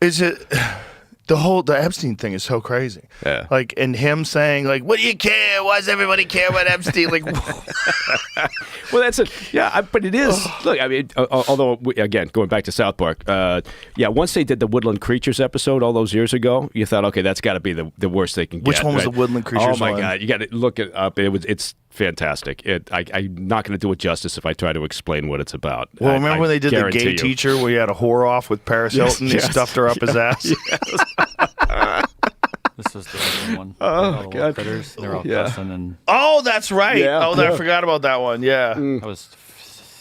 Is it the Epstein thing is so crazy? Yeah. Like, and him saying like, "What do you care? Why does everybody care about Epstein?" Like, well, that's it. Yeah, but it is. Look, I mean, although again, going back to South Park, once they did the Woodland Creatures episode all those years ago, you thought, okay, that's got to be the worst they can get. Which one was the Woodland Creatures? Oh my one? God, you got to look it up. It's fantastic. I'm not going to do it justice if I try to explain what it's about. Well, remember when they did the gay teacher where you had a whore off with Paris Hilton? Yes, He stuffed her up his ass. This was the other one. Oh, God. Critters. They're all cussing and. Oh, that's right. Yeah. I forgot about that one. Yeah. That was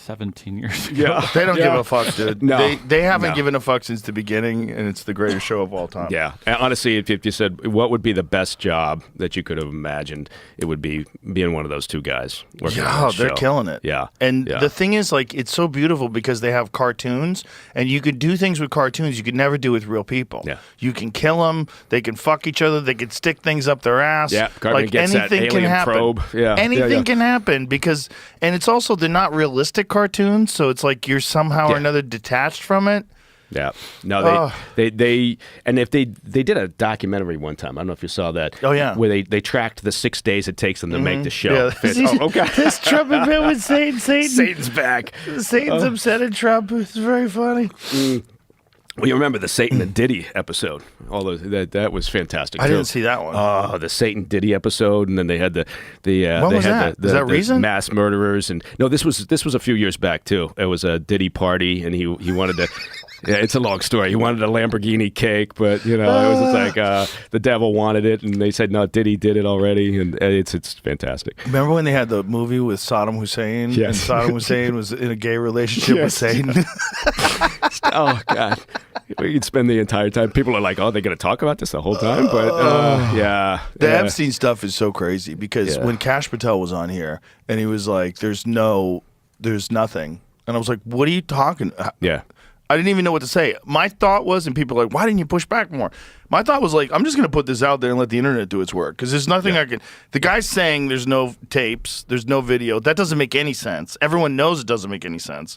17 years ago. Yeah. They don't give a fuck, dude. No. They haven't given a fuck since the beginning, and it's the greatest show of all time. Yeah. And honestly, if you said what would be the best job that you could have imagined, it would be being one of those two guys working on that they're show. killing it. Yeah. And Yeah. the thing is, like, it's so beautiful because they have cartoons, and you could do things with cartoons you could never do with real people. Yeah. You can kill them. They can fuck each other. They can stick things up their ass. Yeah. Cartman Like, gets that anything can alien happen. probe. Yeah. Anything can happen because, and it's also, they're not realistic cartoons, so it's like you're somehow or another detached from it. Yeah. No, they and if they did a documentary one time. I don't know if you saw that. Oh, yeah. Where they tracked the 6 days it takes them to make the show. Yeah. Okay. This trumpet bit with Satan. Satan's back. Satan's upset at Trump. It's very funny. Well, you remember the Satan and Diddy episode? All those that was fantastic. I too. didn't see that one. Oh, the Satan Diddy episode, and then they had the When was that? Is that Reason? Mass murderers, and no, this was a few years back too. It was a Diddy party, and he wanted to. Yeah, it's a long story. He wanted a Lamborghini cake, but it was just like the devil wanted it, and they said no. Diddy did it already, and it's fantastic. Remember when they had the movie with Saddam Hussein? Yes. And Saddam Hussein was in a gay relationship with Satan. Oh God, we could spend the entire time. People are like, "Oh, they're going to talk about this the whole time," but yeah. The Epstein stuff is so crazy because when Kash Patel was on here and he was like, "There's nothing," and I was like, "What are you talking?" Yeah. I didn't even know what to say. My thought was, and people are like, "Why didn't you push back more?" My thought was like, I'm just going to put this out there and let the internet do its work because there's nothing I can. The guy's saying there's no tapes, there's no video. That doesn't make any sense. Everyone knows it doesn't make any sense.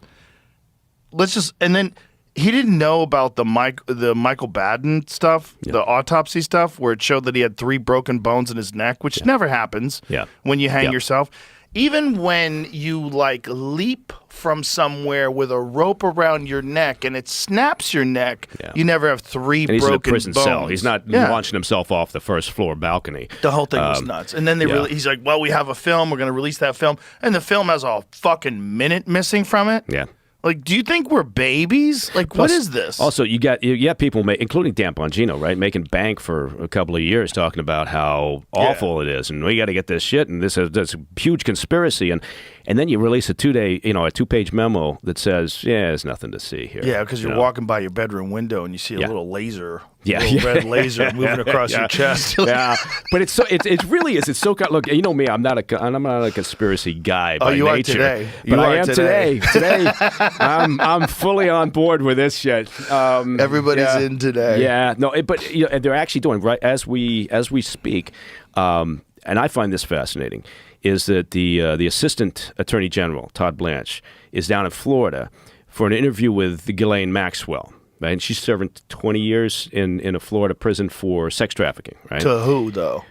And then he didn't know about the Michael Baden stuff, the autopsy stuff, where it showed that he had 3 broken bones in his neck, which never happens when you hang yourself. Even when you like leap from somewhere with a rope around your neck and it snaps your neck, you never have 3 and he's broken in a prison bones. cell. He's not launching himself off the first floor balcony. The whole thing was nuts. And then he's like, well, we have a film. We're going to release that film. And the film has a fucking minute missing from it. Yeah. Like, do you think we're babies? Like, what is this? Also, you got people, including Dan Bongino, right, making bank for a couple of years talking about how awful it is, and we got to get this shit, and this is a huge conspiracy, and then you release a 2-page memo that says, there's nothing to see here. Yeah, because you're walking by your bedroom window and you see a little laser, red red laser moving across your chest. Yeah, but it really is. It's so look. You know me, I'm not a conspiracy guy by you nature. Are today. But I am today. Today, I'm fully on board with this shit. Everybody's in today. Yeah, no, but they're actually doing right as we speak, and I find this fascinating. Is that the Assistant Attorney General, Todd Blanche, is down in Florida for an interview with Ghislaine Maxwell. Right? And she's serving 20 years in a Florida prison for sex trafficking. Right? To who, though?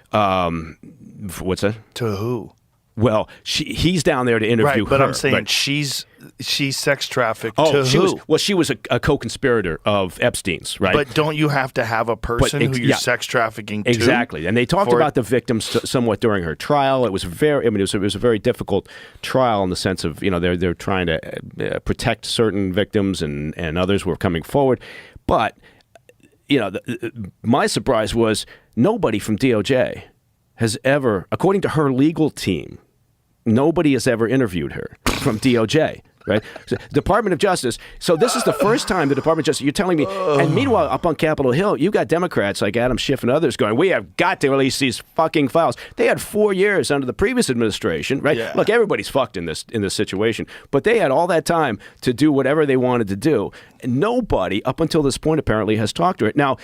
What's that? To who? Well, he's down there to interview her. But I'm saying she's sex trafficked to who? She was a co-conspirator of Epstein's, right? But don't you have to have a person who you're sex trafficking to? Exactly. And they talked about the victims somewhat during her trial. It was it was a very difficult trial in the sense of, they're trying to protect certain victims and others were coming forward. But, my surprise was nobody from DOJ has ever, according to her legal team, nobody has ever interviewed her from DOJ, right? So, Department of Justice. So this is the first time the Department of Justice, you're telling me, and meanwhile, up on Capitol Hill, you got Democrats like Adam Schiff and others going, we have got to release these fucking files. They had 4 years under the previous administration, right? Yeah. Look, everybody's fucked in this situation, but they had all that time to do whatever they wanted to do. And nobody, up until this point, apparently, has talked to her. Now,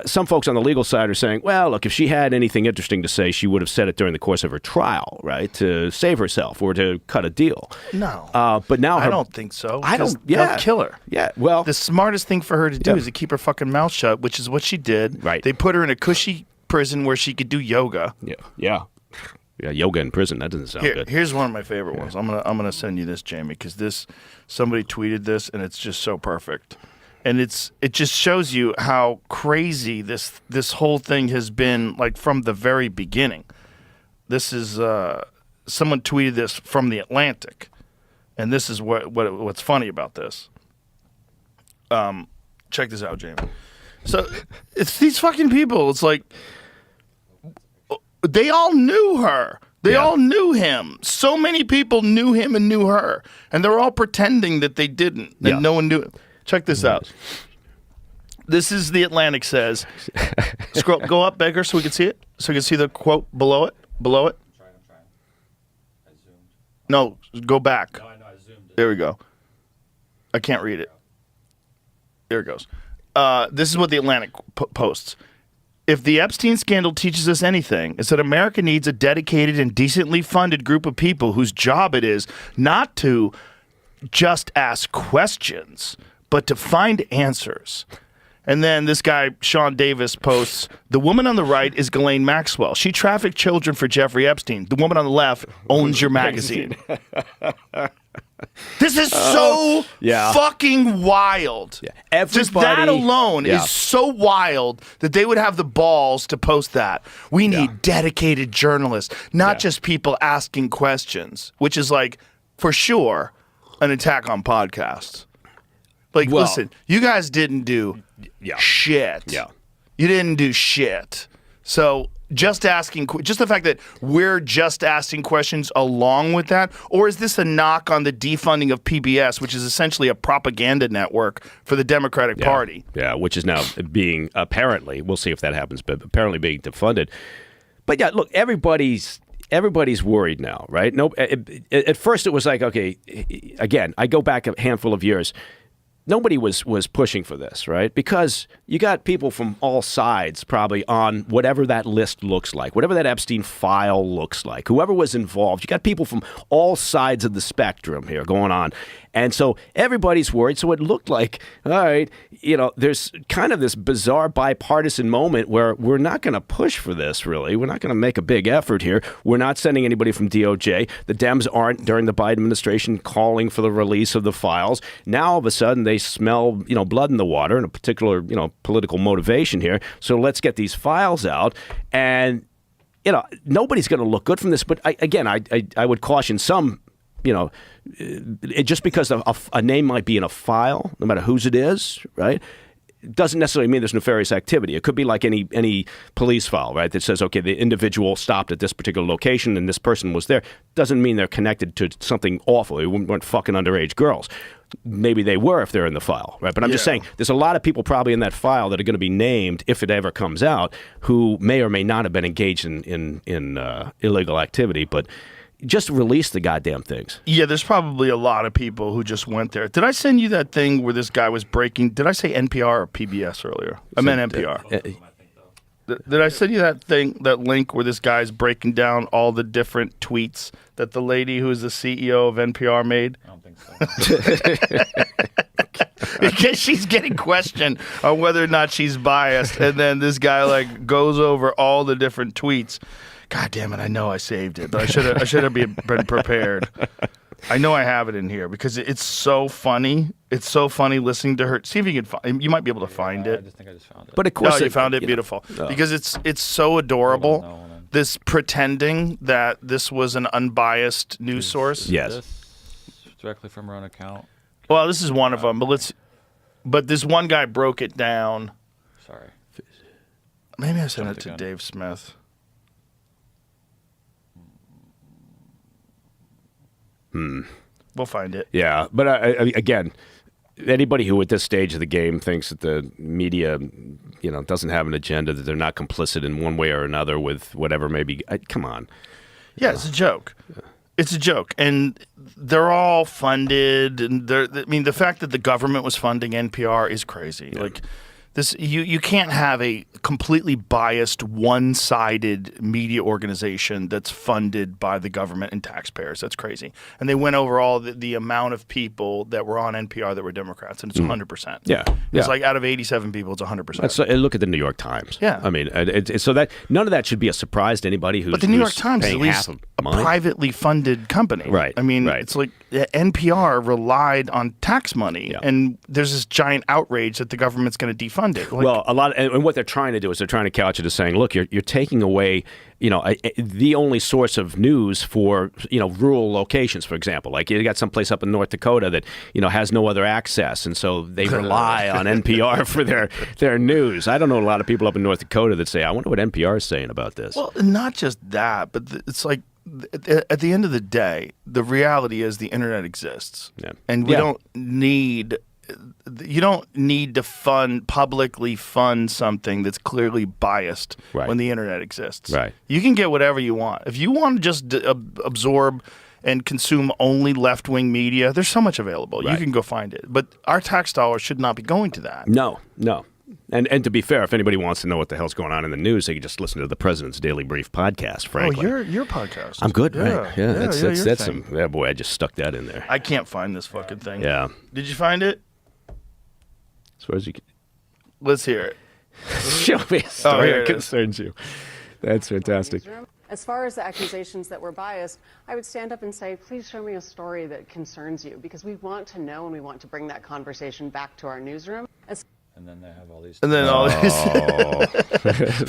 some folks on the legal side are saying, well, look, if she had anything interesting to say, she would have said it during the course of her trial, right, to save herself or to cut a deal. No. But now I don't think so. I don't. They'll kill her. Yeah. Well, the smartest thing for her to do is to keep her fucking mouth shut, which is what she did. Right. They put her in a cushy prison where she could do yoga. Yeah. Yoga in prison. That doesn't sound good. Here's one of my favorite ones. I'm gonna send you this, Jamie, because somebody tweeted this and it's just so perfect. And it just shows you how crazy this whole thing has been, like, from the very beginning. This is someone tweeted this from the Atlantic, and this is what's funny about this. Check this out, Jamie. So it's these fucking people. It's like they all knew her. They all knew him. So many people knew him and knew her, and they're all pretending that they didn't, and no one knew it. Check this out. This is the Atlantic says. Go up, Baker, so we can see it. So we can see the quote below it. Below it. I'm trying. I zoomed. No, go back. No, I know. I zoomed it. There we go. I can't read it. There it goes. This is what the Atlantic posts. If the Epstein scandal teaches us anything, it's that America needs a dedicated and decently funded group of people whose job it is not to just ask questions, but to find answers. And then this guy, Sean Davis, posts, the woman on the right is Ghislaine Maxwell. She trafficked children for Jeffrey Epstein. The woman on the left owns your magazine. This is so fucking wild. Yeah. Just that alone is so wild that they would have the balls to post that. We need dedicated journalists, not just people asking questions, which is, like, for sure, an attack on podcasts. Like, listen, you guys didn't do shit. Yeah. You didn't do shit. So just the fact that we're just asking questions along with that, or is this a knock on the defunding of PBS, which is essentially a propaganda network for the Democratic Party? Yeah, which is now being apparently, we'll see if that happens, but apparently being defunded. But yeah, look, everybody's worried now, right? No, at first it was like, okay, again, I go back a handful of years. Nobody was pushing for this, right? Because you got people from all sides probably on whatever that list looks like, whatever that Epstein file looks like, whoever was involved. You got people from all sides of the spectrum here going on. And so everybody's worried. So it looked like, all right, there's kind of this bizarre bipartisan moment where we're not going to push for this, really. We're not going to make a big effort here. We're not sending anybody from DOJ. The Dems aren't, during the Biden administration, calling for the release of the files. Now, all of a sudden, they smell, blood in the water and a particular, political motivation here. So let's get these files out. And, nobody's going to look good from this. But I would caution some, just because a name might be in a file, no matter whose it is, right? Doesn't necessarily mean there's nefarious activity. It could be like any police file, right? That says, okay, the individual stopped at this particular location and this person was there. Doesn't mean they're connected to something awful. They weren't fucking underage girls. Maybe they were if they're in the file, right? But I'm just saying there's a lot of people probably in that file that are going to be named, if it ever comes out, who may or may not have been engaged in illegal activity, but just release the goddamn things. Yeah, there's probably a lot of people who just went there. Did I send you that thing where this guy was breaking? Did I say NPR or PBS earlier? I meant NPR. Did I send you that link where this guy's breaking down all the different tweets that the lady who is the CEO of NPR made? I don't think so. Because she's getting questioned on whether or not she's biased, and then this guy goes over all the different tweets. God damn it! I know I saved it, but I should have been prepared. I know I have it in here because it's so funny. It's so funny listening to her. See if you can find. You might be able to find it. I just found it. But of course, you found it. Beautiful. Because it's so adorable. Hold on. This pretending that this was an unbiased news source. Yes. This directly from her own account. Well, this is one of them, but this one guy broke it down. Sorry. Maybe I sent it to Dave Smith. We'll find it. Yeah, but again, anybody who at this stage of the game thinks that the media, doesn't have an agenda, that they're not complicit in one way or another with whatever may be, come on. Yeah, it's a joke. It's a joke, and they're all funded. And the fact that the government was funding NPR is crazy. Yeah. You can't have a completely biased, one-sided media organization that's funded by the government and taxpayers. That's crazy. And they went over all the amount of people that were on NPR that were Democrats, and it's 100%. Yeah. It's like out of 87 people, it's 100%. Look at the New York Times. Yeah. I mean, so that none of that should be a surprise to anybody who's But the New York Times is paying at least half of a money. privately funded company. Right, I mean, right. it's like NPR relied on tax money, Yeah. and there's this giant outrage that the government's going to defund it. Like, Well, a lot, and what they're trying to do is they're trying to couch it as saying, look, you're taking away, the only source of news for, rural locations, for example. Like you got someplace up in North Dakota that, has no other access, and so they rely on NPR for their news. I don't know a lot of people up in North Dakota that say, I wonder what NPR is saying about this. Well, not just that, but it's like at the end of the day, the reality is the internet exists, and we don't need. You don't need to publicly fund something that's clearly biased when the internet exists. Right. You can get whatever you want. If you want to just absorb and consume only left-wing media, there's so much available. Right. You can go find it. But our tax dollars should not be going to that. No. And to be fair, if anybody wants to know what the hell's going on in the news, they can just listen to the President's Daily Brief podcast, frankly. Oh, your podcast. I'm good, right? Yeah, that's your some. thing. Yeah, boy, I just stuck that in there. I can't find this fucking thing. Yeah. Did you find it? As far as you can Let's hear it. show me a story here that it is. concerns you. That's fantastic. As far as the accusations that were biased, I would stand up and say, please show me a story that concerns you, because we want to know and we want to bring that conversation back to our newsroom. And then they have all these. And then all this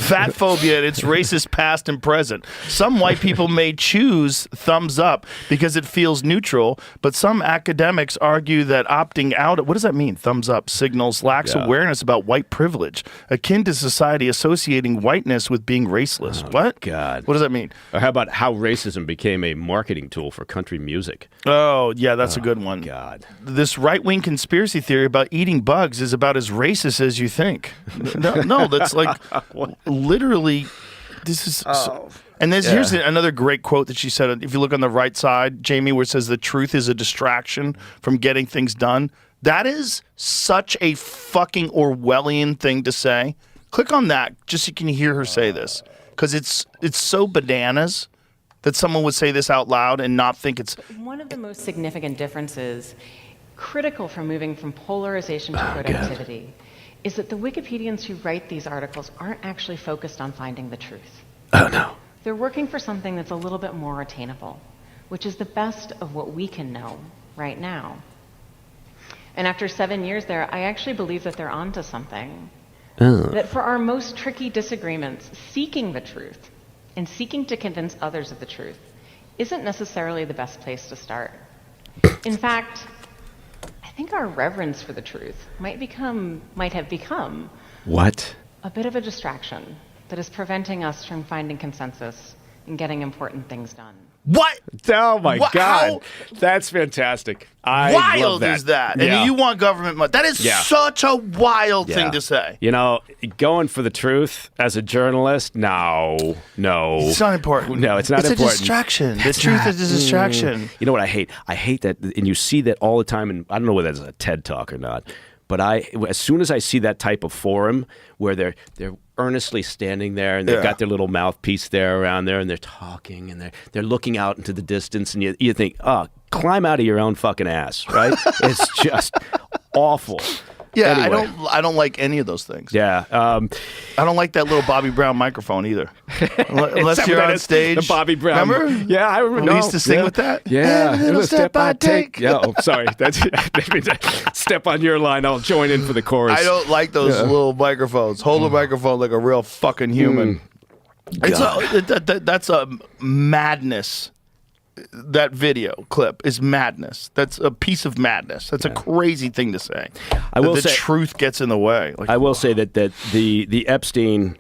fat phobia and its racist past and present. Some white people may choose thumbs up because it feels neutral, but some academics argue that opting out, what does that mean? Thumbs up signals lacks awareness about white privilege, akin to society associating whiteness with being raceless. What? God. What does that mean? Or how about how racism became a marketing tool for country music? Oh, yeah, that's a good one. God. This right-wing conspiracy theory about eating bugs is about as racist as you think. No, that's like literally. This is. And here's another great quote that she said. If you look on the right side, Jamie, where it says the truth is a distraction from getting things done. That is such a fucking Orwellian thing to say. Click on that just so you can hear her say this, because it's so bananas that someone would say this out loud and not think it's. One of the most significant differences, critical for moving from polarization to productivity, is that the Wikipedians who write these articles aren't actually focused on finding the truth. Oh, no. They're working for something that's a little bit more attainable, which is the best of what we can know right now. And after 7 years there, I actually believe that they're onto something. That for our most tricky disagreements, seeking the truth and seeking to convince others of the truth isn't necessarily the best place to start. In fact, I think our reverence for the truth might have become What? a bit of a distraction that is preventing us from finding consensus and getting important things done. What? Oh, my What? God. How That's fantastic. I wild love that. is that? Yeah. And you want government money. That is such a wild thing to say. Going for the truth as a journalist, no. It's not important. No, it's not it's important. It's a distraction. That's the truth not- is a distraction. You know what I hate? I hate that, and you see that all the time, and I don't know whether that's a TED Talk or not, but as soon as I see that type of forum where they're earnestly standing there and they've got their little mouthpiece there around there and they're talking and they're looking out into the distance and you think, oh, climb out of your own fucking ass, right? It's just awful. Yeah, Anyway. I don't like any of those things. Yeah. I don't like that little Bobby Brown microphone either. Unless you're on stage. The Bobby Brown. Remember? Yeah, I remember. We used to sing with that. Yeah. Every little step I take. Yeah. Oh, sorry. That's step on your line. I'll join in for the chorus. I don't like those little microphones. Hold the microphone like a real fucking human. That's a madness. That video clip is madness. That's a piece of madness. That's a crazy thing to say. I will the say truth gets in the way. Like, I will say that the Epstein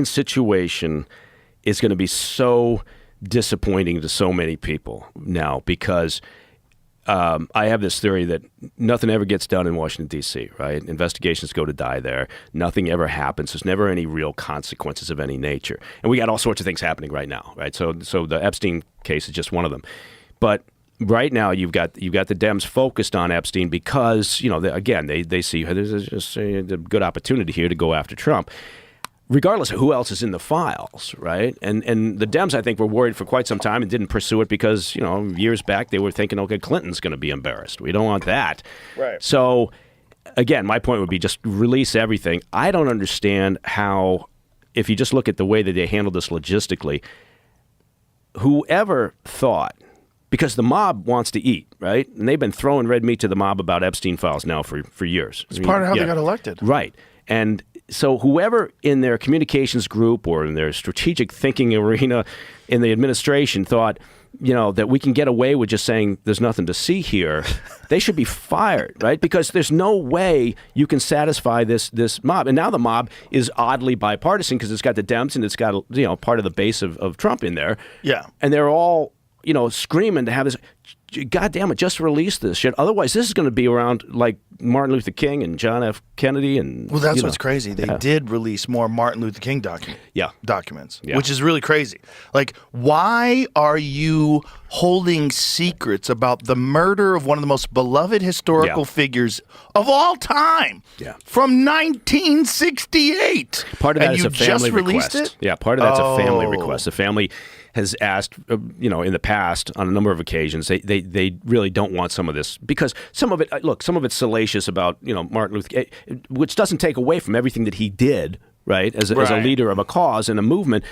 situation is going to be so disappointing to so many people now because I have this theory that nothing ever gets done in Washington, D.C., right? Investigations go to die there. Nothing ever happens. There's never any real consequences of any nature. And we got all sorts of things happening right now, right? So the Epstein case is just one of them. But right now you've got the Dems focused on Epstein because, they see there's just a good opportunity here to go after Trump, regardless of who else is in the files, right? And the Dems, I think, were worried for quite some time and didn't pursue it because, years back they were thinking, okay, Clinton's going to be embarrassed. We don't want that. Right. So, again, my point would be just release everything. I don't understand how, if you just look at the way that they handled this logistically, whoever thought, because the mob wants to eat, right? And they've been throwing red meat to the mob about Epstein files now for years. It's part of how they got elected. Right. And so whoever in their communications group or in their strategic thinking arena in the administration thought, that we can get away with just saying there's nothing to see here, they should be fired, right? Because there's no way you can satisfy this mob. And now the mob is oddly bipartisan because it's got the Dems and it's got, part of the base of Trump in there. Yeah. And they're all, screaming to have this. God damn it, just release this shit. Otherwise, this is going to be around like Martin Luther King and John F. Kennedy. And well, that's what's crazy. They did release more Martin Luther King documents, which is really crazy. Like, why are you holding secrets about the murder of one of the most beloved historical figures of all time from 1968? Part of that is a family request. It? Yeah, part of that's a family request. The family has asked, in the past on a number of occasions, they really don't want some of this because some of it's salacious about, Martin Luther King, which doesn't take away from everything that he did, right, as a leader of a cause and a movement.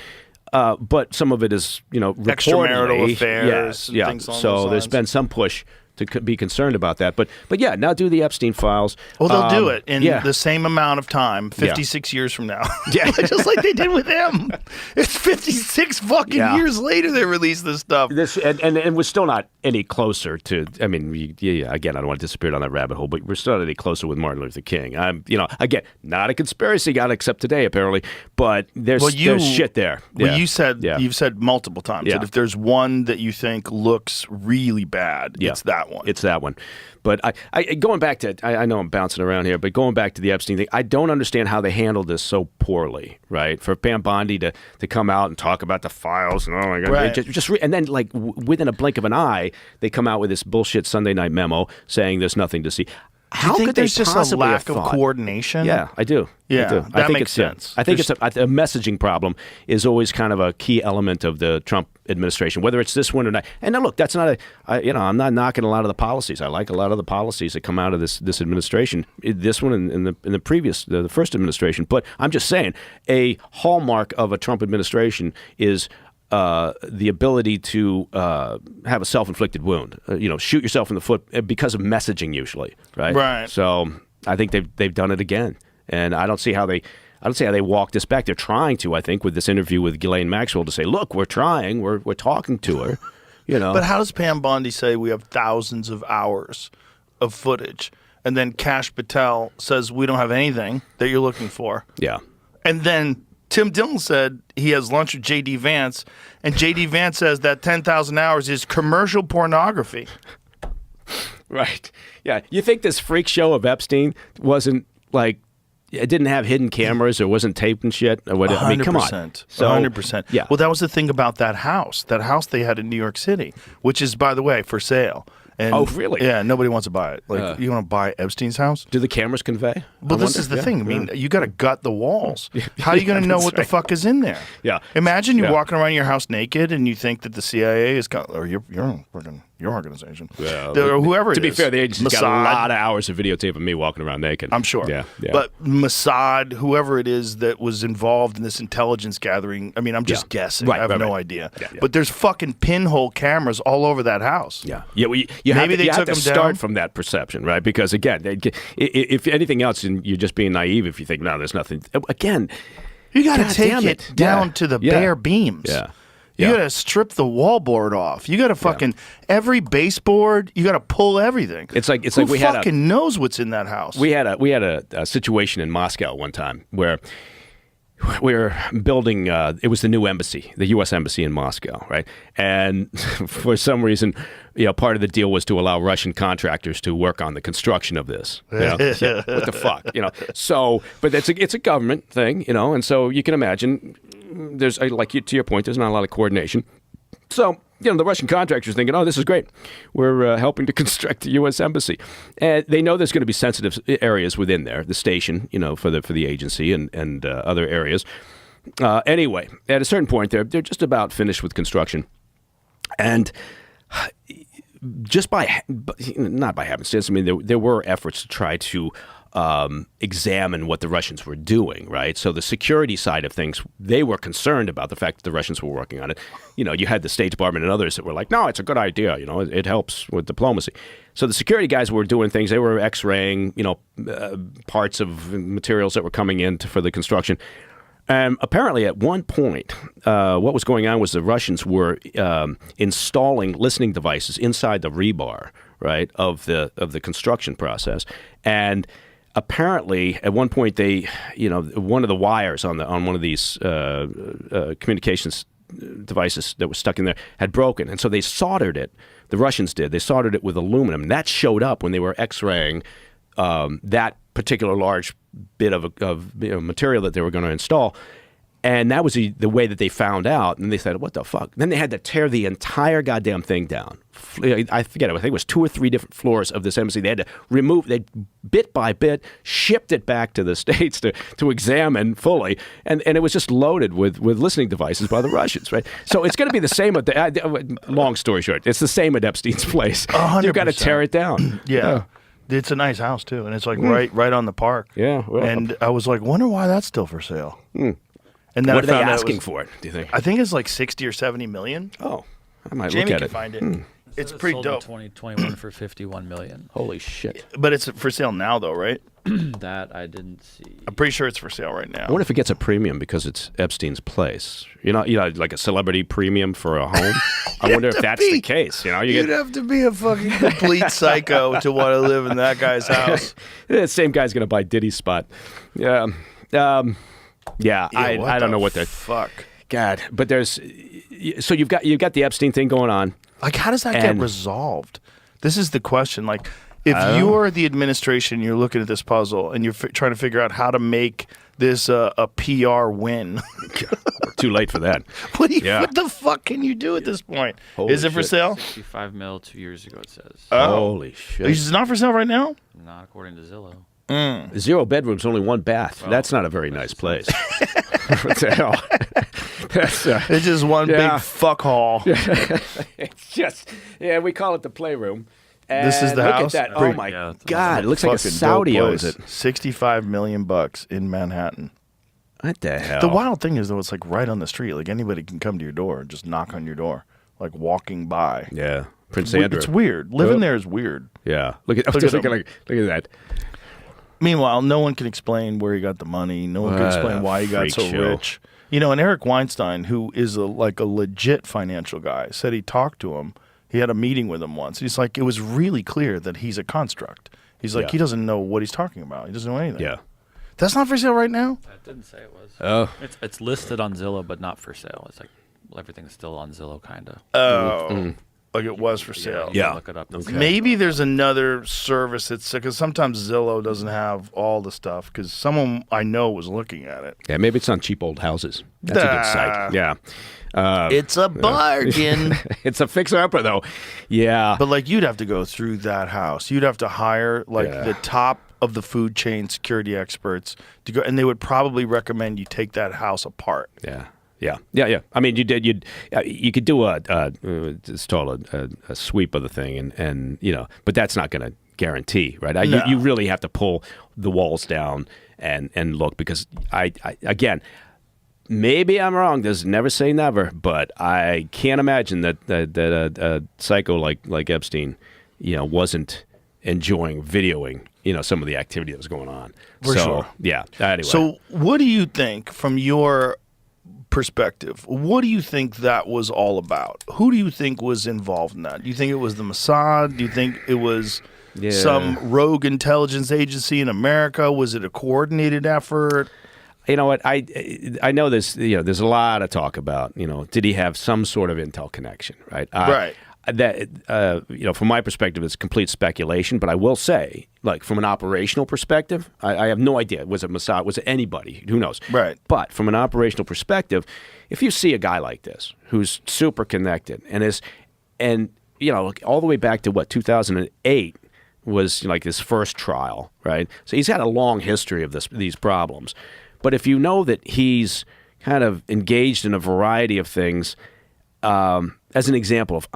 But some of it is, extramarital affairs. Yeah. Things along So those there's lines. been some push to be concerned about that. But yeah, now do the Epstein files. Well, they'll do it in the same amount of time, 56 years from now. Yeah. Just like they did with him. It's 56 fucking years later they released this stuff. And we're still not any closer to, I mean, again, I don't want to disappear down that rabbit hole, but we're still not any closer with Martin Luther King. I'm, again, not a conspiracy guy except today, apparently, but there's shit there. Well, you've said multiple times that if there's one that you think looks really bad, it's that one. It's that one. But I going back to, I know I'm bouncing around here, but going back to the Epstein thing, I don't understand how they handled this so poorly, right? For Pam Bondi to come out and talk about the files and oh my God, right. And then like within a blink of an eye, they come out with this bullshit Sunday night memo saying there's nothing to see. How could there's just a lack of coordination? Yeah, I do. Yeah, I do. that makes sense. I think it's a messaging problem is always kind of a key element of the Trump administration, whether it's this one or not. And now look, that's not I'm not knocking a lot of the policies. I like a lot of the policies that come out of this administration. This one and the previous, the first administration. But I'm just saying, a hallmark of a Trump administration is the ability to have a self-inflicted wound, shoot yourself in the foot because of messaging, usually, right? Right. So I think they've done it again, and I don't see how they walk this back. They're trying to, I think, with this interview with Ghislaine Maxwell to say, look, we're trying, we're talking to her, But how does Pam Bondi say we have thousands of hours of footage, and then Kash Patel says we don't have anything that you're looking for? Yeah. And then Tim Dillon said he has lunch with J.D. Vance, and J.D. Vance says that 10,000 hours is commercial pornography. Right. Yeah. You think this freak show of Epstein wasn't like, it didn't have hidden cameras or wasn't taped and shit? Or whatever? 100%. I mean, come on. So, 100%. Yeah. Well, that was the thing about that house they had in New York City, which is, by the way, for sale. And, oh, really? Yeah, nobody wants to buy it. Like, you want to buy Epstein's house? Do the cameras convey? Well, this is the thing. I mean, you got to gut the walls. How are you going to know what the fuck is in there? Yeah. Imagine you're walking around your house naked and you think that the CIA is or your organization, or whoever it is. To be fair, the agency's Mossad. got a lot of hours of videotape of me walking around naked. I'm sure. Yeah. But Mossad, whoever it is that was involved in this intelligence gathering, I mean, I'm just guessing. Right, I have no idea. Yeah. But there's fucking pinhole cameras all over that house. Yeah. Yeah. Well, you have to start from that perception, right? Because again, if anything else, you're just being naive if you think, no, there's nothing. Again, you got to take it down to the bare beams. Yeah. You got to strip the wallboard off. You got to fucking every baseboard. You got to pull everything. It's like Who we had fucking knows what's in that house. We had a situation in Moscow one time where we were building. It was the new embassy, the U.S. embassy in Moscow, right? And for some reason, part of the deal was to allow Russian contractors to work on the construction of this. What the fuck, So, but it's a government thing, and so you can imagine. There's to your point. There's not a lot of coordination. So, the Russian contractors thinking, oh, this is great. We're helping to construct the U.S. embassy. And they know there's going to be sensitive areas within there, the station, for the agency and other areas. Anyway, at a certain point, they're just about finished with construction. And just not by happenstance, I mean, there were efforts to try to examine what the Russians were doing, right? So the security side of things, they were concerned about the fact that the Russians were working on it. You had the State Department and others that were like, no, it's a good idea. It helps with diplomacy. So the security guys were doing things. They were X-raying, parts of materials that were coming in for the construction. Apparently, at one point, what was going on was the Russians were installing listening devices inside the rebar, right, of the construction process, and apparently, at one point, they, one of the wires on one of these communications devices that was stuck in there had broken, and so they soldered it. The Russians did. They soldered it with aluminum, and that showed up when they were X-raying that particular large bit of material that they were going to install. And that was the way that they found out. And they said, what the fuck? Then they had to tear the entire goddamn thing down. I forget it. I think it was 2 or 3 different floors of this embassy. They had to remove, they bit by bit, shipped it back to the States to examine fully. And it was just loaded with listening devices by the Russians, right? So it's going to be the same at long story short, it's the same at Epstein's place. 100%. You've got to tear it down. Yeah. It's a nice house, too. And it's like right on the park. Yeah. Well, and I was like, wonder why that's still for sale. And then what I are they found out asking for it, do you think? I think it's like 60 or 70 million. Oh, I might Jamie look at can it. find it. It's pretty sold dope. in 2021 for 51 million. Holy shit. But it's for sale now, though, right? That I didn't see. I'm pretty sure it's for sale right now. I wonder if it gets a premium because it's Epstein's place. Like a celebrity premium for a home. I wonder if that's the case. You'd have to be a fucking complete psycho to want to live in that guy's house. The same guy's going to buy Diddy's spot. Yeah. I don't know what the fuck. God, but there's so you've got the Epstein thing going on. Like, how does that get resolved? This is the question. Like, if you're the administration, you're looking at this puzzle and you're trying to figure out how to make this a PR win. Too late for that. What the fuck can you do at this point? Holy is it for shit. sale? 65 mil 2 years ago, it says. Holy shit. It's not for sale right now? Not according to Zillow. 0 bedrooms, only 1 bath. Well, that's not a very nice place. What the hell? It's just one big fuck hall. It's just, we call it the playroom. And This is the look house? At that. Pretty- Oh my Yeah, God! It looks like a Fucking Saudi dope owns place. it. $65 million in Manhattan. What the hell? The wild thing is, though, it's like right on the street. Like, anybody can come to your door and just knock on your door, like walking by. Yeah, Prince Andrew. It's weird. Living there is weird. Yeah, look at Look at that. Meanwhile, no one can explain where he got the money. No one can What explain a why he got freak so show. rich. And Eric Weinstein, who is a legit financial guy, said he talked to him. He had a meeting with him once. He's like, it was really clear that he's a construct. He's like, Yeah. he doesn't know what he's talking about. He doesn't know anything. Yeah. That's not for sale right now? I didn't say it was. Oh. It's listed on Zillow, but not for sale. It's like everything's still on Zillow, kind of. Oh. Like it was for sale. You can Yeah. Look it up. Okay. Maybe there's another service that's because sometimes Zillow doesn't have all the stuff because someone I know was looking at it. Yeah, maybe it's on cheap old houses. That's a good site. Yeah. It's a bargain. It's a fixer-upper, though. Yeah. But like you'd have to go through that house. You'd have to hire like Yeah. the top of the food chain security experts to go, and they would probably recommend you take that house apart. Yeah. Yeah. I mean, you could do it's called a sweep of the thing, and but that's not going to guarantee, right? No. You really have to pull the walls down and look because I again. Maybe I'm wrong. There's never say never, but I can't imagine that a psycho like Epstein, wasn't enjoying videoing, some of the activity that was going on. For sure. Yeah. Anyway. So what do you think from your perspective? What do you think that was all about? Who do you think was involved in that? Do you think it was the Mossad? Do you think it was some rogue intelligence agency in America? Was it a coordinated effort? You know what? I know there's a lot of talk about, did he have some sort of intel connection, right? Right. that from my perspective, it's complete speculation. But I will say, like from an operational perspective, I have no idea. Was it Mossad? Was it anybody? Who knows? Right. But from an operational perspective, if you see a guy like this who's super connected and all the way back to 2008 was like his first trial, right? So he's had a long history of these problems. But if you know that he's kind of engaged in a variety of things. As an example, if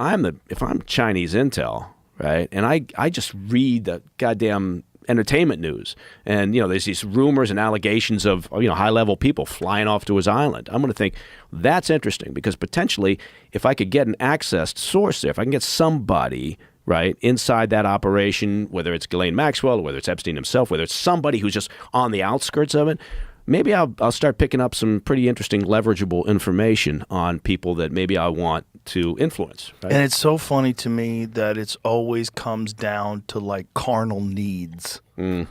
I'm Chinese intel, right, and I just read the goddamn entertainment news, and there's these rumors and allegations of high-level people flying off to his island, I'm going to think that's interesting because potentially, if I could get an accessed source there, if I can get somebody right inside that operation, whether it's Ghislaine Maxwell or whether it's Epstein himself, whether it's somebody who's just on the outskirts of it. Maybe I'll start picking up some pretty interesting leverageable information on people that maybe I want to influence. Right? And it's so funny to me that it's always comes down to like carnal needs and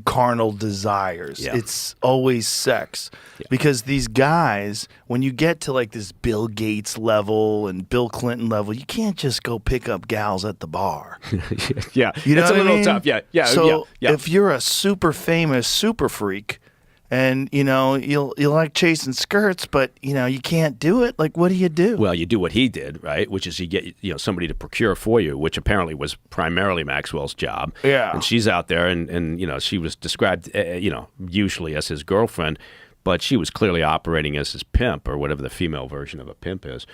carnal desires. Yeah. It's always sex. Yeah. Because these guys, when you get to like this Bill Gates level and Bill Clinton level, you can't just go pick up gals at the bar. Yeah, you know it's what a little I mean? tough. Yeah. So yeah. if you're a super famous super freak, and you'll like chasing skirts, but you can't do it. Like, what do you do? Well, you do what he did, right? Which is you get somebody to procure for you, which apparently was primarily Maxwell's job. Yeah. And she's out there, and she was described, usually as his girlfriend, but she was clearly operating as his pimp or whatever the female version of a pimp is.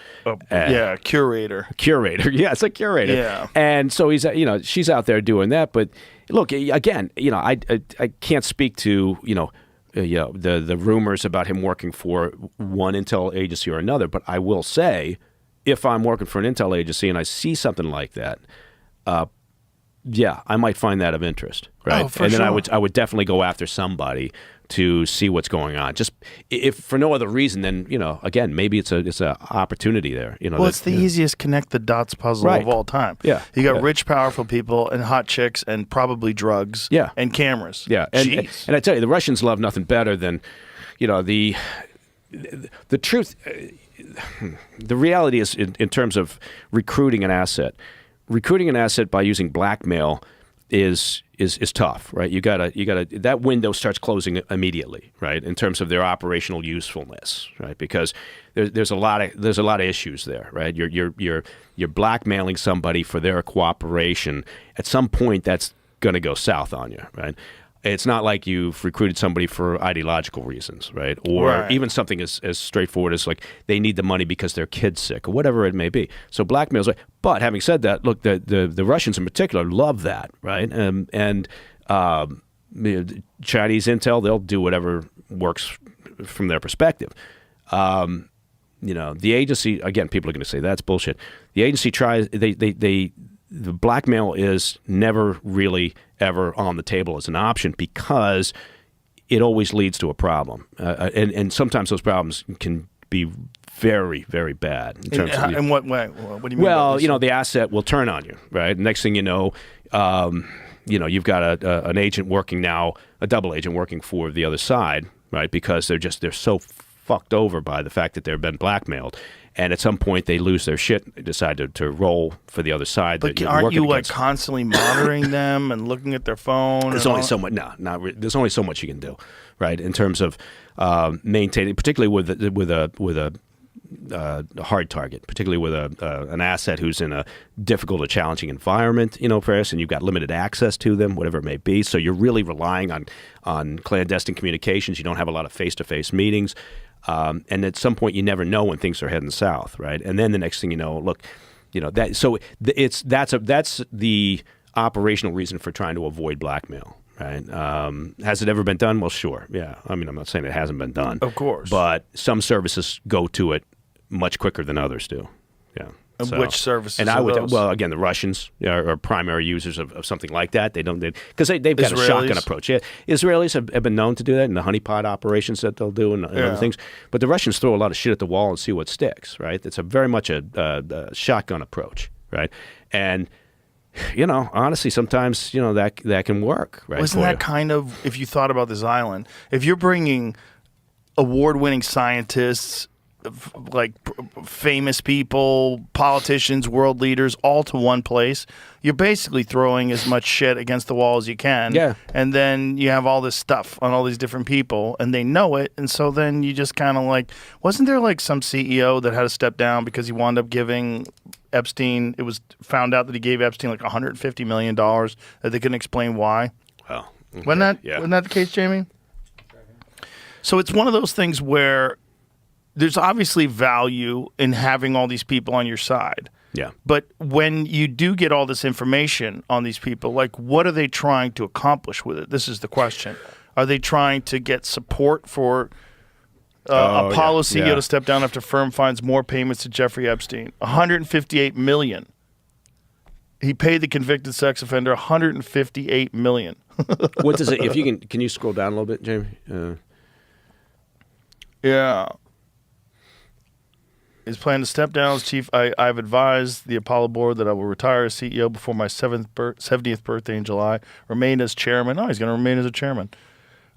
Curator. Curator, yeah, it's a curator. Yeah. And so he's, she's out there doing that. But look, again, I can't speak to the rumors about him working for one intel agency or another, but I will say, if I'm working for an intel agency and I see something like that, I might find that of interest, right? Oh, for and then sure. I would definitely go after somebody to see what's going on. Just if for no other reason than again, maybe it's a opportunity there. Well, it's the easiest connect the dots puzzle Right. of all time. Yeah. You got Yeah. rich, powerful people and hot chicks and probably drugs. Yeah. And cameras. Yeah, and I tell you, the Russians love nothing better than, the truth. The reality is, in terms of recruiting an asset by using blackmail is tough, right? You gotta that window starts closing immediately, right? In terms of their operational usefulness, right? Because there's a lot of issues there, right? You're blackmailing somebody for their cooperation. At some point, that's going to go south on you, right? It's not like you've recruited somebody for ideological reasons, right? Or even something as straightforward as like they need the money because their kid's sick or whatever it may be. So blackmail's right. But having said that, look, the Russians in particular love that, right? And the Chinese intel, they'll do whatever works from their perspective. The agency, again, people are going to say that's bullshit. The agency tries, the blackmail is never really ever on the table as an option because it always leads to a problem. And sometimes those problems can be very, very bad. In terms of, in what way? What do you mean? Well, the asset will turn on you, right? Next thing you know, you've got an agent working now, a double agent working for the other side, right? Because they're so fucked over by the fact that they've been blackmailed. And at some point, they lose their shit. They decide to roll for the other side. But aren't you like constantly monitoring them and looking at their phone? There's only so much. There's only so much you can do, right? In terms of maintaining, particularly with a hard target, particularly with an asset who's in a difficult or challenging environment, for us, and you've got limited access to them, whatever it may be. So you're really relying on clandestine communications. You don't have a lot of face-to-face meetings. And at some point, you never know when things are heading south, right? And then the next thing you know, that's the operational reason for trying to avoid blackmail, right? Has it ever been done? Well, sure, yeah. I mean, I'm not saying it hasn't been done, of course, but some services go to it much quicker than others do. Yeah. And which services? And again, the Russians are primary users of something like that. They've got a shotgun approach. Yeah, Israelis have been known to do that in the honeypot operations that they'll do and other things. But the Russians throw a lot of shit at the wall and see what sticks. Right? It's very much a shotgun approach. Right? And honestly, sometimes that can work. Right? Wasn't that kind of, if you thought about this island, if you're bringing award-winning scientists famous people, politicians, world leaders, all to one place, you're basically throwing as much shit against the wall as you can. Yeah. And then you have all this stuff on all these different people, and they know it. And so then you just kind of like, wasn't there like some CEO that had to step down because he wound up giving Epstein, it was found out that he gave Epstein like $150 million that they couldn't explain why. Well, okay. Wasn't that the case, Jamie? So it's one of those things where there's obviously value in having all these people on your side. Yeah. But when you do get all this information on these people, like, what are they trying to accomplish with it? This is the question. Are they trying to get support for Apollo CEO to step down after firm finds more payments to Jeffrey Epstein? $158 million. He paid the convicted sex offender $158 million. What does it? If you can you scroll down a little bit, Jamie? Yeah. He's planning to step down as chief. I've advised the Apollo board that I will retire as CEO before my 70th birthday in July. Remain as chairman. Oh, he's going to remain as a chairman.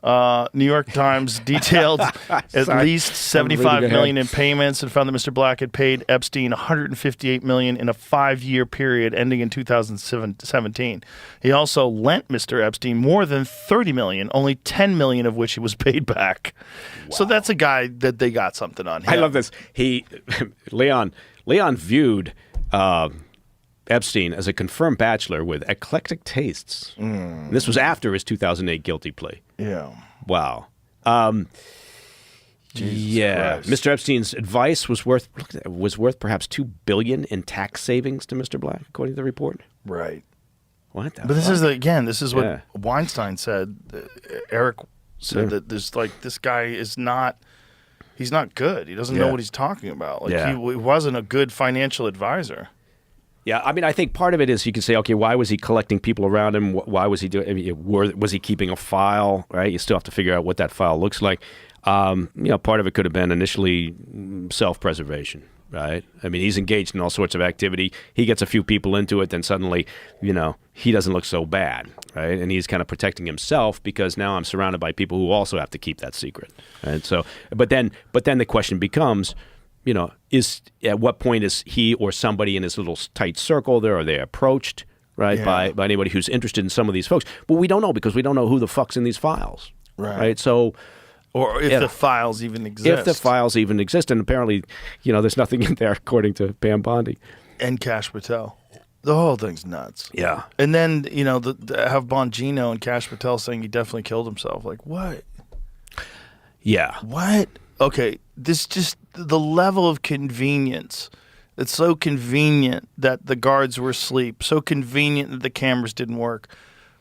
New York Times detailed at least $75 million in payments and found that Mr. Black had paid Epstein $158 million in a 5-year period ending in 2017. He also lent Mr. Epstein more than $30 million, only $10 million of which he was paid back. Wow. So that's a guy that they got something on him. I love this. Leon viewed Epstein as a confirmed bachelor with eclectic tastes. This was after his 2008 guilty plea. Yeah. Wow. Yeah. Christ. Mr. Epstein's advice was worth perhaps $2 billion in tax savings to Mr. Black, according to the report. Right. What the But this fuck? is what Weinstein said. Eric said that this guy is not. He's not good. He doesn't know what he's talking about. He wasn't a good financial advisor. Yeah, I mean, I think part of it is you can say, okay, why was he collecting people around him? Why was he doing? I mean, was he keeping a file? Right, you still have to figure out what that file looks like. Part of it could have been initially self-preservation. Right. I mean, he's engaged in all sorts of activity. He gets a few people into it, then suddenly, he doesn't look so bad, right? And he's kind of protecting himself because now I'm surrounded by people who also have to keep that secret. And so, but then the question becomes, is at what point is he or somebody in his little tight circle there? Are they approached, right, by anybody who's interested in some of these folks? But we don't know because we don't know who the fuck's in these files, right? So. Or if the files even exist. If the files even exist. And apparently, there's nothing in there, according to Pam Bondi. And Cash Patel. The whole thing's nuts. Yeah. And then, have Bongino and Cash Patel saying he definitely killed himself. Like, what? Yeah. What? Okay, this just, the level of convenience. It's so convenient that the guards were asleep. So convenient that the cameras didn't work.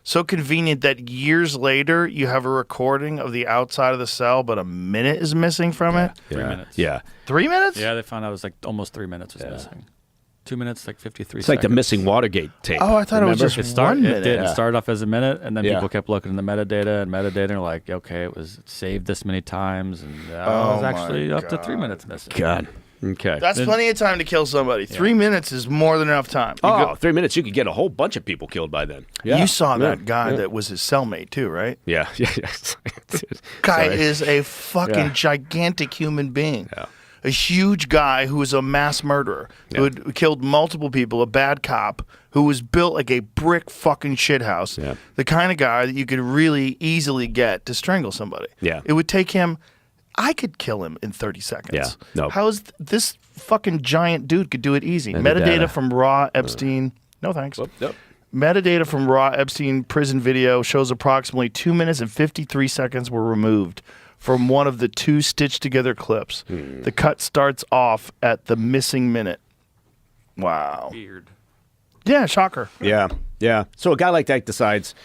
So convenient that years later you have a recording of the outside of the cell, but a minute is missing from it. 3 minutes. Yeah. 3 minutes? Yeah, they found out it was like almost 3 minutes was missing. 2 minutes, like 53 It's seconds. like the missing Watergate tape. Oh, I thought it was just 1 minute. It did. It started off as a minute, and then Yeah. people kept looking in the metadata, and like, okay, it was saved this many times, and it was actually up to 3 minutes missing. God. Okay. That's plenty of time to kill somebody. 3 minutes is more than enough time. 3 minutes, you could get a whole bunch of people killed by then. Yeah. You saw that guy that was his cellmate too, right? Yeah. Guy is a fucking gigantic human being. Yeah. A huge guy who was a mass murderer, who had killed multiple people, a bad cop, who was built like a brick fucking shithouse. Yeah. The kind of guy that you could really easily get to strangle somebody. Yeah. It would take him, I could kill him in 30 seconds. Yeah. No. How is this fucking giant dude could do it easy? Metadata from raw Epstein. No thanks. Yep. Metadata from raw Epstein prison video shows approximately 2 minutes and 53 seconds were removed from one of the two stitched together clips. The cut starts off at the missing minute. Wow. Weird. Yeah, shocker. Yeah. So a guy like that decides,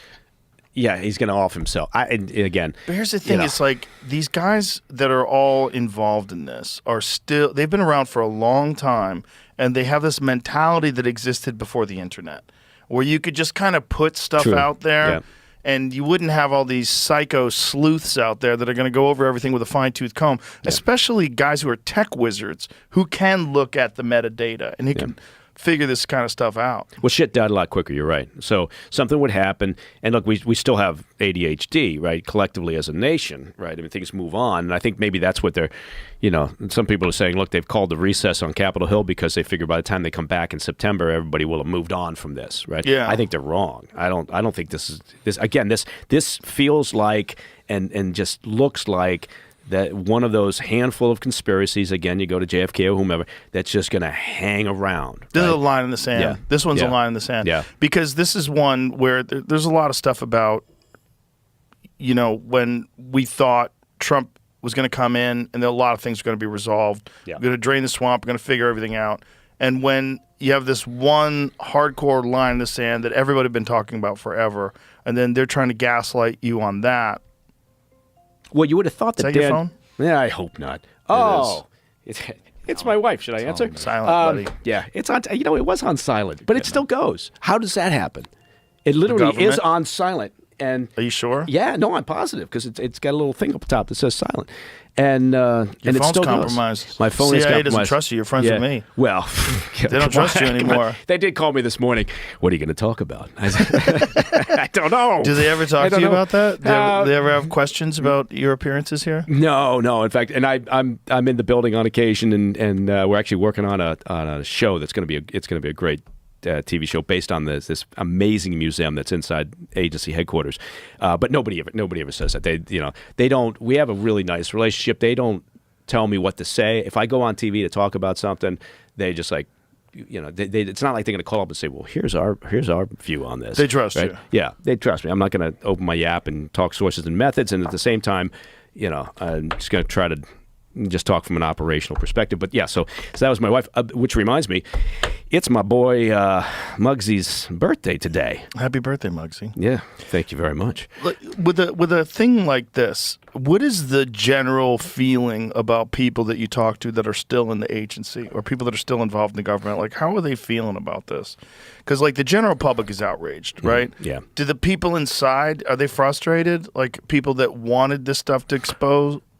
he's going to off himself. And again. But here's the thing. It's like these guys that are all involved in this are still, they've been around for a long time, and they have this mentality that existed before the internet, where you could just kind of put stuff out there. Yeah. And you wouldn't have all these psycho sleuths out there that are going to go over everything with a fine-tooth comb, especially guys who are tech wizards who can look at the metadata and he can figure this kind of stuff out. Well, shit died a lot quicker. You're right. So something would happen, and look, we still have ADHD, right? Collectively as a nation, right? I mean, things move on, and I think maybe that's what they're, some people are saying. Look, they've called the recess on Capitol Hill because they figure by the time they come back in September, everybody will have moved on from this, right? Yeah. I think they're wrong. I don't think this is this again. This feels like and just looks like that one of those handful of conspiracies, again, you go to JFK or whomever, that's just going to hang around. This is right? a line in the sand. Yeah. This one's a Yeah. line in the sand. Yeah. Because this is one where there's a lot of stuff about, when we thought Trump was going to come in and a lot of things are going to be resolved. Yeah. We're going to drain the swamp. We're going to figure everything out. And when you have this one hardcore line in the sand that everybody had been talking about forever, and then they're trying to gaslight you on that. Well, you would have thought that Is that your Dan. phone? Yeah, I hope not. Oh, it's my wife. Should I answer? Silent, buddy. Yeah, it's on. It was on silent, but it still goes. How does that happen? It literally is government? on silent. And Are you sure? yeah, no, I'm positive because it's got a little thing up top that says silent, and Your and it phone's still compromised. goes. My phone CIA is compromised. doesn't trust you. You're friends with me. Well, They don't trust you anymore. They did call me this morning. What are you going to talk about? I don't know. Do they ever I talk to don't you know. about that? Do they ever have questions about your appearances here? No. In fact, and I'm in the building on occasion, and we're actually working on a show that's going to be a great TV show based on this amazing museum that's inside agency headquarters. But nobody ever says that. They don't. We have a really nice relationship. They don't tell me what to say. If I go on TV to talk about something, they just like. It's not like they're going to call up and say, "Well, here's our view on this." They trust right? you. Yeah, they trust me. I'm not going to open my yap and talk sources and methods, and at the same time, I'm just going to try to just talk from an operational perspective. But yeah, so that was my wife, which reminds me, it's my boy Muggsy's birthday today. Happy birthday, Muggsy. Yeah, thank you very much. Look, with a thing like this, what is the general feeling about people that you talk to that are still in the agency or people that are still involved in the government? Like, how are they feeling about this? Because, like, the general public is outraged, right? Yeah. Do the people inside, are they frustrated? Like, people that wanted this stuff to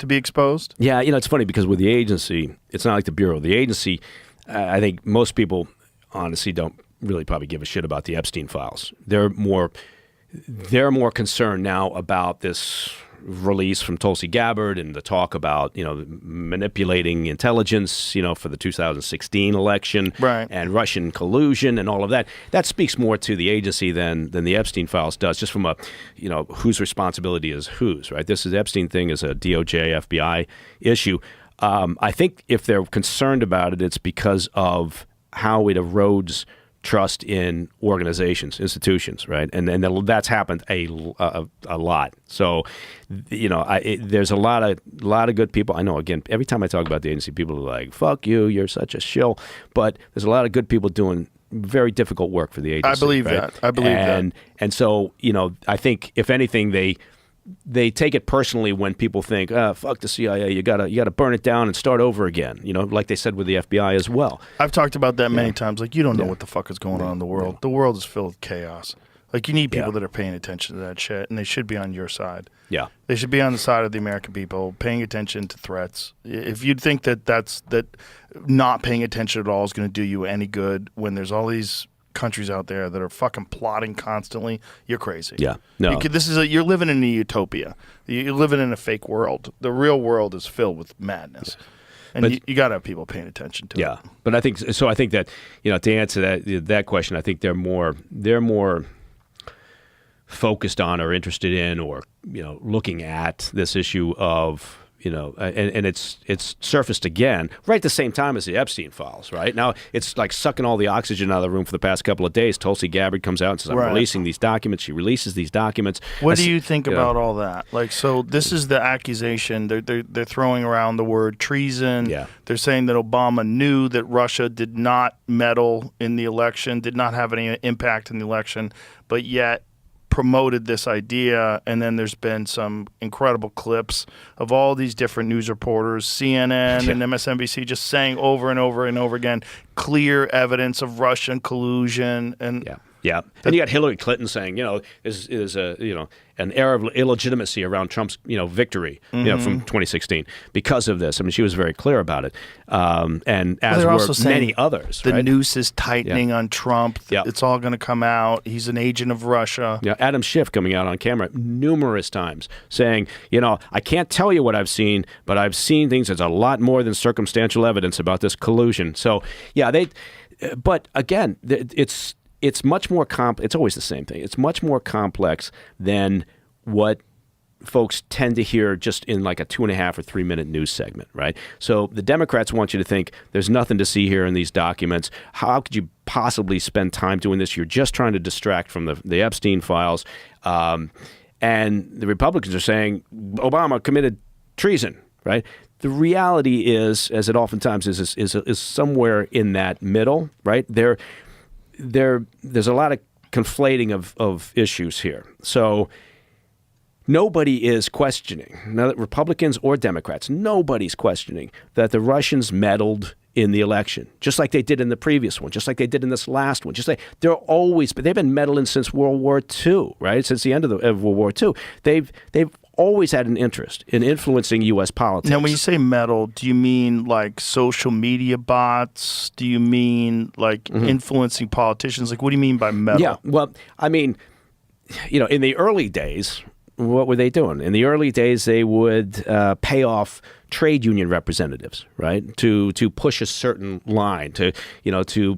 be exposed? Yeah, it's funny because with the agency, it's not like the Bureau. The agency, I think most people honestly don't really probably give a shit about the Epstein files. They're more concerned now about this release from Tulsi Gabbard and the talk about manipulating intelligence for the 2016 election, Right. and Russian collusion and all of that. That speaks more to the agency than the Epstein files does, just from a whose responsibility is whose, right? This Epstein thing is a DOJ FBI issue. I think if they're concerned about it, it's because of how it erodes trust in organizations, institutions, right? And that's happened a lot. So, there's a lot of good people. I know. Again, every time I talk about the agency, people are like, "Fuck you, you're such a shill." But there's a lot of good people doing very difficult work for the agency. I believe right? that. I believe that. And so, I think if anything, they take it personally when people think, fuck the CIA, you gotta burn it down and start over again. Like they said with the FBI as well. I've talked about that many times. Like, you don't know what the fuck is going on in the world. The world is filled with chaos. Like, you need people that are paying attention to that shit, and they should be on your side. Yeah. They should be on the side of the American people, paying attention to threats. If you'd think that not paying attention at all is going to do you any good when there's all these countries out there that are fucking plotting constantly, you're crazy. Yeah. No. You're living in a utopia. You're living in a fake world. The real world is filled with madness. And you got to have people paying attention to it. Yeah. But I think that, to answer that question, I think they're more focused on or interested in or, looking at this issue of, and it's surfaced again right at the same time as the Epstein files, right? Now it's like sucking all the oxygen out of the room for the past couple of days. Tulsi Gabbard comes out and says, I'm releasing these documents. She releases these documents. What do you think about all that? Like, so this is the accusation. They're throwing around the word treason. Yeah. They're saying that Obama knew that Russia did not meddle in the election, did not have any impact in the election, but yet promoted this idea. And then there's been some incredible clips of all these different news reporters, CNN and MSNBC, just saying over and over and over again, clear evidence of Russian collusion. And Yeah, and you got Hillary Clinton saying, is a an air of illegitimacy around Trump's victory from 2016 because of this. I mean, she was very clear about it, and as were also saying many others. The right? noose is tightening on Trump. Yeah. It's all going to come out. He's an agent of Russia. Yeah, Adam Schiff coming out on camera numerous times saying, I can't tell you what I've seen, but I've seen things. There's a lot more than circumstantial evidence about this collusion. So yeah, but again, it's much more it's always the same thing. It's much more complex than what folks tend to hear just in like a 2.5 or 3 minute news segment, right? So the Democrats want you to think there's nothing to see here in these documents. How could you possibly spend time doing this? You're just trying to distract from the Epstein files. And the Republicans are saying Obama committed treason, right? The reality is, as it oftentimes is somewhere in that middle, right? There's a lot of conflating of issues here. So nobody is questioning, not Republicans or Democrats, nobody's questioning that the Russians meddled in the election, just like they did in the previous one, just like they did in this last one. Just like they've been meddling since World War II, right? Since the end of World War II. They've always had an interest in influencing U.S. politics. Now, when you say meddle, do you mean like social media bots? Do you mean like influencing politicians? Like, what do you mean by meddle? Yeah, well, I mean, in the early days, what were they doing? In the early days, they would pay off trade union representatives, right, to push a certain line, to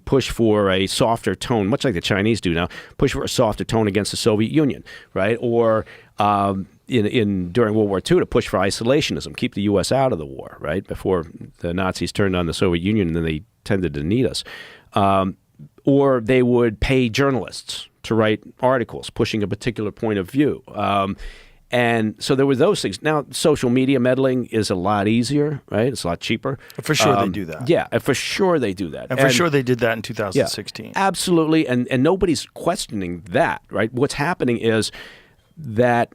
push for a softer tone, much like the Chinese do now, push for a softer tone against the Soviet Union, right, or during World War II to push for isolationism, keep the U.S. out of the war, right, before the Nazis turned on the Soviet Union and then they tended to need us. Or they would pay journalists to write articles pushing a particular point of view. And so there were those things. Now, social media meddling is a lot easier, right? It's a lot cheaper. For sure they do that. Yeah, for sure they do that. And for sure they did that in 2016. Yeah, absolutely, and nobody's questioning that, right? What's happening is that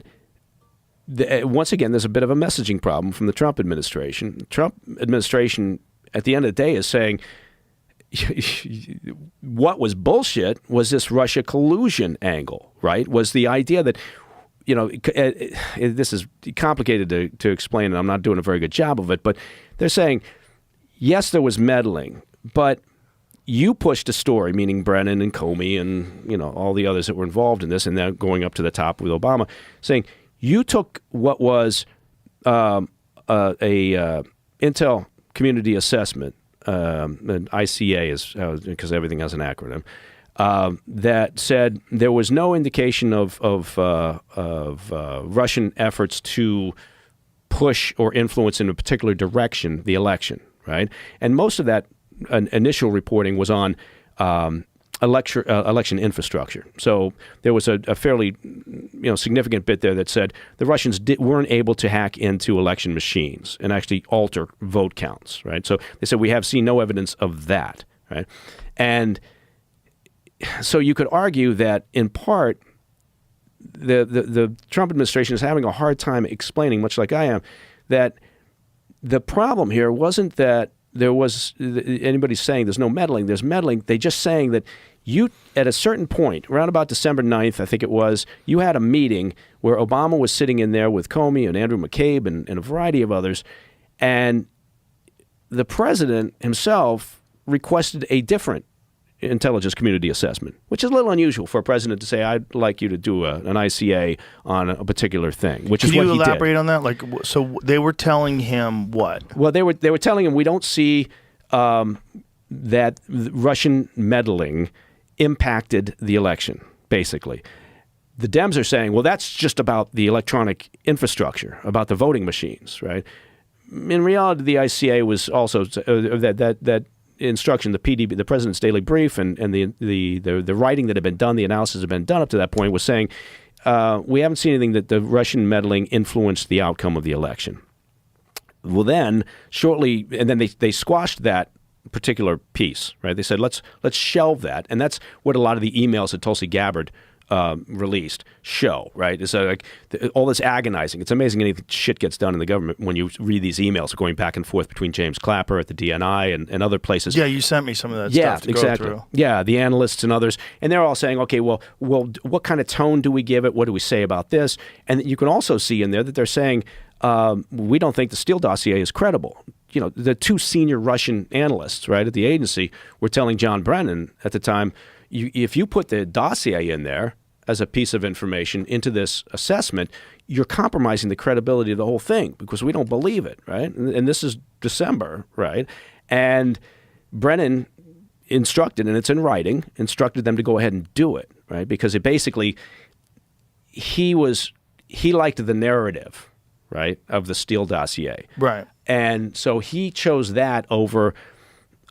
once again, there's a bit of a messaging problem from the Trump administration. The Trump administration, at the end of the day, is saying what was bullshit was this Russia collusion angle, right? Was the idea that, this is complicated to explain, and I'm not doing a very good job of it, but they're saying, yes, there was meddling, but you pushed a story, meaning Brennan and Comey and, all the others that were involved in this, and then going up to the top with Obama, saying, you took what was a Intel Community Assessment, an ICA is because everything has an acronym, that said there was no indication of Russian efforts to push or influence in a particular direction the election, right? And most of that initial reporting was on election infrastructure. So there was a fairly significant bit there that said the Russians weren't able to hack into election machines and actually alter vote counts, right? So they said we have seen no evidence of that, right? And so you could argue that in part the Trump administration is having a hard time explaining, much like I am, that the problem here wasn't that there was anybody saying there's no meddling. There's meddling. They're just saying that you, at a certain point, around about December 9th, I think it was, you had a meeting where Obama was sitting in there with Comey and Andrew McCabe and a variety of others, and the president himself requested a different intelligence community assessment, which is a little unusual for a president to say, I'd like you to do an ICA on a particular thing, which is what he did. Can you elaborate on that? Like, so they were telling him what? Well, they were telling him we don't see that Russian meddling impacted the election, basically. The Dems are saying, well, that's just about the electronic infrastructure, about the voting machines, right? In reality, the ICA was also that instruction, the PDB, the President's Daily Brief, and the writing that had been done, the analysis that had been done up to that point was saying, we haven't seen anything that the Russian meddling influenced the outcome of the election. Well, then, shortly, and then they squashed that particular piece, right? They said, let's shelve that. And that's what a lot of the emails that Tulsi Gabbard released show, right? It's like all this agonizing. It's amazing any shit gets done in the government when you read these emails going back and forth between James Clapper at the DNI and other places. Yeah, you sent me some of that stuff to exactly. go through. Yeah, the analysts and others. And they're all saying, okay, well, what kind of tone do we give it? What do we say about this? And you can also see in there that they're saying, we don't think the Steele dossier is credible. You know, the two senior Russian analysts, right, at the agency were telling John Brennan at the time, if you put the dossier in there as a piece of information into this assessment, you're compromising the credibility of the whole thing because we don't believe it, right? And this is December, right? And Brennan instructed, and it's in writing, instructed them to go ahead and do it, right? Because it basically, he liked the narrative, right, of the Steele dossier. Right. And so he chose that over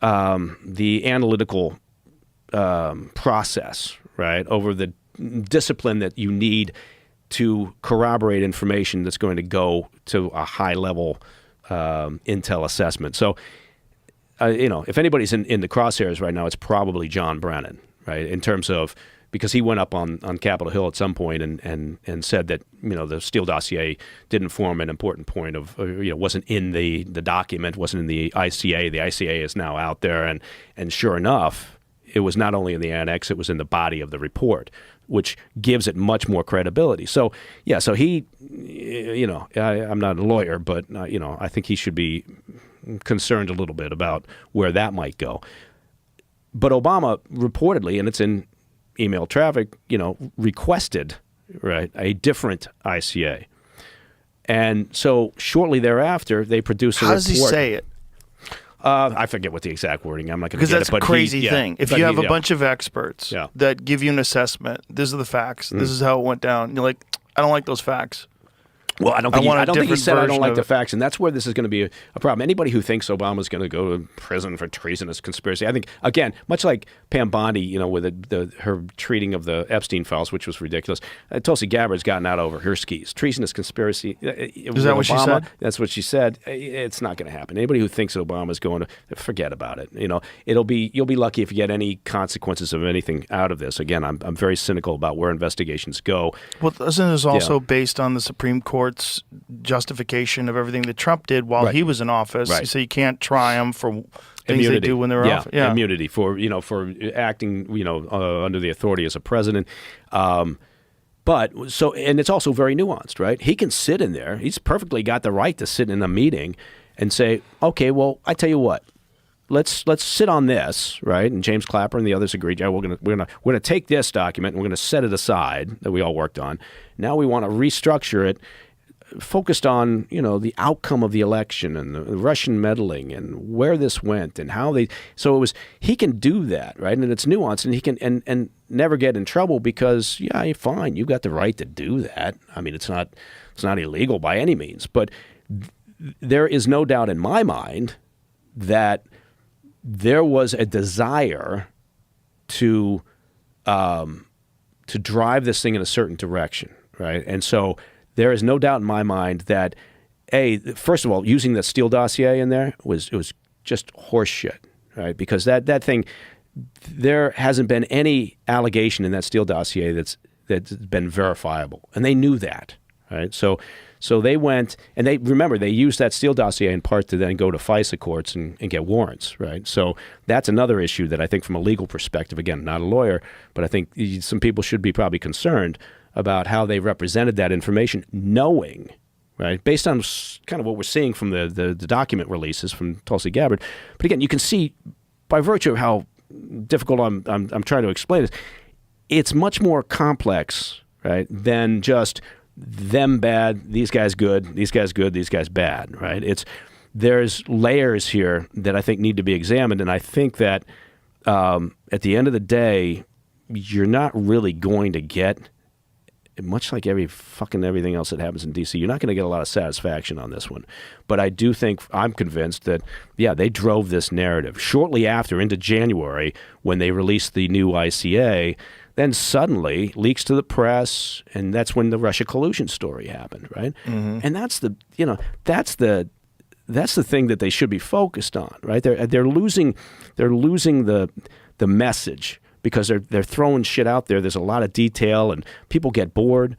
the analytical process, right, over the discipline that you need to corroborate information that's going to go to a high-level intel assessment. So, if anybody's in the crosshairs right now, it's probably John Brennan, right, in terms of because he went up on Capitol Hill at some point and said that the Steele dossier didn't form an important point of wasn't in the document, wasn't in the ICA. The ICA is now out there, and sure enough, it was not only in the annex, it was in the body of the report, which gives it much more credibility. So yeah, so he, I'm not a lawyer, but I think he should be concerned a little bit about where that might go. But Obama reportedly, and it's in email traffic, requested, right, a different ICA. And so shortly thereafter, they produced a report. How does he say it? I forget what the exact wording. I'm not going to get it. Because that's a crazy thing. If you have a bunch of experts Yeah. that give you an assessment, these are the facts. This is how it went down. You're like, I don't like those facts. Well, I don't think want a he different said I don't version like of the it. facts, and that's where this is going to be a problem. Anybody who thinks Obama's going to go to prison for treasonous conspiracy, I think, again, much like Pam Bondi, with her treating of the Epstein files, which was ridiculous, Tulsi Gabbard's gotten out over her skis. Treasonous conspiracy. Is that what she said? That's what she said. It's not going to happen. Anybody who thinks Obama's going to, forget about it. You'll be lucky if you get any consequences of anything out of this. Again, I'm very cynical about where investigations go. Well, isn't this also based on the Supreme Court's justification of everything that Trump did while he was in office? Right. So you can't try him for things Immunity. they do when they're off. Yeah, immunity for acting under the authority as a president. But and it's also very nuanced, right? He can sit in there. He's perfectly got the right to sit in a meeting and say, okay, well, I tell you what. Let's sit on this, right? And James Clapper and the others agreed. Yeah, we're gonna take this document and we're gonna set it aside that we all worked on. Now we want to restructure it, focused on the outcome of the election and the Russian meddling and where this went and how they. So he can do that, right? And it's nuanced, and he can and never get in trouble because you're fine. You've got the right to do that. I mean, it's not illegal by any means, but there is no doubt in my mind that there was a desire to drive this thing in a certain direction, right? And so there is no doubt in my mind that, first of all, using the Steele dossier in there was just horseshit, right? Because that thing, there hasn't been any allegation in that Steele dossier that's been verifiable, and they knew that, right? So they went, and they used that Steele dossier in part to then go to FISA courts and get warrants, right? So that's another issue that I think from a legal perspective, again, not a lawyer, but I think some people should be probably concerned about how they represented that information, knowing, right, based on kind of what we're seeing from the document releases from Tulsi Gabbard. But again, you can see by virtue of how difficult I'm trying to explain it, it's much more complex, right, than just them bad, these guys good, these guys good, these guys bad, right? There's layers here that I think need to be examined, and I think that at the end of the day, you're not really going to get, much like everything else that happens in D.C., you're not going to get a lot of satisfaction on this one. But I do think, I'm convinced that, they drove this narrative. Shortly after, into January, when they released the new ICA, then suddenly leaks to the press, and that's when the Russia collusion story happened, right? Mm-hmm. And that's the thing that they should be focused on, right? They're losing the message, because they're throwing shit out there. There's a lot of detail, and people get bored.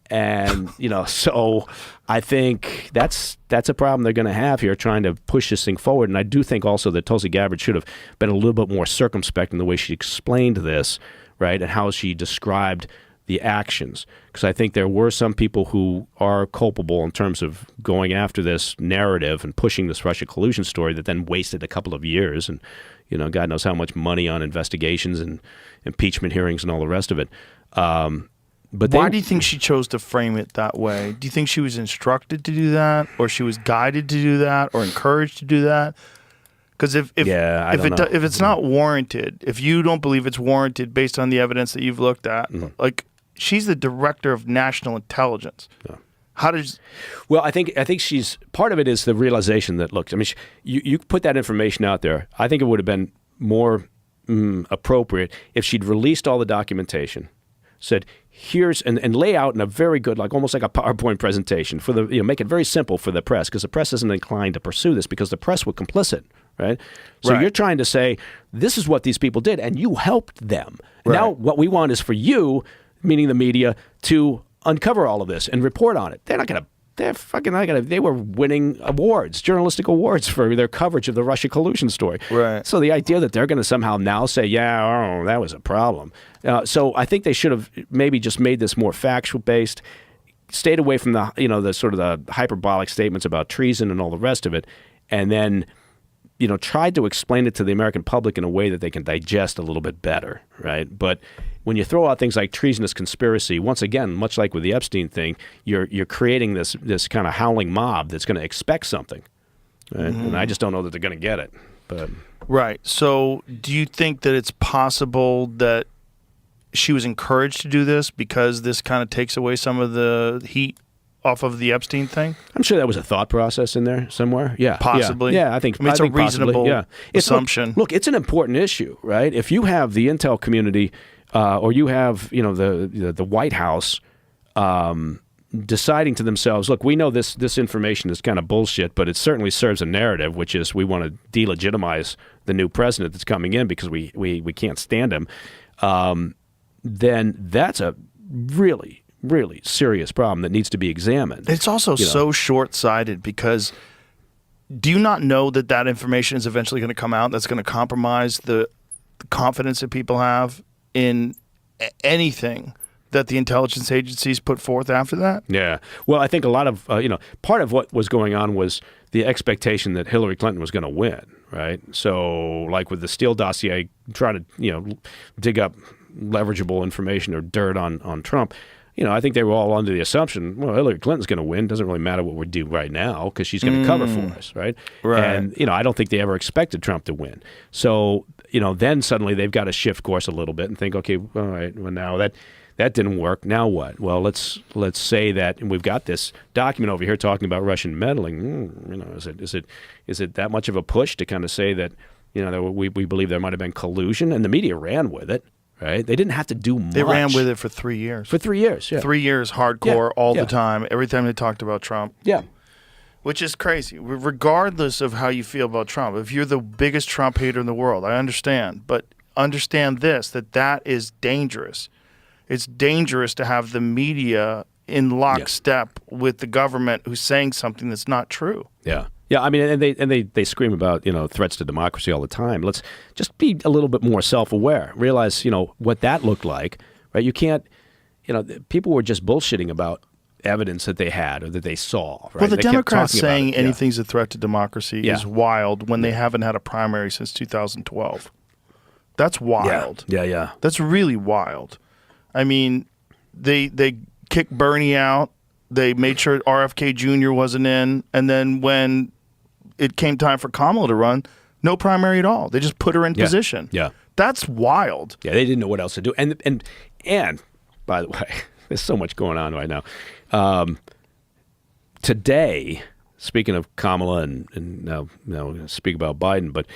And, so I think that's a problem they're going to have here, trying to push this thing forward. And I do think also that Tulsi Gabbard should have been a little bit more circumspect in the way she explained this, right, and how she described the actions. Because I think there were some people who are culpable in terms of going after this narrative and pushing this Russia collusion story that then wasted a couple of years and, God knows how much money on investigations and impeachment hearings and all the rest of it. But why do you think she chose to frame it that way? Do you think she was instructed to do that, or she was guided to do that, or encouraged to do that? Because if it's not warranted, if you don't believe it's warranted based on the evidence that you've looked at, like she's the director of national intelligence. Yeah. How does? Well, I think she's part of it is the realization that look, I mean, you put that information out there. I think it would have been more appropriate if she'd released all the documentation, said here's and lay out in a very good, like almost like a PowerPoint presentation for the make it very simple for the press, because the press isn't inclined to pursue this because the press were complicit, right? So you're trying to say this is what these people did and you helped them. Right. Now what we want is for you, meaning the media, to uncover all of this and report on it. They're fucking not gonna. They were winning awards, journalistic awards, for their coverage of the Russia collusion story. Right. So the idea that they're going to somehow now say, that was a problem. So I think they should have maybe just made this more factual based, stayed away from the the sort of the hyperbolic statements about treason and all the rest of it, and then tried to explain it to the American public in a way that they can digest a little bit better, right? But when you throw out things like treasonous conspiracy, once again, much like with the Epstein thing, you're creating this kind of howling mob that's going to expect something, right? And I just don't know that they're going to get it. But right. So do you think that it's possible that she was encouraged to do this because this kind of takes away some of the heat off of the Epstein thing? I'm sure that was a thought process in there somewhere. Yeah, possibly. Yeah, I think it's a reasonable assumption. Look, it's an important issue, right? If you have the intel community, or you have the White House deciding to themselves, look, we know this information is kind of bullshit, but it certainly serves a narrative, which is we want to delegitimize the new president that's coming in because we can't stand him. Then that's a really serious problem that needs to be examined. It's also so short-sighted because do you not know that information is eventually going to come out that's going to compromise the confidence that people have in anything that the intelligence agencies put forth after that? Yeah. Well, I think a lot of, part of what was going on was the expectation that Hillary Clinton was going to win, right? So like with the Steele dossier, try to, dig up leverageable information or dirt on Trump. I think they were all under the assumption, well, Hillary Clinton's going to win. Doesn't really matter what we do right now because she's going to cover for us, right? Right. And, I don't think they ever expected Trump to win. So, then suddenly they've got to shift course a little bit and think, okay, all right, well, now that didn't work. Now what? Well, let's say that, and we've got this document over here talking about Russian meddling. Is it that much of a push to kind of say that, that we believe there might have been collusion? And the media ran with it. Right? They didn't have to do much. They ran with it for 3 years. For 3 years, yeah. 3 years, hardcore, all the time, every time they talked about Trump. Yeah. Which is crazy, regardless of how you feel about Trump. If you're the biggest Trump hater in the world, I understand. But understand this, that is dangerous. It's dangerous to have the media in lockstep with the government who's saying something that's not true. Yeah. Yeah, I mean, and they scream about, threats to democracy all the time. Let's just be a little bit more self-aware. Realize, what that looked like, right? You can't, people were just bullshitting about evidence that they had or that they saw, right? Well, the Democrats saying anything's a threat to democracy is wild when they haven't had a primary since 2012. That's wild. Yeah. That's really wild. I mean, they kicked Bernie out. They made sure RFK Jr. wasn't in. And then when it came time for Kamala to run, no primary at all. They just put her in position. Yeah. That's wild. Yeah, they didn't know what else to do. And by the way, there's so much going on right now. Today, speaking of Kamala and now we're going to speak about Biden, but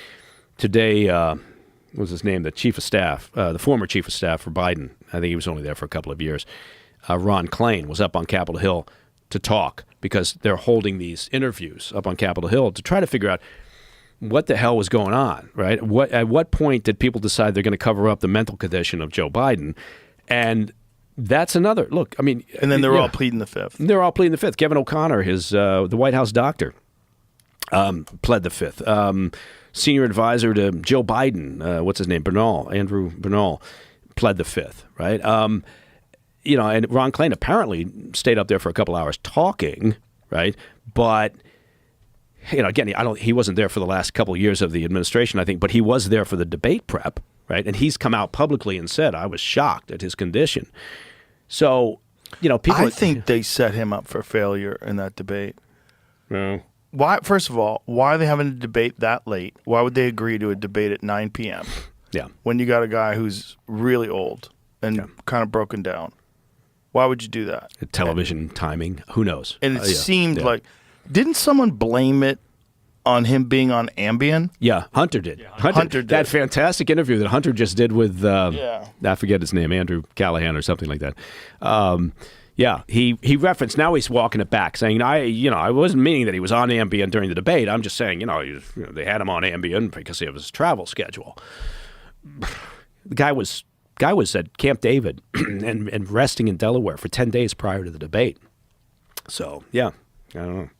today, what was his name? The chief of staff, the former chief of staff for Biden. I think he was only there for a couple of years. Ron Klain was up on Capitol Hill to talk because they're holding these interviews up on Capitol Hill to try to figure out what the hell was going on, right? At what point did people decide they're going to cover up the mental condition of Joe Biden? And that's another look. I mean, And then they're all pleading the fifth. They're all pleading the fifth. Kevin O'Connor, the White House doctor, pled the fifth. Senior advisor to Joe Biden, what's his name? Andrew Bernal, pled the fifth, right? And Ron Klain apparently stayed up there for a couple hours talking, right? But again, he wasn't there for the last couple of years of the administration, I think, but he was there for the debate prep, right? And he's come out publicly and said, I was shocked at his condition. So, people. I think they set him up for failure in that debate. No. Why? First of all, why are they having a debate that late? Why would they agree to a debate at 9 p.m.? Yeah. When you got a guy who's really old and kind of broken down? Why would you do that? Television timing, who knows? And it seemed like, didn't someone blame it on him being on Ambien? Yeah, Hunter did. Hunter did. That fantastic interview that Hunter just did with, I forget his name, Andrew Callahan or something like that. He referenced, now he's walking it back, saying, I wasn't meaning that he was on Ambien during the debate. I'm just saying, they had him on Ambien because of his travel schedule. The guy was at Camp David and resting in Delaware for 10 days prior to the debate. So, I don't know.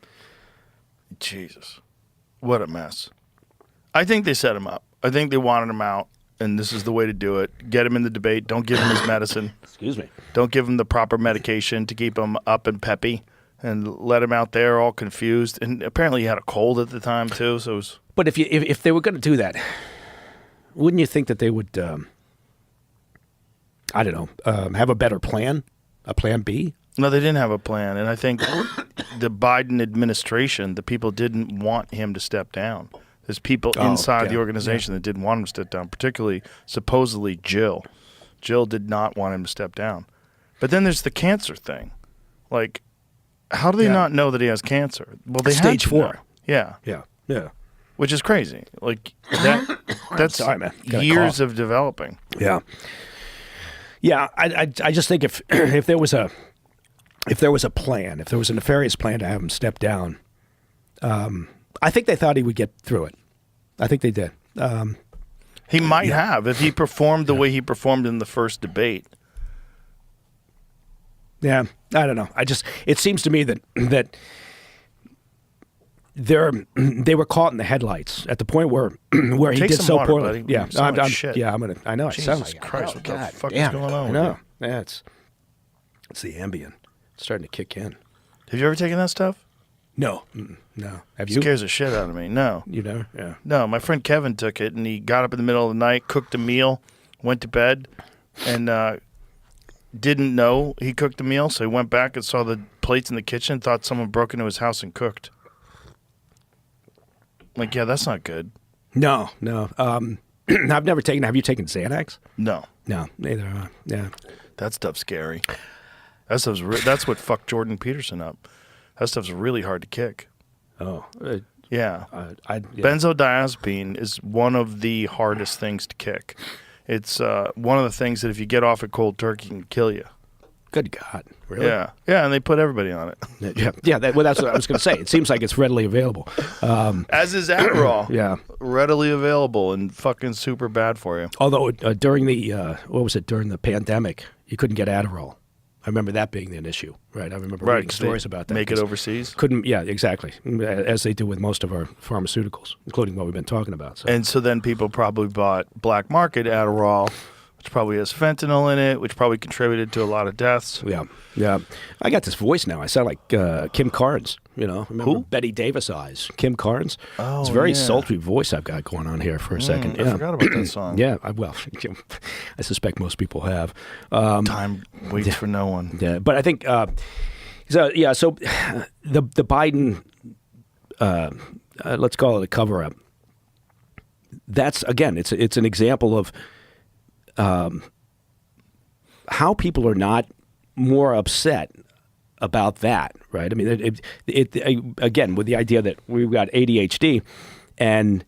Jesus. What a mess. I think they set him up. I think they wanted him out, and this is the way to do it. Get him in the debate. Don't give him his medicine. Excuse me. Don't give him the proper medication to keep him up and peppy, and let him out there all confused. And apparently he had a cold at the time, too. So it was... But if they were going to do that, wouldn't you think that they would, have a better plan, a plan B? No, they didn't have a plan. And I think the Biden administration, the people didn't want him to step down. There's people inside the organization that didn't want him to step down, particularly, supposedly, Jill. Jill did not want him to step down. But then there's the cancer thing. Like, how do they not know that he has cancer? Well, they Stage had to 4. know. Yeah. Yeah. Which is crazy. Like, that's Sorry, man. Got a years cough. of developing. Yeah. Yeah, I just think if there was a plan, if there was a nefarious plan to have him step down, I think they thought he would get through it. I think they did. He might have if he performed the way he performed in the first debate. Yeah, I don't know. It seems to me that they were caught in the headlights at the point where he Take did some so water, poorly. buddy. Yeah, You sound like shit. Yeah, I know. I sound Jesus like Christ, oh, what the God fuck is damn going it. on I with know. Yeah, it's the Ambien. It's starting to kick in. Have you ever taken that stuff? No, no. Have It you? scares the shit out of me. No. You know? Yeah. No, my friend Kevin took it, and he got up in the middle of the night, cooked a meal, went to bed, and didn't know he cooked a meal, so he went back and saw the plates in the kitchen, thought someone broke into his house and cooked. Like, yeah, that's not good. No. I've never taken. Have you taken Xanax? No. No, neither. Yeah. That stuff's scary. That's what fucked Jordan Peterson up. That stuff's really hard to kick. Oh. Yeah. Yeah. Benzodiazepine is one of the hardest things to kick. It's one of the things that if you get off it cold turkey can kill you. Good God. Really? Yeah. Yeah, and they put everybody on it. Yeah. That's what I was going to say. It seems like it's readily available. As is Adderall. Yeah. Readily available and fucking super bad for you. Although during during the pandemic, you couldn't get Adderall. I remember that being an issue, right? I remember reading stories about that. Make it overseas. Couldn't, yeah, exactly, as they do with most of our pharmaceuticals, including what we've been talking about. So. And so then people probably bought black market Adderall, which probably has fentanyl in it, which probably contributed to a lot of deaths. Yeah. I got this voice now. I sound like Kim Carnes, Remember Who? Betty Davis eyes. Kim Carnes. Oh, it's a very yeah. sultry voice I've got going on here for a second. I forgot about that song. Yeah, I suspect most people have. Time waits for no one. Yeah, but I think so the Biden let's call it a cover-up. That's again, it's an example of how people are not more upset about that, right? I mean, again, with the idea that we've got ADHD and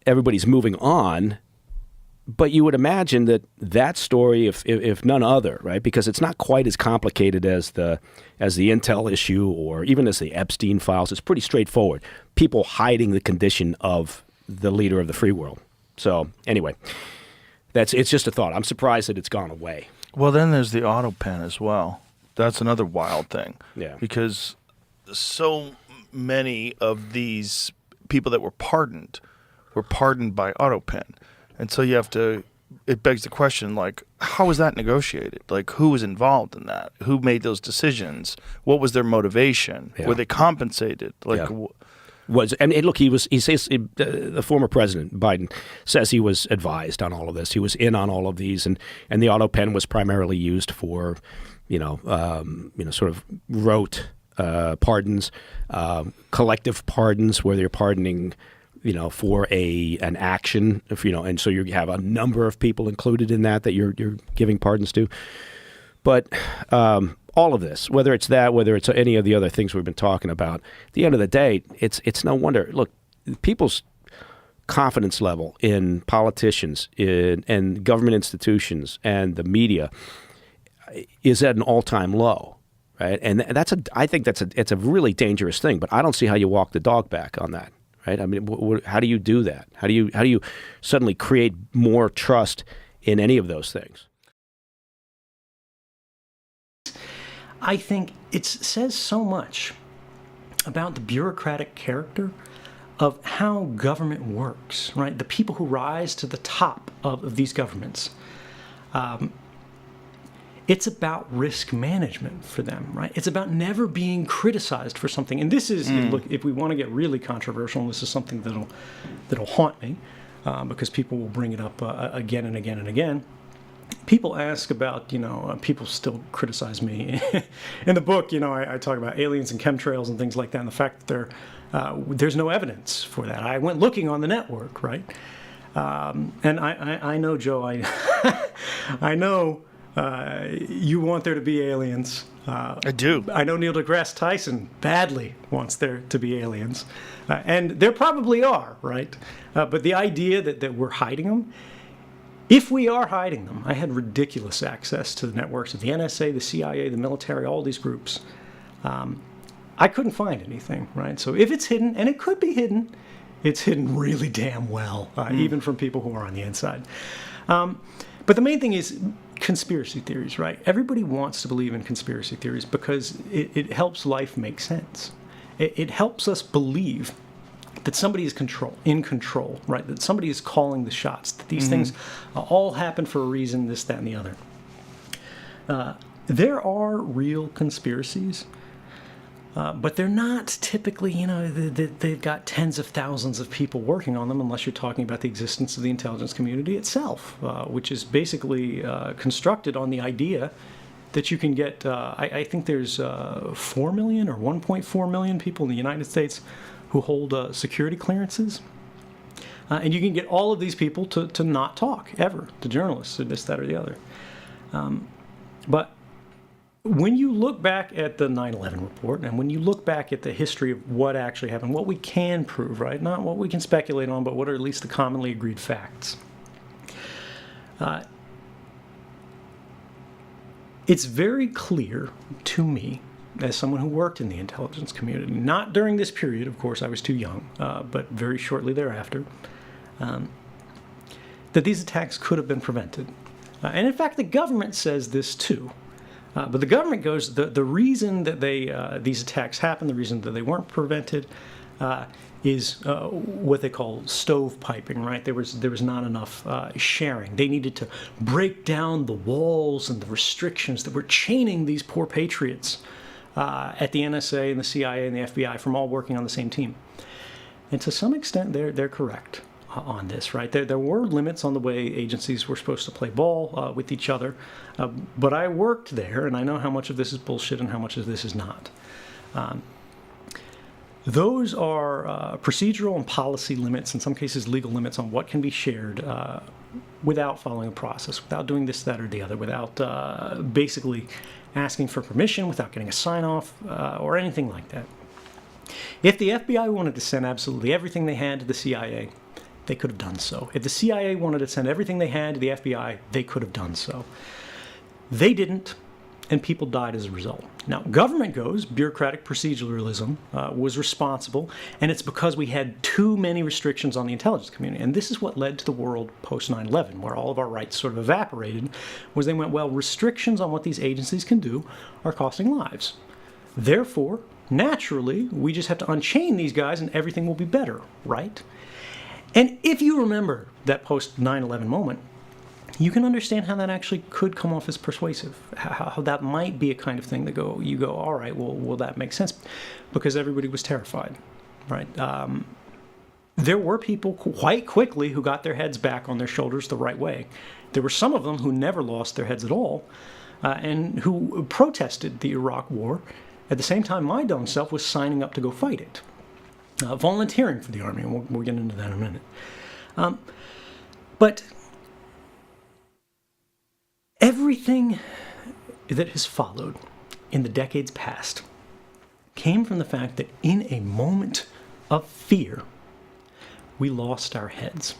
everybody's moving on, but you would imagine that story, if none other, right? Because it's not quite as complicated as the Intel issue or even as the Epstein files. It's pretty straightforward. People hiding the condition of the leader of the free world. So anyway, it's just a thought. I'm surprised that it's gone away. Well, then there's the auto pen as well. That's another wild thing. Yeah. Because so many of these people that were pardoned by auto pen. And so it begs the question, like, how was that negotiated? Like, who was involved in that? Who made those decisions? What was their motivation? Yeah. Were they compensated? Like, And look, he says the former president Biden says he was advised on all of this. He was in on all of these, and the auto pen was primarily used for, sort of rote pardons, collective pardons where they're pardoning, for an action, and so you have a number of people included in that you're giving pardons to. But all of this, whether it's any of the other things we've been talking about, at the end of the day, it's no wonder. Look, people's confidence level in politicians and government institutions and the media is at an all-time low, right? And I think it's a really dangerous thing. But I don't see how you walk the dog back on that, right? I mean, how do you do that? How do you suddenly create more trust in any of those things? I think it says so much about the bureaucratic character of how government works, right? The people who rise to the top of these governments. It's about risk management for them, right? It's about never being criticized for something. And this is, look, if we want to get really controversial, and this is something that'll haunt me, because people will bring it up again and again and again. People ask about, people still criticize me. In the book, I talk about aliens and chemtrails and things like that, and the fact that there's no evidence for that. I went looking on the network, right? And I know, Joe, I know you want there to be aliens. I do. I know Neil deGrasse Tyson badly wants there to be aliens. And there probably are, right? But the idea that we're hiding them, if we are hiding them, I had ridiculous access to the networks of the NSA, the CIA, the military, all these groups. I couldn't find anything, right? So if it's hidden, and it could be hidden, it's hidden really damn well, even from people who are on the inside. But the main thing is conspiracy theories, right? Everybody wants to believe in conspiracy theories because it helps life make sense. It helps us believe that somebody is in control, right? That somebody is calling the shots, that these things all happen for a reason, this, that, and the other. There are real conspiracies, but they're not typically, they've got tens of thousands of people working on them, unless you're talking about the existence of the intelligence community itself, which is basically constructed on the idea that you can get, I think there's 4 million or 1.4 million people in the United States who hold security clearances. And you can get all of these people to not talk, ever, to journalists, or this, that, or the other. But when you look back at the 9/11 report, and when you look back at the history of what actually happened, what we can prove, right? Not what we can speculate on, but what are at least the commonly agreed facts. It's very clear to me, as someone who worked in the intelligence community, not during this period, of course, I was too young, but very shortly thereafter, that these attacks could have been prevented. And in fact, the government says this too. But the government goes, the reason that these attacks happened, the reason that they weren't prevented, is what they call stovepiping, right? There was not enough sharing. They needed to break down the walls and the restrictions that were chaining these poor patriots at the NSA and the CIA and the FBI from all working on the same team. And to some extent, they're correct on this, right? There were limits on the way agencies were supposed to play ball with each other, but I worked there, and I know how much of this is bullshit and how much of this is not. Those are procedural and policy limits, in some cases legal limits, on what can be shared without following a process, without doing this, that, or the other, without basically asking for permission, without getting a sign-off, or anything like that. If the FBI wanted to send absolutely everything they had to the CIA, they could have done so. If the CIA wanted to send everything they had to the FBI, they could have done so. They didn't. and people died as a result. Now, government goes, bureaucratic proceduralism was responsible, and it's because we had too many restrictions on the intelligence community. And this is what led to the world post 9/11, where all of our rights sort of evaporated, was they went, well, restrictions on what these agencies can do are costing lives. Therefore, naturally, we just have to unchain these guys and everything will be better, right? And if you remember that post 9/11 moment, you can understand how that actually could come off as persuasive, how that might be a kind of thing that you go, all right, well, that makes sense, because everybody was terrified, right? There were people quite quickly who got their heads back on their shoulders the right way. There were some of them who never lost their heads at all, and who protested the Iraq War. At the same time, my dumb self was signing up to go fight it, volunteering for the Army, and we'll get into that in a minute. But everything that has followed in the decades past came from the fact that in a moment of fear, we lost our heads.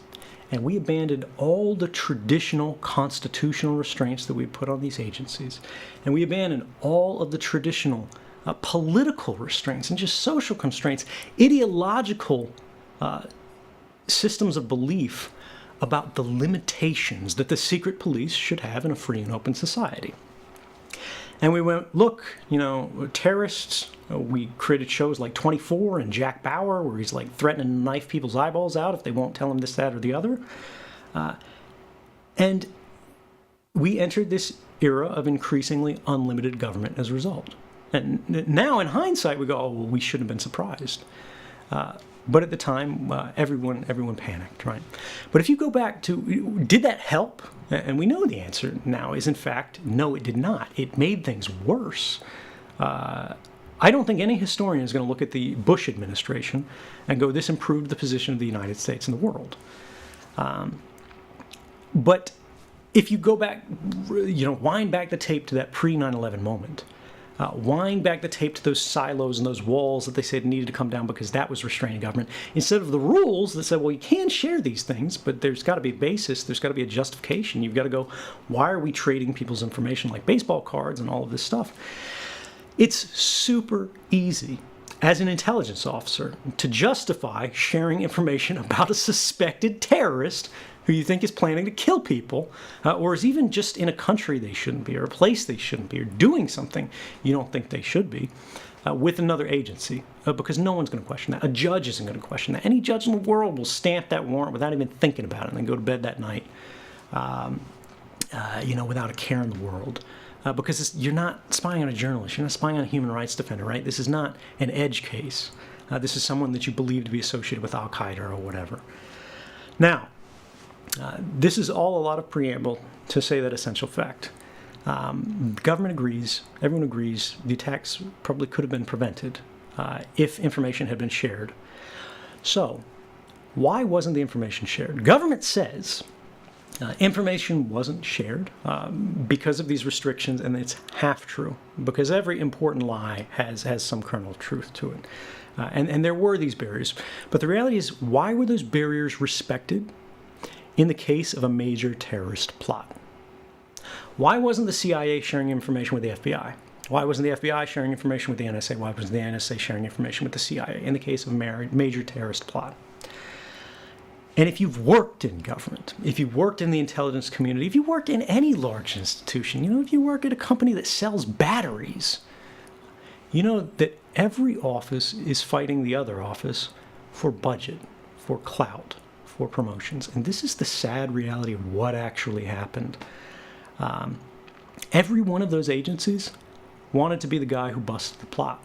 And we abandoned all the traditional constitutional restraints that we put on these agencies. And we abandoned all of the traditional political restraints and just social constraints, ideological systems of belief about the limitations that the secret police should have in a free and open society. And we went, look, terrorists, we created shows like 24 and Jack Bauer, where he's like threatening to knife people's eyeballs out if they won't tell him this, that, or the other. And we entered this era of increasingly unlimited government as a result. And now in hindsight, we go, oh, well, we shouldn't have been surprised. But at the time, everyone panicked, right? But if you go back to, did that help? And we know the answer now is, in fact, no, it did not. It made things worse. I don't think any historian is going to look at the Bush administration and go, this improved the position of the United States in the world. But if you go back, wind back the tape to that pre-9/11 moment, wind back the tape to those silos and those walls that they said needed to come down because that was restraining government, instead of the rules that said, well, you can share these things, but there's got to be a basis, there's got to be a justification. You've got to go, why are we trading people's information like baseball cards and all of this stuff? It's super easy as an intelligence officer to justify sharing information about a suspected terrorist who you think is planning to kill people, or is even just in a country they shouldn't be, or a place they shouldn't be, or doing something you don't think they should be, with another agency, because no one's going to question that. A judge isn't going to question that. Any judge in the world will stamp that warrant without even thinking about it and then go to bed that night, without a care in the world. Because you're not spying on a journalist, you're not spying on a human rights defender, right? This is not an edge case. This is someone that you believe to be associated with Al-Qaeda or whatever. Now, this is all a lot of preamble to say that essential fact. The government agrees, everyone agrees, the attacks probably could have been prevented if information had been shared. So, why wasn't the information shared? Government says information wasn't shared because of these restrictions, and it's half true, because every important lie has some kernel of truth to it. And there were these barriers. But the reality is, why were those barriers respected in the case of a major terrorist plot? Why wasn't the CIA sharing information with the FBI? Why wasn't the FBI sharing information with the NSA? Why wasn't the NSA sharing information with the CIA in the case of a major terrorist plot? And if you've worked in government, if you've worked in the intelligence community, if you worked in any large institution, if you work at a company that sells batteries, you know that every office is fighting the other office for budget, for clout, for promotions. And this is the sad reality of what actually happened. Every one of those agencies wanted to be the guy who busted the plot.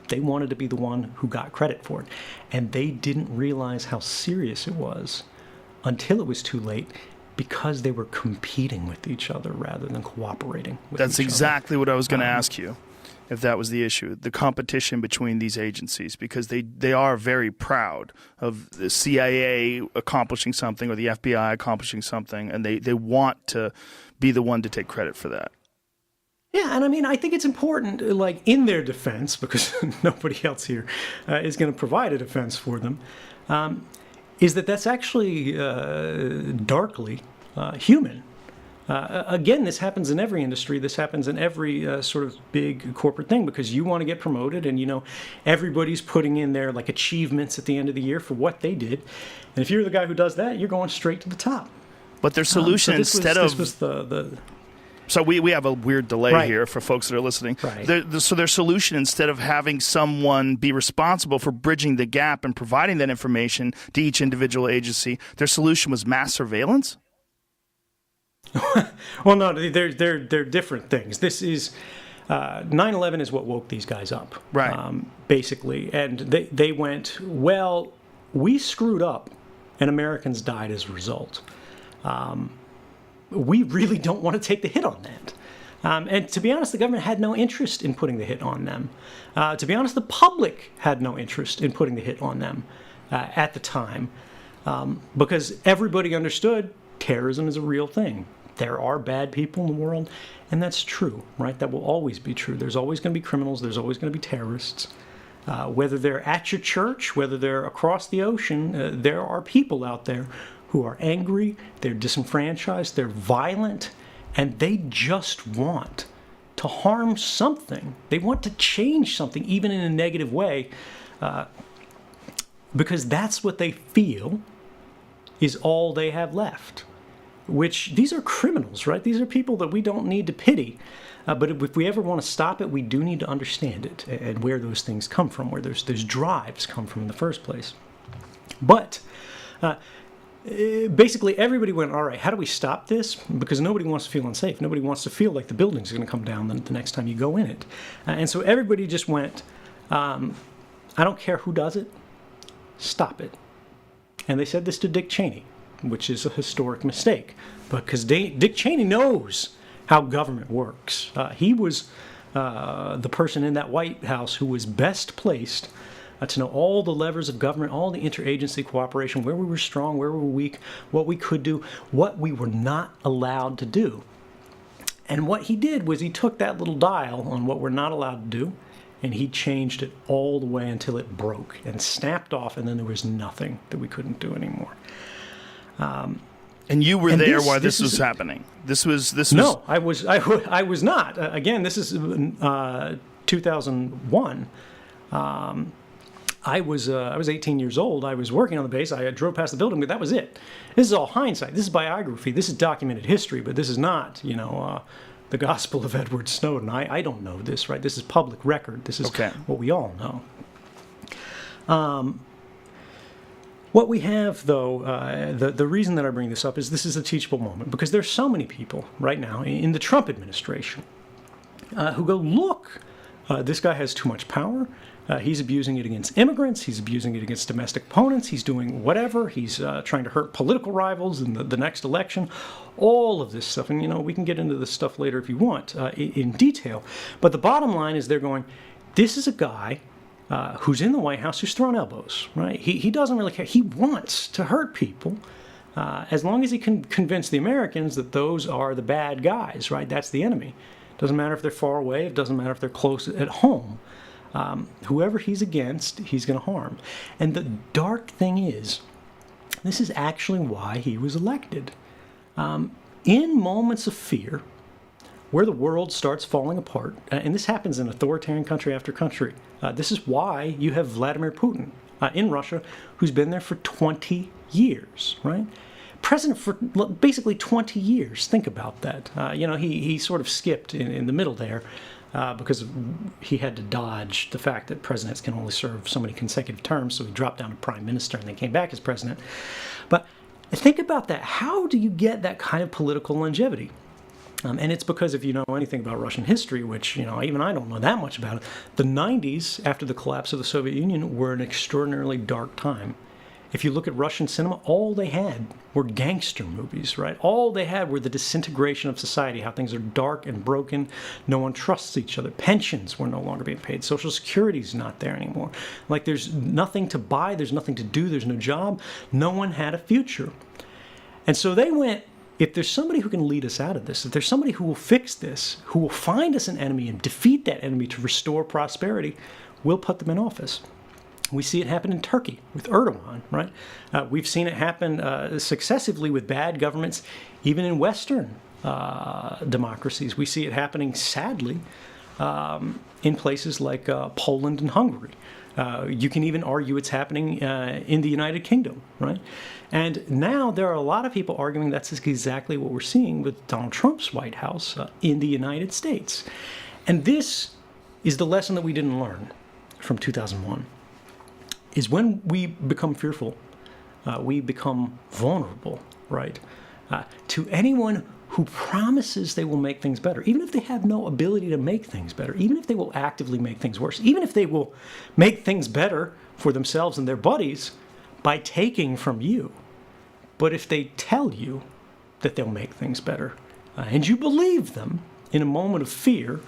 They wanted to be the one who got credit for it. And they didn't realize how serious it was until it was too late, because they were competing with each other rather than cooperating with each other. That's exactly what I was going to ask you, if that was the issue, the competition between these agencies, because they are very proud of the CIA accomplishing something or the FBI accomplishing something, and they want to be the one to take credit for that. Yeah, and I mean, I think it's important, like, in their defense, because nobody else here is going to provide a defense for them, is that's actually darkly human. Again, this happens in every industry. This happens in every sort of big corporate thing, because you want to get promoted, and everybody's putting in their like achievements at the end of the year for what they did. And if you're the guy who does that, you're going straight to the top. But their solution this was the So we have a weird delay Right. here for folks that are listening. Right. So their solution, instead of having someone be responsible for bridging the gap and providing that information to each individual agency, their solution was mass surveillance? Well, no, they're different things. This is 9/11 is what woke these guys up, Right. Basically, and they went, well, we screwed up, and Americans died as a result. We really don't want to take the hit on that. And to be honest, the government had no interest in putting the hit on them. To be honest, the public had no interest in putting the hit on them at the time, because everybody understood terrorism is a real thing. There are bad people in the world, and that's true, right? That will always be true. There's always going to be criminals. There's always going to be terrorists. Whether they're at your church, whether they're across the ocean, there are people out there who are angry, they're disenfranchised, they're violent, and they just want to harm something. They want to change something, even in a negative way, because that's what they feel is all they have left. Which, these are criminals, right? These are people that we don't need to pity. But if we ever want to stop it, we do need to understand it and where those things come from, where those drives come from in the first place. But basically, everybody went, all right, how do we stop this? Because nobody wants to feel unsafe. Nobody wants to feel like the building's going to come down the next time you go in it. And so everybody just went, I don't care who does it, stop it. And they said this to Dick Cheney, which is a historic mistake, because Dick Cheney knows how government works. He was the person in that White House who was best placed to know all the levers of government, all the interagency cooperation, where we were strong, where we were weak, what we could do, what we were not allowed to do. And what he did was he took that little dial on what we're not allowed to do, and he changed it all the way until it broke and snapped off, and then there was nothing that we couldn't do anymore. And you were there while this was happening. This was. No, I was not. Again, this is 2001. I was 18 years old. I was working on the base. I drove past the building, but that was it. This is all hindsight. This is biography. This is documented history. But this is not, the Gospel of Edward Snowden. I don't know this, right? This is public record. This is what we all know. What we have, though, the reason that I bring this up is this is a teachable moment, because there's so many people right now in the Trump administration who go, look, this guy has too much power. He's abusing it against immigrants. He's abusing it against domestic opponents. He's doing whatever. He's trying to hurt political rivals in the next election. All of this stuff. And, we can get into this stuff later if you want in detail. But the bottom line is they're going, this is a guy who's in the White House who's throwing elbows, right? He doesn't really care. He wants to hurt people as long as he can convince the Americans that those are the bad guys, right? That's the enemy. Doesn't matter if they're far away. It doesn't matter if they're close at home. Whoever he's against, he's going to harm. And the dark thing is, this is actually why he was elected. In moments of fear, where the world starts falling apart, and this happens in authoritarian country after country, this is why you have Vladimir Putin in Russia, who's been there for 20 years, right? President for basically 20 years. Think about that. He sort of skipped in the middle there because he had to dodge the fact that presidents can only serve so many consecutive terms, so he dropped down to prime minister and then came back as president. But think about that. How do you get that kind of political longevity? And it's because if you know anything about Russian history, which, even I don't know that much about it, the 90s, after the collapse of the Soviet Union, were an extraordinarily dark time. If you look at Russian cinema, all they had were gangster movies, right? All they had were the disintegration of society, how things are dark and broken. No one trusts each other. Pensions were no longer being paid. Social Security's not there anymore. Like, there's nothing to buy. There's nothing to do. There's no job. No one had a future. And so they went, if there's somebody who can lead us out of this, if there's somebody who will fix this, who will find us an enemy and defeat that enemy to restore prosperity, we'll put them in office. We see it happen in Turkey with Erdogan, right? We've seen it happen successively with bad governments, even in Western democracies. We see it happening, sadly, in places like Poland and Hungary. You can even argue it's happening in the United Kingdom, right? And now there are a lot of people arguing that's exactly what we're seeing with Donald Trump's White House in the United States. And this is the lesson that we didn't learn from 2001, is when we become fearful, we become vulnerable, right? To anyone who promises they will make things better, even if they have no ability to make things better, even if they will actively make things worse, even if they will make things better for themselves and their buddies by taking from you. But if they tell you that they'll make things better, and you believe them in a moment of fear,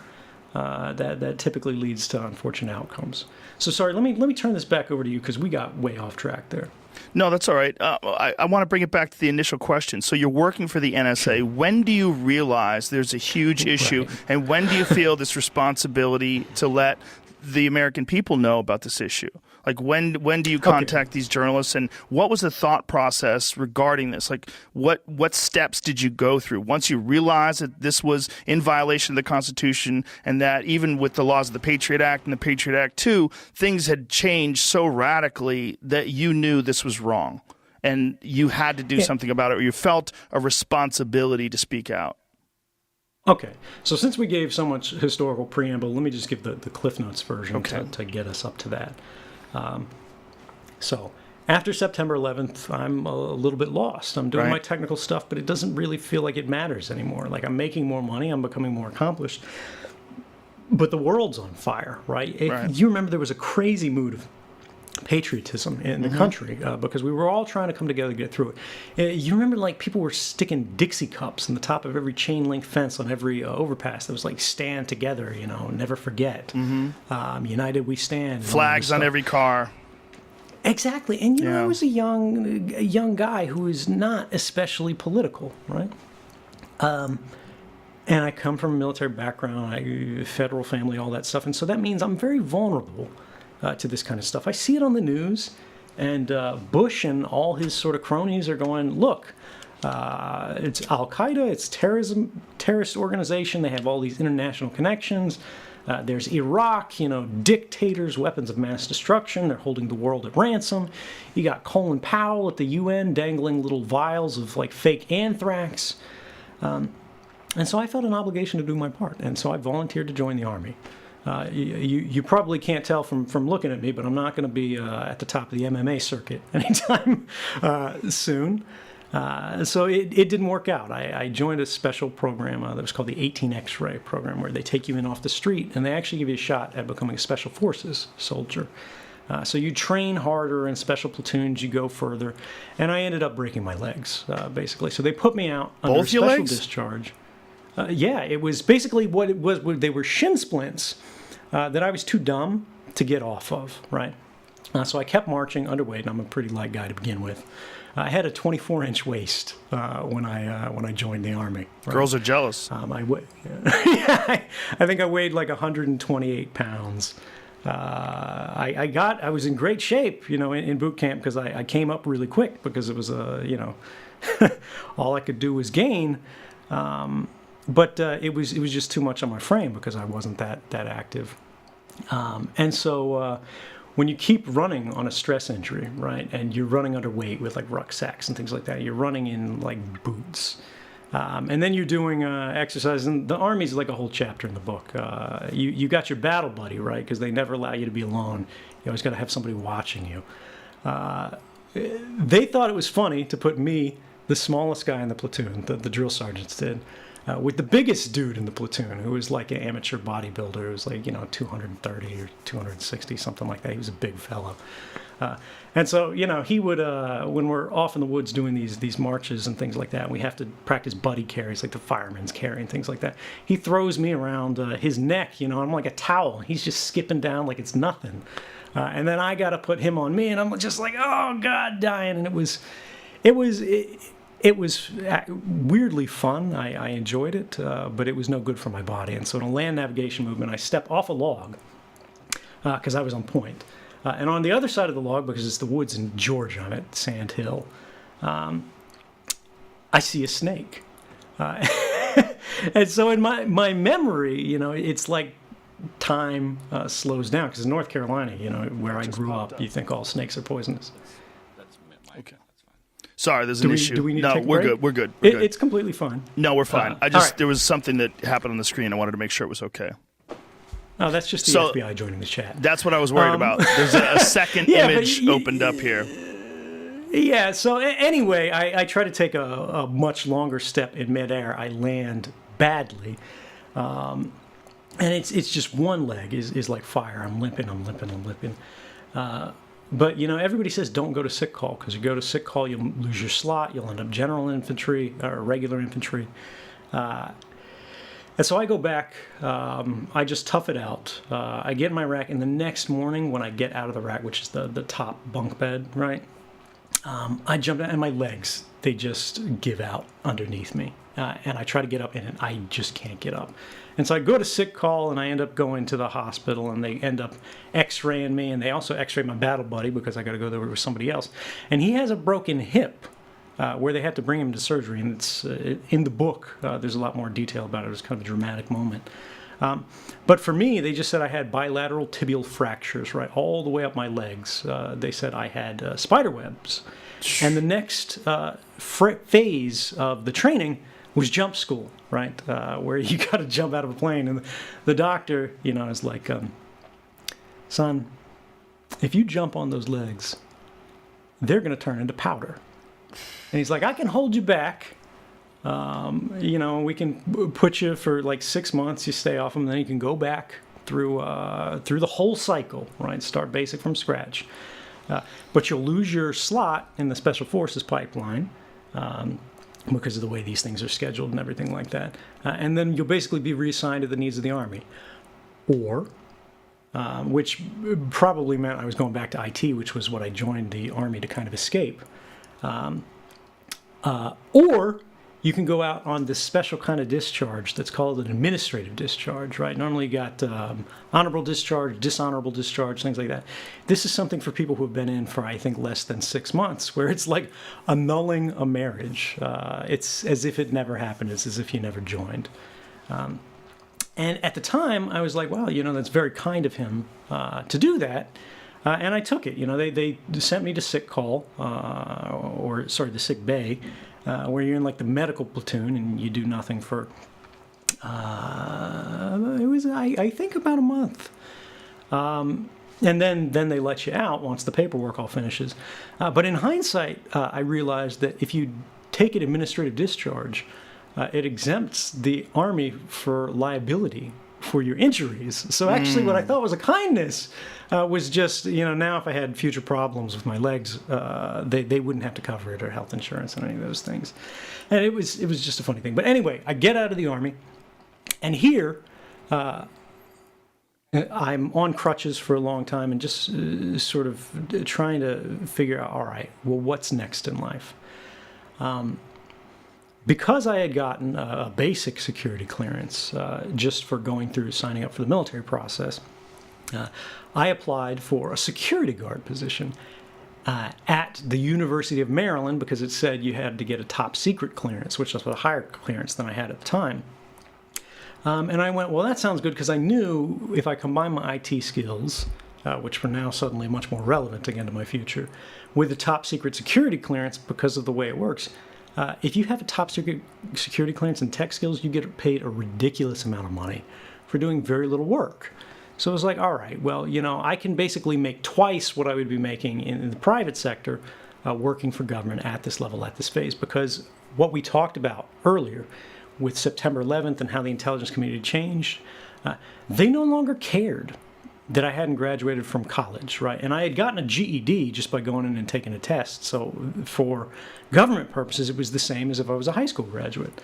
that typically leads to unfortunate outcomes. So sorry, let me turn this back over to you because we got way off track there. No, that's all right. I want to bring it back to the initial question. So you're working for the NSA. When do you realize there's a huge issue, Right. and when do you feel this responsibility to let the American people know about this issue? Like, when do you contact these journalists, and what was the thought process regarding this? Like, what steps did you go through once you realized that this was in violation of the Constitution, and that even with the laws of the Patriot Act and the Patriot Act 2, things had changed so radically that you knew this was wrong, and you had to do something about it, or you felt a responsibility to speak out? Okay, so since we gave so much historical preamble, let me just give the Cliff Notes version Okay. to get us up to that. So after September 11th, I'm a little bit lost. I'm doing Right. my technical stuff, but it doesn't really feel like it matters anymore. Like, I'm making more money, I'm becoming more accomplished, but the world's on fire, right? Right. You remember there was a crazy mood of patriotism in the country because we were all trying to come together to get through it. You remember, like, people were sticking Dixie cups in the top of every chain link fence on every overpass that was like, stand together, never forget. United we stand. and all Flags this on stuff. every car. Exactly. And Yeah. I was a young guy who is not especially political, right? And I come from a military background, federal family, all that stuff. And so that means I'm very vulnerable to this kind of stuff. I see it on the news, and Bush and all his sort of cronies are going, look, it's Al-Qaeda, it's terrorist organization. They have all these international connections. There's Iraq, dictators, weapons of mass destruction. They're holding the world at ransom. You got Colin Powell at the UN dangling little vials of like fake anthrax. And so I felt an obligation to do my part. And so I volunteered to join the Army. You probably can't tell from looking at me, but I'm not going to be at the top of the MMA circuit anytime soon. So it didn't work out. I joined a special program that was called the 18 X-ray program, where they take you in off the street and they actually give you a shot at becoming a special forces soldier. So you train harder in special platoons, you go further, and I ended up breaking my legs, basically. So they put me out under Both your special legs? discharge. Yeah, it was basically what it was. They were shin splints that I was too dumb to get off of, right? So I kept marching underweight, and I'm a pretty light guy to begin with. I had a 24-inch waist when I joined the Army. Right? Girls are jealous. I think I weighed like 128 pounds. I was in great shape, in boot camp because I came up really quick because it was all I could do was gain. But it was just too much on my frame because I wasn't that active. And so when you keep running on a stress injury, right, and you're running underweight with like rucksacks and things like that, you're running in like boots. And then you're doing exercise, and the Army's like a whole chapter in the book. You got your battle buddy, right, because they never allow you to be alone. You always got to have somebody watching you. They thought it was funny to put me, the smallest guy in the platoon, the drill sergeants did, with the biggest dude in the platoon, who was like an amateur bodybuilder, who was like, 230 or 260, something like that. He was a big fellow. And so, he would, when we're off in the woods doing these marches and things like that, we have to practice buddy carries, like the fireman's carry and things like that. He throws me around his neck, I'm like a towel. He's just skipping down like it's nothing. And then I got to put him on me, and I'm just like, oh, God, dying. And it was weirdly fun. I enjoyed it, but it was no good for my body. And so in a land navigation movement, I step off a log because I was on point. And on the other side of the log, because it's the woods in Georgia, I'm at Sand Hill, I see a snake. And so in my memory, it's like time slows down, because in North Carolina, where I grew up, you think all snakes are poisonous. Okay. Sorry, there's an issue. Do we need no, to take a we're break? good. We're good. We're good. It's completely fine. No, we're fine. all right. There was something that happened on the screen. I wanted to make sure it was okay. Oh, that's just the So- FBI joining the chat. That's what I was worried about. There's a second Yeah, but image opened up here. Yeah, so anyway, I try to take a much longer step in midair. I land badly. And it's just one leg is like fire. I'm limping. But, everybody says don't go to sick call, because you go to sick call, you'll lose your slot. You'll end up general infantry or regular infantry. And so I go back. I just tough it out. I get in my rack, and the next morning when I get out of the rack, which is the top bunk bed, right? I jump out, and my legs, they just give out underneath me. And I try to get up, and I just can't get up. And so I go to sick call, and I end up going to the hospital, and they end up x-raying me, and they also x-ray my battle buddy, because I got to go there with somebody else. And he has a broken hip, where they had to bring him to surgery. And it's in the book, there's a lot more detail about it. It was kind of a dramatic moment. But for me, they just said I had bilateral tibial fractures, right, all the way up my legs. They said I had spider webs. And the next phase of the training was jump school, right, where you got to jump out of a plane. And the doctor, is like, son, if you jump on those legs, they're going to turn into powder. And he's like, I can hold you back. We can put you for like 6 months. You stay off them, then you can go back through the whole cycle, right? Start basic from scratch. But you'll lose your slot in the Special Forces pipeline because of the way these things are scheduled and everything like that. And then you'll basically be reassigned to the needs of the Army. Or, which probably meant I was going back to IT, which was what I joined the Army to kind of escape. Or you can go out on this special kind of discharge that's called an administrative discharge, right? Normally you got honorable discharge, dishonorable discharge, things like that. This is something for people who have been in for, I think, less than 6 months, where it's like annulling a marriage. It's as if it never happened. It's as if you never joined. And at the time, I was like, well, that's very kind of him to do that. And I took it. They sent me to sick call, the sick bay, where you're in like the medical platoon and you do nothing for, it was, I think, about a month. And then they let you out once the paperwork all finishes. But in hindsight, I realized that if you take an administrative discharge, it exempts the Army for liability for your injuries. So actually what I thought was a kindness was just, now if I had future problems with my legs, they wouldn't have to cover it, or health insurance and any of those things. And it was just a funny thing. But anyway, I get out of the Army, and here I'm on crutches for a long time and just sort of trying to figure out, all right, well, what's next in life? Because I had gotten a basic security clearance just for going through signing up for the military process, I applied for a security guard position at the University of Maryland, because it said you had to get a top secret clearance, which was a higher clearance than I had at the time. And I went, well, that sounds good, because I knew if I combine my IT skills, which were now suddenly much more relevant again to my future, with the top secret security clearance, because of the way it works, if you have a top secret security clearance and tech skills, you get paid a ridiculous amount of money for doing very little work. So it was like, all right, well, I can basically make twice what I would be making in the private sector working for government at this level, at this phase, because what we talked about earlier with September 11th and how the intelligence community changed, they no longer cared that I hadn't graduated from college, right? And I had gotten a GED just by going in and taking a test. So for government purposes, it was the same as if I was a high school graduate.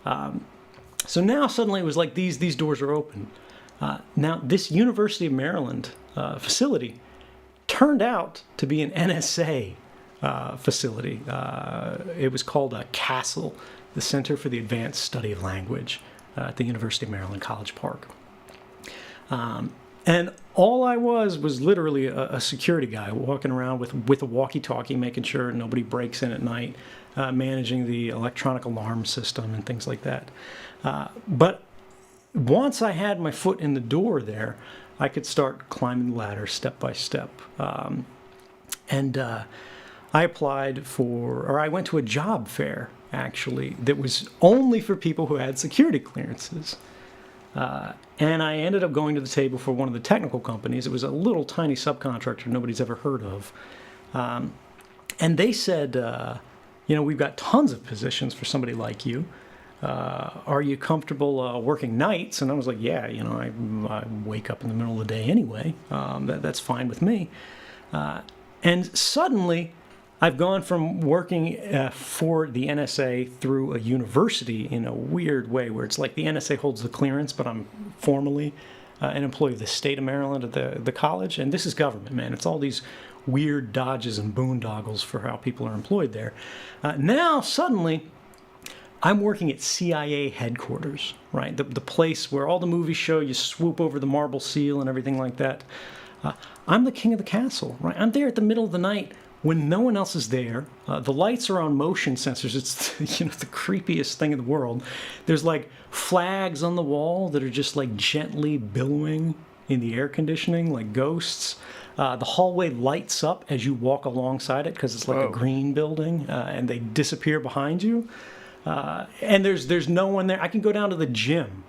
So now suddenly it was like these doors are open. Now this University of Maryland facility turned out to be an NSA facility. It was called a CASTLE, the Center for the Advanced Study of Language, at the University of Maryland College Park. And all I was literally a security guy walking around with a walkie-talkie, making sure nobody breaks in at night. managing the electronic alarm system and things like that. But once I had my foot in the door there, I could start climbing the ladder step by step. And I applied I went to a job fair, actually, that was only for people who had security clearances. And I ended up going to the table for one of the technical companies. It was a little tiny subcontractor nobody's ever heard of. And they said, we've got tons of positions for somebody like you. Are you comfortable working nights? And I was like, yeah, I wake up in the middle of the day anyway. That's fine with me. And suddenly, I've gone from working for the NSA through a university in a weird way, where it's like the NSA holds the clearance, but I'm formally an employee of the state of Maryland at the college. And this is government, man. It's all these weird dodges and boondoggles for how people are employed there. Now, suddenly, I'm working at CIA headquarters, right? The place where all the movies show you swoop over the marble seal and everything like that. I'm the king of the castle, right? I'm there at the middle of the night when no one else is there. The lights are on motion sensors. It's the creepiest thing in the world. There's like flags on the wall that are just like gently billowing in the air conditioning like ghosts. The hallway lights up as you walk alongside it because it's like a green building, and they disappear behind you. And there's no one there. I can go down to the gym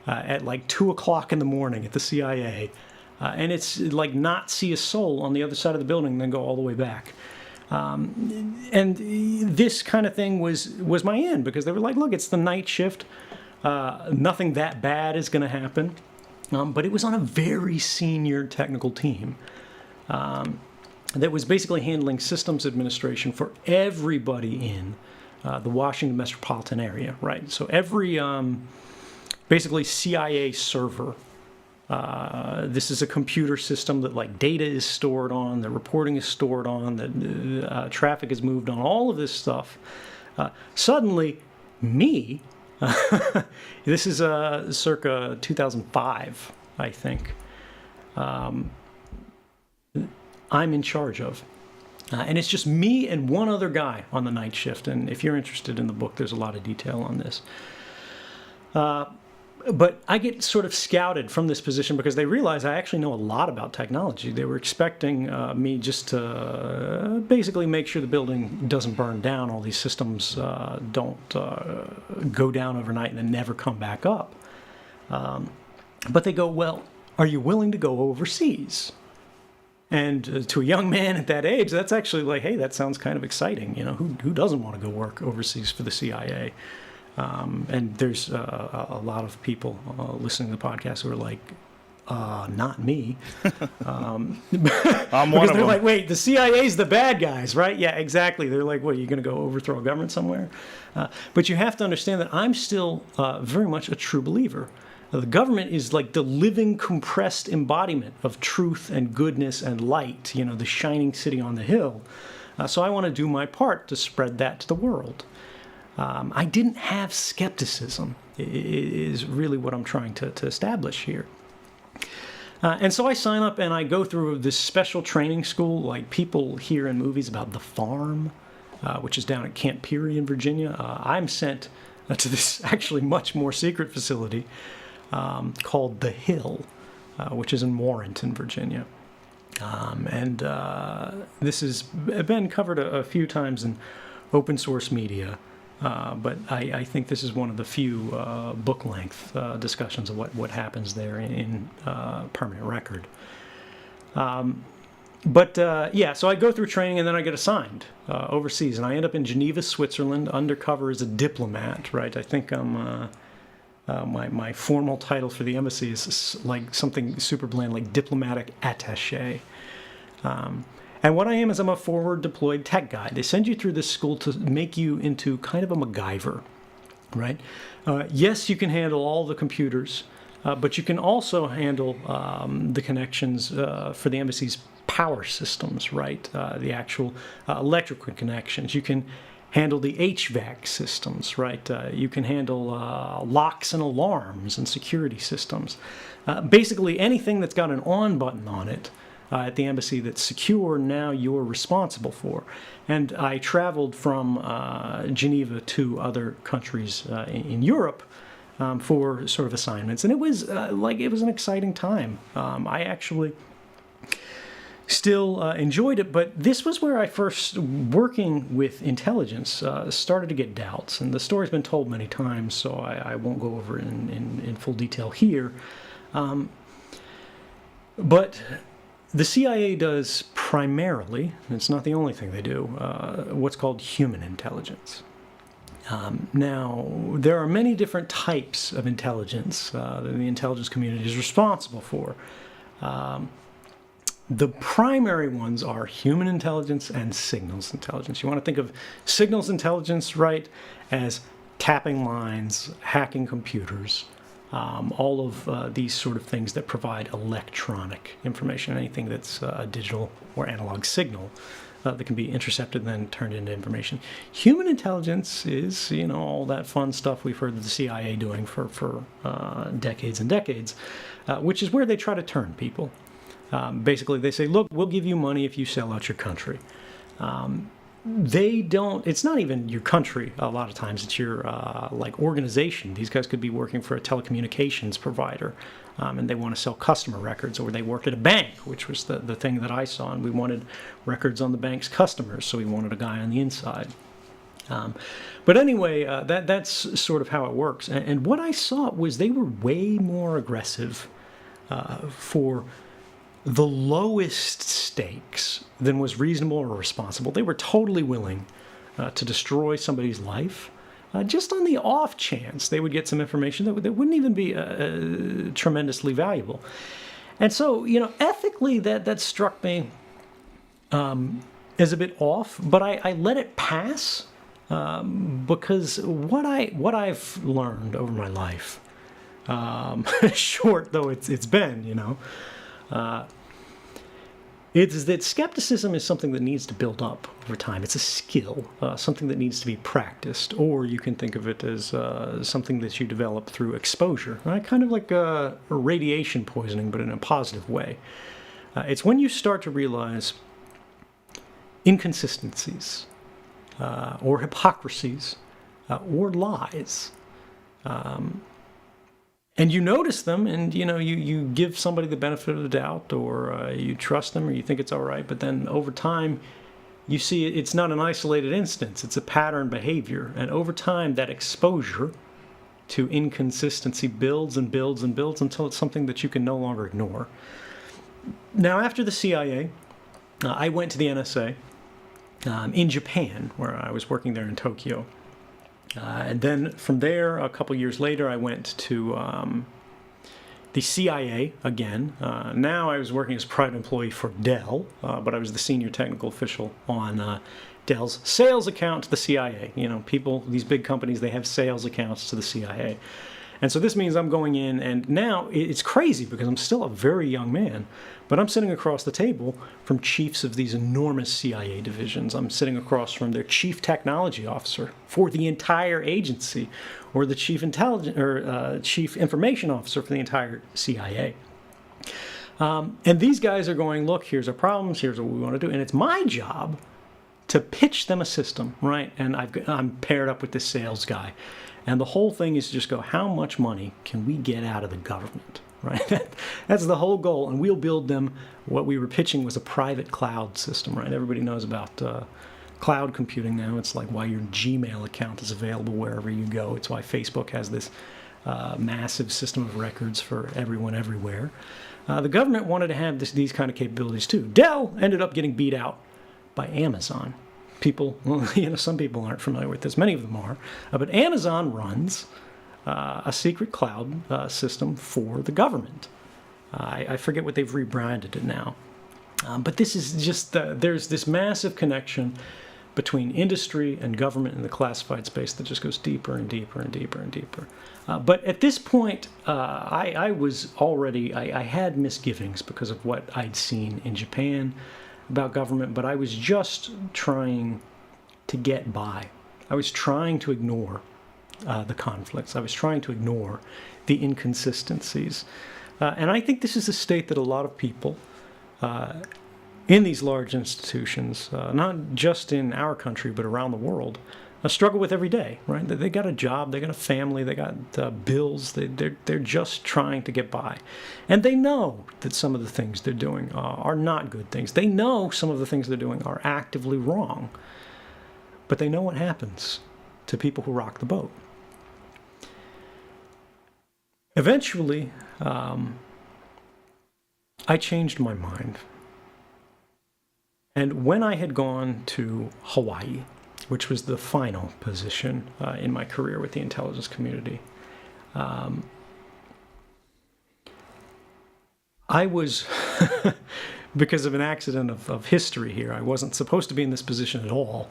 at like 2 o'clock in the morning at the CIA, and it's like not see a soul on the other side of the building and then go all the way back. And this kind of thing was my end, because they were like, look, it's the night shift. Nothing that bad is going to happen. But it was on a very senior technical team that was basically handling systems administration for everybody in the Washington metropolitan area, right? So every basically CIA server, this is a computer system that like data is stored on, the reporting is stored on, that traffic is moved on, all of this stuff. Suddenly, me, this is circa 2005, I think, I'm in charge of. And it's just me and one other guy on the night shift. And if you're interested in the book, there's a lot of detail on this. But I get sort of scouted from this position because they realize I actually know a lot about technology. They were expecting me just to basically make sure the building doesn't burn down, all these systems don't go down overnight and then never come back up. But they go, well, are you willing to go overseas? And to a young man at that age, that's actually like, hey, that sounds kind of exciting. Who doesn't want to go work overseas for the CIA? And there's a lot of people listening to the podcast who are like, not me. I'm one because of they're them. like, wait, the CIA's the bad guys, right? Yeah, exactly. They're like, what, are you going to go overthrow a government somewhere? But you have to understand that I'm still very much a true believer. The government is like the living, compressed embodiment of truth and goodness and light, the shining city on the hill. So I want to do my part to spread that to the world. I didn't have skepticism, is really what I'm trying to establish here. And so I sign up and I go through this special training school, like people hear in movies about The Farm, which is down at Camp Peary in Virginia. I'm sent to this actually much more secret facility called The Hill, which is in Warrenton, Virginia. And this has been covered a few times in open source media. But I think this is one of the few book-length discussions of what happens there in permanent record. So I go through training and then I get assigned overseas. And I end up in Geneva, Switzerland, undercover as a diplomat, right? I think my formal title for the embassy is like something super bland, like diplomatic attaché. And what I am is I'm a forward deployed tech guy. They send you through this school to make you into kind of a MacGyver, right? Yes, you can handle all the computers, but you can also handle the connections for the embassy's power systems, right? The actual electrical connections. You can handle the HVAC systems, right? You can handle locks and alarms and security systems. Basically, anything that's got an on button on it, at the embassy that's secure, now you're responsible for. And I traveled from Geneva to other countries in Europe for sort of assignments, and it was it was an exciting time. I actually still enjoyed it, but this was where I first, working with intelligence, started to get doubts. And the story's been told many times, so I won't go over it in full detail here. But the CIA does primarily, and it's not the only thing they do, what's called human intelligence. Now, there are many different types of intelligence that the intelligence community is responsible for. The primary ones are human intelligence and signals intelligence. You want to think of signals intelligence, right, as tapping lines, hacking computers, all of these sort of things that provide electronic information, anything that's a digital or analog signal that can be intercepted and then turned into information. Human intelligence is, all that fun stuff we've heard the CIA doing for decades and decades, which is where they try to turn people. Basically, they say, look, we'll give you money if you sell out your country. They don't, it's not even your country a lot of times, it's your organization. These guys could be working for a telecommunications provider, and they want to sell customer records, or they work at a bank, which was the thing that I saw, and we wanted records on the bank's customers, so we wanted a guy on the inside. But anyway, that's sort of how it works. And what I saw was they were way more aggressive for the lowest stakes than was reasonable or responsible. They were totally willing to destroy somebody's life just on the off chance they would get some information that wouldn't even be tremendously valuable. And so, ethically, that struck me as a bit off, but I let it pass because what I've learned over my life, short though it's been, it's that skepticism is something that needs to build up over time. It's a skill, something that needs to be practiced, or you can think of it as something that you develop through exposure, right? Kind of like a radiation poisoning, but in a positive way. It's when you start to realize inconsistencies, or hypocrisies, or lies. And you notice them, and you give somebody the benefit of the doubt, or you trust them, or you think it's all right. But then over time, you see it's not an isolated instance; it's a pattern behavior. And over time, that exposure to inconsistency builds and builds and builds until it's something that you can no longer ignore. Now, after the CIA, I went to the NSA in Japan, where I was working there in Tokyo. And then from there, a couple years later, I went to the CIA again. Now I was working as a private employee for Dell, but I was the senior technical official on Dell's sales account to the CIA. People, these big companies, they have sales accounts to the CIA. And so this means I'm going in, and now it's crazy because I'm still a very young man, but I'm sitting across the table from chiefs of these enormous CIA divisions. I'm sitting across from their chief technology officer for the entire agency, or the chief chief information officer for the entire CIA. And these guys are going, look, here's our problems, here's what we want to do, and it's my job to pitch them a system, right? And I'm paired up with this sales guy. And the whole thing is to just go, how much money can we get out of the government, right? That's the whole goal. And we'll build them. What we were pitching was a private cloud system, right? Everybody knows about cloud computing now. It's like why your Gmail account is available wherever you go. It's why Facebook has this massive system of records for everyone everywhere. The government wanted to have these kind of capabilities too. Dell ended up getting beat out by Amazon. People, some people aren't familiar with this. Many of them are. But Amazon runs a secret cloud system for the government. I forget what they've rebranded it now. But this is just, there's this massive connection between industry and government in the classified space that just goes deeper and deeper and deeper and deeper. But at this point, I had misgivings because of what I'd seen in Japan about government, but I was just trying to get by. I was trying to ignore the conflicts. I was trying to ignore the inconsistencies. And I think this is a state that a lot of people in these large institutions, not just in our country, but around the world, struggle with every day, right? They got a job, they got a family, they got bills, they're just trying to get by. And they know that some of the things they're doing are not good things. They know some of the things they're doing are actively wrong. But they know what happens to people who rock the boat. Eventually, I changed my mind. And when I had gone to Hawaii, which was the final position in my career with the intelligence community, I was, because of an accident of history here, I wasn't supposed to be in this position at all.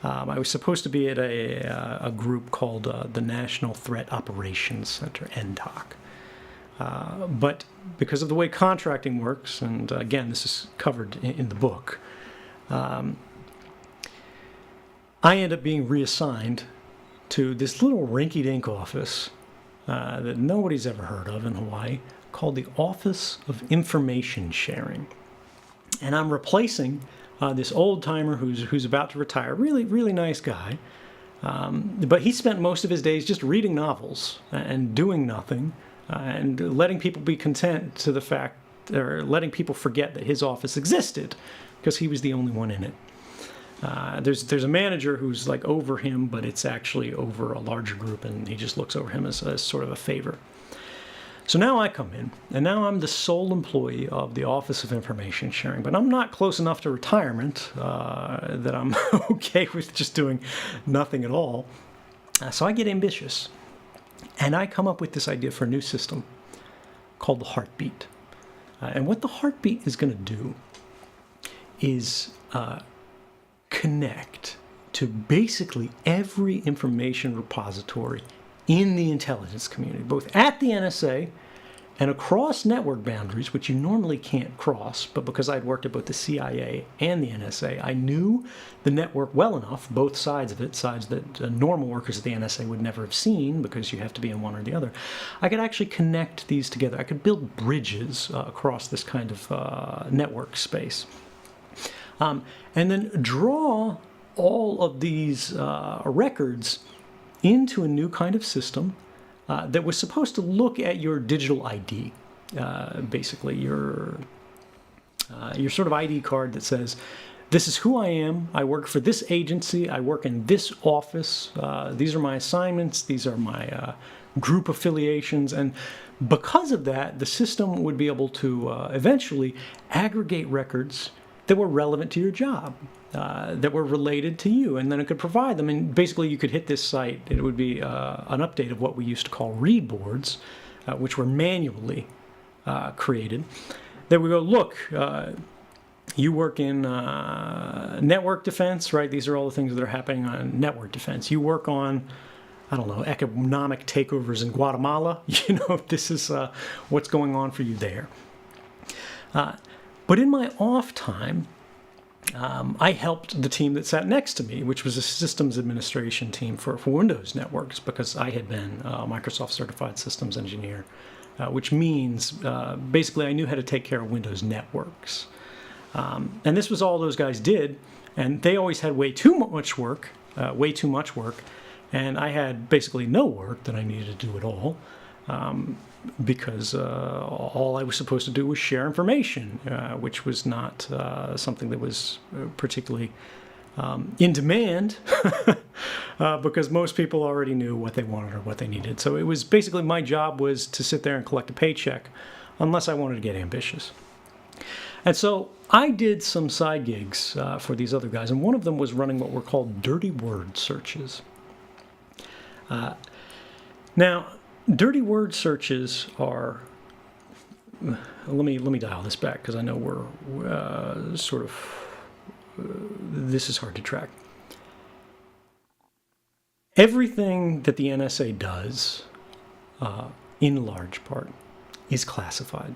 I was supposed to be at a group called the National Threat Operations Center, NTOC. But because of the way contracting works, and again, this is covered in the book, I end up being reassigned to this little rinky-dink office that nobody's ever heard of in Hawaii, called the Office of Information Sharing. And I'm replacing this old-timer who's about to retire, really nice guy. But he spent most of his days just reading novels and doing nothing, and letting people be content to the fact, or letting people forget that his office existed, because he was the only one in it. There's a manager who's like over him, but it's actually over a larger group, and he just looks over him as sort of a favor. So now I come in, and now I'm the sole employee of the Office of Information Sharing, but I'm not close enough to retirement that I'm okay with just doing nothing at all. So I get ambitious, and I come up with this idea for a new system called the heartbeat. And what the heartbeat is going to do is connect to basically every information repository in the intelligence community, both at the NSA and across network boundaries, which you normally can't cross, but because I'd worked at both the CIA and the NSA, I knew the network well enough, both sides of it, sides that normal workers at the NSA would never have seen because you have to be in one or the other. I could actually connect these together. I could build bridges across this kind of network space. And then draw all of these records into a new kind of system that was supposed to look at your digital ID, basically your sort of ID card that says, this is who I am, I work for this agency, I work in this office, these are my assignments, these are my group affiliations, and because of that, the system would be able to eventually aggregate records that were relevant to your job, that were related to you, and then it could provide them. And basically, you could hit this site. It would be an update of what we used to call read boards, which were manually created. That would go, look, you work in network defense, right? These are all the things that are happening on network defense. You work on, I don't know, economic takeovers in Guatemala. This is what's going on for you there. But in my off time, I helped the team that sat next to me, which was a systems administration team for Windows networks, because I had been a Microsoft certified systems engineer, which means basically I knew how to take care of Windows networks. And this was all those guys did, and they always had way too much work, and I had basically no work that I needed to do at all. Because all I was supposed to do was share information, which was not something that was particularly in demand, because most people already knew what they wanted or what they needed. So it was basically my job was to sit there and collect a paycheck, unless I wanted to get ambitious. And so I did some side gigs for these other guys, and one of them was running what were called dirty word searches. Now, dirty word searches are, let me dial this back because I know we're this is hard to track. Everything that the NSA does, in large part, is classified.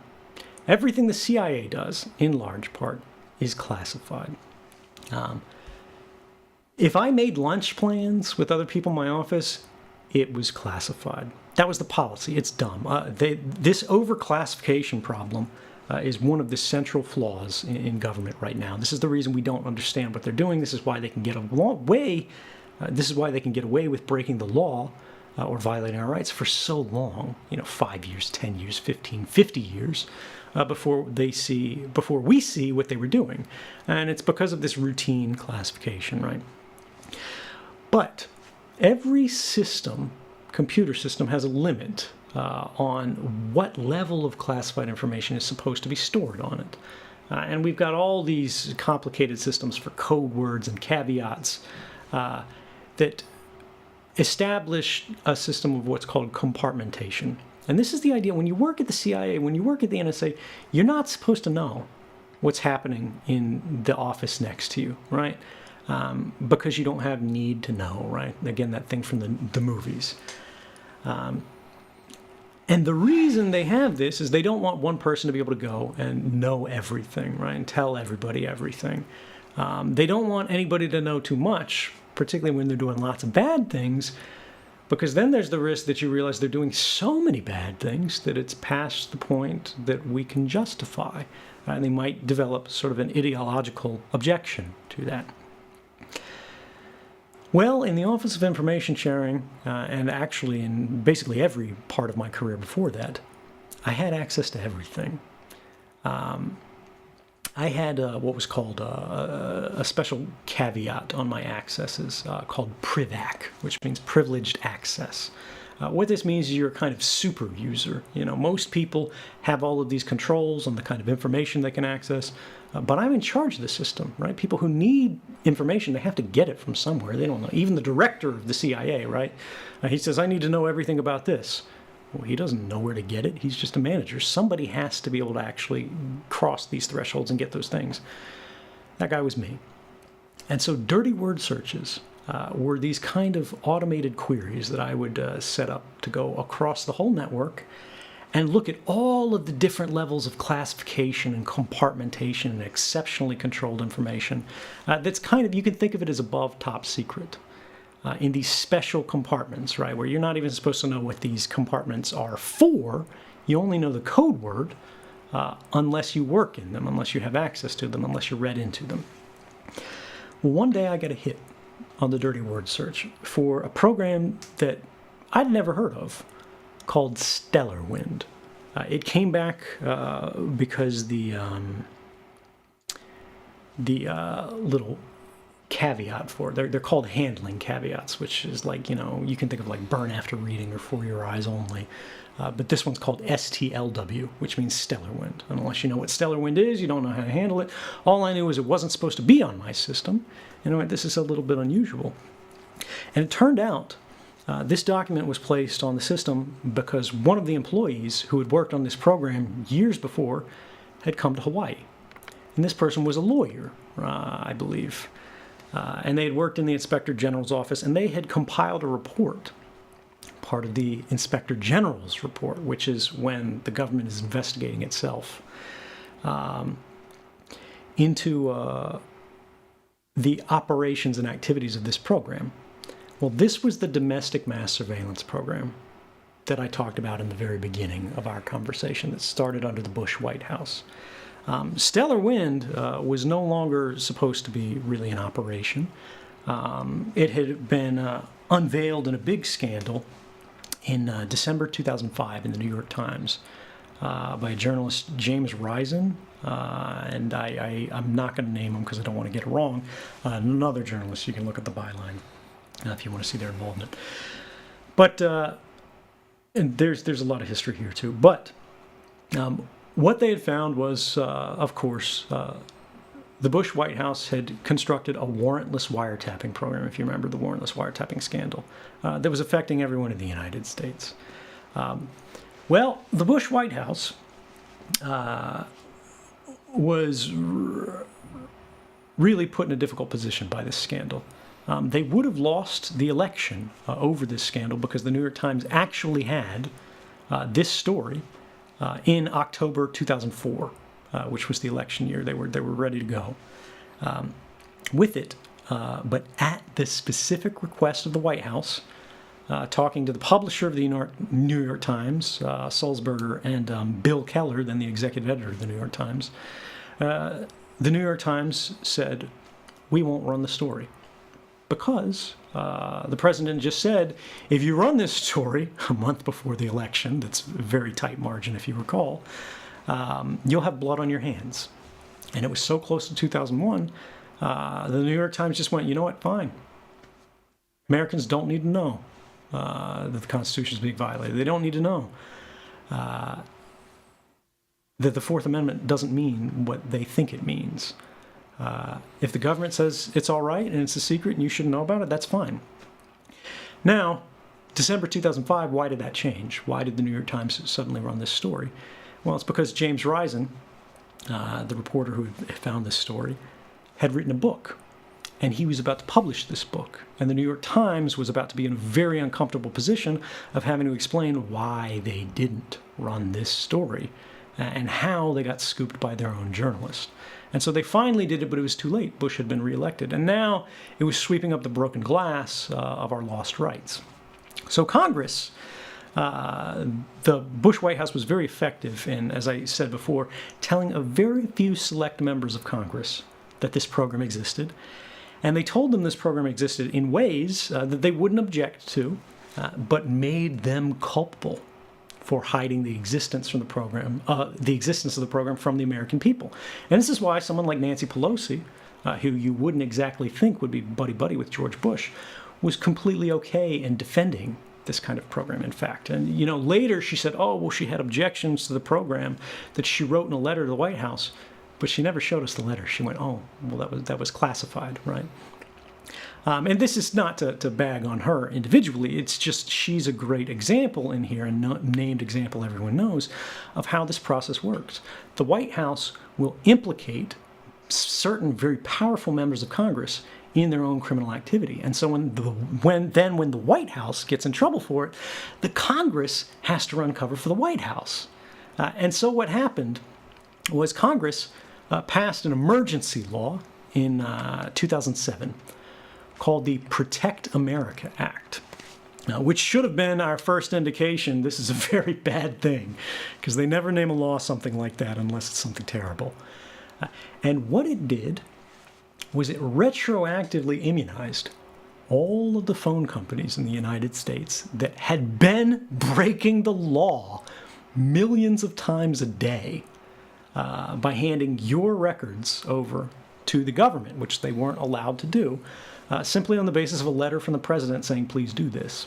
Everything the CIA does, in large part, is classified. If I made lunch plans with other people in my office, it was classified. That was the policy. It's dumb. This overclassification problem is one of the central flaws in government right now. This is the reason we don't understand what they're doing. This is why they can get away. This is why they can get away with breaking the law or violating our rights for so long. 5 years, 10 years, 15, 50 years before we see what they were doing, and it's because of this routine classification, right? But every computer system, has a limit on what level of classified information is supposed to be stored on it. And we've got all these complicated systems for code words and caveats that establish a system of what's called compartmentation. And this is the idea: when you work at the CIA, when you work at the NSA, you're not supposed to know what's happening in the office next to you, right? Because you don't have need to know, right? Again, that thing from the movies. And the reason they have this is they don't want one person to be able to go and know everything, right? And tell everybody everything. They don't want anybody to know too much, particularly when they're doing lots of bad things, because then there's the risk that you realize they're doing so many bad things that it's past the point that we can justify. And they might develop sort of an ideological objection to that. Well, in the Office of Information Sharing, and actually in basically every part of my career before that, I had access to everything. I had what was called a special caveat on my accesses called PRIVAC, which means privileged access. What this means is you're a kind of super user. Most people have all of these controls on the kind of information they can access, but I'm in charge of the system, right? People who need information, they have to get it from somewhere. They don't know. Even the director of the CIA, right? He says, I need to know everything about this. Well, he doesn't know where to get it. He's just a manager. Somebody has to be able to actually cross these thresholds and get those things. That guy was me. And so dirty word searches were these kind of automated queries that I would set up to go across the whole network and look at all of the different levels of classification and compartmentation and exceptionally controlled information. That's kind of, you can think of it as above top secret. In these special compartments, right, where you're not even supposed to know what these compartments are for. You only know the code word unless you work in them, unless you have access to them, unless you're read into them. Well, one day I got a hit on the dirty word search for a program that I'd never heard of called Stellar Wind. It came back because the little caveat for it. They're called handling caveats, which is like, you can think of like burn after reading or for your eyes only. But this one's called STLW, which means stellar wind. And unless you know what stellar wind is, you don't know how to handle it. All I knew is it wasn't supposed to be on my system. This is a little bit unusual. And it turned out this document was placed on the system because one of the employees who had worked on this program years before had come to Hawaii. And this person was a lawyer, I believe. And they had worked in the Inspector General's office, and they had compiled a report, part of the Inspector General's report, which is when the government is investigating itself, into the operations and activities of this program. Well, this was the domestic mass surveillance program that I talked about in the very beginning of our conversation that started under the Bush White House. Stellar Wind was no longer supposed to be really an operation. It had been unveiled in a big scandal in December 2005 in the New York Times by a journalist, James Risen, and I'm not going to name him because I don't want to get it wrong. Another journalist, you can look at the byline if you want to see their involvement. But and there's a lot of history here too. But what they had found was, of course, the Bush White House had constructed a warrantless wiretapping program, if you remember the warrantless wiretapping scandal, that was affecting everyone in the United States. Well, the Bush White House was really put in a difficult position by this scandal. They would have lost the election over this scandal because the New York Times actually had this story in October 2004, which was the election year. They were ready to go with it, but at the specific request of the White House, talking to the publisher of the New York Times, Sulzberger, and Bill Keller, then the executive editor of the New York Times. The New York Times said, we won't run the story. Because the president just said, if you run this story a month before the election, that's a very tight margin if you recall, you'll have blood on your hands. And it was so close to 2001, the New York Times just went, you know what, fine. Americans don't need to know that the Constitution is being violated. They don't need to know that the Fourth Amendment doesn't mean what they think it means. If the government says it's all right and it's a secret and you shouldn't know about it, that's fine. Now, December 2005, why did that change? Why did the New York Times suddenly run this story? Well, it's because James Risen, the reporter who had found this story, had written a book. And he was about to publish this book. And the New York Times was about to be in a very uncomfortable position of having to explain why they didn't run this story and how they got scooped by their own journalist. And so they finally did it, but it was too late. Bush had been reelected. And now it was sweeping up the broken glass of our lost rights. So Congress, the Bush White House was very effective in, as I said before, telling a very few select members of Congress that this program existed. And they told them this program existed in ways that they wouldn't object to, but made them culpable for hiding the existence from the program, the existence of the program from the American people. And this is why someone like Nancy Pelosi, who you wouldn't exactly think would be buddy-buddy with George Bush, was completely okay in defending this kind of program, in fact. And, you know, later she said, oh, well, she had objections to the program that she wrote in a letter to the White House, but she never showed us the letter. She went, oh, well, that was classified, right? And this is not to bag on her individually. It's just she's a great example in here, and named example everyone knows, of how this process works. The White House will implicate certain very powerful members of Congress in their own criminal activity. And so when the White House gets in trouble for it, the Congress has to run cover for the White House. And so what happened was Congress passed an emergency law in 2007 called the Protect America Act, which should have been our first indication this is a very bad thing, because they never name a law something like that unless it's something terrible. And what it did was it retroactively immunized all of the phone companies in the United States that had been breaking the law millions of times a day by handing your records over to the government, which they weren't allowed to do, simply on the basis of a letter from the president saying, please do this.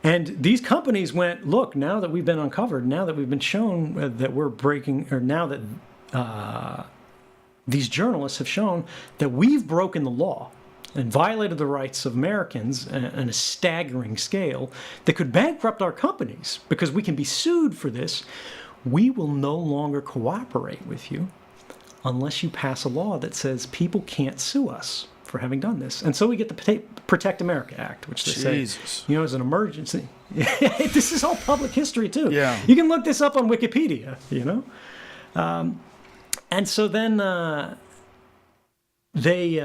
And these companies went, look, now that we've been uncovered, now that we've been shown that we're breaking, or now that these journalists have shown that we've broken the law and violated the rights of Americans on a staggering scale that could bankrupt our companies because we can be sued for this, we will no longer cooperate with you unless you pass a law that says people can't sue us for having done this. And so we get the Protect America Act, which they say, you know, is an emergency. This is all public history, too. Yeah. You can look this up on Wikipedia, you know. And so then they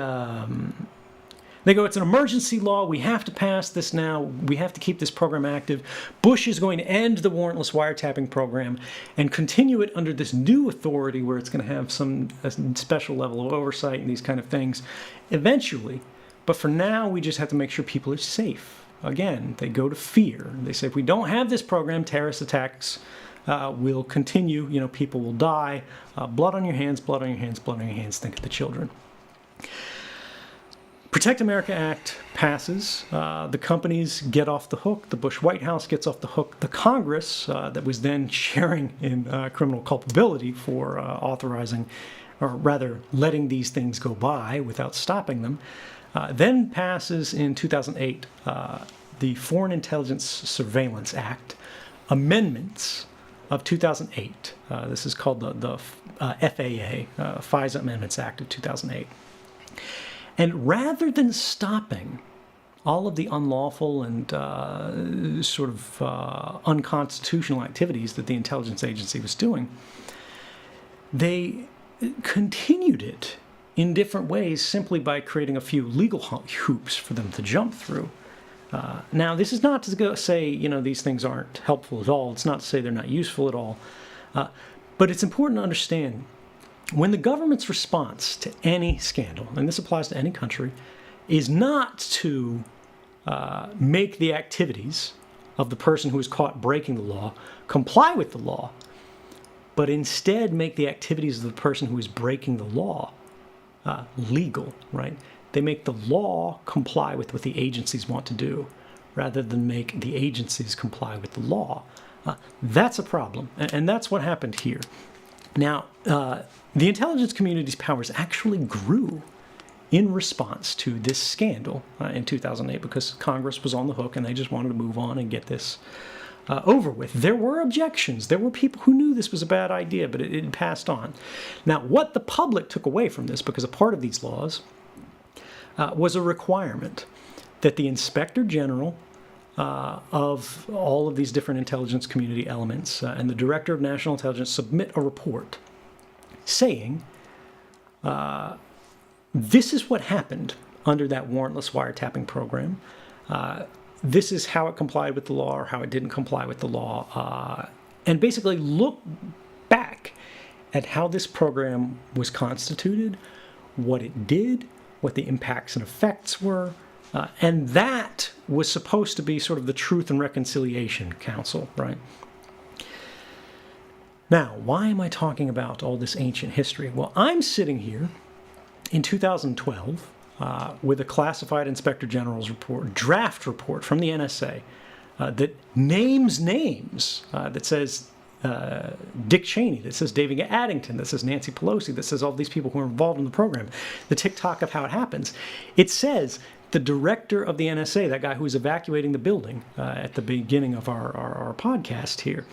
go, it's an emergency law. We have to pass this now. We have to keep this program active. Bush is going to end the warrantless wiretapping program and continue it under this new authority where it's going to have a special level of oversight and these kind of things eventually. But for now, we just have to make sure people are safe. Again, they go to fear. They say, if we don't have this program, terrorist attacks will continue. You know, people will die. Blood on your hands, blood on your hands, blood on your hands. Think of the children. Protect America Act passes. The companies get off the hook. The Bush White House gets off the hook. The Congress, that was then sharing in criminal culpability for authorizing, or rather letting these things go by without stopping them, then passes in 2008 the Foreign Intelligence Surveillance Act, amendments of 2008. This is called the FAA, FISA Amendments Act of 2008. And rather than stopping all of the unlawful and sort of unconstitutional activities that the intelligence agency was doing, they continued it in different ways simply by creating a few legal hoops for them to jump through. Now, this is not to say, these things aren't helpful at all. It's not to say they're not useful at all. But it's important to understand when the government's response to any scandal, and this applies to any country, is not to make the activities of the person who is caught breaking the law comply with the law, but instead make the activities of the person who is breaking the law legal, right? They make the law comply with what the agencies want to do rather than make the agencies comply with the law. That's a problem, and that's what happened here. Now, the intelligence community's powers actually grew in response to this scandal in 2008 because Congress was on the hook and they just wanted to move on and get this over with. There were objections. There were people who knew this was a bad idea, but it passed on. Now, what the public took away from this, because a part of these laws was a requirement that the Inspector General of all of these different intelligence community elements and the Director of National Intelligence submit a report saying this is what happened under that warrantless wiretapping program. This is how it complied with the law or how it didn't comply with the law. And basically look back at how this program was constituted, what it did, what the impacts and effects were. And that was supposed to be sort of the Truth and Reconciliation Council, right? Now, why am I talking about all this ancient history? Well, I'm sitting here in 2012 with a classified Inspector General's report, draft report from the NSA that names names, that says Dick Cheney, that says David Addington, that says Nancy Pelosi, that says all these people who are involved in the program, the tick-tock of how it happens. It says the director of the NSA, that guy who was evacuating the building at the beginning of our podcast here,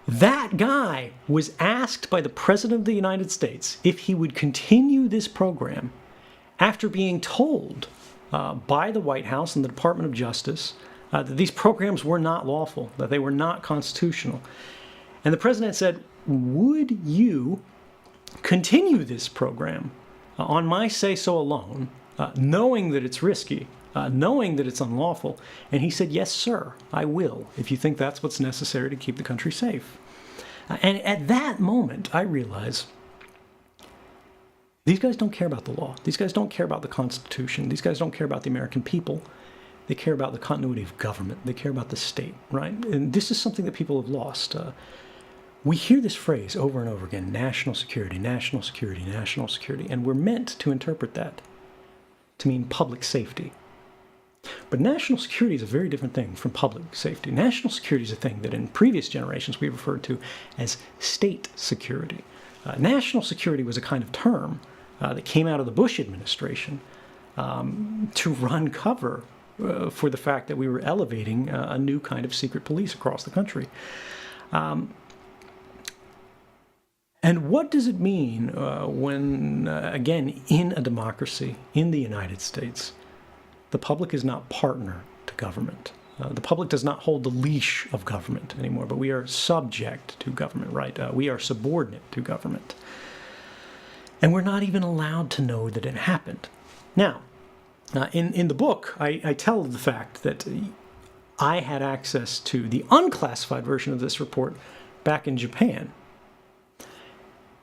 that guy was asked by the President of the United States if he would continue this program after being told by the White House and the Department of Justice that these programs were not lawful, that they were not constitutional. And the President said, would you continue this program on my say-so alone, knowing that it's risky, knowing that it's unlawful? And he said, yes, sir, I will, if you think that's what's necessary to keep the country safe. And at that moment, I realized these guys don't care about the law. These guys don't care about the Constitution. These guys don't care about the American people. They care about the continuity of government. They care about the state, right? And this is something that people have lost. We hear this phrase over and over again, national security, national security, national security, and we're meant to interpret that to mean public safety. But national security is a very different thing from public safety. National security is a thing that in previous generations we referred to as state security. National security was a kind of term that came out of the Bush administration to run cover for the fact that we were elevating a new kind of secret police across the country. And what does it mean when, again, in a democracy, in the United States, the public is not partner to government? The public does not hold the leash of government anymore, but we are subject to government, right? We are subordinate to government. And we're not even allowed to know that it happened. Now, in the book, I tell the fact that I had access to the unclassified version of this report back in Japan.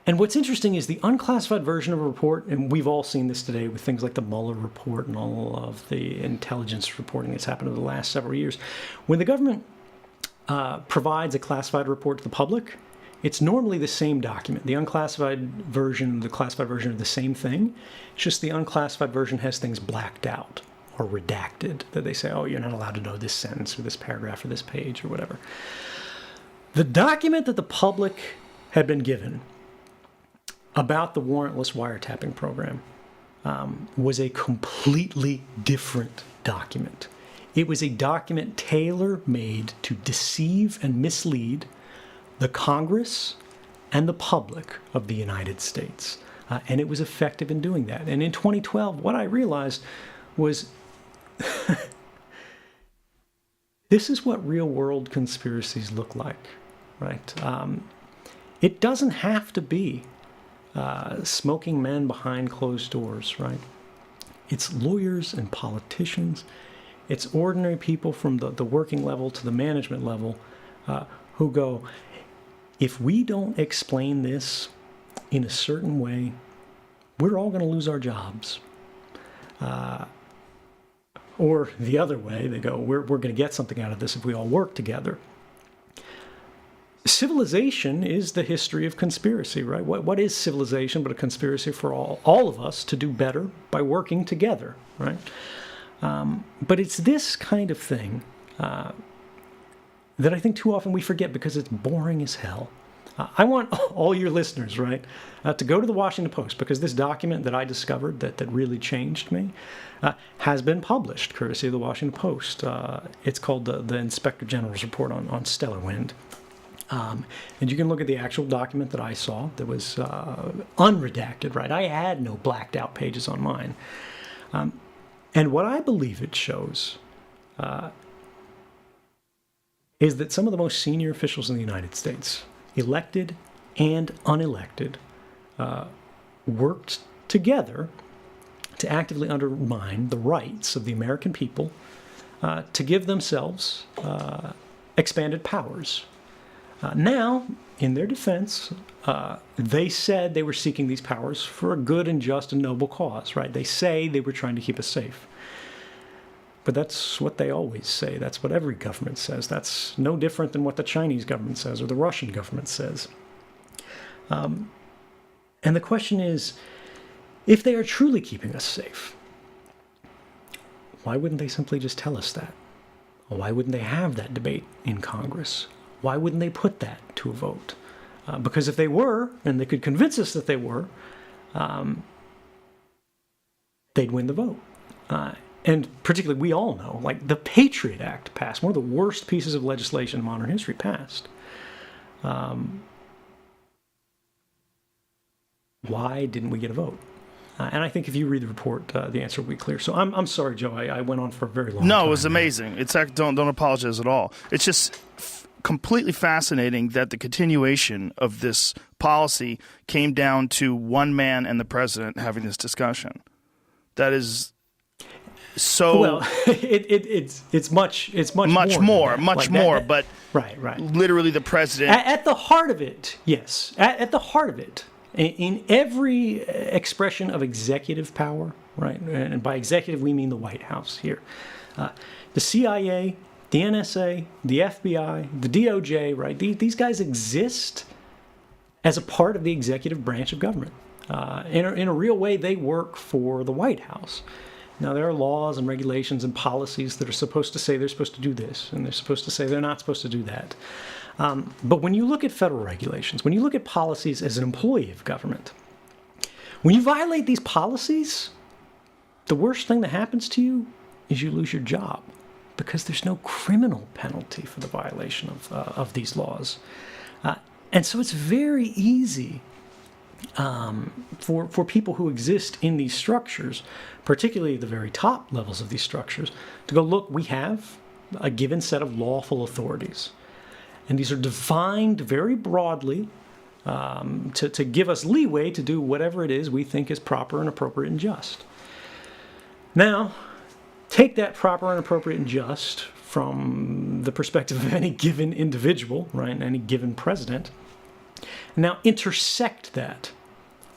And what's interesting is the unclassified version of a report, and we've all seen this today with things like the Mueller report and all of the intelligence reporting that's happened over the last several years. When the government provides a classified report to the public, it's normally the same document. The unclassified version, the classified version are the same thing. It's just the unclassified version has things blacked out or redacted that they say, oh, you're not allowed to know this sentence or this paragraph or this page or whatever. The document that the public had been given about the warrantless wiretapping program was a completely different document. It was a document tailor-made to deceive and mislead the Congress and the public of the United States. And it was effective in doing that. And in 2012, what I realized was this is what real-world conspiracies look like, right? It doesn't have to be smoking men behind closed doors, right? It's lawyers and politicians. It's ordinary people from the working level to the management level who go, if we don't explain this in a certain way, we're all going to lose our jobs. Or the other way, they go, we're going to get something out of this if we all work together. Civilization is the history of conspiracy, right? What is civilization but a conspiracy for all of us to do better by working together, right? But it's this kind of thing that I think too often we forget because it's boring as hell. I want all your listeners, right, to go to the Washington Post, because this document that I discovered that really changed me has been published, courtesy of the Washington Post. It's called the Inspector General's Report on Stellar Wind. And you can look at the actual document that I saw that was unredacted, right? I had no blacked out pages on mine. And what I believe it shows is that some of the most senior officials in the United States, elected and unelected, worked together to actively undermine the rights of the American people to give themselves expanded powers. Now, in their defense, they said they were seeking these powers for a good and just and noble cause, right? They say they were trying to keep us safe. But that's what they always say. That's what every government says. That's no different than what the Chinese government says or the Russian government says. And the question is, if they are truly keeping us safe, why wouldn't they simply just tell us that? Why wouldn't they have that debate in Congress? Why wouldn't they put that to a vote? Because if they were, and they could convince us that they were, they'd win the vote. And particularly, we all know, like the Patriot Act passed, one of the worst pieces of legislation in modern history passed. Why didn't we get a vote? And I think if you read the report, the answer will be clear. So I'm sorry, Joe, I went on for a very long time. No, it was amazing. It's don't apologize at all. It's just completely fascinating that the continuation of this policy came down to one man and the president having this discussion. That is so well. It's much more, but right. Literally, the president At the heart of it, yes. At the heart of it, in every expression of executive power, right? And by executive we mean the White House here. The CIA, the NSA, the FBI, the DOJ, right? These guys exist as a part of the executive branch of government. In a real way, they work for the White House. Now, there are laws and regulations and policies that are supposed to say they're supposed to do this, and they're supposed to say they're not supposed to do that. But when you look at federal regulations, when you look at policies as an employee of government, when you violate these policies, the worst thing that happens to you is you lose your job, because there's no criminal penalty for the violation of these laws. And so it's very easy for people who exist in these structures, particularly the very top levels of these structures, to go, look, we have a given set of lawful authorities. And these are defined very broadly to give us leeway to do whatever it is we think is proper and appropriate and just. Now, take that proper and appropriate and just from the perspective of any given individual, right, and any given president. Now intersect that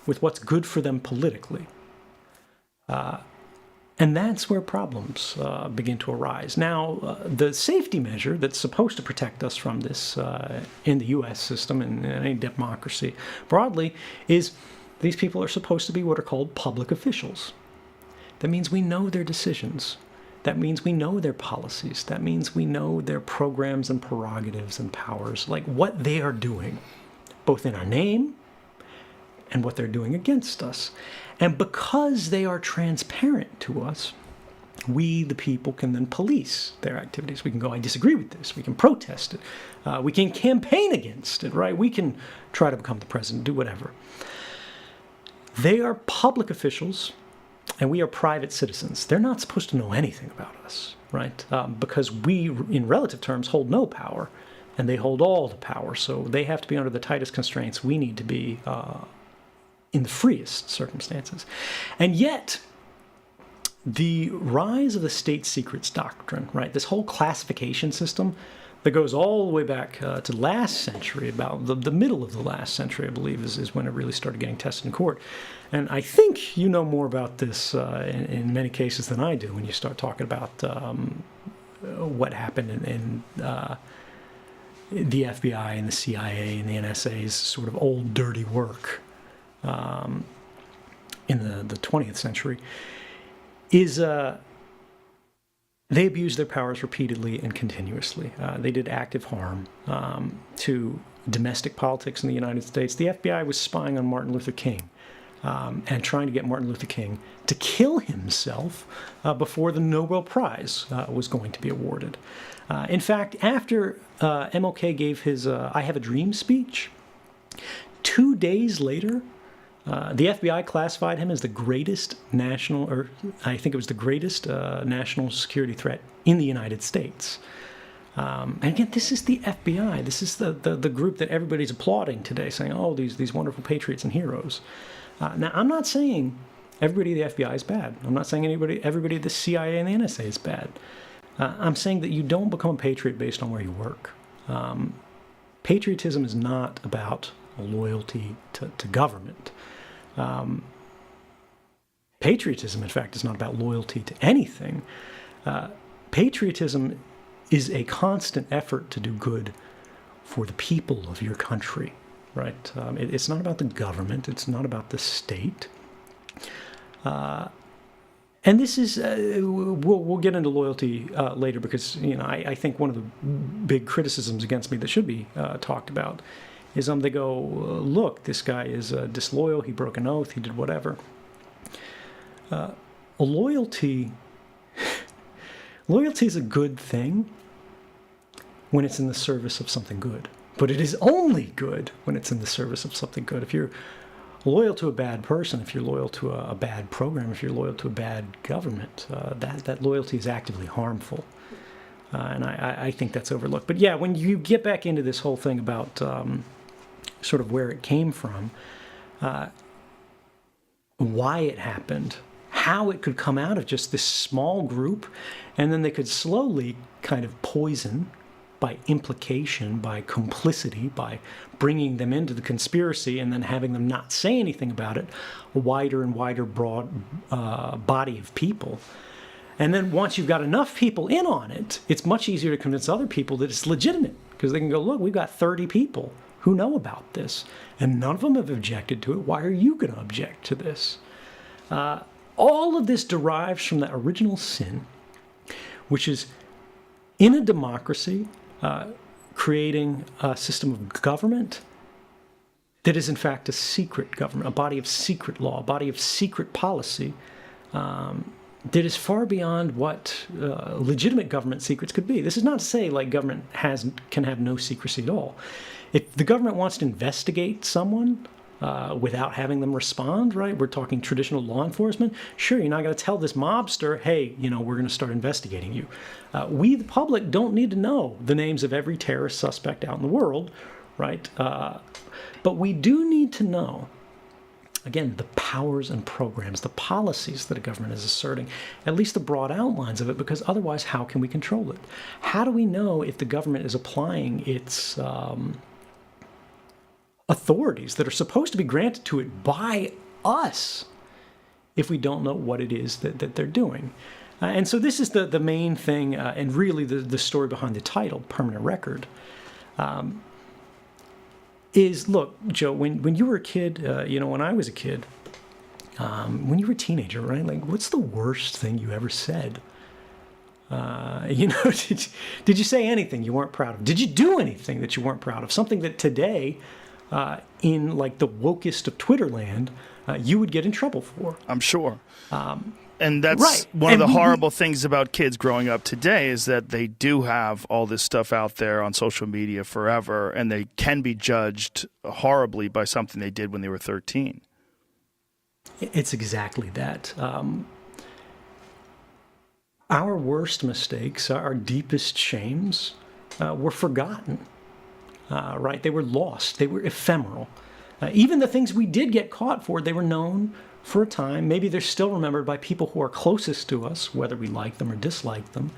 with what's good for them politically. And that's where problems begin to arise. Now, the safety measure that's supposed to protect us from this in the U.S. system and in any democracy broadly is these people are supposed to be what are called public officials. That means we know their decisions. That means we know their policies. That means we know their programs and prerogatives and powers, like what they are doing, both in our name and what they're doing against us. And because they are transparent to us, we, the people, can then police their activities. We can go, I disagree with this. We can protest it. We can campaign against it, right? We can try to become the president, do whatever. They are public officials, and we are private citizens. They're not supposed to know anything about us, right? Because we, in relative terms, hold no power, and they hold all the power. So they have to be under the tightest constraints. We need to be in the freest circumstances. And yet, the rise of the state secrets doctrine, right? This whole classification system that goes all the way back to last century, about the middle of the last century, I believe, is when it really started getting tested in court. And I think you know more about this in many cases than I do when you start talking about what happened in the FBI and the CIA and the NSA's sort of old dirty work in the 20th century, is they abused their powers repeatedly and continuously. They did active harm to domestic politics in the United States. The FBI was spying on Martin Luther King and trying to get Martin Luther King to kill himself before the Nobel Prize was going to be awarded. In fact, after MLK gave his I Have a Dream speech, 2 days later, the FBI classified him as the greatest national security threat in the United States. And again, this is the FBI. This is the group that everybody's applauding today, saying, "Oh, these wonderful patriots and heroes." Now, I'm not saying everybody at the FBI is bad. I'm not saying everybody at the CIA and the NSA is bad. I'm saying that you don't become a patriot based on where you work. Patriotism is not about loyalty to government. Patriotism, in fact, is not about loyalty to anything. Patriotism is a constant effort to do good for the people of your country, right? It's not about the government. It's not about the state. And this is, we'll get into loyalty later, because I think one of the big criticisms against me that should be talked about is they go, look, this guy is disloyal, he broke an oath, he did whatever. Loyalty is a good thing when it's in the service of something good. But it is only good when it's in the service of something good. If you're loyal to a bad person, if you're loyal to a bad program, if you're loyal to a bad government, that loyalty is actively harmful. And I think that's overlooked. But yeah, when you get back into this whole thing about sort of where it came from, why it happened, how it could come out of just this small group, and then they could slowly kind of poison by implication, by complicity, by bringing them into the conspiracy and then having them not say anything about it, a wider and wider broad body of people. And then once you've got enough people in on it, it's much easier to convince other people that it's legitimate, because they can go, look, we've got 30 people who know about this, and none of them have objected to it. Why are you going to object to this? All of this derives from that original sin, which is in a democracy, creating a system of government that is in fact a secret government, a body of secret law, a body of secret policy, that is far beyond what legitimate government secrets could be. This is not to say like government can have no secrecy at all. If the government wants to investigate someone without having them respond, right? We're talking traditional law enforcement. Sure, you're not going to tell this mobster, hey, we're going to start investigating you. We, the public, don't need to know the names of every terrorist suspect out in the world, right? But we do need to know, again, the powers and programs, the policies that a government is asserting, at least the broad outlines of it, because otherwise, how can we control it? How do we know if the government is applying its authorities that are supposed to be granted to it by us if we don't know what it is that they're doing? And so this is the main thing, and really the story behind the title, Permanent Record, is, look, Joe, when you were a kid, when I was a kid, when you were a teenager, right, like, what's the worst thing you ever said? Did you say anything you weren't proud of? Did you do anything that you weren't proud of? Something that today, in like the wokest of Twitter land, you would get in trouble for. I'm sure. And that's right. One of the horrible things about kids growing up today is that they do have all this stuff out there on social media forever, and they can be judged horribly by something they did when they were 13. It's exactly that. Our worst mistakes, our deepest shames, were forgotten, right? They were lost. They were ephemeral. Even the things we did get caught for, they were known, for a time. Maybe they're still remembered by people who are closest to us, whether we like them or dislike them.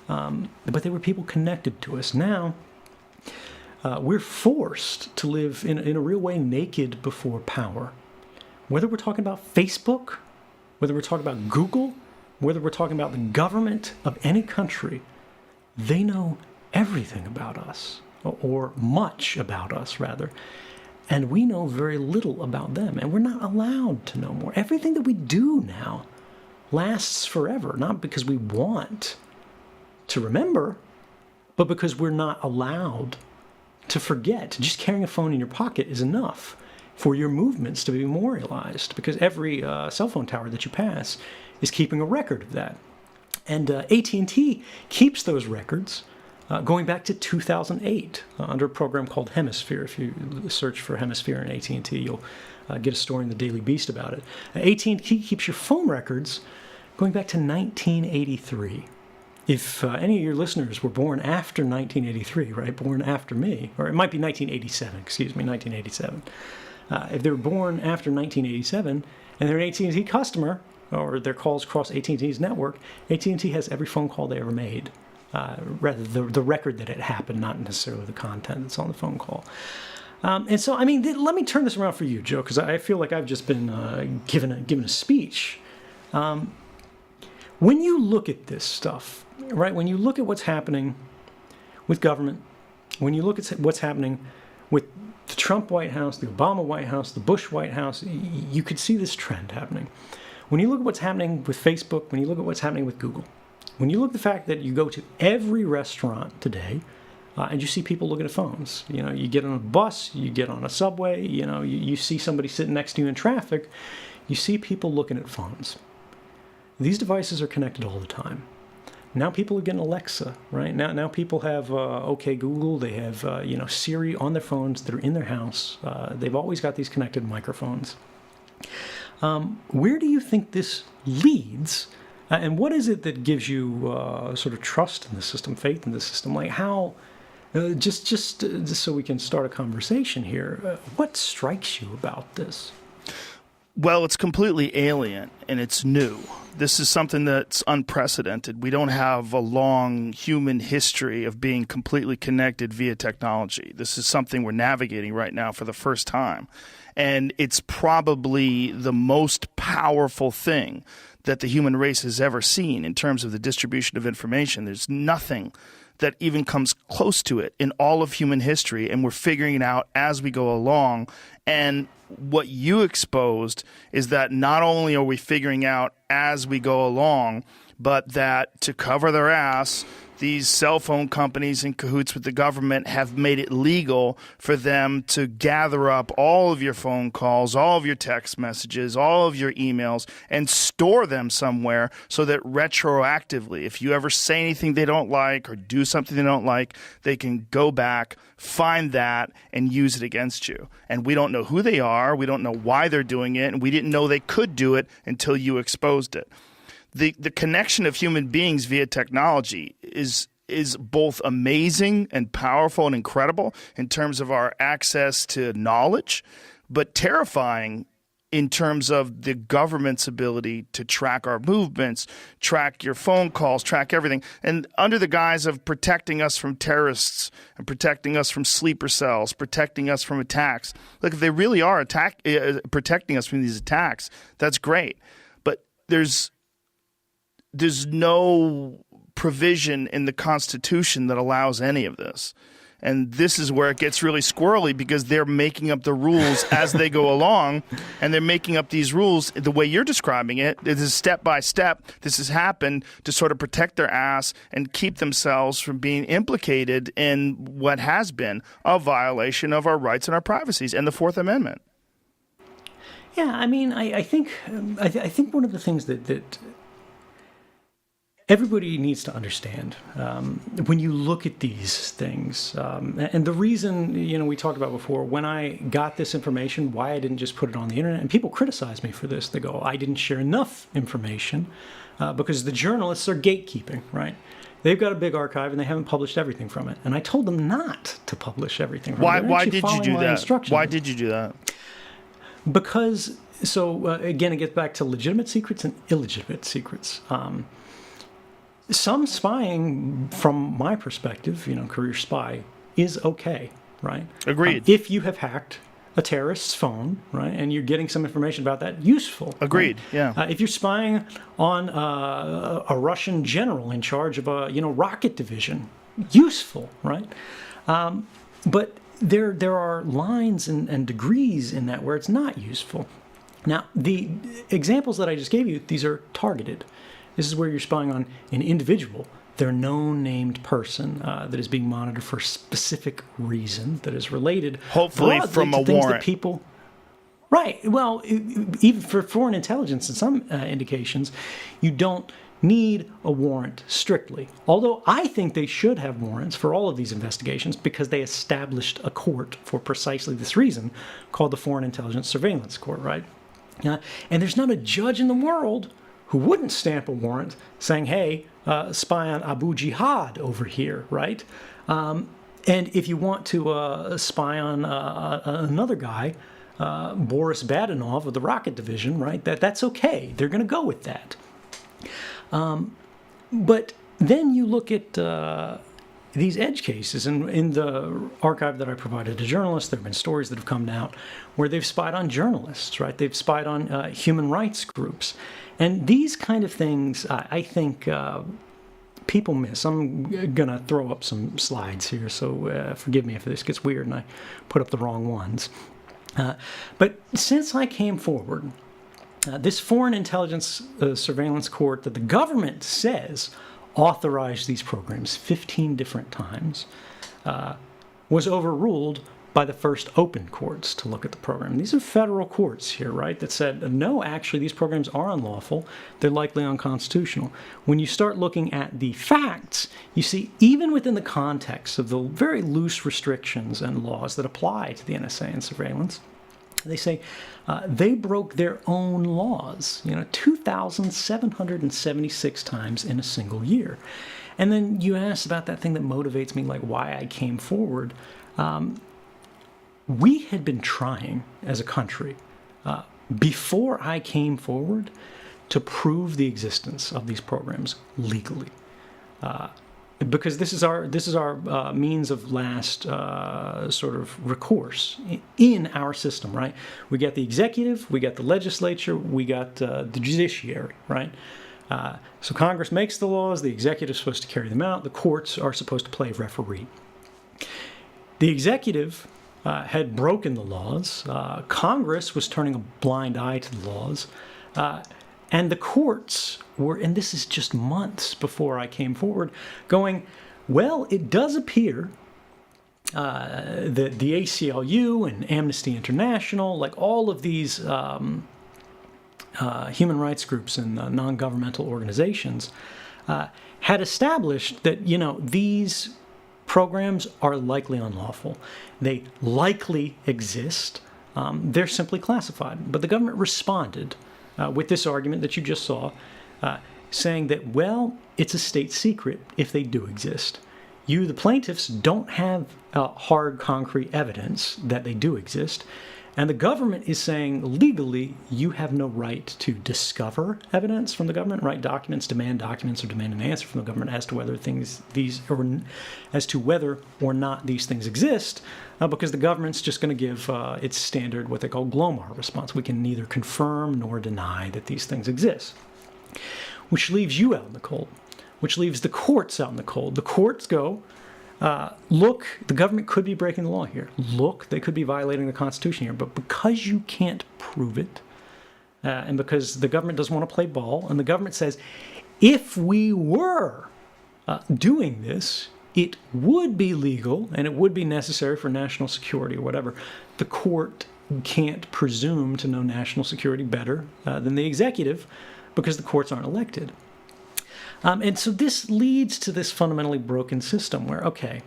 But they were people connected to us. Now, we're forced to live in a real way naked before power. Whether we're talking about Facebook, whether we're talking about Google, whether we're talking about the government of any country, they know everything about us, or much about us, rather. And we know very little about them, and we're not allowed to know more. Everything that we do now lasts forever, not because we want to remember, but because we're not allowed to forget. Just carrying a phone in your pocket is enough for your movements to be memorialized, because every cell phone tower that you pass is keeping a record of that. And AT&T keeps those records going back to 2008 under a program called Hemisphere. If you search for Hemisphere in AT&T, you'll get a story in the Daily Beast about it. AT&T keeps your phone records going back to 1983. If any of your listeners were born after 1983, right, born after me, or it might be 1987, if they were born after 1987 and they're an AT&T customer, or their calls cross AT&T's network, AT&T has every phone call they ever made. Rather the record that it happened, not necessarily the content that's on the phone call. And so, I mean, let me turn this around for you, Joe, because I feel like I've just been given a speech. When you look at this stuff, right, when you look at what's happening with government, when you look at what's happening with the Trump White House, the Obama White House, the Bush White House, you could see this trend happening. When you look at what's happening with Facebook, when you look at what's happening with Google, when you look at the fact that you go to every restaurant today and you see people looking at phones, you know, you get on a bus, you get on a subway, you know, you see somebody sitting next to you in traffic, you see people looking at phones. These devices are connected all the time. Now people are getting Alexa, right? Now people have OK Google, they have Siri on their phones that are in their house. They've always got these connected microphones. Where do you think this leads? And what is it that gives you sort of trust in the system, faith in the system? Like how, just so we can start a conversation here, what strikes you about this? Well, it's completely alien and it's new. This is something that's unprecedented. We don't have a long human history of being completely connected via technology. This is something we're navigating right now for the first time. And it's probably the most powerful thing that the human race has ever seen in terms of the distribution of information. There's nothing that even comes close to it in all of human history, and we're figuring it out as we go along. And what you exposed is that not only are we figuring out as we go along, but that to cover their ass, these cell phone companies in cahoots with the government have made it legal for them to gather up all of your phone calls, all of your text messages, all of your emails, and store them somewhere so that retroactively, if you ever say anything they don't like or do something they don't like, they can go back, find that, and use it against you. And we don't know who they are, we don't know why they're doing it, and we didn't know they could do it until you exposed it. The connection of human beings via technology is both amazing and powerful and incredible in terms of our access to knowledge, but terrifying in terms of the government's ability to track our movements, track your phone calls, track everything. And under the guise of protecting us from terrorists and protecting us from sleeper cells, protecting us from attacks. Look, if they really are protecting us from these attacks, that's great. But there's no provision in the Constitution that allows any of this. And this is where it gets really squirrely because they're making up the rules as they go along, and they're making up these rules the way you're describing it. It is step by step. This has happened to sort of protect their ass and keep themselves from being implicated in what has been a violation of our rights and our privacies and the Fourth Amendment. Yeah, I mean, I think one of the things that everybody needs to understand when you look at these things, and the reason, we talked about before, when I got this information, why I didn't just put it on the internet, and people criticize me for this. They go, I didn't share enough information because the journalists are gatekeeping, right? They've got a big archive and they haven't published everything from it. And I told them not to publish everything from it. Why did you do that? Why did you do that? Because Again, it gets back to legitimate secrets and illegitimate secrets. Some spying, from my perspective, career spy, is okay, right? Agreed. If you have hacked a terrorist's phone, right, and you're getting some information about that, useful. Agreed. Right? Yeah. If you're spying on a Russian general in charge of a rocket division, useful, right? But there are lines and degrees in that where it's not useful. Now, the examples that I just gave you, these are targeted. This is where you're spying on an individual, their known named person that is being monitored for a specific reason that is related, hopefully from a warrant. Right. Well, even for foreign intelligence, in some indications, you don't need a warrant strictly. Although I think they should have warrants for all of these investigations because they established a court for precisely this reason called the Foreign Intelligence Surveillance Court, right? And there's not a judge in the world who wouldn't stamp a warrant saying, hey, spy on Abu Jihad over here, right? And if you want to spy on another guy, Boris Badenov of the Rocket Division, right? That's okay. They're going to go with that. But then you look at these edge cases, and in the archive that I provided to journalists, there have been stories that have come out where they've spied on journalists, right? They've spied on human rights groups. And these kind of things, I think people miss. I'm going to throw up some slides here, so forgive me if this gets weird and I put up the wrong ones. But since I came forward, this Foreign Intelligence Surveillance Court that the government says authorized these programs 15 different times was overruled by the first open courts to look at the program. These are federal courts here, right, that said, no, actually, these programs are unlawful. They're likely unconstitutional. When you start looking at the facts, you see, even within the context of the very loose restrictions and laws that apply to the NSA and surveillance, they say they broke their own laws, 2,776 times in a single year. And then you asked about that thing that motivates me, like why I came forward. We had been trying as a country before I came forward to prove the existence of these programs legally. Because this is our means of last sort of recourse in our system, right? We got the executive, we got the legislature, we got the judiciary, right? So Congress makes the laws, the executive is supposed to carry them out, the courts are supposed to play referee. The executive had broken the laws, Congress was turning a blind eye to the laws, and the courts were, and this is just months before I came forward, going, well, it does appear that the ACLU and Amnesty International, like all of these human rights groups and non-governmental organizations, had established that, these programs are likely unlawful. They likely exist. They're simply classified. But the government responded with this argument that you just saw, saying that, well, it's a state secret if they do exist. You, the plaintiffs, don't have hard, concrete evidence that they do exist. And the government is saying, legally, you have no right to discover evidence from the government, write documents, demand or demand an answer from the government as to whether whether or not these things exist, because the government's just going to give its standard, what they call GLOMAR response. We can neither confirm nor deny that these things exist, which leaves you out in the cold, which leaves the courts out in the cold. The courts go, look, the government could be breaking the law here. Look, they could be violating the Constitution here. But because you can't prove it, and because the government doesn't want to play ball, and the government says, if we were doing this, it would be legal and it would be necessary for national security or whatever, the court can't presume to know national security better than the executive because the courts aren't elected. And so this leads to this fundamentally broken system where, okay,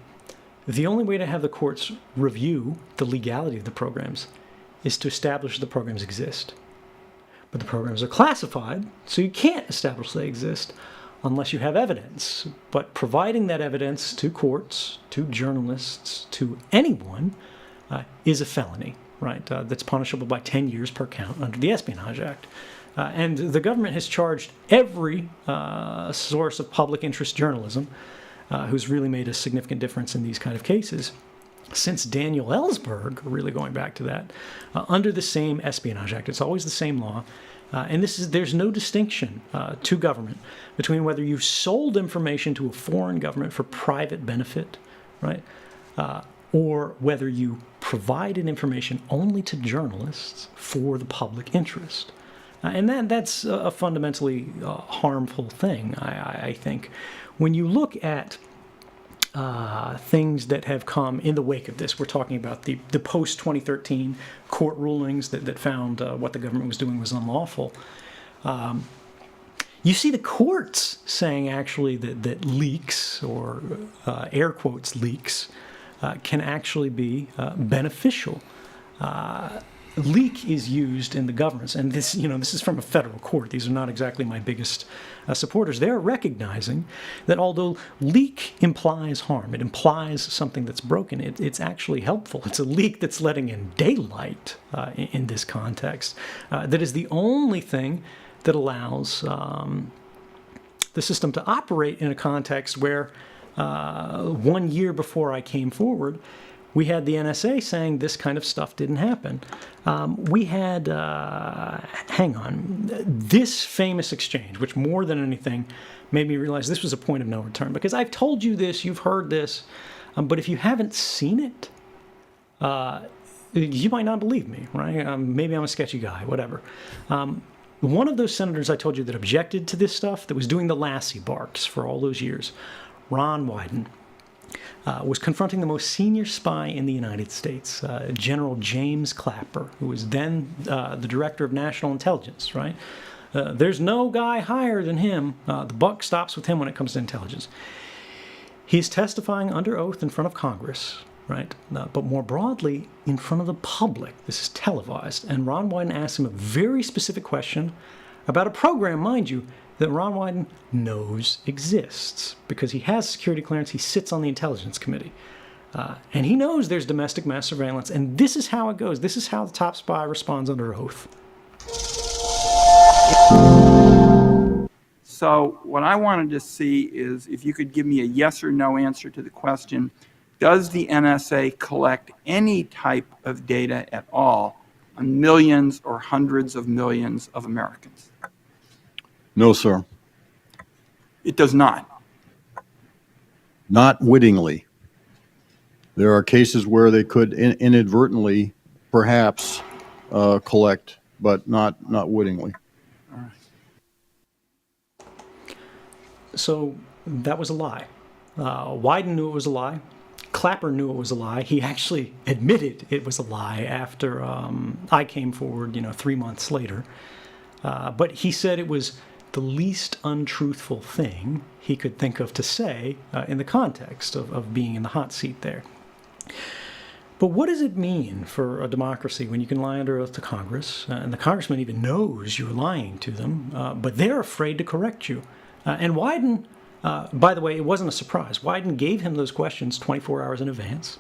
the only way to have the courts review the legality of the programs is to establish the programs exist. But the programs are classified, so you can't establish they exist unless you have evidence. But providing that evidence to courts, to journalists, to anyone is a felony, right? That's punishable by 10 years per count under the Espionage Act. And the government has charged every source of public interest journalism who's really made a significant difference in these kind of cases since Daniel Ellsberg, really going back to that, under the same Espionage Act. It's always the same law. And there's no distinction to government between whether you've sold information to a foreign government for private benefit, right, or whether you provided information only to journalists for the public interest. And that's a fundamentally harmful thing, I think. When you look at things that have come in the wake of this, we're talking about the post-2013 court rulings that found what the government was doing was unlawful. You see the courts saying actually that leaks, or air quotes leaks, can actually be beneficial. Leak is used in the governments, and this is from a federal court. These are not exactly my biggest supporters. They're recognizing that although leak implies harm, it implies something that's broken, it's actually helpful. It's a leak that's letting in daylight in this context. That is the only thing that allows the system to operate in a context where 1 year before I came forward, we had the NSA saying this kind of stuff didn't happen. We had, this famous exchange, which more than anything made me realize this was a point of no return. Because I've told you this, you've heard this, but if you haven't seen it, you might not believe me, right? Maybe I'm a sketchy guy, whatever. One of those senators I told you that objected to this stuff, that was doing the Lassie barks for all those years, Ron Wyden, was confronting the most senior spy in the United States, General James Clapper, who was then the director of national intelligence, right? There's no guy higher than him. The buck stops with him when it comes to intelligence. He's testifying under oath in front of Congress, right? But more broadly, in front of the public. This is televised. And Ron Wyden asked him a very specific question about a program, mind you, that Ron Wyden knows exists because he has security clearance. He sits on the Intelligence Committee. And he knows there's domestic mass surveillance. And this is how it goes. This is how the top spy responds under oath. So what I wanted to see is if you could give me a yes or no answer to the question, does the NSA collect any type of data at all on millions or hundreds of millions of Americans? No, sir. It does not. Not wittingly. There are cases where they could inadvertently, perhaps, collect, but not wittingly. All right. So that was a lie. Wyden knew it was a lie. Clapper knew it was a lie. He actually admitted it was a lie after I came forward, 3 months later. But he said it was the least untruthful thing he could think of to say in the context of being in the hot seat there. But what does it mean for a democracy when you can lie under oath to Congress, and the congressman even knows you're lying to them, but they're afraid to correct you? And Wyden, by the way, it wasn't a surprise. Wyden gave him those questions 24 hours in advance,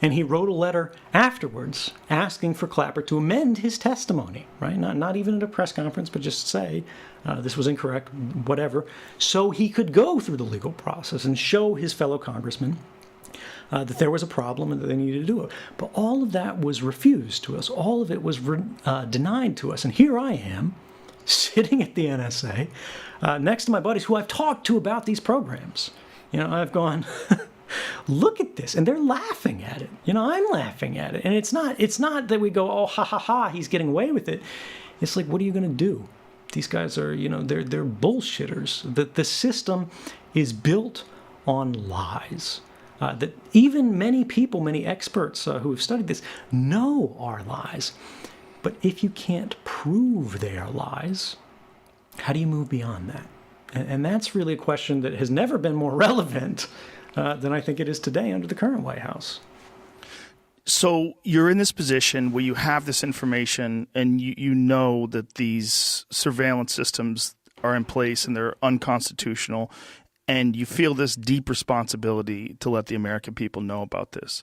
and he wrote a letter afterwards asking for Clapper to amend his testimony, right? Not even at a press conference, but just say this was incorrect, whatever, so he could go through the legal process and show his fellow congressmen that there was a problem and that they needed to do it. But all of that was refused to us. All of it was denied to us. And here I am, sitting at the NSA, next to my buddies who I've talked to about these programs. I've gone, look at this, and they're laughing at it. I'm laughing at it. And it's not that we go, oh, ha, ha, ha, he's getting away with it. It's like, what are you going to do? These guys are, they're bullshitters. The system is built on lies. That even many people, many experts who have studied this know are lies. But if you can't prove they are lies, how do you move beyond that? And that's really a question that has never been more relevant than I think it is today under the current White House. So you're in this position where you have this information and you know that these surveillance systems are in place and they're unconstitutional, and you feel this deep responsibility to let the American people know about this.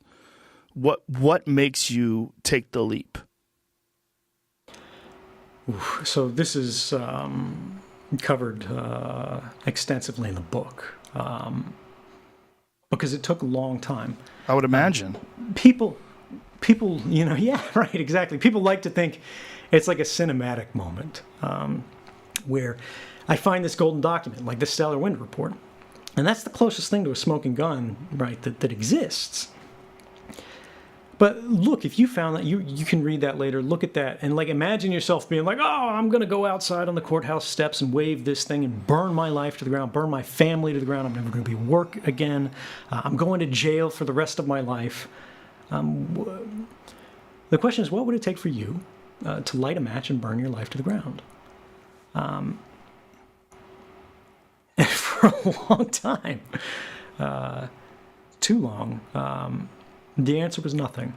What makes you take the leap? So this is covered extensively in the book because it took a long time. I would imagine. People, yeah, right, exactly. People like to think it's like a cinematic moment where I find this golden document, like the Stellar Wind Report, and that's the closest thing to a smoking gun, right, that exists. But look, if you found that, you can read that later, look at that, and like imagine yourself being like, oh, I'm going to go outside on the courthouse steps and wave this thing and burn my life to the ground, burn my family to the ground, I'm never going to be work again, I'm going to jail for the rest of my life. The question is, what would it take for you to light a match and burn your life to the ground? And for a long time, too long, the answer was nothing,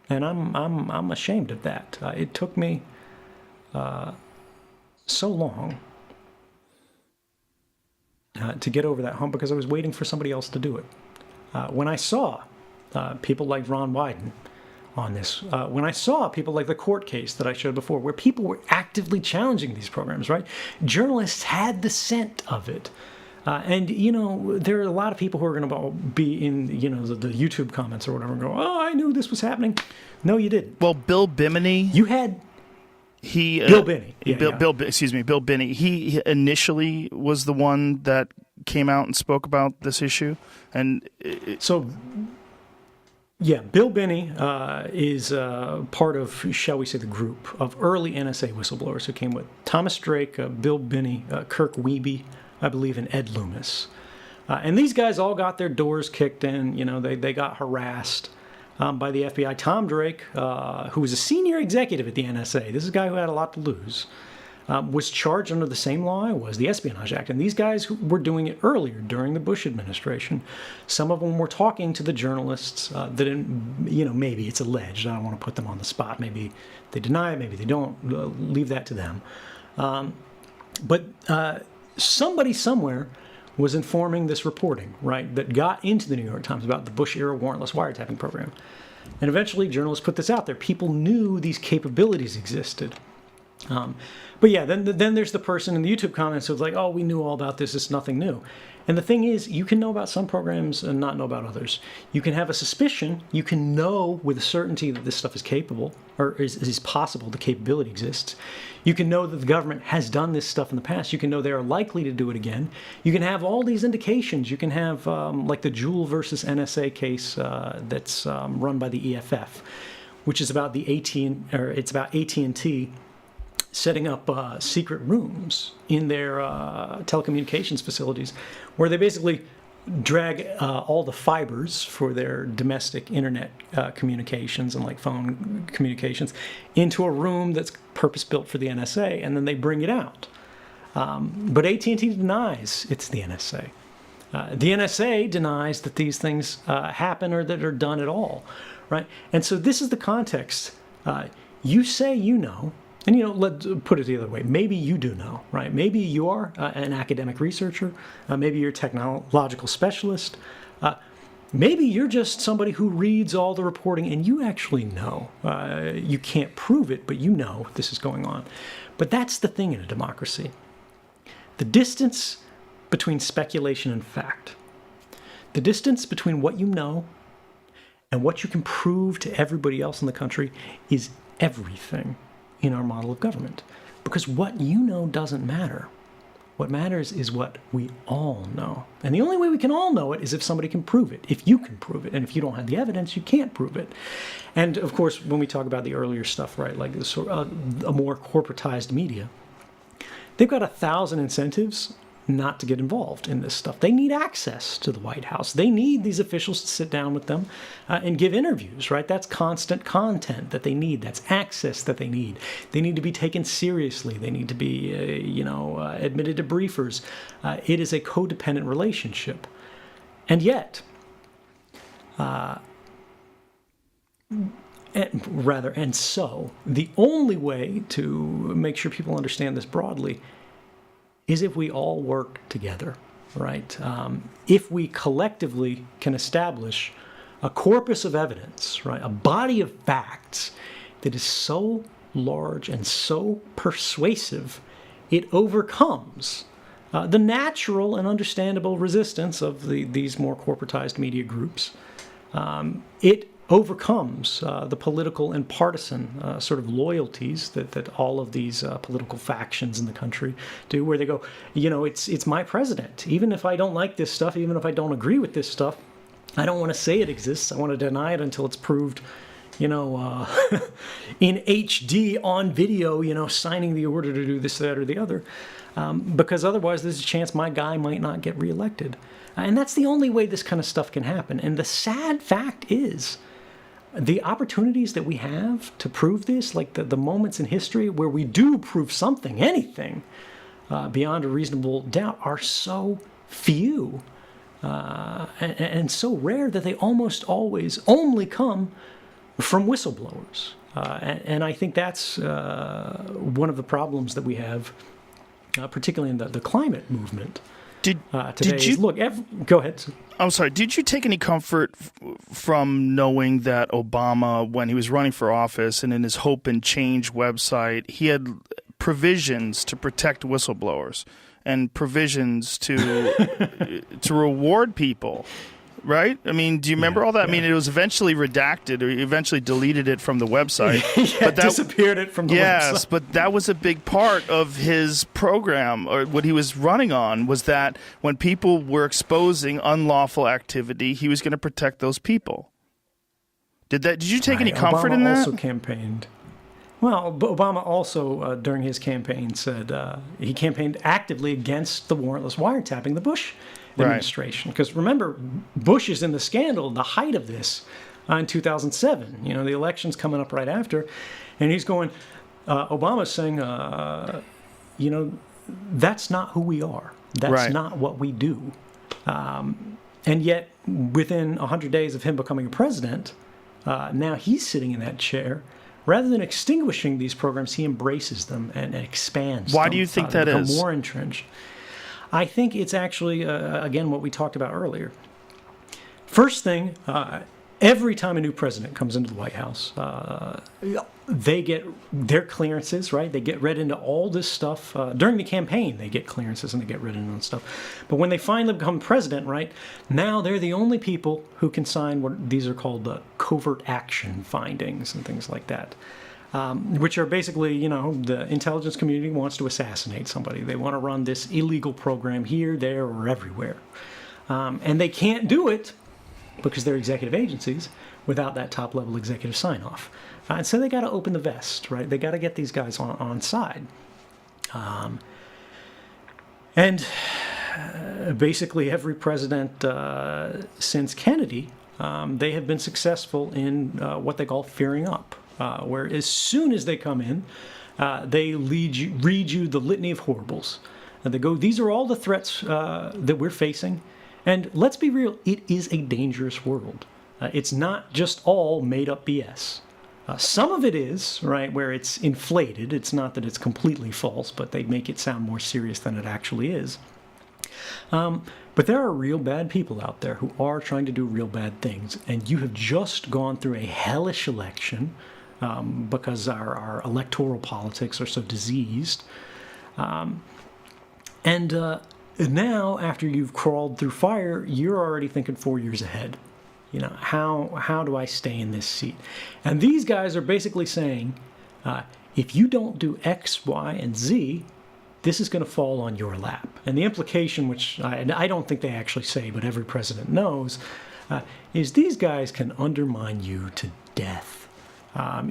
and I'm ashamed of that. It took me so long to get over that hump because I was waiting for somebody else to do it. When I saw people like Ron Wyden on this, when I saw people like the court case that I showed before, where people were actively challenging these programs, right? Journalists had the scent of it. And, there are a lot of people who are going to be in, the YouTube comments or whatever and go, oh, I knew this was happening. No, you didn't. Well, Bill Bimini. You had... Bill Binney. Bill Binney. He initially was the one that came out and spoke about this issue. And Bill Binney is part of, shall we say, the group of early NSA whistleblowers who came with Thomas Drake, Bill Binney, Kirk Wiebe, I believe, and Ed Loomis. And these guys all got their doors kicked in. They got harassed by the FBI. Tom Drake, who was a senior executive at the NSA, this is a guy who had a lot to lose, was charged under the same law I was, the Espionage Act. And these guys were doing it earlier, during the Bush administration. Some of them were talking to the journalists that, maybe it's alleged. I don't want to put them on the spot. Maybe they deny it, maybe they don't. Leave that to them. But somebody somewhere was informing this reporting, right, that got into the New York Times about the Bush-era warrantless wiretapping program. And eventually journalists put this out there. People knew these capabilities existed. Then there's the person in the YouTube comments who's like, oh, we knew all about this, it's nothing new. And the thing is, you can know about some programs and not know about others. You can have a suspicion, you can know with a certainty that this stuff is capable, or is possible, the capability exists. You can know that the government has done this stuff in the past. You can know they are likely to do it again. You can have all these indications. You can have, like the Juul versus NSA case that's run by the EFF, which is about it's about AT&T setting up secret rooms in their telecommunications facilities where they basically drag all the fibers for their domestic internet communications and like phone communications into a room that's purpose-built for the NSA, and then they bring it out. But AT&T denies it's the NSA. The NSA denies that these things happen or that are done at all, right? And so this is the context. You say you know, and let's put it the other way. Maybe you do know, right? Maybe you are an academic researcher. Maybe you're a technological specialist. Maybe you're just somebody who reads all the reporting and you actually know. You can't prove it, but you know this is going on. But that's the thing in a democracy. The distance between speculation and fact. The distance between what you know and what you can prove to everybody else in the country is everything in our model of government. Because what you know doesn't matter. What matters is what we all know. And the only way we can all know it is if somebody can prove it, if you can prove it. And if you don't have the evidence, you can't prove it. And of course, when we talk about the earlier stuff, right, like a more corporatized media, they've got 1,000 incentives not to get involved in this stuff. They need access to the White House. They need these officials to sit down with them and give interviews, right? That's constant content that they need. That's access that they need. They need to be taken seriously. They need to be, admitted to briefers. It is a codependent relationship. And yet, so the only way to make sure people understand this broadly is if we all work together, right? If we collectively can establish a corpus of evidence, right? A body of facts that is so large and so persuasive, it overcomes the natural and understandable resistance of these more corporatized media groups. It overcomes the political and partisan sort of loyalties that all of these political factions in the country do, where they go, it's my president. Even if I don't like this stuff, even if I don't agree with this stuff, I don't want to say it exists. I want to deny it until it's proved, in HD on video, signing the order to do this, that, or the other. Because otherwise there's a chance my guy might not get reelected. And that's the only way this kind of stuff can happen. And the sad fact is, the opportunities that we have to prove this, like the moments in history where we do prove something, anything, beyond a reasonable doubt, are so few and so rare that they almost always only come from whistleblowers. And I think that's one of the problems that we have, particularly in the climate movement. Go ahead. I'm sorry. Did you take any comfort from knowing that Obama, when he was running for office and in his Hope and Change website, he had provisions to protect whistleblowers and provisions to reward people? Right? I mean, do you remember all that? Yeah. I mean, it was eventually redacted, or he eventually deleted it from the website. But that disappeared it from the website. Yes, but that was a big part of his program, or what he was running on, was that when people were exposing unlawful activity, he was going to protect those people. Did you take any comfort in that? Obama also campaigned. Well, Obama also, during his campaign, said he campaigned actively against the warrantless wiretapping, the Bush administration. Because remember, Bush is in the scandal, the height of this, in 2007. The election's coming up right after. And he's going, Obama's saying, that's not who we are. That's not what we do. And yet, within 100 days of him becoming a president, now he's sitting in that chair. Rather than extinguishing these programs, he embraces them and expands them. Why do you think that is? More entrenched. I think it's actually, again, what we talked about earlier. First thing, every time a new president comes into the White House, they get their clearances, right? They get read into all this stuff. During the campaign, they get clearances and they get read into and stuff. But when they finally become president, right, now they're the only people who can sign what these are called the covert action findings and things like that. Which are basically, the intelligence community wants to assassinate somebody. They want to run this illegal program here, there, or everywhere. And they can't do it because they're executive agencies without that top-level executive sign-off. And so they got to open the vest, right? They got to get these guys on side. And basically every president since Kennedy, they have been successful in what they call fearing up. Where as soon as they come in, they read you the litany of horribles. And they go, these are all the threats that we're facing. And let's be real, it is a dangerous world. It's not just all made-up BS. Some of it is, right, where it's inflated. It's not that it's completely false, but they make it sound more serious than it actually is. But there are real bad people out there who are trying to do real bad things. And you have just gone through a hellish election, because our electoral politics are so diseased. And now, after you've crawled through fire, you're already thinking 4 years ahead. How do I stay in this seat? And these guys are basically saying, if you don't do X, Y, and Z, this is going to fall on your lap. And the implication, which I don't think they actually say, but every president knows, is these guys can undermine you to death.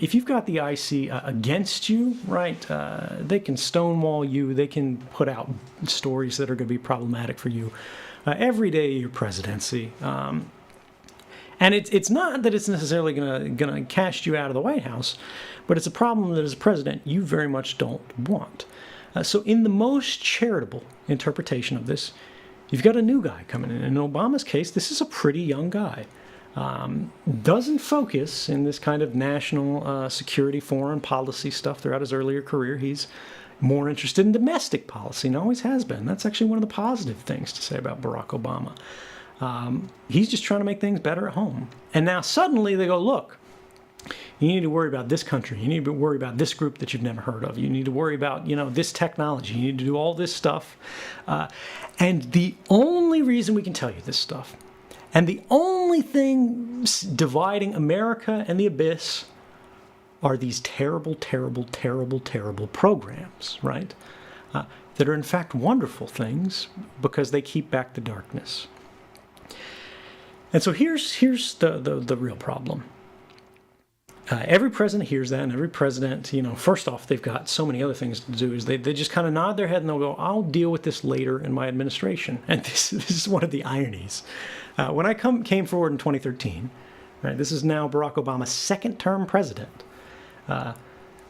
If you've got the IC against you, right, they can stonewall you. They can put out stories that are going to be problematic for you every day of your presidency. And it's not that it's necessarily going to cast you out of the White House, but it's a problem that as a president you very much don't want. So in the most charitable interpretation of this, you've got a new guy coming in. In Obama's case, this is a pretty young guy. Doesn't focus in this kind of national security, foreign policy stuff throughout his earlier career. He's more interested in domestic policy and always has been. That's actually one of the positive things to say about Barack Obama. He's just trying to make things better at home. And now suddenly they go, look, you need to worry about this country. You need to worry about this group that you've never heard of. You need to worry about, this technology. You need to do all this stuff. And the only reason we can tell you this stuff, and the only thing dividing America and the abyss, are these terrible, terrible, terrible, terrible programs, right? That are in fact wonderful things because they keep back the darkness. And so here's the real problem. Every president hears that, and every president, first off, they've got so many other things to do, is they just kind of nod their head and they'll go, I'll deal with this later in my administration. And this is one of the ironies. When I came forward in 2013, right, this is now Barack Obama's second term president,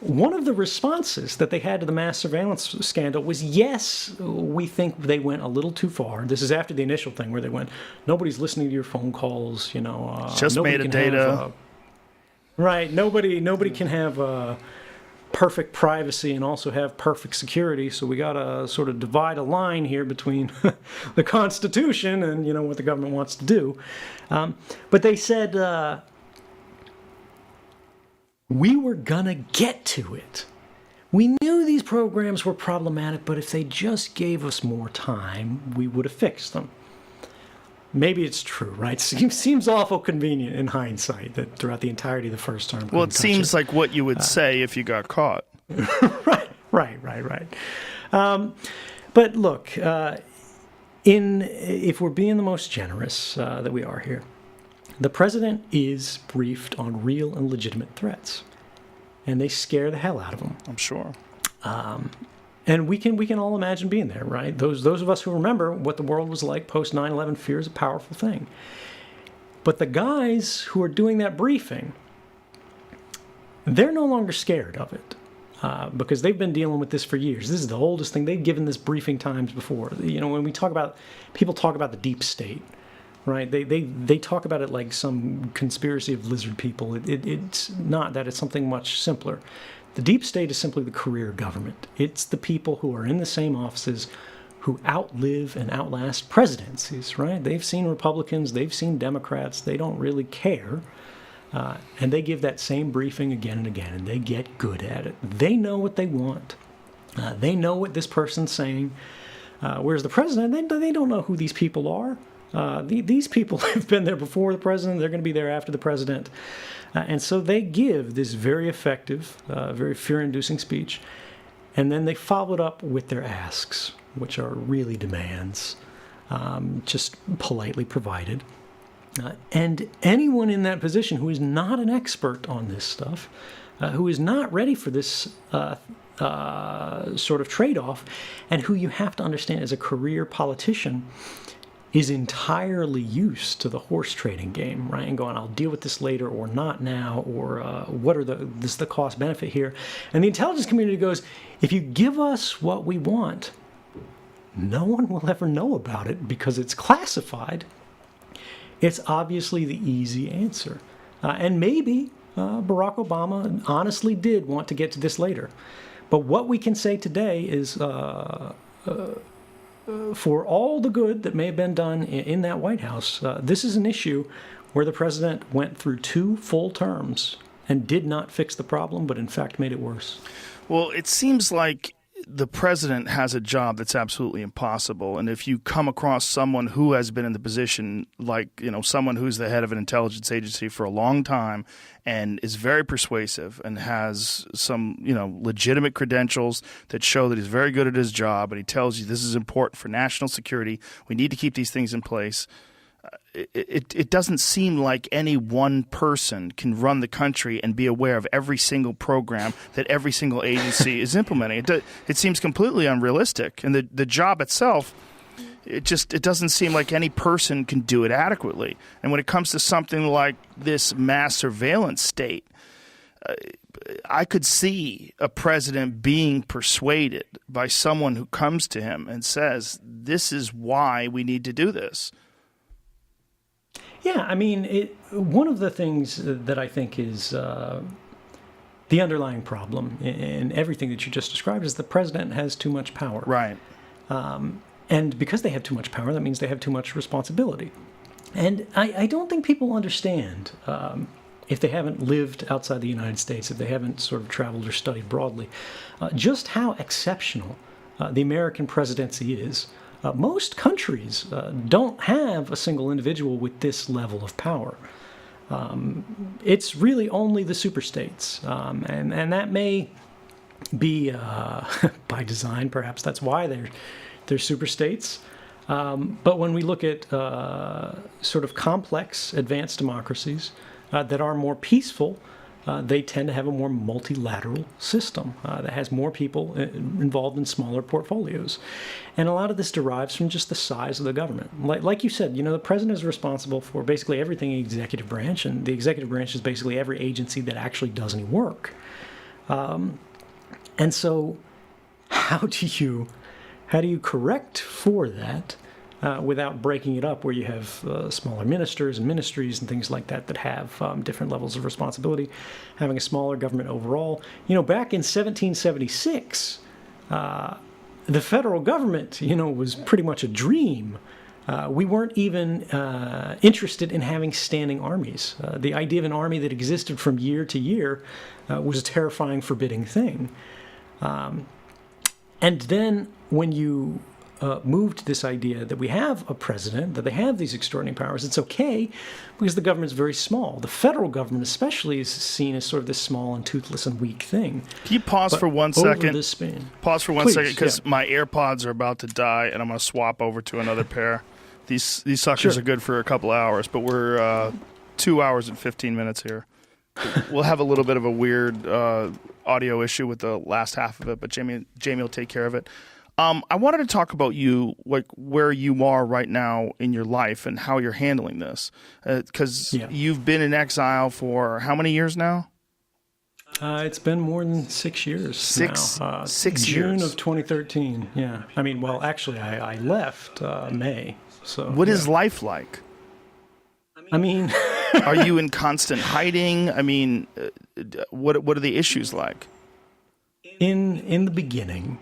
one of the responses that they had to the mass surveillance scandal was, yes, we think they went a little too far. This is after the initial thing where they went, nobody's listening to your phone calls, just metadata. Right. Nobody can have perfect privacy and also have perfect security. So we got to sort of divide a line here between the Constitution and, what the government wants to do. But they said, we were going to get to it. We knew these programs were problematic, but if they just gave us more time, we would have fixed them. Maybe it's true, right? Seems awful convenient in hindsight that throughout the entirety of the first term. Well, it seems like what you would say if you got caught. Right. But look, if we're being the most generous that we are here, the president is briefed on real and legitimate threats, and they scare the hell out of him. I'm sure. And we can all imagine being there, right? Those of us who remember what the world was like post 9/11, fear is a powerful thing. But the guys who are doing that briefing, they're no longer scared of it because they've been dealing with this for years. This is the oldest thing. They've given this briefing times before. When people talk about the deep state, right? They talk about it like some conspiracy of lizard people. It's not that. It's something much simpler. The deep state is simply the career government. It's the people who are in the same offices who outlive and outlast presidencies, right? They've seen Republicans, they've seen Democrats, they don't really care. And they give that same briefing again and again, and they get good at it. They know what they want. They know what this person's saying. Whereas the president, they don't know who these people are. These people have been there before the president. They're going to be there after the president. And so they give this very effective, very fear-inducing speech, and then they follow it up with their asks, which are really demands, just politely provided. And anyone in that position who is not an expert on this stuff, who is not ready for this sort of trade-off, and who you have to understand as a career politician, is entirely used to the horse trading game, right? And going, I'll deal with this later or not now, or what are this is the cost benefit here. And the intelligence community goes, if you give us what we want, no one will ever know about it because it's classified. It's obviously the easy answer. And maybe Barack Obama honestly did want to get to this later. But what we can say today is for all the good that may have been done in that White House, this is an issue where the president went through 2 full terms and did not fix the problem, but in fact made it worse. Well, it seems like the president has a job that's absolutely impossible. And if you come across someone who has been in the position, like, someone who's the head of an intelligence agency for a long time and is very persuasive and has some, legitimate credentials that show that he's very good at his job, and he tells you this is important for national security, we need to keep these things in place. It doesn't seem like any one person can run the country and be aware of every single program that every single agency is implementing. It seems completely unrealistic. And the job itself, it doesn't seem like any person can do it adequately. And when it comes to something like this mass surveillance state, I could see a president being persuaded by someone who comes to him and says, this is why we need to do this. Yeah, I mean, one of the things that I think is the underlying problem in everything that you just described is the president has too much power. Right. And because they have too much power, that means they have too much responsibility. And I don't think people understand, if they haven't lived outside the United States, if they haven't sort of traveled or studied broadly, just how exceptional the American presidency is. Most countries don't have a single individual with this level of power. It's really only the superstates, and that may be by design. Perhaps that's why they're superstates. But when we look at sort of complex advanced democracies that are more peaceful, they tend to have a more multilateral system that has more people involved in smaller portfolios. And a lot of this derives from just the size of the government. Like you said, the president is responsible for basically everything in the executive branch, and the executive branch is basically every agency that actually does any work. And so how do you correct for that without breaking it up, where you have smaller ministers and ministries and things like that have different levels of responsibility, having a smaller government overall? Back in 1776, the federal government, was pretty much a dream. We weren't even interested in having standing armies. The idea of an army that existed from year to year was a terrifying, forbidding thing. And then when you moved to this idea that we have a president, that they have these extraordinary powers, it's okay because the government's very small. The federal government especially is seen as sort of this small and toothless and weak thing. Can you pause for 1 over second? this span, Pause for 1 Please, second, because yeah. my AirPods are about to die, and I'm going to swap over to another pair. These suckers Sure. are good for a couple hours, but we're 2 hours and 15 minutes here. We'll have a little bit of a weird audio issue with the last half of it, but Jamie will take care of it. I wanted to talk about you, like where you are right now in your life and how you're handling this, because you've been in exile for how many years now? It's been more than 6 years now. 6 June years. of 2013, yeah. I mean, well, actually, I left May. So What is life like? I mean... Are you in constant hiding? I mean, what are the issues like? In the beginning...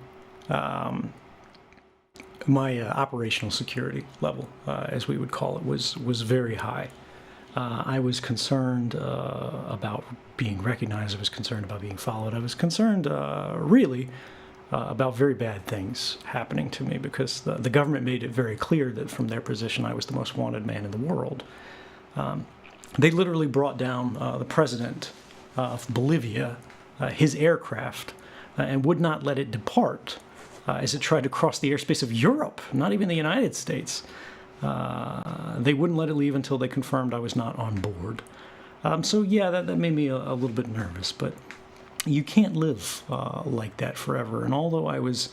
my operational security level, as we would call it, was very high. I was concerned about being recognized. I was concerned about being followed. I was concerned, really, about very bad things happening to me, because the government made it very clear that from their position I was the most wanted man in the world. They literally brought down the president of Bolivia, his aircraft, and would not let it depart. As it tried to cross the airspace of Europe, not even the United States. They wouldn't let it leave until they confirmed I was not on board. So yeah, that made me a little bit nervous, but you can't live like that forever. And although I was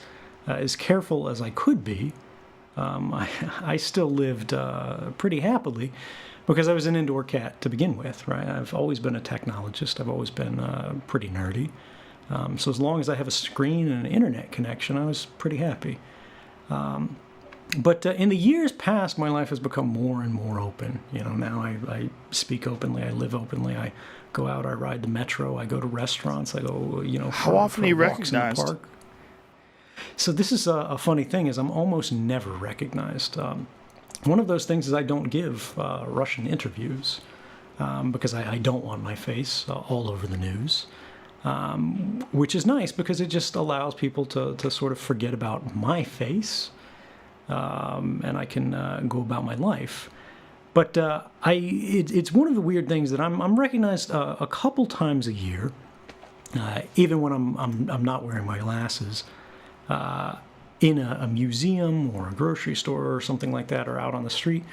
as careful as I could be, I still lived pretty happily, because I was an indoor cat to begin with, right? I've always been a technologist. I've always been pretty nerdy. So as long as I have a screen and an internet connection, I was pretty happy. But in the years past, my life has become more and more open. Now I speak openly, I live openly, I go out, I ride the metro, I go to restaurants, I go, How often are you walks in the recognized? park. So this is a funny thing, is I'm almost never recognized. One of those things is I don't give Russian interviews because I don't want my face all over the news. Which is nice because it just allows people to sort of forget about my face, and I can go about my life. But it's one of the weird things that I'm recognized a couple times a year, even when I'm not wearing my glasses, in a museum or a grocery store or something like that, or out on the street.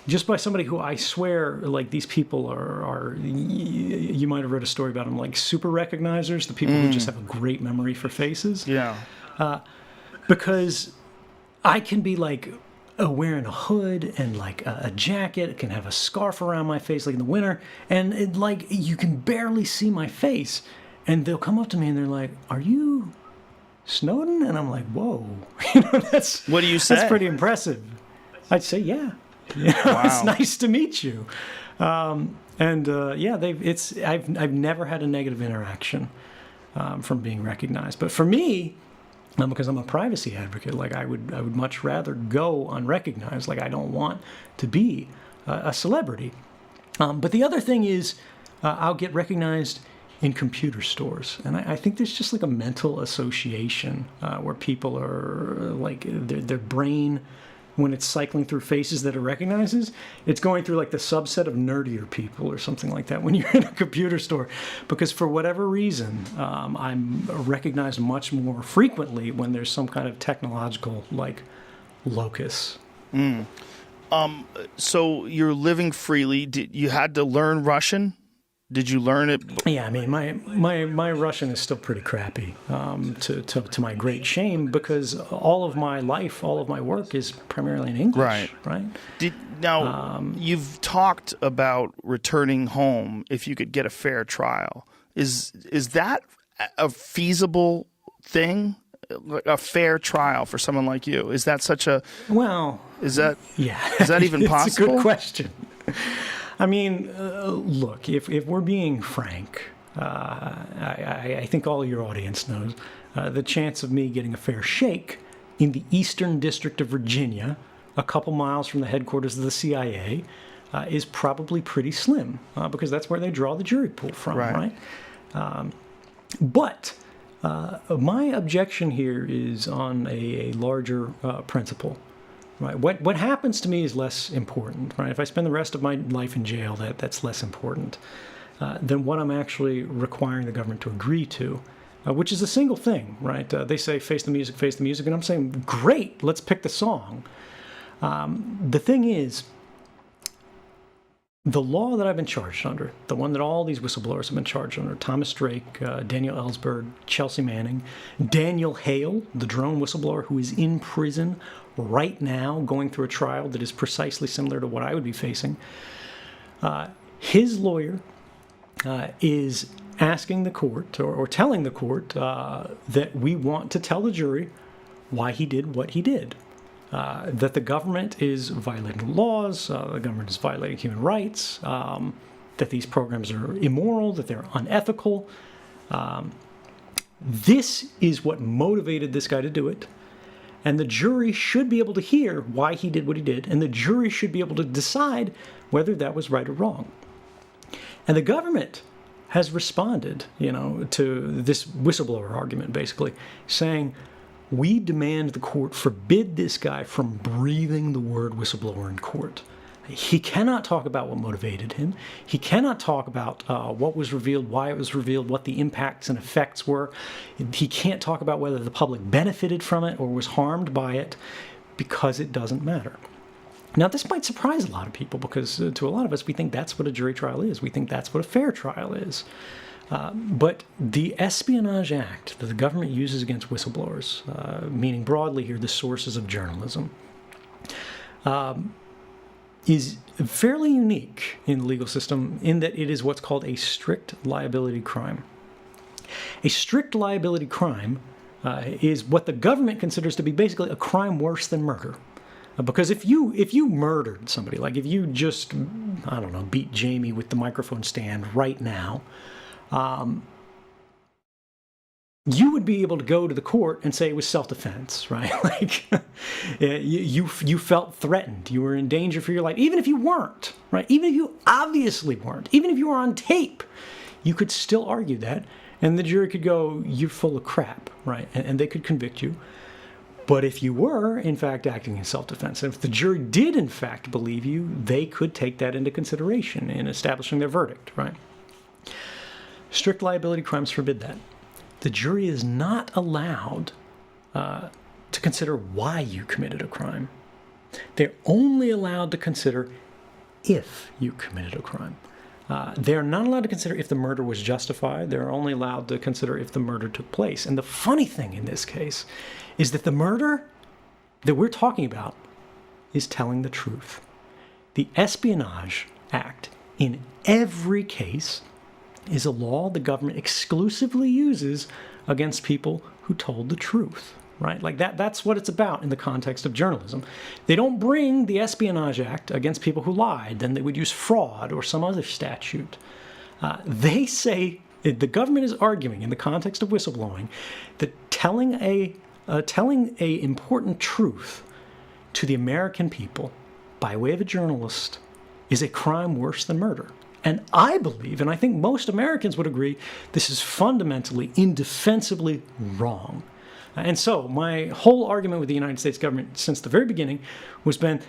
Just by somebody who I swear, like, these people are you might have read a story about them, like super recognizers, the people who just have a great memory for faces. Yeah. Because I can be like wearing a hood and like a jacket, can have a scarf around my face like in the winter, and like you can barely see my face, and they'll come up to me and they're like, "Are you Snowden?" And I'm like, "Whoa." That's What do you say? That's pretty impressive. I'd say, yeah. Wow. It's nice to meet you. I've never had a negative interaction from being recognized. But for me, because I'm a privacy advocate, like I would much rather go unrecognized. Like I don't want to be a celebrity. But the other thing is, I'll get recognized in computer stores, and I think there's just like a mental association where people are like their brain, when it's cycling through faces that it recognizes, it's going through like the subset of nerdier people or something like that when you're in a computer store, because for whatever reason, I'm recognized much more frequently when there's some kind of technological like locus. So you're living freely. You had to learn Russian? Did you learn it? Yeah, I mean, my Russian is still pretty crappy, to my great shame, because all of my life, all of my work is primarily in English. Right. You've talked about returning home if you could get a fair trial. Is that a feasible thing? A fair trial for someone like you? Is that such a... Well... Is that even possible? It's a good question. I mean, look, if we're being frank, I think all your audience knows the chance of me getting a fair shake in the Eastern District of Virginia, a couple miles from the headquarters of the CIA, is probably pretty slim, because that's where they draw the jury pool from, right? But my objection here is on a larger principle. Right. What happens to me is less important. Right. If I spend the rest of my life in jail, that's less important than what I'm actually requiring the government to agree to, which is a single thing. Right. They say face the music, and I'm saying great. Let's pick the song. The thing is, the law that I've been charged under, the one that all these whistleblowers have been charged under, Thomas Drake, Daniel Ellsberg, Chelsea Manning, Daniel Hale, the drone whistleblower who is in prison right now going through a trial that is precisely similar to what I would be facing. His lawyer is asking the court or telling the court that we want to tell the jury why he did what he did. That the government is violating laws, the government is violating human rights, that these programs are immoral, that they're unethical. This is what motivated this guy to do it. And the jury should be able to hear why he did what he did, and the jury should be able to decide whether that was right or wrong. And the government has responded, to this whistleblower argument, basically, saying, we demand the court forbid this guy from breathing the word whistleblower in court. He cannot talk about what motivated him. He cannot talk about what was revealed, why it was revealed, what the impacts and effects were. He can't talk about whether the public benefited from it or was harmed by it, because it doesn't matter. Now, this might surprise a lot of people, because to a lot of us, we think that's what a jury trial is. We think that's what a fair trial is. But the Espionage Act that the government uses against whistleblowers, meaning broadly here the sources of journalism, is fairly unique in the legal system in that it is what's called a strict liability crime. A strict liability crime is what the government considers to be basically a crime worse than murder. Because if you murdered somebody, like if you just, beat Jamie with the microphone stand right now, you would be able to go to the court and say it was self-defense, right? Like, you felt threatened. You were in danger for your life. Even if you weren't, right? Even if you obviously weren't. Even if you were on tape, you could still argue that. And the jury could go, you're full of crap, right? And they could convict you. But if you were, in fact, acting in self-defense, and if the jury did, in fact, believe you, they could take that into consideration in establishing their verdict, right? Strict liability crimes forbid that. The jury is not allowed to consider why you committed a crime. They're only allowed to consider if you committed a crime. They're not allowed to consider if the murder was justified. They're only allowed to consider if the murder took place. And the funny thing in this case is that the murder that we're talking about is telling the truth. The Espionage Act, in every case, is a law the government exclusively uses against people who told the truth, right? Like that's what it's about in the context of journalism. They don't bring the Espionage Act against people who lied. Then they would use fraud or some other statute. They say, the government is arguing in the context of whistleblowing that telling a important truth to the American people by way of a journalist is a crime worse than murder. And I believe, and I think most Americans would agree, this is fundamentally, indefensibly wrong. And so my whole argument with the United States government since the very beginning was been,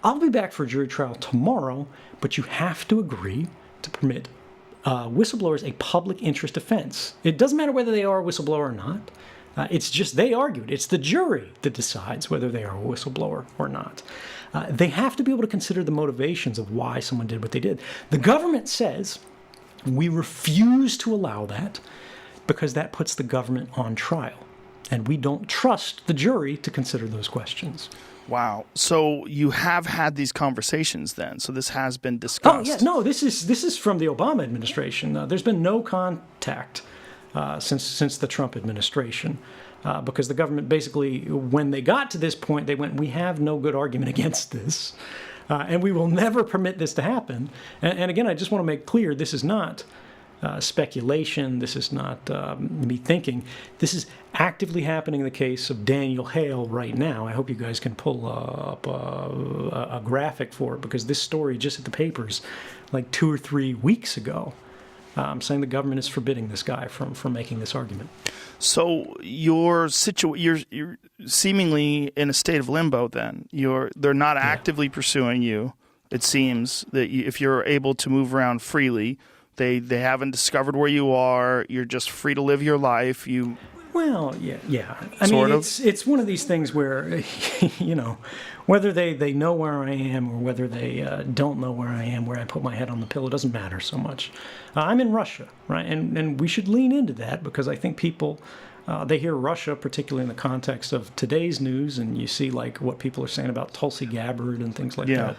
I'll be back for a jury trial tomorrow, but you have to agree to permit whistleblowers a public interest offense. It doesn't matter whether they are a whistleblower or not. It's just they argued. It's the jury that decides whether they are a whistleblower or not. They have to be able to consider the motivations of why someone did what they did. The government says we refuse to allow that because that puts the government on trial. And we don't trust the jury to consider those questions. Wow. So you have had these conversations then. So this has been discussed. Oh, yeah. No, this is from the Obama administration. There's been no contact since the Trump administration because the government basically, when they got to this point, they went, we have no good argument against this. And we will never permit this to happen. And again, I just want to make clear, this is not speculation. This is not me thinking. This is actively happening in the case of Daniel Hale right now. I hope you guys can pull up a graphic for it because this story just hit the papers like 2 or 3 weeks ago, saying the government is forbidding this guy from making this argument. So you're seemingly in a state of limbo. Then they're not actively pursuing you. It seems that if you're able to move around freely. They haven't discovered where you are. You're just free to live your life. Well, yeah. I mean, it's one of these things where, whether they know where I am or whether they don't know where I am, where I put my head on the pillow, doesn't matter so much. I'm in Russia, right? And we should lean into that because I think people, they hear Russia, particularly in the context of today's news, and you see like what people are saying about Tulsi Gabbard and things like that.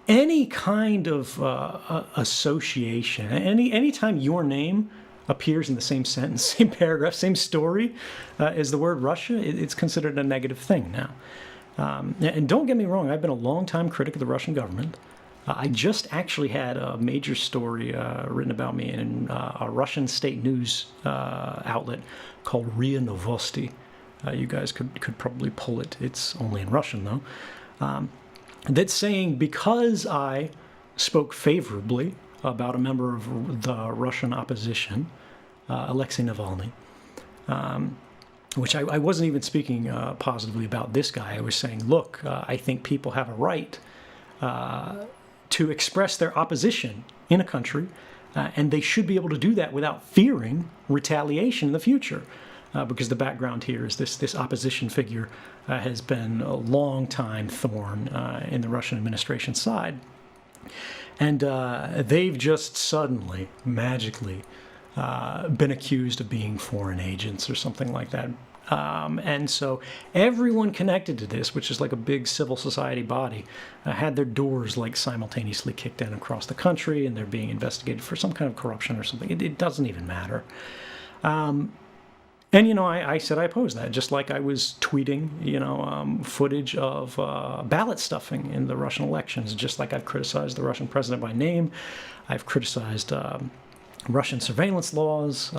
Any kind of association, anytime your name appears in the same sentence, same paragraph, same story as the word Russia, it's considered a negative thing now. And don't get me wrong, I've been a long-time critic of the Russian government. I just actually had a major story written about me in a Russian state news outlet called RIA Novosti. You guys could probably pull it. It's only in Russian, though. That's saying because I spoke favorably about a member of the Russian opposition, Alexei Navalny, which I wasn't even speaking positively about this guy. I was saying, look, I think people have a right to express their opposition in a country, and they should be able to do that without fearing retaliation in the future. Because the background here is this opposition figure has been a long-time thorn in the Russian administration's side. And they've just suddenly, magically, been accused of being foreign agents or something like that. And so everyone connected to this, which is like a big civil society body, had their doors like simultaneously kicked in across the country, and they're being investigated for some kind of corruption or something. It doesn't even matter. And, I said I oppose that, just like I was tweeting, footage of ballot stuffing in the Russian elections, just like I've criticized the Russian president by name. I've criticized Russian surveillance laws,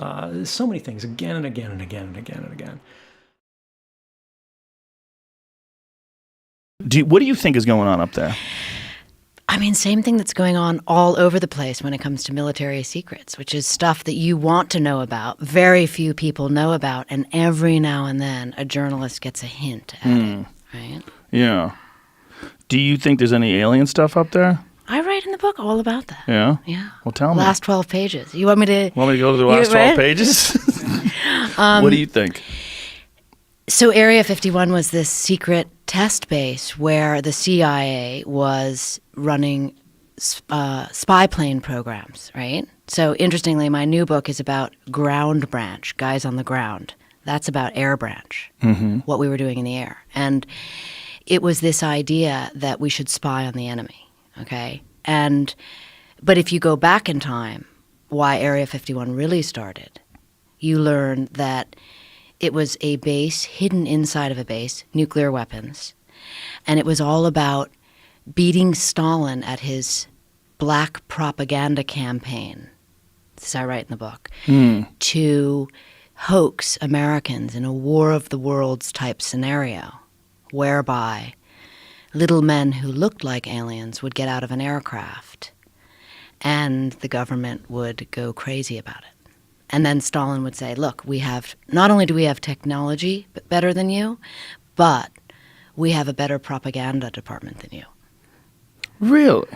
so many things, again and again and again and again and again. What do you think is going on up there? I mean, same thing that's going on all over the place when it comes to military secrets, which is stuff that you want to know about, very few people know about, and every now and then a journalist gets a hint at it, right? Yeah. Do you think there's any alien stuff up there? I write in the book all about that. Yeah? Yeah. Well, tell me. Last 12 pages. You want me to... Want me to go to the last 12 pages? What do you think? So Area 51 was this secret test base where the CIA was running spy plane programs, right? So interestingly, my new book is about ground branch, guys on the ground. That's about air branch, what we were doing in the air. And it was this idea that we should spy on the enemy, okay? But if you go back in time, why Area 51 really started, you learn that it was a base hidden inside of a base, nuclear weapons, and it was all about beating Stalin at his black propaganda campaign, this I write in the book, to hoax Americans in a War of the Worlds type scenario, whereby little men who looked like aliens would get out of an aircraft, and the government would go crazy about it. And then Stalin would say, look, not only do we have technology better than you, but we have a better propaganda department than you. Really?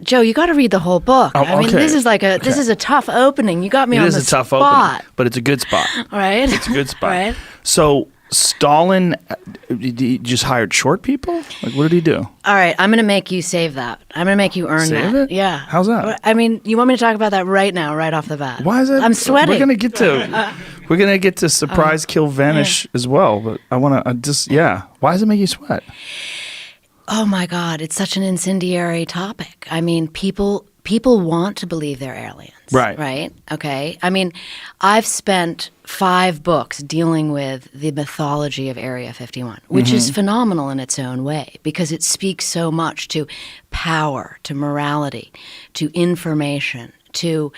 Joe, you got to read the whole book. Oh, I mean, okay. this is a tough opening. You got me on the spot. It is a tough opening, but it's a good spot. Right? It's a good spot. Right? So Stalin, he just hired short people? Like, what did he do? All right, I'm going to make you save that. I'm going to make you earn Save that. it? Yeah. How's that? I mean, you want me to talk about that right now, right off the bat? Why is that? I'm sweating. We're gonna get to surprise, kill, vanish as well. But I want to Why does it make you sweat? Oh my God, it's such an incendiary topic. I mean, people want to believe they're aliens. Right. Right? Okay. I mean, I've spent 5 books dealing with the mythology of Area 51, which is phenomenal in its own way because it speaks so much to power, to morality, to information, to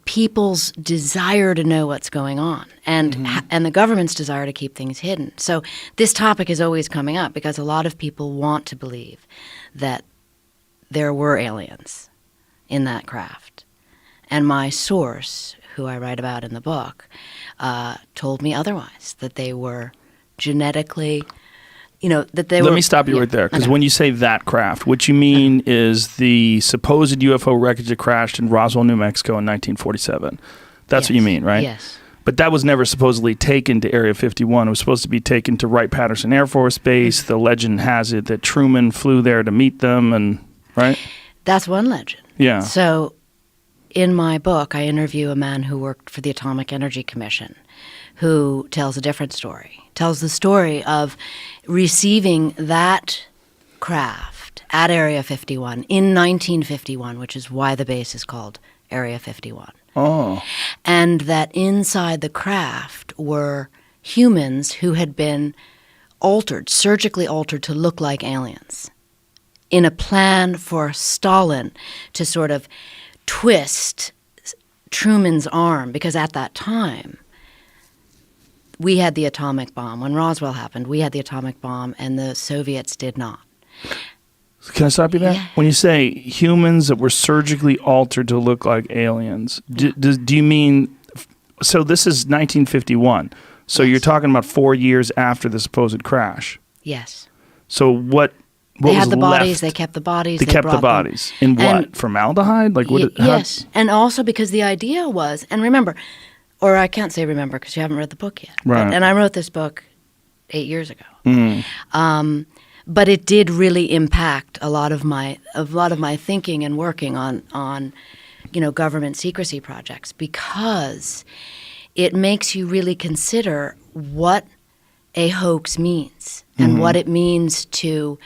people's desire to know what's going on and the government's desire to keep things hidden. So this topic is always coming up because a lot of people want to believe that there were aliens in that craft. And my source, who I write about in the book, told me otherwise, that they were genetically... Let me stop you right there, because when you say that craft, what you mean is the supposed UFO wreckage that crashed in Roswell, New Mexico in 1947. That's what you mean, right? Yes. But that was never supposedly taken to Area 51. It was supposed to be taken to Wright-Patterson Air Force Base. The legend has it that Truman flew there to meet them, and right? That's one legend. Yeah. So in my book, I interview a man who worked for the Atomic Energy Commission who tells a different story. Tells the story of receiving that craft at Area 51 in 1951, which is why the base is called Area 51. Oh. And that inside the craft were humans who had been altered, surgically altered to look like aliens in a plan for Stalin to sort of twist Truman's arm, because at that time, we had the atomic bomb. When Roswell happened, we had the atomic bomb, and the Soviets did not. Can I stop you there? Yeah. When you say humans that were surgically altered to look like aliens, do you mean... So this is 1951. So you're talking about 4 years after the supposed crash. Yes. So what They had was the bodies. left? They kept the bodies. They kept the brought them. bodies. In what? And- Formaldehyde? Like what? Yes. And also because the idea was, and remember, or I can't say remember because you haven't read the book yet. Right. And I wrote this book 8 years ago. But it did really impact a lot of my thinking and working on government secrecy projects, because it makes you really consider what a hoax means and what it means to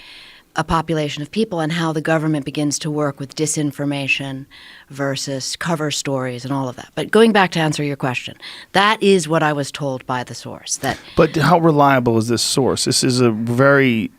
a population of people, and how the government begins to work with disinformation versus cover stories and all of that. But going back to answer your question, that is what I was told by the source. But how reliable is this source? This is a very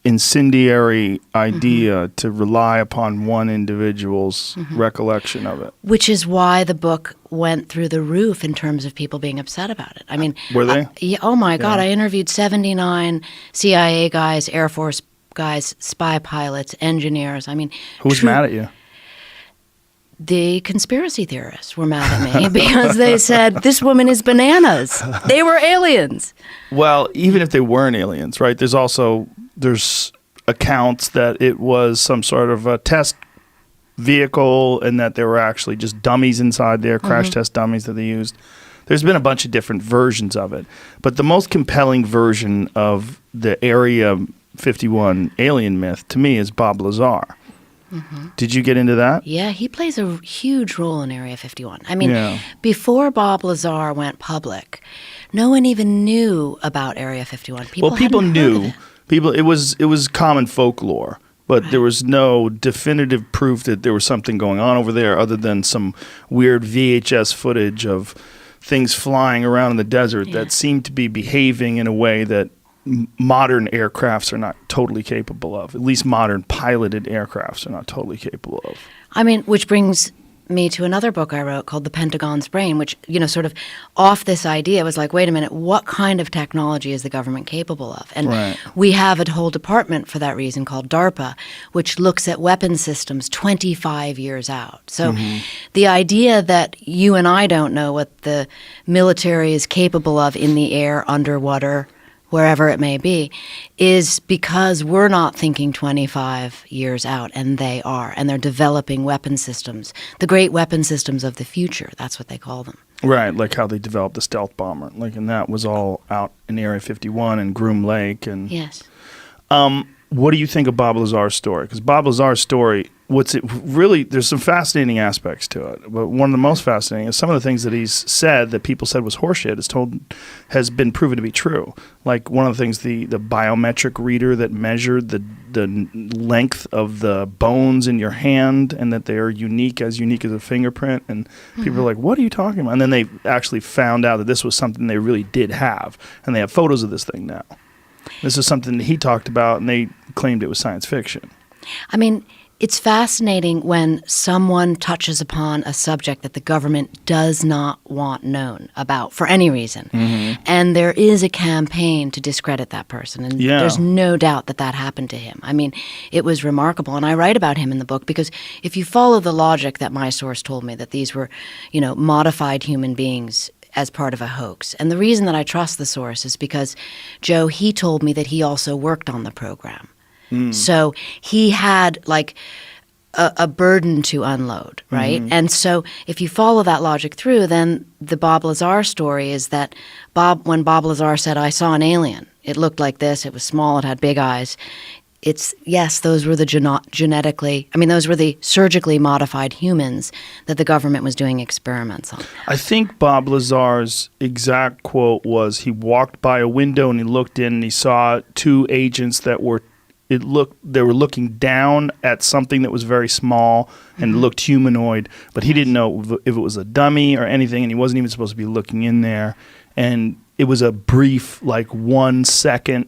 incendiary idea to rely upon one individual's recollection of it. Which is why the book went through the roof in terms of people being upset about it. I mean, Were they? Oh my God! I interviewed 79 CIA guys, Air Force guys, spy pilots, engineers. I mean, Who's mad at you? The conspiracy theorists were mad at me because they said this woman is bananas. They were aliens. Well, even if they weren't aliens, right? There's accounts that it was some sort of a test vehicle, and that there were actually just dummies inside there, crash test dummies that they used. There's been a bunch of different versions of it, but the most compelling version of the Area 51 alien myth to me is Bob Lazar. Did you get into that? Yeah, he plays a huge role in Area 51. I mean, before Bob Lazar went public, no one even knew about Area 51. People knew. It was common folklore, but there was no definitive proof that there was something going on over there, other than some weird VHS footage of things flying around in the desert that seemed to be behaving in a way that modern aircrafts are not totally capable of. At least modern piloted aircrafts are not totally capable of. I mean, which brings me to another book I wrote called The Pentagon's Brain, which, sort of off this idea was like, wait a minute, what kind of technology is the government capable of? And we have a whole department for that reason called DARPA, which looks at weapon systems 25 years out. So the idea that you and I don't know what the military is capable of in the air, underwater, wherever it may be, is because we're not thinking 25 years out, and they are. And they're developing weapon systems, the great weapon systems of the future. That's what they call them. Right, like how they developed the stealth bomber. And that was all out in Area 51 and Groom Lake. And yes. What do you think of Bob Lazar's story? Because Bob Lazar's story, there's some fascinating aspects to it. But one of the most fascinating is some of the things that he's said that people said was horseshit has been proven to be true. Like one of the things, the biometric reader that measured the length of the bones in your hand and that they are unique as a fingerprint. And people are like, what are you talking about? And then they actually found out that this was something they really did have. And they have photos of this thing now. This is something that he talked about, and they claimed it was science fiction. I mean, it's fascinating when someone touches upon a subject that the government does not want known about for any reason. And there is a campaign to discredit that person. And there's no doubt that that happened to him. I mean, it was remarkable. And I write about him in the book because if you follow the logic that my source told me, that these were, modified human beings as part of a hoax. And the reason that I trust the source is because, Joe, he told me that he also worked on the program. So he had like a burden to unload, right? And so if you follow that logic through, then the Bob Lazar story is that when Bob Lazar said, I saw an alien, it looked like this, it was small, it had big eyes. Those were those were the surgically modified humans that the government was doing experiments on. I think Bob Lazar's exact quote was he walked by a window and he looked in and he saw two agents they were looking down at something that was very small and looked humanoid, but he didn't know if it was a dummy or anything, and he wasn't even supposed to be looking in there. And it was a brief, 1 second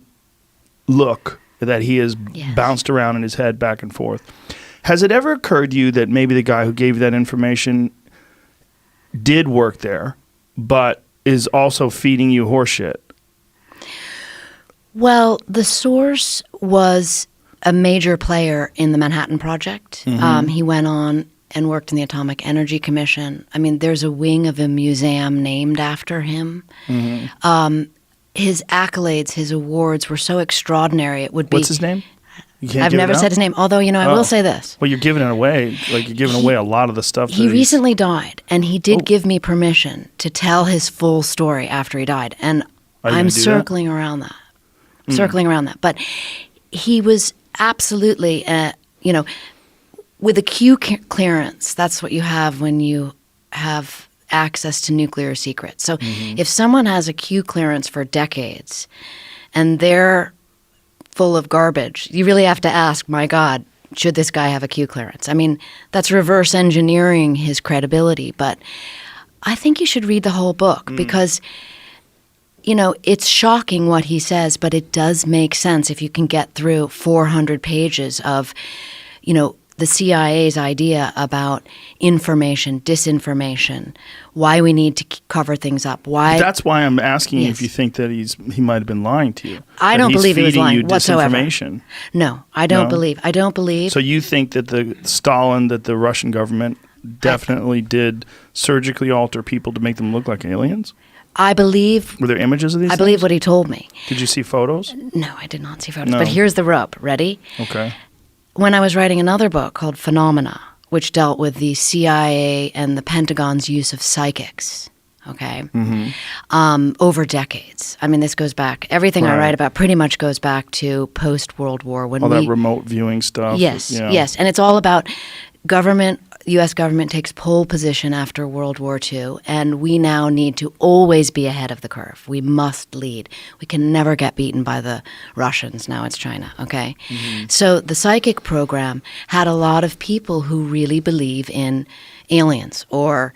look that he has bounced around in his head back and forth. Has it ever occurred to you that maybe the guy who gave you that information did work there, but is also feeding you horseshit? Well, the source was a major player in the Manhattan Project. He went on and worked in the Atomic Energy Commission. I mean, there's a wing of a museum named after him. His accolades, his awards were so extraordinary. It would be. What's his name? I've never said his name, although, I will say this. Well, you're giving it away. You're giving away a lot of the stuff. He recently died, and he did give me permission to tell his full story after he died. And I'm circling around that. But he was absolutely, with a Q clearance. That's what you have when you have access to nuclear secrets. So if someone has a Q clearance for decades and they're full of garbage, you really have to ask, my God, should this guy have a Q clearance? I mean, that's reverse engineering his credibility. But I think you should read the whole book because it's shocking what he says, but it does make sense if you can get through 400 pages of, the CIA's idea about information, disinformation, why we need to cover things up. That's why I'm asking you if you think that he might have been lying to you. I don't believe he was lying whatsoever. Disinformation. No, I don't believe. So you think that the Russian government definitely did surgically alter people to make them look like aliens? I believe. Were there images of these? I believe what he told me. Did you see photos? No, I did not see photos. But here's the rub. Ready? Okay. When I was writing another book called Phenomena, which dealt with the CIA and the Pentagon's use of psychics, over decades. I mean, this goes back. Everything I write about pretty much goes back to post-World War. When that remote viewing stuff. Yes, yes. And it's all about government. U.S. government takes pole position after World War II, and we now need to always be ahead of the curve. We must lead. We can never get beaten by the Russians. Now it's China, okay? So the psychic program had a lot of people who really believe in aliens or,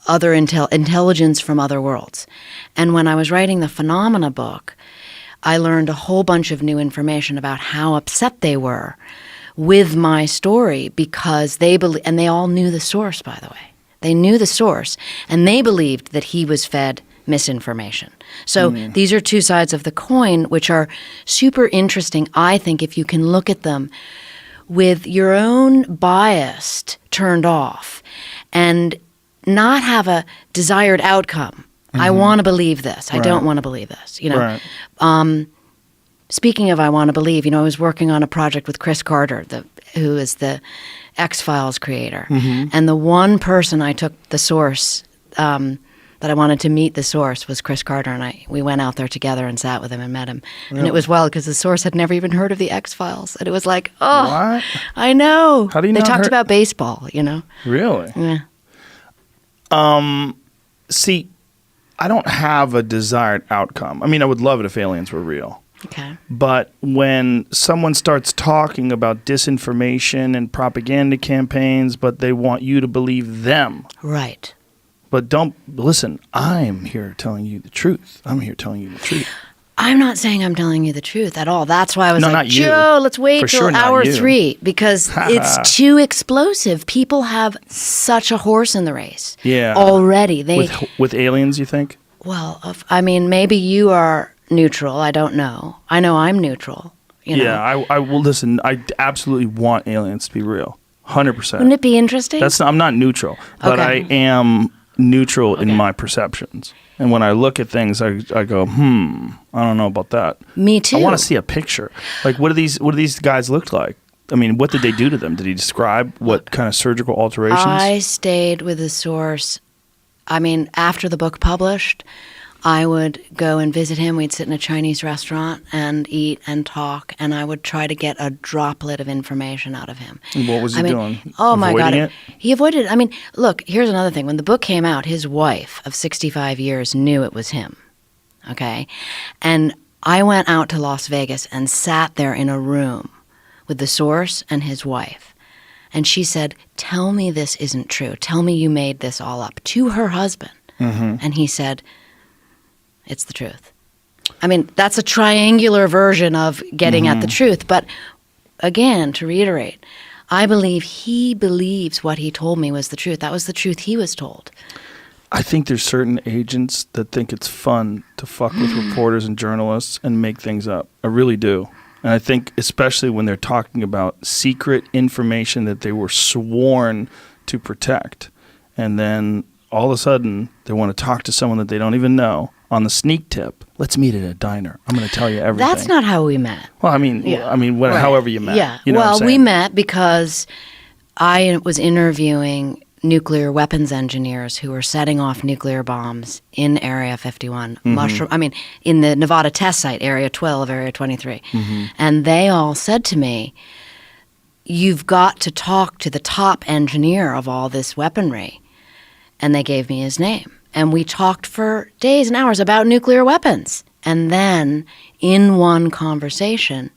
other intelligence from other worlds. And when I was writing the Phenomena book, I learned a whole bunch of new information about how upset they were with my story because they believe, and they all knew the source, by the way. They knew the source, and they believed that he was fed misinformation. So these are two sides of the coin, which are super interesting, I think, if you can look at them with your own bias turned off and not have a desired outcome. I want to believe this. I don't want to believe this. You know. Right. Speaking of I want to believe, you know, I was working on a project with Chris Carter, who is the X-Files creator. And the one person I took the source, that I wanted to meet the source was Chris Carter, and we went out there together and sat with him and met him. Really? And it was wild because the source had never even heard of the X-Files. And it was like, oh, What? I know. How do you They not talked heard- about baseball, you know. Really? Yeah. See, I don't have a desired outcome. I mean, I would love it if aliens were real. Okay. But when someone starts talking about disinformation and propaganda campaigns, but they want you to believe them. Right. But don't listen, I'm here telling you the truth. I'm here telling you the truth. I'm not saying I'm telling you the truth at all. That's why I was No, like, not you. Joe, let's wait For till sure not hour you. 3 because it's too explosive. People have such a horse in the race. Yeah. Already. They With aliens, you think? well, I mean, maybe you are neutral. I don't know. I know I'm neutral. You know? Yeah, I will listen. I absolutely want aliens to be real. 100%. Wouldn't it be interesting? I'm not neutral, but Okay. I am neutral in my perceptions. And when I look at things, I go, I don't know about that. Me too. I want to see a picture. Like, what do these guys look like? I mean, what did they do to them? Did he describe what kind of surgical alterations? I stayed with the source. I mean, after the book published, I would go and visit him. We'd sit in a Chinese restaurant and eat and talk, and I would try to get a droplet of information out of him. And what was he doing? Oh, my God. Avoiding it? He avoided it. I mean, look, here's another thing. When the book came out, his wife of 65 years knew it was him, okay? And I went out to Las Vegas and sat there in a room with the source and his wife. And she said, tell me this isn't true. Tell me you made this all up, to her husband. And he said, it's the truth. I mean, that's a triangular version of getting at the truth. But again, to reiterate, I believe he believes what he told me was the truth. That was the truth he was told. I think there's certain agents that think it's fun to fuck with reporters and journalists and make things up. I really do. And I think especially when they're talking about secret information that they were sworn to protect. And then all of a sudden they want to talk to someone that they don't even know on the sneak tip. Let's meet at a diner. I'm going to tell you everything. That's not how we met. Well, I mean, Right. however you met. Yeah. You know what I'm Well, we saying? met because I was interviewing nuclear weapons engineers who were setting off nuclear bombs in Area 51, in the Nevada test site, Area 12, Area 23. And they all said to me, you've got to talk to the top engineer of all this weaponry. And they gave me his name. And we talked for days and hours about nuclear weapons. And then, in one conversation,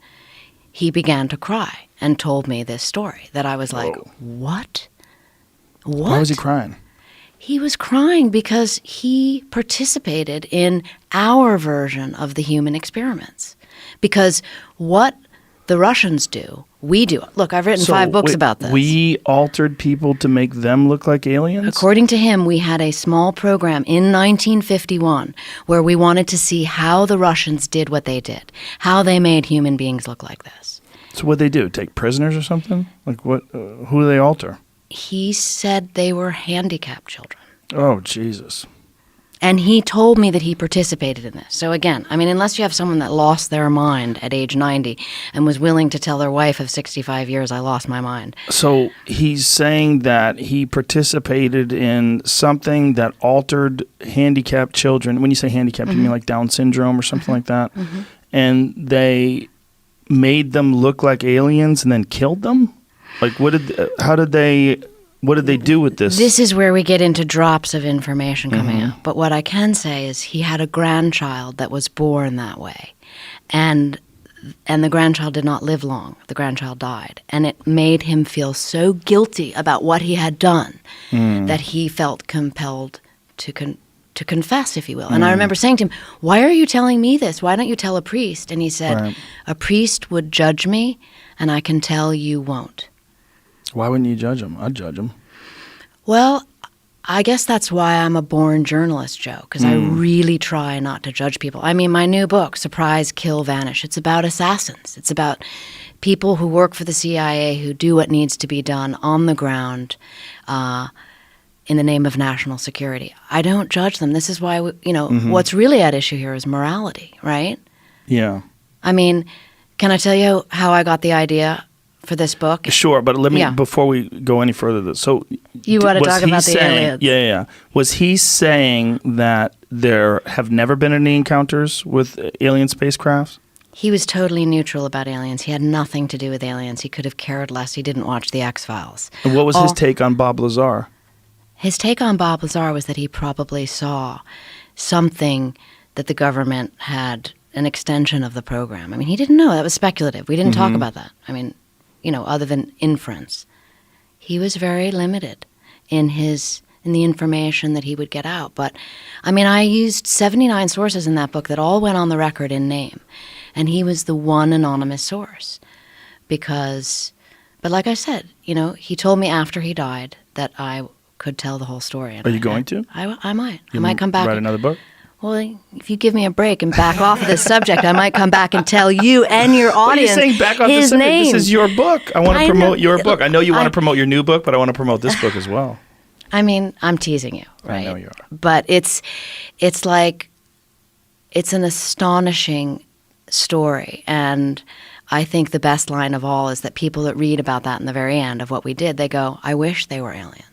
he began to cry and told me this story that I was like, what? What? Why was he crying? He was crying because he participated in our version of the human experiments. Because what the Russians do, we do. Look, I've written 5 books about this. We altered people to make them look like aliens? According to him, we had a small program in 1951 where we wanted to see how the Russians did what they did, how they made human beings look like this. So what they do? Take prisoners or something? Like what? Who do they alter? He said they were handicapped children. Oh, Jesus. And he told me that he participated in this. So again, I mean, unless you have someone that lost their mind at age 90 and was willing to tell their wife of 65 years, I lost my mind. So he's saying that he participated in something that altered handicapped children. When you say handicapped, you mean like Down syndrome or something like that? And they made them look like aliens and then killed them? Like what did they do with this? This is where we get into drops of information coming out. But what I can say is he had a grandchild that was born that way. And the grandchild did not live long. The grandchild died. And it made him feel so guilty about what he had done that he felt compelled to confess, if you will. And I remember saying to him, why are you telling me this? Why don't you tell a priest? And he said, a priest would judge me and I can tell you won't. Why wouldn't you judge them? I'd judge them. Well, I guess that's why I'm a born journalist, Joe, because I really try not to judge people. I mean, my new book, Surprise, Kill, Vanish, it's about assassins. It's about people who work for the CIA who do what needs to be done on the ground in the name of national security. I don't judge them. This is why, what's really at issue here is morality, right? Yeah. I mean, can I tell you how I got the idea for this book? Sure, but let me, before we go any further, so... You want to talk about the aliens? Yeah. Was he saying that there have never been any encounters with alien spacecrafts? He was totally neutral about aliens. He had nothing to do with aliens. He could have cared less. He didn't watch the X-Files. And what was his take on Bob Lazar? His take on Bob Lazar was that he probably saw something that the government had an extension of the program. I mean, he didn't know. That was speculative. We didn't talk about that. I mean, other than inference. He was very limited in the information that he would get out. But, I mean, I used 79 sources in that book that all went on the record in name. And he was the one anonymous source. But like I said, he told me after he died that I could tell the whole story. And Are you going to? I might. I might come back. Write another book? Well, if you give me a break and back off of this subject, I might come back and tell you and your audience What are you saying back off his the subject? name. This is your book. I want to promote your book. I know you want to I- promote your new book, but I want to promote this book as well. I mean, I'm teasing you, right? I know you are. But it's like, it's an astonishing story. And I think the best line of all is that people that read about that in the very end of what we did, they go, I wish they were aliens.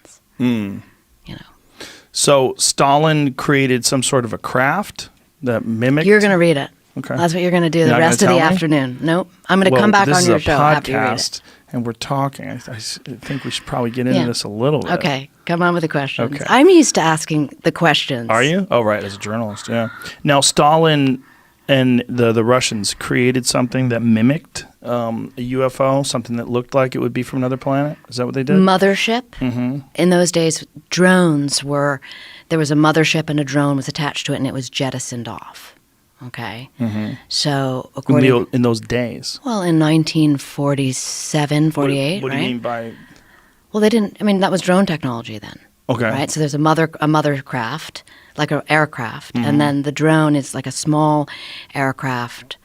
So Stalin created some sort of a craft that mimicked... You're going to read it. Okay. That's what you're going to do You're the not rest of gonna the tell me? afternoon. Nope. I'm going to come back on your show after you read it. This is a podcast, and we're talking. I think we should probably get into this a little bit. Okay. Come on with the questions. Okay. I'm used to asking the questions. Are you? Oh, right, as a journalist, yeah. Now, Stalin and the Russians created something that mimicked a UFO, something that looked like it would be from another planet? Is that what they did? Mothership. Mm-hmm. In those days, drones were... There was a mothership and a drone was attached to it, and it was jettisoned off. Okay? Mm-hmm. So, according... In those days? Well, in 1947, 48, What do right? you mean by... Well, they didn't... I mean, that was drone technology then. Okay. Right? So there's a mother craft, like an aircraft, and then the drone is like a small aircraft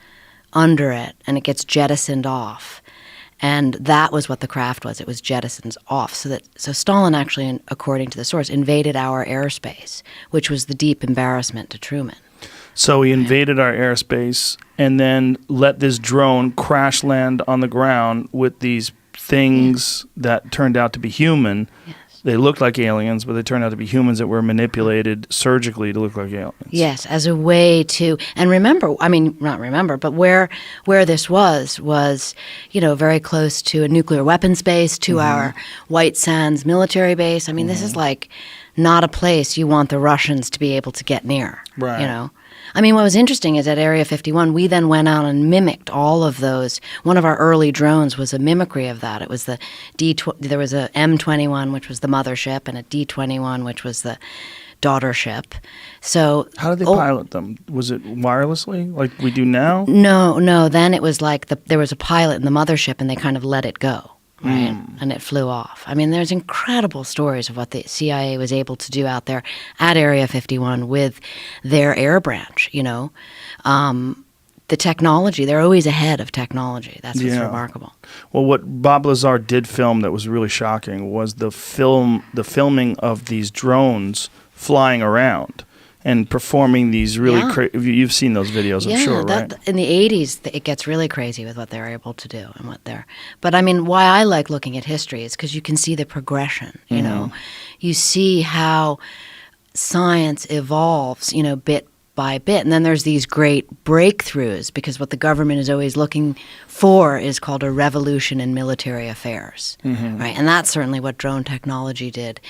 under it, and it gets jettisoned off. And that was what the craft was. It was jettisoned off. So Stalin actually, according to the source, invaded our airspace, which was the deep embarrassment to Truman. So he invaded our airspace and then let this drone crash land on the ground with these things that turned out to be human. Yes. They looked like aliens, but they turned out to be humans that were manipulated surgically to look like aliens. Yes, as a way to, and remember, I mean, not remember, but where this was, very close to a nuclear weapons base, to our White Sands military base. I mean, this is like not a place you want the Russians to be able to get near, Right. I mean, what was interesting is at Area 51, we then went out and mimicked all of those. One of our early drones was a mimicry of that. It was there was a M21, which was the mothership, and a D21, which was the daughter ship. So How did they pilot them? Was it wirelessly like we do now? No. Then it was like there was a pilot in the mothership, and they kind of let it go. Right, and it flew off. I mean, there's incredible stories of what the CIA was able to do out there at Area 51 with their air branch. The technology, they're always ahead of technology. That's what's remarkable. Well, what Bob Lazar did film that was really shocking was the filming of these drones flying around and performing these really you've seen those videos, I'm sure, right? In the 80s, it gets really crazy with what they're able to do and what they're... But, I mean, why I like looking at history is because you can see the progression, You see how science evolves, bit by bit. And then there's these great breakthroughs because what the government is always looking for is called a revolution in military affairs, right? And that's certainly what drone technology did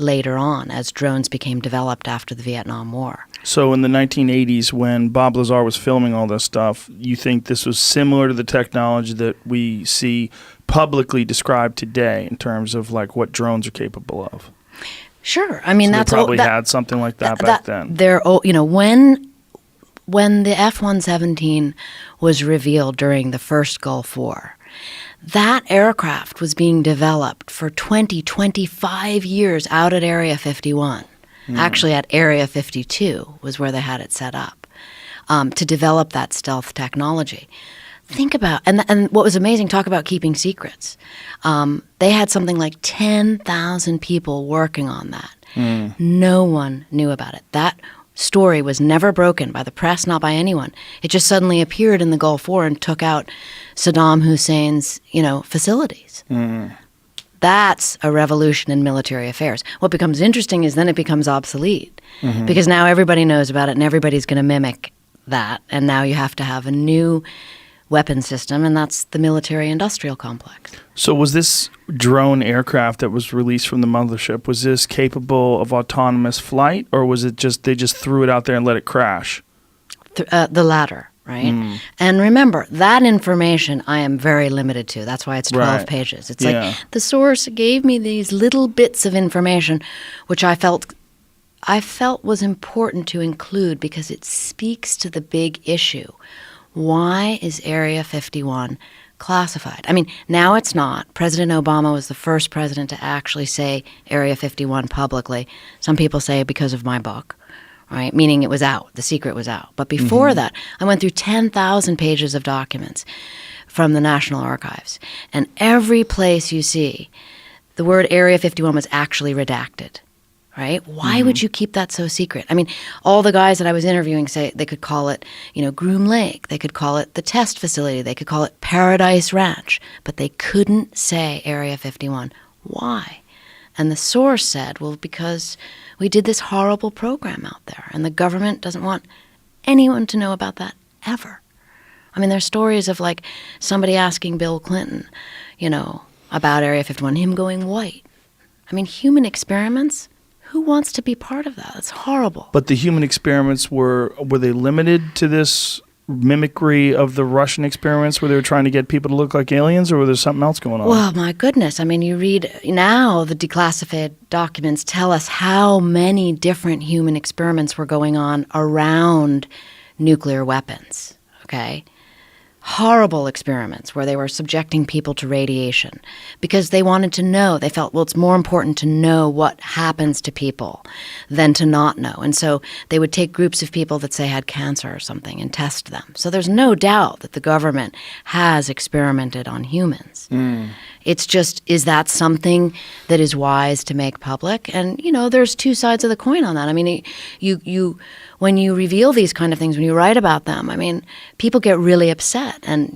later on as drones became developed after the Vietnam War. So in the 1980s when Bob Lazar was filming all this stuff, you think this was similar to the technology that we see publicly described today in terms of like what drones are capable of? Sure. I mean, So that's they probably had something like that back then. They're, when the F-117 was revealed during the first Gulf War, that aircraft was being developed for 25 years out at Area 51. Actually, at Area 52 was where they had it set up to develop that stealth technology. Think about, and what was amazing, talk about keeping secrets. They had something like 10,000 people working on that. No one knew about it. That story was never broken by the press, not by anyone. It just suddenly appeared in the Gulf War and took out Saddam Hussein's, facilities. That's a revolution in military affairs. What becomes interesting is then it becomes obsolete because now everybody knows about it and everybody's going to mimic that. And now you have to have a new weapon system, and that's the military-industrial complex. So was this drone aircraft that was released from the mothership, was this capable of autonomous flight, or was it just they just threw it out there and let it crash? The latter, right? And remember, that information I am very limited to. That's why it's 12 pages. It's like the source gave me these little bits of information, which I felt was important to include because it speaks to the big issue. Why is Area 51 classified? I mean, now it's not. President Obama was the first president to actually say Area 51 publicly. Some people say because of my book, right? Meaning it was out. The secret was out. But before that, I went through 10,000 pages of documents from the National Archives. And every place you see, the word Area 51 was actually redacted. Right? Why would you keep that so secret? I mean, all the guys that I was interviewing say they could call it, Groom Lake. They could call it the test facility. They could call it Paradise Ranch. But they couldn't say Area 51. Why? And the source said, well, because we did this horrible program out there, and the government doesn't want anyone to know about that ever. I mean, there's stories of, like, somebody asking Bill Clinton, about Area 51, him going white. I mean, human experiments? Who wants to be part of that? It's horrible. But the human experiments were they limited to this mimicry of the Russian experiments where they were trying to get people to look like aliens, or was there something else going on? Well, my goodness. I mean, you read now the declassified documents tell us how many different human experiments were going on around nuclear weapons, okay? Horrible experiments where they were subjecting people to radiation because they wanted to know. They felt, well, it's more important to know what happens to people than to not know. And so they would take groups of people that, say, had cancer or something and test them. So there's no doubt that the government has experimented on humans. It's just, is that something that is wise to make public? And, there's two sides of the coin on that. I mean, you when you reveal these kind of things, when you write about them, I mean, people get really upset and,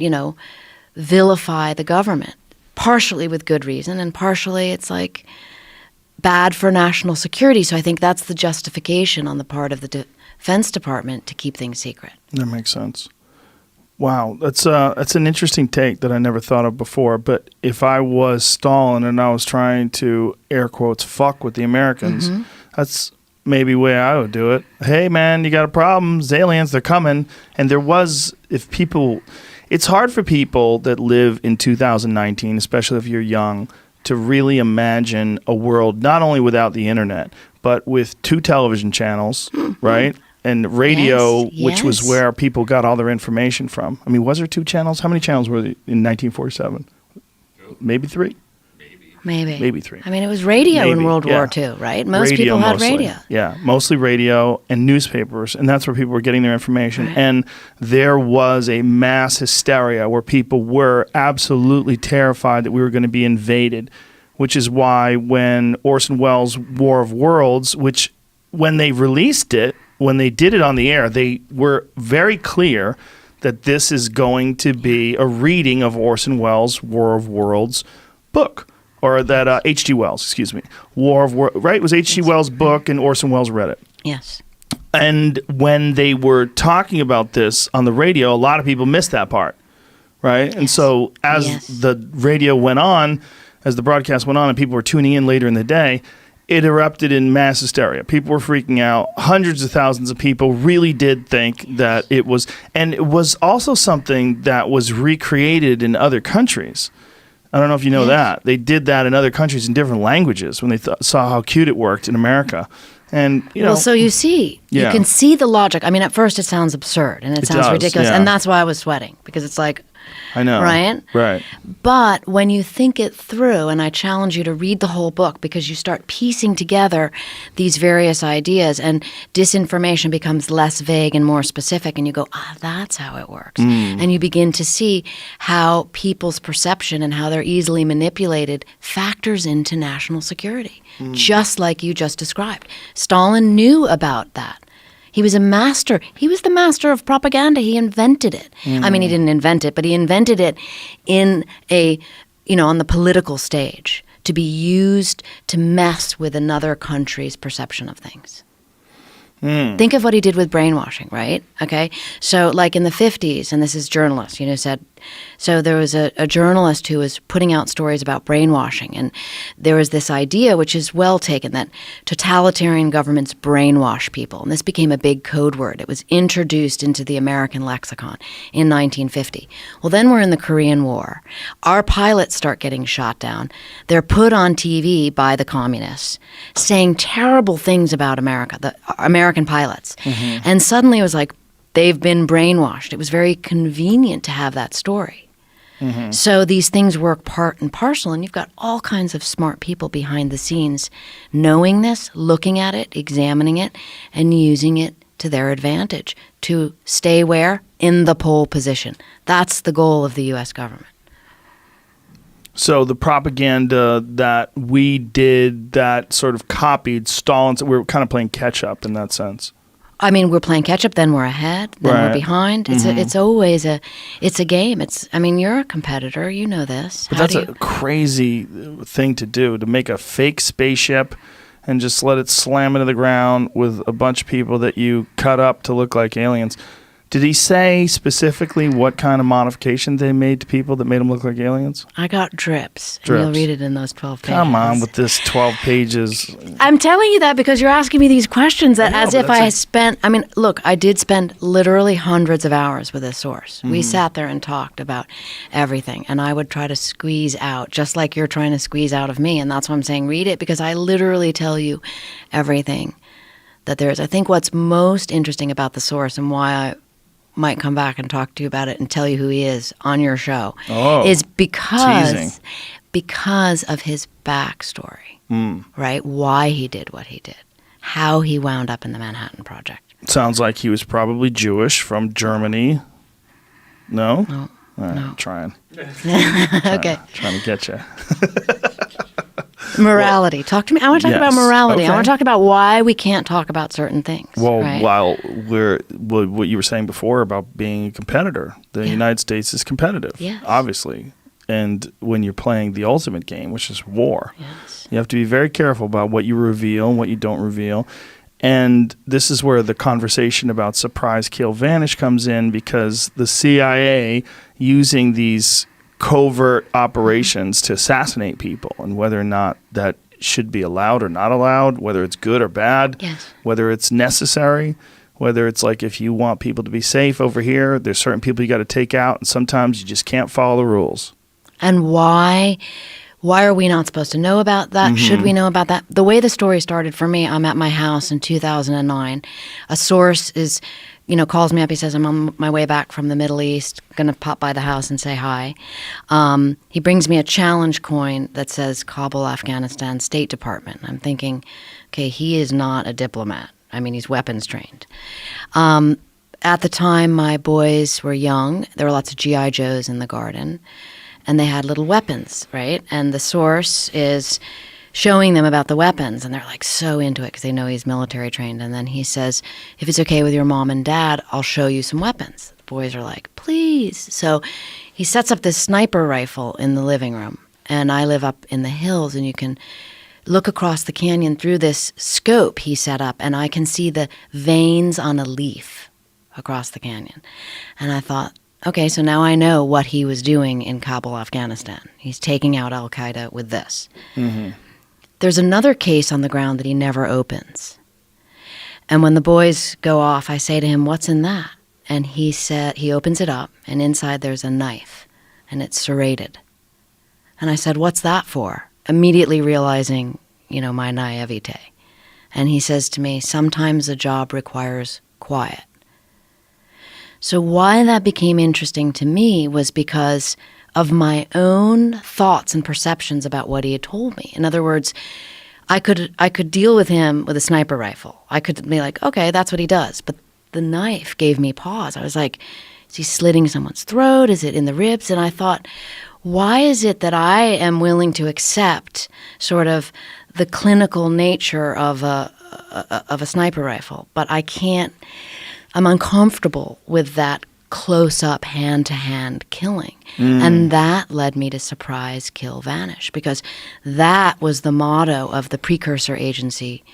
vilify the government, partially with good reason, and partially it's like bad for national security. So I think that's the justification on the part of the Defense Department to keep things secret. That makes sense. Wow, that's an interesting take that I never thought of before. But if I was Stalin and I was trying to, air quotes, fuck with the Americans, that's maybe the way I would do it. Hey, man, you got a problem. It's aliens, they're coming. And it's hard for people that live in 2019, especially if you're young, to really imagine a world not only without the internet, but with 2 television channels, right? And radio, which was where people got all their information from. I mean, was there 2 channels? How many channels were there in 1947? Maybe 3? Maybe 3. I mean, it was radio in World War II, right? Most people had radio. Yeah, mostly radio and newspapers, and that's where people were getting their information. Right. And there was a mass hysteria where people were absolutely terrified that we were going to be invaded, which is why when Orson Welles' War of Worlds, which when they released it, when they did it on the air, they were very clear that this is going to be a reading of Orson Welles' War of Worlds book. Or that H.G. Wells, excuse me. War of Worlds, right? It was H.G. Wells' book, and Orson Welles read it. Yes. And when they were talking about this on the radio, a lot of people missed that part, right? Yes. And so as the radio went on, as the broadcast went on, and people were tuning in later in the day, it erupted in mass hysteria. People were freaking out. Hundreds of thousands of people really did think that it was, and it was also something that was recreated in other countries. I don't know if you know that. They did that in other countries in different languages when they saw how cute it worked in America. And, you know. Well, so you see, you Yeah. can see the logic. I mean, at first it sounds absurd and it sounds does, ridiculous. yeah. And that's why I was sweating, because it's like, I know. right? Right. But when you think it through, and I challenge you to read the whole book, because you start piecing together these various ideas and disinformation becomes less vague and more specific, and you go, that's how it works. And you begin to see how people's perception and how they're easily manipulated factors into national security, just like you just described. Stalin knew about that. He was a master. He was the master of propaganda. He invented it. I mean, he didn't invent it, but he invented it in on the political stage to be used to mess with another country's perception of things. Think of what he did with brainwashing, right? Okay. So like in the 50s, and this is journalists, said, so there was a journalist who was putting out stories about brainwashing. And there was this idea, which is well taken, that totalitarian governments brainwash people. And this became a big code word. It was introduced into the American lexicon in 1950. Well, then we're in the Korean War. Our pilots start getting shot down. They're put on TV by the communists saying terrible things about America, the American pilots. And suddenly it was like, they've been brainwashed. It was very convenient to have that story. So these things work part and parcel, and you've got all kinds of smart people behind the scenes knowing this, looking at it, examining it, and using it to their advantage to stay where? In the pole position. That's the goal of the U.S. government. So the propaganda that we did that sort of copied Stalin's, we were kind of playing catch up in that sense. I mean, we're playing catch up, then we're ahead, then we're behind. It's always a game. You're a competitor, you know this. But that's a crazy thing to do, to make a fake spaceship and just let it slam into the ground with a bunch of people that you cut up to look like aliens. Did he say specifically what kind of modification they made to people that made them look like aliens? I got drips. And you'll read it in those 12 pages. Come on with this 12 pages. I'm telling you that because you're asking me these questions as if I spent... I mean, look, I did spend literally hundreds of hours with this source. We sat there and talked about everything, and I would try to squeeze out, just like you're trying to squeeze out of me, and that's why I'm saying read it, because I literally tell you everything that there is. I think what's most interesting about the source and why I might come back and talk to you about it and tell you who he is on your show is because of his backstory, right? Why he did what he did, how he wound up in the Manhattan Project. Sounds like he was probably Jewish from Germany. No? No. I'm trying. Okay. Trying to get you. Morality. Talk to me. I want to talk about morality. Okay. I want to talk about why we can't talk about certain things. Well, right? while what you were saying before about being a competitor, the United States is competitive, obviously. And when you're playing the ultimate game, which is war, you have to be very careful about what you reveal and what you don't reveal. And this is where the conversation about surprise, kill, vanish comes in, because the CIA using these covert operations to assassinate people, and whether or not that should be allowed or not allowed, whether it's good or bad, whether it's necessary, whether it's like if you want people to be safe over here, there's certain people you got to take out, and sometimes you just can't follow the rules. And why are we not supposed to know about that? Should we know about that? The way the story started for me, I'm at my house in 2009. A source calls me up. He says, I'm on my way back from the Middle East, going to pop by the house and say hi. He brings me a challenge coin that says Kabul, Afghanistan, State Department. I'm thinking, okay, he is not a diplomat. I mean, he's weapons trained. At the time, my boys were young. There were lots of G.I. Joes in the garden, and they had little weapons, right? And the source is showing them about the weapons, and they're like so into it because they know he's military trained. And then he says, if it's okay with your mom and dad, I'll show you some weapons. The boys are like, please. So he sets up this sniper rifle in the living room, and I live up in the hills, and you can look across the canyon through this scope he set up, and I can see the veins on a leaf across the canyon. And I thought, okay, so now I know what he was doing in Kabul, Afghanistan. He's taking out al-Qaeda with this. There's another case on the ground that he never opens. And when the boys go off, I say to him, what's in that? And he opens it up, and inside there's a knife, and it's serrated. And I said, what's that for? Immediately realizing, my naivete. And he says to me, sometimes a job requires quiet. So why that became interesting to me was because of my own thoughts and perceptions about what he had told me. In other words, I could deal with him with a sniper rifle. I could be like, okay, that's what he does. But the knife gave me pause. I was like, is he slitting someone's throat? Is it in the ribs? And I thought, why is it that I am willing to accept sort of the clinical nature of a sniper rifle, but I can't? I'm uncomfortable with that close-up, hand-to-hand killing. And that led me to surprise, kill, vanish, because that was the motto of the precursor agency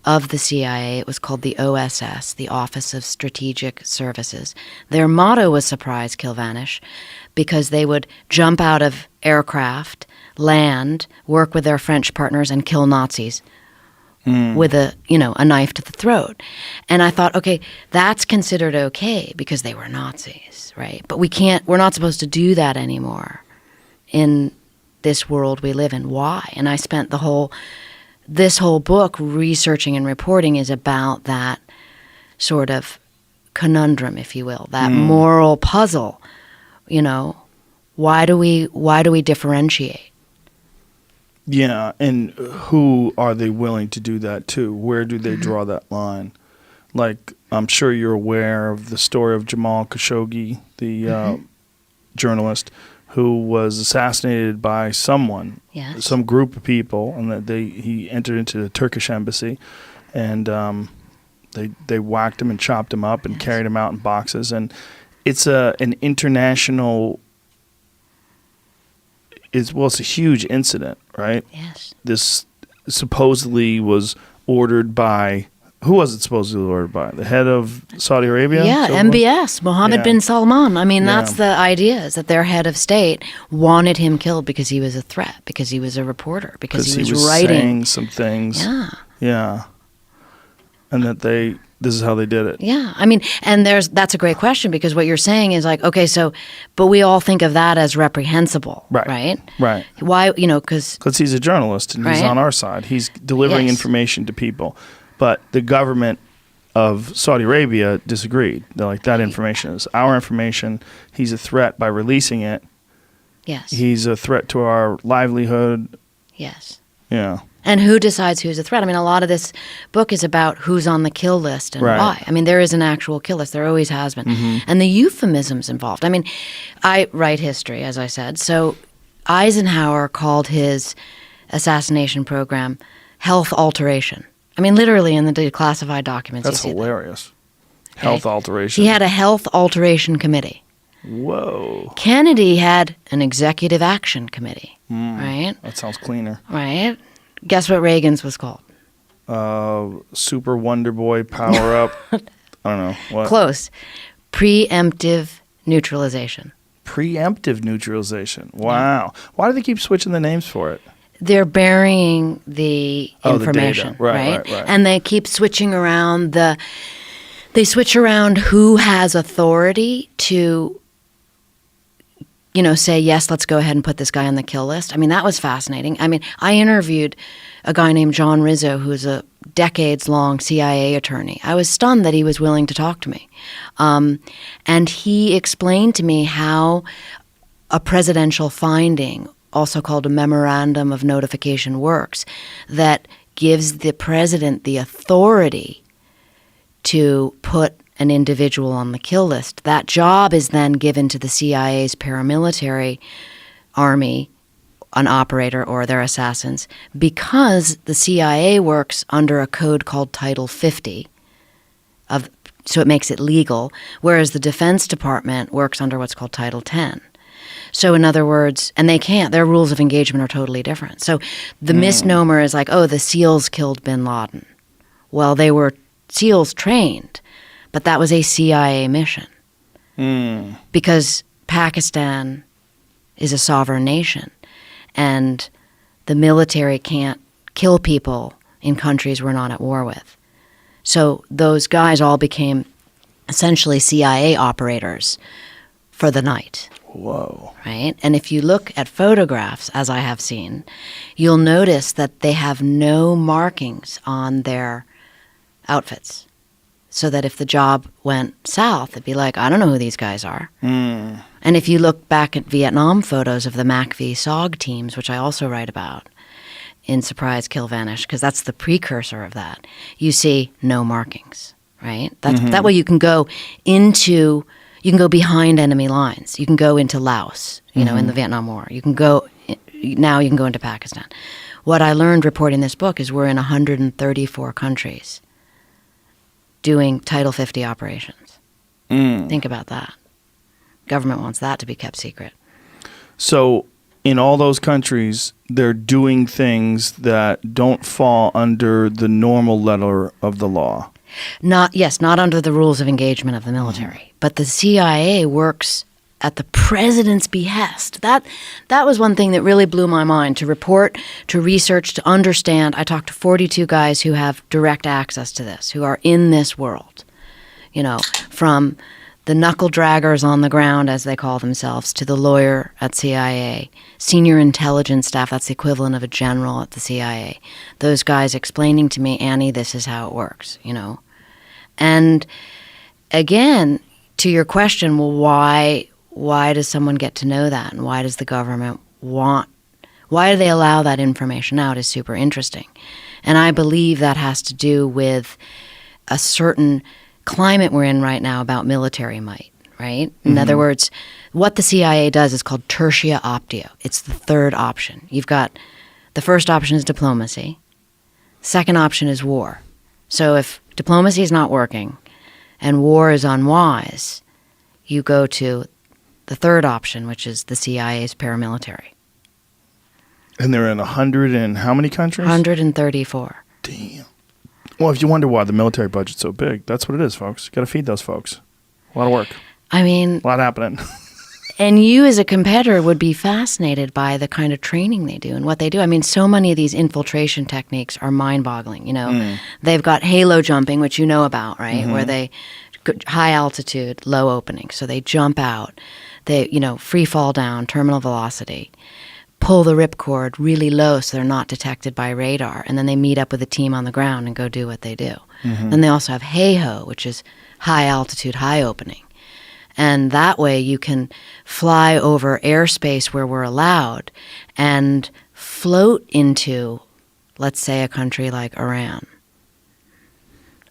of the CIA. It was called the OSS, the Office of Strategic Services. Their motto was surprise, kill, vanish, because they would jump out of aircraft, land, work with their French partners, and kill Nazis with a knife to the throat. And I thought, okay, that's considered okay because they were Nazis, right? But we're not supposed to do that anymore in this world we live in. Why? And I spent this whole book researching and reporting is about that sort of conundrum, if you will, that moral puzzle. Why do we differentiate? Yeah, and who are they willing to do that to? Where do they draw that line? Like, I'm sure you're aware of the story of Jamal Khashoggi, the journalist, who was assassinated by someone, some group of people, and that he entered into the Turkish embassy, and they whacked him and chopped him up and carried him out in boxes. And it's an international. It's a huge incident, right? Yes. This supposedly was ordered by, who was it supposedly ordered by? The head of Saudi Arabia? Yeah, MBS, Mohammed bin Salman. I mean, that's the idea, is that their head of state wanted him killed because he was a threat, because he was a reporter, because he was writing. Saying some things. Yeah. Yeah. And that this is how they did it. Yeah. I mean, and that's a great question, because what you're saying is like, okay, so, but we all think of that as reprehensible, right? Right. Why, because he's a journalist and he's on our side. He's delivering information to people. But the government of Saudi Arabia disagreed. They're like, that information is our information. He's a threat by releasing it. Yes. He's a threat to our livelihood. Yes. Yeah. And who decides who's a threat? I mean, a lot of this book is about who's on the kill list and why. I mean, there is an actual kill list. There always has been. And the euphemisms involved. I mean, I write history, as I said. So Eisenhower called his assassination program health alteration. I mean, literally in the declassified documents. That's hilarious. Okay. Health alteration. He had a health alteration committee. Whoa. Kennedy had an executive action committee, right? That sounds cleaner. Right. Guess what Reagan's was called? Super Wonder Boy Power Up. I don't know. What? Close. Preemptive neutralization. Preemptive neutralization. Wow. Yeah. Why do they keep switching the names for it? They're burying the information, the data. Right. And they keep switching around they switch around who has authority to say, yes, let's go ahead and put this guy on the kill list. I mean, that was fascinating. I mean, I interviewed a guy named John Rizzo, who's a decades-long CIA attorney. I was stunned that he was willing to talk to me. And he explained to me how a presidential finding, also called a memorandum of notification, works, that gives the president the authority to put an individual on the kill list. That job is then given to the CIA's paramilitary army, an operator or their assassins, because the CIA works under a code called Title 50, so it makes it legal, whereas the Defense Department works under what's called Title 10. So in other words, and they can't, their rules of engagement are totally different. So the misnomer is like, oh, the SEALs killed bin Laden. Well, they were SEALs trained, but that was a CIA mission. Because Pakistan is a sovereign nation, and the military can't kill people in countries we're not at war with. So those guys all became essentially CIA operators for the night. Whoa. Right? And if you look at photographs, as I have seen, you'll notice that they have no markings on their outfits. So that if the job went south, it'd be like, I don't know who these guys are. And if you look back at Vietnam photos of the MACV SOG teams, which I also write about in Surprise, Kill, Vanish, because that's the precursor of that, you see no markings, right? That way you can go behind enemy lines. You can go into Laos, in the Vietnam War. You can go into Pakistan. What I learned reporting this book is we're in 134 countries doing Title 50 operations. Think about that. Government wants that to be kept secret. So in all those countries, they're doing things that don't fall under the normal letter of the law. Not under the rules of engagement of the military. But the CIA works at the president's behest. That was one thing that really blew my mind, to report, to research, to understand. I talked to 42 guys who have direct access to this, who are in this world, from the knuckle draggers on the ground, as they call themselves, to the lawyer at CIA, senior intelligence staff, that's the equivalent of a general at the CIA. Those guys explaining to me, Annie, this is how it works, And again, to your question, well, why does someone get to know that? And why does the government why do they allow that information out is super interesting. And I believe that has to do with a certain climate we're in right now about military might, right? In other words, what the CIA does is called tertia optio. It's the third option. You've got the first option is diplomacy. Second option is war. So if diplomacy is not working and war is unwise, you go to the third option, which is the CIA's paramilitary. And they're in 100 and how many countries? 134. Damn. Well, if you wonder why the military budget's so big, that's what it is, folks. Got to feed those folks. A lot of work. I mean... A lot happening. And you as a competitor would be fascinated by the kind of training they do and what they do. I mean, so many of these infiltration techniques are mind-boggling, They've got halo jumping, which you know about, right? Where they... high altitude, low opening. So they jump out. They, free fall down, terminal velocity, pull the ripcord really low so they're not detected by radar. And then they meet up with a team on the ground and go do what they do. Then they also have hey-ho, which is high altitude, high opening. And that way you can fly over airspace where we're allowed and float into, let's say, a country like Iran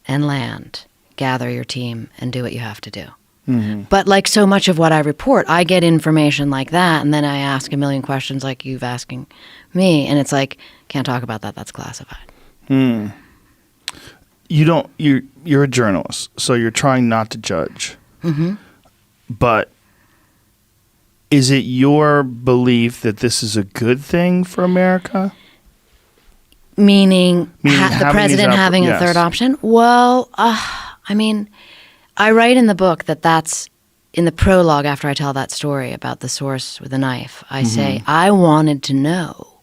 and land, gather your team, and do what you have to do. But like so much of what I report, I get information like that, and then I ask a million questions like you've asking me, and it's like, can't talk about that, that's classified. You're a journalist, so you're trying not to judge. But is it your belief that this is a good thing for America? Meaning the president having a third option? Well, I mean, I write in the book that's in the prologue after I tell that story about the source with a knife. I say, I wanted to know,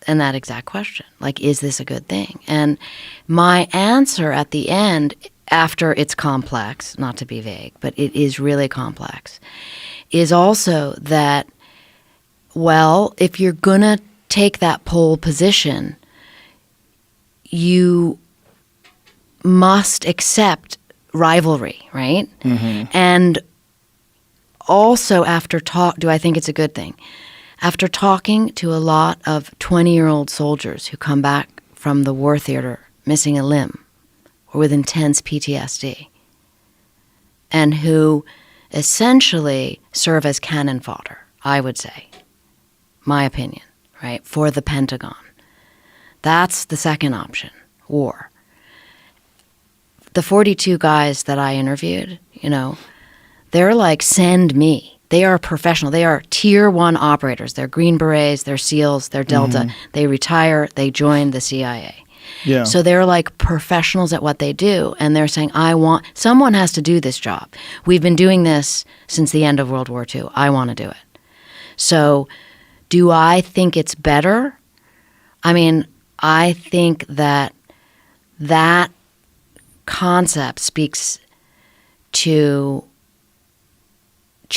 and that exact question, like, is this a good thing? And my answer at the end, after it's complex, not to be vague, but it is really complex, is also that, well, if you're going to take that pole position, you must accept rivalry, right? And also do I think it's a good thing? After talking to a lot of 20-year-old soldiers who come back from the war theater missing a limb or with intense PTSD and who essentially serve as cannon fodder, I would say, my opinion, right, for the Pentagon. That's the second option, war. The 42 guys that I interviewed, they're like, send me. They are professional. They are tier 1 operators. They're Green Berets, they're SEALs, they're Delta. They retire, they join the CIA. Yeah. So they're like professionals at what they do. And they're saying, someone has to do this job. We've been doing this since the end of World War II. I want to do it. So do I think it's better? I mean, I think that concept speaks to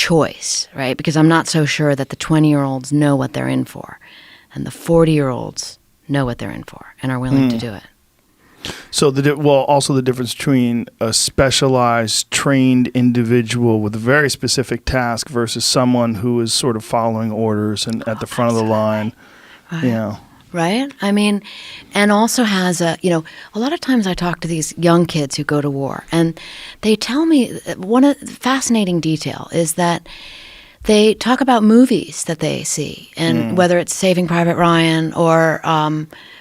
choice, right? Because I'm not so sure that the 20-year-olds know what they're in for, and the 40-year-olds know what they're in for and are willing to do it. So also the difference between a specialized, trained individual with a very specific task versus someone who is sort of following orders and at the front of the line. Right. Yeah. Right? I mean, and also has a lot of times I talk to these young kids who go to war, and they tell me one of the fascinating detail is that they talk about movies that they see, and whether it's Saving Private Ryan or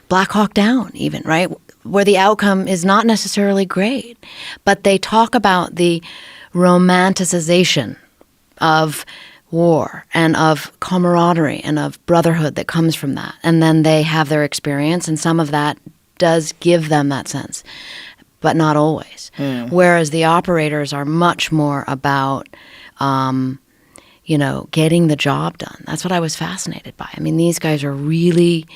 Black Hawk Down even, right? Where the outcome is not necessarily great, but they talk about the romanticization of war and of camaraderie and of brotherhood that comes from that. And then they have their experience, and some of that does give them that sense, but not always. Whereas the operators are much more about, getting the job done. That's what I was fascinated by. I mean, these guys are really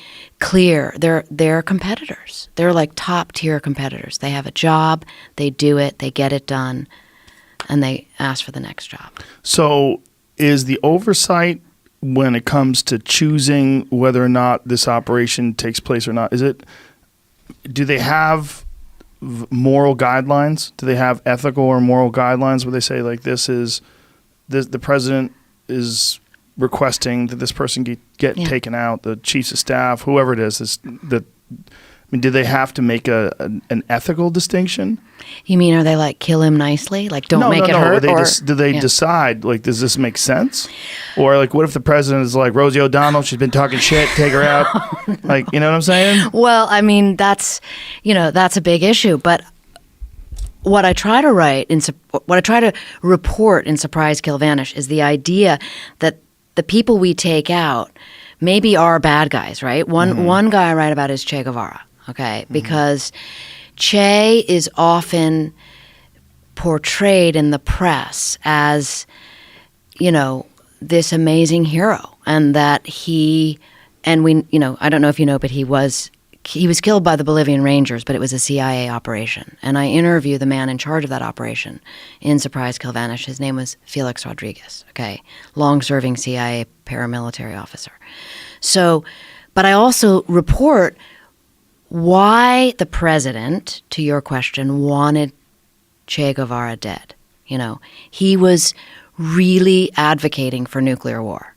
clear. They're competitors. They're like top-tier competitors. They have a job, they do it, they get it done, and they ask for the next job. So is the oversight when it comes to choosing whether or not this operation takes place or not, do they have moral guidelines? Do they have ethical or moral guidelines where they say, like, the president is requesting that this person get taken out, the chiefs of staff, whoever it is, do they have to make an ethical distinction? You mean, are they like, kill him nicely? Like, don't make it hurt? Do they decide, like, does this make sense? Or, like, what if the president is like, Rosie O'Donnell, she's been talking shit, take her out? Like, you know what I'm saying? Well, I mean, that's a big issue. But what I try to report in Surprise, Kill, Vanish is the idea that the people we take out maybe are bad guys, right? One guy I write about is Che Guevara, okay? Because Che is often portrayed in the press as, this amazing hero, and that I don't know if you know, but he was killed by the Bolivian Rangers, but it was a CIA operation. And I interview the man in charge of that operation in Surprise, Kill, Vanish. His name was Felix Rodriguez, okay? Long-serving CIA paramilitary officer. So, but I also report why the president, to your question, wanted Che Guevara dead. He was really advocating for nuclear war.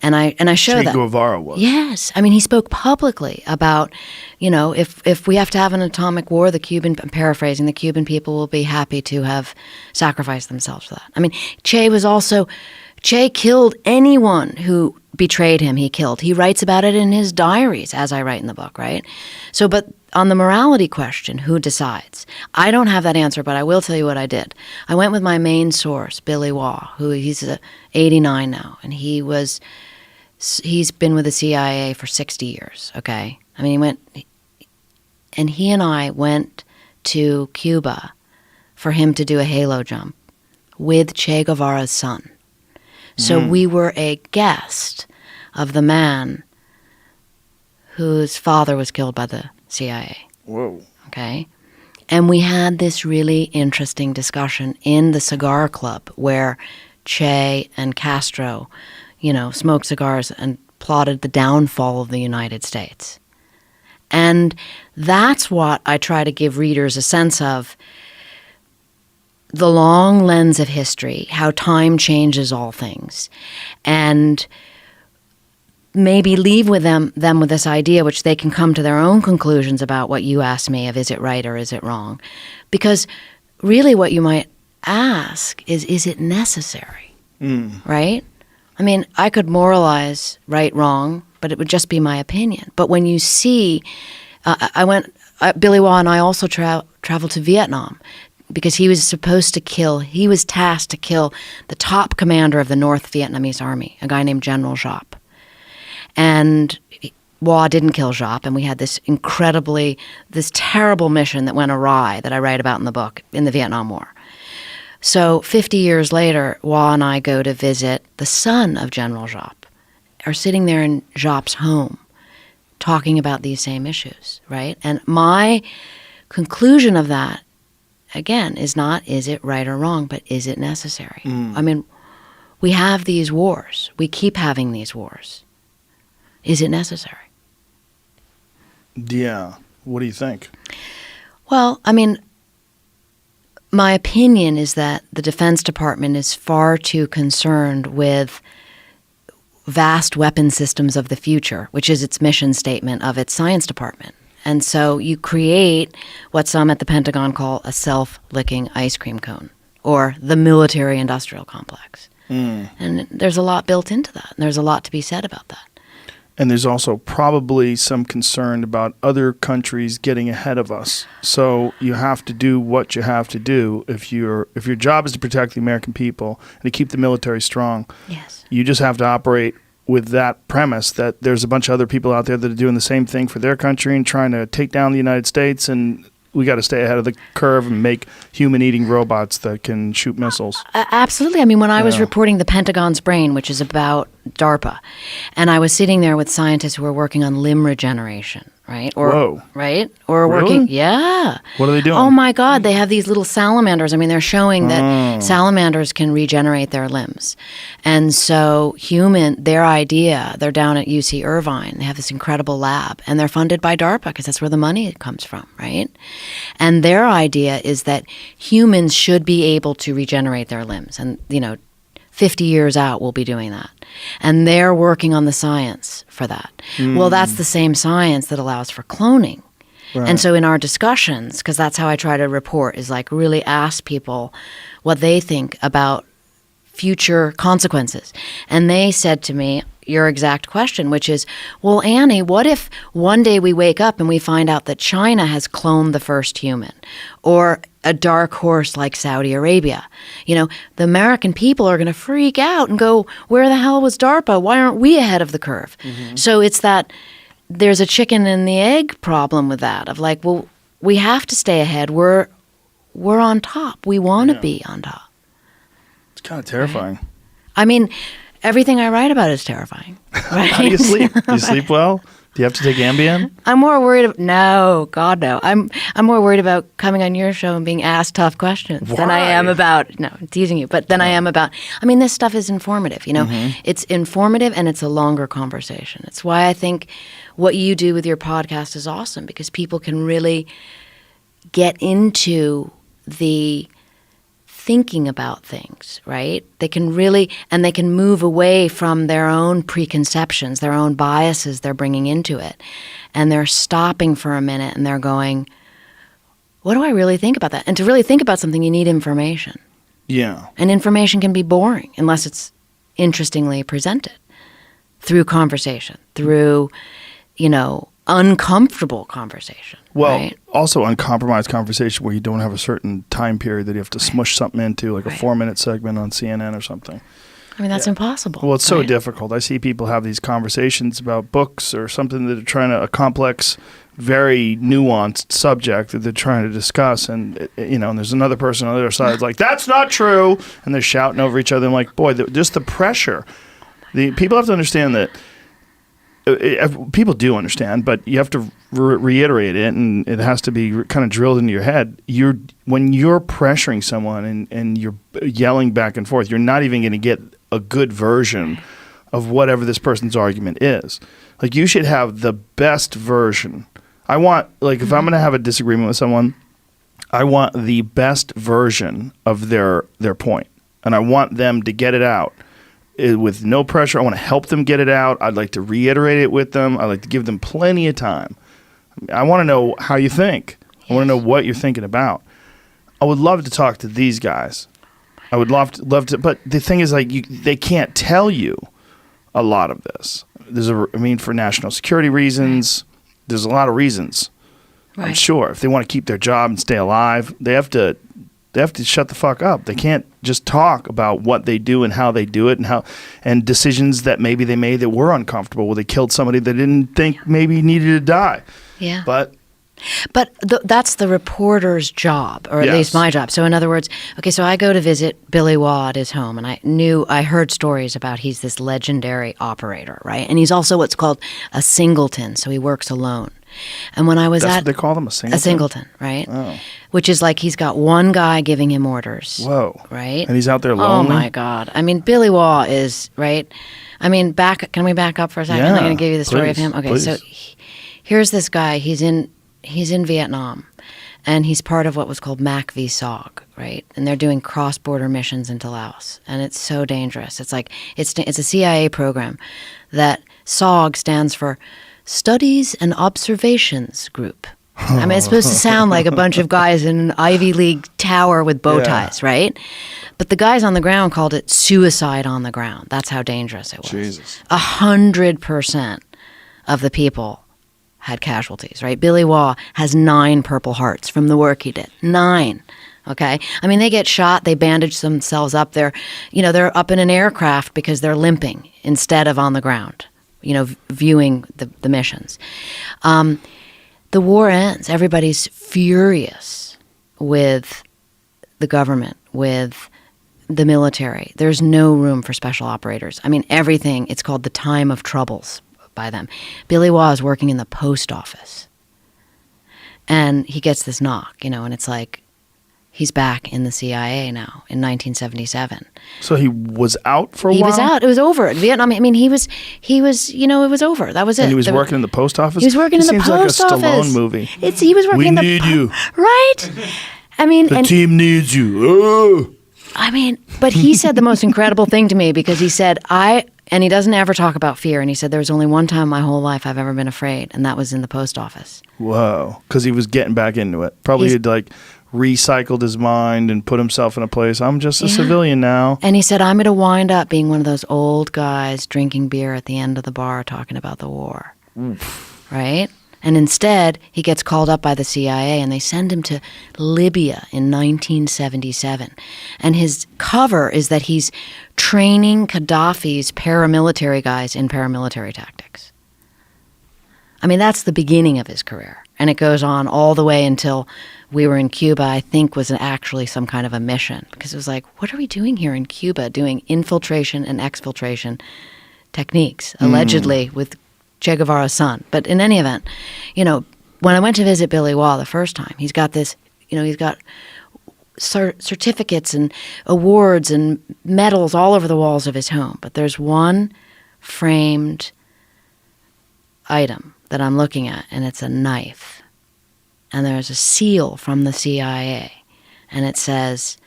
And I show that. Che Guevara was. Yes. I mean, he spoke publicly about, if we have to have an atomic war, I'm paraphrasing, the Cuban people will be happy to have sacrificed themselves for that. I mean, Che killed anyone who betrayed him, he killed. He writes about it in his diaries, as I write in the book, right? So, but on the morality question, who decides? I don't have that answer, but I will tell you what I did. I went with my main source, Billy Waugh, he's 89 now, and he's been with the CIA for 60 years, okay? I mean, he and I went to Cuba for him to do a halo jump with Che Guevara's son. So we were a guest of the man whose father was killed by the CIA. Whoa. Okay? And we had this really interesting discussion in the cigar club where Che and Castro, smoked cigars and plotted the downfall of the United States. And that's what I try to give readers a sense of, the long lens of history, how time changes all things, and maybe leave with them with this idea, which they can come to their own conclusions about what you asked me of, is it right or is it wrong? Because really what you might ask is it necessary, right? I mean, I could moralize right, wrong, but it would just be my opinion. But when you see, Billy Waugh and I also traveled to Vietnam, because he was tasked to kill the top commander of the North Vietnamese army, a guy named General Giap. And Waugh didn't kill Giap, and we had this terrible mission that went awry that I write about in the book, in the Vietnam War. So 50 years later, Waugh and I go to visit the son of General Giap, are sitting there in Giap's home, talking about these same issues, right? And my conclusion of that, again, is not, is it right or wrong, but is it necessary? I mean, we have these wars. We keep having these wars. Is it necessary? Yeah. What do you think? Well, I mean, my opinion is that the Defense Department is far too concerned with vast weapon systems of the future, which is its mission statement of its science department. And so you create what some at the Pentagon call a self-licking ice cream cone, or the military-industrial complex. And there's a lot built into that, and there's a lot to be said about that. And there's also probably some concern about other countries getting ahead of us. So you have to do what you have to do if your job is to protect the American people and to keep the military strong. Yes. You just have to operate with that premise that there's a bunch of other people out there that are doing the same thing for their country and trying to take down the United States, and we got to stay ahead of the curve and make human-eating robots that can shoot missiles. Absolutely. I mean, when I was reporting the Pentagon's Brain, which is about DARPA, and I was sitting there with scientists who were working on limb regeneration, right? Whoa. Right? Or Really? working, yeah. What are they doing? Oh my God, they have these little salamanders. I mean, they're showing that salamanders can regenerate their limbs. And so their idea, they're down at UC Irvine. They have this incredible lab, and they're funded by DARPA because that's where the money comes from, right? And their idea is that humans should be able to regenerate their limbs. And, 50 years out, we'll be doing that. And they're working on the science for that. Well, that's the same science that allows for cloning. Right. And so in our discussions, because that's how I try to report, is like really ask people what they think about future consequences. And they said to me your exact question, which is, well, Annie, what if one day we wake up and we find out that China has cloned the first human, or a dark horse like Saudi Arabia? The American people are going to freak out and go, where the hell was DARPA? Why aren't we ahead of the curve? So it's that there's a chicken and the egg problem with that, of like, well, we have to stay ahead. We're on top. We want to be on top. It's kind of terrifying. I mean, everything I write about is terrifying. Right? How do you sleep? Do you sleep well? Do you have to take Ambien? I'm more worried no, God no. I'm more worried about coming on your show and being asked tough questions than I am about, no, I'm teasing you, but than I am about, this stuff is informative, It's informative and it's a longer conversation. It's why I think what you do with your podcast is awesome, because people can really get into the thinking about things, right? They can move away from their own preconceptions, their own biases they're bringing into it. And they're stopping for a minute and they're going, what do I really think about that? And to really think about something, you need information. Yeah. And information can be boring unless it's interestingly presented through conversation, through, uncomfortable conversation. Well, right? also uncompromised conversation where you don't have a certain time period that you have to smush something into, like a 4-minute segment on CNN or something. That's impossible. Well, it's so difficult. I see people have these conversations about books or something that are trying to, a complex, very nuanced subject that they're trying to discuss, and and there's another person on the other side that's like, that's not true, and they're shouting over each other. I'm like, boy, just the pressure. The people have to understand that. People do understand, but you have to reiterate it, and it has to be kind of drilled into your head. When you're pressuring someone and you're yelling back and forth, you're not even going to get a good version of whatever this person's argument is. Like, you should have the best version. I want, if I'm going to have a disagreement with someone, I want the best version of their point, and I want them to get it out with no pressure. I want to help them get it out. I'd like to reiterate it with them. I'd like to give them plenty of time. I want to know how you think. I want to know what you're thinking about. I would love to talk to these guys. I would love to, but the thing is, they can't tell you a lot of this. For national security reasons, there's a lot of reasons. Right. I'm sure if they want to keep their job and stay alive, they have to shut the fuck up. They can't just talk about what they do and how they do it, and decisions that maybe they made that were uncomfortable, where they killed somebody they didn't think maybe needed to die. Yeah. But that's the reporter's job, or at least my job. So in other words, so I go to visit Billy Waugh at his home, and I heard stories about he's this legendary operator, right? And he's also what's called a singleton, so he works alone. And when I was That's at what they call them, a singleton? a singleton, right? Oh. Which is like he's got one guy giving him orders. Whoa. Right? And he's out there Oh lonely? my God. I mean, Billy Waugh is, right? I mean, can we back up for a second? Yeah, I'm going to give you the story of please, him. Okay, please. so here's this guy. He's in Vietnam, and he's part of what was called MACV-SOG, right? And they're doing cross-border missions into Laos, and it's so dangerous. It's like it's a CIA program that SOG stands for Studies and Observations Group. I mean, it's supposed to sound like a bunch of guys in an Ivy League tower with bow ties, right? But the guys on the ground called it suicide on the ground. That's how dangerous it was. Jesus. 100% of the people had casualties, right? Billy Waugh has 9 Purple Hearts from the work he did. 9. Okay? I mean, they get shot, they bandage themselves up. They're up in an aircraft because they're limping instead of on the ground, viewing the missions. The war ends. Everybody's furious with the government, with the military. There's no room for special operators. I mean, everything, it's called the time of troubles by them. Billy Waugh is working in the post office. And he gets this knock, and it's like, he's back in the CIA now in 1977. So he was out for a while? He was out. It was over. Vietnam, I mean, he was, it was over. That was it. And he was working in the post office? He was working in the post office. Seems like a Stallone movie. He was working We in the need you. Right? I mean, The team needs you. Oh. I mean, but he said the most incredible thing to me because he said, and he doesn't ever talk about fear. And he said, there was only one time in my whole life I've ever been afraid, and that was in the post office. Whoa. Because he was getting back into it. Probably had recycled his mind and put himself in a place. I'm just a civilian now. And he said, I'm going to wind up being one of those old guys drinking beer at the end of the bar talking about the war. Oof. Right? And instead, he gets called up by the CIA and they send him to Libya in 1977. And his cover is that he's training Gaddafi's paramilitary guys in paramilitary tactics. I mean, that's the beginning of his career. And it goes on all the way until we were in Cuba, I think was actually some kind of a mission. Because it was like, what are we doing here in Cuba, doing infiltration and exfiltration techniques, allegedly with Che Guevara's son. But in any event, when I went to visit Billy Waugh the first time, he's got this, he's got certificates and awards and medals all over the walls of his home. But there's one framed item that I'm looking at, and it's a knife. And there's a seal from the CIA, and it says,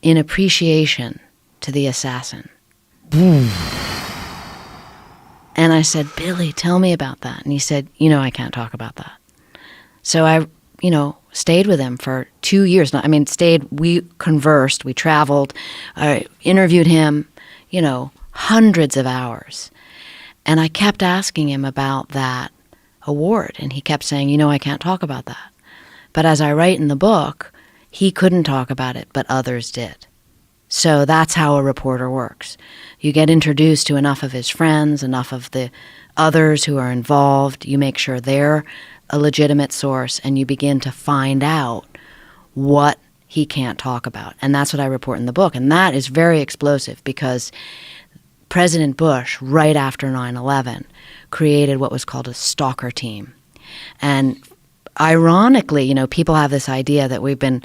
"In appreciation to the assassin." And I said, Billy, tell me about that. And he said, I can't talk about that. So I, stayed with him for 2 years. We conversed, we traveled, I interviewed him, hundreds of hours. And I kept asking him about that award. And he kept saying, I can't talk about that. But as I write in the book, he couldn't talk about it, but others did. So that's how a reporter works. You get introduced to enough of his friends, enough of the others who are involved. You make sure they're a legitimate source, and you begin to find out what he can't talk about. And that's what I report in the book. And that is very explosive because President Bush, right after 9/11, created what was called a stalker team. And ironically, people have this idea that we've been,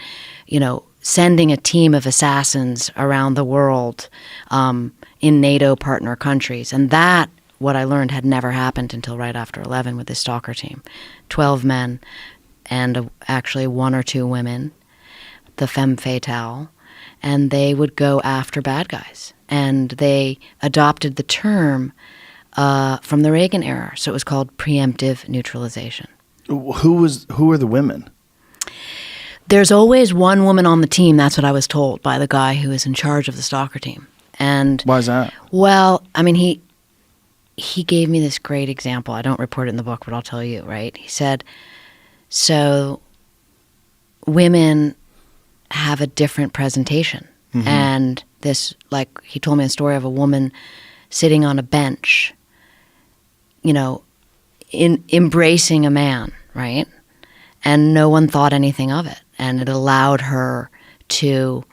sending a team of assassins around the world in NATO partner countries. And that, what I learned, had never happened until right after 11 with the stalker team. 12 men and actually 1 or 2 women, the femme fatale, and they would go after bad guys. And they adopted the term from the Reagan era, so it was called preemptive neutralization. Who are the women? There's always one woman on the team. That's what I was told by the guy who is in charge of the stalker team. And why is that? Well, he gave me this great example. I don't report it in the book, but I'll tell you, right? He said, so women have a different presentation. Mm-hmm. And he told me a story of a woman sitting on a bench, embracing a man, right? And no one thought anything of it. And it allowed her to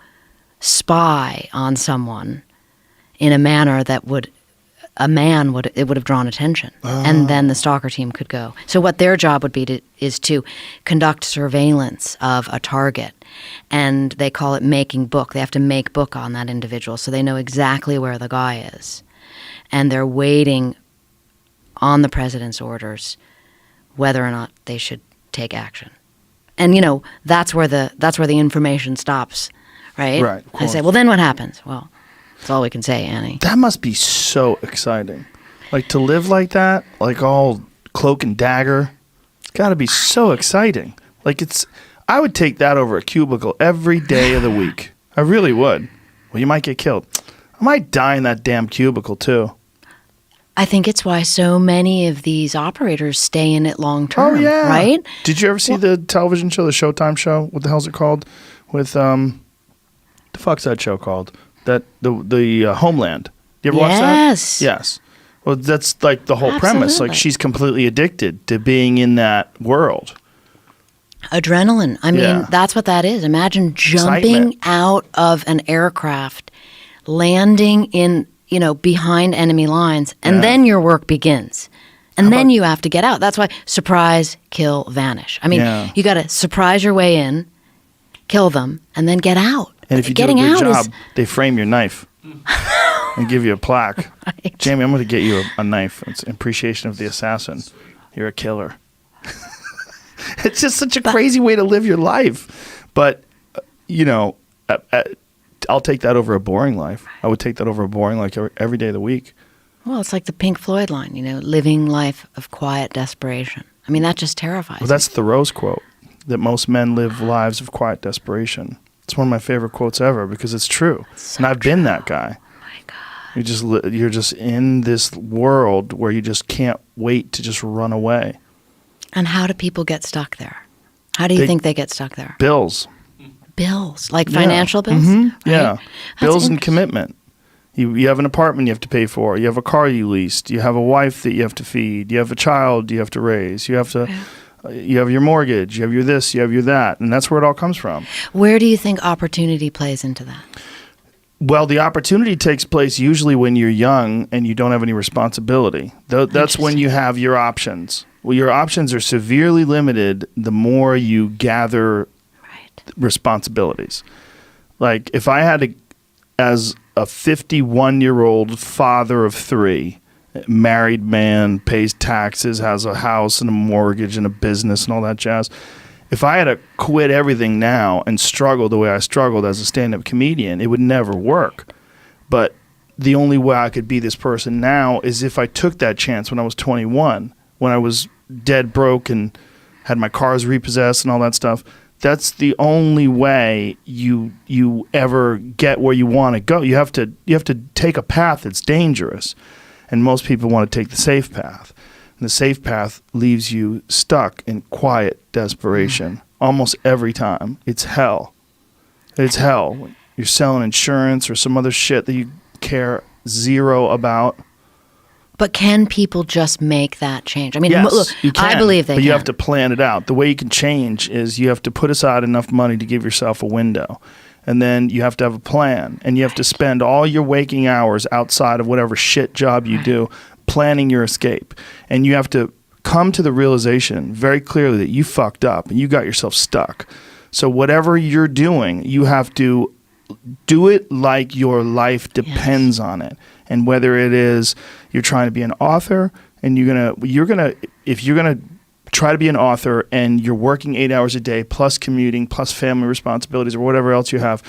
spy on someone in a manner that would a man would have drawn attention, and then the stalker team could go. So what their job would be is to conduct surveillance of a target, and they call it making book. They have to make book on that individual, so they know exactly where the guy is, and they're waiting on the president's orders whether or not they should take action. And that's where the information stops, right? Right, of I course. say, well, then what happens? Well, that's all we can say, Annie. That must be so exciting. Like to live like that, like all cloak and dagger. It's got to be so exciting. Like I would take that over a cubicle every day of the week. I really would. Well, you might get killed. I might die in that damn cubicle too. I think it's why so many of these operators stay in it long term. Oh yeah, right? Did you ever see the television show, the Showtime show? What the hell's it called? With the fuck's that show called? That the Homeland. You ever watch that? Yes. Yes. Well, that's like the whole premise. Like Absolutely. she's completely addicted to being in that world. Adrenaline. I mean, Yeah. that's what that is. Imagine jumping Excitement. out of an aircraft, landing in, behind enemy lines, and Yeah. then your work begins. And then you have to get out. That's why surprise, kill, vanish. I mean, Yeah. you got to surprise your way in, kill them, and then get out. And if you Getting do a good out job, they frame your knife and give you a plaque. Right. Jamie, I'm going to get you a knife. It's in appreciation of the assassin. You're a killer. It's just such a crazy way to live your life. But, I'll take that over a boring life. I would take that over a boring life every day of the week. Well, it's like the Pink Floyd line, living life of quiet desperation. I mean, that just terrifies Well, me. that's Thoreau's quote, that most men live lives of quiet desperation. It's one of my favorite quotes ever because it's true. And I've been that guy. My God. You're just in this world where you just can't wait to just run away. And how do people get stuck there? How do you think they get stuck there? Bills. Bills, like financial bills? Mhm. Right? Yeah. That's Bills and interesting. commitment. You have an apartment you have to pay for. You have a car you leased. You have a wife that you have to feed. You have a child you have to raise. You have to. You have your mortgage. You have your this. You have your that, and that's where it all comes from. Where do you think opportunity plays into that? Well, the opportunity takes place usually when you're young and you don't have any responsibility. That's when you have your options. Well, your options are severely limited the more you gather responsibilities. Like if I had to, as a 51-year-old father of 3, married man, pays taxes, has a house and a mortgage and a business and all that jazz. If I had to quit everything now and struggle the way I struggled as a stand-up comedian, it would never work. But the only way I could be this person now is if I took that chance when I was 21, when I was dead broke and had my cars repossessed and all that stuff. That's the only way you ever get where you want to go. You have to take a path that's dangerous, and most people want to take the safe path. And the safe path leaves you stuck in quiet desperation almost every time. It's hell. It's hell. You're selling insurance or some other shit that you care zero about. But can people just make that change? I mean, Yes, look, you can, I believe they but can. you have to plan it out. The way you can change is you have to put aside enough money to give yourself a window. And then you have to have a plan. And you have to spend all your waking hours outside of whatever shit job you do planning your escape. And you have to come to the realization very clearly that you fucked up and you got yourself stuck. So whatever you're doing, you have to do it like your life depends on it. And whether it is you're trying to be an author and if you're gonna try to be an author and you're working 8 hours a day plus commuting plus family responsibilities or whatever else you have,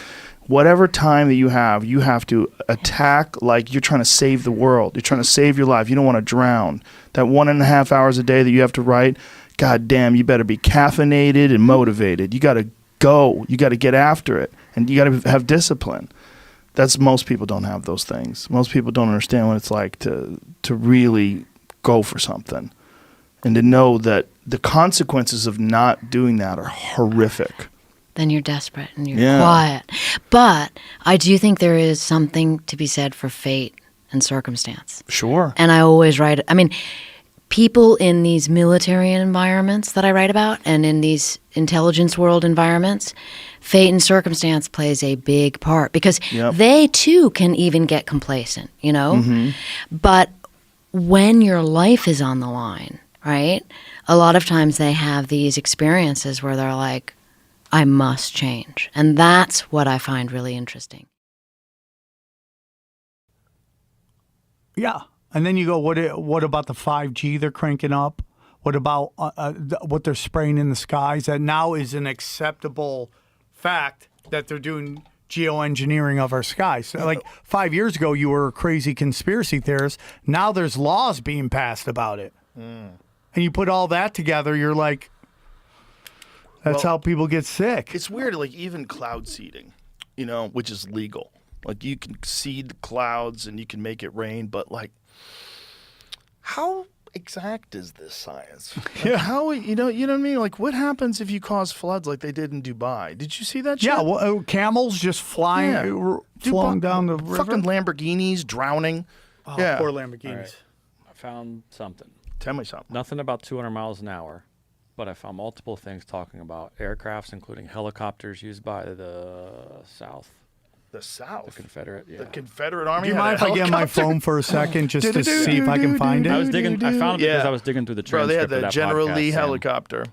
whatever time that you have to attack like you're trying to save the world. You're trying to save your life. You don't want to drown. That 1.5 hours a day that you have to write, God damn, you better be caffeinated and motivated. You got to go. You got to get after it. And you got to have discipline. Most people don't have those things. Most people don't understand what it's like to really go for something and to know that the consequences of not doing that are horrific. Then you're desperate and you're quiet. But I do think there is something to be said for fate and circumstance. Sure. And I always write, I mean, people in these military environments that I write about and in these intelligence world environments, fate and circumstance plays a big part because they too can even get complacent, you know? But when your life is on the line, right? A lot of times they have these experiences where they're like, I must change. And that's what I find really interesting. Yeah. And then you go, what about the 5G they're cranking up? What about what they're spraying in the skies? That now is an acceptable fact that they're doing geoengineering of our skies. So, like 5 years ago, you were a crazy conspiracy theorist. Now there's laws being passed about it. And you put all that together, you're like, that's how people get sick. It's weird, like even cloud seeding, you know, which is legal. Like you can seed the clouds and you can make it rain, but like, how exact is this science? Like how you know what I mean? Like what happens if you cause floods like they did in Dubai? Did you see that shit? Yeah, well, camels just flying, flowing down the river. Fucking Lamborghinis drowning. Oh, yeah, poor Lamborghinis. All right. I found something. Tell me something. Nothing about 200 miles an hour, but I found multiple things talking about aircrafts, including helicopters used by the South. The South? The Confederate, The Confederate Army. Do you mind if I get my phone for a second just to see if I can find it? I found it because I was digging through the transcript. Bro, they had the of that General podcast, Lee Sam. helicopter.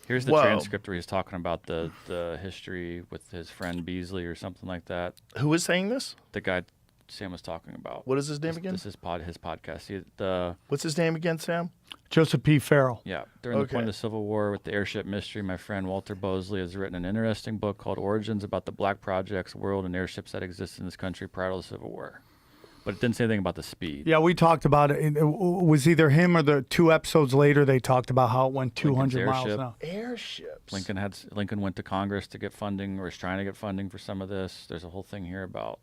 Here's the transcript where he's talking about the history with his friend Beasley or something like that. Who was saying this? The guy Sam was talking about. What is his name again? This is his podcast. What's his name again, Sam? Joseph P. Farrell. Yeah. During the point of the Civil War with the airship mystery, my friend Walter Bosley has written an interesting book called Origins about the black projects, world, and airships that existed in this country prior to the Civil War. But it didn't say anything about the speed. Yeah, we talked about it. It was either him or the 2 episodes later they talked about how it went 200 miles an hour. Airships. Lincoln went to Congress to get funding, or is trying to get funding for some of this. There's a whole thing here about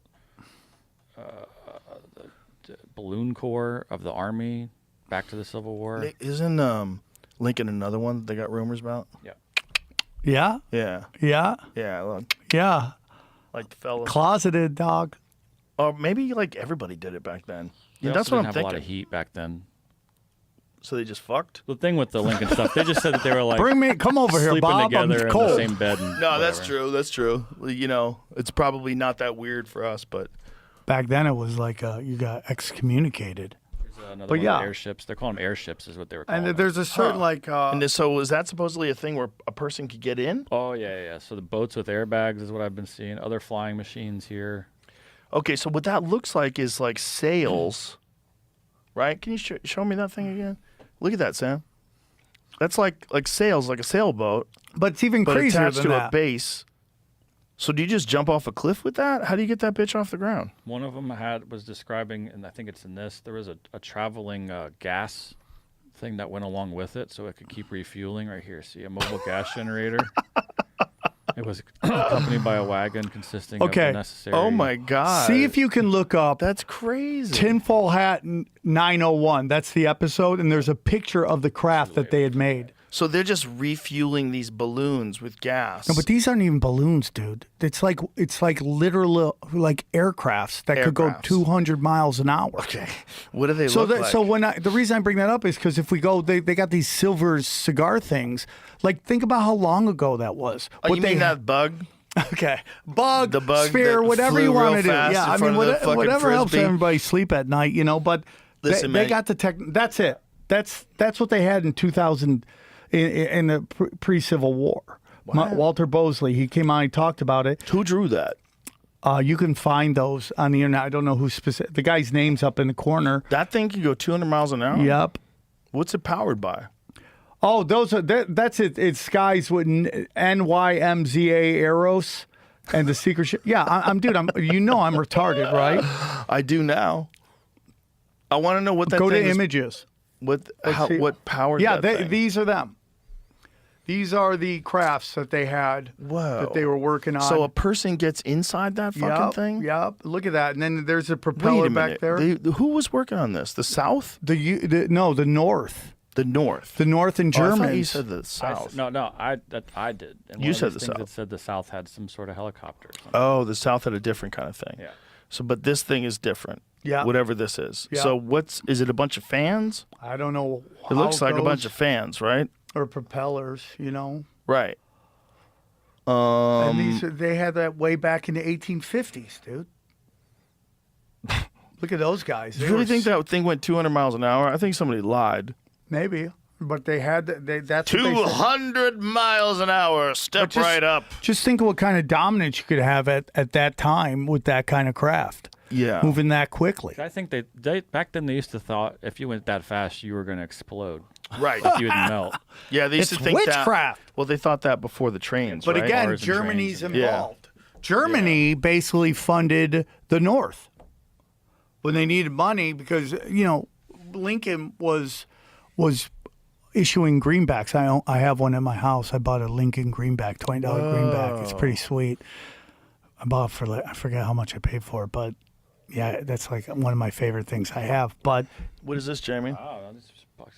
the balloon corps of the Army back to the Civil War. Isn't Lincoln another one that they got rumors about? Yeah. Yeah? Yeah. Yeah? Yeah. Look, Yeah. like the fellow. Closeted dog. Or maybe like everybody did it back then. They That's also what didn't I'm have a lot thinking. of heat back then. So they just fucked? The thing with the Lincoln stuff, they just said that they were like, come over here, sleeping Bob. I'm together in cold. the same bed. And No, that's whatever. true. That's true. You know, it's probably not that weird for us, but Back then it was like you got excommunicated. Another one of the airships. They're calling them airships, is what they were calling And there's a certain so was that supposedly a thing where a person could get in? Oh yeah. So the boats with airbags is what I've been seeing. Other flying machines here. Okay, so what that looks like is like sails, right? Can you show me that thing again? Look at that, Sam. That's like sails, like a sailboat, but it's even but crazier attached than to that. a base. So do you just jump off a cliff with that? How do you get that bitch off the ground? One of them was describing, and I think it's in this. There was a traveling gas thing that went along with it, so it could keep refueling. Right here, see a mobile gas generator. It was accompanied by a wagon consisting of the necessary. Oh my God! See if you can look up. That's crazy. Tinfoil Hat 901. That's the episode, and there's a picture of the craft that they had made. So they're just refueling these balloons with gas. No, but these aren't even balloons, dude. It's like literal like aircrafts that could go 200 miles an hour. Okay, what do they look like? So the reason I bring that up is because if we go, they got these silver cigar things. Like think about how long ago that was. Oh, you mean that bug? Okay, bug, the bug, sphere, that whatever flew you want real to do. fast Yeah, in I front mean, of the fucking whatever helps Frisbee. everybody sleep at night, you know. But Listen, they man. got the tech. That's it. That's what they had in 2000 in the pre-Civil War. Walter Bosley, he came on, he talked about it. Who drew that? You can find those on the internet. I don't know who specific. The guy's name's up in the corner. That thing can go 200 miles an hour? Yep. What's it powered by? Oh, those are that's it. It's guys with NYMZA Aeros and the secret shit. Yeah, I'm I'm retarded, right? I do now. I want to know what that Go thing to is. images. What powered Yeah, that thing? these are them. These are the crafts that they had. Whoa. That they were working on. So a person gets inside that fucking thing? Yep. Look at that. And then there's a Wait propeller a minute. back there. Who was working on this? The South? The North. The North. The North in Oh, I Germany. thought you said the South. I did. And You one said of the these things South. It said the South had some sort of helicopter. Or something. Oh, the South had a different kind of thing. Yeah. So, but this thing is different. Yeah. Whatever this is. Yeah. So is it a bunch of fans? I don't know. It looks like a bunch of fans, right? or propellers, you know. Right. And they had that way back in the 1850s, dude. Look at those guys. You really think that thing went 200 miles an hour? I think somebody lied. Maybe, but they had that's what they said. 200 miles an hour. Step right up. Just think of what kind of dominance you could have at that time with that kind of craft. Yeah. Moving that quickly. I think they back then they used to thought if you went that fast you were going to explode. Right. Like you would melt. Yeah, they used to think witchcraft. Well, they thought that before the trains, But right? again, Cars and Germany's trains. involved. Germany basically funded the North when they needed money because, you know, Lincoln was issuing greenbacks. I have one at my house. I bought a Lincoln greenback, $20 greenback. It's pretty sweet. I bought it for, I forget how much I paid for it, but yeah, that's like one of my favorite things I have. But What is this, Jamie? Oh,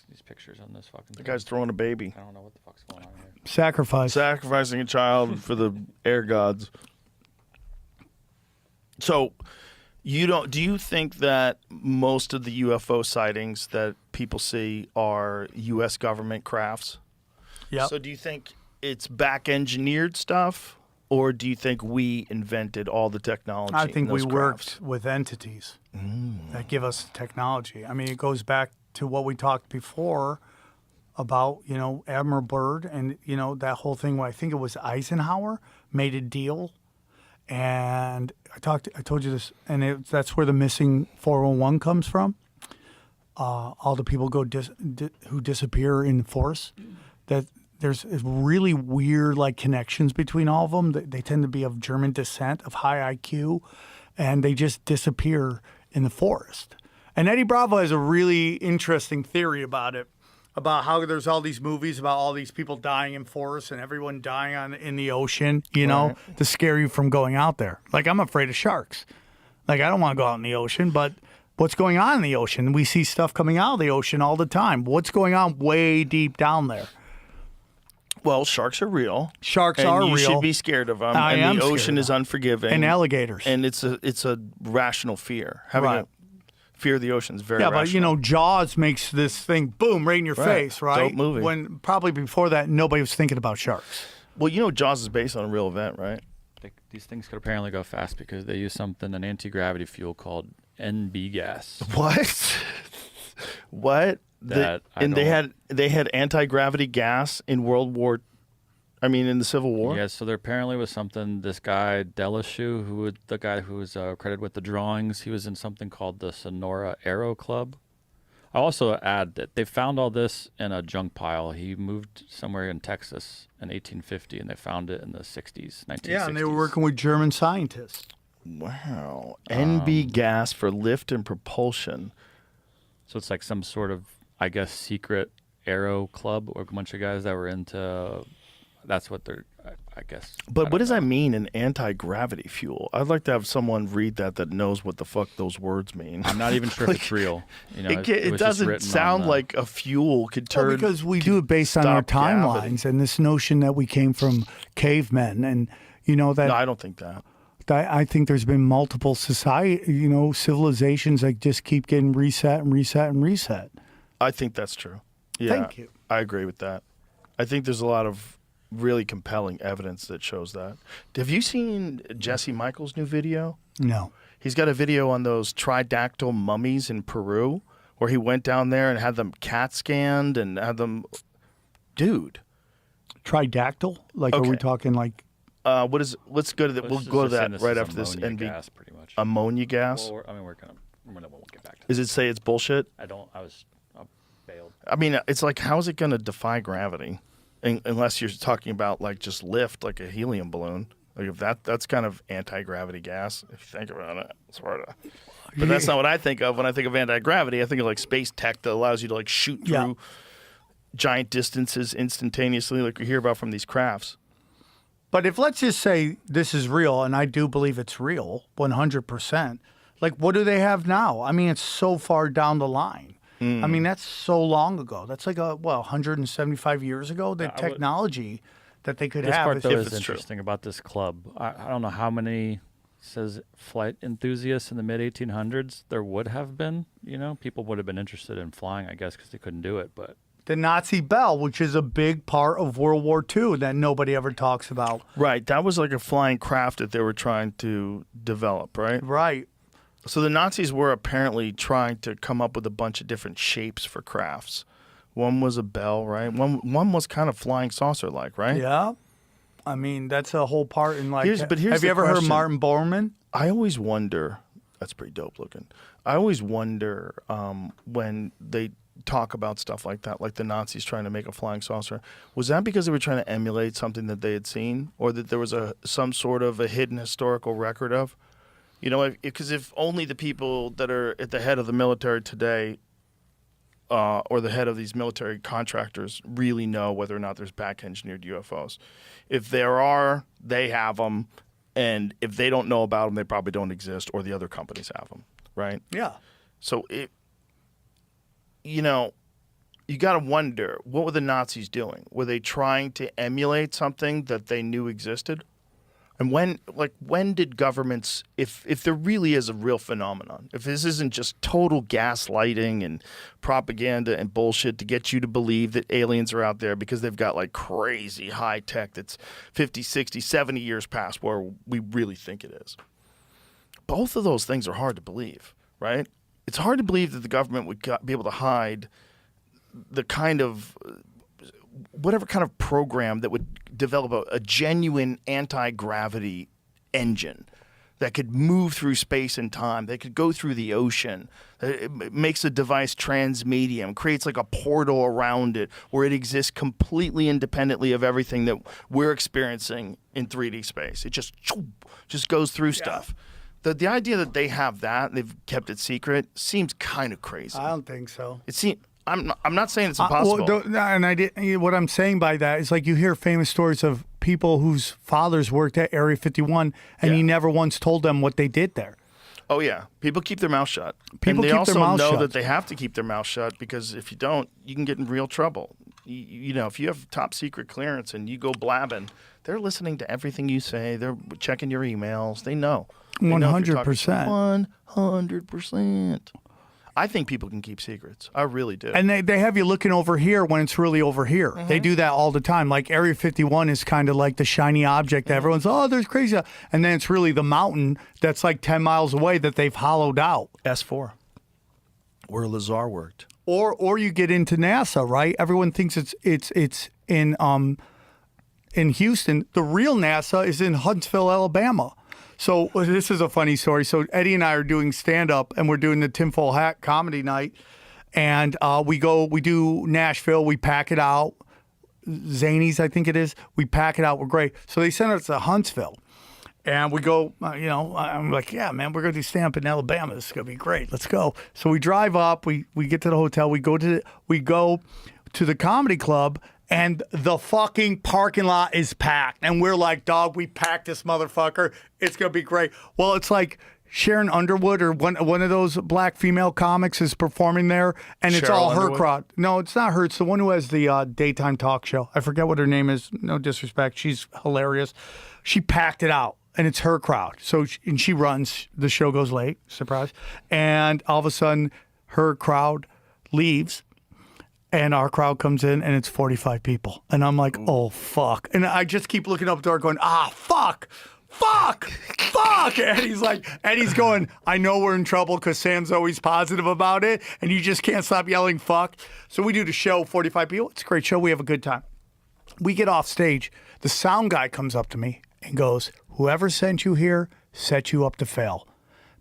these pictures on this fucking The thing. guy's throwing a baby. I don't know what the fuck's going on here. sacrifice. Sacrificing a child for the air gods. So, do you think that most of the UFO sightings that people see are U.S. government crafts? Yep. So do you think it's back engineered stuff, or do you think we invented all the technology? I think in we those worked crafts? with entities that give us technology. I mean, it goes back to what we talked before about, you know, Admiral Byrd and, you know, that whole thing where I think it was Eisenhower made a deal. And I told you this, and that's where the missing 401 comes from. All the people who disappear in the forest, that there's really weird like connections between all of them. They tend to be of German descent, of high IQ, and they just disappear in the forest. And Eddie Bravo has a really interesting theory about it, about how there's all these movies about all these people dying in forests and everyone dying in the ocean, you know, to scare you from going out there. Like, I'm afraid of sharks. Like, I don't want to go out in the ocean, but what's going on in the ocean? We see stuff coming out of the ocean all the time. What's going on way deep down there? Well, sharks are real. Sharks and are you real. should be scared of them. I am and the scared ocean of is them. unforgiving. And alligators. And it's a rational fear. Having Right. a fear of the ocean is very Yeah, rational. but, you know, Jaws makes this thing, boom, right in your Right. face, right? Dope movie. When probably before that, nobody was thinking about sharks. Well, you know, Jaws is based on a real event, right? These things could apparently go fast because they use an anti-gravity fuel called NB gas. What? What? They had anti-gravity gas in in the Civil War? Yeah, so there apparently was something, this guy, Delishu, the guy who was credited with the drawings, he was in something called the Sonora Aero Club. I also add that they found all this in a junk pile. He moved somewhere in Texas in 1850, and they found it in the 60s, 1960s. Yeah, and they were working with German scientists. Wow. NB gas for lift and propulsion. So it's like some sort of, I guess, secret aero club or a bunch of guys that were into... That's what they're, I guess. But what does that mean, an anti-gravity fuel? I'd like to have someone read that knows what the fuck those words mean. I'm not even sure if it's real. You know, it was just doesn't written sound on like a fuel could turn. Well, because we do it based on our stop gravity. timelines and this notion that we came from cavemen, and you know that. No, I don't think that. I think there's been multiple civilizations that just keep getting reset and reset and reset. I think that's true. Yeah, Thank you. I agree with that. I think there's a lot of really compelling evidence that shows that. Have you seen Jesse Michael's new video? No. He's got a video on those tridactyl mummies in Peru where he went down there and had them CAT scanned and had them... Dude. Tridactyl? Like, are we talking like... Let's go to that. We'll go to that right after this. Ammonia gas, pretty much. Ammonia gas? Well, we'll get back to that. Does it say it's bullshit? I bailed. I mean, it's like, how is it going to defy gravity? Unless you're talking about like just lift, like a helium balloon. Like if that's kind of anti-gravity gas, if you think about it, sort of. But that's not what I think of when I think of anti-gravity. I think of like space tech that allows you to like shoot through giant distances instantaneously, like we hear about from these crafts. But if let's just say this is real, and I do believe it's real, 100%, like what do they have now? I mean, it's so far down the line. I mean, that's so long ago. That's like 175 years ago. The technology that they could This have. part, though, if is it's true. interesting about this club. I don't know how many says flight enthusiasts in the mid 1800s. There would have been, people would have been interested in flying, I guess, because they couldn't do it. But The Nazi Bell, which is a big part of World War II that nobody ever talks about. Right. That was like a flying craft that they were trying to develop, right? Right. So the Nazis were apparently trying to come up with a bunch of different shapes for crafts. One was a bell, right? One was kind of flying saucer-like, right? Yeah. I mean, that's a whole part in like. Here's have the you ever heard of question. Martin Bormann? I always wonder. That's pretty dope looking. I always wonder when they talk about stuff like that, like the Nazis trying to make a flying saucer. Was that because they were trying to emulate something that they had seen, or that there was some sort of a hidden historical record of? Because if only the people that are at the head of the military today, or the head of these military contractors, really know whether or not there's back-engineered UFOs. If there are, they have them, and if they don't know about them, they probably don't exist, or the other companies have them, right? Yeah. So, you got to wonder, what were the Nazis doing? Were they trying to emulate something that they knew existed? And when did governments, if there really is a real phenomenon, if this isn't just total gaslighting and propaganda and bullshit to get you to believe that aliens are out there because they've got like crazy high tech that's 50, 60, 70 years past where we really think it is. Both of those things are hard to believe, right? It's hard to believe that the government would be able to hide the kind of whatever kind of program that would develop a genuine anti-gravity engine that could move through space and time, that could go through the ocean, that it makes a device transmedium, creates like a portal around it where it exists completely independently of everything that we're experiencing in 3D space. It just goes through stuff. The idea that they have that, they've kept it secret, seems kind of crazy. I don't think so. It seems. I'm not saying it's impossible. What I'm saying by that is like you hear famous stories of people whose fathers worked at Area 51 and he never once told them what they did there. Oh, yeah. People keep their mouth shut. People and they keep also their mouth know shut. that they have to keep their mouth shut because if you don't, you can get in real trouble. If you have top secret clearance and you go blabbing, they're listening to everything you say. They're checking your emails. They know. 100%. 100%. I think people can keep secrets. I really do. And they have you looking over here when it's really over here. They do that all the time. Like Area 51 is kind of like the shiny object that everyone's, there's crazy. And then it's really the mountain that's like 10 miles away that they've hollowed out. S4, where Lazar worked. Or you get into NASA, right? Everyone thinks it's in Houston. The real NASA is in Huntsville, Alabama. So this is a funny story. So Eddie and I are doing stand-up, and we're doing the tinfoil hat comedy night. And we do Nashville. We pack it out. Zanies, I think it is. We pack it out. We're great. So they sent us to Huntsville. And we go, I'm like, yeah, man, we're going to do stand-up in Alabama. This is going to be great. Let's go. So we drive up. We get to the hotel. We go to the comedy club. And the fucking parking lot is packed. And we're like, dog, we packed this motherfucker. It's going to be great. Well, it's like Sharon Underwood or one of those black female comics is performing there. And it's Cheryl all her Underwood? crowd. No, it's not her. It's the one who has the daytime talk show. I forget what her name is. No disrespect. She's hilarious. She packed it out. And it's her crowd. So she runs. The show goes late. Surprise. And all of a sudden, her crowd leaves. And our crowd comes in, and it's 45 people. And I'm like, oh, fuck. And I just keep looking up at the door going, fuck. And he's going, I know we're in trouble because Sam's always positive about it. And you just can't stop yelling, fuck. So we do the show, 45 people. It's a great show. We have a good time. We get off stage. The sound guy comes up to me and goes, whoever sent you here set you up to fail.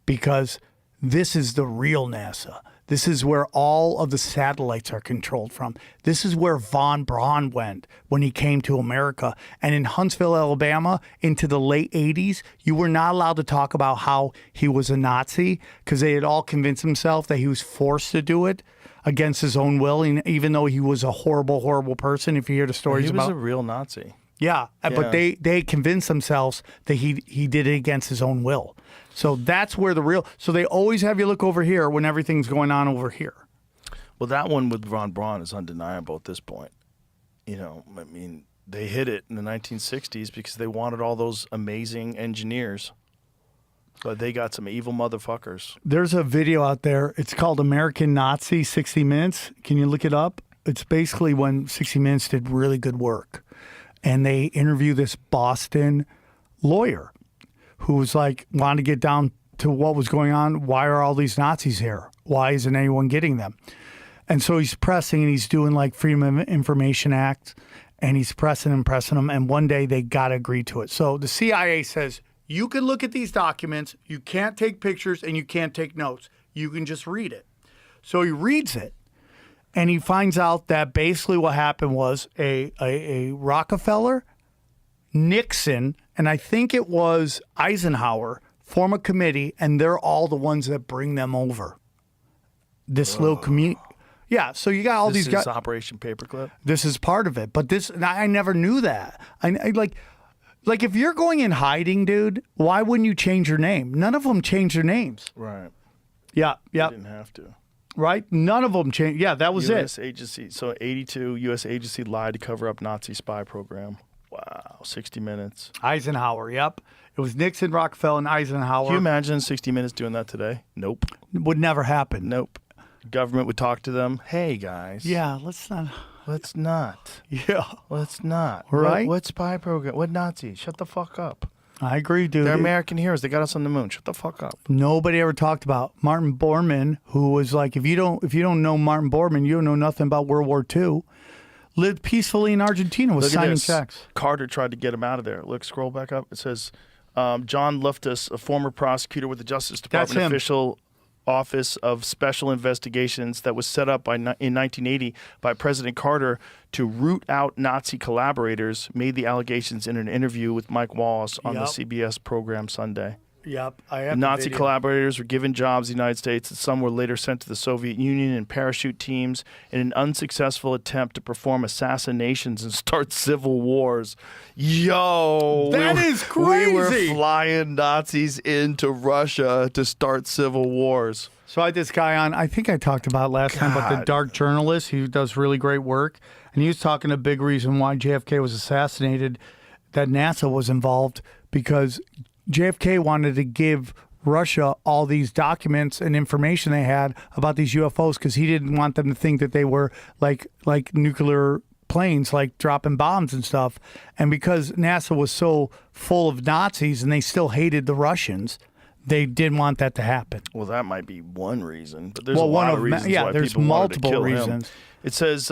Because this is the real NASA. This is where all of the satellites are controlled from. This is where Von Braun went when he came to America. And in Huntsville, Alabama, into the late 80s, you were not allowed to talk about how he was a Nazi because they had all convinced himself that he was forced to do it against his own will, and even though he was a horrible, horrible person, if you hear the stories about... He was a real Nazi. Yeah, but they convinced themselves that he did it against his own will. So that's where so they always have you look over here when everything's going on over here. Well, that one with Von Braun is undeniable at this point. They hit it in the 1960s because they wanted all those amazing engineers. But they got some evil motherfuckers. There's a video out there. It's called American Nazi 60 Minutes. Can you look it up? It's basically when 60 Minutes did really good work. And they interview this Boston lawyer who was like, wanted to get down to what was going on. Why are all these Nazis here? Why isn't anyone getting them? And so he's pressing and he's doing like Freedom of Information Act and he's pressing them. And one day they got to agree to it. So the CIA says, you can look at these documents, you can't take pictures, and you can't take notes. You can just read it. So he reads it, and he finds out that basically what happened was a Rockefeller, Nixon, and I think it was Eisenhower form a committee, and they're all the ones that bring them over. This little community. Yeah, so you got all these guys. This is Operation Paperclip? This is part of it, but this I never knew that. I like if you're going in hiding, dude, why wouldn't you change your name? None of them changed their names. Right. Yeah. They didn't have to. Right? None of them changed. Yeah, that was U.S. it. agency. So 82 U.S. agency lied to cover up Nazi spy program. Wow. 60 Minutes. Eisenhower, yep. It was Nixon, Rockefeller, and Eisenhower. Can you imagine 60 Minutes doing that today? Nope. Would never happen. Nope. Government would talk to them. Hey, guys. Yeah, let's not. Let's not. Yeah. Let's not. Right? What spy program? What Nazi? Shut the fuck up. I agree, dude. They're American heroes. They got us on the moon. Shut the fuck up. Nobody ever talked about Martin Bormann, who was like, if you don't know Martin Bormann, you don't know nothing about World War II. Lived peacefully in Argentina, was Look at signing this. checks. Carter tried to get him out of there. Look, scroll back up. It says, John Loftus, a former prosecutor with the Justice Department That's him. official Office of Special Investigations that was set up in 1980 by President Carter to root out Nazi collaborators, made the allegations in an interview with Mike Wallace on the CBS program Sunday. Yep, I have Nazi the video. collaborators were given jobs in the United States, and some were later sent to the Soviet Union in parachute teams in an unsuccessful attempt to perform assassinations and start civil wars. Yo, That is crazy. We were flying Nazis into Russia to start civil wars. So I had this guy on, I think I talked about last time, about the God. dark journalist. He does really great work. And he was talking a big reason why JFK was assassinated, that NASA was involved, because JFK wanted to give Russia all these documents and information they had about these UFOs because he didn't want them to think that they were like nuclear planes, like dropping bombs and stuff. And because NASA was so full of Nazis and they still hated the Russians, they didn't want that to happen. Well, that might be one reason, but there's Well, a lot one of of reasons yeah, why there's people wanted to multiple kill reasons. him. It says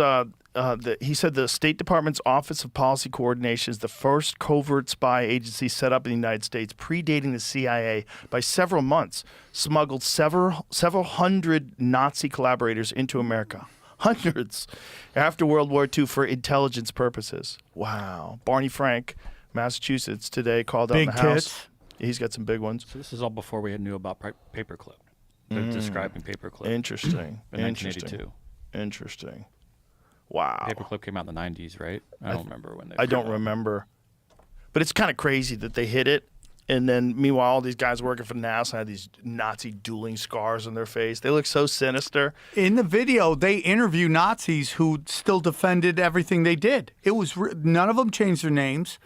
that he said the State Department's Office of Policy Coordination is the first covert spy agency set up in the United States, predating the CIA by several months, smuggled several hundred Nazi collaborators into America. Hundreds. After World War II for intelligence purposes. Wow. Barney Frank, Massachusetts, today called out Big in the House. tits. He's got some big ones. So this is all before we knew about paperclip. They're describing paperclip. Interesting. In 1982. Interesting. Wow. Paperclip came out in the 90s, right? I don't remember when they. I don't came out. remember. But it's kind of crazy that they hit it. And then, meanwhile, all these guys working for NASA had these Nazi dueling scars on their face. They look so sinister. In the video, they interview Nazis who still defended everything they did. It was none of them changed their names.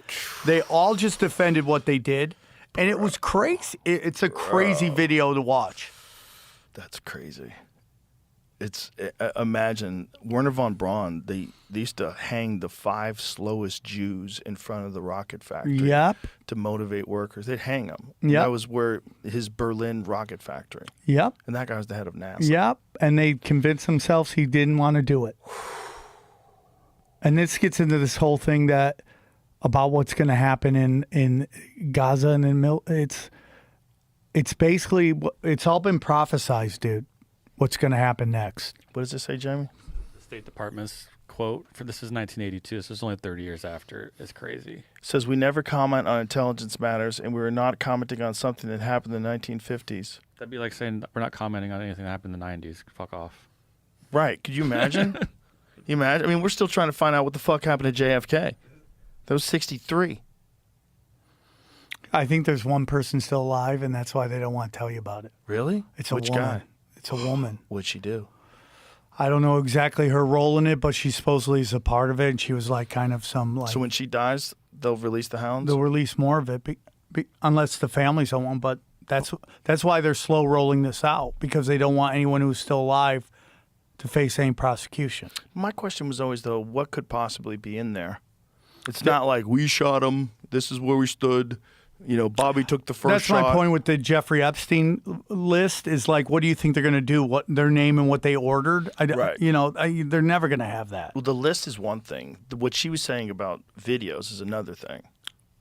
They all just defended what they did, and it was crazy. It's a crazy video to watch. That's crazy. It's imagine Werner von Braun. They used to hang the 5 slowest Jews in front of the rocket factory. Yep. To motivate workers, they'd hang them. Yep. That was where his Berlin rocket factory. Yep. And that guy was the head of NASA. Yep. And they convinced themselves he didn't want to do it. And this gets into this whole thing that about what's going to happen in Gaza and it's basically it's all been prophesized, dude. What's going to happen next? What does it say, Jamie? The State Department's quote for this is 1982. So it's only 30 years after. It's crazy. It says we never comment on intelligence matters, and we were not commenting on something that happened in the 1950s. That'd be like saying we're not commenting on anything that happened in the 90s. Fuck off. Right? Could you imagine? You imagine? I mean, we're still trying to find out what the fuck happened to JFK. That was 63. I think there's one person still alive, and that's why they don't want to tell you about it. Really? It's a Which woman. guy? It's a woman. What'd she do? I don't know exactly her role in it, but she supposedly is a part of it, and she was like kind of some like. So when she dies, they'll release the hounds? They'll release more of it, unless the families don't want. But That's why they're slow rolling this out, because they don't want anyone who's still alive to face any prosecution. My question was always, though, what could possibly be in there? It's not like we shot him. This is where we stood. You know, Bobby took the first shot. That's my point with the Jeffrey Epstein list is like, what do you think they're going to do? What their name and what they ordered? Right. You know, they're never going to have that. Well, the list is one thing. What she was saying about videos is another thing.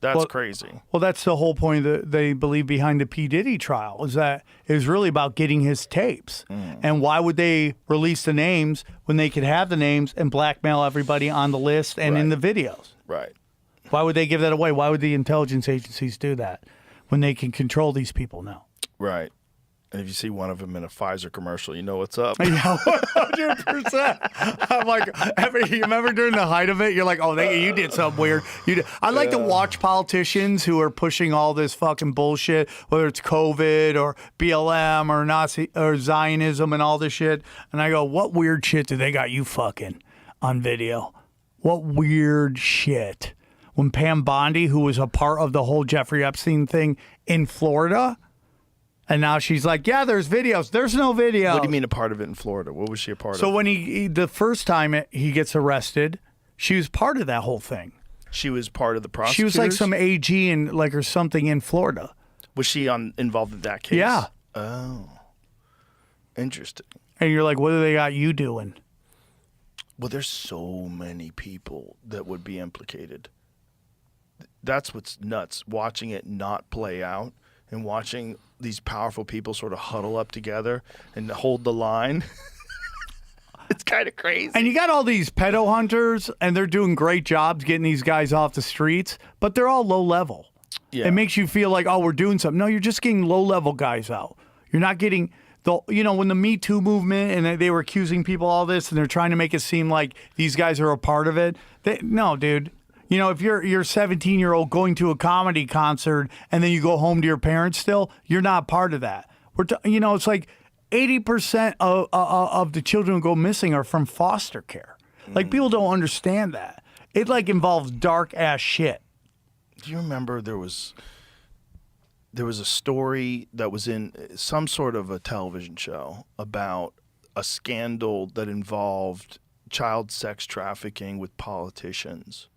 That's crazy. Well, that's the whole point that they believe behind the P. Diddy trial, is that it was really about getting his tapes. And why would they release the names when they could have the names and blackmail everybody on the list and in the videos? Right. Why would they give that away? Why would the intelligence agencies do that when they can control these people now? Right. And if you see one of them in a Pfizer commercial, you know what's up. Yeah, 100%. I'm like, you remember during the height of it, you're like, oh, you did something weird. I like to watch politicians who are pushing all this fucking bullshit, whether it's COVID or BLM or Nazi or Zionism and all this shit. And I go, what weird shit do they got you fucking on video? What weird shit? When Pam Bondi, who was a part of the whole Jeffrey Epstein thing in Florida, and now she's like, yeah, there's videos. There's no video. What do you mean a part of it in Florida? What was she a part of? So when the first time he gets arrested, she was part of that whole thing. She was part of the prosecutors? She was like some AG or something in Florida. Was she involved in that case? Yeah. Oh. Interesting. And you're like, what do they got you doing? Well, there's so many people that would be implicated. That's what's nuts, watching it not play out and watching these powerful people sort of huddle up together and hold the line. It's kind of crazy. And you got all these pedo hunters, and they're doing great jobs getting these guys off the streets, but they're all low level. Yeah. It makes you feel like, oh, we're doing something. No, you're just getting low level guys out. You're not getting when the Me Too movement and they were accusing people of all this, and they're trying to make it seem like these guys are a part of it. No, dude. You know, if you're a 17-year-old going to a comedy concert and then you go home to your parents still, you're not part of that. It's like 80% of the children who go missing are from foster care. Like, people don't understand that. It like involves dark ass shit. Do you remember there was a story that was in some sort of a television show about a scandal that involved child sex trafficking with politicians?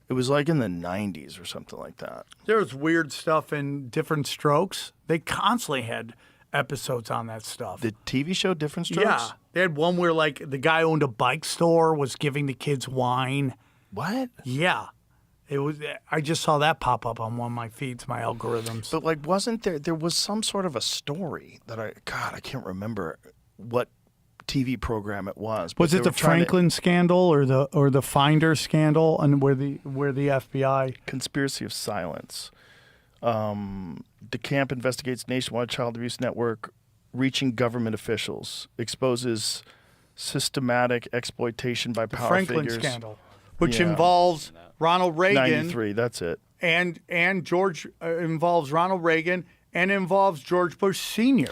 It was like in the 90s or something like that. There was weird stuff in Different Strokes. They constantly had episodes on that stuff. The TV show Different Strokes? Yeah. They had one where like the guy owned a bike store, was giving the kids wine. What? Yeah. It was. I just saw that pop up on one of my feeds, my algorithms. But like, wasn't there was some sort of a story that I can't remember what TV program it was. Was it the Franklin scandal or the Finder scandal, and where the FBI conspiracy of silence? DeCamp investigates nationwide child abuse network reaching government officials, exposes systematic exploitation by power Franklin figures. Scandal, which involves Ronald Reagan. 93, that's it. And George involves Ronald Reagan and involves George Bush Sr.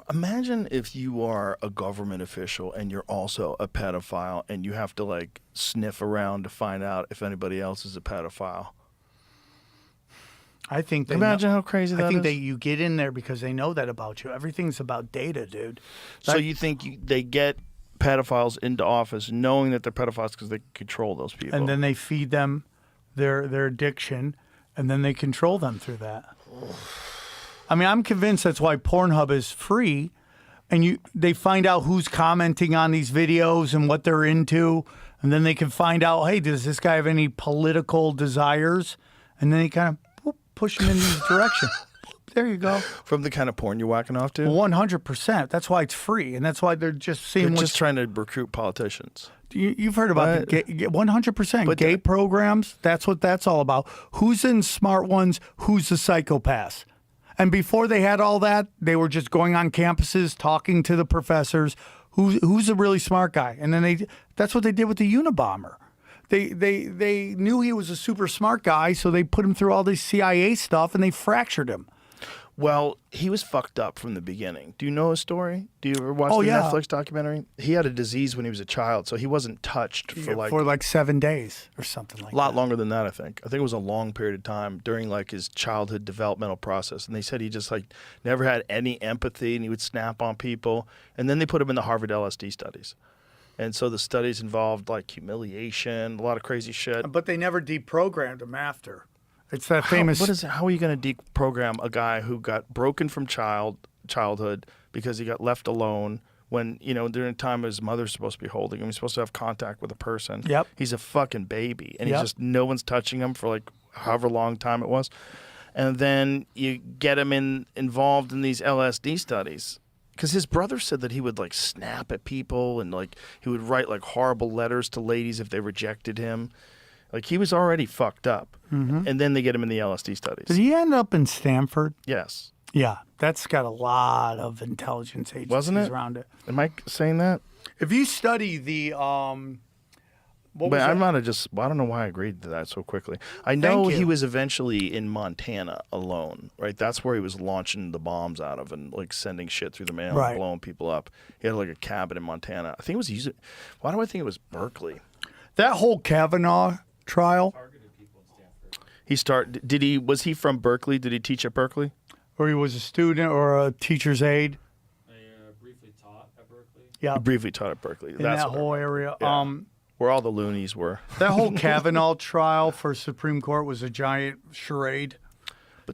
Imagine if you are a government official and you're also a pedophile and you have to like sniff around to find out if anybody else is a pedophile. I think imagine how crazy that is. I think that you get in there because they know that about you. Everything's about data, dude. So you think they get pedophiles into office knowing that they're pedophiles because they control those people. And then they feed them their addiction, and then they control them through that. I mean, I'm convinced that's why Pornhub is free, and they find out who's commenting on these videos and what they're into, and then they can find out, hey, does this guy have any political desires? And then they kind of push him in this direction. There you go. From the kind of porn you're whacking off to? 100%. That's why it's free, and that's why they're just seeing. They're just trying to recruit politicians. You've heard about the 100% gay programs. That's what that's all about. Who's in smart ones? Who's the psychopaths? And before they had all that, they were just going on campuses, talking to the professors. Who's a really smart guy? And then that's what they did with the Unabomber. They knew he was a super smart guy, so they put him through all this CIA stuff, and they fractured him. Well, he was fucked up from the beginning. Do you know his story? Do you ever watch the yeah. Netflix documentary? He had a disease when he was a child, so he wasn't touched for like 7 days or something like a lot that. longer than that, I think. I think it was a long period of time during like his childhood developmental process. And they said he just like never had any empathy and he would snap on people. And then they put him in the Harvard LSD studies. And so the studies involved like humiliation, a lot of crazy shit. But they never deprogrammed him after. It's that famous. How are you going to deprogram a guy who got broken from childhood because he got left alone when, during a time his mother's supposed to be holding him, he's supposed to have contact with a person. Yep. He's a fucking baby. And Yep. he's just, no one's touching him for like however long time it was. And then you get him involved in these LSD studies. Because his brother said that he would like snap at people and like he would write like horrible letters to ladies if they rejected him. Like he was already fucked up. Mm-hmm. And then they get him in the LSD studies. Did he end up in Stanford? Yes. Yeah, that's got a lot of intelligence agencies Wasn't it? around it. Am I saying that? If you study the what was But I that? might have just, I don't know why I agreed to that so quickly. I know Thank you. he was eventually in Montana alone, right? That's where he was launching the bombs out of and like sending shit through the mail Right. and blowing people up. He had like a cabin in Montana. I think it was using, why do I think it was Berkeley? That whole Kavanaugh trial, Was he from Berkeley? Did he teach at Berkeley? or he was a student or a teacher's aide. I briefly taught at Berkeley. Yeah, He briefly taught at Berkeley. in that whole area. Yeah. Where all the loonies were. That whole Kavanaugh trial for Supreme Court was a giant charade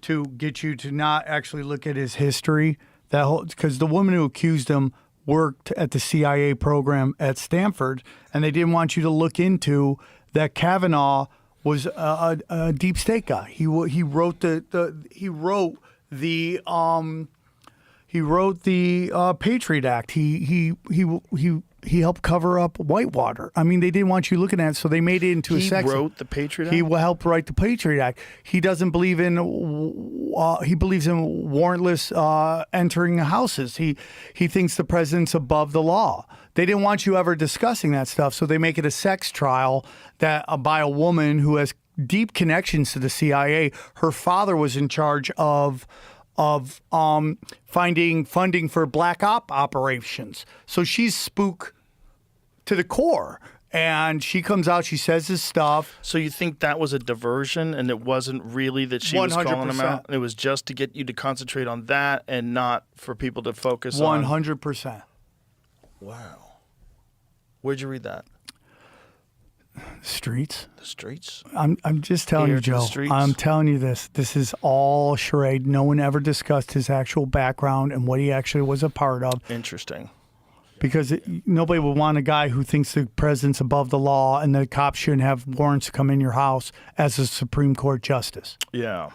to get you to not actually look at his history. That whole, because the woman who accused him worked at the CIA program at Stanford, and they didn't want you to look into that Kavanaugh was a deep state guy. He wrote the Patriot Act. He helped cover up Whitewater. I mean, they didn't want you looking at it, so they made it into a section. He wrote the Patriot Act? He helped write the Patriot Act. He doesn't believe in. He believes in warrantless entering houses. He thinks the president's above the law. They didn't want you ever discussing that stuff, so they make it a sex trial that by a woman who has deep connections to the CIA. Her father was in charge of finding funding for black op operations. So she's spook to the core. And she comes out, she says this stuff. So you think that was a diversion and it wasn't really that she was calling him 100%. out? It was just to get you to concentrate on that and not for people to focus on... 100%. Wow. Where'd you read that? Streets. The streets? I'm just telling Here you, to the Joe. streets? I'm telling you this. This is all charade. No one ever discussed his actual background and what he actually was a part of. Interesting. Because nobody would want a guy who thinks the president's above the law and the cops shouldn't have warrants to come in your house as a Supreme Court justice. Yeah.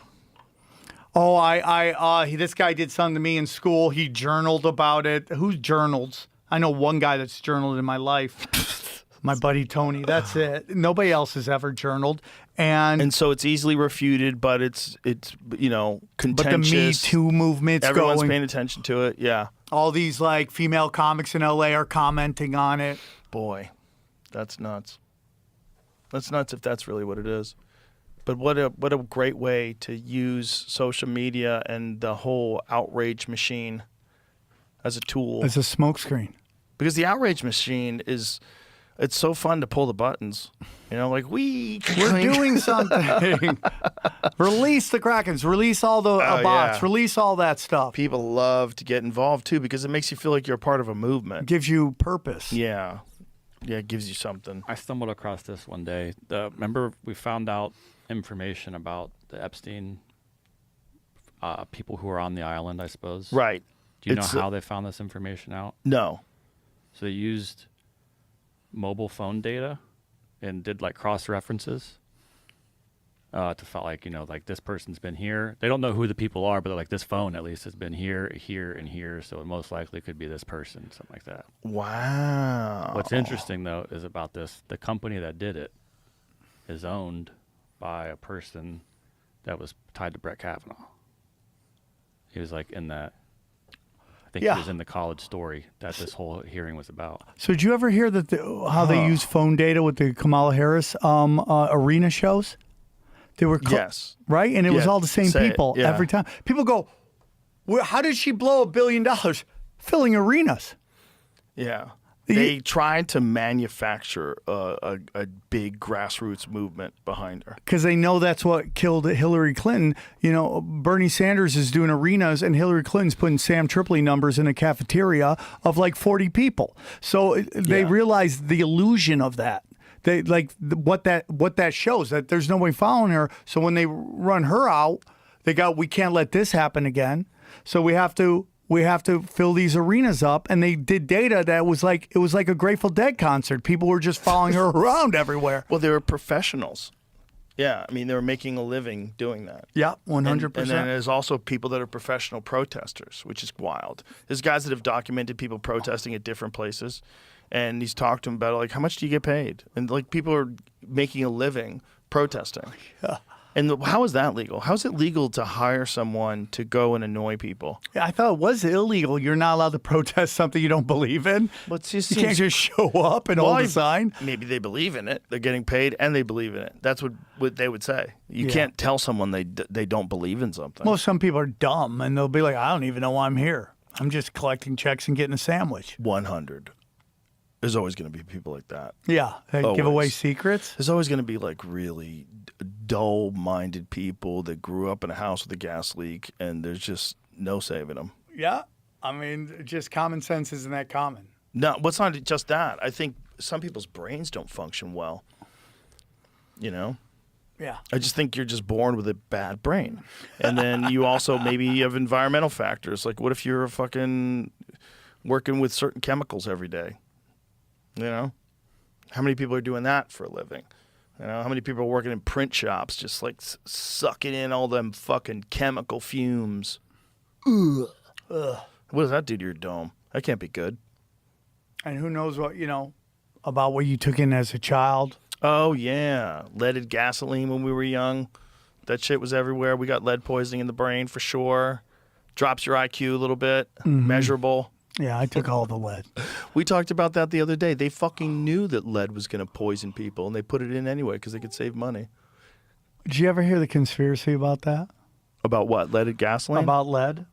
Oh, this guy did something to me in school. He journaled about it. Who journals? I know one guy that's journaled in my life. My buddy Tony. That's it. Nobody else has ever journaled. And so it's easily refuted, but it's contentious. But the Me Too movement's Everyone's going. paying attention to it. Yeah. All these like female comics in LA are commenting on it. Boy, that's nuts. That's nuts if that's really what it is. But what a great way to use social media and the whole outrage machine as a tool. As a smokescreen. Because the outrage machine it's so fun to pull the buttons. Like we're doing something. Release the Krakens. Release all the bots. Yeah. Release all that stuff. People love to get involved too because it makes you feel like you're a part of a movement. Gives you purpose. Yeah. Yeah, it gives you something. I stumbled across this one day. Remember we found out information about the Epstein people who were on the island, I suppose. Right. Do you know how they found this information out? No. So they used mobile phone data and did like cross references to feel like this person's been here. They don't know who the people are, but they're like this phone at least has been here, here, and here, so it most likely could be this person, something like that. Wow. What's interesting though is about this: the company that did it is owned by a person that was tied to Brett Kavanaugh. He was like in that. I think he was in the college story that this whole hearing was about. So did you ever hear that how they use phone data with the Kamala Harris arena shows? They were Yes. right, and it was all the same Say it, people yeah. every time. People go, How did she blow $1 billion? Filling arenas. Yeah. They tried to manufacture a big grassroots movement behind her. Because they know that's what killed Hillary Clinton. You know, Bernie Sanders is doing arenas, and Hillary Clinton's putting Sam Tripoli numbers in a cafeteria of like 40 people. So they realized the illusion of that. They like what that shows, that there's nobody following her. So when they run her out, we can't let this happen again. So we have to fill these arenas up, and they did data that was like a Grateful Dead concert. People were just following her around everywhere. Well, they were professionals. Yeah, I mean, they were making a living doing that. Yeah, 100%. And then there's also people that are professional protesters, which is wild. There's guys that have documented people protesting at different places, and he's talked to them about, like, how much do you get paid? And, like, people are making a living protesting. Yeah. And how is that legal? How is it legal to hire someone to go and annoy people? Yeah, I thought it was illegal. You're not allowed to protest something you don't believe in. But you can't just show up and hold a sign. Maybe they believe in it. They're getting paid and they believe in it. That's what they would say. You can't tell someone they don't believe in something. Well, some people are dumb, and they'll be like, I don't even know why I'm here. I'm just collecting checks and getting a sandwich. 100. There's always going to be people like that. Yeah, they give away secrets. There's always going to be like really dull-minded people that grew up in a house with a gas leak, and there's just no saving them. Yeah, I mean, just common sense isn't that common. No, but it's not just that. I think some people's brains don't function well. You know? Yeah. I just think you're just born with a bad brain. And then you also maybe have environmental factors. Like, what if you're fucking working with certain chemicals every day? You know, how many people are doing that for a living? You know, how many people are working in print shops just like sucking in all them fucking chemical fumes? Ugh. What does that do to your dome? That can't be good. And who knows what, about what you took in as a child? Oh, yeah. Leaded gasoline when we were young. That shit was everywhere. We got lead poisoning in the brain for sure. Drops your IQ a little bit. Measurable. Yeah, I took all the lead. We talked about that the other day. They fucking knew that lead was going to poison people, and they put it in anyway because they could save money. Did you ever hear the conspiracy about that? About what? Leaded gasoline? About lead?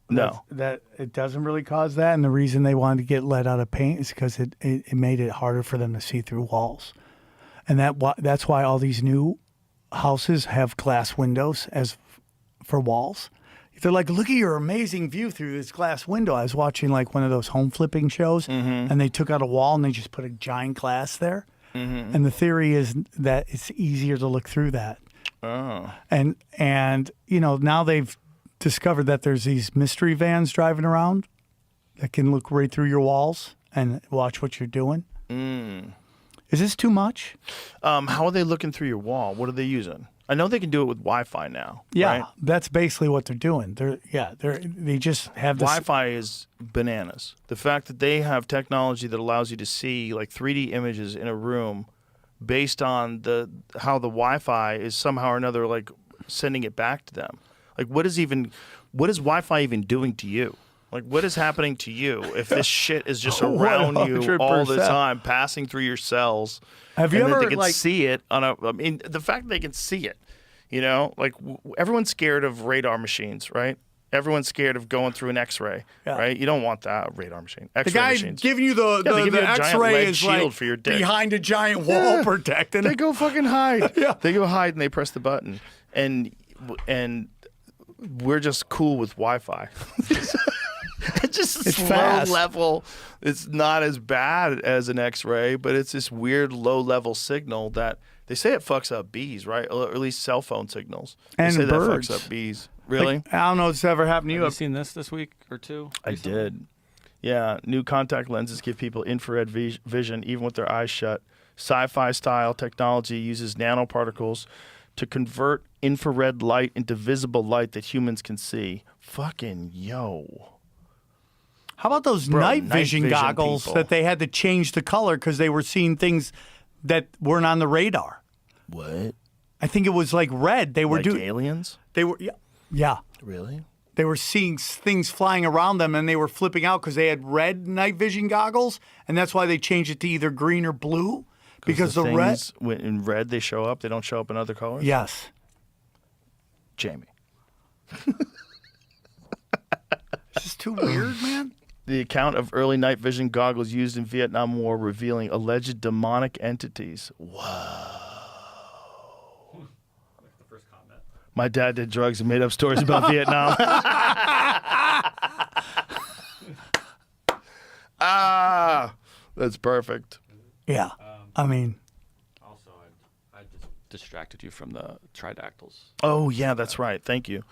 No. That it doesn't really cause that, and the reason they wanted to get lead out of paint is because it made it harder for them to see through walls. And that's why all these new houses have glass windows for walls. They're like, look at your amazing view through this glass window. I was watching like one of those home flipping shows, and they took out a wall and they just put a giant glass there. And the theory is that it's easier to look through that. Oh. And now they've discovered that there's these mystery vans driving around that can look right through your walls and watch what you're doing. Is this too much? How are they looking through your wall? What are they using? I know they can do it with Wi-Fi now. Yeah, right? That's basically what they're doing. They just have this. Wi-Fi is bananas. The fact that they have technology that allows you to see like 3D images in a room based on how the Wi-Fi is somehow or another like sending it back to them. Like what is Wi-Fi even doing to you? Like what is happening to you if this shit is just around you all the 100%. time, passing through your cells? Have you and ever that they can see it I mean, the fact that they can see it, like everyone's scared of radar machines, right? Everyone's scared of going through an X-ray, right? You don't want that radar machine. X-ray The guy machines. giving you the they give you a giant X-ray lead is shield like for your dick. behind a giant wall protecting They it. go fucking hide. Yeah. They go hide and they press the button, and we're just cool with Wi-Fi. It's just It's low fast. level. It's not as bad as an X-ray, but it's this weird low level signal that they say it fucks up bees, right? Or at least cell phone signals. They And say birds. that fucks up bees. Really? Like, I don't know if it's ever happened to you. Have you seen this week or two? I did. Yeah, new contact lenses give people infrared vision even with their eyes shut. Sci-fi style technology uses nanoparticles to convert infrared light into visible light that humans can see. Fucking yo. How about those Bro, night night vision vision goggles people. that they had to change the color because they were seeing things that weren't on the radar? What? I think it was like red. They were Like doing. aliens? They were. Yeah. Really? They were seeing things flying around them, and they were flipping out because they had red night vision goggles, and that's why they changed it to either green or blue because the red. things, when in red they show up. They don't show up in other colors. Yes. Jamie. too weird, man? The account of early night vision goggles used in Vietnam War revealing alleged demonic entities. Whoa. My dad did drugs and made up stories about Vietnam. That's perfect. Yeah. I mean, Also, I just distracted you from the tridactyls. Oh, yeah, that's right. Thank you.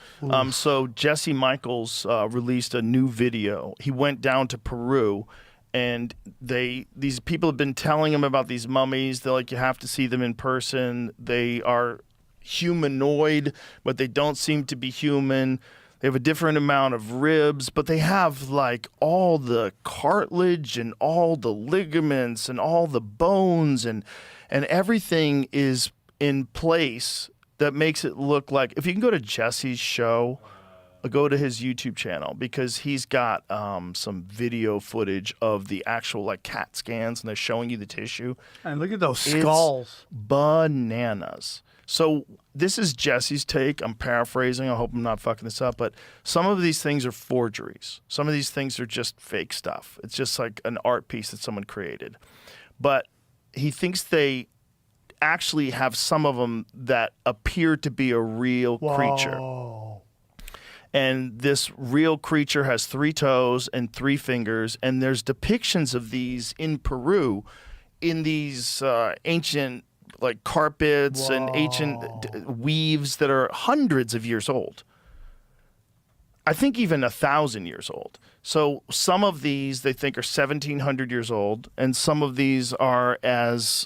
So Jesse Michaels released a new video. He went down to Peru, and these people have been telling him about these mummies. They're like, you have to see them in person. They are humanoid, but they don't seem to be human. They have a different amount of ribs, but they have like all the cartilage and all the ligaments and all the bones and everything is in place that makes it look like, if you can go to Jesse's show, go to his YouTube channel, because he's got some video footage of the actual like CAT scans, and they're showing you the tissue. and look at those skulls. Bananas. So this is Jesse's take. I'm paraphrasing. I hope I'm not fucking this up. But some of these things are forgeries. Some of these things are just fake stuff. It's just like an art piece that someone created. But he thinks they actually have some of them that appear to be a real creature. And this real creature has 3 toes and 3 fingers. And there's depictions of these in Peru in these ancient like carpets and ancient weaves that are hundreds of years old. I think even 1,000 years old. So some of these they think are 1,700 years old, and some of these are as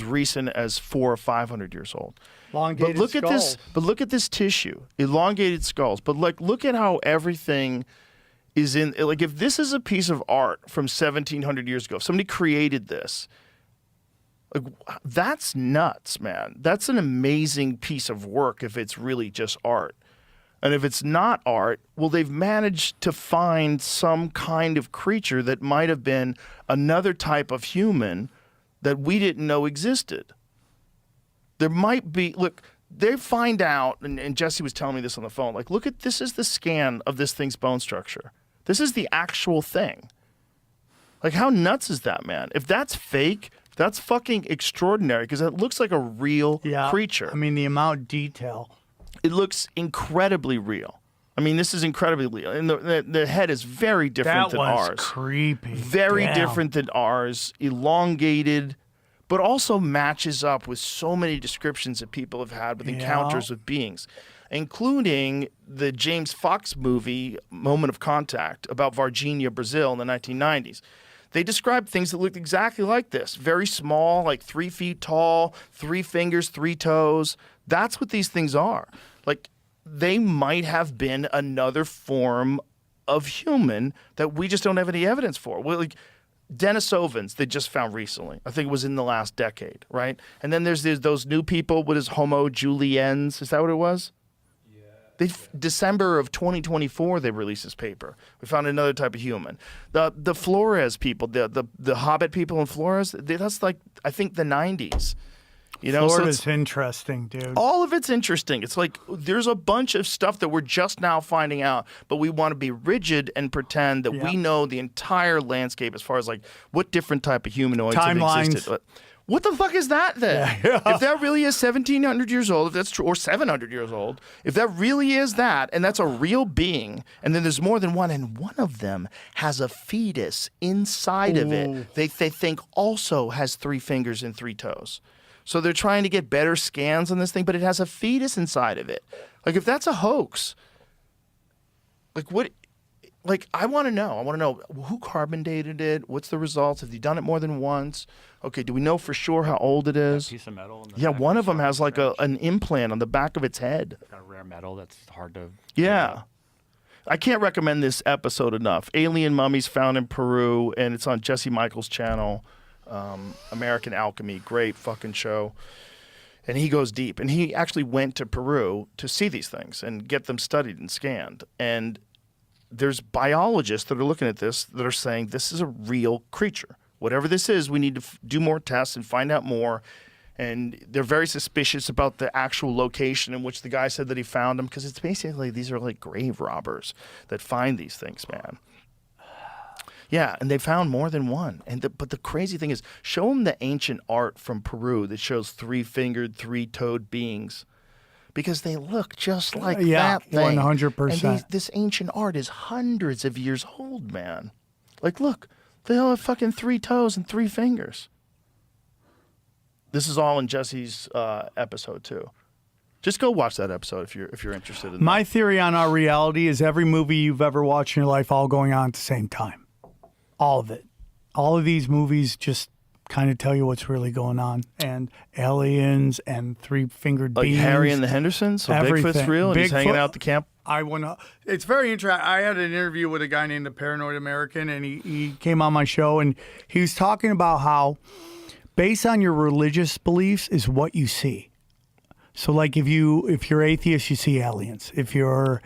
recent as 400 or 500 years old. Elongated But look skulls. at this. But look at this tissue, elongated skulls. But like, look at how everything is in. Like, if this is a piece of art from 1,700 years ago, if somebody created this. Like, that's nuts, man. That's an amazing piece of work if it's really just art. And if it's not art, well, they've managed to find some kind of creature that might have been another type of human that we didn't know existed. There might be, look, they find out, and Jesse was telling me this on the phone, like, look at, this is the scan of this thing's bone structure. This is the actual thing. Like, how nuts is that, man? If that's fake, that's fucking extraordinary, because it looks like a real creature. I mean, the amount of detail. It looks incredibly real. I mean, this is incredibly real. And the head is very different than one's ours. creepy. Very Damn. different than ours. Elongated, but also matches up with so many descriptions that people have had with encounters with beings, including the James Fox movie, Moment of Contact, about Varginha, Brazil in the 1990s. They described things that looked exactly like this. Very small, like 3 feet tall, 3 fingers, 3 toes. That's what these things are. Like, they might have been another form of human that we just don't have any evidence for. Well, like Denisovans, they just found recently. I think it was in the last decade, right? And then there's those new people. What is Homo juliens? Is that what it was? December of 2024, they released this paper. We found another type of human. The Flores people, the Hobbit people in Flores, that's like, I think, the 90s. You know, Florida's so interesting, dude. all of it's interesting. It's like there's a bunch of stuff that we're just now finding out, but we want to be rigid and pretend that we know the entire landscape as far as like what different type of humanoids have Timelines. existed. What the fuck is that then? If that really is 1,700 years old, if that's true, or 700 years old, if that really is that, and that's a real being, and then there's more than one, and one of them has a fetus inside of it, they think also has 3 fingers and 3 toes. So they're trying to get better scans on this thing, but it has a fetus inside of it. Like, if that's a hoax, like what? Like, I want to know. I want to know who carbon dated it. What's the results? Have they done it more than once? Okay, do we know for sure how old it is? That piece of metal. In the Yeah, back one is of them hard has to like scratch. an implant on the back of its head. Got a rare metal that's hard to. Yeah. I can't recommend this episode enough. Alien Mummies Found in Peru, and it's on Jesse Michaels' channel, American Alchemy. Great fucking show. And he goes deep. And he actually went to Peru to see these things and get them studied and scanned. And there's biologists that are looking at this that are saying this is a real creature. Whatever this is, we need to do more tests and find out more. And they're very suspicious about the actual location in which the guy said that he found them, because it's basically, these are like grave robbers that find these things, man. Yeah, and they found more than one. But the crazy thing is, show them the ancient art from Peru that shows 3-fingered, 3-toed beings, because they look just like that thing. 100%. And this ancient art is hundreds of years old, man. Like, look, they all have fucking 3 toes and 3 fingers. This is all in Jesse's episode too. Just go watch that episode if you're interested in My theory on our reality is every movie you've ever watched in your life all going on at the same time. All of it. All of these movies just kind of tell you what's really going on. And aliens and 3-fingered beings. Like Harry and the Hendersons? So everything. Bigfoot's real and he's hanging out at the camp? It's very interesting. I had an interview with a guy named the Paranoid American, and he came on my show, and he was talking about how based on your religious beliefs is what you see. So like if you're atheist, you see aliens. If you're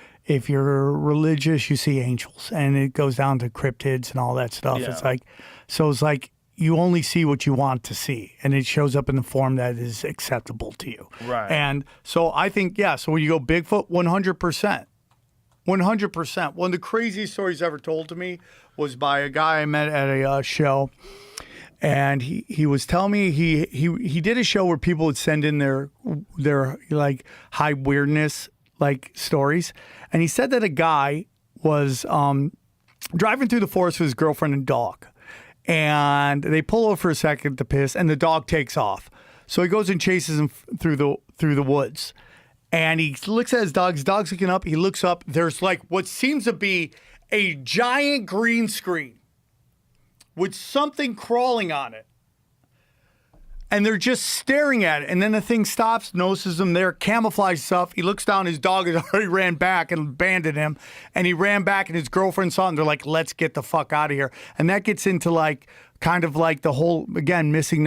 religious, you see angels, and it goes down to cryptids and all that stuff. Yeah. It's like you only see what you want to see, and it shows up in the form that is acceptable to you. Right. And so I think, so when you go Bigfoot, 100%. 100%. One of the craziest stories ever told to me was by a guy I met at a show. And he was telling me he did a show where people would send in their like high weirdness like stories, and he said that a guy was driving through the forest with his girlfriend and dog, and they pull over for a second to piss, and the dog takes off. So he goes and chases him through the woods, and he looks at his dog. His dog's looking up. He looks up. There's like what seems to be a giant green screen with something crawling on it. And they're just staring at it. And then the thing stops, notices them there, camouflage stuff. He looks down, his dog has already ran back and abandoned him. And he ran back and his girlfriend saw him. They're like, let's get the fuck out of here. And that gets into like, kind of like the whole, again, missing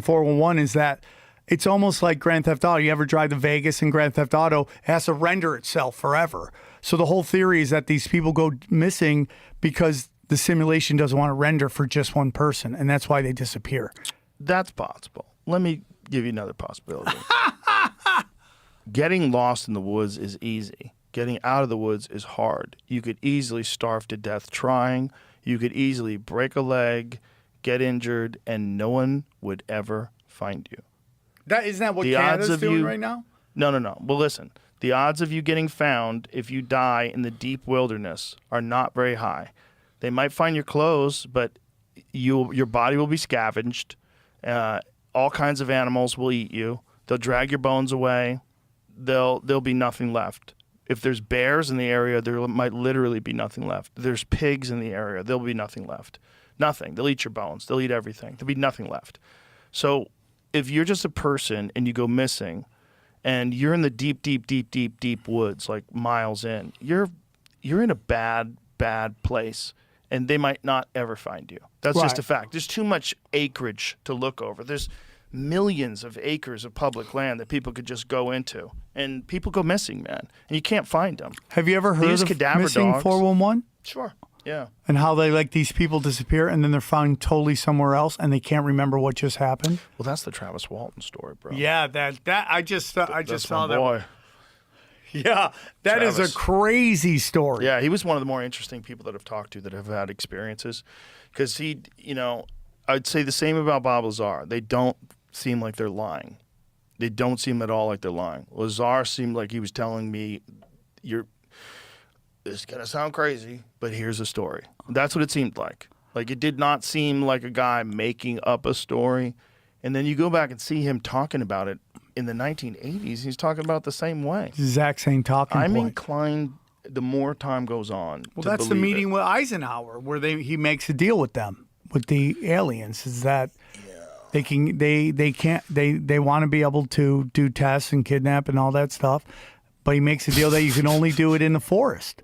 411 is that it's almost like Grand Theft Auto. You ever drive to Vegas in Grand Theft Auto, it has to render itself forever. So the whole theory is that these people go missing because the simulation doesn't want to render for just one person, and that's why they disappear. That's possible. Let me give you another possibility. Getting lost in the woods is easy. Getting out of the woods is hard. You could easily starve to death trying. You could easily break a leg, get injured, and no one would ever find you. Isn't that what Canada's doing right now? No. Well, listen. The odds of you getting found if you die in the deep wilderness are not very high. They might find your clothes, but your body will be scavenged. All kinds of animals will eat you. They'll drag your bones away. There'll be nothing left. If there's bears in the area, there might literally be nothing left. If there's pigs in the area, there'll be nothing left. Nothing. They'll eat your bones. They'll eat everything. There'll be nothing left. So if you're just a person and you go missing and you're in the deep woods, like miles in, you're in a bad place. And they might not ever find you. That's just a fact. There's too much acreage to look over. There's millions of acres of public land that people could just go into. And people go missing, man. And you can't find them. Have you ever heard of missing 411? Sure, yeah. And how they like these people disappear and then they're found totally somewhere else and they can't remember what just happened? Well, that's the Travis Walton story, bro. Yeah, that I just saw that. Boy. Yeah, that is a crazy story. Yeah, he was one of the more interesting people that I've talked to that have had experiences. Because I'd say the same about boblazar. They don't seem like they're lying. They don't seem at all like they're lying. Lazar seemed like he was telling me, this is going to sound crazy, but here's a story. That's what it seemed like. Like, it did not seem like a guy making up a story. And then you go back and see him talking about it in the 1980s. He's talking about it the same way. Exact same talking I'm point. inclined, the more time goes on, well, to that's the believe meeting it. with Eisenhower where he makes a deal with them, with the aliens, is that they want to be able to do tests and kidnap and all that stuff. But he makes a deal that you can only do it in the forest.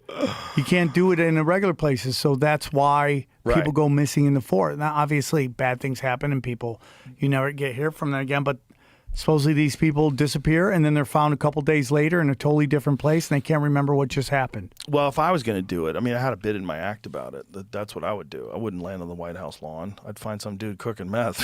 You can't do it in the regular places. So that's why people go missing in the forest. Now, obviously, bad things happen and people, you never get hear from them again. But Supposedly these people disappear and then they're found a couple days later in a totally different place and they can't remember what just happened. Well, if I was going to do it, I mean, I had a bit in my act about it. That's what I would do. I wouldn't land on the White House lawn. I'd find some dude cooking meth,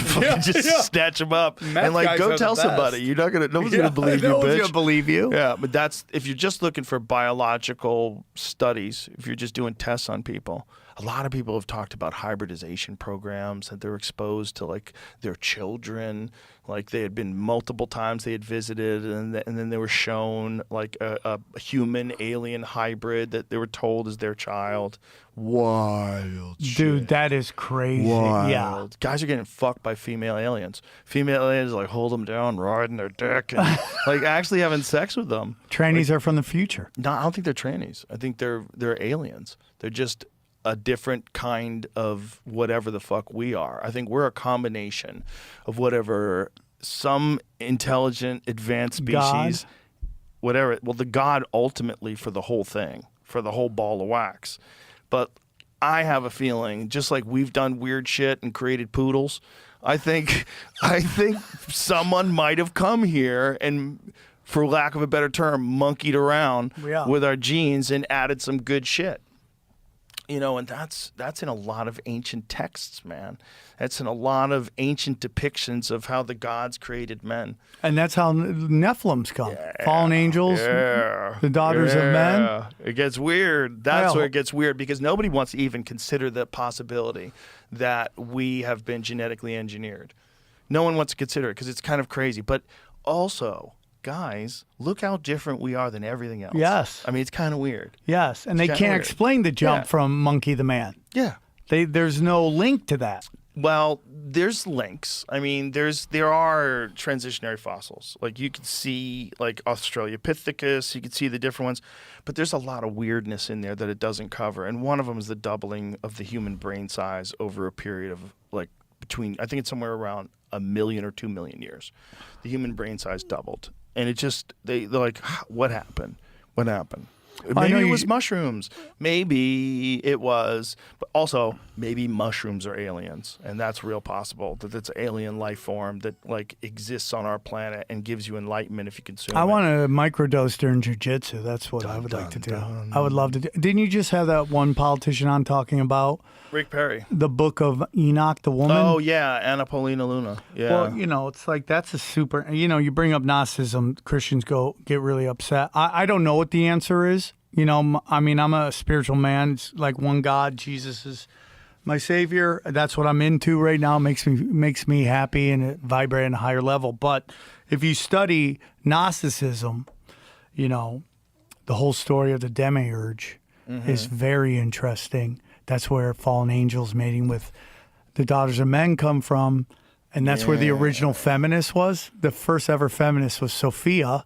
snatch him up, Meth and like guys go are tell the somebody. best. You're not gonna. Nobody's gonna believe you, no one's bitch. gonna believe you. Yeah, but that's if you're just looking for biological studies. If you're just doing tests on people. A lot of people have talked about hybridization programs that they're exposed to, like their children, like they had been multiple times they had visited, and then they were shown like a human alien hybrid that they were told is their child. Wild, Dude, shit. that is crazy. Wild. Yeah. Guys are getting fucked by female aliens. Female aliens like hold them down, riding their dick, and like actually having sex with them. Trannies are from the future. No, I don't think they're trannies. I think they're aliens. They're just a different kind of whatever the fuck we are. I think we're a combination of whatever some intelligent, advanced species, God. whatever. Well, the God ultimately for the whole thing, for the whole ball of wax. But I have a feeling, just like we've done weird shit and created poodles, I think someone might have come here and, for lack of a better term, monkeyed around with our genes and added some good shit. You know, and that's in a lot of ancient texts, man. That's in a lot of ancient depictions of how the gods created men. And that's how Nephilims come. Fallen angels, the daughters of men. It gets weird. That's Well- where it gets weird because nobody wants to even consider the possibility that we have been genetically engineered. No one wants to consider it because it's kind of crazy. But also, guys, look how different we are than everything else. Yes. I mean, it's kind of weird. Yes, and they kinda can't weird. explain the jump Yeah. from monkey to man. Yeah. There's no link to that. Well, there's links. I mean, there are transitionary fossils. Like you could see like Australopithecus, you could see the different ones, but there's a lot of weirdness in there that it doesn't cover. And one of them is the doubling of the human brain size over a period of like between, I think it's somewhere around 1 million or 2 million years. The human brain size doubled. And it just, they're like, what happened? What happened? Maybe it was mushrooms. Maybe it was, but also maybe mushrooms are aliens, and that's real possible. That it's an alien life form that like exists on our planet and gives you enlightenment if you consume. I it. want to microdose during jiu-jitsu. That's what I would like to do. I would love to do. Didn't you just have that one politician on talking about Rick Perry. the book of Enoch, the woman? Oh yeah, Anna Paulina Luna. Yeah. Well, you know, it's like that's a super. You know, you bring up Gnosticism, Christians get really upset. I don't know what the answer is. You know, I mean, I'm a spiritual man. It's like one God. Jesus is my savior. That's what I'm into right now. Makes me happy and it vibrate on a higher level. But if you study Gnosticism, you know, the whole story of the demiurge is very interesting. That's where fallen angels mating with the daughters of men come from. And that's where the original feminist was. The first ever feminist was Sophia,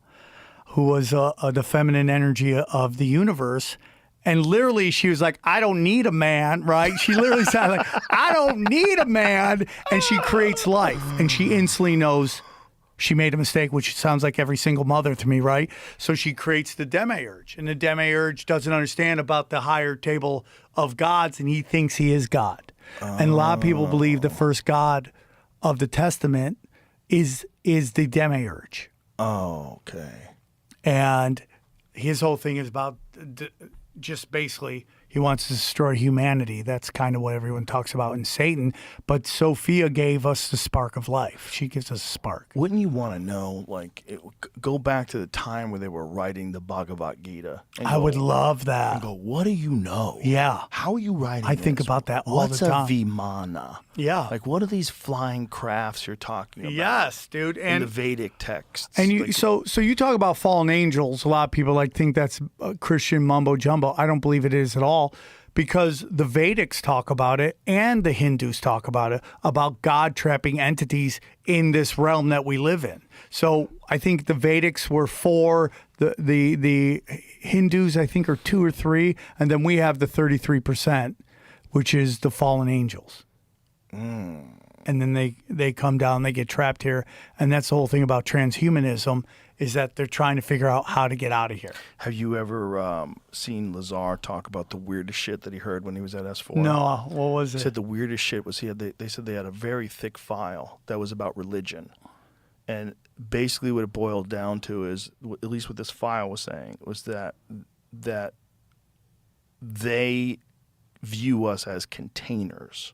who was the feminine energy of the universe. And literally, she was like, I don't need a man, right? She literally said, like, I don't need a man. And she creates life. And she instantly knows she made a mistake, which sounds like every single mother to me, right? So she creates the demiurge. And the demiurge doesn't understand about the higher table of gods, and he thinks he is God. And a lot of people believe the first God of the Testament is the demiurge. Oh, okay. And his whole thing is about just basically he wants to destroy humanity. That's kind of what everyone talks about in Satan. But Sophia gave us the spark of life. She gives us a spark. Wouldn't you want to know, like, go back to the time where they were writing the Bhagavad Gita? I would love that. And go, what do you know? Yeah. How are you writing I think this? about that all What's the time. a Vimana? Yeah. Like, what are these flying crafts you're talking about? Yes, dude. In And the Vedic texts. And you, Like, so you talk about fallen angels. A lot of people think that's Christian mumbo jumbo. I don't believe it is at all, because the Vedics talk about it and the Hindus talk about it, about God trapping entities in this realm that we live in. So I think the Vedics were 4, the Hindus I think are 2 or 3, and then we have the 33%, which is the fallen angels. And then they come down, they get trapped here. And that's the whole thing about transhumanism, is that they're trying to figure out how to get out of here. Have you ever seen Lazar talk about the weirdest shit that he heard when he was at S4? No, what was He it? said the weirdest shit was they said they had a very thick file that was about religion. And basically what it boiled down to is, at least what this file was saying, was that they view us as containers.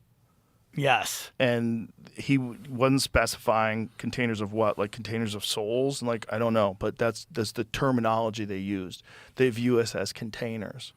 Yes. And he wasn't specifying containers of what, like containers of souls, and like I don't know, but that's the terminology they used. They view us as containers.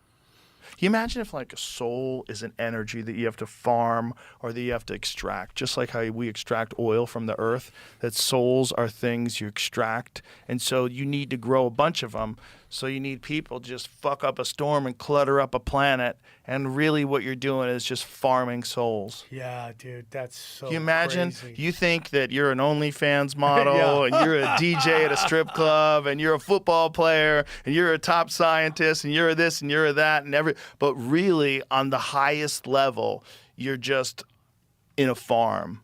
Can you imagine if like a soul is an energy that you have to farm or that you have to extract, just like how we extract oil from the earth, that souls are things you extract, and so you need to grow a bunch of them. So you need people to just fuck up a storm and clutter up a planet, and really what you're doing is just farming souls. Yeah, dude, that's so Can you imagine? crazy. You think that you're an OnlyFans model Yeah. and you're a DJ at a strip club and you're a football player and you're a top scientist and you're this and you're that and but really on the highest level, you're just in a farm.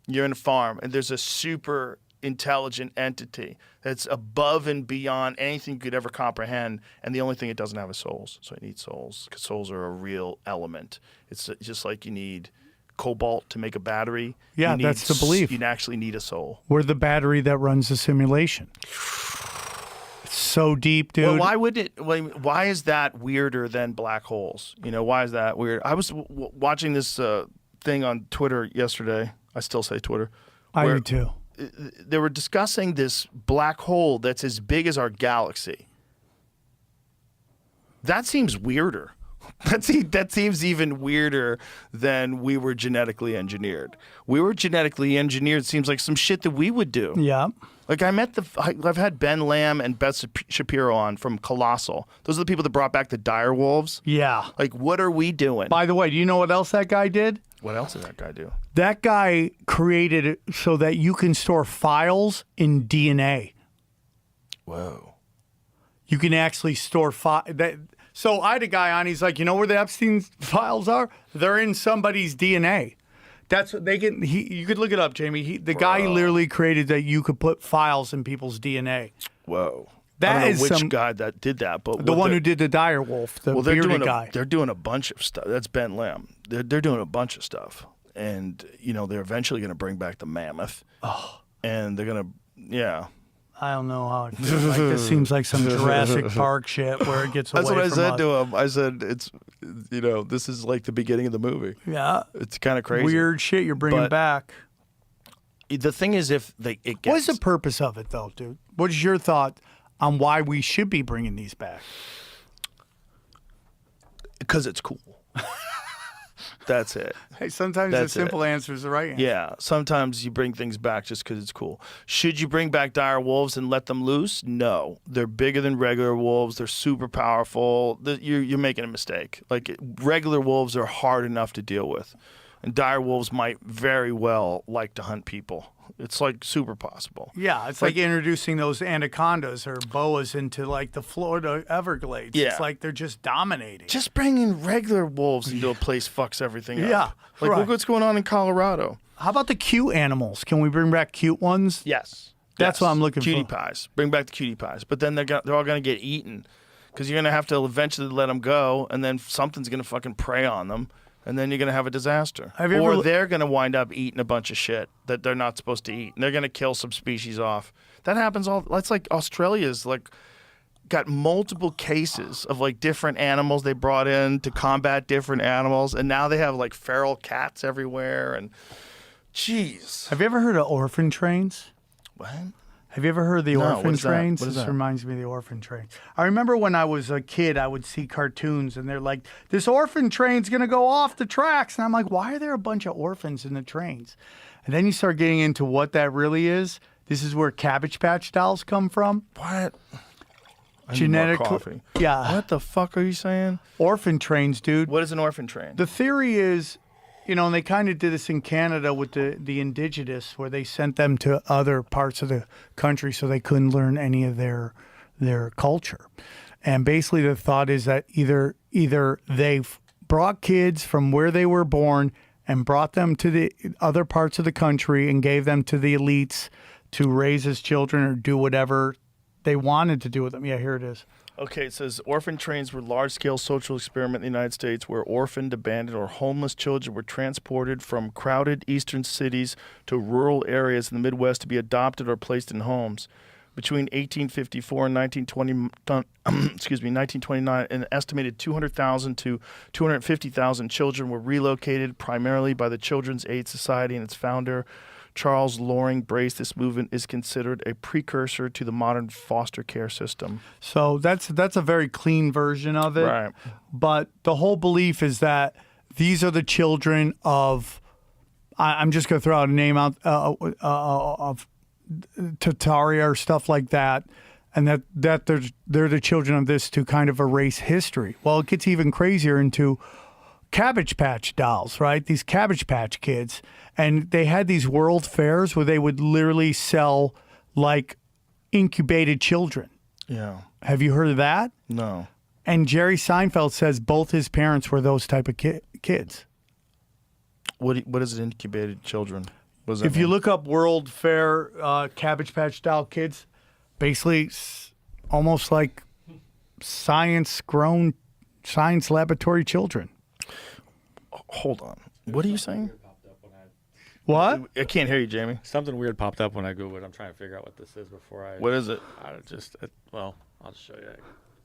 You're in a farm and there's a super intelligent entity that's above and beyond anything you could ever comprehend, and the only thing it doesn't have is souls. So it needs souls, because souls are a real element. It's just like you need cobalt to make a battery. Yeah, You need that's the belief. You actually need a soul. We're the battery that runs the simulation. It's so deep, dude. Well, why would it? Why is that weirder than black holes? You know, why is that weird? I was watching this thing on Twitter yesterday. I still say Twitter. I where do too. They were discussing this black hole that's as big as our galaxy. That seems weirder. That seems even weirder than we were genetically engineered. We were genetically engineered. Seems like some shit that we would do. Yeah. Like I've had Ben Lamb and Beth Shapiro on from Colossal. Those are the people that brought back the dire wolves. Yeah. Like, what are we doing? By the way, do you know what else that guy did? What else did that guy do? That guy created it so that you can store files in DNA. Whoa. You can actually store So I had a guy on, he's like, you know where the Epstein files are? They're in somebody's DNA. That's what they can. You could look it up, Jamie. The guy literally created that you could put files in people's DNA. Whoa. That I don't know is which guy that did that, but the one who did the dire wolf, the bearded guy. They're doing a bunch of stuff. That's Ben Lamb. They're doing a bunch of stuff, and you know they're eventually going to bring back the mammoth. Oh. And they're going to, yeah. I don't know how it feels like. This seems like some Jurassic Park shit where it gets away That's what I from said us. to him. I said, it's, you know, this is like the beginning of the movie. Yeah. It's kind of crazy. Weird shit you're bringing But back. The thing is, if it gets... What is the purpose of it, though, dude? What is your thought on why we should be bringing these back? Because it's cool. That's it. Hey, sometimes That's the simple it. answer is the right answer. Yeah, sometimes you bring things back just because it's cool. Should you bring back dire wolves and let them loose? No. They're bigger than regular wolves. They're super powerful. You're making a mistake. Like, regular wolves are hard enough to deal with. And dire wolves might very well like to hunt people. It's like super possible. Yeah, it's like introducing those anacondas or boas into like the Florida Everglades. Yeah. It's like they're just dominating. Just bringing regular wolves into a place fucks everything up. Yeah, Like, right. look what's going on in Colorado. How about the cute animals? Can we bring back cute ones? Yes. That's what I'm looking cutie for. pies. Bring back the cutie pies. But then they're all going to get eaten because you're going to have to eventually let them go, and then something's going to fucking prey on them, and then you're going to have a disaster. Have you or ever they're going to wind up eating a bunch of shit that they're not supposed to eat, and they're going to kill some species off. That happens all. That's like Australia's like got multiple cases of like different animals they brought in to combat different animals, and now they have like feral cats everywhere. And jeez, Have you ever heard of orphan trains? what? Have you ever heard of the No, orphan what is that? trains? What is This that? reminds me of the orphan train. I remember when I was a kid, I would see cartoons and they're like, this orphan train's going to go off the tracks. And I'm like, why are there a bunch of orphans in the trains? And then you start getting into what that really is. This is where Cabbage Patch dolls come from. What? I need more Genetically. coffee. Yeah. What the fuck are you saying? Orphan trains, dude. What is an orphan train? The theory is, you know, and they kind of did this in Canada with the indigenous, where they sent them to other parts of the country so they couldn't learn any of their culture. And basically the thought is that either they've brought kids from where they were born and brought them to the other parts of the country and gave them to the elites to raise as children or do whatever they wanted to do with them. Yeah, here it is. Okay, it says orphan trains were large-scale social experiment in the United States where orphaned, abandoned, or homeless children were transported from crowded eastern cities to rural areas in the Midwest to be adopted or placed in homes. Between 1854 and 1929, an estimated 200,000 to 250,000 children were relocated primarily by the Children's Aid Society and its founder, Charles Loring Brace. This movement is considered a precursor to the modern foster care system. So that's a very clean version of it. Right. But the whole belief is that these are the children of, I'm just going to throw out a name out of Tataria or stuff like that, and that they're the children of this to kind of erase history. Well, it gets even crazier into Cabbage Patch dolls, right? These Cabbage Patch kids. And they had these world fairs where they would literally sell like incubated children. Yeah. Have you heard of that? No. And Jerry Seinfeld says both his parents were those type of kids. What is it, incubated children? What does that If you mean? look up World Fair Cabbage Patch doll kids, basically almost like science laboratory children. Hold on. What are you saying? What? I can't hear you, Jamie. Something weird popped up when I Googled it. I'm trying to figure out what this is before I. What is it? I'll just show you.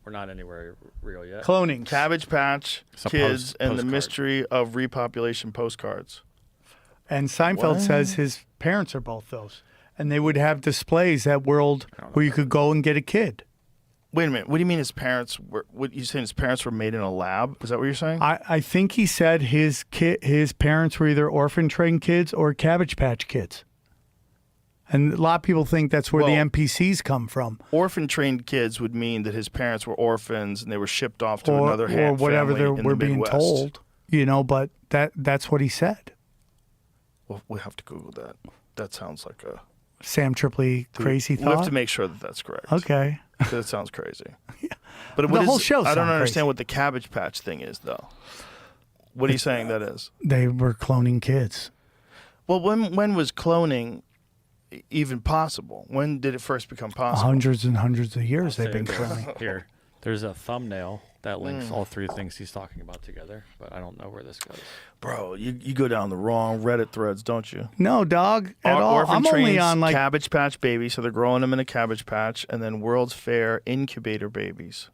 We're not anywhere real yet. Cloning. Cabbage Patch It's a Kids and the postcard. Mystery of Repopulation postcards. And Seinfeld What? says his parents are both those. And they would have displays at World where you could go and get a kid. Wait a minute. What do you mean his parents were? What you saying? His parents were made in a lab? Is that what you're saying? I think he said his parents were either orphan train kids or Cabbage Patch kids. And a lot of people think that's where the Well, NPCs come from. Orphan trained kids would mean that his parents were orphans and they were shipped off to Or another whatever family in we're the being Midwest. told. But that's what he said. Well, we have to Google that. That sounds like a Sam Tripoli crazy We have thought. to make sure that that's correct. Okay. That sounds crazy. But The whole show I don't sounds understand crazy. what the Cabbage Patch thing is, though. What are you saying that is? They were cloning kids. Well, when was cloning even possible? When did it first become possible? Hundreds and hundreds of years they've been Say cloning. Here, there's a thumbnail that links all three things he's talking about together, but I don't know where this goes. Bro, you go down the wrong Reddit threads, don't you? No, dog, at all. Orphan I'm only trains on like Cabbage Patch babies, so they're growing them in a Cabbage Patch, and then World's Fair incubator babies.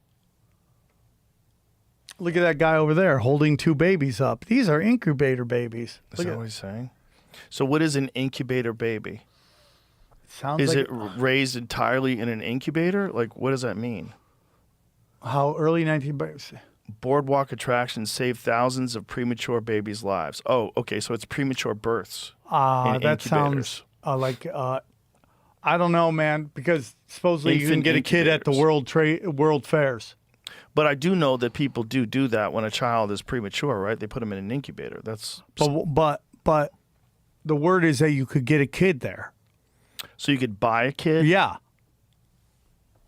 Look at that guy over there holding two babies up. These are incubator babies. Is Look that at- what he's saying? So what is an incubator baby? Sounds Is like it raised entirely in an incubator? Like, what does that mean? how early 19... Boardwalk attractions save thousands of premature babies' lives. Oh, okay, so it's premature births. in That incubators. sounds like... I don't know, man, because supposedly you can Infant get a kid at the incubators. world fairs. But I do know that people do that when a child is premature, right? They put them in an incubator. That's But the word is that you could get a kid there. so you could buy a kid. Yeah,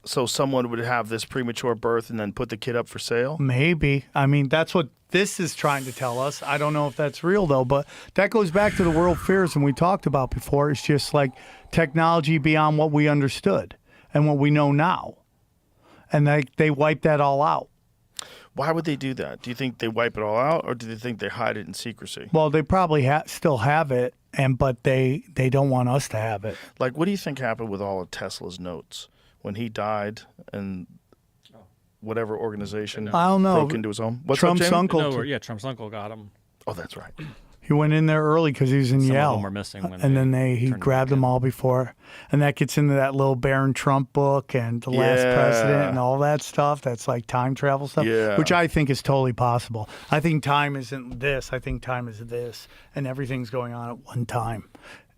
So someone would have this premature birth and then put the kid up for sale. maybe. I mean, that's what this is trying to tell us. I don't know if that's real, though, but that goes back to the world fairs and we talked about before. It's just like technology beyond what we understood and what we know now. And they wipe that all out. Why would they do that? Do you think they wipe it all out, or do they think they hide it in secrecy? Well, they probably still have it, but they don't want us to have it. Like, what do you think happened with all of Tesla's notes when he died and whatever organization I don't know. broke into his home? What's Trump's up, Jamie? uncle. No, yeah, Trump's uncle got him. Oh, that's right. He went in there early because he was in Some of Yale. them were missing when and they then he turned grabbed back them in. all before. And that gets into that little Baron Trump book and the last Yeah. president and all that stuff. That's like time travel stuff, Yeah. which I think is totally possible. I think time isn't this. I think time is this. And everything's going on at one time.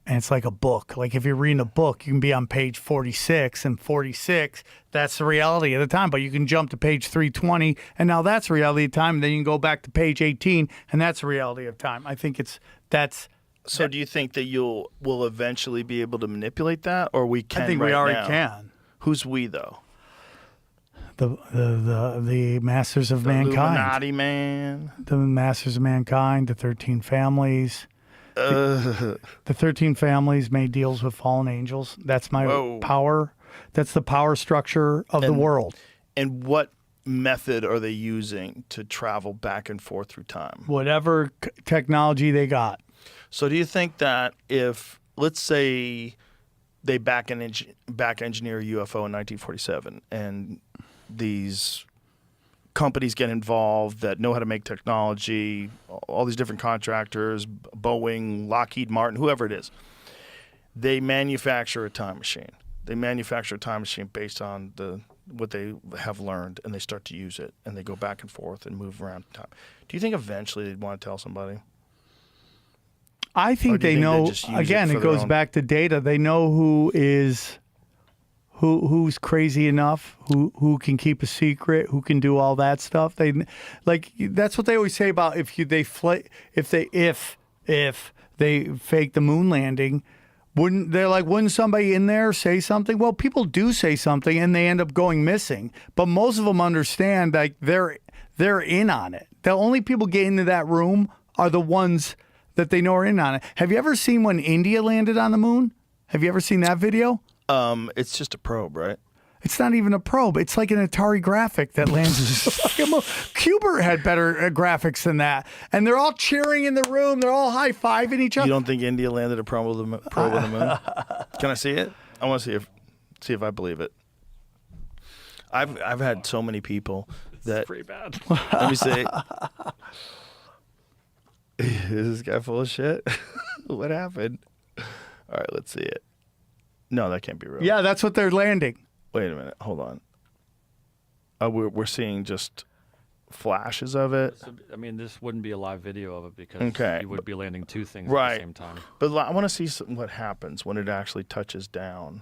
And it's like a book. Like if you're reading a book, you can be on page 46 and 46. That's the reality of the time. But you can jump to page 320 and now that's the reality of time. And then you can go back to page 18 and that's the reality of time. I think that's. So, do you think that will eventually be able to manipulate that, or we can? I think right we already now? can. Who's we though? The masters of The mankind. Illuminati, man. The masters of mankind, the 13 families. The 13 families made deals with fallen angels. That's my Whoa. power. That's the power structure of the And- world. And what method are they using to travel back and forth through time? Whatever technology they got. So do you think that if, let's say, they back engineer a UFO in 1947 and these companies get involved that know how to make technology, all these different contractors, Boeing, Lockheed Martin, whoever it is, they manufacture a time machine. They manufacture a time machine based on what they have learned, and they start to use it, and they go back and forth and move around time. Do you think eventually they'd want to tell somebody? I think they know. Again, it goes back to data. They know who's crazy enough, who can keep a secret, who can do all that stuff. That's what they always say about if they fake the moon landing. Wouldn't somebody in there say something? Well, people do say something and they end up going missing. But most of them understand they're in on it. The only people getting into that room are the ones that they know are in on it. Have you ever seen when India landed on the moon? Have you ever seen that video? It's just a probe, right? It's not even a probe. It's like an Atari graphic that lands. Cuba had better graphics than that. And they're all cheering in the room. They're all high-fiving each other. You don't think India landed a probe on the moon? Can I see it? I want to see if I believe it. I've had so many people that... It's pretty bad. Let me see. Is this guy full of shit? What happened? All right, let's see it. No, that can't be real. Yeah, that's what they're landing. Wait a minute. Hold on. We're seeing just flashes of it. I mean, this wouldn't be a live video of it because you would be landing two things right. at the same time. But I want to see what happens when it actually touches down.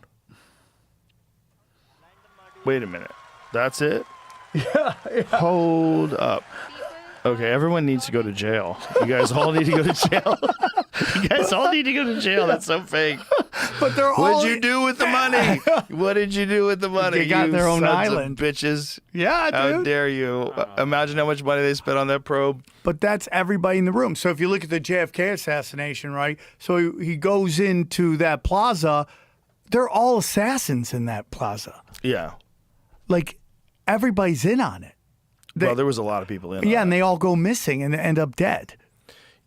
Wait a minute. That's it? Yeah. Hold up. Okay, everyone needs to go to jail. You guys all need to go to jail. You guys all need to go to jail. That's so fake. But they're all... What'd you do with the money? What did you do with the money? They got their own sons island. Of bitches. Yeah, dude. How dare you? Imagine how much money they spent on that probe. But that's everybody in the room. So if you look at the JFK assassination, right? So he goes into that plaza. They're all assassins in that plaza. Yeah. Like, everybody's in on it. Well, there was a lot of people in. Yeah, and they all go missing and end up dead.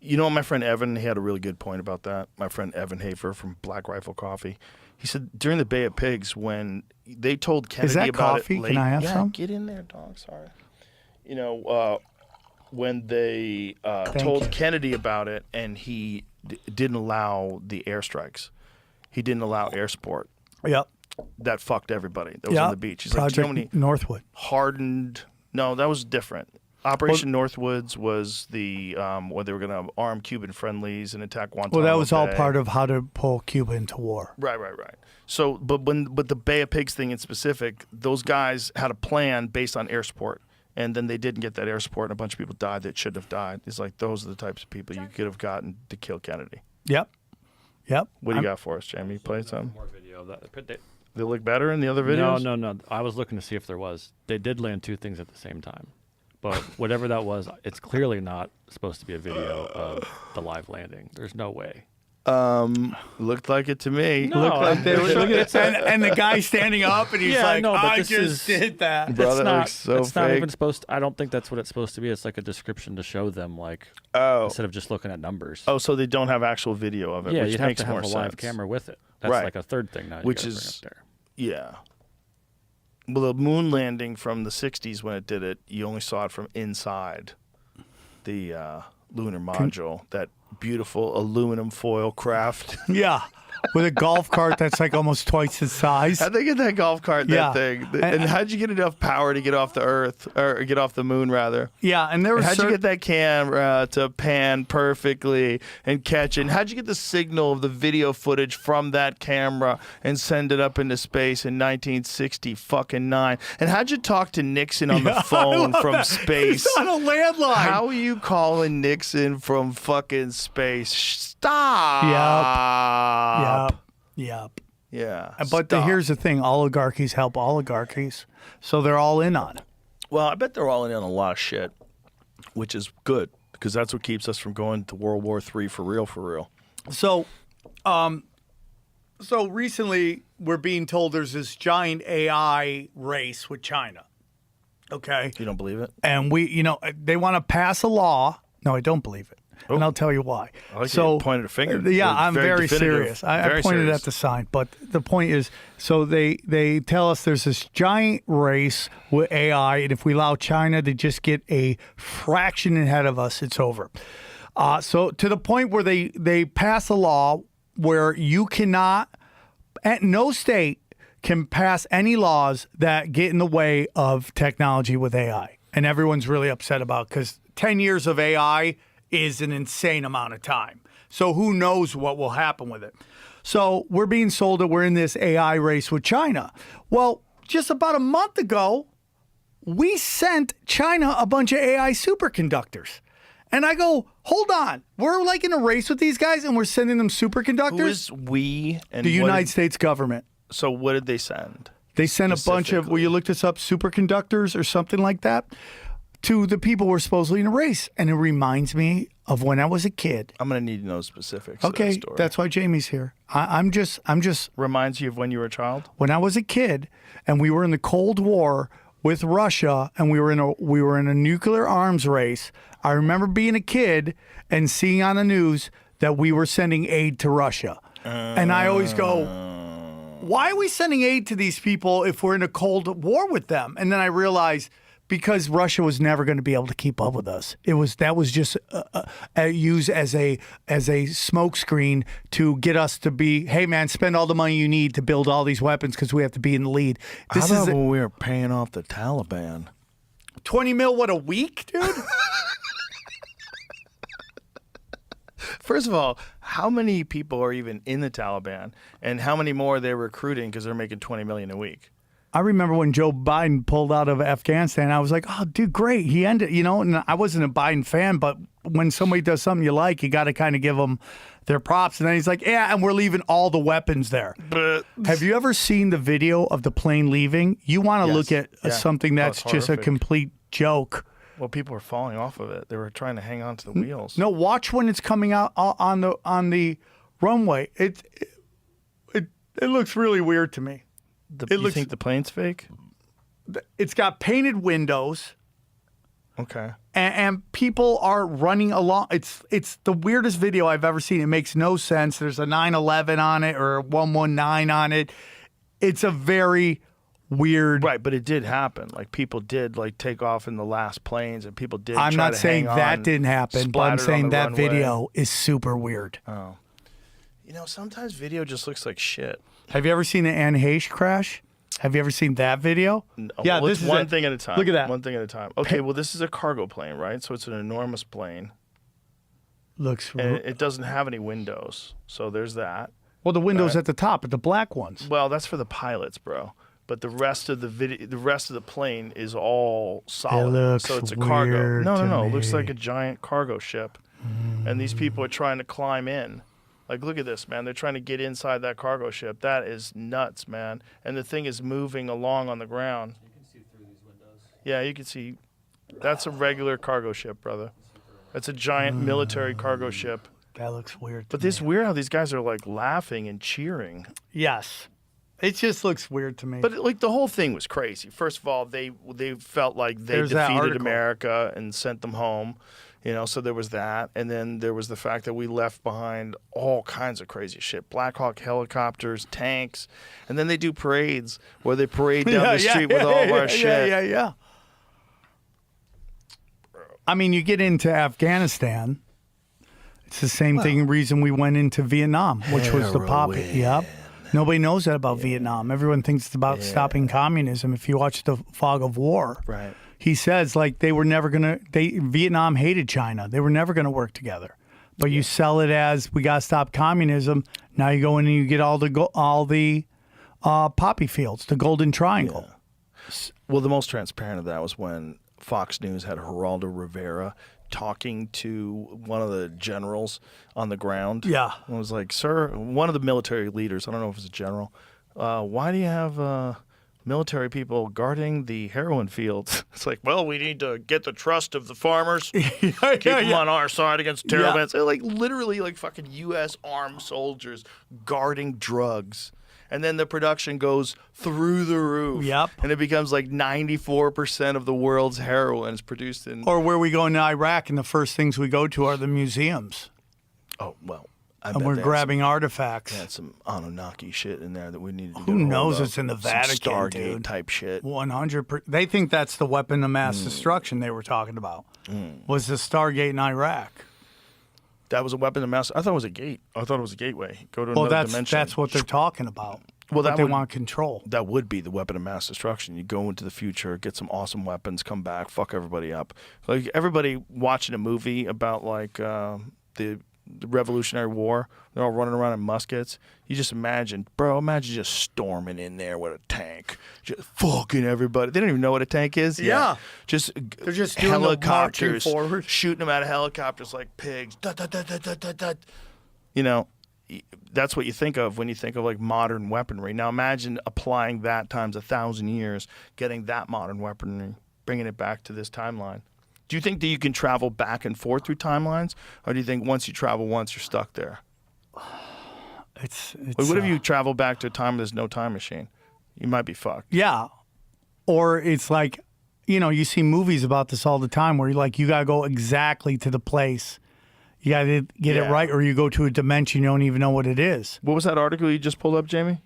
You know, my friend Evan, he had a really good point about that. My friend Evan Hafer from Black Rifle Coffee. He said during the Bay of Pigs, when they told Kennedy Is that about coffee? it late, Can I have some? Get in there, dog. Sorry. You know, when they told you. Kennedy about it, and he didn't allow the airstrikes. He didn't allow air support. Yep. That fucked everybody that was on the beach. He's Project like, Germany Northwood. hardened. No, that was different. Operation Northwoods was the where they were going to arm Cuban friendlies and attack Guantanamo Well, that was all Bay. part of how to pull Cuba into war. Right. So, but the Bay of Pigs thing in specific, those guys had a plan based on air support, and then they didn't get that air support, and a bunch of people died that shouldn't have died. It's like those are the types of people you could have gotten to kill Kennedy. Yep. What do you got for us, Jamie? You play some? More video of that. They look better in the other videos? No. I was looking to see if there was. They did land two things at the same time. But whatever that was, it's clearly not supposed to be a video of the live landing. There's no way. Looked like it to me. No, Looked like they were and the guy standing up and he's like, I just did that. Bro, It's that not, looks so it's not fake. even supposed to, I don't think that's what it's supposed to be. It's like a description to show them, like, Oh. instead of just looking at numbers. Oh, so they don't have actual video of it, yeah, which you'd have makes to have more a live sense. camera with it. That's Right. like a third thing now. Which you gotta is- bring up there. Yeah. Well, the moon landing from the 60s when it did it, you only saw it from inside the lunar module, that beautiful aluminum foil craft. Yeah. With a golf cart that's like almost twice its size. How'd they get that golf cart, Yeah. that thing? And how'd you get enough power to get off the Earth, or get off the moon, rather? Yeah, and there was How'd you get that camera to pan perfectly and catch it? And how'd you get the signal of the video footage from that camera and send it up into space in 1969? And how'd you talk to Nixon on the phone from space? It's on a landline. How are you calling Nixon from fucking space? Stop. Yep. Yeah. But here's the thing: oligarchies help oligarchies, so they're all in on it. Well, I bet they're all in on a lot of shit, which is good because that's what keeps us from going to World War III for real, for real. So, so recently we're being told there's this giant AI race with China, Okay. You don't believe it? And they want to pass a law. No, I don't believe it. And I'll tell you why. I like you pointed a finger. Yeah, You're I'm very definitive. serious. I Very pointed serious. at the sign, but the point is, so they tell us there's this giant race with AI, and if we allow China to just get a fraction ahead of us, it's over. So to the point where they pass a law where you cannot, no state can pass any laws that get in the way of technology with AI, and everyone's really upset about because 10 years of AI is an insane amount of time. So who knows what will happen with it. So we're being sold that we're in this AI race with China. Well, just about a month ago, we sent China a bunch of AI superconductors. And I go, hold on. We're like in a race with these guys and we're sending them superconductors? Who is we? And the United States government. So what did they send? They sent a bunch of, will you look this up, superconductors or something like that? To the people we're supposedly in a race. And it reminds me of when I was a kid. I'm going to need to know specifics. Of Okay, that story. that's why Jamie's here. I'm just Reminds you of when you were a child? when I was a kid and we were in the Cold War with Russia and we were in a nuclear arms race. I remember being a kid and seeing on the news that we were sending aid to Russia. And I always go, why are we sending aid to these people if we're in a Cold War with them? And then I realized because Russia was never going to be able to keep up with us. That was just used as a smokescreen to get us to be, hey man, spend all the money you need to build all these weapons because we have to be in the lead. How about when we were paying off the Taliban? 20 mil what a week, dude? First of all, how many people are even in the Taliban, and how many more are they recruiting because they're making $20 million a week? I remember when Joe Biden pulled out of Afghanistan, I was like, oh, dude, great. He ended, and I wasn't a Biden fan, but when somebody does something you like, you got to kind of give them their props. And then he's like, yeah, and we're leaving all the weapons there. But have you ever seen the video of the plane leaving? You want to look at something that's just a horrific. complete joke. Well, people were falling off of it. They were trying to hang on to the wheels. No, watch when it's coming out on the runway. It looks really weird to me. You think the plane's fake? It's got painted windows. Okay. And people are running along. It's the weirdest video I've ever seen. It makes no sense. There's a 911 on it or a 119 on it. It's a very weird. Right, but it did happen. Like people did take off in the last planes, and people did. I'm try not to saying hang that on, didn't happen, but I'm splattered on saying the that runway. video is super weird. Oh. Sometimes video just looks like shit. Have you ever seen an Anne Heche crash? Have you ever seen that video? No, Yeah, well, this it's is one it. thing at a time. Look at that. One thing at a time. Okay, well, this is a cargo plane, right? So it's an enormous plane. Looks And it doesn't have any windows. So there's that. well. The windows at the top, at the black ones. Well, that's for the pilots, bro. But the rest of the rest of the plane is all solid. looks so it's a cargo. weird No. to It looks me. like a giant cargo ship. And these people are trying to climb in. Like, look at this, man. They're trying to get inside that cargo ship. That is nuts, man. And the thing is moving along on the ground. You can see through these windows. Yeah, you can see. That's a regular cargo ship, brother. That's a giant military cargo ship. That looks weird. But this weird how these guys are like laughing and cheering. Yes, it just looks weird to me. But the whole thing was crazy. First of all, they felt like they There's that defeated article. America and sent them home. So there was that. And then there was the fact that we left behind all kinds of crazy shit. Black Hawk helicopters, tanks. And then they do parades where they parade down the street with all of our shit. Yeah. I mean, you get into Afghanistan. It's the same reason we went into Vietnam, which was the pop. Yep. Nobody knows that about Vietnam. Everyone thinks it's about stopping communism. If you watch The Fog of War, Right. he says they were never gonna. Vietnam hated China. They were never gonna work together. But you sell it as we gotta stop communism. Now you go in and you get all the poppy fields, the Golden Triangle. Well, the most transparent of that was when Fox News had Geraldo Rivera talking to one of the generals on the ground. Yeah. And was like, sir, one of the military leaders, I don't know if it's a general, why do you have military people guarding the heroin fields? It's like, well, we need to get the trust of the farmers, keep them on our side against the Taliban. So, literally fucking U.S. armed soldiers guarding drugs. and then the production goes through the roof. Yep. And it becomes like 94% of the world's heroin is produced in. Or where we go in Iraq, and the first things we go to are the museums, Oh well. and we're grabbing artifacts. Had some Anunnaki shit in there that we needed to Who get a hold knows of. it's in the Some Vatican, Stargate dude. type shit. 100%. They think that's the weapon of mass destruction they were talking about. Was the Stargate in Iraq? That was a weapon of mass. I thought it was a gate. I thought it was a gateway. Go to Well, another dimension. that's what they're talking about. Well, But that they would- want control. That would be the weapon of mass destruction. You go into the future, get some awesome weapons, come back, fuck everybody up. Like everybody watching a movie about like the Revolutionary War, they're all running around in muskets. You just imagine just storming in there with a tank, just fucking everybody. They don't even know what a tank is. Yeah. Just They're just doing the helicopters, marching forward. shooting them out of helicopters like pigs. Dut, dut, dut, dut, dut, dut, dut. You know, that's what you think of when you think of like modern weaponry. Now imagine applying that times 1,000 years, getting that modern weaponry, bringing it back to this timeline. Do you think that you can travel back and forth through timelines, or do you think once you travel once, you're stuck there? It's Like, what if you travel back to a time where there's no time machine? You might be fucked. Yeah. Or it's like, you see movies about this all the time where you're like, you got to go exactly to the place. You got to get it Yeah. right, or you go to a dimension you don't even know what it is. What was that article you just pulled up, Jamie?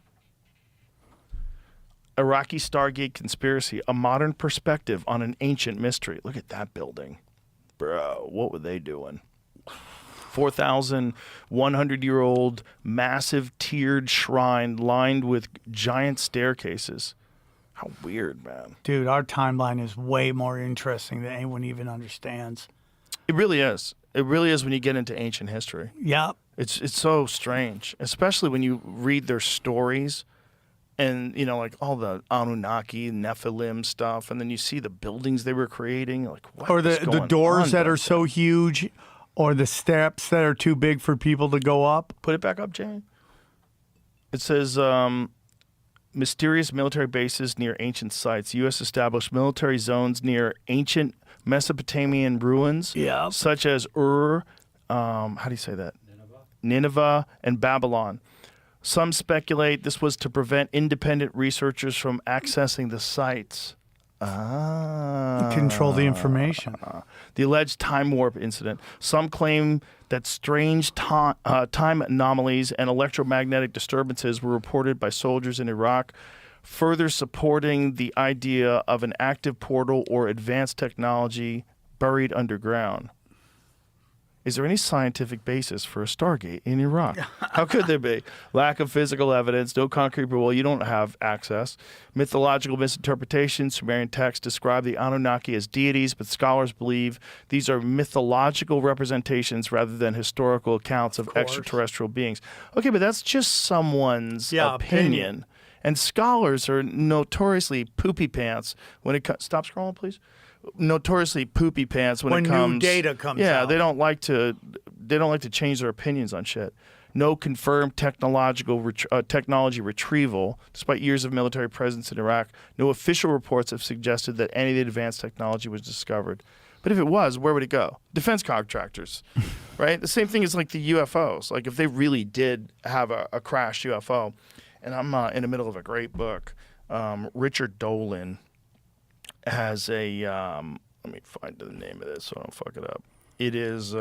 Iraqi Stargate Conspiracy, a modern perspective on an ancient mystery. Look at that building. Bro, what were they doing? 4,100-year-old massive tiered shrine lined with giant staircases. How weird, man. Dude, our timeline is way more interesting than anyone even understands. It really is. It really is when you get into ancient history. Yep. It's so strange, especially when you read their stories and, like all the Anunnaki, Nephilim stuff, and then you see the buildings they were creating. Like, what Or is the going doors on that back are so huge, or the steps that are too big for people to go up. Put it back up, Jane. It says, mysterious military bases near ancient sites. U.S. established military zones near ancient Mesopotamian ruins, such as Ur, how do you say that? Nineveh and Babylon. Some speculate this was to prevent independent researchers from accessing the sites. Control the information. The alleged time warp incident. Some claim that strange time anomalies and electromagnetic disturbances were reported by soldiers in Iraq, further supporting the idea of an active portal or advanced technology buried underground. Is there any scientific basis for a Stargate in Iraq? How could there be? Lack of physical evidence, no concrete proof. Well, you don't have access. Mythological misinterpretations. Sumerian texts describe the Anunnaki as deities, but scholars believe these are mythological representations rather than historical accounts of extraterrestrial beings. Okay, but that's just someone's opinion. And scholars are notoriously poopy pants when it comes. Stop scrolling, please. Notoriously poopy pants when it comes. New data comes out. Yeah, they don't like to change their opinions on shit. No confirmed technology retrieval, despite years of military presence in Iraq. No official reports have suggested that any of the advanced technology was discovered. But if it was, where would it go? Defense contractors, right? The same thing is like the UFOs. Like if they really did have a crashed UFO, and I'm in the middle of a great book, Richard Dolan has a let me find the name of this so I don't fuck it up. It is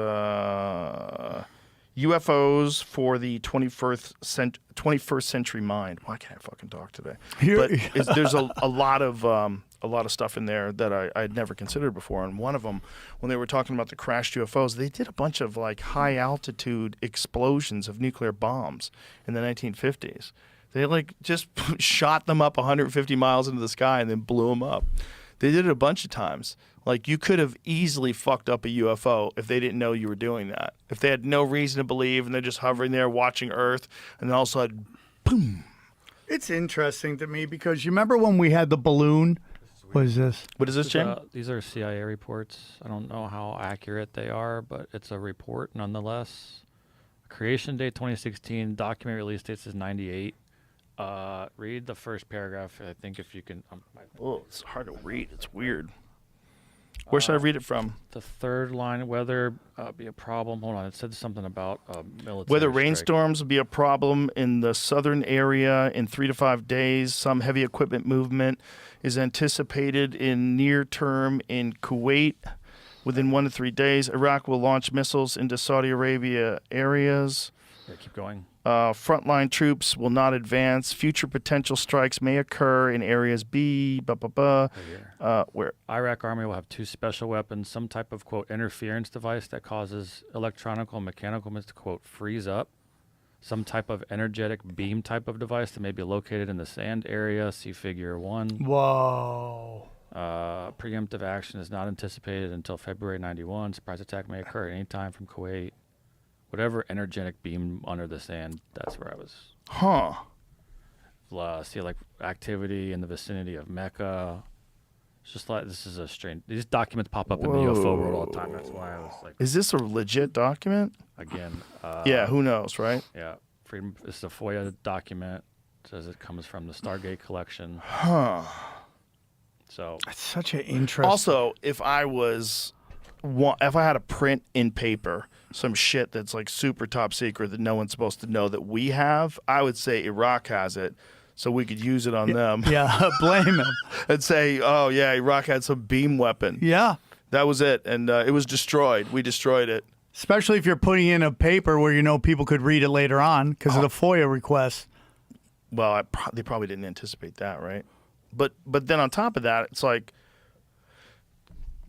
UFOs for the 21st century mind. Why can't I fucking talk today? But there's a lot of stuff in there that I had never considered before. And one of them, when they were talking about the crashed UFOs, they did a bunch of like high altitude explosions of nuclear bombs in the 1950s. They like just shot them up 150 miles into the sky and then blew them up. They did it a bunch of times. Like you could have easily fucked up a UFO if they didn't know you were doing that. If they had no reason to believe and they're just hovering there watching Earth and then all of a sudden, boom. It's interesting to me because you remember when we had the balloon? What is this? What is this, Jim? These are CIA reports. I don't know how accurate they are, but it's a report nonetheless. Creation date 2016, document release date is 98. Read the first paragraph, I think, if you can. Oh, it's hard to read. It's weird. Where should I read it from? The third line, weather be a problem. Hold on, it said something about military Whether strike. rainstorms will be a problem in the southern area in 3 to 5 days. Some heavy equipment movement is anticipated in near term in Kuwait within 1 to 3 days. Iraq will launch missiles into Saudi Arabia areas. Yeah, keep going. Frontline troops will not advance. Future potential strikes may occur in areas B. Where? Iraq Army will have 2 special weapons, some type of, quote, interference device that causes electronic or mechanical means to, quote, freeze up. Some type of energetic beam type of device that may be located in the sand area. See figure 1. Whoa. Preemptive action is not anticipated until February 91. Surprise attack may occur at any time from Kuwait. Whatever energetic beam under the sand, that's where I was. Huh. See, like, activity in the vicinity of Mecca. It's just like, this is a strange... These documents pop up in the UFO world all the time. That's why I was like... Is this a legit document? Again. Yeah, who knows, right? Yeah. Freedom. This is a FOIA document. It says it comes from the Stargate collection. Huh. So... It's such an interesting... Also, if I had a print in paper some shit that's like super top secret that no one's supposed to know that we have, I would say Iraq has it so we could use it on them. Yeah, blame him. And say, oh yeah, Iraq had some beam weapon. Yeah. That was it. And it was destroyed. We destroyed it. Especially if you're putting in a paper where you know people could read it later on because of the FOIA request. Well, they probably didn't anticipate that, right? But then on top of that, it's like,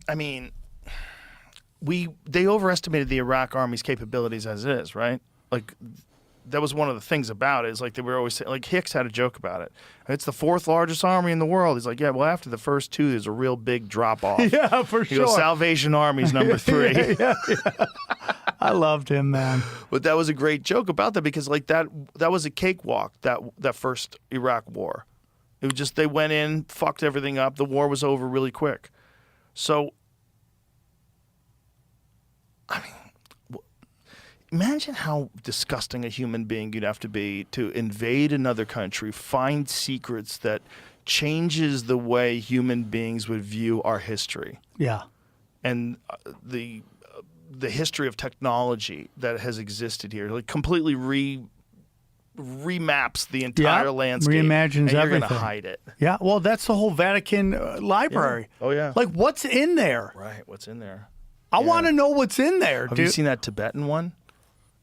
I mean... They overestimated the Iraq army's capabilities as it is, right? Like, that was one of the things about it. Is like they were always saying, like Hicks had a joke about it. It's the 4th largest army in the world. He's like, yeah, well, after the first 2, there's a real big drop off. Yeah, for He sure. goes, Salvation Army's number 3. yeah. I loved him, man. But that was a great joke about that because like that was a cakewalk. That first Iraq war, it was just they went in, fucked everything up. The war was over really quick. So. I mean, imagine how disgusting a human being you'd have to be to invade another country, find secrets that changes the way human beings would view our history. Yeah. And the history of technology that has existed here, like completely remaps the entire landscape. Reimagines and you're everything. going to hide it. Yeah, well, that's the whole Vatican library. Yeah. Oh, yeah. Like, what's in there? Right, what's in there? I want to know what's in there, Have dude. you seen that Tibetan one?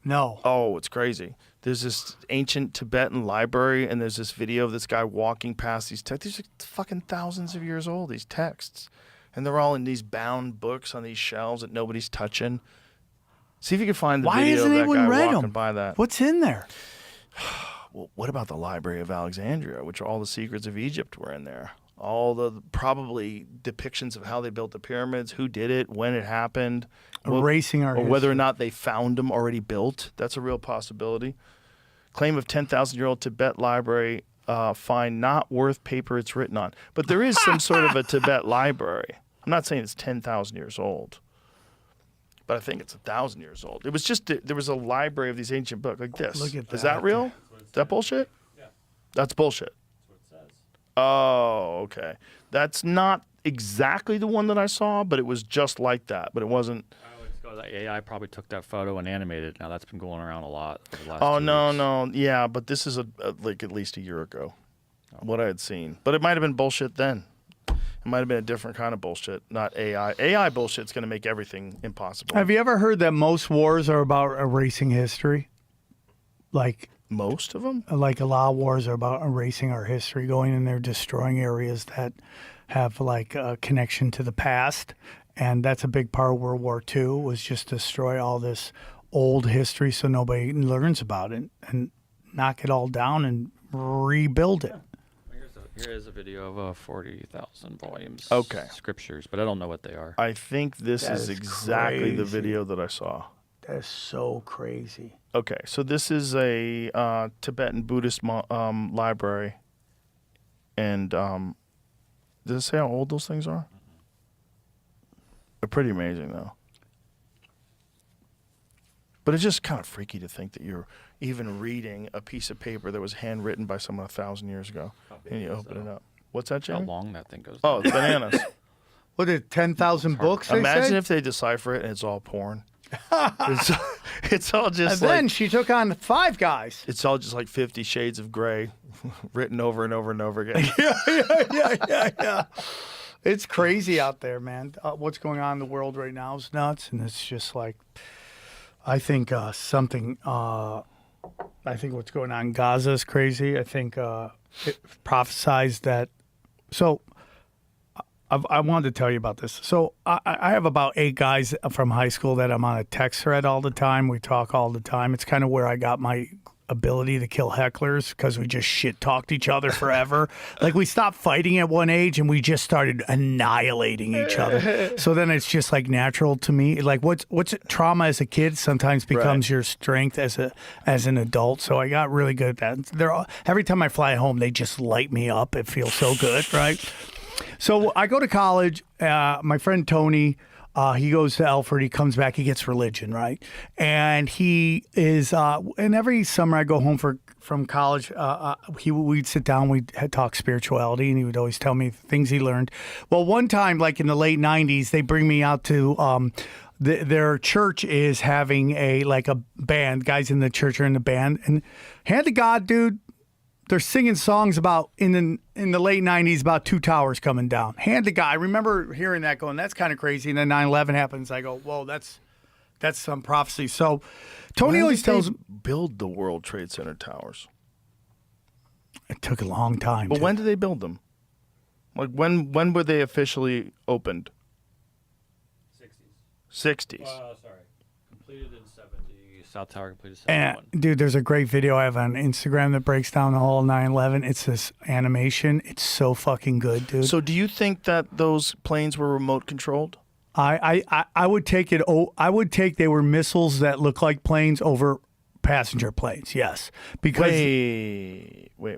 No. Oh, it's crazy. There's this ancient Tibetan library, and there's this video of this guy walking past these texts. These are fucking thousands of years old, these texts. And they're all in these bound books on these shelves that nobody's touching. See if you can find the Why video hasn't of that anyone guy read walking them? by that. What's in there? Well, what about the Library of Alexandria, which all the secrets of Egypt were in there? All the probably depictions of how they built the pyramids, who did it, when it happened. Erasing our Or whether or history. not they found them already built. That's a real possibility. Claim of 10,000-year-old Tibet library find not worth paper it's written on. But there is some sort of a Tibet library. I'm not saying it's 10,000 years old. But I think it's 1,000 years old. It was just, there was a library of these ancient books like this. Look at Is that. that real? Is that bullshit? Yeah. That's bullshit. Oh, okay. That's not exactly the one that I saw, but it was just like that. But it wasn't. I always go, the AI probably took that photo and animated it. Now that's been going around a lot over the last Oh 2 no, weeks. no, yeah. But this is like at least a year ago, what I had seen. But it might have been bullshit then. It might have been a different kind of bullshit, not AI. AI bullshit's going to make everything impossible. Have you ever heard that most wars are about erasing history? Like Most of them? a lot of wars are about erasing our history, going in there, destroying areas that have like a connection to the past. And that's a big part of World War II, was just destroy all this old history so nobody learns about it and knock it all down and rebuild it. Here is a video of 40,000 volumes. Okay. Scriptures, but I don't know what they are. I think this That is is exactly the crazy. video that I saw. That's so crazy. Okay, so this is a Tibetan Buddhist library. And does it say how old those things are? They're pretty amazing, though. But it's just kind of freaky to think that you're even reading a piece of paper that was handwritten by someone 1,000 years ago. And you open it up. What's that, How Jamie? long that thing goes. Oh, it's bananas. What is it, 10,000 books? They Imagine say? if they decipher it and it's all porn. it's all just And like then she took on 5 guys. it's all just like 50 Shades of Grey, written over and over and over again. Yeah. It's crazy out there, man. What's going on in the world right now is nuts, and it's just like, I think I think what's going on in Gaza is crazy. I think it prophesized that. So I wanted to tell you about this. So I have about 8 guys from high school that I'm on a text thread all the time. We talk all the time. It's kind of where I got my ability to kill hecklers, because we just shit talked each other forever. Like, we stopped fighting at one age and we just started annihilating each other. So then it's just like natural to me. Like, what's trauma as a kid sometimes becomes your strength as an adult. So I got really good at that. Every time I fly home, they just light me up. It feels so good, right? So I go to college. My friend Tony, he goes to Alfred. He comes back. He gets religion, right? And he is. And every summer I go home from college. We'd sit down. We'd talk spirituality, and he would always tell me things he learned. Well, one time, like in the late '90s, they bring me out to. Their church is having a band. Guys in the church are in the band, and hand to God, dude. They're singing songs about in the late 90s about 2 towers coming down. Hand to God. I remember hearing that going, that's kind of crazy. And then 9/11 happens. I go, whoa, that's some prophecy. So Tony always tells me. Build the World Trade Center towers. It took a long time. But when did they build them? Like, when were they officially opened? 60s. Sorry. Completed in 70. South Tower completed And 71. dude, there's a great video I have on Instagram that breaks down the whole 9/11. It's this animation. It's so fucking good, dude. So do you think that those planes were remote controlled? I would take it. I would take they were missiles that look like planes over passenger planes. Yes, because Wait.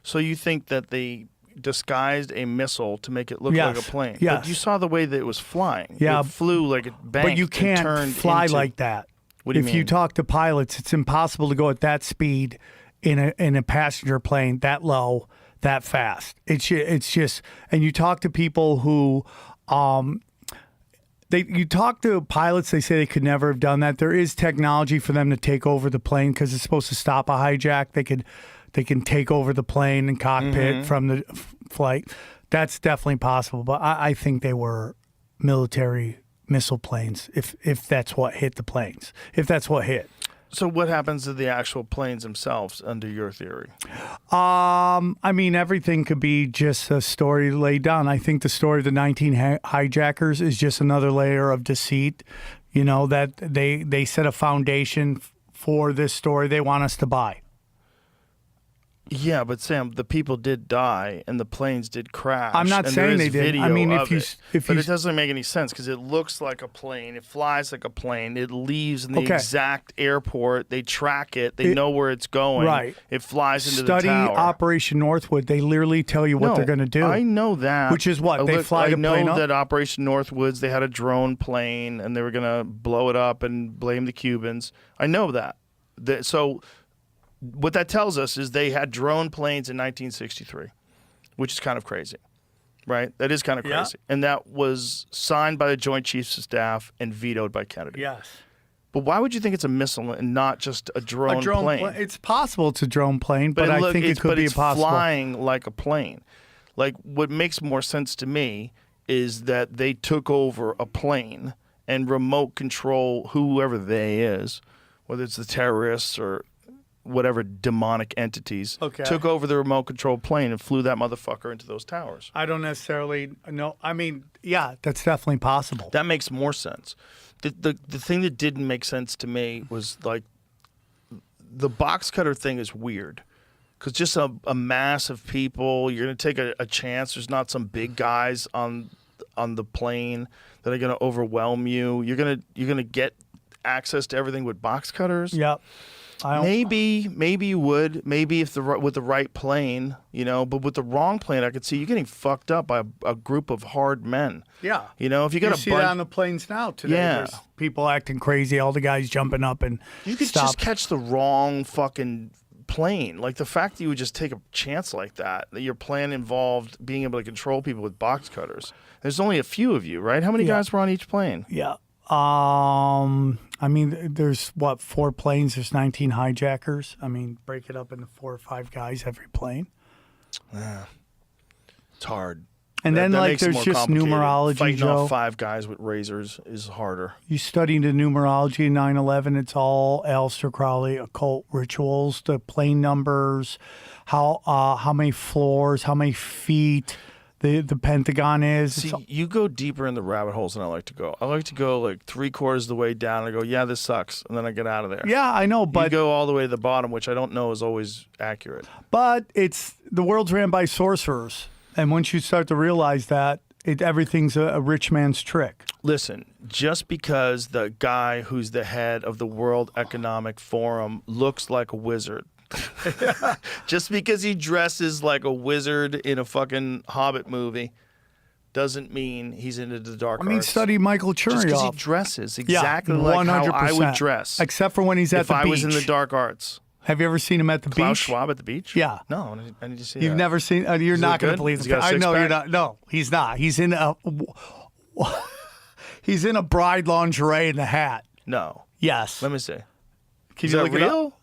So you think that they disguised a missile to make it look like a plane? Yes. But you saw the way that it was flying. Yeah. It flew like it banked. But you and can't turned fly into, like that. What do you if mean? you talk to pilots, it's impossible to go at that speed in a passenger plane that low, that fast. It's just, and you talk to people who, you talk to pilots, they say they could never have done that. There is technology for them to take over the plane because it's supposed to stop a hijack. They can take over the plane and cockpit from the flight. That's definitely possible. But I think they were military missile planes, if that's what hit the planes, if that's what hit. So what happens to the actual planes themselves under your theory? I mean, everything could be just a story laid down. I think the story of the 19 hijackers is just another layer of deceit, that they set a foundation for this story they want us to buy. Yeah, but Sam, the people did die and the planes did crash. I'm not and saying there is they did. I video mean, of if but you it doesn't make any sense because it looks like a plane, it flies like a plane, it leaves in the exact airport. They track it, they know where it's going. Right. It flies into Study the tower. Operation Northwood. They literally tell you what they're going to do. I know that. Which is what? They fly the plane I know up? that Operation Northwoods, they had a drone plane and they were going to blow it up and blame the Cubans. I know that. So what that tells us is they had drone planes in 1963, which is kind of crazy, right? That is kind of crazy. And that was signed by the Joint Chiefs of Staff and vetoed by Kennedy. Yes. But why would you think it's a missile and not just a drone plane? It's possible it's a drone plane, but I think it could be possible. Flying like a plane. Like, what makes more sense to me is that they took over a plane and remote control whoever they is, whether it's the terrorists or whatever demonic entities, took over the remote control plane and flew that motherfucker into those towers. I don't necessarily know. I mean, yeah, that's definitely possible. That makes more sense. The thing that didn't make sense to me was, like, the box cutter thing is weird. Because just a mass of people, you're going to take a chance. There's not some big guys on the plane that are going to overwhelm you. You're gonna get access to everything with box cutters. Yep. Maybe you would. Maybe if with the right plane, but with the wrong plane, I could see you getting fucked up by a group of hard men. Yeah. If you got you see that on the planes now today. Yeah. There's people acting crazy, all the guys jumping up and you could just catch the wrong fucking plane. Like the fact that you would just take a chance like that your plan involved being able to control people with box cutters. There's only a few of you, right? How many guys were on each plane? Yeah. I mean, there's 4 planes. There's 19 hijackers. I mean, break it up into 4 or 5 guys every plane. It's hard. And then, that like, makes it there's more just complicated. numerology, Fighting Joe. off 5 guys with razors is harder. You study the numerology in 9/11. It's all Aleister Crowley occult rituals, the plane numbers, how many floors, how many feet the Pentagon is. See, you go deeper in the rabbit holes than I like to go. I like to go like 3/4 of the way down and I go, yeah, this sucks. And then I get out of there. Yeah, I know, You but go all the way to the bottom, which I don't know is always accurate. it's the world's ran by sorcerers. And once you start to realize that, everything's a rich man's trick. Listen, just because the guy who's the head of the World Economic Forum looks like a wizard, just because he dresses like a wizard in a fucking Hobbit movie, doesn't mean he's into the dark arts. Study Michael Just because he Chernoff. dresses exactly like how I would dress. Except for when he's at if the I beach. was in the dark arts. Have you ever seen him at the Klaus beach? Schwab at the beach? Yeah. No, I need to see You've that. never seen. You're Is not it going to good? believe Has it. he got a I know you're six-pack? not. No, he's not. He's in a. He's in a bride lingerie and a hat. No. Yes. Let me see. Can Is you that look it up? real?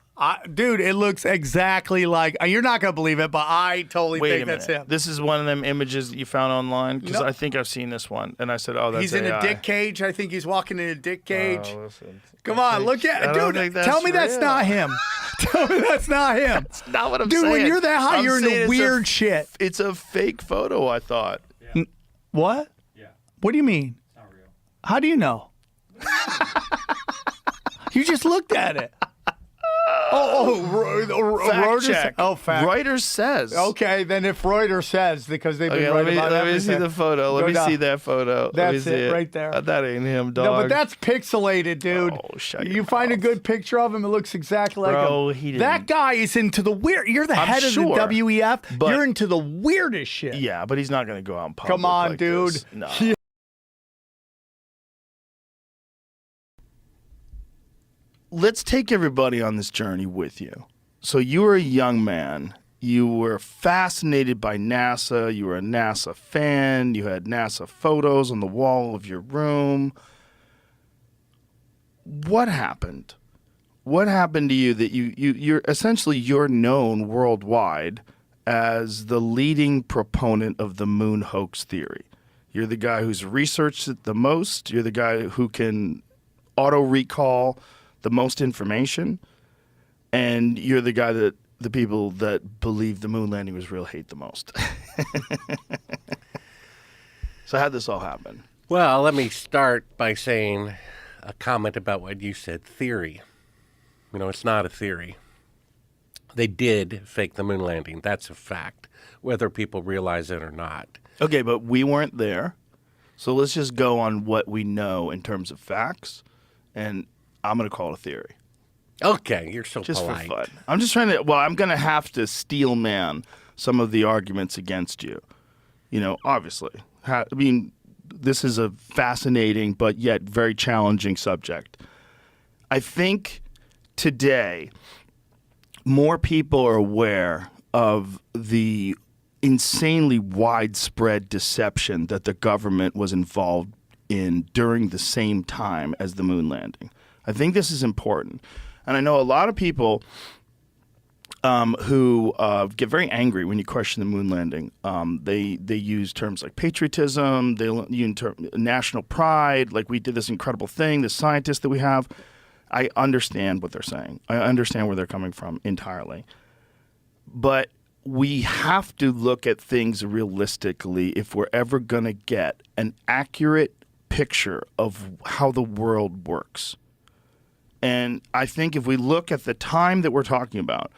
Dude, it looks exactly like. You're not going to believe it, but I totally Wait think a minute. that's him. This is one of them images that you found online? Because No. I think I've seen this one. And I said, oh, that's He's in AI. a dick cage. I think he's walking in a dick cage. Oh, listen. Come on, look at I don't think dude. that's Tell me that's real. not him. Tell me that's not him. That's not what I'm Dude, saying. when you're that high, I'm you're saying into it's weird shit. It's a fake photo, I thought. What? Yeah. What do you mean? It's not real. How do you know? You just looked at it. Fact Reuters. check. Fact. Reuters says. Okay, then if Reuters says, because they've been Okay, writing about let me see everything. the photo. Let Go me down. see that photo. Let me That's see it, right there. That ain't him, dog. No, but that's pixelated, dude. Oh, shut You your find a mouth. good picture of him, it looks exactly like Bro, him. he didn't. That guy is into the weird. You're the I'm head sure, of the WEF. but- You're into the weirdest shit. Yeah, but he's not going to go out in public. Come on, like dude. this. No. Yeah. Let's take everybody on this journey with you. So you were a young man. You were fascinated by NASA. You were a NASA fan. You had NASA photos on the wall of your room. What happened? What happened to you that you're known worldwide as the leading proponent of the moon hoax theory? You're the guy who's researched it the most. You're the guy who can auto recall the most information, and you're the guy that the people that believe the moon landing was real hate the most. So how'd this all happen? Well, let me start by saying a comment about what you said, theory. You know, it's not a theory. They did fake the moon landing. That's a fact, whether people realize it or not. Okay, but we weren't there. So let's just go on what we know in terms of facts, and I'm going to call it a theory. Okay, you're so Just polite. for fun. I'm just trying to, I'm going to have to steel man some of the arguments against you. You know, obviously. I mean, this is a fascinating but yet very challenging subject. I think today more people are aware of the insanely widespread deception that the government was involved in during the same time as the moon landing. I think this is important. And I know a lot of people who get very angry when you question the moon landing. They use terms like patriotism, they use national pride, like we did this incredible thing, the scientists that we have. I understand what they're saying. I understand where they're coming from entirely. But we have to look at things realistically if we're ever going to get an accurate picture of how the world works. And I think if we look at the time that we're talking about,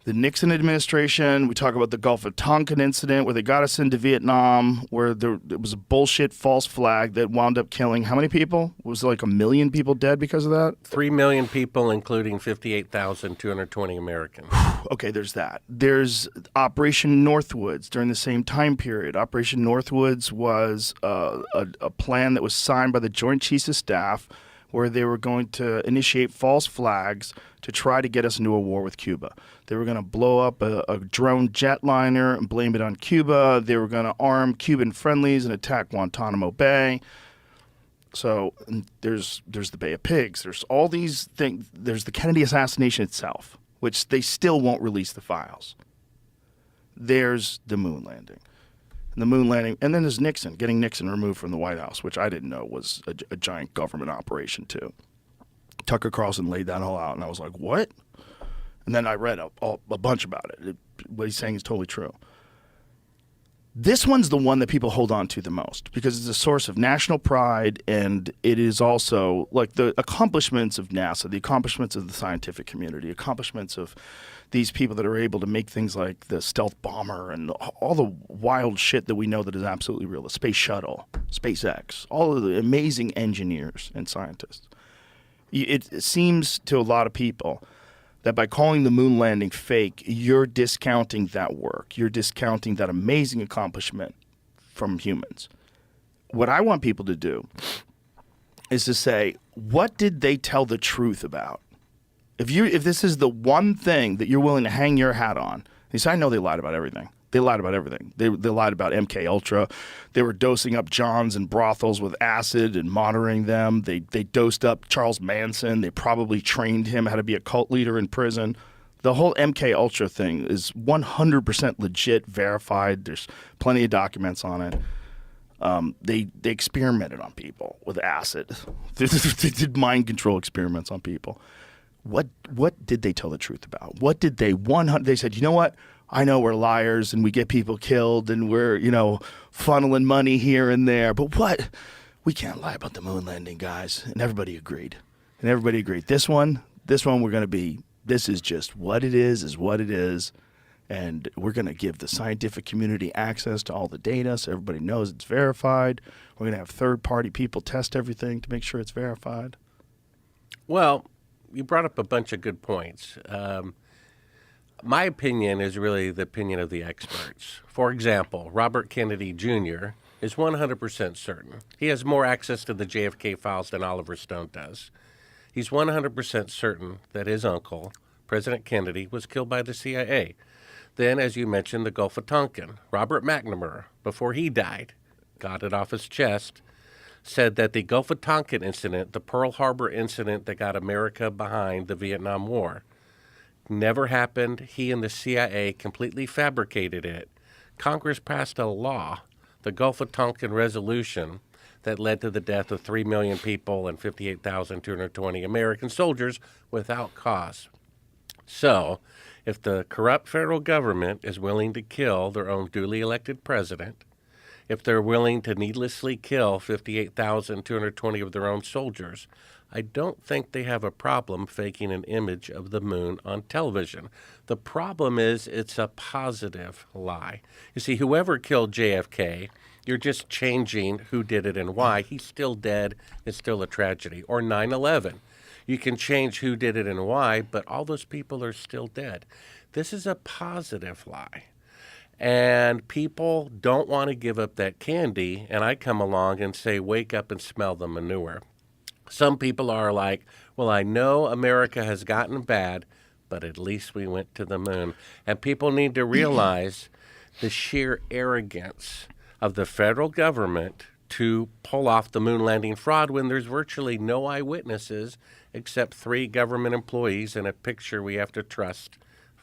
the Nixon administration, we talk about the Gulf of Tonkin incident where they got us into Vietnam, where it was a bullshit false flag that wound up killing how many people? Was it like 1 million people dead because of that? 3 million people, including 58,220 Americans. Okay, there's that. There's Operation Northwoods during the same time period. Operation Northwoods was a plan that was signed by the Joint Chiefs of Staff where they were going to initiate false flags to try to get us into a war with Cuba. They were going to blow up a drone jetliner and blame it on Cuba. They were going to arm Cuban friendlies and attack Guantanamo Bay. So there's the Bay of Pigs. There's all these things. There's the Kennedy assassination itself, which they still won't release the files. There's the moon landing. And the moon landing, and then there's Nixon, getting Nixon removed from the White House, which I didn't know was a giant government operation too. Tucker Carlson laid that all out, and I was like, what? And then I read a bunch about it. What he's saying is totally true. This one's the one that people hold on to the most because it's a source of national pride, and it is also like the accomplishments of NASA, the accomplishments of the scientific community, accomplishments of these people that are able to make things like the stealth bomber and all the wild shit that we know that is absolutely real, the space shuttle, SpaceX, all of the amazing engineers and scientists. It seems to a lot of people that by calling the moon landing fake, you're discounting that work. You're discounting that amazing accomplishment from humans. What I want people to do is to say, what did they tell the truth about? If this is the one thing that you're willing to hang your hat on, you say, I know they lied about everything. They lied about everything. They lied about MKUltra. They were dosing up Johns and brothels with acid and monitoring them. They dosed up Charles Manson. They probably trained him how to be a cult leader in prison. The whole MKUltra thing is 100% legit, verified. There's plenty of documents on it. They experimented on people with acid. They did mind control experiments on people. What did they tell the truth about? What did they They said, you know what? I know we're liars and we get people killed and we're, funneling money here and there. But what? We can't lie about the moon landing, guys. And everybody agreed. This one, we're going to be, this is just what it is what it is. And we're going to give the scientific community access to all the data so everybody knows it's verified. We're going to have third-party people test everything to make sure it's verified. Well, you brought up a bunch of good points. My opinion is really the opinion of the experts. For example, Robert Kennedy Jr. is 100% certain. He has more access to the JFK files than Oliver Stone does. He's 100% certain that his uncle, President Kennedy, was killed by the CIA. Then, as you mentioned, the Gulf of Tonkin. Robert McNamara, before he died, got it off his chest, said that the Gulf of Tonkin incident, the Pearl Harbor incident that got America behind the Vietnam War, never happened. He and the CIA completely fabricated it. Congress passed a law, the Gulf of Tonkin Resolution, that led to the death of 3 million people and 58,220 American soldiers without cause. So, if the corrupt federal government is willing to kill their own duly elected president, if they're willing to needlessly kill 58,220 of their own soldiers, I don't think they have a problem faking an image of the moon on television. The problem is it's a positive lie. You see, whoever killed JFK, you're just changing who did it and why. He's still dead. It's still a tragedy. Or 9/11. You can change who did it and why, but all those people are still dead. This is a positive lie. And people don't want to give up that candy, and I come along and say, wake up and smell the manure. Some people are like, well, I know America has gotten bad, but at least we went to the moon. And people need to realize the sheer arrogance of the federal government to pull off the moon landing fraud when there's virtually no eyewitnesses except 3 government employees and a picture we have to trust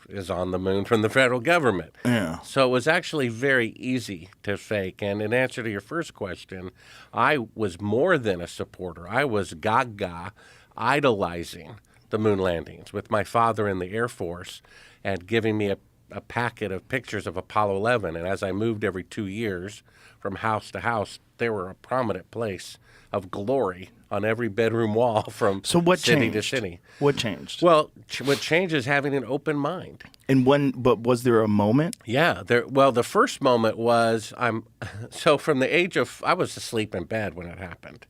is on the moon from the federal government. Yeah. So it was actually very easy to fake. And in answer to your first question, I was more than a supporter. I was gaga idolizing the moon landings with my father in the Air Force and giving me a packet of pictures of Apollo 11. And as I moved every 2 years from house to house, they were a prominent place of glory on every bedroom wall from city to city. What changed? Well, what changed is having an open mind. And but was there a moment? Yeah. The first moment was so from the age of, I was asleep in bed when it happened.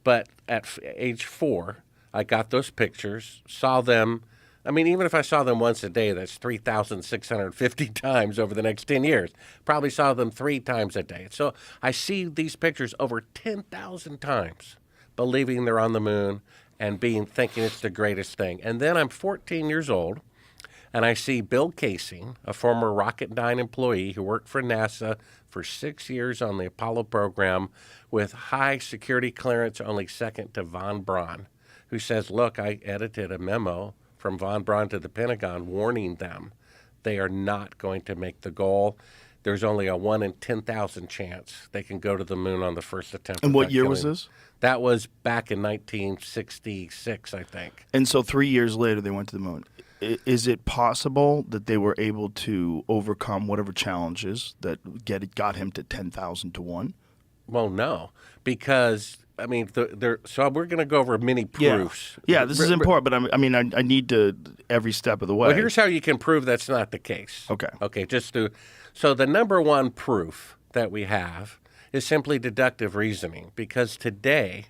But at age 4, I got those pictures, saw them. I mean, even if I saw them once a day, that's 3,650 times over the next 10 years. Probably saw them 3 times a day. So I see these pictures over 10,000 times believing they're on the moon and thinking it's the greatest thing. And then I'm 14 years old, and I see Bill Casey, a former Rocketdyne employee who worked for NASA for 6 years on the Apollo program with high security clearance, only second to von Braun, who says, look, I edited a memo from von Braun to the Pentagon warning them they are not going to make the goal. There's only a 1 in 10,000 chance they can go to the moon on the first attempt. And what year was this? That was back in 1966, I think. And so 3 years later, they went to the moon. Is it possible that they were able to overcome whatever challenges that got him to 10,000 to 1? Well, no, because I mean, so we're going to go over many proofs. Yeah, this is important, but I need to every step of the way. Well, here's how you can prove that's not the case. Okay, so the number one proof that we have is simply deductive reasoning, because today,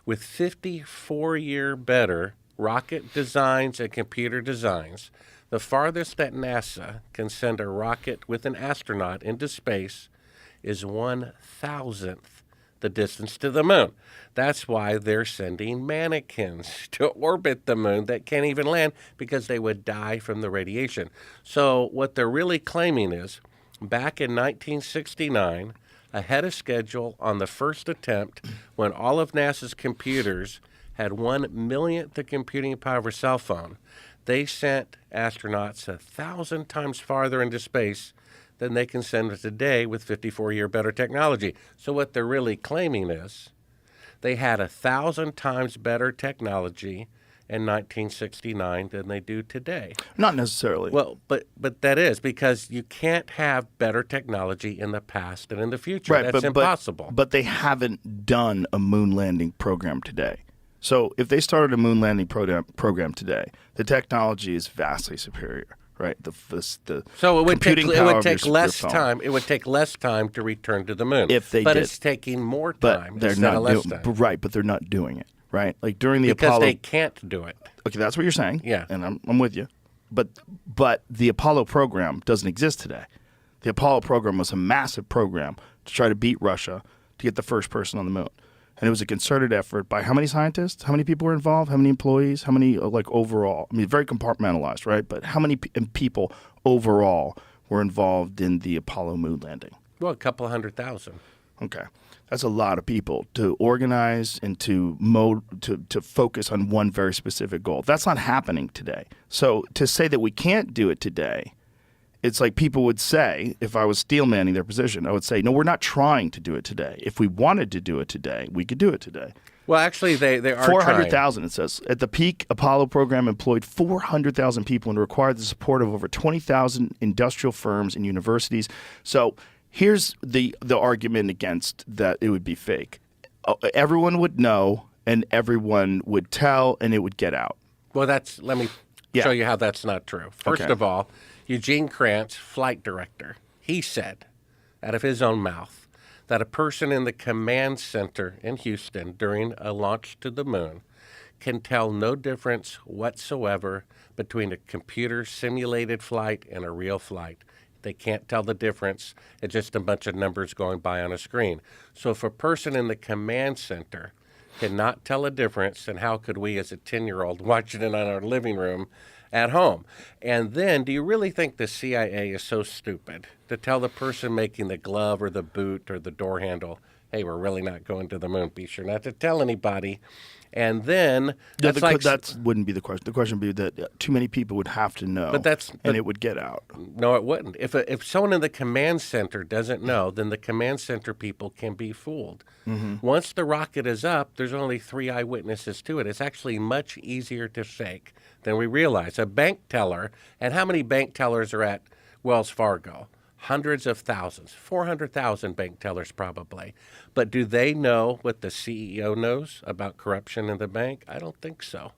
with 54-year better rocket designs and computer designs, the farthest that NASA can send a rocket with an astronaut into space is 1,000th the distance to the moon. That's why they're sending mannequins to orbit the moon that can't even land, because they would die from the radiation. So what they're really claiming is, back in 1969, ahead of schedule on the first attempt, when all of NASA's computers had 1/1,000,000th the computing power of a cell phone, they sent astronauts 1,000 times farther into space than they can send today with 54-year better technology. So what they're really claiming is they had 1,000 times better technology in 1969 than they do today. Not necessarily. Well, but that is because you can't have better technology in the past and in the future. Right, That's impossible. But they haven't done a moon landing program today. So if they started a moon landing program today, the technology is vastly superior. Right. So it would take less phone. time. It would take less time to return to the moon. If they but did. It's taking more but time they're instead not of less time. Right, but they're not doing it. Right, like during the because Apollo. They can't do it. Okay, that's what you're saying. Yeah, and I'm with you. But the Apollo program doesn't exist today. The Apollo program was a massive program to try to beat Russia to get the first person on the moon. And it was a concerted effort by how many scientists? How many people were involved? How many employees? How many, overall? I mean, very compartmentalized, right? But how many people overall were involved in the Apollo moon landing? Well, a couple 100,000. Okay. That's a lot of people to organize and to focus on one very specific goal. That's not happening today. So to say that we can't do it today, it's like people would say, if I was steel manning their position, I would say, no, we're not trying to do it today. If we wanted to do it today, we could do it today. Well, actually, they are 400,000, it says. At the peak, Apollo program employed 400,000 people and required the support of over 20,000 industrial firms and universities. So here's the argument against that it would be fake. Everyone would know, and everyone would tell, and it would get out. Well, let me show you how that's not true. First of all, Eugene Kranz, flight director, he said, out of his own mouth, that a person in the command center in Houston during a launch to the moon can tell no difference whatsoever between a computer simulated flight and a real flight. They can't tell the difference. It's just a bunch of numbers going by on a screen. So if a person in the command center cannot tell a difference, then how could we as a 10-year-old watching it on our living room at home? And then, do you really think the CIA is so stupid to tell the person making the glove or the boot or the door handle, hey, we're really not going to the moon, be sure not to tell anybody? And then that wouldn't be the question. The question would be that too many people would have to know, and it would get out. No, it wouldn't. If someone in the command center doesn't know, then the command center people can be fooled. Mm-hmm. Once the rocket is up, there's only 3 eyewitnesses to it. It's actually much easier to fake than we realize. A bank teller, and how many bank tellers are at Wells Fargo? Hundreds of thousands, 400,000 bank tellers probably. But do they know what the CEO knows about corruption in the bank? I don't think so.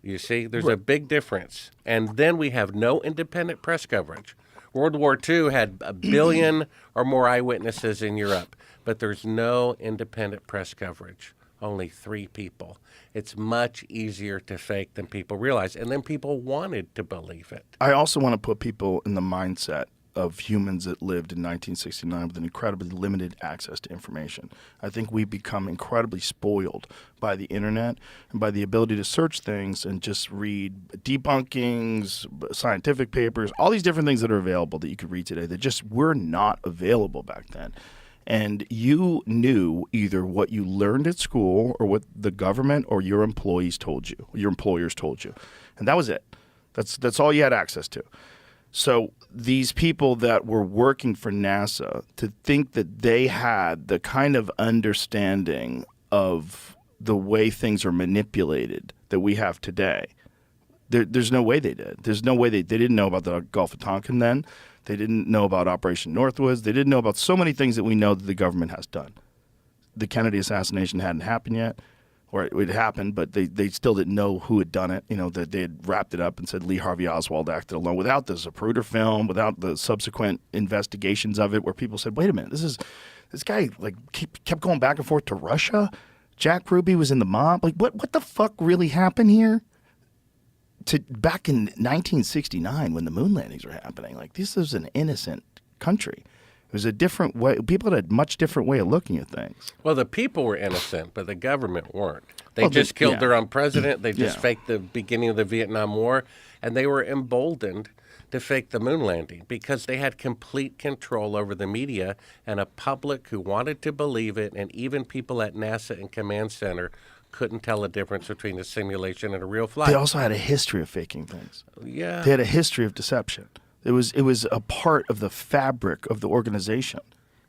You see, there's a big difference. And then we have no independent press coverage. World War II had 1 billion or more eyewitnesses in Europe, but there's no independent press coverage. Only 3 people. It's much easier to fake than people realize. And then people wanted to believe it. I also want to put people in the mindset of humans that lived in 1969 with an incredibly limited access to information. I think we become incredibly spoiled by the internet and by the ability to search things and just read debunkings, scientific papers, all these different things that are available that you could read today that just were not available back then. And you knew either what you learned at school or what the government or your employees told you, your employers told you. And that was it. That's all you had access to. So these people that were working for NASA, to think that they had the kind of understanding of the way things are manipulated that we have today, there's no way they did. There's no way they didn't know about the Gulf of Tonkin then. They didn't know about Operation Northwoods. They didn't know about so many things that we know that the government has done. The Kennedy assassination hadn't happened yet, or it happened, but they still didn't know who had done it. You know, that they had wrapped it up and said Lee Harvey Oswald acted alone without the Zapruder film, without the subsequent investigations of it, where people said, wait a minute, this guy like kept going back and forth to Russia. Jack Ruby was in the mob. Like, what the fuck really happened here? Back in 1969 when the moon landings were happening, like this was an innocent country. It was a different way. People had a much different way of looking at things. Well, the people were innocent, but the government weren't. They just killed their own president. They just faked the beginning of the Vietnam War, and they were emboldened to fake the moon landing because they had complete control over the media and a public who wanted to believe it, and even people at NASA and Command Center couldn't tell the difference between a simulation and a real flight. They also had a history of faking things. Yeah. They had a history of deception. It was a part of the fabric of the organization.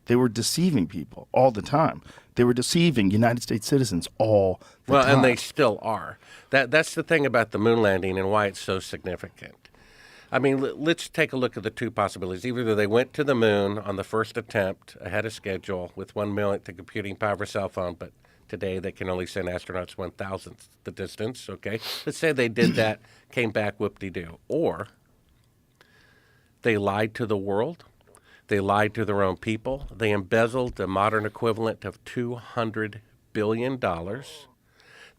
They were deceiving people all the time. They were deceiving United States citizens all the time. Well, and they still are. That's the thing about the moon landing and why it's so significant. I mean, let's take a look at the two possibilities. Either they went to the moon on the first attempt ahead of schedule with 1/millionth the computing power of a cell phone, but today they can only send astronauts 1,000th the distance, okay? Let's say they did that, came back, whoop-de-doo. Or they lied to the world. They lied to their own people. They embezzled the modern equivalent of $200 billion.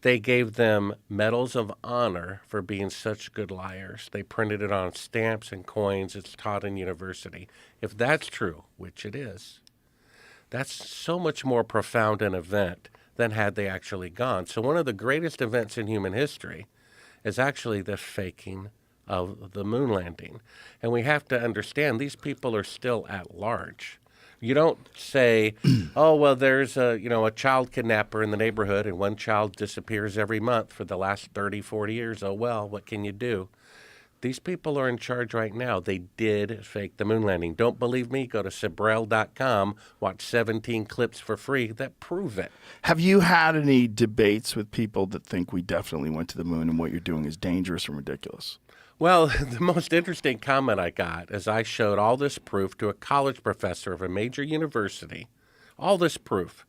They gave them medals of honor for being such good liars. They printed it on stamps and coins. It's taught in university. If that's true, which it is, that's so much more profound an event than had they actually gone. So one of the greatest events in human history is actually the faking of the moon landing. And we have to understand these people are still at large. You don't say, oh, well, there's a child kidnapper in the neighborhood and one child disappears every month for the last 30, 40 years. Oh, well, what can you do? These people are in charge right now. They did fake the moon landing. Don't believe me? Go to Sabrel.com, watch 17 clips for free that prove it. Have you had any debates with people that think we definitely went to the moon and what you're doing is dangerous and ridiculous? Well, the most interesting comment I got is I showed all this proof to a college professor of a major university. All this proof.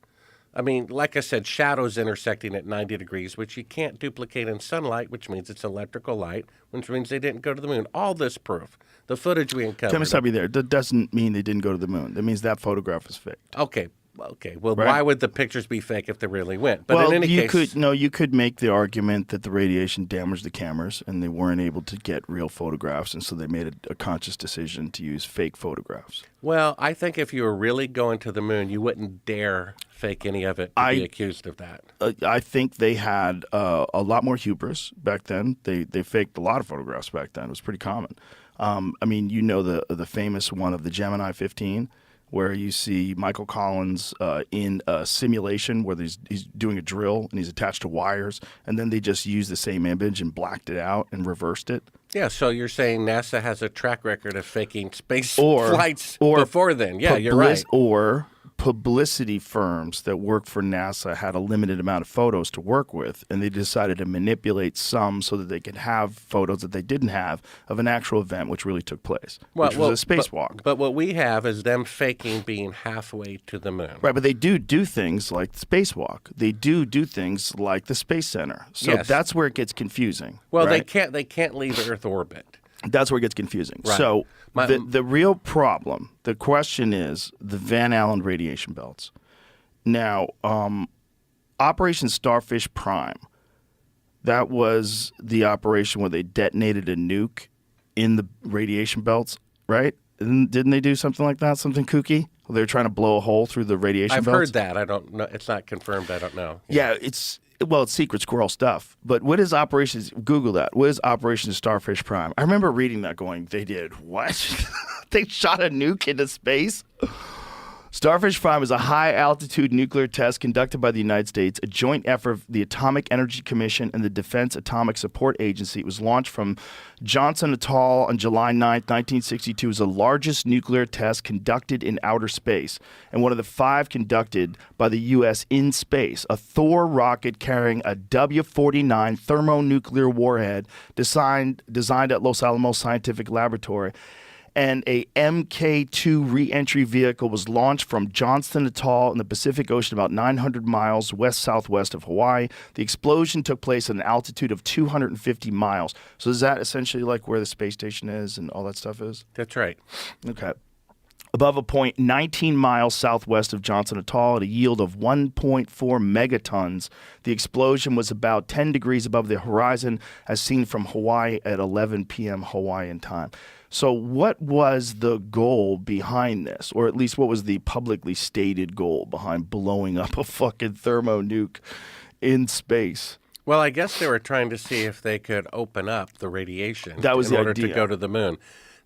I mean, like I said, shadows intersecting at 90 degrees, which you can't duplicate in sunlight, which means it's electrical light, which means they didn't go to the moon. All this proof. The footage we uncovered. Let me stop you there. That doesn't mean they didn't go to the moon. That means that photograph is faked. Okay. Well, right? Why would the pictures be fake if they really went? But in any case, you could make the argument that the radiation damaged the cameras and they weren't able to get real photographs, and so they made a conscious decision to use fake photographs. Well, I think if you were really going to the moon, you wouldn't dare fake any of it to be accused of that. I think they had a lot more hubris back then. They faked a lot of photographs back then. It was pretty common. I mean, you know the famous one of the Gemini 15. Where you see Michael Collins in a simulation where he's doing a drill and he's attached to wires, and then they just used the same image and blacked it out and reversed it. Yeah, so you're saying NASA has a track record of faking space flights before then. Yeah, you're right. Or publicity firms that work for NASA had a limited amount of photos to work with, and they decided to manipulate some so that they could have photos that they didn't have of an actual event which really took place, which was a spacewalk. But what we have is them faking being halfway to the moon. Right, but they do things like the spacewalk. They do things like the Space Center. So that's where it gets confusing. Well, right? they can't leave Earth orbit. That's where it gets confusing. Right. So the real problem, the question is the Van Allen radiation belts. Now, Operation Starfish Prime, that was the operation where they detonated a nuke in the radiation belts, right? Didn't they do something like that? Something kooky? They were trying to blow a hole through the radiation I've belts? heard that. I don't know. It's not confirmed. I don't know. Yeah, it's secret squirrel stuff. But what is Operations? Google that. What is Operation Starfish Prime? I remember reading that going, they did what? They shot a nuke into space? Starfish Prime is a high-altitude nuclear test conducted by the United States, a joint effort of the Atomic Energy Commission and the Defense Atomic Support Agency. It was launched from Johnson Atoll on July 9, 1962. It was the largest nuclear test conducted in outer space and one of the 5 conducted by the U.S. in space. A Thor rocket carrying a W-49 thermonuclear warhead designed at Los Alamos Scientific Laboratory, and a Mk2 re-entry vehicle was launched from Johnston Atoll in the Pacific Ocean about 900 miles west-southwest of Hawaii. The explosion took place at an altitude of 250 miles. So is that essentially like where the space station is and all that stuff is? That's right. Okay. Above a point 19 miles southwest of Johnson Atoll at a yield of 1.4 megatons, the explosion was about 10 degrees above the horizon as seen from Hawaii at 11 p.m. Hawaiian time. So what was the goal behind this? Or at least what was the publicly stated goal behind blowing up a fucking thermonuke in space? Well, I guess they were trying to see if they could open up the radiation That was in the order idea. to go to the moon.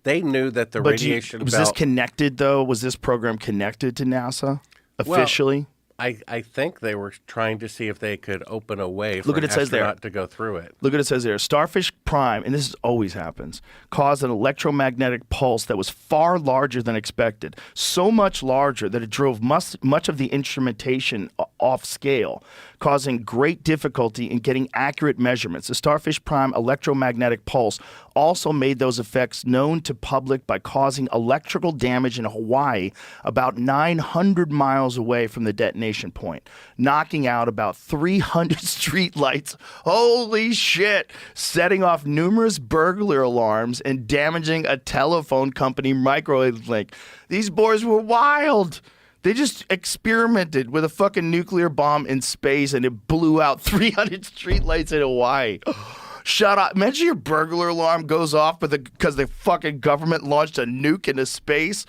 They knew that the But radiation was belt... this connected, though? Was this program connected to NASA officially? I think they were trying to see if they could open a way for Look what an it says there. astronaut to go through it. Look what it says there. Starfish Prime, and this always happens, caused an electromagnetic pulse that was far larger than expected. So much larger that it drove much of the instrumentation off scale, causing great difficulty in getting accurate measurements. The Starfish Prime electromagnetic pulse also made those effects known to public by causing electrical damage in Hawaii about 900 miles away from the detonation point, knocking out about 300 street lights. Holy shit! Setting off numerous burglar alarms and damaging a telephone company microwave link. These boys were wild. They just experimented with a fucking nuclear bomb in space and it blew out 300 streetlights in Hawaii. Shut up. Imagine your burglar alarm goes off because the fucking government launched a nuke into space.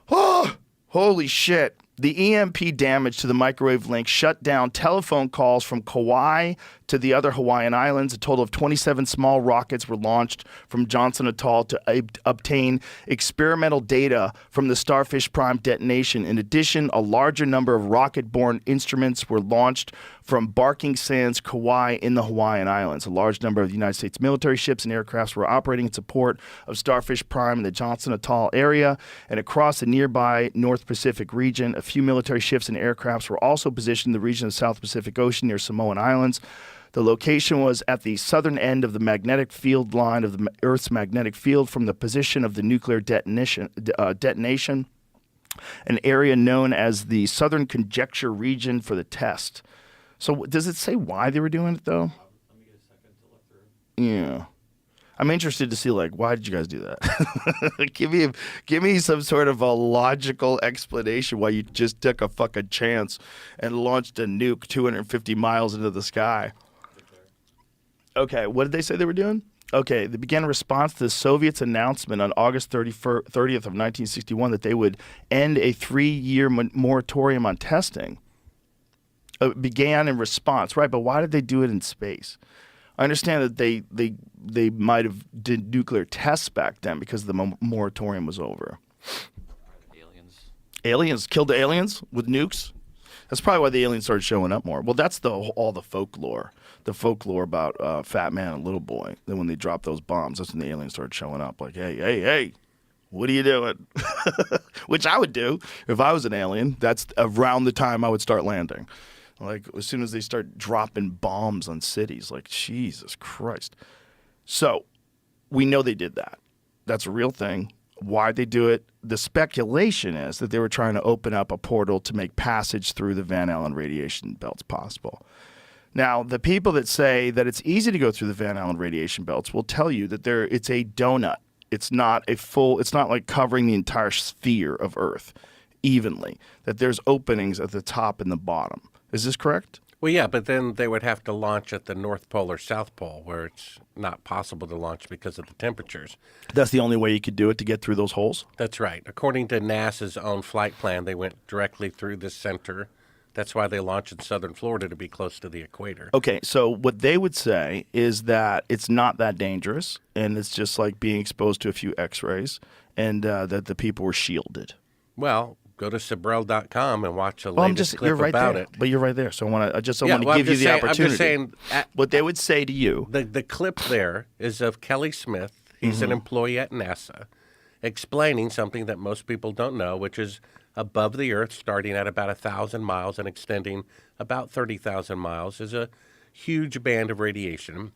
Oh, holy shit. The EMP damage to the microwave link shut down telephone calls from Kauai to the other Hawaiian islands. A total of 27 small rockets were launched from Johnson Atoll to obtain experimental data from the Starfish Prime detonation. In addition, a larger number of rocket-borne instruments were launched from Barking Sands, Kauai, in the Hawaiian Islands. A large number of the United States military ships and aircrafts were operating in support of Starfish Prime in the Johnson Atoll area and across the nearby North Pacific region. A few military ships and aircrafts were also positioned in the region of the South Pacific Ocean near Samoan Islands. The location was at the southern end of the magnetic field line of the Earth's magnetic field from the position of the nuclear detonation, an area known as the Southern Conjecture region for the test. So does it say why they were doing it, though? Let me get a second to look through. Yeah. I'm interested to see, like, why did you guys do that? give me some sort of a logical explanation why you just took a fucking chance and launched a nuke 250 miles into the sky. Okay, what did they say they were doing? Okay, they began a response to the Soviets' announcement on August 30th of 1961 that they would end a 3-year moratorium on testing. It began in response, right? But why did they do it in space? I understand that they might have did nuclear tests back then because the moratorium was over. Aliens. Aliens killed the aliens with nukes. That's probably why the aliens started showing up more. Well, that's all the folklore about Fat Man and Little Boy. Then when they dropped those bombs, that's when the aliens started showing up. Like, hey, what are you doing? Which I would do if I was an alien. That's around the time I would start landing. Like, as soon as they start dropping bombs on cities, like, Jesus Christ. So, we know they did that. That's a real thing. Why'd they do it? The speculation is that they were trying to open up a portal to make passage through the Van Allen radiation belts possible. Now, the people that say that it's easy to go through the Van Allen radiation belts will tell you that it's a donut. It's not like covering the entire sphere of Earth evenly, that there's openings at the top and the bottom. Is this correct? Well, yeah, but then they would have to launch at the North Pole or South Pole, where it's not possible to launch because of the temperatures. That's the only way you could do it to get through those holes? That's right. According to NASA's own flight plan, they went directly through the center. That's why they launched in southern Florida, to be close to the equator. Okay, so what they would say is that it's not that dangerous, and it's just like being exposed to a few X-rays, and that the people were shielded. Well, go to Sabrell.com and watch a Well, latest clip you're right about there, it. But you're right there, so I want to give well, you I'm the just saying- opportunity. I'm just saying, what they would say to you. The clip there is of Kelly Smith. He's an employee at NASA, explaining something that most people don't know, which is above the Earth, starting at about 1,000 miles and extending about 30,000 miles, is a huge band of radiation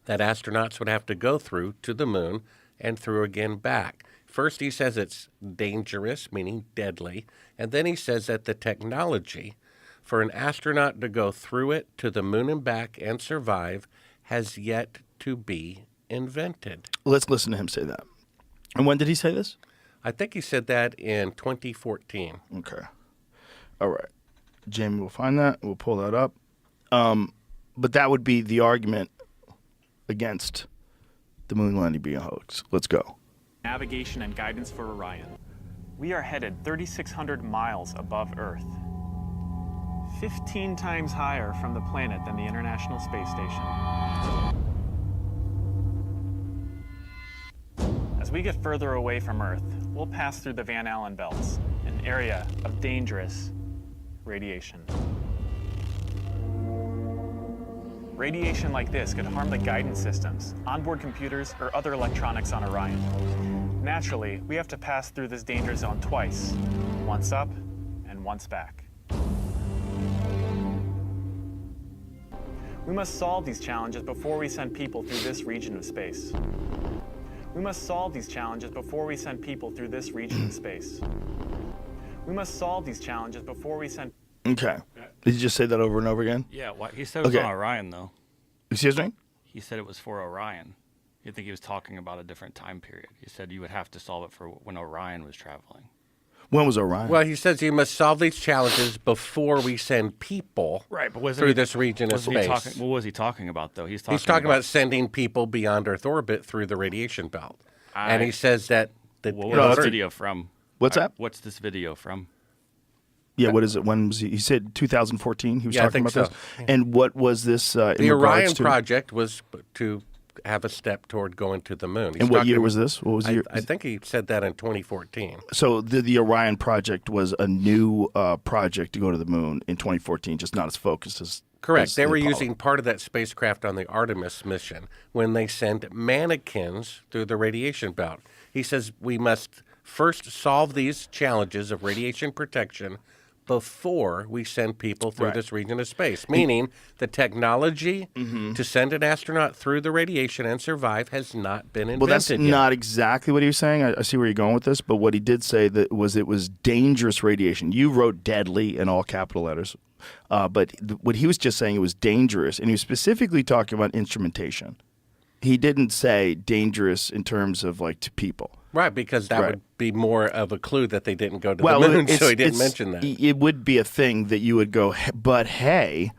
that astronauts would have to go through to the moon and through again back. First, he says it's dangerous, meaning deadly, and then he says that the technology for an astronaut to go through it to the moon and back and survive has yet to be invented. Let's listen to him say that. And when did he say this? I think he said that in 2014. Okay. All right. Jamie will find that. We'll pull that up. But that would be the argument against the moon landing being a hoax. Let's go. Navigation and guidance for Orion. We are headed 3,600 miles above Earth, 15 times higher from the planet than the International Space Station. As we get further away from Earth, we'll pass through the Van Allen belts, an area of dangerous radiation. Radiation like this could harm the guidance systems, onboard computers, or other electronics on Orion. Naturally, we have to pass through this danger zone twice, once up and once back. We must solve these challenges before we send people through this region of space. We must solve these challenges before we send people through this region of space. We must solve these challenges before we send... Okay. Did you just say that over and over again? Yeah, he said it was Okay. on Orion, though. Excuse me? He said it was for Orion. You think he was talking about a different time period. He said you would have to solve it for when Orion was traveling. When was Orion? Well, he says you must solve these challenges before we send people through this region of space. What was he talking about, though? He's talking about sending people beyond Earth orbit through the radiation belt. And he says that... What was this video from? What's that? What's this video from? Yeah, what is it? When was he said 2014 he was talking about this? Yeah. And what was this in the regards Orion to? project was to have a step toward going to the moon. And what year was this? What was the year? I think he said that in 2014. So the Orion project was a new project to go to the moon in 2014, just not as focused as... Correct. as They the were Apollo. using part of that spacecraft on the Artemis mission when they sent mannequins through the radiation belt. He says we must first solve these challenges of radiation protection before we send people through this region of space, meaning the technology to send an astronaut through the radiation and survive has not been invented Well, that's yet. not exactly what he was saying. I see where you're going with this, but what he did say that was it was dangerous radiation. You wrote deadly in all capital letters, but what he was just saying it was dangerous, and he was specifically talking about instrumentation. He didn't say dangerous in terms of like to people. Right, because that Right. would be more of a clue that they didn't go to the moon, so he didn't mention that. It would be a thing that you would go, but hey,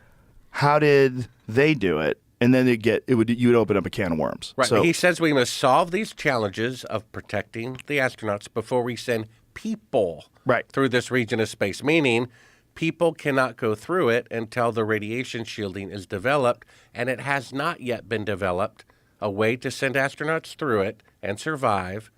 how did they do it? And then you would open up a can of worms. Right. So He says we must solve these challenges of protecting the astronauts before we send people through this region of space, meaning people cannot go through it until the radiation shielding is developed, and it has not yet been developed a way to send astronauts through it and survive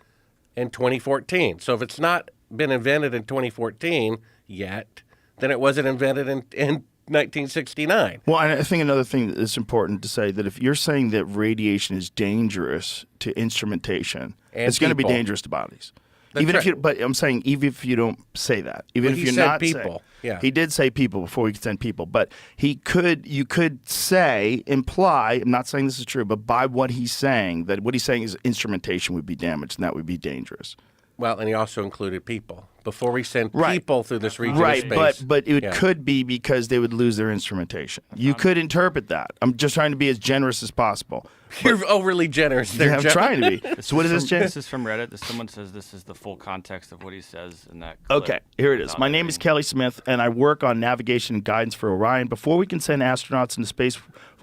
in 2014. So if it's not been invented in 2014 yet, then it wasn't invented in 1969. Well, and I think another thing that's important to say that if you're saying that radiation is dangerous to instrumentation, And it's going to be people. dangerous to bodies. That's Even if right. you, but I'm saying even if you don't say that, even Well, if he you're said not people, saying, yeah. he did say people before he could send people, but you could say, imply, I'm not saying this is true, but by what he's saying, that what he's saying is instrumentation would be damaged and that would be dangerous. Well, and he also included people. before we send Right. people through this region Right, of space. but it Yeah. could be because they would lose their instrumentation. You could interpret that. I'm just trying to be as generous as possible. You're overly generous there, Yeah, I'm Joe. trying to be. So what is this, Jay? This is from Reddit. Someone says this is the full context of what he says in that clip. Okay, here it is. My name is Kelly Smith, and I work on navigation and guidance for Orion. Before we can send astronauts into space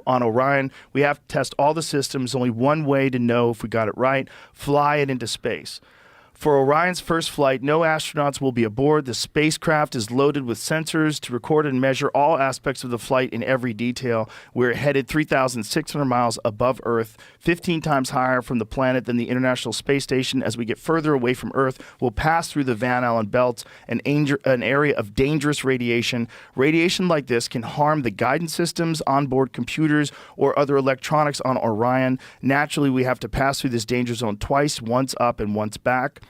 on Orion, we have to test all the systems. Only one way to know if we got it right: fly it into space. For Orion's first flight, no astronauts will be aboard. The spacecraft is loaded with sensors to record and measure all aspects of the flight in every detail. We're headed 3,600 miles above Earth, 15 times higher from the planet than the International Space Station. As we get further away from Earth, we'll pass through the Van Allen belts, an area of dangerous radiation. Radiation like this can harm the guidance systems, onboard computers, or other electronics on Orion. Naturally, we have to pass through this danger zone twice, once up and once back.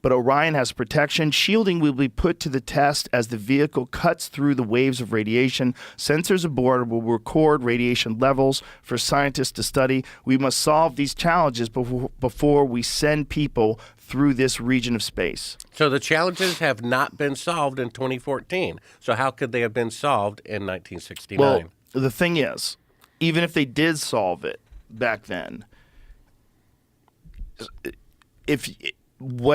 But Orion has protection. Shielding will be put to the test as the vehicle cuts through the waves of radiation. Sensors aboard will record radiation levels for scientists to study. We must solve these challenges before we send people through this region of space. So the challenges have not been solved in 2014. So how could they have been solved in 1969? Well, the thing is, even if they did solve it back then,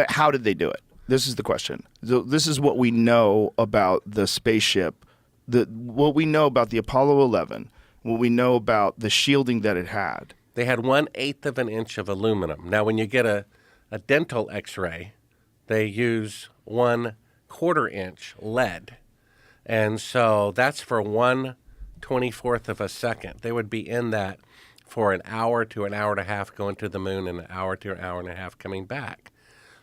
how did they do it? This is the question. So this is what we know about the spaceship, what we know about the Apollo 11, what we know about the shielding that it had. They had 1/8 of an inch of aluminum. Now, when you get a dental X-ray, they use 1/4 inch lead. And so that's for 1/24 of a second. They would be in that for an hour to an hour and a half going to the moon and an hour to an hour and a half coming back.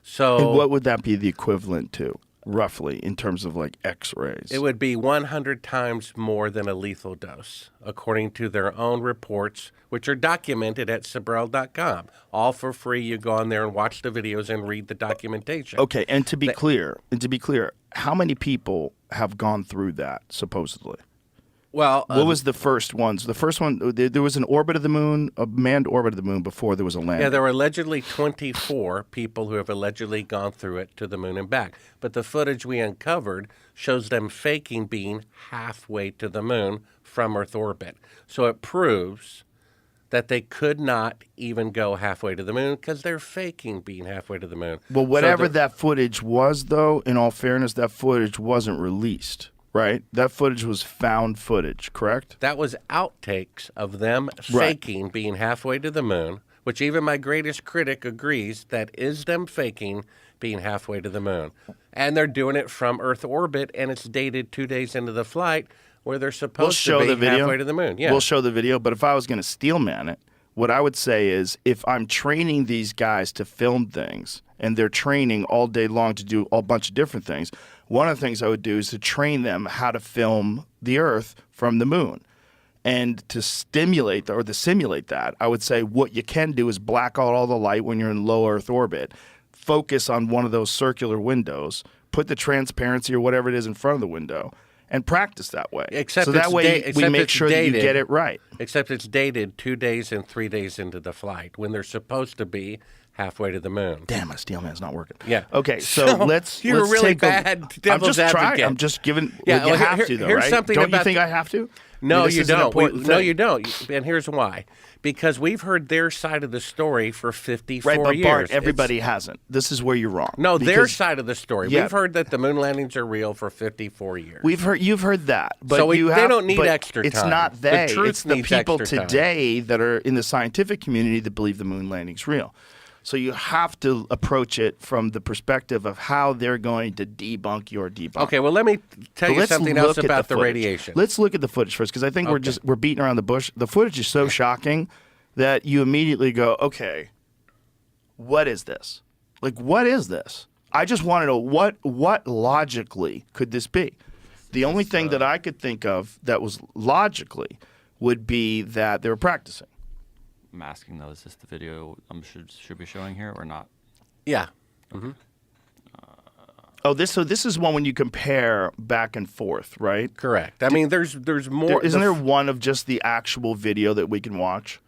So And what would that be the equivalent to, roughly, in terms of like X-rays? it would be 100 times more than a lethal dose, according to their own reports, which are documented at Sabrel.com. All for free. You go on there and watch the videos and read the documentation. Okay, and to be clear, how many people have gone through that, supposedly? Well, what was the first ones? The first one, there was an orbit of the moon, a manned orbit of the moon before there was a landing. Yeah, there were allegedly 24 people who have allegedly gone through it to the moon and back. But the footage we uncovered shows them faking being halfway to the moon from Earth orbit. So it proves that they could not even go halfway to the moon because they're faking being halfway to the moon. Well, whatever that footage was, though, in all fairness, that footage wasn't released. Right? That footage was found footage, correct? That was outtakes of them faking being halfway to the moon, which even my greatest critic agrees that is them faking being halfway to the moon. And they're doing it from Earth orbit, and it's dated 2 days into the flight where they're supposed to be halfway to the moon. Yeah. We'll show the video, but if I was going to steel man it, what I would say is if I'm training these guys to film things and they're training all day long to do a bunch of different things, one of the things I would do is to train them how to film the Earth from the moon. And to simulate that, I would say what you can do is black out all the light when you're in low Earth orbit, focus on one of those circular windows, put the transparency or whatever it is in front of the window, and practice that way. So that way we make sure that you get it right. Except it's dated 2 days and 3 days into the flight when they're supposed to be halfway to the moon. Damn, my steel man's not working. Yeah. Okay, so let's you're let's really take bad devil's I'm just advocate. trying. I'm just giving. Yeah, you well, have to, though, here's right? something Don't you about think I have to? No, this you is an don't. important No, thing. you don't. And here's why. Because we've heard their side of the story for 54 Right, but years. Bart, everybody hasn't. This is where you're wrong. No, their Because- side of the story. Yeah. We've heard that the moon landings are real for 54 years. You've heard that, but So they don't need but extra It's time. not The they. truth It's the needs people extra time. today that are in the scientific community that believe the moon landing's real. So you have to approach it from the perspective of how they're going to debunk your debunk. Okay, well, let me tell But you let's something else look at about the footage. radiation. Let's look at the footage first, because I think we're beating around the bush. The footage is so shocking that you immediately go, okay, what is this? Like, what is this? I just want to know what logically could this be? The only thing that I could think of that was logically would be that they were practicing. I'm asking though, is this the video should be showing here or not? Yeah. Mm-hmm. So this is one when you compare back and forth, right? Correct. I mean, there's more. Isn't there one of just the actual video that we can watch?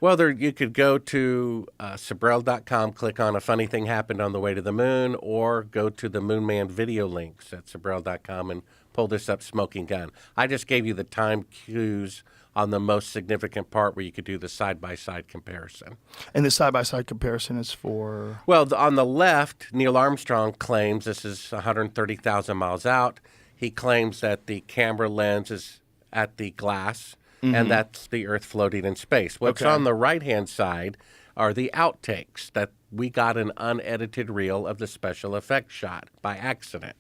Well, you could go to Sabrell.com, click on A Funny Thing Happened on the Way to the Moon, or go to the Moonman video links at Sabrell.com and pull this up, Smoking Gun. I just gave you the time cues on the most significant part where you could do the side-by-side comparison. And the side-by-side comparison is for? Well, on the left, Neil Armstrong claims this is 130,000 miles out. He claims that the camera lens is at the glass, and that's the Earth floating in space. What's on the right-hand side are the outtakes that we got an unedited reel of the special effects shot by accident.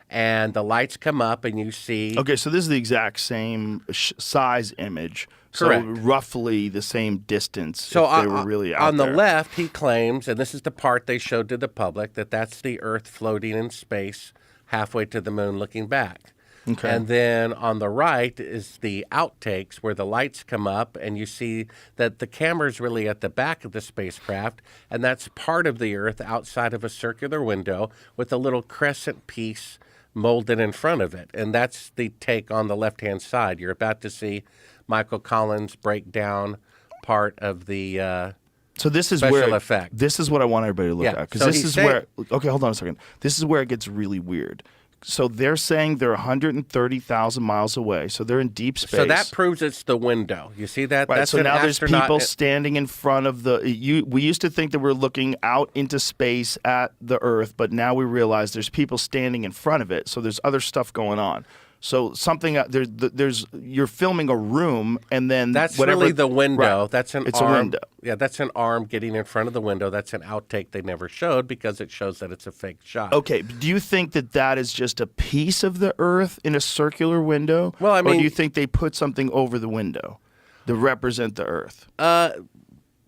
And the lights come up and you see... Okay, so this is the exact same size image. Correct. So roughly the same distance So if they were really out on the there. left, he claims, and this is the part they showed to the public, that that's the Earth floating in space halfway to the moon looking back. Okay. And then on the right is the outtakes where the lights come up and you see that the camera's really at the back of the spacecraft, and that's part of the Earth outside of a circular window with a little crescent piece molded in front of it. And that's the take on the left-hand side. You're about to see Michael Collins break down part of the so this is special where effect. This is what I want everybody to look Yeah, at, because so this he's is saying- where. Okay, hold on a second. This is where it gets really weird. So they're saying they're 130,000 miles away. So they're in deep space. So that proves it's the window. You see that? Right. That's So an now there's astronaut- people standing in front of the. We used to think that we're looking out into space at the Earth, but now we realize there's people standing in front of it. So there's other stuff going on. So something there's you're filming a room, and then That's whatever, really the window. Right. That's an It's arm. a window. Yeah, that's an arm getting in front of the window. That's an outtake they never showed because it shows that it's a fake shot. Okay, do you think that that is just a piece of the Earth in a circular window? Well, I or mean- do you think they put something over the window to represent the Earth?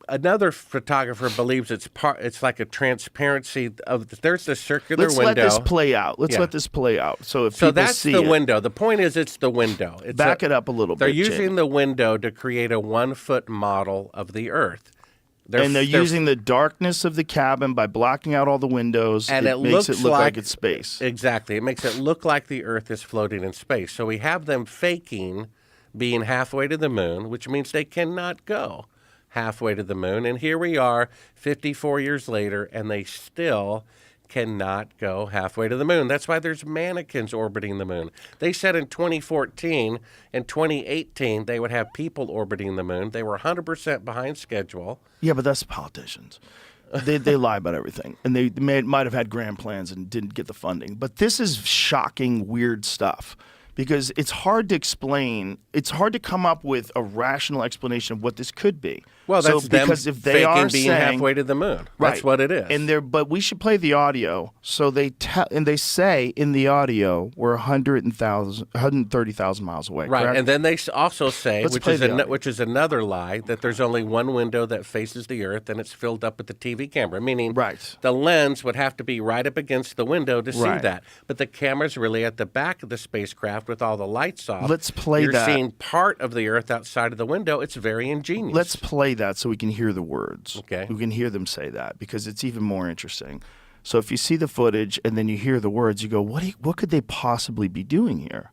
Another photographer believes it's like a transparency of. There's the circular Let's window. let this play out. Let's Yeah. let this play out. So if So people that's see the it, window. The point is, it's the window. It's back it up a little They're bit. using Jamie. the window to create a 1-foot model of the Earth. They're using the darkness of the cabin by blocking out all the windows. And it makes looks it look like like it's space. Exactly. It makes it look like the Earth is floating in space. So we have them faking being halfway to the moon, which means they cannot go halfway to the moon. And here we are 54 years later, and they still cannot go halfway to the moon. That's why there's mannequins orbiting the moon. They said in 2014 and 2018 they would have people orbiting the moon. They were 100% behind schedule. Yeah, but that's politicians. They lie about everything, and they might have had grand plans and didn't get the funding. But this is shocking, weird stuff. Because it's hard to explain. It's hard to come up with a rational explanation of what this could be. Well, that's because them if they faking are being saying, halfway to the moon. right, That's what it is. But we should play the audio. So they say in the audio we're 130,000 miles away. Right, correct? and then they also say, Let's which play is the audio. which is another lie, that there's only one window that faces the Earth, and it's filled up with the TV camera. Meaning, the lens would have to be right up against the window to see Right. that. But the camera's really at the back of the spacecraft with all the lights off. Let's play You're that. seeing part of the Earth outside of the window. It's very ingenious. Let's play that so we can hear the words. Okay. We can hear them say that because it's even more interesting. So if you see the footage and then you hear the words, you go, what could they possibly be doing here?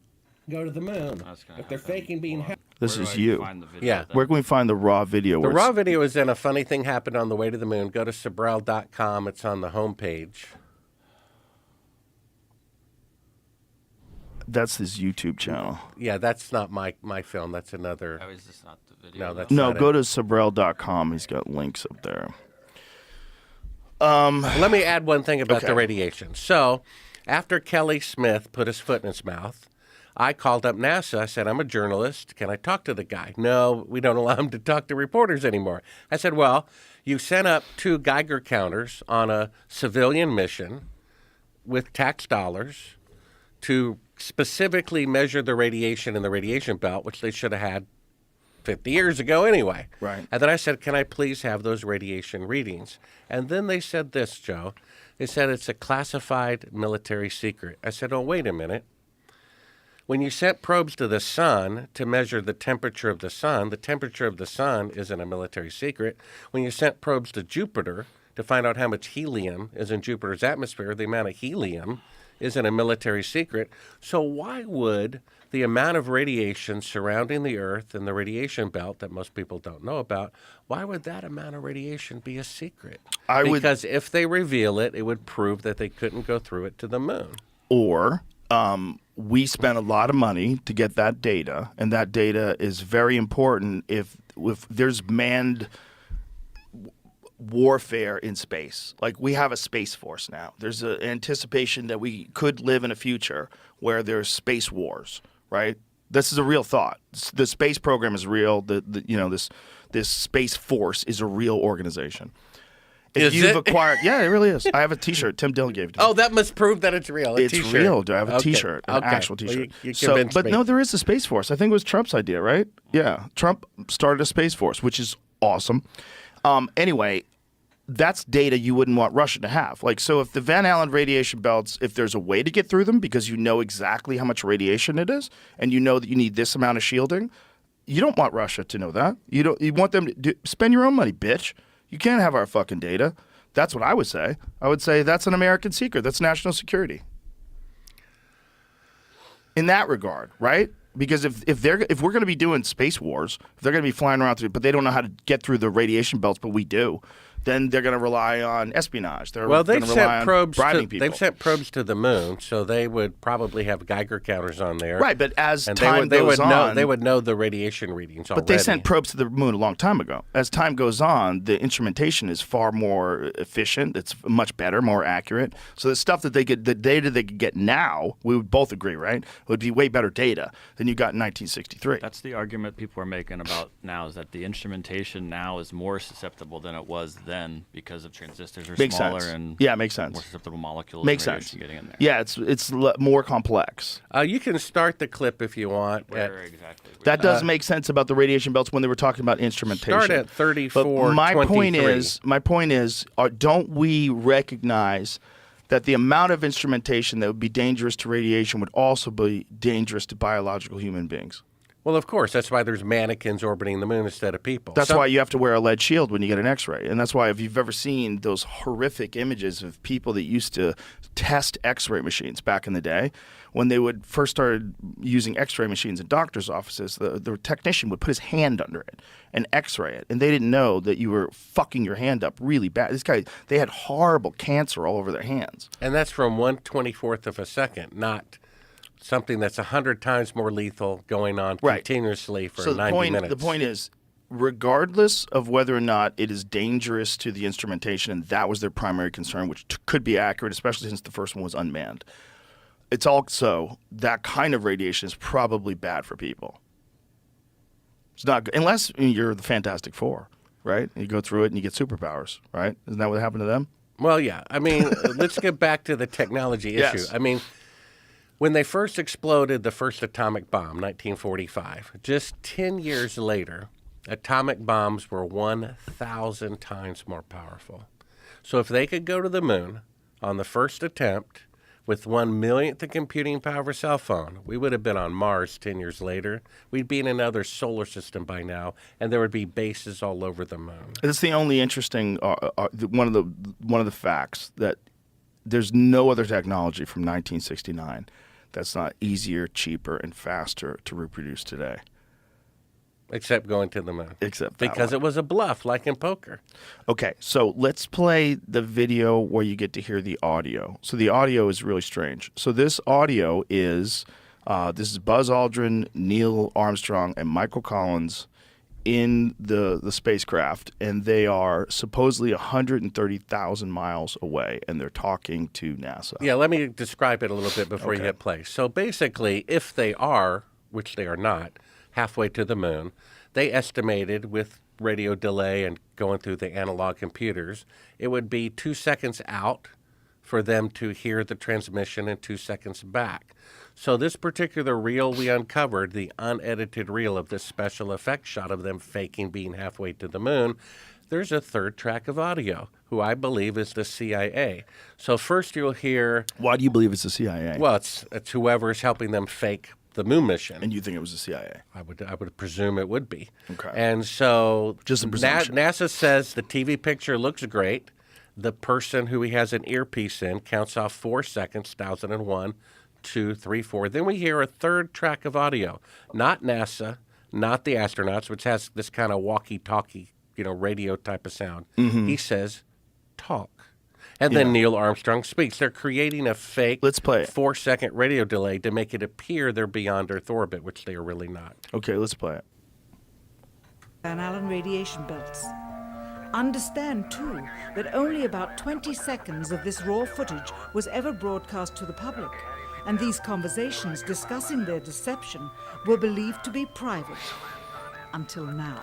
go to the moon. If they're faking being This is you. Yeah. Where can we find the raw video? The where raw it's- video is in A Funny Thing Happened on the Way to the Moon. Go to Sabrell.com. It's on the homepage. That's his YouTube channel. Yeah, that's not my film. That's another. Oh, is this not the video? No, that's No, not go it. to Sabrell.com. He's got links up there. Let me add one thing about Okay. the radiation. So, after Kelly Smith put his foot in his mouth, I called up NASA. I said, I'm a journalist. Can I talk to the guy? No, we don't allow him to talk to reporters anymore. I said, well, you sent up 2 Geiger counters on a civilian mission with tax dollars to specifically measure the radiation in the radiation belt, which they should have had 50 years ago anyway. Right. And then I said, can I please have those radiation readings? And then they said this, Joe. They said it's a classified military secret. I said, oh, wait a minute. When you sent probes to the sun to measure the temperature of the sun isn't a military secret. When you sent probes to Jupiter to find out how much helium is in Jupiter's atmosphere, the amount of helium isn't a military secret. So why would the amount of radiation surrounding the Earth and the radiation belt that most people don't know about, why would that amount of radiation be a secret? Because if they reveal it, it would prove that they couldn't go through it to the moon. Or we spent a lot of money to get that data, and that data is very important if there's manned warfare in space. Like, we have a space force now. There's an anticipation that we could live in a future where there's space wars, right? This is a real thought. The space program is real. This space force is a real organization. If you've acquired, yeah, it really is. I have a T-shirt. Tim Dillon gave it to me. Oh, that must prove that it's real. It's real. I have a T-shirt, an actual T-shirt. You convinced me. No, there is a space force. I think it was Trump's idea, right? Yeah, Trump started a space force, which is awesome. Anyway, that's data you wouldn't want Russia to have. Like, so if the Van Allen radiation belts, if there's a way to get through them because you know exactly how much radiation it is, and you know that you need this amount of shielding, you don't want Russia to know that. You want them to spend your own money, bitch. You can't have our fucking data. That's what I would say. I would say that's an American secret. That's national security. In that regard, right? Because if we're going to be doing space wars, if they're going to be flying around through, but they don't know how to get through the radiation belts, but we do, then they're going to rely on espionage. They're going to rely on bribing people. They've sent probes to the moon, so they would probably have Geiger counters on there. Right, but as time goes on, they would know the radiation readings already. But they sent probes to the moon a long time ago. As time goes on, the instrumentation is far more efficient. It's much better, more accurate. So the stuff that the data they could get now, we would both agree, right, would be way better data than you got in 1963. That's the argument people are making about now, is that the instrumentation now is more susceptible than it was then because of transistors are smaller and makes sense. More susceptible molecules. Makes sense. Getting in there. Yeah, it's more complex. You can start the clip if you want. Exactly. That does make sense about the radiation belts when they were talking about instrumentation. Start at 34. But my 23. point is, don't we recognize that the amount of instrumentation that would be dangerous to radiation would also be dangerous to biological human beings? Well, of course. That's why there's mannequins orbiting the moon instead of people. That's why you have to wear a lead shield when you get an X-ray. And that's why if you've ever seen those horrific images of people that used to test X-ray machines back in the day, when they would first started using X-ray machines in doctors' offices, the technician would put his hand under it and X-ray it. And they didn't know that you were fucking your hand up really bad. They had horrible cancer all over their hands. And that's from 1/24th of a second, not something that's 100 times more lethal going on continuously for 90 minutes. The point is, regardless of whether or not it is dangerous to the instrumentation, and that was their primary concern, which could be accurate, especially since the first one was unmanned, it's also that kind of radiation is probably bad for people. It's not good, unless you're the Fantastic Four, right? You go through it and you get superpowers, right? Isn't that what happened to them? Well, yeah. I mean, let's get back to the technology issue. Yes. I mean, when they first exploded the first atomic bomb, 1945, just 10 years later, atomic bombs were 1,000 times more powerful. So if they could go to the moon on the first attempt with 1/1,000,000th the computing power of a cell phone, we would have been on Mars 10 years later. We'd be in another solar system by now, and there would be bases all over the moon. It's the only interesting one of the facts that there's no other technology from 1969 that's not easier, cheaper, and faster to reproduce today. Except going to the moon. Except that because one. it was a bluff, like in poker. Okay, so let's play the video where you get to hear the audio. So the audio is really strange. So this audio is this is Buzz Aldrin, Neil Armstrong, and Michael Collins in the spacecraft, and they are supposedly 130,000 miles away, and they're talking to NASA. Yeah, let me describe it a little bit before you hit play. So basically, if they are, which they are not, halfway to the moon, they estimated with radio delay and going through the analog computers, it would be 2 seconds out for them to hear the transmission and 2 seconds back. So this particular reel we uncovered, the unedited reel of this special effects shot of them faking being halfway to the moon, there's a third track of audio, who I believe is the CIA. So first you'll hear... Why do you believe it's the CIA? Well, it's whoever's helping them fake the moon mission. And you think it was the CIA? I would presume it would be. Okay. And so just a presumption. NASA says the TV picture looks great. The person who he has an earpiece in counts off 4 seconds, 1001, 2, 3, 4. Then we hear a third track of audio. Not NASA, not the astronauts, which has this kind of walkie-talkie, radio type of sound. He says, talk. And then Neil Armstrong speaks. They're creating a fake 4-second radio delay to make it appear they're beyond Earth orbit, which they are really not. Okay, let's play it. Van Allen radiation belts. Understand, too, that only about 20 seconds of this raw footage was ever broadcast to the public, and these conversations discussing their deception were believed to be private. Until now.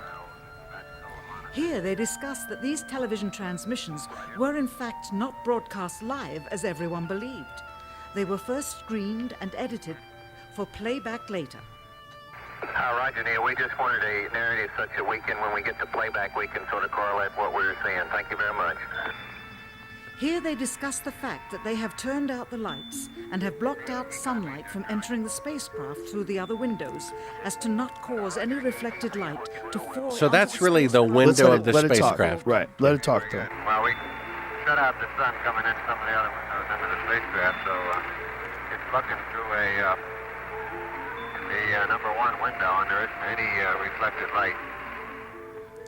Here they discuss that these television transmissions were in fact not broadcast live as everyone believed. They were first screened and edited for playback later. Roger, Neil. We just wanted a narrative such that we can, when we get to playback, we can sort of correlate what we were seeing. Thank you very much. Here they discuss the fact that they have turned out the lights and have blocked out sunlight from entering the spacecraft through the other windows as to not cause any reflected light to fall. So that's really the window of the spacecraft. Right. Let it talk, though. Well, we shut out the sun coming in some of the other windows into the spacecraft, so it's looking through the number 1 window, and there isn't any reflected light.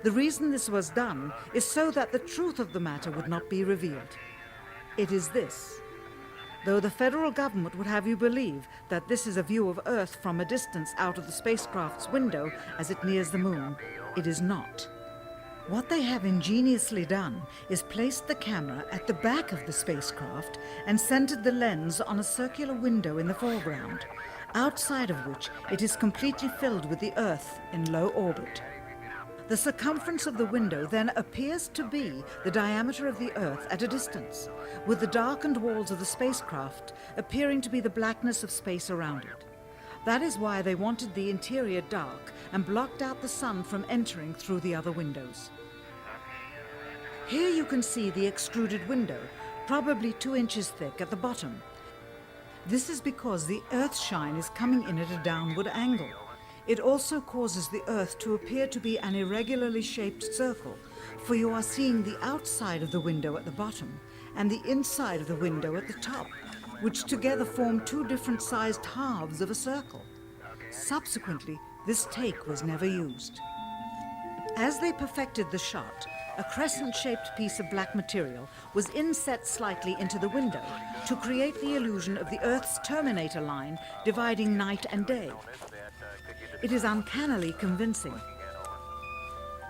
The reason this was done is so that the truth of the matter would not be revealed. It is this. Though the federal government would have you believe that this is a view of Earth from a distance out of the spacecraft's window as it nears the moon, it is not. What they have ingeniously done is placed the camera at the back of the spacecraft and centered the lens on a circular window in the foreground, outside of which it is completely filled with the Earth in low orbit. The circumference of the window then appears to be the diameter of the Earth at a distance, with the darkened walls of the spacecraft appearing to be the blackness of space around it. That is why they wanted the interior dark and blocked out the sun from entering through the other windows. Here you can see the extruded window, probably 2 inches thick at the bottom. This is because the Earth's shine is coming in at a downward angle. It also causes the Earth to appear to be an irregularly shaped circle, for you are seeing the outside of the window at the bottom and the inside of the window at the top, which together form 2 different sized halves of a circle. Subsequently, this take was never used. As they perfected the shot, a crescent-shaped piece of black material was inset slightly into the window to create the illusion of the Earth's terminator line dividing night and day. It is uncannily convincing.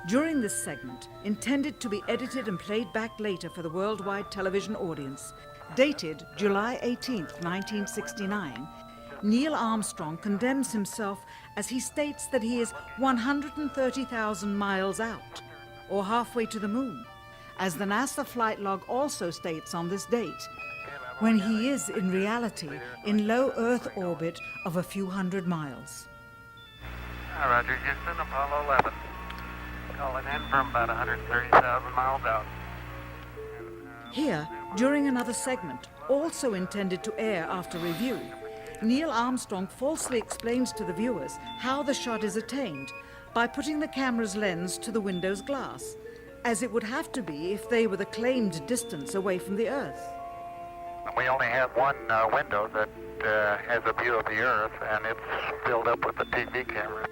During this segment, intended to be edited and played back later for the worldwide television audience, dated July 18th, 1969, Neil Armstrong condemns himself as he states that he is 130,000 miles out, or halfway to the moon, as the NASA flight log also states on this date, when he is in reality in low Earth orbit of a few hundred miles. Roger, Houston, Apollo 11. Calling in from about 130,000 miles out. Here, during another segment, also intended to air after review, Neil Armstrong falsely explains to the viewers how the shot is attained by putting the camera's lens to the window's glass, as it would have to be if they were the claimed distance away from the Earth. We only have one window that has a view of the Earth, and it's filled up with the TV camera.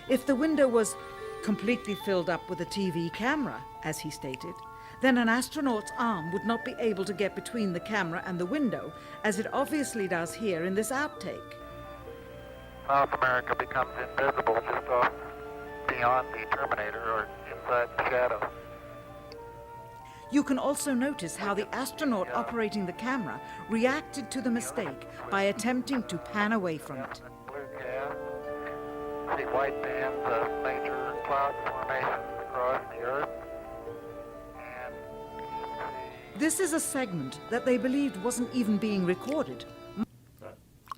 If the window was completely filled up with a TV camera, as he stated, then an astronaut's arm would not be able to get between the camera and the window, as it obviously does here in this outtake. South America becomes invisible just off beyond the Terminator or inside the shadow. You can also notice how the astronaut operating the camera reacted to the mistake by attempting to pan away from it. Blue gas. See white bands of major cloud formations across the Earth. And This is a segment that they believed wasn't even being recorded.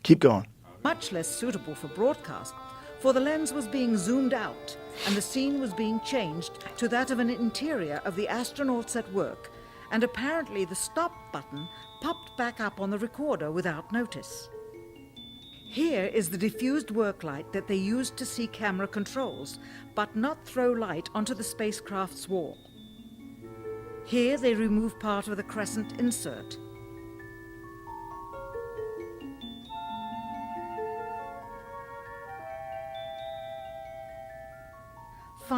Keep going. Much less suitable for broadcast, for the lens was being zoomed out and the scene was being changed to that of an interior of the astronauts at work, and apparently the stop button popped back up on the recorder without notice. Here is the diffused work light that they used to see camera controls, but not throw light onto the spacecraft's wall. Here they remove part of the crescent insert.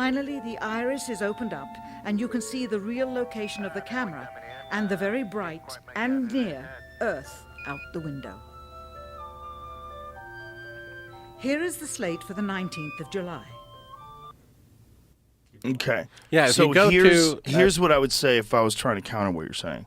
Finally, the iris is opened up, and you can see the real location of the camera and the very bright and near Earth out the window. Here is the slate for the 19th of July. Okay. Yeah, if So you go here's what I would say if I was trying to counter what you're saying.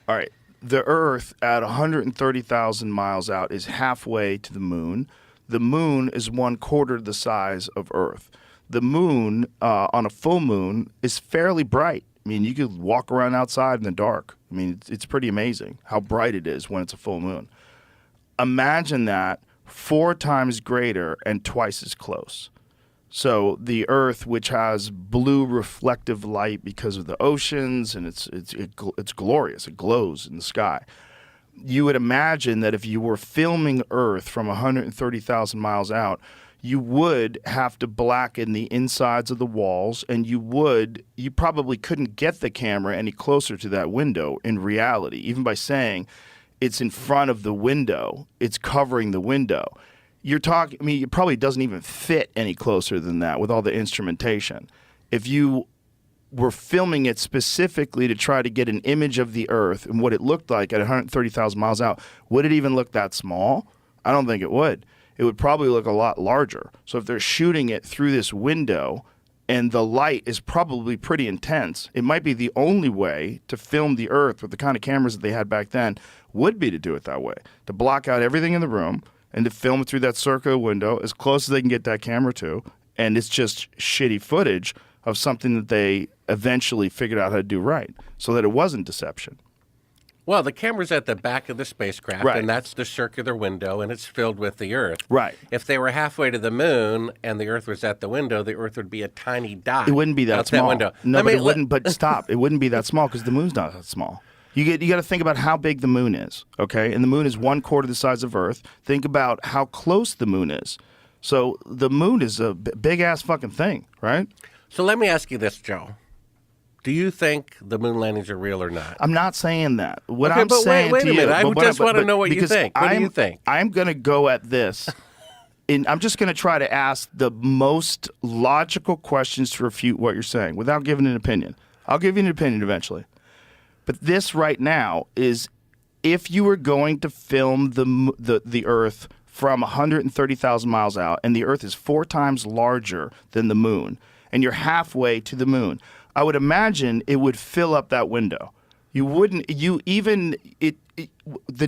All right. The Earth at 130,000 miles out is halfway to the moon. The moon is 1/4 the size of Earth. The moon, on a full moon, is fairly bright. I mean, you could walk around outside in the dark. I mean, it's pretty amazing how bright it is when it's a full moon. Imagine that 4 times greater and twice as close. So the Earth, which has blue reflective light because of the oceans, and it's glorious. It glows in the sky. You would imagine that if you were filming Earth from 130,000 miles out, you would have to blacken the insides of the walls, and you probably couldn't get the camera any closer to that window in reality, even by saying it's in front of the window, it's covering the window. You're talking, I mean, it probably doesn't even fit any closer than that with all the instrumentation. If you were filming it specifically to try to get an image of the Earth and what it looked like at 130,000 miles out, would it even look that small? I don't think it would. It would probably look a lot larger. So if they're shooting it through this window and the light is probably pretty intense, it might be the only way to film the Earth with the kind of cameras that they had back then would be to do it that way, to block out everything in the room and to film it through that circular window as close as they can get that camera to. And it's just shitty footage of something that they eventually figured out how to do right so that it wasn't deception. Well, the camera's at the back of the spacecraft, Right. and that's the circular window, and it's filled with the Earth. Right. If they were halfway to the moon and the Earth was at the window, the Earth would be a tiny dot. It wouldn't be that out small. That window. No, I but mean, it wouldn't. But stop. It wouldn't be that small because the moon's not that small. You got to think about how big the moon is, okay? And the moon is 1/4 the size of Earth. Think about how close the moon is. So the moon is a big ass fucking thing, right? So let me ask you this, Joe. Do you think the moon landings are real or not? I'm not saying that. What Okay, I'm but saying wait to a minute. you, I but just want to know what you because think. What do you think? I'm going to go at this. And I'm just going to try to ask the most logical questions to refute what you're saying without giving an opinion. I'll give you an opinion eventually. But this right now is if you were going to film the Earth from 130,000 miles out and the Earth is 4 times larger than the moon and you're halfway to the moon, I would imagine it would fill up that window. You wouldn't, the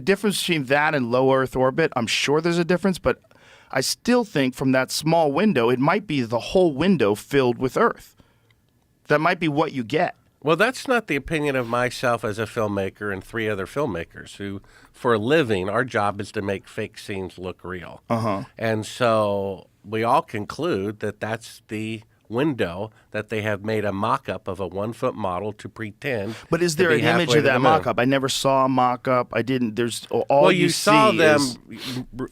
difference between that and low Earth orbit, I'm sure there's a difference, but I still think from that small window, it might be the whole window filled with Earth. That might be what you get. Well, that's not the opinion of myself as a filmmaker and 3 other filmmakers who, for a living, our job is to make fake scenes look real. Uh-huh. And so we all conclude that that's the window that they have made a mock-up of a 1-foot model to pretend. But is there an image of that mock-up? I never saw a mock-up. I didn't. There's all well, you saw see them is,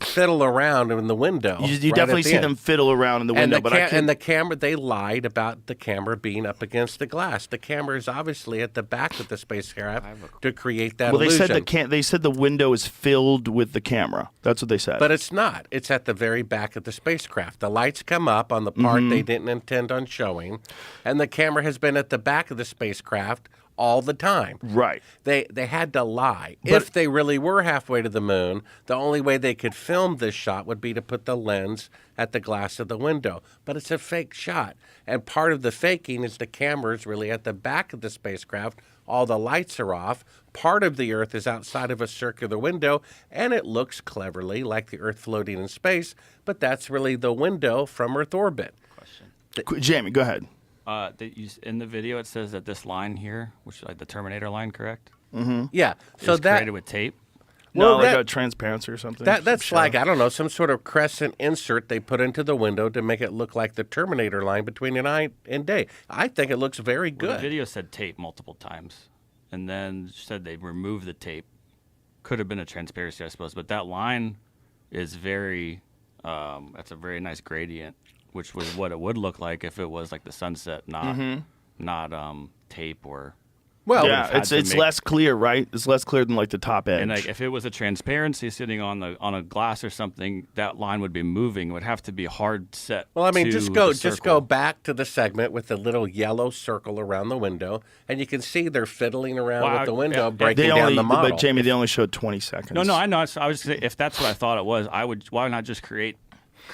fiddle around in the window. You right definitely at the see end. them fiddle around in the window. And the camera, they lied about the camera being up against the glass. The camera is obviously at the back of the spacecraft to create that illusion. They said the window is filled with the camera. That's what they said. But it's not. It's at the very back of the spacecraft. The lights come up on the part they didn't intend on showing, and the camera has been at the back of the spacecraft all the time. Right. They had to lie. But if they really were halfway to the moon, the only way they could film this shot would be to put the lens at the glass of the window. But it's a fake shot. And part of the faking is the camera's really at the back of the spacecraft. All the lights are off. Part of the Earth is outside of a circular window, and it looks cleverly like the Earth floating in space, but that's really the window from Earth orbit. Jamie, go ahead. In the video, it says that this line here, which is like the Terminator line, correct? Mm-hmm. Yeah. So is created with tape. No, Well, like a transparency or something. That's like, I don't know, some sort of crescent insert they put into the window to make it look like the Terminator line between night and day. I think it looks very Well, good. the video said tape multiple times, and then said they removed the tape. Could have been a transparency, I suppose, but that line is very, that's a very nice gradient, which was what it would look like if it was like the sunset, not tape or Well, yeah, it's less clear, right? It's less clear than like the top edge. And like if it was a transparency sitting on a glass or something, that line would be moving. It would have to be hard set. Well, I mean, to just go back to the segment with the little yellow circle around the window, and you can see they're fiddling around with the window, breaking down the model. But Jamie, they only showed 20 seconds. No, I know. So I was just saying, if that's what I thought it was, why not just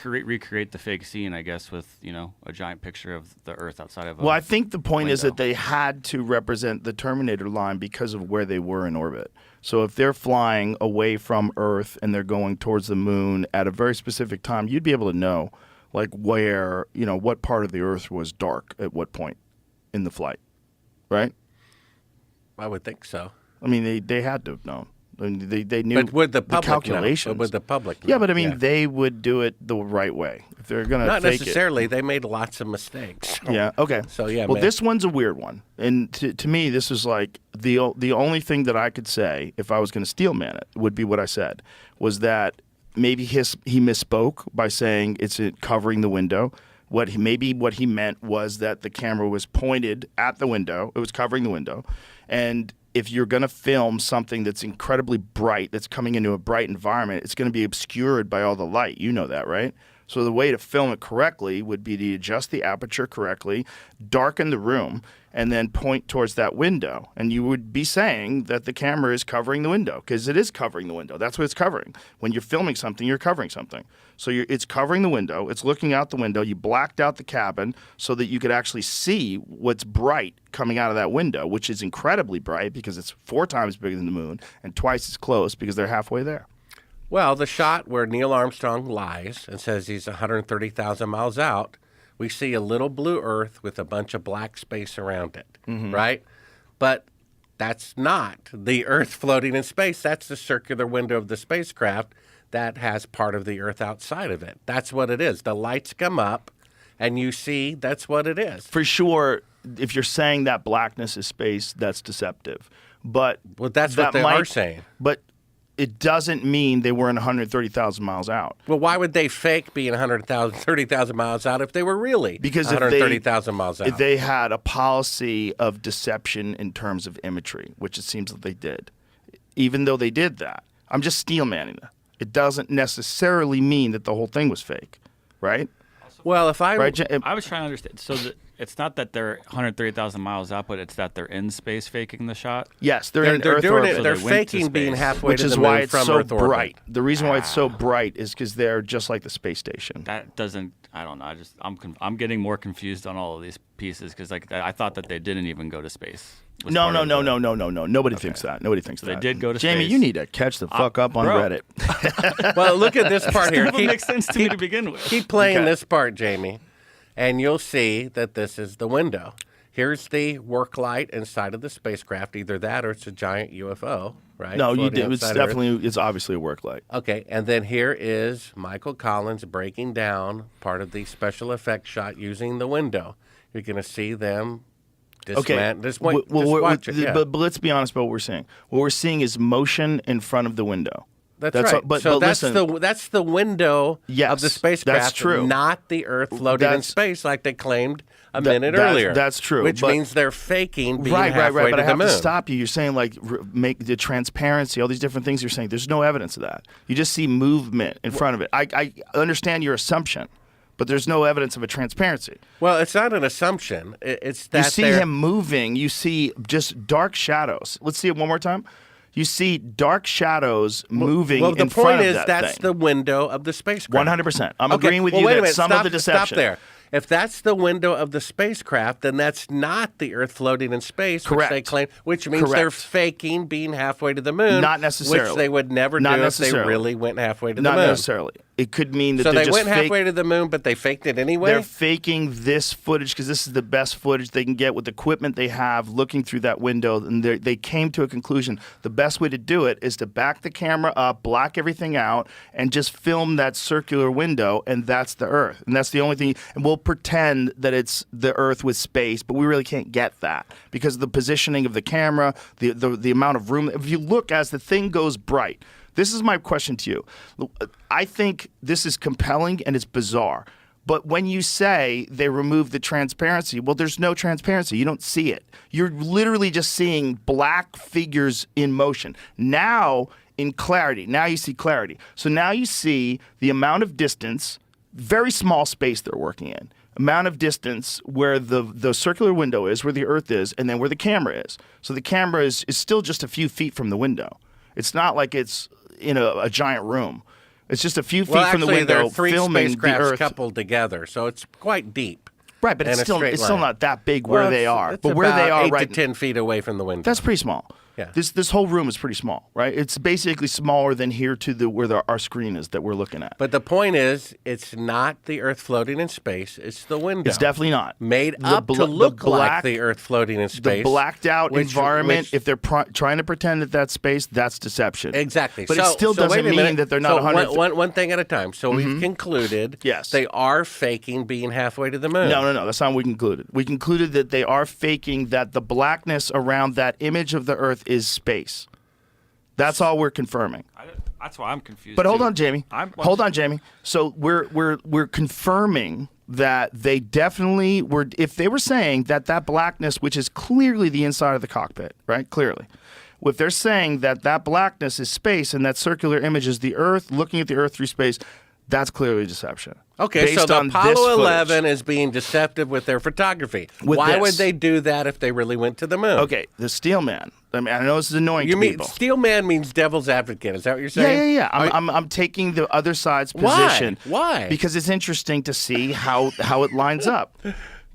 recreate the fake scene, I guess, with a giant picture of the Earth outside of. Well, I think the point is that they had to represent the Terminator line because of where they were in orbit. So if they're flying away from Earth and they're going towards the moon at a very specific time, you'd be able to know, like where what part of the Earth was dark at what point in the flight, right? I would think so. I mean, they had to have known. I mean, they knew but would the public calculations. Know? But would the public know? Yeah, but I mean, they would do it the right way. If they're going to Not fake necessarily. They made lots of mistakes. Yeah, okay. So, yeah, well, this one's a weird one. And to me, this is like the only thing that I could say, if I was going to steelman it, would be what I said, was that maybe he misspoke by saying it's covering the window. What he meant was that the camera was pointed at the window. It was covering the window. And if you're going to film something that's incredibly bright, that's coming into a bright environment, it's going to be obscured by all the light. You know that, right? So the way to film it correctly would be to adjust the aperture correctly, darken the room, and then point towards that window. And you would be saying that the camera is covering the window, because it is covering the window. That's what it's covering. When you're filming something, you're covering something. So it's covering the window. It's looking out the window. You blacked out the cabin so that you could actually see what's bright coming out of that window, which is incredibly bright because it's 4 times bigger than the moon and twice as close because they're halfway there. Well, the shot where Neil Armstrong lies and says he's 130,000 miles out, we see a little blue Earth with a bunch of black space around it, right? But that's not the Earth floating in space. That's the circular window of the spacecraft that has part of the Earth outside of it. That's what it is. The lights come up, and you see that's what it is. For sure, if you're saying that blackness is space, that's deceptive. But that's what they are saying. But it doesn't mean they weren't 130,000 miles out. Well, why would they fake being 130,000 miles out if they were really 130,000 miles out? If they had a policy of deception in terms of imagery, which it seems that they did. Even though they did that, I'm just steelmanning that. It doesn't necessarily mean that the whole thing was fake, right? Well, if I was trying to understand, so it's not that they're 130,000 miles out, but it's that they're in space faking the shot. Yes, they're in Earth doing orbit. it. They're faking being halfway to the moon which is why it's from so Earth orbit. bright. The reason why it's so bright is because they're just like the space station. That doesn't. I don't know. I'm getting more confused on all of these pieces because I thought that they didn't even go to space. No. Nobody thinks that. Nobody thinks that. They did go to Jamie, space. you need to catch the fuck up on Reddit. Well, look at this part here. It makes sense to me to begin with. Keep playing this part, Jamie, and you'll see that this is the window. Here's the work light inside of the spacecraft. Either that or it's a giant UFO, right? No, you did. Floating It's obviously a work light. Okay, and then here is Michael Collins breaking down part of the special effects shot using the window. You're going to see them dismantle. Just watch it. Yeah. But let's be honest about what we're seeing. What we're seeing is motion in front of the window. That's right. But that's listen, that's the window of the spacecraft, that's true. Not the Earth floating in space like they claimed a minute earlier. That's true. Which means they're faking being halfway right. But to I the have moon. to stop you. You're saying like make the transparency, all these different things you're saying. There's no evidence of that. You just see movement in front of it. I understand your assumption, but there's no evidence of a transparency. Well, it's not an assumption. It's that you see him moving. You see just dark shadows. Let's see it one more time. You see dark shadows moving in front of that thing. Well, the point is that's the window of the spacecraft. 100%. I'm agreeing with you wait a that minute. some of the deception. Stop there. If that's the window of the spacecraft, then that's not the Earth floating in space, Correct. which they claim, which means they're faking being halfway to the moon. Not necessarily. Which they would never do if they really went halfway to the moon. Not necessarily. It could mean that so they they just went halfway to the moon, but they faked it anyway? They're faking this footage because this is the best footage they can get with the equipment they have looking through that window. And they came to a conclusion. The best way to do it is to back the camera up, block everything out, and just film that circular window, and that's the Earth. And that's the only thing. And we'll pretend that it's the Earth with space, but we really can't get that because of the positioning of the camera, the amount of room. If you look as the thing goes bright, this is my question to you. I think this is compelling and it's bizarre, But when you say they remove the transparency, well, there's no transparency. You don't see it. You're literally just seeing black figures in motion. Now, in clarity, now you see clarity. So now you see the amount of distance, very small space they're working in, amount of distance where the circular window is, where the Earth is, and then where the camera is. So the camera is still just a few feet from the window. It's not like it's in a giant room. It's just a few feet from the window, there are three filming the spacecrafts Earth coupled together, so it's quite deep. Right, but it's still not that big where they are. It's But where they about are 8 right to 10 feet away from the window. That's pretty small. Yeah. This whole room is pretty small, right? It's basically smaller than here to where our screen is that we're looking at. But the point is, it's not the Earth floating in space. It's the window. It's definitely not. Made up to look like the Earth floating in space. The blacked out environment, if they're trying to pretend that that's space, that's deception. Exactly. But it still doesn't mean that they're not 100. One thing at a time. So we've concluded they are faking being halfway to the moon. No. That's not what we concluded. We concluded that they are faking that the blackness around that image of the Earth is space. That's all we're confirming. That's why I'm confused. But hold on, Jamie. Hold on, Jamie. So we're confirming that they definitely were. If they were saying that blackness, which is clearly the inside of the cockpit, right? Clearly, if they're saying that blackness is space and that circular image is the Earth, looking at the Earth through space, that's clearly deception. Okay, so the Apollo 11 is being deceptive with their photography. Why would they do that if they really went to the moon? Okay, the Steel Man. I mean, I know this is annoying to people. Steel Man means devil's advocate. Is that what you're saying? Yeah. I'm taking the other side's position. Why? Because it's interesting to see how it lines up.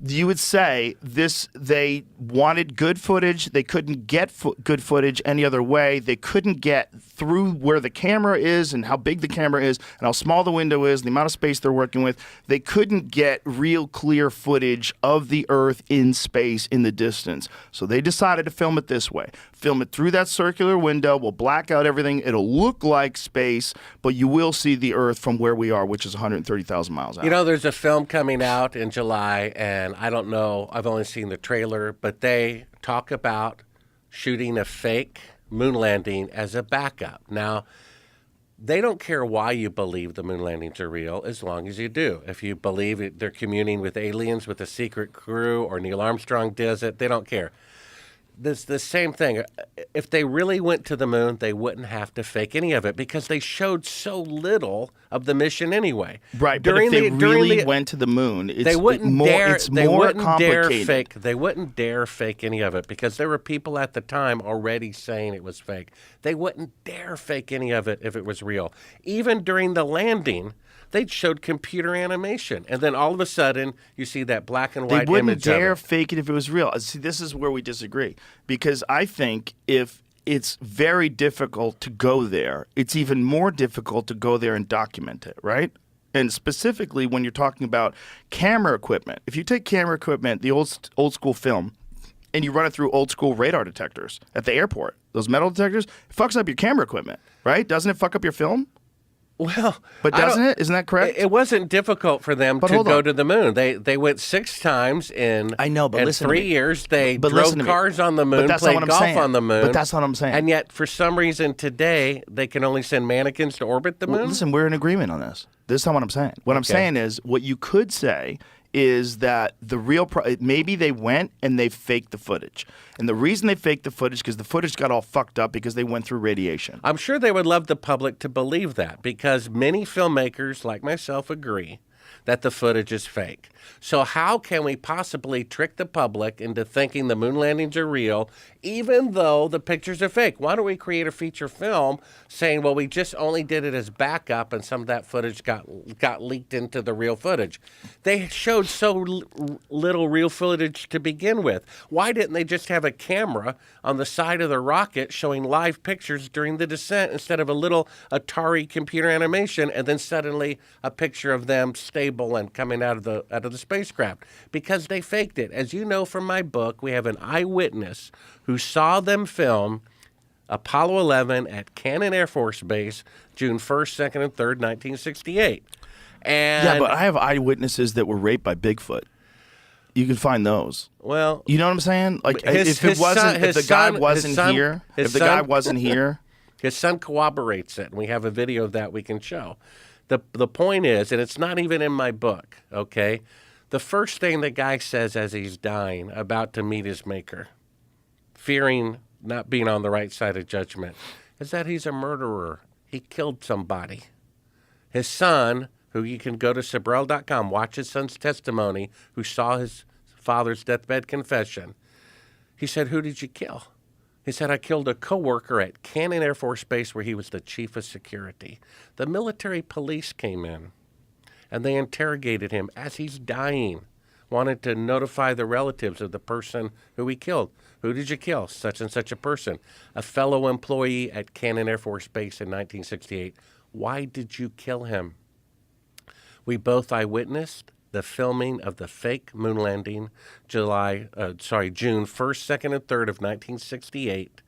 You would say they wanted good footage. They couldn't get good footage any other way. They couldn't get through where the camera is and how big the camera is and how small the window is and the amount of space they're working with. They couldn't get real clear footage of the Earth in space in the distance. So they decided to film it this way. Film it through that circular window. We'll black out everything. It'll look like space, but you will see the Earth from where we are, which is 130,000 miles out. You know, there's a film coming out in July, and I don't know, I've only seen the trailer, but they talk about shooting a fake moon landing as a backup. Now, they don't care why you believe the moon landings are real, as long as you do. If you believe they're communing with aliens with a secret crew, or Neil Armstrong does it, they don't care. This the same thing. If they really went to the moon, they wouldn't have to fake any of it because they showed so little of the mission anyway. Right, but if they really went to the moon, it's more complicated. They wouldn't dare fake any of it because there were people at the time already saying it was fake. They wouldn't dare fake any of it if it was real. Even during the landing, they showed computer animation, and then all of a sudden, you see that black and white image of it. They wouldn't dare fake it if it was real. See, this is where we disagree, because I think if it's very difficult to go there, it's even more difficult to go there and document it, right? And specifically when you're talking about camera equipment. If you take camera equipment, the old school film, and you run it through old school radar detectors at the airport, those metal detectors, it fucks up your camera equipment, right? Doesn't it fuck up your film? Well, but doesn't it? Isn't that correct? It wasn't difficult for them to go to the moon. They went 6 times in 3 years. They drove cars on the moon, played golf on the moon. But that's what I'm saying. And yet, for some reason today, they can only send mannequins to orbit the moon? Well, listen, we're in agreement on this. This is not what I'm saying. What I'm saying is, what you could say is that the real maybe they went and they faked the footage. And the reason they faked the footage because the footage got all fucked up because they went through radiation. I'm sure they would love the public to believe that because many filmmakers like myself agree that the footage is fake. So how can we possibly trick the public into thinking the moon landings are real, even though the pictures are fake? Why don't we create a feature film saying, well, we just only did it as backup and some of that footage got leaked into the real footage? They showed so little real footage to begin with. Why didn't they just have a camera on the side of the rocket showing live pictures during the descent instead of a little Atari computer animation and then suddenly a picture of them stable and coming out of the spacecraft? Because they faked it. As you know from my book, we have an eyewitness who saw them film Apollo 11 at Cannon Air Force Base, June 1st, 2nd, and 3rd, 1968. And yeah, but I have eyewitnesses that were raped by Bigfoot. You can find those. Well, you know what I'm saying? Like if the guy wasn't here, his son corroborates it, and we have a video of that we can show. The point is, and it's not even in my book, okay? The first thing the guy says as he's dying, about to meet his maker, fearing not being on the right side of judgment, is that he's a murderer. He killed somebody. His son, who you can go to Sabrell.com, watch his son's testimony, who saw his father's deathbed confession. He said, "Who did you kill?" He said, "I killed a coworker at Cannon Air Force Base where he was the chief of security." The military police came in, and they interrogated him as he's dying, wanted to notify the relatives of the person who he killed. "Who did you kill?" "Such and such a person, a fellow employee at Cannon Air Force Base in 1968. "Why did you kill him?" "We both eyewitnessed the filming of the fake moon landing, June 1st, 2nd, and 3rd of 1968.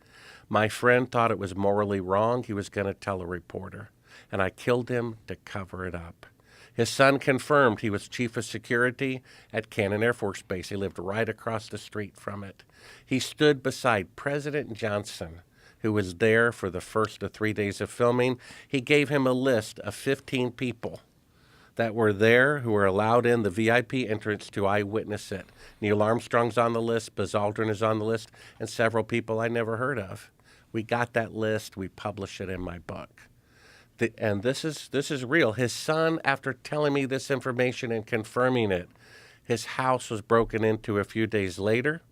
My friend thought it was morally wrong. He was going to tell a reporter, and I killed him to cover it up." His son confirmed he was chief of security at Cannon Air Force Base. He lived right across the street from it. He stood beside President Johnson, who was there for the first of 3 days of filming. He gave him a list of 15 people that were there who were allowed in the VIP entrance to eyewitness it. Neil Armstrong's on the list, Buzz Aldrin is on the list, and several people I never heard of. We got that list. We publish it in my book. And this is real. His son, after telling me this information and confirming it, his house was broken into a few days later.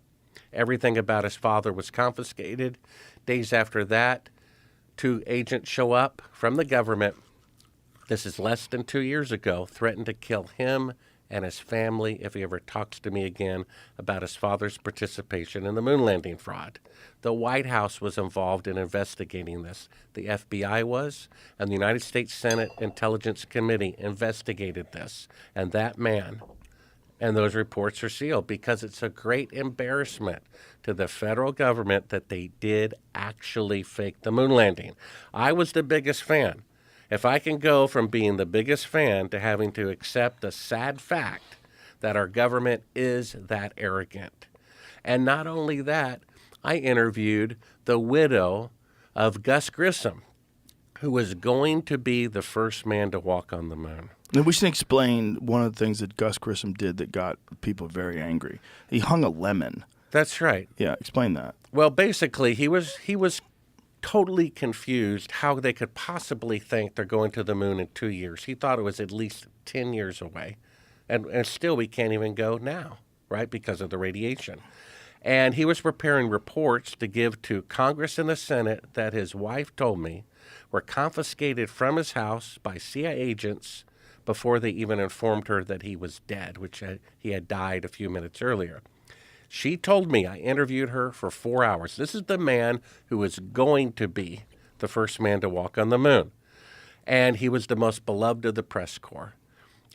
Everything about his father was confiscated. Days after that, 2 agents show up from the government. This is less than 2 years ago, threatened to kill him and his family if he ever talks to me again about his father's participation in the moon landing fraud. The White House was involved in investigating this. The FBI was, and the United States Senate Intelligence Committee investigated this. And that man, and those reports are sealed because it's a great embarrassment to the federal government that they did actually fake the moon landing. I was the biggest fan. If I can go from being the biggest fan to having to accept the sad fact that our government is that arrogant. And not only that, I interviewed the widow of Gus Grissom, who was going to be the first man to walk on the moon. And we should explain one of the things that Gus Grissom did that got people very angry. He hung a lemon. That's right. Yeah, explain that. Well, basically, he was totally confused how they could possibly think they're going to the moon in 2 years. He thought it was at least 10 years away. And still we can't even go now, right, because of the radiation. And he was preparing reports to give to Congress and the Senate that his wife told me were confiscated from his house by CIA agents before they even informed her that he was dead, which he had died a few minutes earlier. She told me, I interviewed her for 4 hours. This is the man who was going to be the first man to walk on the moon. And he was the most beloved of the press corps.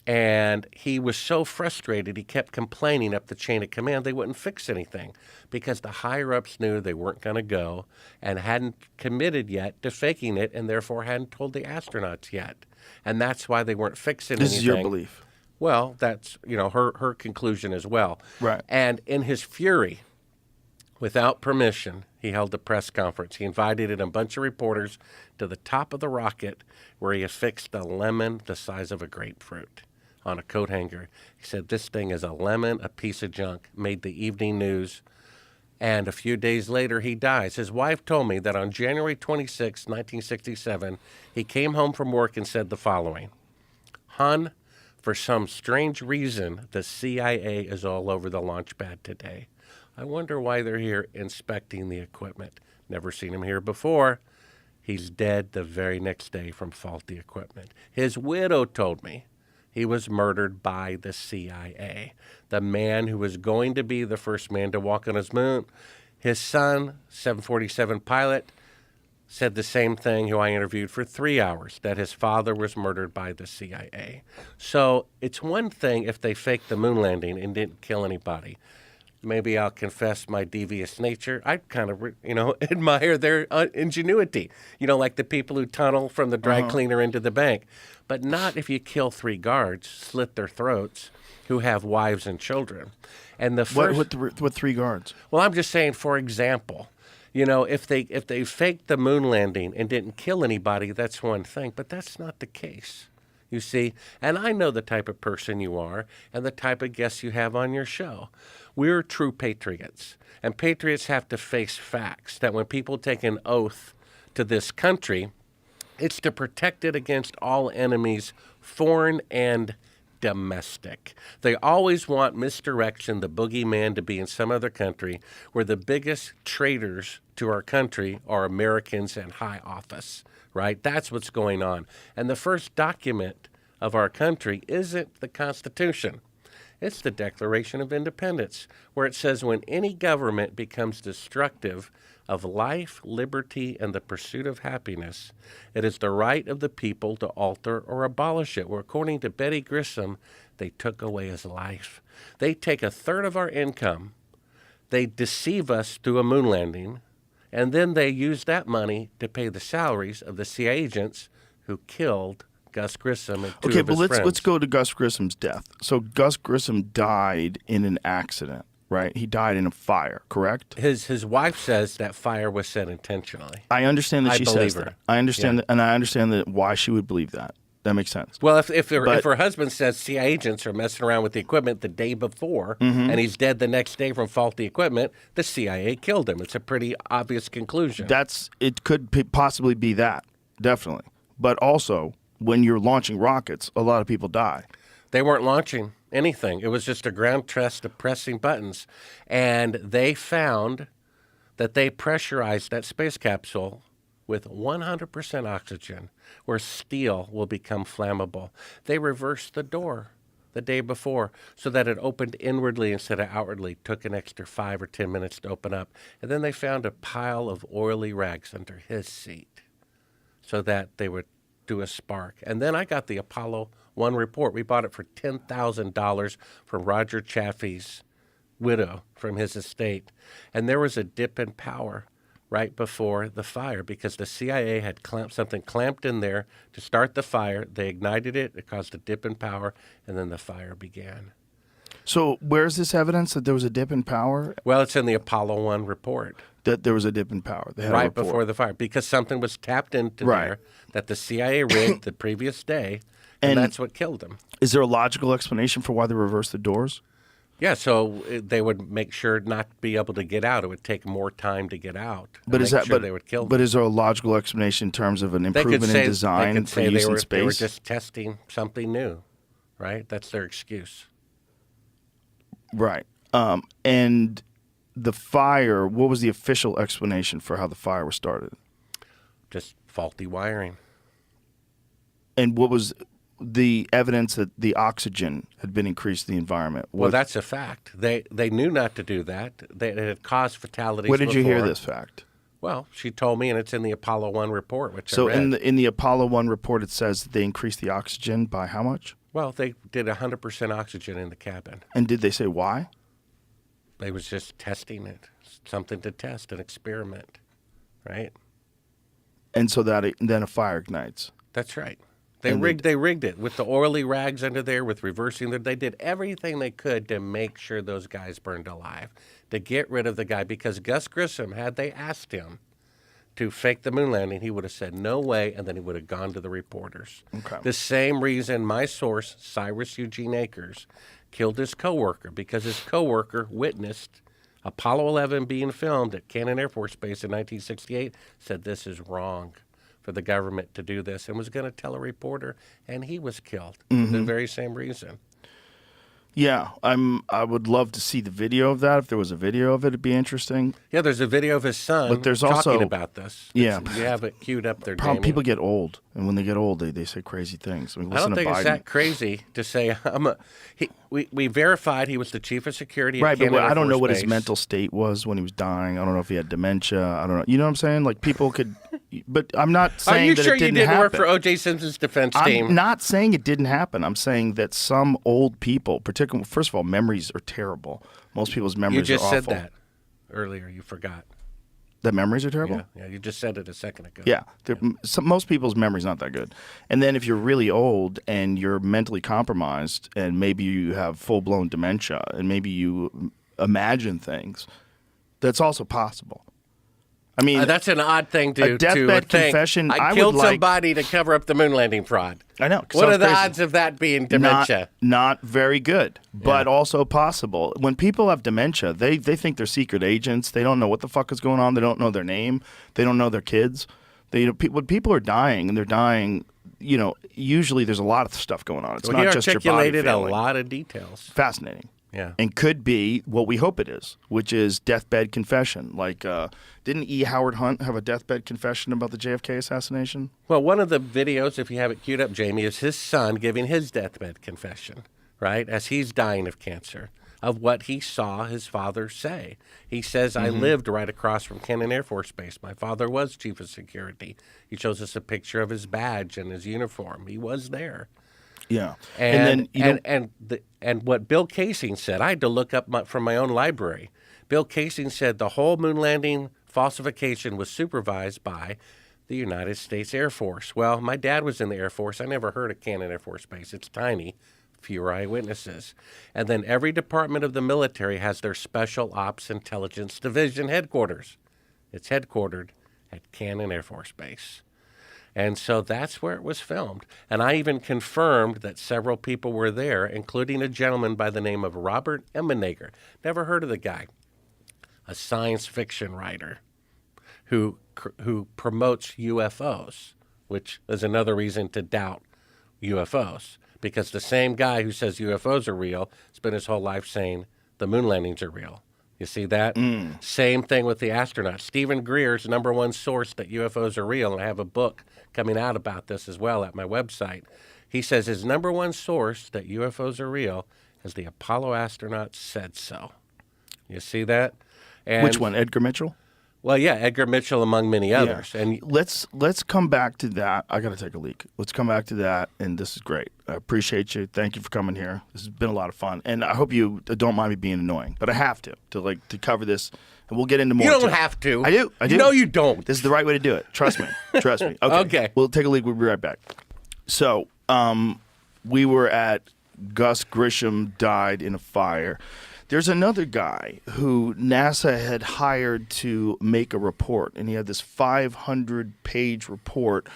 And he was so frustrated, he kept complaining up the chain of command they wouldn't fix anything because the higher-ups knew they weren't going to go and hadn't committed yet to faking it and therefore hadn't told the astronauts yet. And that's why they weren't fixing anything. This is your belief. Well, that's, her conclusion as well. Right. And in his fury, without permission, he held a press conference. He invited in a bunch of reporters to the top of the rocket where he affixed a lemon the size of a grapefruit on a coat hanger. He said, this thing is a lemon, a piece of junk, made the evening news. And a few days later, he dies. His wife told me that on January 26, 1967, he came home from work and said the following, "Hon, for some strange reason, the CIA is all over the launch pad today. I wonder why they're here inspecting the equipment. Never seen him here before." He's dead the very next day from faulty equipment. His widow told me he was murdered by the CIA, the man who was going to be the first man to walk on his moon. His son, 747 pilot, said the same thing, who I interviewed for 3 hours, that his father was murdered by the CIA. So it's one thing if they faked the moon landing and didn't kill anybody. Maybe I'll confess my devious nature. I kind of, admire their ingenuity. Like the people who tunnel from the dry cleaner into the bank. But not if you kill 3 guards, slit their throats, who have wives and children. And the first, what 3 guards? Well, I'm just saying, for example, if they faked the moon landing and didn't kill anybody, that's one thing. But that's not the case. You see, and I know the type of person you are and the type of guests you have on your show. We're true patriots, and patriots have to face facts that when people take an oath to this country, it's to protect it against all enemies, foreign and domestic. They always want misdirection, the boogeyman, to be in some other country where the biggest traitors to our country are Americans in high office, right? That's what's going on. And the first document of our country isn't the Constitution. It's the Declaration of Independence, where it says when any government becomes destructive of life, liberty, and the pursuit of happiness, it is the right of the people to alter or abolish it. Where, according to Betty Grissom, they took away his life. They take a third of our income, they deceive us through a moon landing, and then they use that money to pay the salaries of the CIA agents who killed Gus Grissom and two of his friends. Let's go to Gus Grissom's death. So Gus Grissom died in an accident, right? He died in a fire, correct? His wife says that fire was set intentionally. I understand that she says her. that. I understand that, and I understand that why she would believe that. That makes sense. Well, if her husband says CIA agents are messing around with the equipment the day before, and he's dead the next day from faulty equipment, the CIA killed him. It's a pretty obvious conclusion. It could possibly be that, definitely. But also, when you're launching rockets, a lot of people die. They weren't launching anything. It was just a ground test of pressing buttons. And they found that they pressurized that space capsule with 100% oxygen, where steel will become flammable. They reversed the door the day before so that it opened inwardly instead of outwardly. Took an extra 5 or 10 minutes to open up. And then they found a pile of oily rags under his seat so that they would do a spark. And then I got the Apollo 1 report. We bought it for $10,000 from Roger Chaffee's widow from his estate. And there was a dip in power right before the fire because the CIA had something clamped in there to start the fire. They ignited it. It caused a dip in power, and then the fire began. So where's this evidence that there was a dip in power? Well, it's in the Apollo 1 report. That there was a dip in power. They had right before the fire, because something was tapped into there that the CIA rigged the previous day, and that's what killed them. Is there a logical explanation for why they reversed the doors? Yeah, so they would make sure not to be able to get out. It would take more time to get out. But is they would kill them. But is there a logical explanation in terms of an improvement in design for use in space? They were just testing something new, right? That's their excuse. Right. And the fire, what was the official explanation for how the fire was started? Just faulty wiring. And what was the evidence that the oxygen had been increased in the environment? Well, that's a fact. They knew not to do that. It had caused fatalities. Where did you hear this fact? Well, she told me, and it's in the Apollo 1 report, which I read. So in the Apollo 1 report, it says that they increased the oxygen by how much? Well, they did 100% oxygen in the cabin. And did they say why? They was just testing it, something to test, an experiment, right? And so then a fire ignites. That's right. They rigged it with the oily rags under there, with reversing. They did everything they could to make sure those guys burned alive, to get rid of the guy. Because Gus Grissom, had they asked him to fake the moon landing, he would have said no way, and then he would have gone to the reporters. Okay. The same reason my source, Cyrus Eugene Akers, killed his coworker, because his coworker witnessed Apollo 11 being filmed at Cannon Air Force Base in 1968, said this is wrong for the government to do this, and was going to tell a reporter, and he was killed for the very same reason. Yeah, I would love to see the video of that. If there was a video of it, it'd be interesting. Yeah, there's a video of his son but there's talking also, about this. Yeah. You have it queued up there, Damien. People get old, and when they get old, they say crazy things. I mean, I don't think it's that crazy to say, we verified he was the chief of security at Cannon Air I don't know Force what Base. his mental state was when he was dying. I don't know if he had dementia. I don't know. You know what I'm saying? Like, people could... But I'm not saying that it didn't happen. Are you sure you didn't work for O.J. Simpson's defense team? I'm not saying it didn't happen. I'm saying that some old people, particularly, first of all, memories are terrible. Most people's memories are awful. You just said that earlier. You forgot. That memories are terrible? Yeah, you just said it a second ago. Yeah. Most people's memory's not that good. And then if you're really old and you're mentally compromised and maybe you have full-blown dementia and maybe you imagine things, that's also possible. I mean, that's an odd thing to a deathbed think. confession. I would killed like, somebody to cover up the moon landing fraud. I know. What are the crazy. odds of that being dementia? Not very good, but also possible. When people have dementia, they think they're secret agents. They don't know what the fuck is going on. They don't know their name. They don't know their kids. When people are dying, and they're dying, usually there's a lot of stuff going on. It's not just your body articulated a failing. lot of details. Fascinating. Yeah. And could be what we hope it is, which is deathbed confession. Like, didn't E. Howard Hunt have a deathbed confession about the JFK assassination? Well, one of the videos, if you have it queued up, Jamie, is his son giving his deathbed confession, right, as he's dying of cancer, of what he saw his father say. He says, I lived right across from Cannon Air Force Base. My father was chief of security. He shows us a picture of his badge and his uniform. He was there. Yeah. And what Bill Casing said, I had to look up from my own library. Bill Casing said the whole moon landing falsification was supervised by the United States Air Force. Well, my dad was in the Air Force. I never heard of Cannon Air Force Base. It's tiny, fewer eyewitnesses. And then every department of the military has their Special Ops Intelligence Division headquarters. It's headquartered at Cannon Air Force Base. And so that's where it was filmed. And I even confirmed that several people were there, including a gentleman by the name of Robert Emmenegger. Never heard of the guy. A science fiction writer who promotes UFOs, which is another reason to doubt UFOs. Because the same guy who says UFOs are real spent his whole life saying the moon landings are real. You see that? Same thing with the astronauts. Stephen Greer's #1 source that UFOs are real, and I have a book coming out about this as well at my website. He says his #1 source that UFOs are real is the Apollo astronauts said so. You see that? And, which one, Edgar Mitchell? Well, yeah, Edgar Mitchell among many others. Yeah. And let's come back to that. I got to take a leak. Let's come back to that, and this is great. I appreciate you. Thank you for coming here. This has been a lot of fun, and I hope you don't mind me being annoying, but I have to cover this, and we'll get into more. You don't have to. I do. No, you don't. This is the right way to do it. Trust me. Trust me. Okay. We'll take a leak. We'll be right back. So, we were at Gus Grisham died in a fire. There's another guy who NASA had hired to make a report, and he had this 500-page report.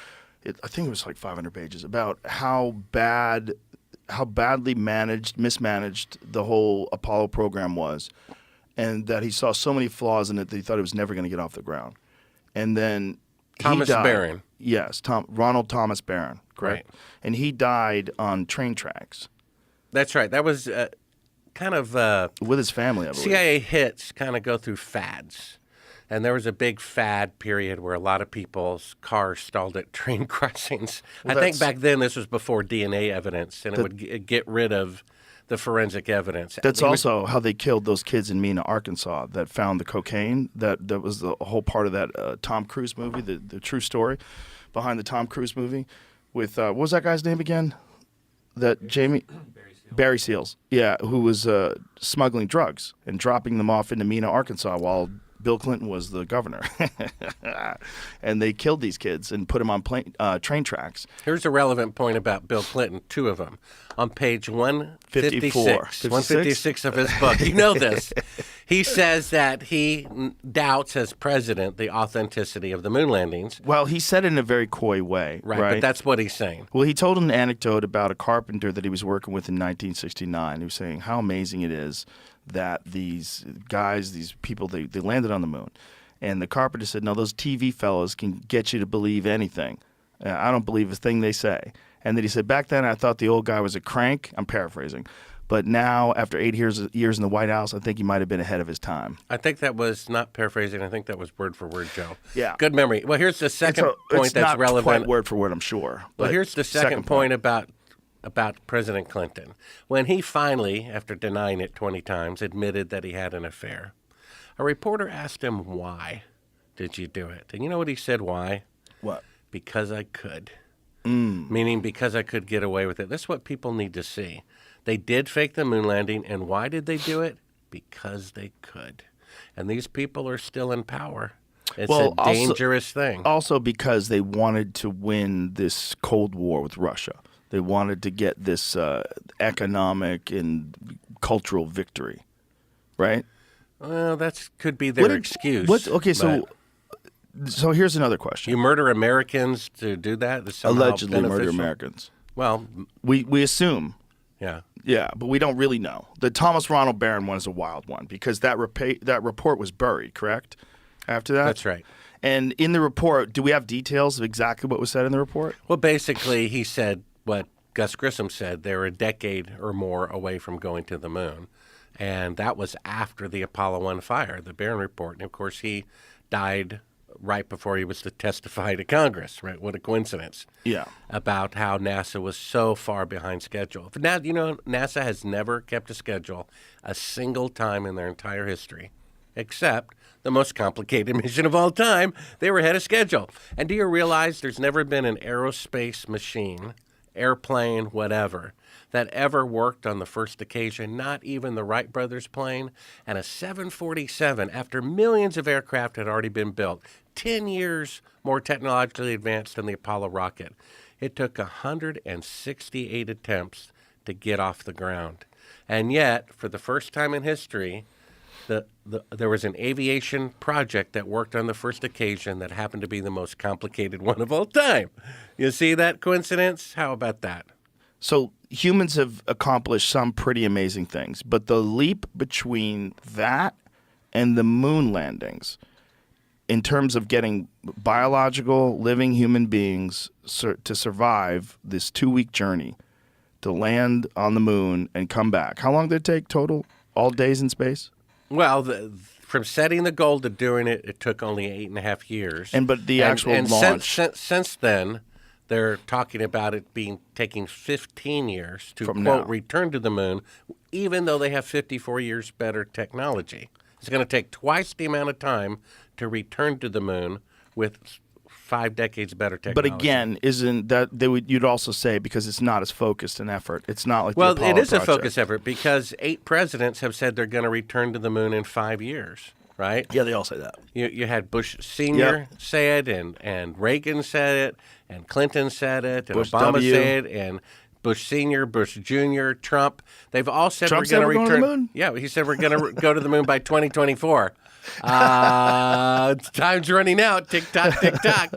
I think it was like 500 pages about how badly mismanaged the whole Apollo program was, and that he saw so many flaws in it that he thought it was never going to get off the ground. And then Thomas he died. Barron. Yes, Ronald Thomas Barron, correct? Right. And he died on train tracks. That's right. That was kind of with his family, I believe. CIA hits kind of go through fads. And there was a big fad period where a lot of people's cars stalled at train crossings. Well, I think back then this was before DNA evidence, and it would get rid of the forensic evidence. That's also how they killed those kids in Mena, Arkansas, that found the cocaine. That was the whole part of that Tom Cruise movie, the true story behind the Tom Cruise movie with, what was that guy's name again? That Jamie... Barry Seals, yeah, who was smuggling drugs and dropping them off into Mena, Arkansas, while Bill Clinton was the governor. And they killed these kids and put them on train tracks. Here's a relevant point about Bill Clinton, 2 of them. On page 156 of his book, you know this, he says that he doubts as president the authenticity of the moon landings. Well, he said it in a very coy way. Right, but that's what he's saying. Well, he told an anecdote about a carpenter that he was working with in 1969. He was saying how amazing it is that these guys, these people, they landed on the moon. And the carpenter said, no, those TV fellows can get you to believe anything. I don't believe a thing they say. And then he said, back then I thought the old guy was a crank. I'm paraphrasing. But now, after 8 years in the White House, I think he might have been ahead of his time. I think that was not paraphrasing. I think that was word for word, Joe. Yeah. Good memory. Well, here's the second point that's relevant. It's not quite word for word, I'm sure. Well, here's the second point about President Clinton. When he finally, after denying it 20 times, admitted that he had an affair, a reporter asked him, why did you do it? And you know what he said, why? What? Because I could. Meaning because I could get away with it. That's what people need to see. They did fake the moon landing, and why did they do it? Because they could. And these people are still in power. It's a dangerous thing. Also because they wanted to win this Cold War with Russia. They wanted to get this economic and cultural victory, right? Well, that could be their excuse. So here's another question. You murder Americans to do that? That's somehow Allegedly murder beneficial? Americans. Well, we assume. yeah. Yeah, but we don't really know. The Thomas Ronald Barron one is a wild one because that report was buried, correct? After that? That's right. And in the report, do we have details of exactly what was said in the report? Well, basically, he said what Gus Grissom said. They were a decade or more away from going to the moon. And that was after the Apollo 1 fire, the Barron report. And, of course, he died right before he was to testify to Congress, right? What a coincidence. Yeah. About how NASA was so far behind schedule. But now, you know, NASA has never kept a schedule a single time in their entire history, except the most complicated mission of all time. They were ahead of schedule. And do you realize there's never been an aerospace machine, airplane, whatever, that ever worked on the first occasion, not even the Wright brothers plane, and a 747 after millions of aircraft had already been built, 10 years more technologically advanced than the Apollo rocket. It took 168 attempts to get off the ground. And yet, for the first time in history, there was an aviation project that worked on the first occasion that happened to be the most complicated one of all time. You see that coincidence? How about that? So humans have accomplished some pretty amazing things, but the leap between that and the moon landings in terms of getting biological living human beings to survive this 2-week journey to land on the moon and come back. How long did it take total? All days in space? Well, from setting the goal to doing it, it took only 8.5 years. But the actual launch. Since then, they're talking about it taking 15 years to, From quote, now. return to the moon, even though they have 54 years better technology. It's going to take twice the amount of time to return to the moon with 5 decades better technology. But again, isn't that you'd also say because it's not as focused an effort. It's not like well, the Apollo it is project. a focus effort because 8 presidents have said they're going to return to the moon in 5 years, right? Yeah, they all say that. You had Bush Sr. say it, and Reagan said it, and Clinton said it, and Bush Obama W. said it, and Bush Sr., Bush Jr., Trump. They've all said Trump we're said going to we're return. going to the moon? Yeah, he said we're going to go to the moon by 2024. Time's running out. Tick tock, tick tock.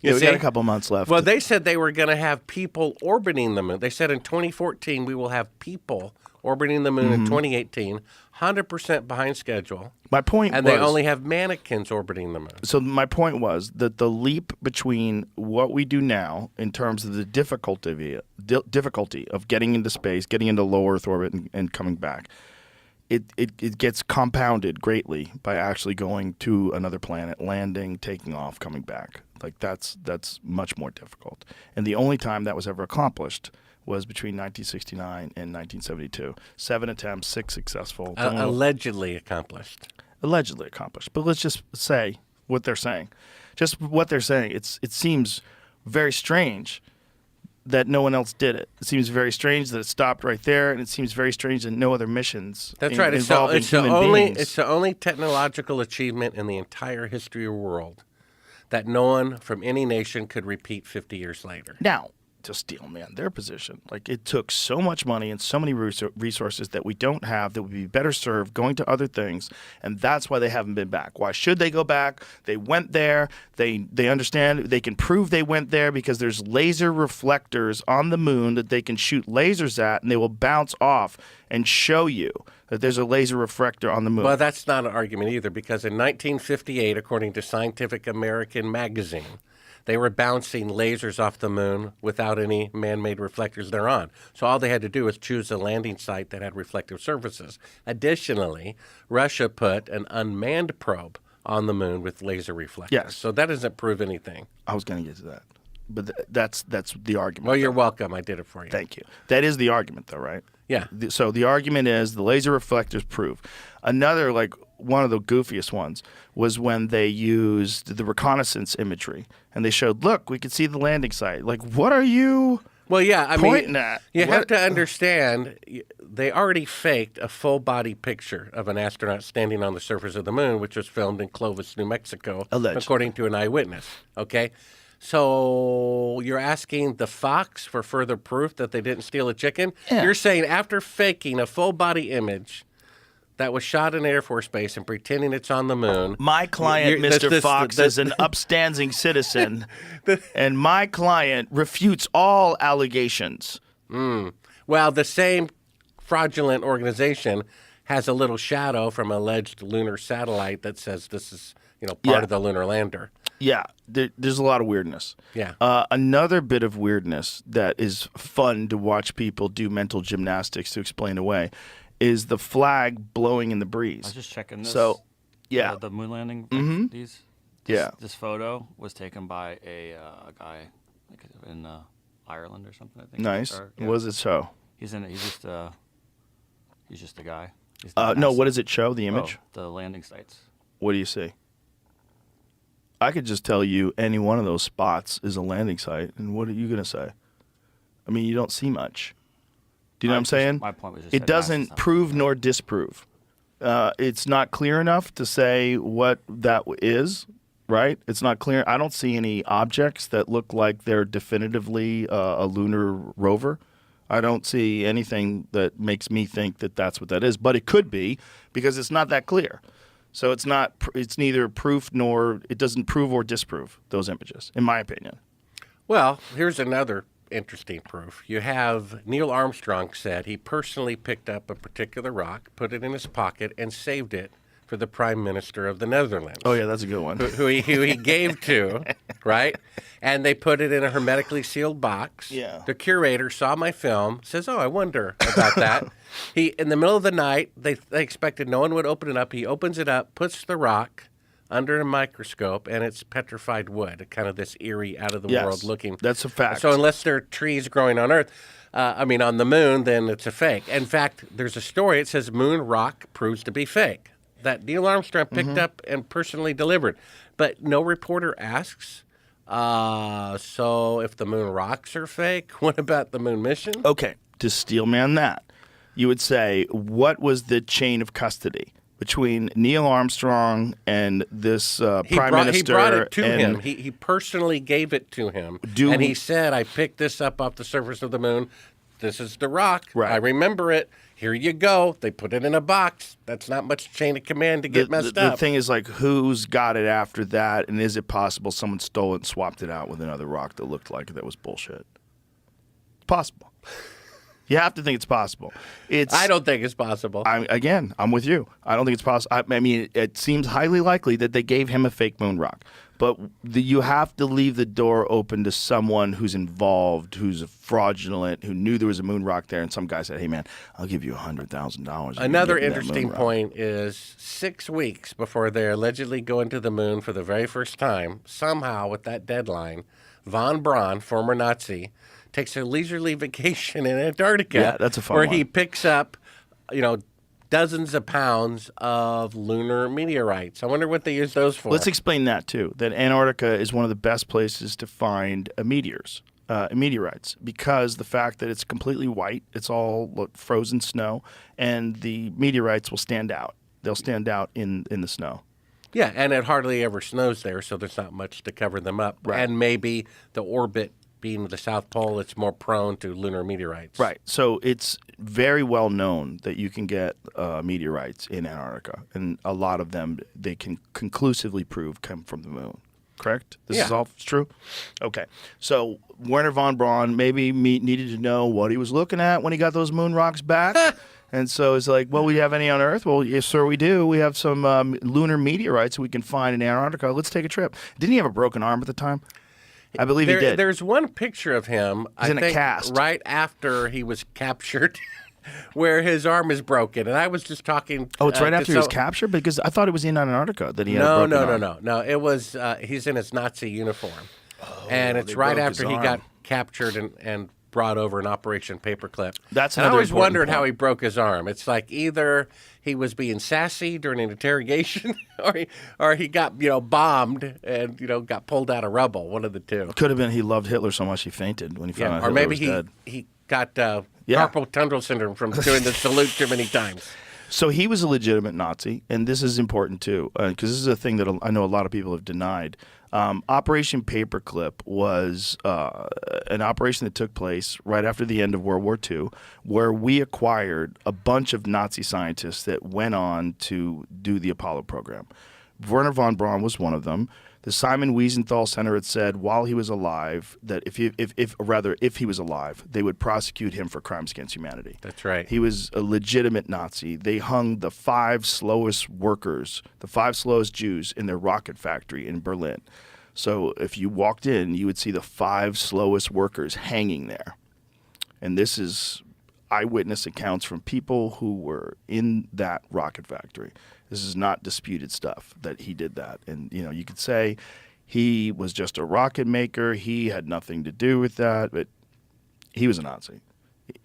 Yeah, we got a couple months left. Well, they said they were going to have people orbiting the moon. They said in 2014 we will have people orbiting the moon in 2018, 100% behind schedule. My point and was, they only have mannequins orbiting the moon. So my point was that the leap between what we do now in terms of the difficulty of getting into space, getting into low Earth orbit, and coming back, it gets compounded greatly by actually going to another planet, landing, taking off, coming back. Like that's much more difficult. And the only time that was ever accomplished was between 1969 and 1972. 7 attempts, 6 successful. Allegedly accomplished. Allegedly accomplished. But let's just say what they're saying. Just what they're saying. It seems very strange that no one else did it. It seems very strange that it stopped right there, and it seems very strange that no other missions That's right. involving human beings. It's the only technological achievement in the entire history of the world that no one from any nation could repeat 50 years later. Now, to steel man their position, like it took so much money and so many resources that we don't have that would be better served going to other things, and that's why they haven't been back. Why should they go back? They went there. They understand. They can prove they went there because there's laser reflectors on the moon that they can shoot lasers at, and they will bounce off and show you that there's a laser reflector on the moon. Well, that's not an argument either, because in 1958, according to Scientific American magazine, they were bouncing lasers off the moon without any man-made reflectors thereon. So all they had to do was choose a landing site that had reflective surfaces. Additionally, Russia put an unmanned probe on the moon with laser reflectors. Yes. So that doesn't prove anything. I was going to get to that. But that's the argument. Well, you're welcome. I did it for you. Thank you. That is the argument, though, right? Yeah. So the argument is the laser reflectors prove. Another, like one of the goofiest ones, was when they used the reconnaissance imagery and they showed, look, we could see the landing site. Like, what are you? Well, yeah, I pointing mean, at? You have to understand, they already faked a full-body picture of an astronaut standing on the surface of the moon, which was filmed in Clovis, New Mexico, according to an eyewitness. Okay, so you're asking the Fox for further proof that they didn't steal a chicken? Yeah. You're saying after faking a full-body image that was shot in Air Force Base and pretending it's on the moon. My client, Mr. Fox, is an upstanding citizen, and my client refutes all allegations. Well, the same fraudulent organization has a little shadow from an alleged lunar satellite that says this is, part of the lunar lander. Yeah, there's a lot of weirdness. Yeah. Another bit of weirdness that is fun to watch people do mental gymnastics to explain away is the flag blowing in the breeze. I was just checking this. So, yeah. The moon landing. Yeah. This photo was taken by a guy in Ireland or something, I think. Nice. Or, What does it show? He's just a guy. No, what does it show, the image? The landing sites. What do you see? I could just tell you any one of those spots is a landing site, and what are you going to say? I mean, you don't see much. Do you know what I'm saying? My point was just it doesn't prove nor disprove. It's not clear enough to say what that is, right? It's not clear. I don't see any objects that look like they're definitively a lunar rover. I don't see anything that makes me think that that's what that is, but it could be because it's not that clear. So it's not. It's neither proof nor it doesn't prove or disprove those images, in my opinion. Well, here's another interesting proof. You have Neil Armstrong said he personally picked up a particular rock, put it in his pocket, and saved it for the Prime Minister of the Netherlands. Oh yeah, that's a good one. Who he gave to, right? And they put it in a hermetically sealed box. Yeah. The curator saw my film, says, "Oh, I wonder about that." He, in the middle of the night, they expected no one would open it up. He opens it up, puts the rock under a microscope, and it's petrified wood, kind of this eerie, out-of-the-world looking. That's a fact. So unless there are trees growing on Earth, on the moon, then it's a fake. In fact, there's a story. It says moon rock proves to be fake that Neil Armstrong picked up and personally delivered. But no reporter asks, so if the moon rocks are fake, what about the moon mission? Okay, to steelman that, you would say, what was the chain of custody between Neil Armstrong and this Prime Minister? He brought it to him. He personally gave it to him. And he said, I picked this up off the surface of the moon. This is the rock. Right. I remember it. Here you go. They put it in a box. That's not much chain of command to get messed up. The thing is, like, who's got it after that, and is it possible someone stole it and swapped it out with another rock that looked like it that was bullshit? It's possible. You have to think it's possible. I don't think it's possible. I'm with you. I don't think it's possible. I mean, it seems highly likely that they gave him a fake moon rock. But you have to leave the door open to someone who's involved, who's fraudulent, who knew there was a moon rock there, and some guy said, hey, man, I'll give you $100,000. Another interesting point is 6 weeks before they allegedly go into the moon for the very first time, somehow with that deadline, von Braun, former Nazi, takes a leisurely vacation in Antarctica. Yeah, that's a fun where one. he picks up, dozens of pounds of lunar meteorites. I wonder what they use those for. Let's explain that, too, that Antarctica is one of the best places to find meteorites, because the fact that it's completely white, it's all frozen snow, and the meteorites will stand out. They'll stand out in the snow. Yeah, and it hardly ever snows there, so there's not much to cover them up. Right. And maybe the orbit being the South Pole, it's more prone to lunar meteorites. Right. So it's very well known that you can get meteorites in Antarctica, and a lot of them they can conclusively prove come from the moon. Correct? This is all true? Okay. So Werner von Braun maybe needed to know what he was looking at when he got those moon rocks back. And so it's like, well, we have any on Earth? Well, yes, sir, we do. We have some lunar meteorites we can find in Antarctica. Let's take a trip. Didn't he have a broken arm at the time? I believe he did. There's one picture of him, He's in a cast. right after he was captured, where his arm is broken. And I was just talking. Oh, it's right after he was captured? Because I thought it was in Antarctica that he had a broken arm. No. It was, he's in his Nazi uniform. And it's right after he got captured and brought over in Operation Paperclip. That's and I another always important wondered point. how he broke his arm. It's like either he was being sassy during an interrogation, or he got bombed and got pulled out of rubble. One of the two. Could have been he loved Hitler so much he fainted when he found out or Hitler maybe was dead. he got carpal tunnel syndrome from doing the salute too many times. So he was a legitimate Nazi, and this is important too, because this is a thing that I know a lot of people have denied. Operation Paperclip was an operation that took place right after the end of World War II, where we acquired a bunch of Nazi scientists that went on to do the Apollo program. Werner von Braun was one of them. The Simon Wiesenthal Center had said while he was alive that if he was alive, they would prosecute him for crimes against humanity. That's right. He was a legitimate Nazi. They hung the 5 slowest workers, the 5 slowest Jews in their rocket factory in Berlin. So if you walked in, you would see the 5 slowest workers hanging there. And this is eyewitness accounts from people who were in that rocket factory. This is not disputed stuff that he did that. And, you could say he was just a rocket maker. He had nothing to do with that, but he was a Nazi.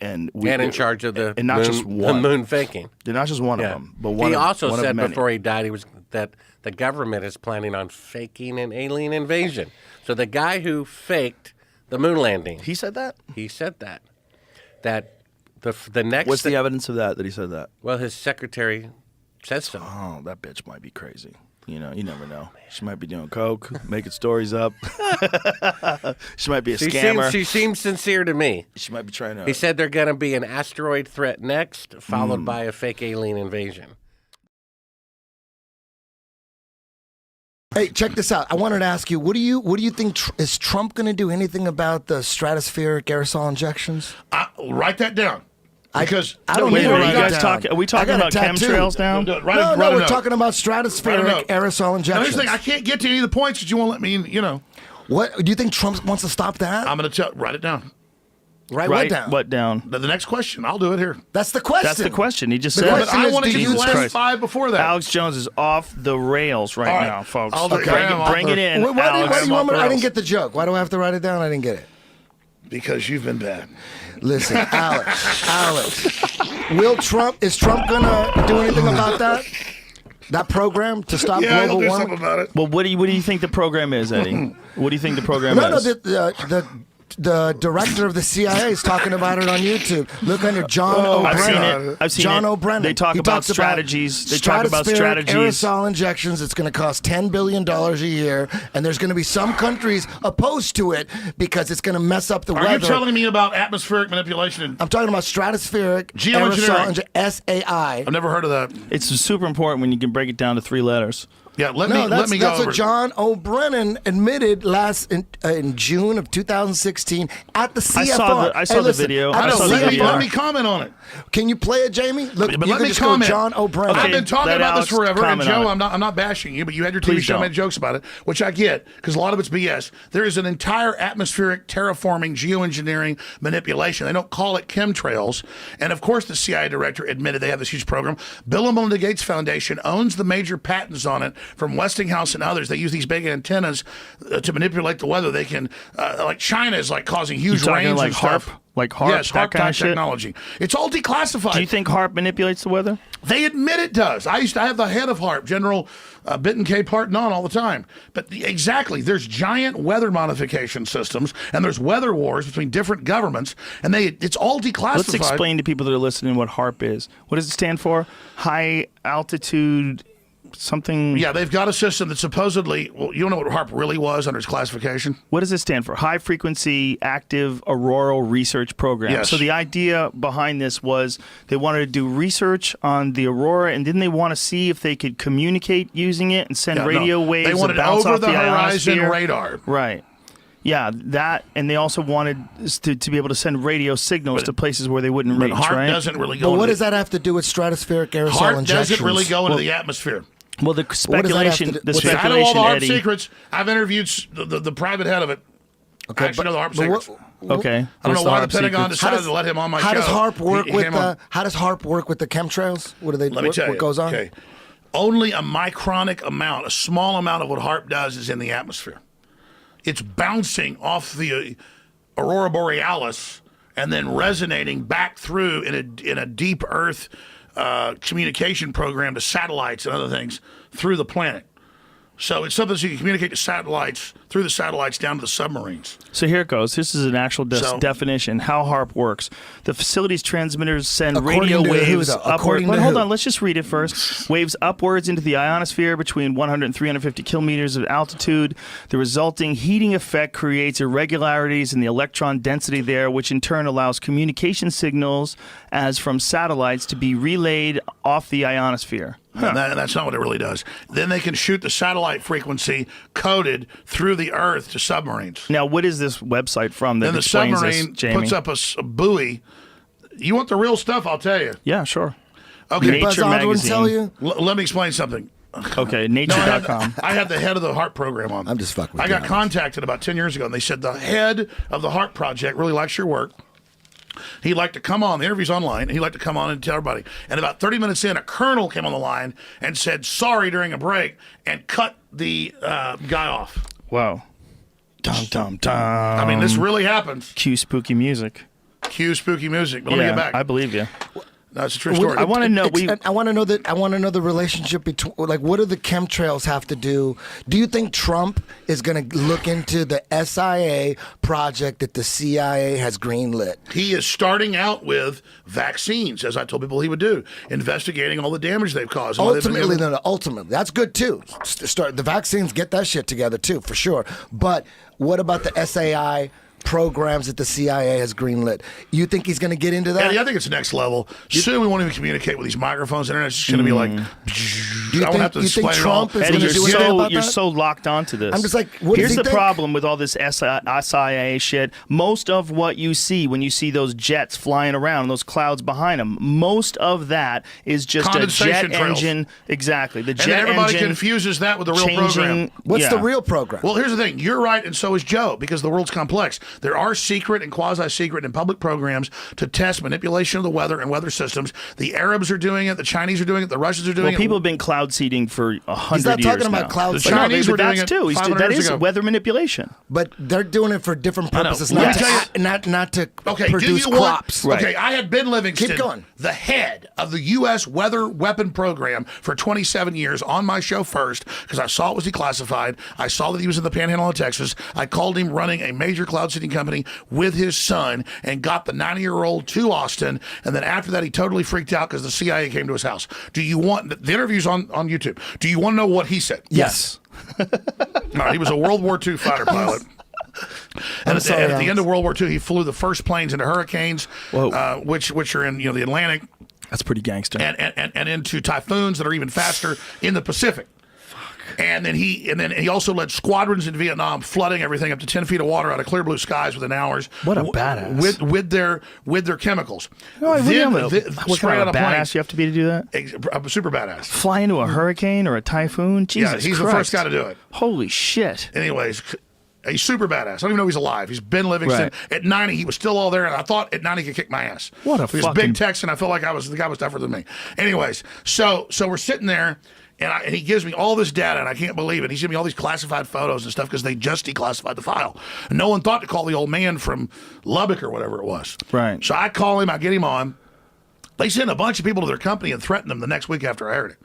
And in charge of the not moon, just one. the moon faking. Not just one of them, but one he of also one said of many. before he died that the government is planning on faking an alien invasion. So the guy who faked the moon landing. He said that? He said that. That the next... What's the evidence of that he said that? Well, his secretary says so. Oh, that bitch might be crazy. You never know. She might be doing coke, making stories up. She might be a scammer. She seems sincere to me. She might be trying to... He said there's going to be an asteroid threat next, followed by a fake alien invasion. Hey, check this out. I wanted to ask you, what do you think, is Trump going to do anything about the stratospheric aerosol injections? Write that down. Because I don't wait, need to are write you guys that talking? down. Are we talking about chemtrails now? No, we're talking about stratospheric aerosol Now, injections. here's the thing, I can't get to any of the points because you won't let me, What do you think Trump wants to stop that? I'm going to write it down. Write what down? What down? The next question. I'll do it here. That's the question. That's the question. He just The said. question I is, want to do get you the last Christ. 5 before that. Alex Jones is off the rails right All right. now, folks. I'll do- Bring it in. Why Alex. do you want me? I didn't get the joke. Why do I have to write it down? I didn't get it. Because you've been bad. Listen, Alex, is Trump gonna do anything about that? That program to stop Yeah, he'll global do warming? something about it. Well, what do you think the program is, Eddie? What do you think the program is? The director of the CIA is talking about it on YouTube. Look under John O'Brennan. I've seen John it. O'Brennan. They talk He about talks strategies. They talk about stratospheric strategies. Aerosol injections. It's going to cost $10 billion a year, and there's going to be some countries opposed to it because it's going to mess up the Are weather. you telling me about atmospheric manipulation? I'm talking about stratospheric Geoengineering. aerosol SAI. I've never heard of that. It's super important when you can break it down to 3 letters. Yeah, let that's me go what over. John O'Brennan admitted in June of 2016 at the CFR. I saw the video. At I the saw the CFR. video. Let me comment on it. Can you play it, Jamie? Look, But you let can me just comment. go John O'Brennan. Okay, I've been talking let about this Alex forever, and comment Joe, on it. I'm not bashing you, but you had your TV Please show, don't. made jokes about it, which I get because a lot of it's BS. There is an entire atmospheric terraforming, geoengineering manipulation. They don't call it chemtrails, and of course, the CIA director admitted they have this huge program. Bill and Melinda Gates Foundation owns the major patents on it from Westinghouse and others. They use these big antennas to manipulate the weather. They can, like China is like causing huge You talking rains like and stuff. HARP? Like HARP, yes, that HARP kind type of shit? technology. It's all declassified. Do you think HARP manipulates the weather? They admit it does. I used to have the head of HARP, General Bitten K. Parton, on all the time. But exactly, there's giant weather modification systems, and there's weather wars between different governments, and it's all declassified. Let's explain to people that are listening what HARP is. What does it stand for? High altitude something. Yeah, they've got a system that supposedly, well, you don't know what HARP really was under its classification? What does it stand for? High Frequency Active Auroral Research Program. Yes. So the idea behind this was they wanted to do research on the aurora, and didn't they want to see if they could communicate using it and send radio waves They wanted that bounce over off the horizon ionosphere? radar. Right. Yeah, that, and they also wanted to be able to send radio signals to places where they wouldn't reach, HARP right? doesn't really go But what into does that have to do with stratospheric aerosol HARP injections? doesn't really go into the atmosphere. Well, the speculation, I know all the HARP secrets. I've interviewed the private head of it. Okay, I actually know the HARP but secrets. Okay. I don't know What's why the HARP Pentagon secrets? decided to let him on my show. How does HARP work He with came on. How does HARP work with the chemtrails? What do they? Let me tell you. What goes on? Okay. Only a micronic amount, a small amount of what HARP does is in the atmosphere. It's bouncing off the aurora borealis and then resonating back through in a deep Earth communication program to satellites and other things through the planet. So it's something so you can communicate to satellites, through the satellites down to the submarines. So here it goes. This is an actual definition, how HARP works. The facility's transmitters send radio waves upward. But hold on, let's just read it first. Waves upwards into the ionosphere between 100 and 350 kilometers of altitude. The resulting heating effect creates irregularities in the electron density there, which in turn allows communication signals as from satellites to be relayed off the ionosphere. And that's not what it really does. Then they can shoot the satellite frequency coded through the Earth to submarines. Now, what is this website from that then the explains submarine this, Jamie? puts up a buoy. You want the real stuff? I'll tell you. Yeah, sure. Okay, Nature magazine. Tell you? Let me explain something. Okay, nature.com. I had the head of the HARP program on. I'm just fucking with I you, got Alex. contacted about 10 years ago, and they said the head of the HARP project really likes your work. He'd like to come on. The interview's online. And he'd like to come on and tell everybody. And about 30 minutes in, a colonel came on the line and said sorry during a break and cut the guy off. Wow. Dum, dum, dum. I mean, this really happens. Cue spooky music. Cue spooky music. But let me get back. I believe you. No, it's a true story. I want to know. I want to know that. I want to know the relationship between. Like, what do the chemtrails have to do? Do you think Trump is going to look into the SIA project that the CIA has greenlit? He is starting out with vaccines, as I told people he would do, investigating all the damage they've caused. Ultimately, that's good too. Start the vaccines. Get that shit together too, for sure. But what about the SAI programs that the CIA has greenlit? You think he's going to get into that? Yeah, I think it's next level. Soon we won't even communicate with these microphones. The internet's just going to be like. I won't have to explain it all. Eddie, you're so locked onto this. I'm just like, what here's does he the think? problem with all this SIA shit. Most of what you see when you see those jets flying around, those clouds behind them, most of that is just a jet engine. Exactly, the jet engine. And everybody confuses that with the real program. What's the real program? Well, here's the thing. You're right, and so is Joe, because the world's complex. There are secret and quasi-secret and public programs to test manipulation of the weather and weather systems. The Arabs are doing it. The Chinese are doing it. The Russians are doing it. People have been cloud seeding for 100 years. He's not talking about cloud seeding. seeding. The Chinese were doing it too. That is weather manipulation. But they're doing it for different purposes, not to produce crops. Okay, I had Ben Livingston, Keep going. the head of the U.S. weather weapon program for 27 years, on my show first, because I saw it was declassified. I saw that he was in the Panhandle of Texas. I called him running a major cloud seeding company with his son and got the 90-year-old to Austin. And then after that, he totally freaked out because the CIA came to his house. Do you want the interview's on YouTube? Do you want to know what he said? Yes. All right, he was a World War II fighter pilot. And at the end of World War II, he flew the first planes into hurricanes, which are in the Atlantic. That's pretty gangster. And into typhoons that are even faster in the Pacific. And then he also led squadrons in Vietnam, flooding everything up to 10 feet of water out of clear blue skies within hours. What a badass! With their chemicals. What kind of a badass you have to be to do that? A super badass. Fly into a hurricane or a typhoon? Jesus Christ. Yeah, he's the first guy to do it. Holy shit! Anyways, he's super badass. I don't even know he's alive. He's Ben Livingston. Right. At 90, he was still all there, and I thought at 90 he could kick my ass. What a He was big Texan. I felt like the guy was tougher than me. Anyways, so we're sitting there. And he gives me all this data, and I can't believe it. He's giving me all these classified photos and stuff because they just declassified the file. And no one thought to call the old man from Lubbock or whatever it was. Right. So I call him, I get him on. They sent a bunch of people to their company and threatened them the next week after I aired it.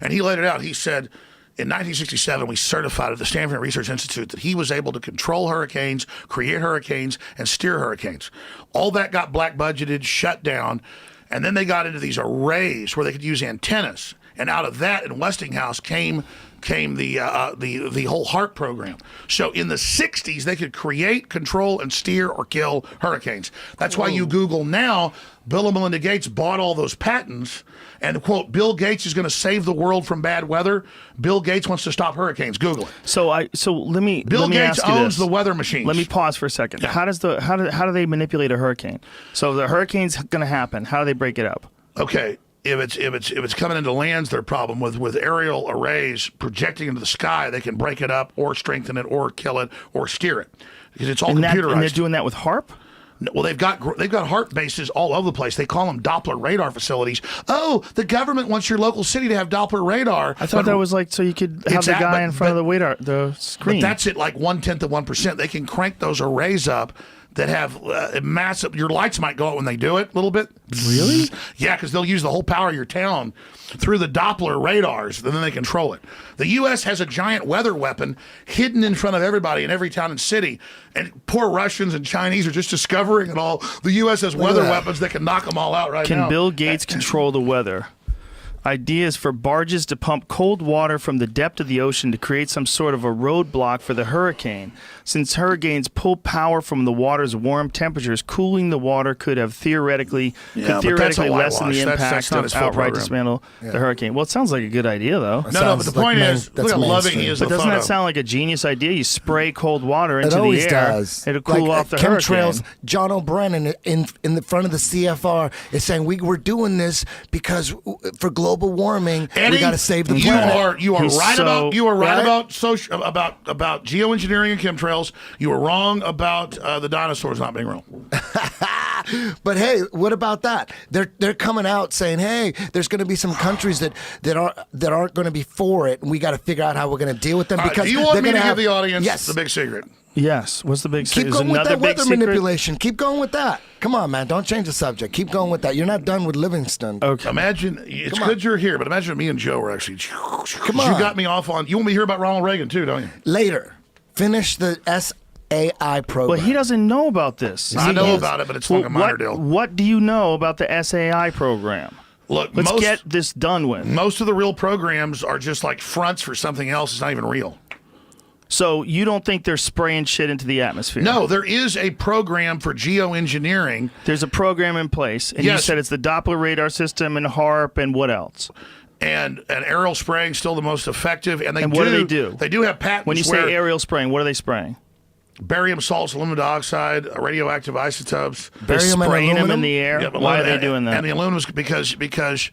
And he laid it out. He said, in 1967, we certified at the Stanford Research Institute that he was able to control hurricanes, create hurricanes, and steer hurricanes. All that got black budgeted, shut down, and then they got into these arrays where they could use antennas. And out of that, in Westinghouse, came the whole HARP program. So in the 60s, they could create, control, and steer or kill hurricanes. That's why you Google now, Bill and Melinda Gates bought all those patents, and quote, Bill Gates is going to save the world from bad weather. Bill Gates wants to stop hurricanes. Google it. So let me Bill Gates ask you owns this. the weather machines. Let me pause for a second. Yeah. How do they manipulate a hurricane? So the hurricane's going to happen. How do they break it up? Okay. If it's coming into land's their problem with aerial arrays projecting into the sky, they can break it up or strengthen it or kill it or steer it because it's all computerized. And they're doing that with HARP? Well, they've got HARP bases all over the place. They call them Doppler radar facilities. Oh, the government wants your local city to have Doppler radar. I thought that was like so you could have the guy in front of the screen. But that's at like 1/10 of 1%. They can crank those arrays up that have massive. Your lights might go out when they do it a little bit. Really? Yeah, because they'll use the whole power of your town through the Doppler radars, and then they control it. The U.S. has a giant weather weapon hidden in front of everybody in every town and city, and poor Russians and Chinese are just discovering it all. The U.S. has weather weapons that can knock them all out right now. Can Bill Gates control the weather? Ideas for barges to pump cold water from the depth of the ocean to create some sort of a roadblock for the hurricane. Since hurricanes pull power from the water's warm temperatures, cooling the water could have theoretically lessen the impact of outright dismantle the hurricane. Well, it sounds like a good idea, though. No, but the point is, look how loving he is. But doesn't that sound like a genius idea? You spray cold water into the air. Does. It'll cool off the chemtrails. hurricane. John O'Brien in the front of the CFR is saying we're doing this because for global warming, Eddie, we got to save the planet. You are right about geoengineering and chemtrails. You were wrong about the dinosaurs not being real. But hey, what about that? They're coming out saying, hey, there's going to be some countries that aren't going to be for it, and we got to figure out how we're going to deal with them. Because do you want me to give the audience yes. the big secret? Yes. What's the big secret? Keep going with that weather manipulation. Keep going with that. Come on, man. Don't change the subject. Keep going with that. You're not done with Livingston. Okay. Imagine, it's good you're here, but imagine me and Joe were actually. Come on. You got me off on. You want me to hear about Ronald Reagan too, don't you? Later. Finish the SAI program. Well, he doesn't know about this. I know about it, but it's like a minor deal. What do you know about the SAI program? Look, let's get this done with. Most of the real programs are just like fronts for something else. It's not even real. So you don't think they're spraying shit into the atmosphere? No, there is a program for geoengineering. There's a program in place, and you said it's the Doppler radar system and HARP and what else? And aerial spraying still the most effective. And what do they do? They do have patents. When you say aerial spraying, what are they spraying? Barium salts, aluminum dioxide, radioactive isotopes. They're spraying them in the air? Yeah, why are they doing that? And the aluminum is because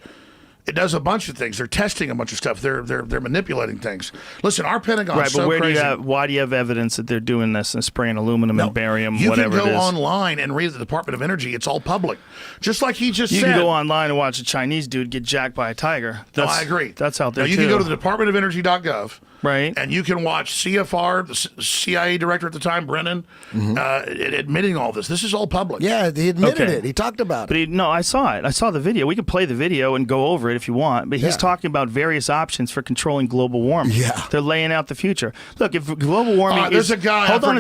it does a bunch of things. They're testing a bunch of stuff. They're manipulating things. Listen, our Pentagon right, but crazy. Why do you have evidence that they're doing this and spraying aluminum and barium, whatever it is? You can go online and read the Department of Energy. It's all public. Just like he just said. You can go online and watch a Chinese dude get jacked by a tiger. I agree. That's out there, you can go to the departmentofergy.gov. Right. And you can watch CFR, the CIA director at the time, Brennan, admitting all this. This is all public. Yeah, he admitted it. He talked about it. But I saw it. I saw the video. We could play the video and go over it if you want. But he's talking about various options for controlling global warming. Yeah. They're laying out the future. Look, if global warming there's a guy, Hold on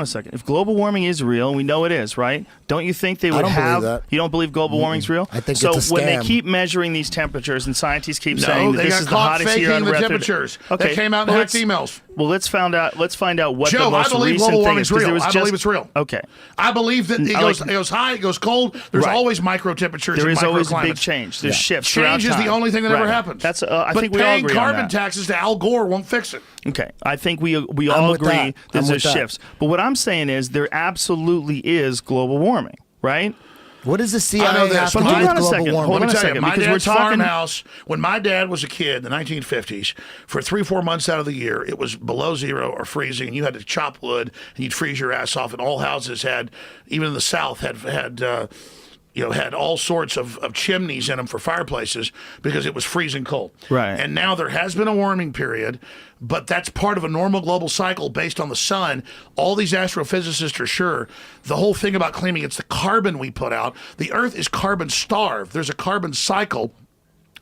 a second. If global warming is real, and we know it is, right? Don't you think they would have... Believe that. You don't believe global warming's real? I think so it's a scam. when they keep measuring these temperatures and scientists keep saying that this is the hottest year on record. Temperatures. They came out and hacked emails. Well, let's find out what Joe, the most I believe recent global thing warming's is. real. I believe it's real. Okay. I believe that it goes high, it goes cold. There's always micro temperatures. There and is always a microclimates. big change. There's shifts. Change is the only thing that ever happens. That's I think we all agree paying carbon on that. taxes to Al Gore won't fix it. Okay, I think we all agree that there's shifts. But what I'm saying is there absolutely is global warming, right? What does the CIA have to do with global warming? Let me tell you, my dad's farmhouse, when my dad was a kid in the 1950s, for 3-4 months out of the year, it was below zero or freezing, and you had to chop wood, and you'd freeze your ass off, and all houses had, even in the South, had all sorts of chimneys in them for fireplaces because it was freezing cold. Right. And now there has been a warming period, but that's part of a normal global cycle based on the sun. All these astrophysicists are sure. The whole thing about claiming it's the carbon we put out, the Earth is carbon starved. There's a carbon cycle.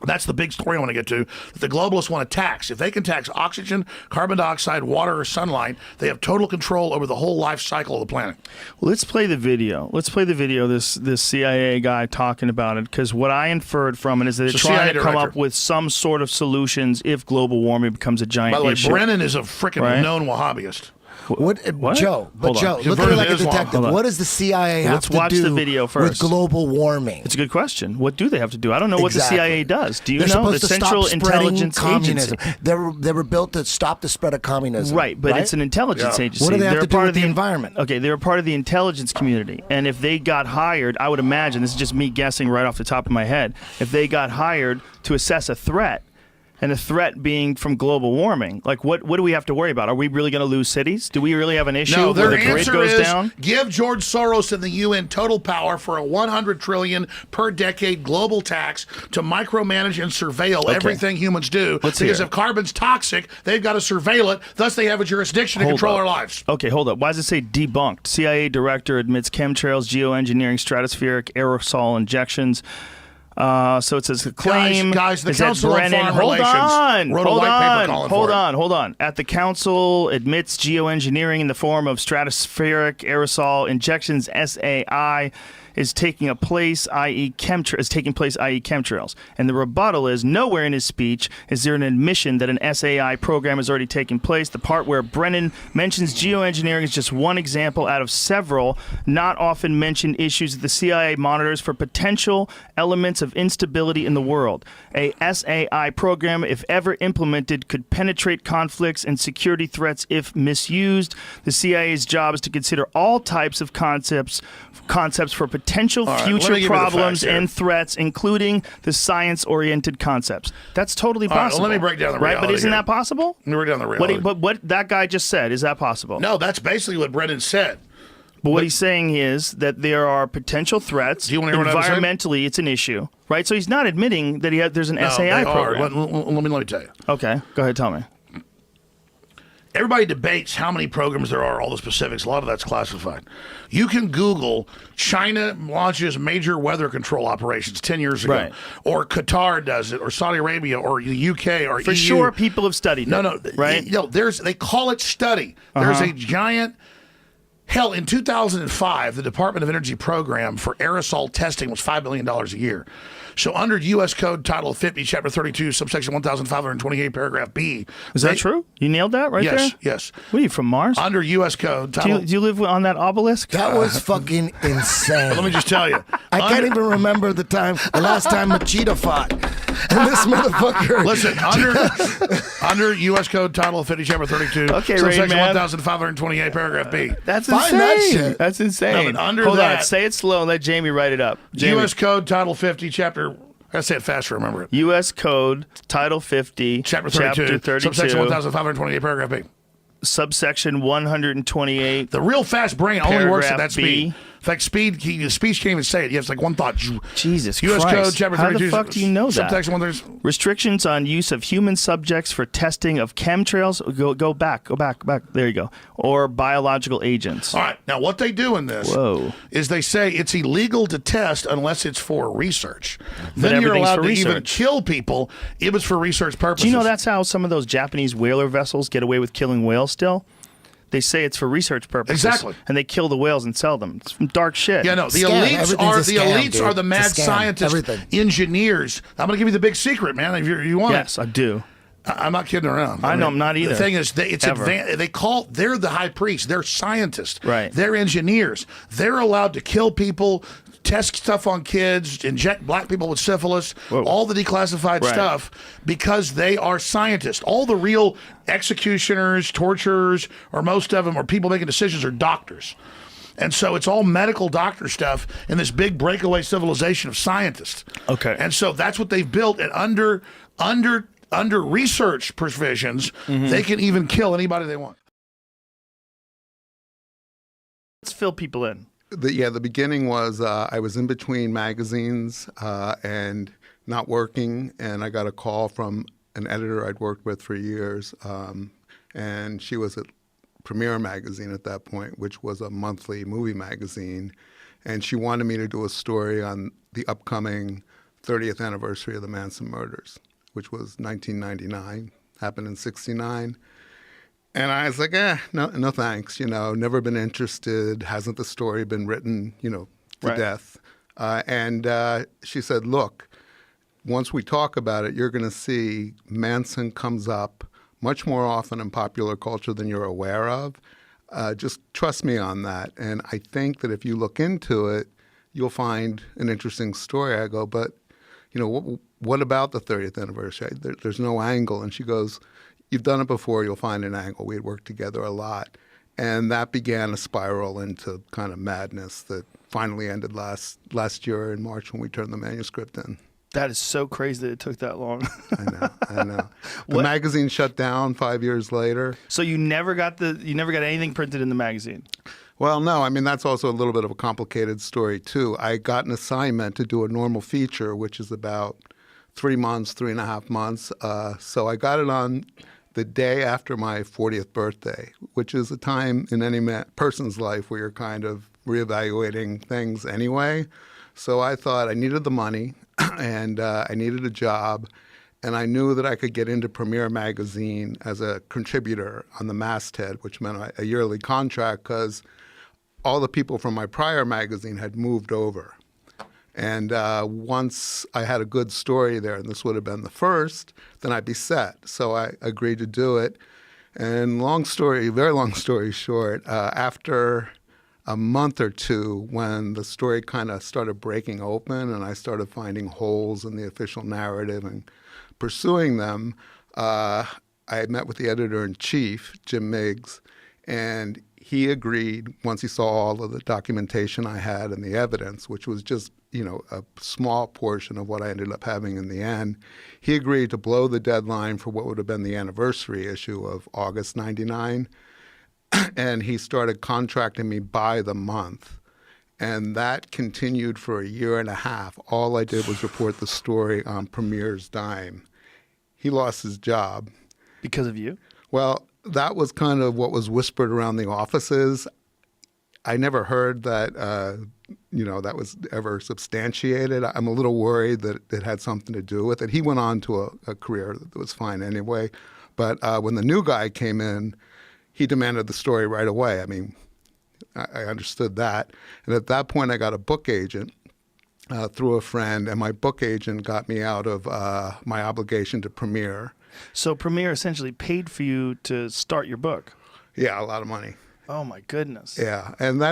That's the big story I want to get to, that the globalists want to tax. If they can tax oxygen, carbon dioxide, water, or sunlight, they have total control over the whole life cycle of the planet. Well, let's play the video. This CIA guy talking about it, because what I inferred from it is that they're trying to come up with some sort of solutions if global warming becomes a giant issue. By the way, Brennan is a freaking known Wahhabist. What? Joe, look at you like a detective. What does the CIA have to do the video first. with global warming? It's a good question. What do they have to do? I don't know what the CIA does. Do you They're know? The Central Intelligence Communism. Agency. They were built to stop the spread of communism. Right, but it's an intelligence agency. What do they have to do with the environment? Okay, they're part of the intelligence community. And if they got hired, I would imagine, this is just me guessing right off the top of my head, if they got hired to assess a threat, and the threat being from global warming. Like, what do we have to worry about? Are we really going to lose cities? Do we really have an issue No, where their the grid answer goes is down? give George Soros and the UN total power for a $100 trillion per decade global tax to micromanage and surveil everything humans do. Let's because hear if carbon's toxic, they've got to surveil it. Thus, they have a jurisdiction to control our lives. Okay, hold up. Why does it say debunked? CIA director admits chemtrails, geoengineering, stratospheric aerosol injections. So it says the claim. Guys, the is that Council on Brennan, Foreign hold Relations on, wrote a hold white paper on, calling hold for it. on, hold on. At the council admits geoengineering in the form of stratospheric aerosol injections (SAI) is taking place, i.e. chemtrails. And the rebuttal is nowhere in his speech is there an admission that an SAI program is already taking place. The part where Brennan mentions geoengineering is just one example out of several not often mentioned issues that the CIA monitors for potential elements of instability in the world. A SAI program, if ever implemented, could penetrate conflicts and security threats if misused. The CIA's job is to consider all types of concepts for potential All right, let me future give you the facts problems here. and threats, including the science-oriented concepts. That's totally All right, possible. let me break down the right, but reality isn't here. that possible? Let me break down the reality. But what that guy just said, is that possible? No, that's basically what Brennan said. But what he's saying is that there are potential threats. Do you want to hear what I said? Environmentally, it's an issue, right? So he's not admitting that there's an No, SAI they are. program. Let me tell you. Okay, go ahead, tell me. Everybody debates how many programs there are, all the specifics. A lot of that's classified. You can Google China launches major weather control operations 10 years ago. Right. Or Qatar does it, or Saudi Arabia, or the UK, or For EU. sure, people have studied it. Right? They call it study. There's a giant. Hell, in 2005, the Department of Energy program for aerosol testing was $5 million a year. So under U.S. Code Title 50, Chapter 32, subsection 1528, paragraph B. Is that true? You nailed that right there? Yes, yes. What are you, from Mars? Under U.S. Code Title... Do you live on that obelisk? That was fucking insane. Let me just tell you. I can't even remember the last time Machida fought. And this motherfucker. Listen, under U.S. Code Title 50, Chapter 32, Okay, Rain subsection Man. 1528, paragraph B. That's Find insane. that shit. That's insane. No, but under Hold that- on, say it slow and let Jamie write it up. Jamie. U.S. Code Title 50, Chapter... I gotta say it fast to remember it. U.S. Code, Title 50, Chapter 32, subsection 32, 1528, paragraph B. subsection 128. The real fast brain only works at Paragraph that speed. B. In fact, the speech can't even say it. You have like one thought. Jesus U.S. Christ. Code, Chapter How 32. the fuck do you know that? Subsection 130. Restrictions on use of human subjects for testing of chemtrails. Go back. There you go. Or biological agents. All right. Now, what they do in this is they say it's illegal to test unless it's for research. Then you're everything's allowed for to even research. kill people if it's for research purposes. Do you know that's how some of those Japanese whaler vessels get away with killing whales still? They say it's for research purposes. Exactly. And they kill the whales and sell them. It's some dark shit. Yeah, no. The Scam. elites Everything's are a scam, dude. the mad It's a scam. scientists, Everything. engineers. I'm going to give you the big secret, man. If you want Yes, I do. it. I'm not kidding around. I know I'm not either. The thing is, Ever. they're the high priests. They're scientists. Right. They're engineers. They're allowed to kill people, test stuff on kids, inject black people with syphilis, all the declassified Right. stuff, because they are scientists. All the real executioners, torturers, or most of them, or people making decisions, are doctors. And so it's all medical doctor stuff in this big breakaway civilization of scientists. Okay. And so that's what they've built. And under research provisions, they can even kill anybody they want. Let's fill people in. The beginning was I was in between magazines and not working, and I got a call from an editor I'd worked with for years, and she was at Premiere Magazine at that point, which was a monthly movie magazine, and she wanted me to do a story on the upcoming 30th anniversary of the Manson murders, which was 1999, happened in '69. And I was like, no thanks, never been interested. Hasn't the story been written, to Right. death? And she said, look, once we talk about it, you're going to see Manson comes up much more often in popular culture than you're aware of. Just trust me on that. And I think that if you look into it, you'll find an interesting story. I go, but, what about the 30th anniversary? There's no angle. And she goes, you've done it before, you'll find an angle. We had worked together a lot. And that began a spiral into kind of madness that finally ended last year in March when we turned the manuscript in. That is so crazy that it took that long. I know. The magazine shut down 5 years later. So you never got anything printed in the magazine? Well, no. I mean, that's also a little bit of a complicated story, too. I got an assignment to do a normal feature, which is about 3 months, 3.5 months. So I got it on the day after my 40th birthday, which is a time in any person's life where you're kind of reevaluating things anyway. So I thought I needed the money and I needed a job, and I knew that I could get into Premiere Magazine as a contributor on the masthead, which meant a yearly contract because all the people from my prior magazine had moved over. And once I had a good story there, and this would have been the first, then I'd be set. So I agreed to do it. And very long story short, after a month or two, when the story kind of started breaking open and I started finding holes in the official narrative and pursuing them, I met with the editor-in-chief, Jim Miggs, and he agreed, once he saw all of the documentation I had and the evidence, which was just, a small portion of what I ended up having in the end, he agreed to blow the deadline for what would have been the anniversary issue of August 99. And he started contracting me by the month. And that continued for a year and a half. All I did was report the story on Premiere's dime. He lost his job. Because of you? Well, that was kind of what was whispered around the offices. I never heard that, that was ever substantiated. I'm a little worried that it had something to do with it. He went on to a career that was fine anyway. But when the new guy came in, he demanded the story right away. I mean, I understood that. And at that point, I got a book agent through a friend, and my book agent got me out of my obligation to Premiere. So Premiere essentially paid for you to start your book? Yeah, a lot of money. Oh, my goodness. Yeah, and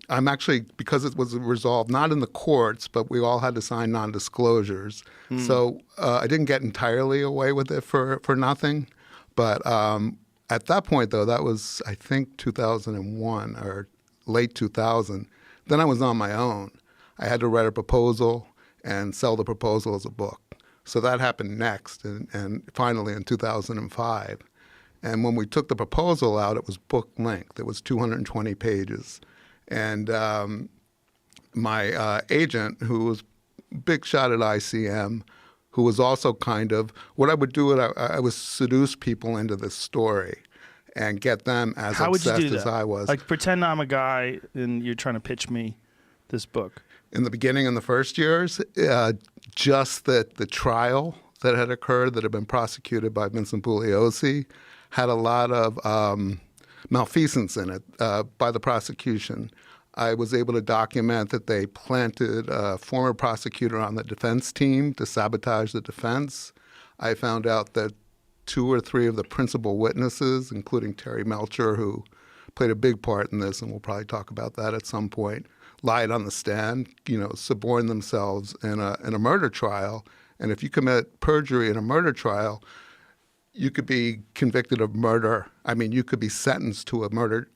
I'm actually, because it was resolved not in the courts, but we all had to sign non-disclosures. So I didn't get entirely away with it for nothing. But at that point, though, that was, I think, 2001 or late 2000. Then I was on my own. I had to write a proposal and sell the proposal as a book. So that happened next, and finally in 2005. And when we took the proposal out, it was book length. It was 220 pages. And my agent, who was big shot at ICM, who was also kind of, what I would do, I would seduce people into this story and get them as obsessed as I was. Like, pretend I'm a guy and you're trying to pitch me this book. In the beginning, in the first years, just that the trial that had occurred, that had been prosecuted by Vincent Bugliosi, had a lot of malfeasance in it by the prosecution. I was able to document that they planted a former prosecutor on the defense team to sabotage the defense. I found out that 2 or 3 of the principal witnesses, including Terry Melcher, who played a big part in this, and we'll probably talk about that at some point, lied on the stand, suborned themselves in a murder trial. And if you commit perjury in a murder trial, you could be convicted of murder. I mean, you could be sentenced to a murder.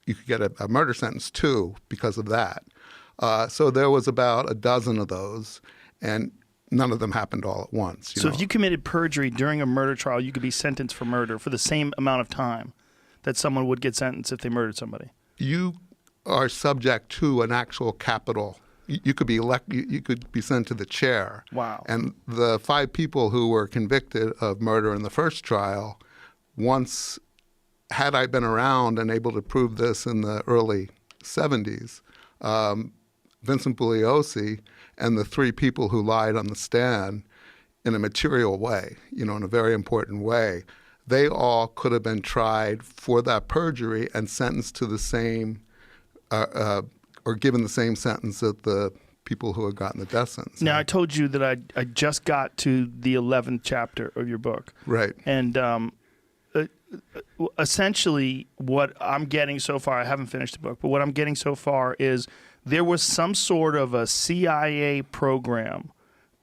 You could get a murder sentence too because of that. So there was about a dozen of those, and none of them happened all at once. So if you committed perjury during a murder trial, you could be sentenced for murder for the same amount of time that someone would get sentenced if they murdered somebody. You are subject to an actual capital. You could be you could be sent to the chair. Wow. And the 5 people who were convicted of murder in the first trial, once, had I been around and able to prove this in the early 70s, Vincent Bugliosi and the 3 people who lied on the stand in a material way, in a very important way, they all could have been tried for that perjury and sentenced to the same or given the same sentence that the people who had gotten the death sentence. Now, I told you that I just got to the 11th chapter of your book. Right. And essentially what I'm getting so far, I haven't finished the book, but what I'm getting so far is there was some sort of a CIA program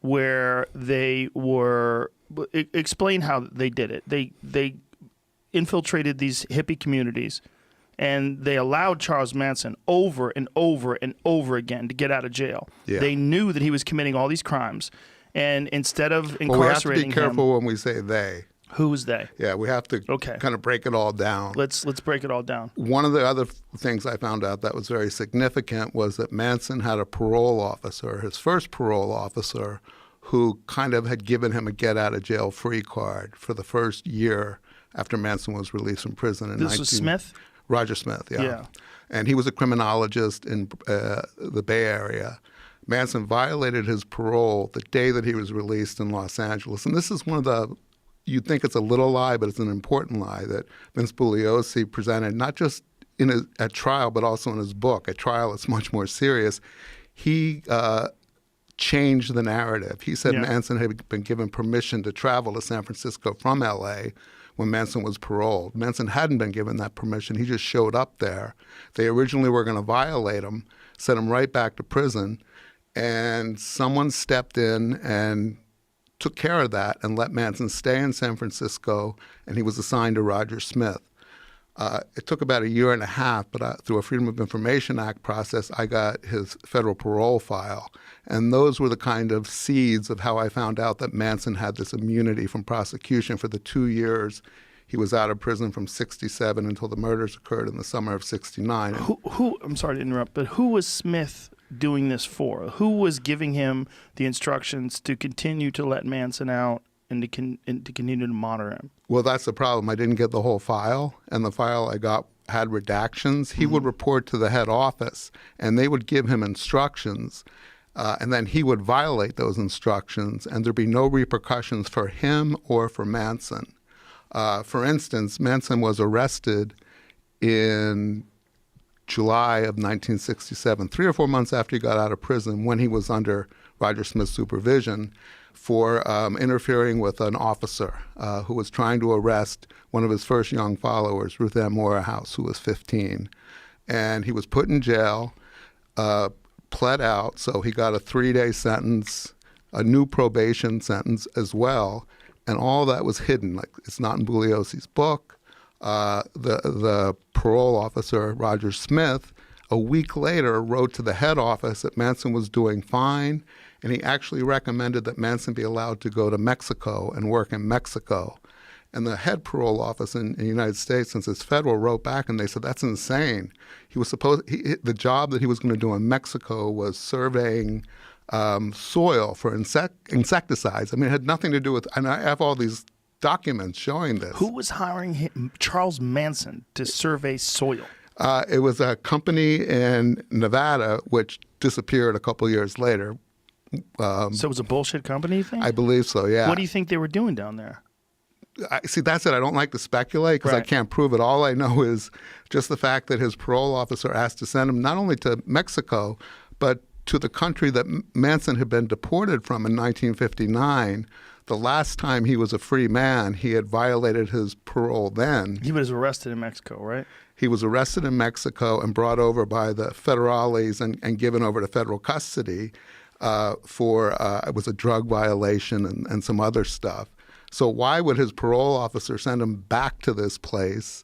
where they were, explain how they did it. They infiltrated these hippie communities And they allowed Charles Manson over and over and over again to get out of jail. Yeah. They knew that he was committing all these crimes. And instead of incarcerating well, we have to be careful him, when we say they. Who was they? Yeah, we have to kind of break it all down. Let's break it all down. One of the other things I found out that was very significant was that Manson had a parole officer, his first parole officer, who kind of had given him a get-out-of-jail-free card for the first year after Manson was released from prison. This was Smith? Roger Smith, yeah. Yeah. And he was a criminologist in the Bay Area. Manson violated his parole the day that he was released in Los Angeles. And this is one of the, you'd think it's a little lie, but it's an important lie that Vince Bugliosi presented, not just at trial, but also in his book. At trial, it's much more serious. He changed the narrative. He said Manson had been given permission to travel to San Francisco from L.A. when Manson was paroled. Manson hadn't been given that permission. He just showed up there. They originally were going to violate him, send him right back to prison, and someone stepped in and took care of that and let Manson stay in San Francisco, and he was assigned to Roger Smith. It took about a year and a half, but through a Freedom of Information Act process, I got his federal parole file. And those were the kind of seeds of how I found out that Manson had this immunity from prosecution for the 2 years he was out of prison from 1967 until the murders occurred in the summer of 1969. Who? I'm sorry to interrupt, but who was Smith doing this for? Who was giving him the instructions to continue to let Manson out and to continue to monitor him? Well, that's the problem. I didn't get the whole file, and the file I got had redactions. He would report to the head office, and they would give him instructions, and then he would violate those instructions, and there'd be no repercussions for him or for Manson. For instance, Manson was arrested in July of 1967, 3 or 4 months after he got out of prison, when he was under Roger Smith's supervision, for interfering with an officer who was trying to arrest one of his first young followers, Ruth Ann Morehouse, who was 15. And he was put in jail, pled out, so he got a 3-day sentence, a new probation sentence as well, and all that was hidden. Like, it's not in Bugliosi's book. The parole officer, Roger Smith, a week later wrote to the head office that Manson was doing fine, and he actually recommended that Manson be allowed to go to Mexico and work in Mexico. And the head parole office in the United States, since it's federal, wrote back and they said, that's insane. He was the job that he was going to do in Mexico was surveying soil for insecticides. I mean, it had nothing to do with, and I have all these documents showing this. Who was hiring him, Charles Manson, to survey soil? It was a company in Nevada which disappeared a couple years later. So it was a bullshit company, you think? I believe so, yeah. What do you think they were doing down there? See, that's it. I don't like to speculate because I can't prove it. All I know is just the fact that his parole officer asked to send him not only to Mexico, but to the country that Manson had been deported from in 1959. The last time he was a free man, he had violated his parole then. He was arrested in Mexico, right? He was arrested in Mexico and brought over by the federales and given over to federal custody for it was a drug violation and some other stuff. So why would his parole officer send him back to this place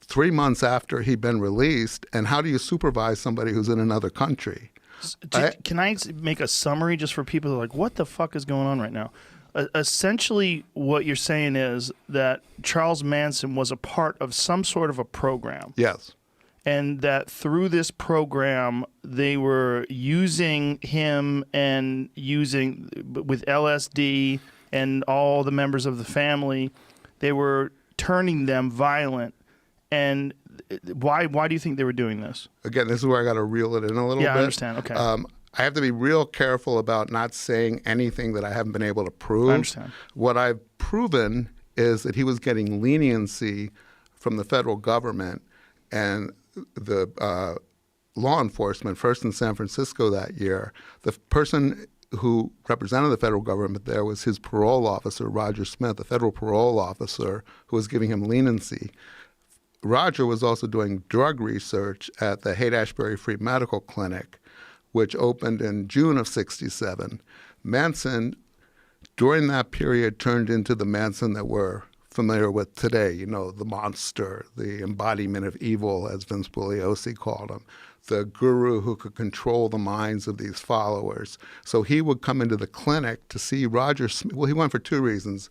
3 months after he'd been released? And how do you supervise somebody who's in another country? Can I make a summary just for people who are like, what the fuck is going on right now? Essentially, what you're saying is that Charles Manson was a part of some sort of a program. Yes. And that through this program, they were using him and using, with LSD and all the members of the family, they were turning them violent. And why do you think they were doing this? Again, this is where I got to reel it in a little bit. Yeah, I understand. Okay. I have to be real careful about not saying anything that I haven't been able to prove. I understand. What I've proven is that he was getting leniency from the federal government and the law enforcement, first in San Francisco that year. The person who represented the federal government there was his parole officer, Roger Smith, the federal parole officer who was giving him leniency. Roger was also doing drug research at the Haight-Ashbury Free Medical Clinic, which opened in June of 1967. Manson, during that period, turned into the Manson that we're familiar with today, you know, the monster, the embodiment of evil, as Vince Bugliosi called him, the guru who could control the minds of these followers. So he would come into the clinic to see Roger Smith. Well, he went for two reasons.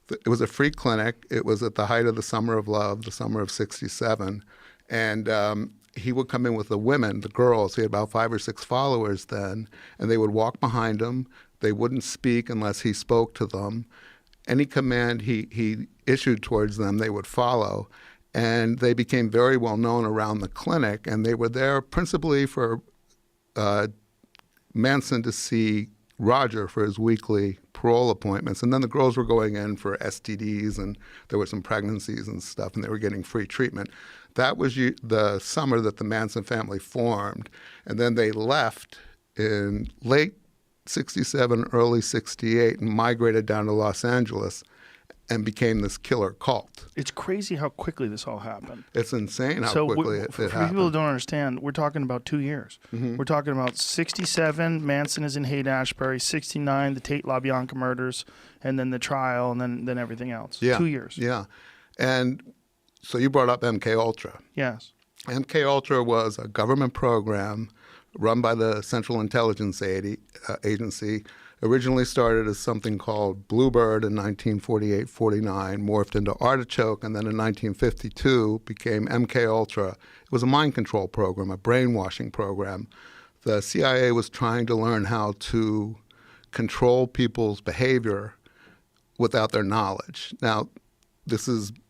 It was a free clinic. It was at the height of the Summer of Love, the summer of '67. And he would come in with the women, the girls. He had about 5 or 6 followers then. And they would walk behind him. They wouldn't speak unless he spoke to them. Any command he issued towards them, they would follow. And they became very well known around the clinic. And they were there principally for Manson to see Roger for his weekly parole appointments. And then the girls were going in for STDs, and there were some pregnancies and stuff, and they were getting free treatment. That was the summer that the Manson family formed. And then they left in late '67, early '68, and migrated down to Los Angeles and became this killer cult. It's crazy how quickly this all happened. It's insane how quickly it for happened. people who don't understand, we're talking about 2 years. Mhm. We're talking about '67, Manson is in Haight-Ashbury, '69, the Tate LaBianca murders, and then the trial, and then everything else. Yeah. 2 years. Yeah. And so you brought up MKUltra. Yes. MKUltra was a government program run by the Central Intelligence Agency. Originally started as something called Bluebird in 1948-49, morphed into Artichoke, and then in 1952 became MKUltra. It was a mind control program, a brainwashing program. The CIA was trying to learn how to control people's behavior without their knowledge. Now, this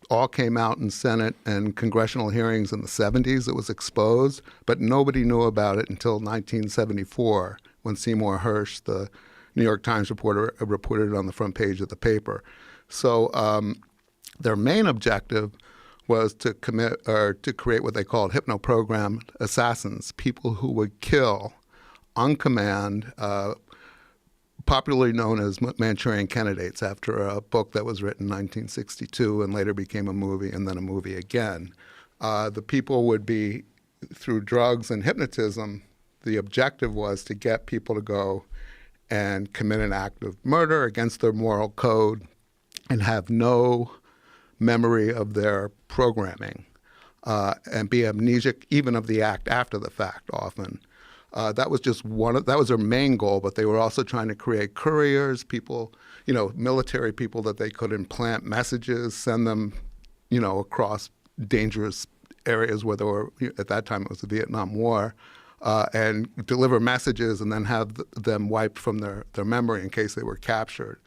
all came out in Senate and congressional hearings in the 70s. It was exposed, but nobody knew about it until 1974 when Seymour Hersh, the New York Times reporter, reported it on the front page of the paper. So their main objective was to create what they called hypnoprogrammed assassins, people who would kill on command, popularly known as Manchurian candidates, after a book that was written in 1962 and later became a movie and then a movie again. The people would be, through drugs and hypnotism, the objective was to get people to go and commit an act of murder against their moral code and have no memory of their programming and be amnesic even of the act after the fact often. That was just that was their main goal, but they were also trying to create couriers, people, military people that they could implant messages, send them, across dangerous areas where there were, at that time it was the Vietnam War, and deliver messages and then have them wiped from their memory in case they were captured.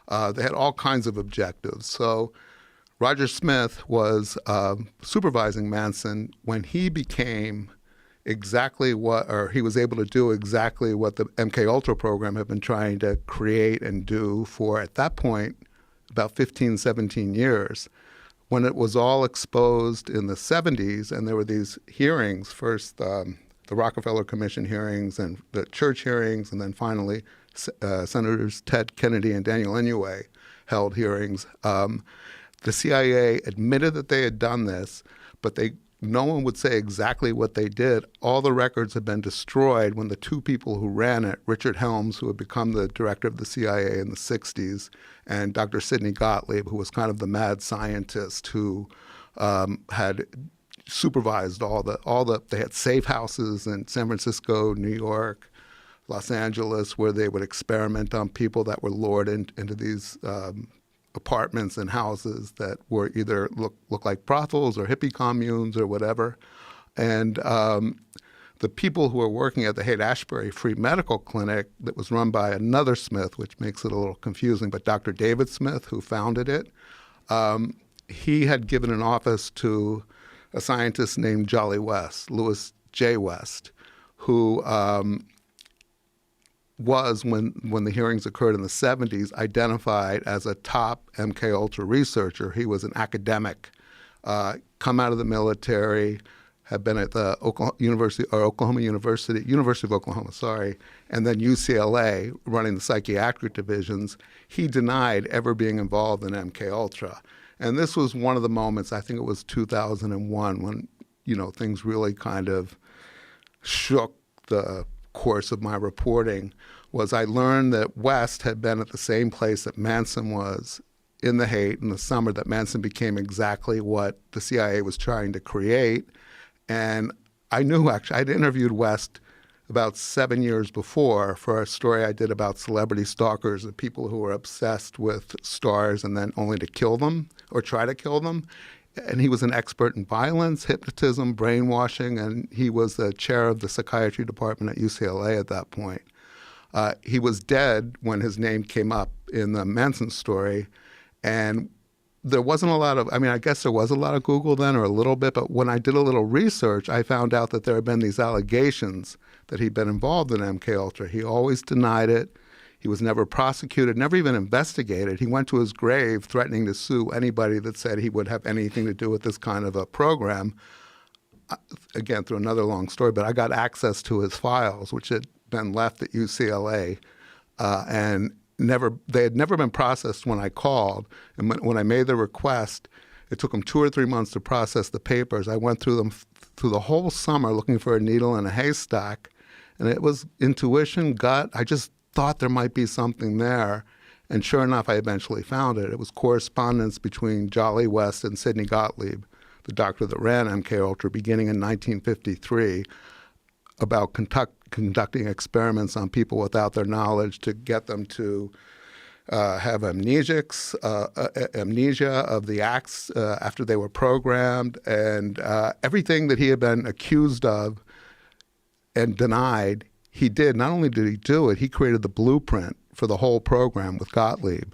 They had all kinds of objectives. So Roger Smith was supervising Manson when he became he was able to do exactly what the MKUltra program had been trying to create and do for, at that point, about 15, 17 years. When it was all exposed in the 70s and there were these hearings, first the Rockefeller Commission hearings and the church hearings, and then finally Senators Ted Kennedy and Daniel Inouye held hearings. The CIA admitted that they had done this, but no one would say exactly what they did. All the records had been destroyed when the two people who ran it, Richard Helms, who had become the director of the CIA in the 60s, and Dr. Sidney Gottlieb, who was kind of the mad scientist who had supervised they had safe houses in San Francisco, New York, Los Angeles, where they would experiment on people that were lured into these apartments and houses that were either look like brothels or hippie communes or whatever. And the people who were working at the Haight-Ashbury Free Medical Clinic that was run by another Smith, which makes it a little confusing, but Dr. David Smith, who founded it, he had given an office to a scientist named Jolly West, Louis J. West, who was, when the hearings occurred in the 70s, identified as a top MKUltra researcher. He was an academic, come out of the military, had been at the University of Oklahoma, and then UCLA, running the psychiatric divisions. He denied ever being involved in MKUltra. And this was one of the moments, I think it was 2001, when, things really kind of shook the course of my reporting, was I learned that West had been at the same place that Manson was in the Haight in the summer that Manson became exactly what the CIA was trying to create. And I knew, actually, I'd interviewed West about 7 years before for a story I did about celebrity stalkers and people who were obsessed with stars and then only to kill them or try to kill them. And he was an expert in violence, hypnotism, brainwashing, and he was the chair of the psychiatry department at UCLA at that point. He was dead when his name came up in the Manson story, and there wasn't a lot of, I guess there was a lot of Google then, or a little bit, but when I did a little research, I found out that there had been these allegations that he'd been involved in MKUltra. He always denied it. He was never prosecuted, never even investigated. He went to his grave threatening to sue anybody that said he would have anything to do with this kind of a program. Again, through another long story, but I got access to his files, which had been left at UCLA, and they had never been processed when I called. And when I made the request, it took them 2 or 3 months to process the papers. I went through them through the whole summer looking for a needle in a haystack, and it was intuition, gut. I just thought there might be something there, and sure enough, I eventually found it. It was correspondence between Jolly West and Sidney Gottlieb, the doctor that ran MKUltra, beginning in 1953, about conducting experiments on people without their knowledge to get them to have amnesia of the acts after they were programmed, and everything that he had been accused of and denied, he did. Not only did he do it, he created the blueprint for the whole program with Gottlieb.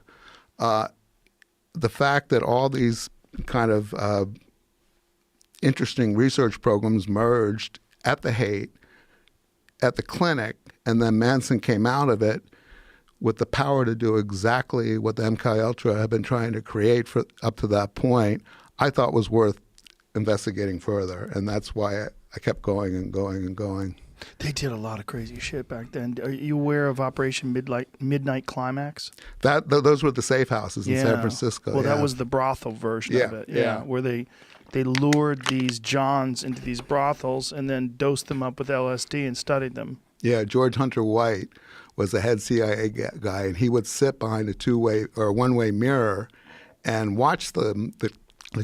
The fact that all these kind of interesting research programs merged at the Haight, at the clinic, and then Manson came out of it with the power to do exactly what the MKUltra had been trying to create for up to that point, I thought was worth investigating further. And that's why I kept going and going and going. They did a lot of crazy shit back then. Are you aware of Operation Midnight Climax? Those were the safe houses in San Francisco. Well, that was the brothel version of it. Yeah, where they lured these Johns into these brothels and then dosed them up with LSD and studied them. Yeah, George Hunter White was the head CIA guy, and he would sit behind a two-way or one-way mirror and watch the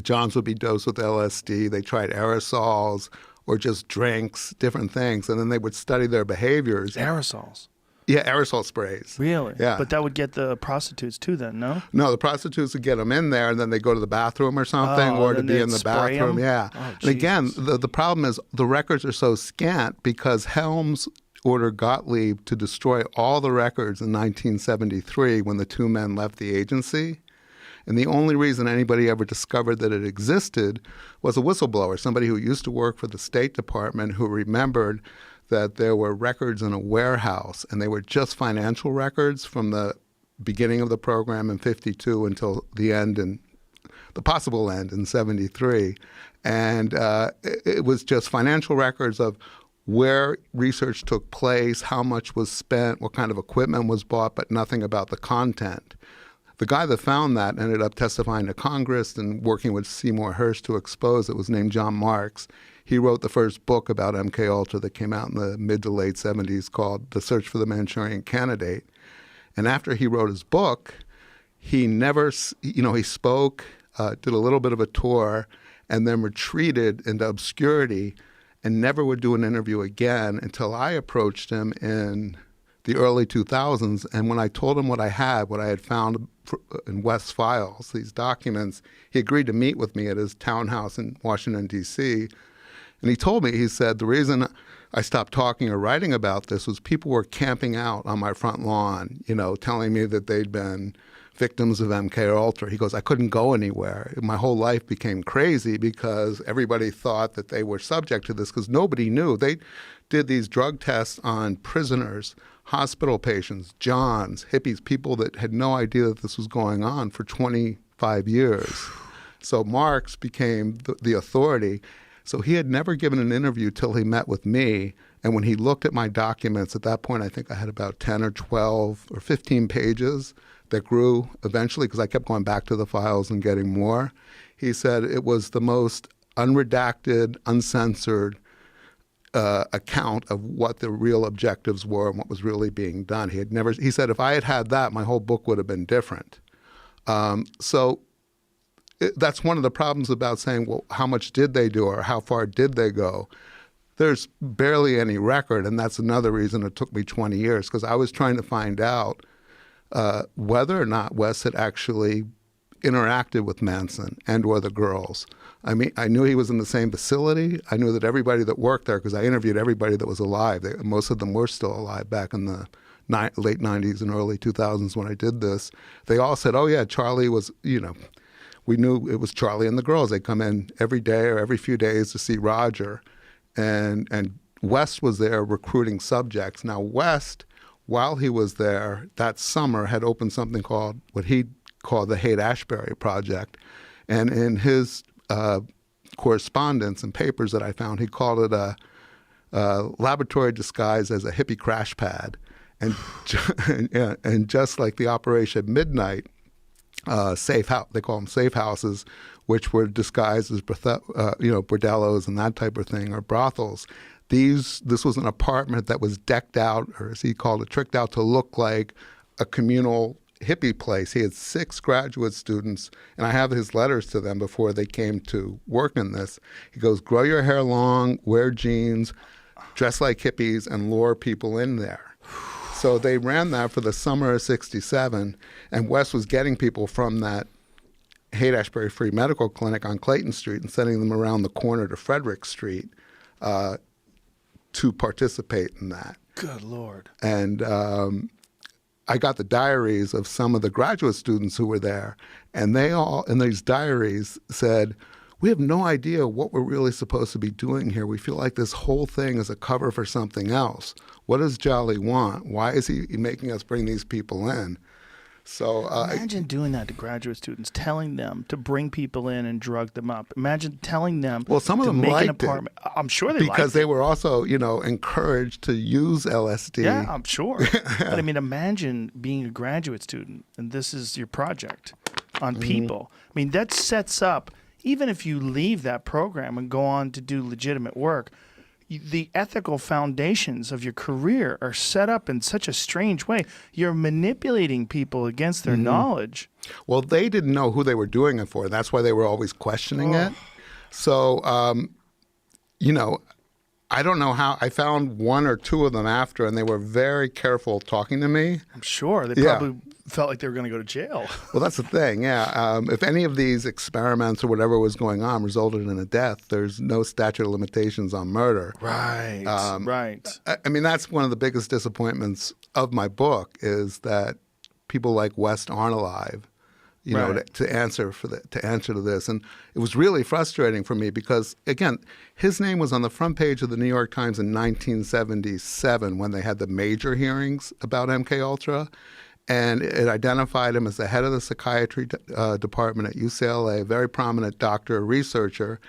Johns would be dosed with LSD. They tried aerosols or just drinks, different things, and then they would study their behaviors. Aerosols? Yeah, aerosol sprays. Really? Yeah. But that would get the prostitutes too then, no? No, the prostitutes would get them in there, and then they go to the bathroom or something, or to be in the bathroom. Yeah. Oh, and again, the problem is the records are so scant because Helms ordered Gottlieb to destroy all the records in 1973 when the two men left the agency. And the only reason anybody ever discovered that it existed was a whistleblower, somebody who used to work for the State Department who remembered that there were records in a warehouse, and they were just financial records from the beginning of the program in 52 until the end, and the possible end in 73. And it was just financial records of where research took place, how much was spent, what kind of equipment was bought, but nothing about the content. The guy that found that ended up testifying to Congress and working with Seymour Hersh to expose it was named John Marks. He wrote the first book about MKUltra that came out in the mid to late 70s called The Search for the Manchurian Candidate. And after he wrote his book, he never, he spoke, did a little bit of a tour, and then retreated into obscurity and never would do an interview again until I approached him in the early 2000s. And when I told him what I had found in West's files, these documents, he agreed to meet with me at his townhouse in Washington, D.C. And he told me, he said, the reason I stopped talking or writing about this was people were camping out on my front lawn, telling me that they'd been victims of MKUltra. He goes, I couldn't go anywhere. My whole life became crazy because everybody thought that they were subject to this because nobody knew. They did these drug tests on prisoners, hospital patients, Johns, hippies, people that had no idea that this was going on for 25 years. So Marks became the authority. So he had never given an interview till he met with me. And when he looked at my documents, at that point, I think I had about 10 or 12 or 15 pages that grew eventually because I kept going back to the files and getting more. He said it was the most unredacted, uncensored account of what the real objectives were and what was really being done. He said if I had had that, my whole book would have been different. So that's one of the problems about saying, well, how much did they do or how far did they go? There's barely any record, and that's another reason it took me 20 years, because I was trying to find out whether or not West had actually interacted with Manson and or the girls. I mean, I knew he was in the same facility. I knew that everybody that worked there, because I interviewed everybody that was alive. Most of them were still alive back in the late 90s and early 2000s when I did this. They all said, oh, yeah, Charlie was, we knew it was Charlie and the girls. They come in every day or every few days to see Roger. And West was there recruiting subjects. Now, West, while he was there that summer, had opened something called what he called the Haight-Ashbury Project. And in his correspondence and papers that I found, he called it a laboratory disguised as a hippie crash pad. And, and just like the Operation Midnight, they call them safe houses, which were disguised as bordellos and that type of thing, or brothels. This was an apartment that was decked out, or as he called it, tricked out to look like a communal hippie place. He had 6 graduate students, and I have his letters to them before they came to work in this. He goes, grow your hair long, wear jeans, dress like hippies, and lure people in there. So they ran that for the summer of '67, and West was getting people from that Haight-Ashbury Free Medical Clinic on Clayton Street and sending them around the corner to Frederick Street to participate in that. Good Lord. And I got the diaries of some of the graduate students who were there, and they all, in these diaries, said, we have no idea what we're really supposed to be doing here. We feel like this whole thing is a cover for something else. What does Jolly want? Why is he making us bring these people in? So imagine doing that to graduate students, telling them to bring people in and drug them up. Imagine telling them some of to them make liked an apartment. I'm sure they liked it. because they were also, encouraged to use LSD. Yeah, I'm sure. But I mean, imagine being a graduate student and this is your project on people. I mean, that sets up, even if you leave that program and go on to do legitimate work, the ethical foundations of your career are set up in such a strange way. You're manipulating people against their knowledge. Well, they didn't know who they were doing it for. That's why they were always questioning it. So, I don't know how. I found 1 or 2 of them after, and they were very careful talking to me. I'm sure. They probably felt like they were going to go to jail. Well, that's the thing, yeah. If any of these experiments or whatever was going on resulted in a death, there's no statute of limitations on murder. Right, right. I mean, that's one of the biggest disappointments of my book is that people like West aren't alive, to answer to this. And it was really frustrating for me because, again, his name was on the front page of the New York Times in 1977 when they had the major hearings about MKUltra. And it identified him as the head of the psychiatry department at UCLA, a very prominent doctor, researcher.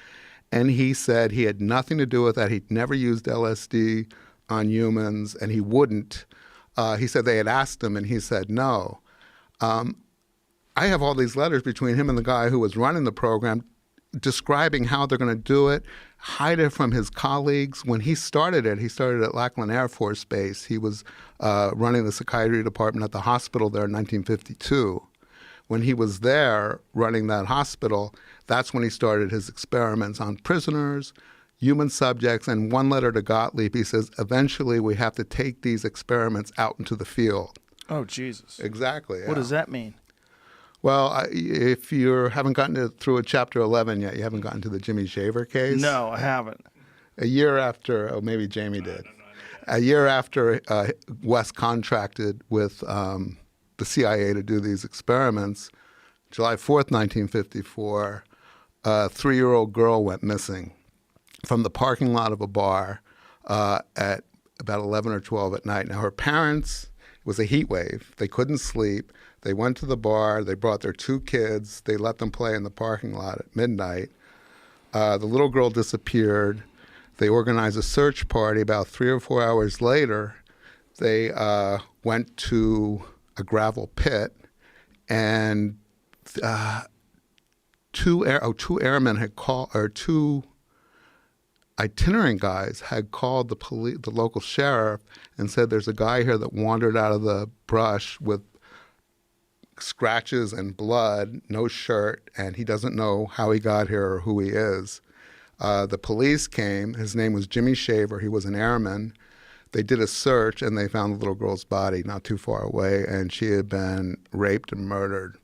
And he said he had nothing to do with that. He'd never used LSD on humans, and he wouldn't. He said they had asked him, and he said no. I have all these letters between him and the guy who was running the program describing how they're going to do it, hide it from his colleagues. When he started at Lackland Air Force Base. He was running the psychiatry department at the hospital there in 1952. When he was there running that hospital, that's when he started his experiments on prisoners, human subjects, and one letter to Gottlieb, he says, eventually we have to take these experiments out into the field. Oh, Jesus. Exactly. What does that mean? Well, if you haven't gotten through Chapter 11 yet, you haven't gotten to the Jimmy Shaver case. No, I haven't. A year after, maybe Jamie did. A year after West contracted with the CIA to do these experiments, July 4th, 1954, a 3-year-old girl went missing from the parking lot of a bar at about 11 or 12 at night. Now, her parents, it was a heat wave. They couldn't sleep. They went to the bar. They brought their 2 kids. They let them play in the parking lot at midnight. The little girl disappeared. They organized a search party. About 3 or 4 hours later, they went to a gravel pit, and 2 airmen had called, or 2 itinerant guys had called the local sheriff and said, there's a guy here that wandered out of the brush with scratches and blood, no shirt, and he doesn't know how he got here or who he is. The police came. His name was Jimmy Shaver. He was an airman. They did a search, and they found the little girl's body not too far away, and she had been raped and murdered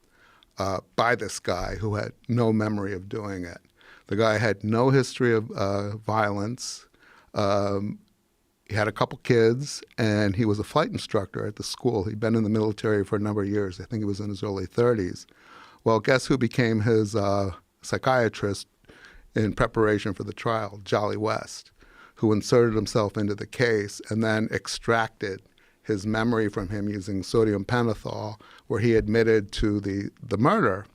by this guy who had no memory of doing it. The guy had no history of violence. He had a couple kids, and he was a flight instructor at the school. He'd been in the military for a number of years. I think he was in his early 30s. Well, guess who became his psychiatrist in preparation for the trial? Jolly West, who inserted himself into the case and then extracted his memory from him using sodium pentothal, where he admitted to the murder.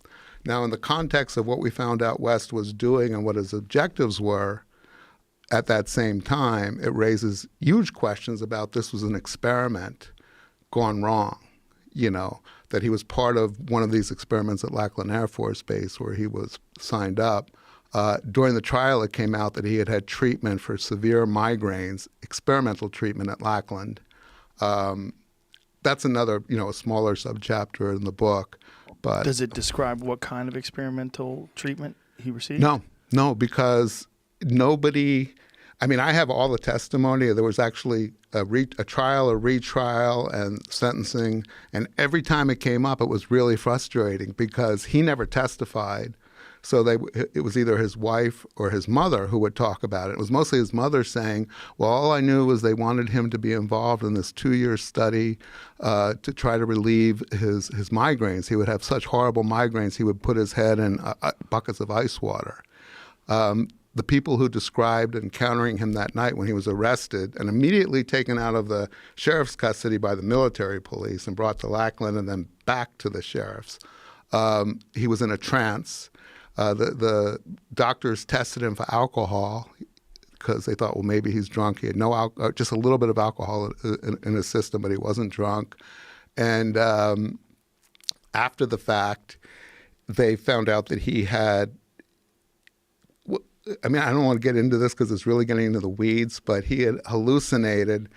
Now, in the context of what we found out West was doing and what his objectives were, at that same time, it raises huge questions about this was an experiment gone wrong, that he was part of one of these experiments at Lackland Air Force Base where he was signed up. During the trial, it came out that he had had treatment for severe migraines, experimental treatment at Lackland. That's another, a smaller subchapter in the book. But does it describe what kind of experimental treatment he received? No, because nobody. I have all the testimony. There was actually a trial, a retrial, and sentencing. And every time it came up, it was really frustrating because he never testified. So it was either his wife or his mother who would talk about it. It was mostly his mother saying, well, all I knew was they wanted him to be involved in this 2-year study to try to relieve his migraines. He would have such horrible migraines, he would put his head in buckets of ice water. The people who described encountering him that night when he was arrested and immediately taken out of the sheriff's custody by the military police and brought to Lackland and then back to the sheriff's, he was in a trance. The doctors tested him for alcohol because they thought, well, maybe he's drunk. He had just a little bit of alcohol in his system, but he wasn't drunk. And after the fact, they found out that he had, I don't want to get into this because it's really getting into the weeds, but he had hallucinated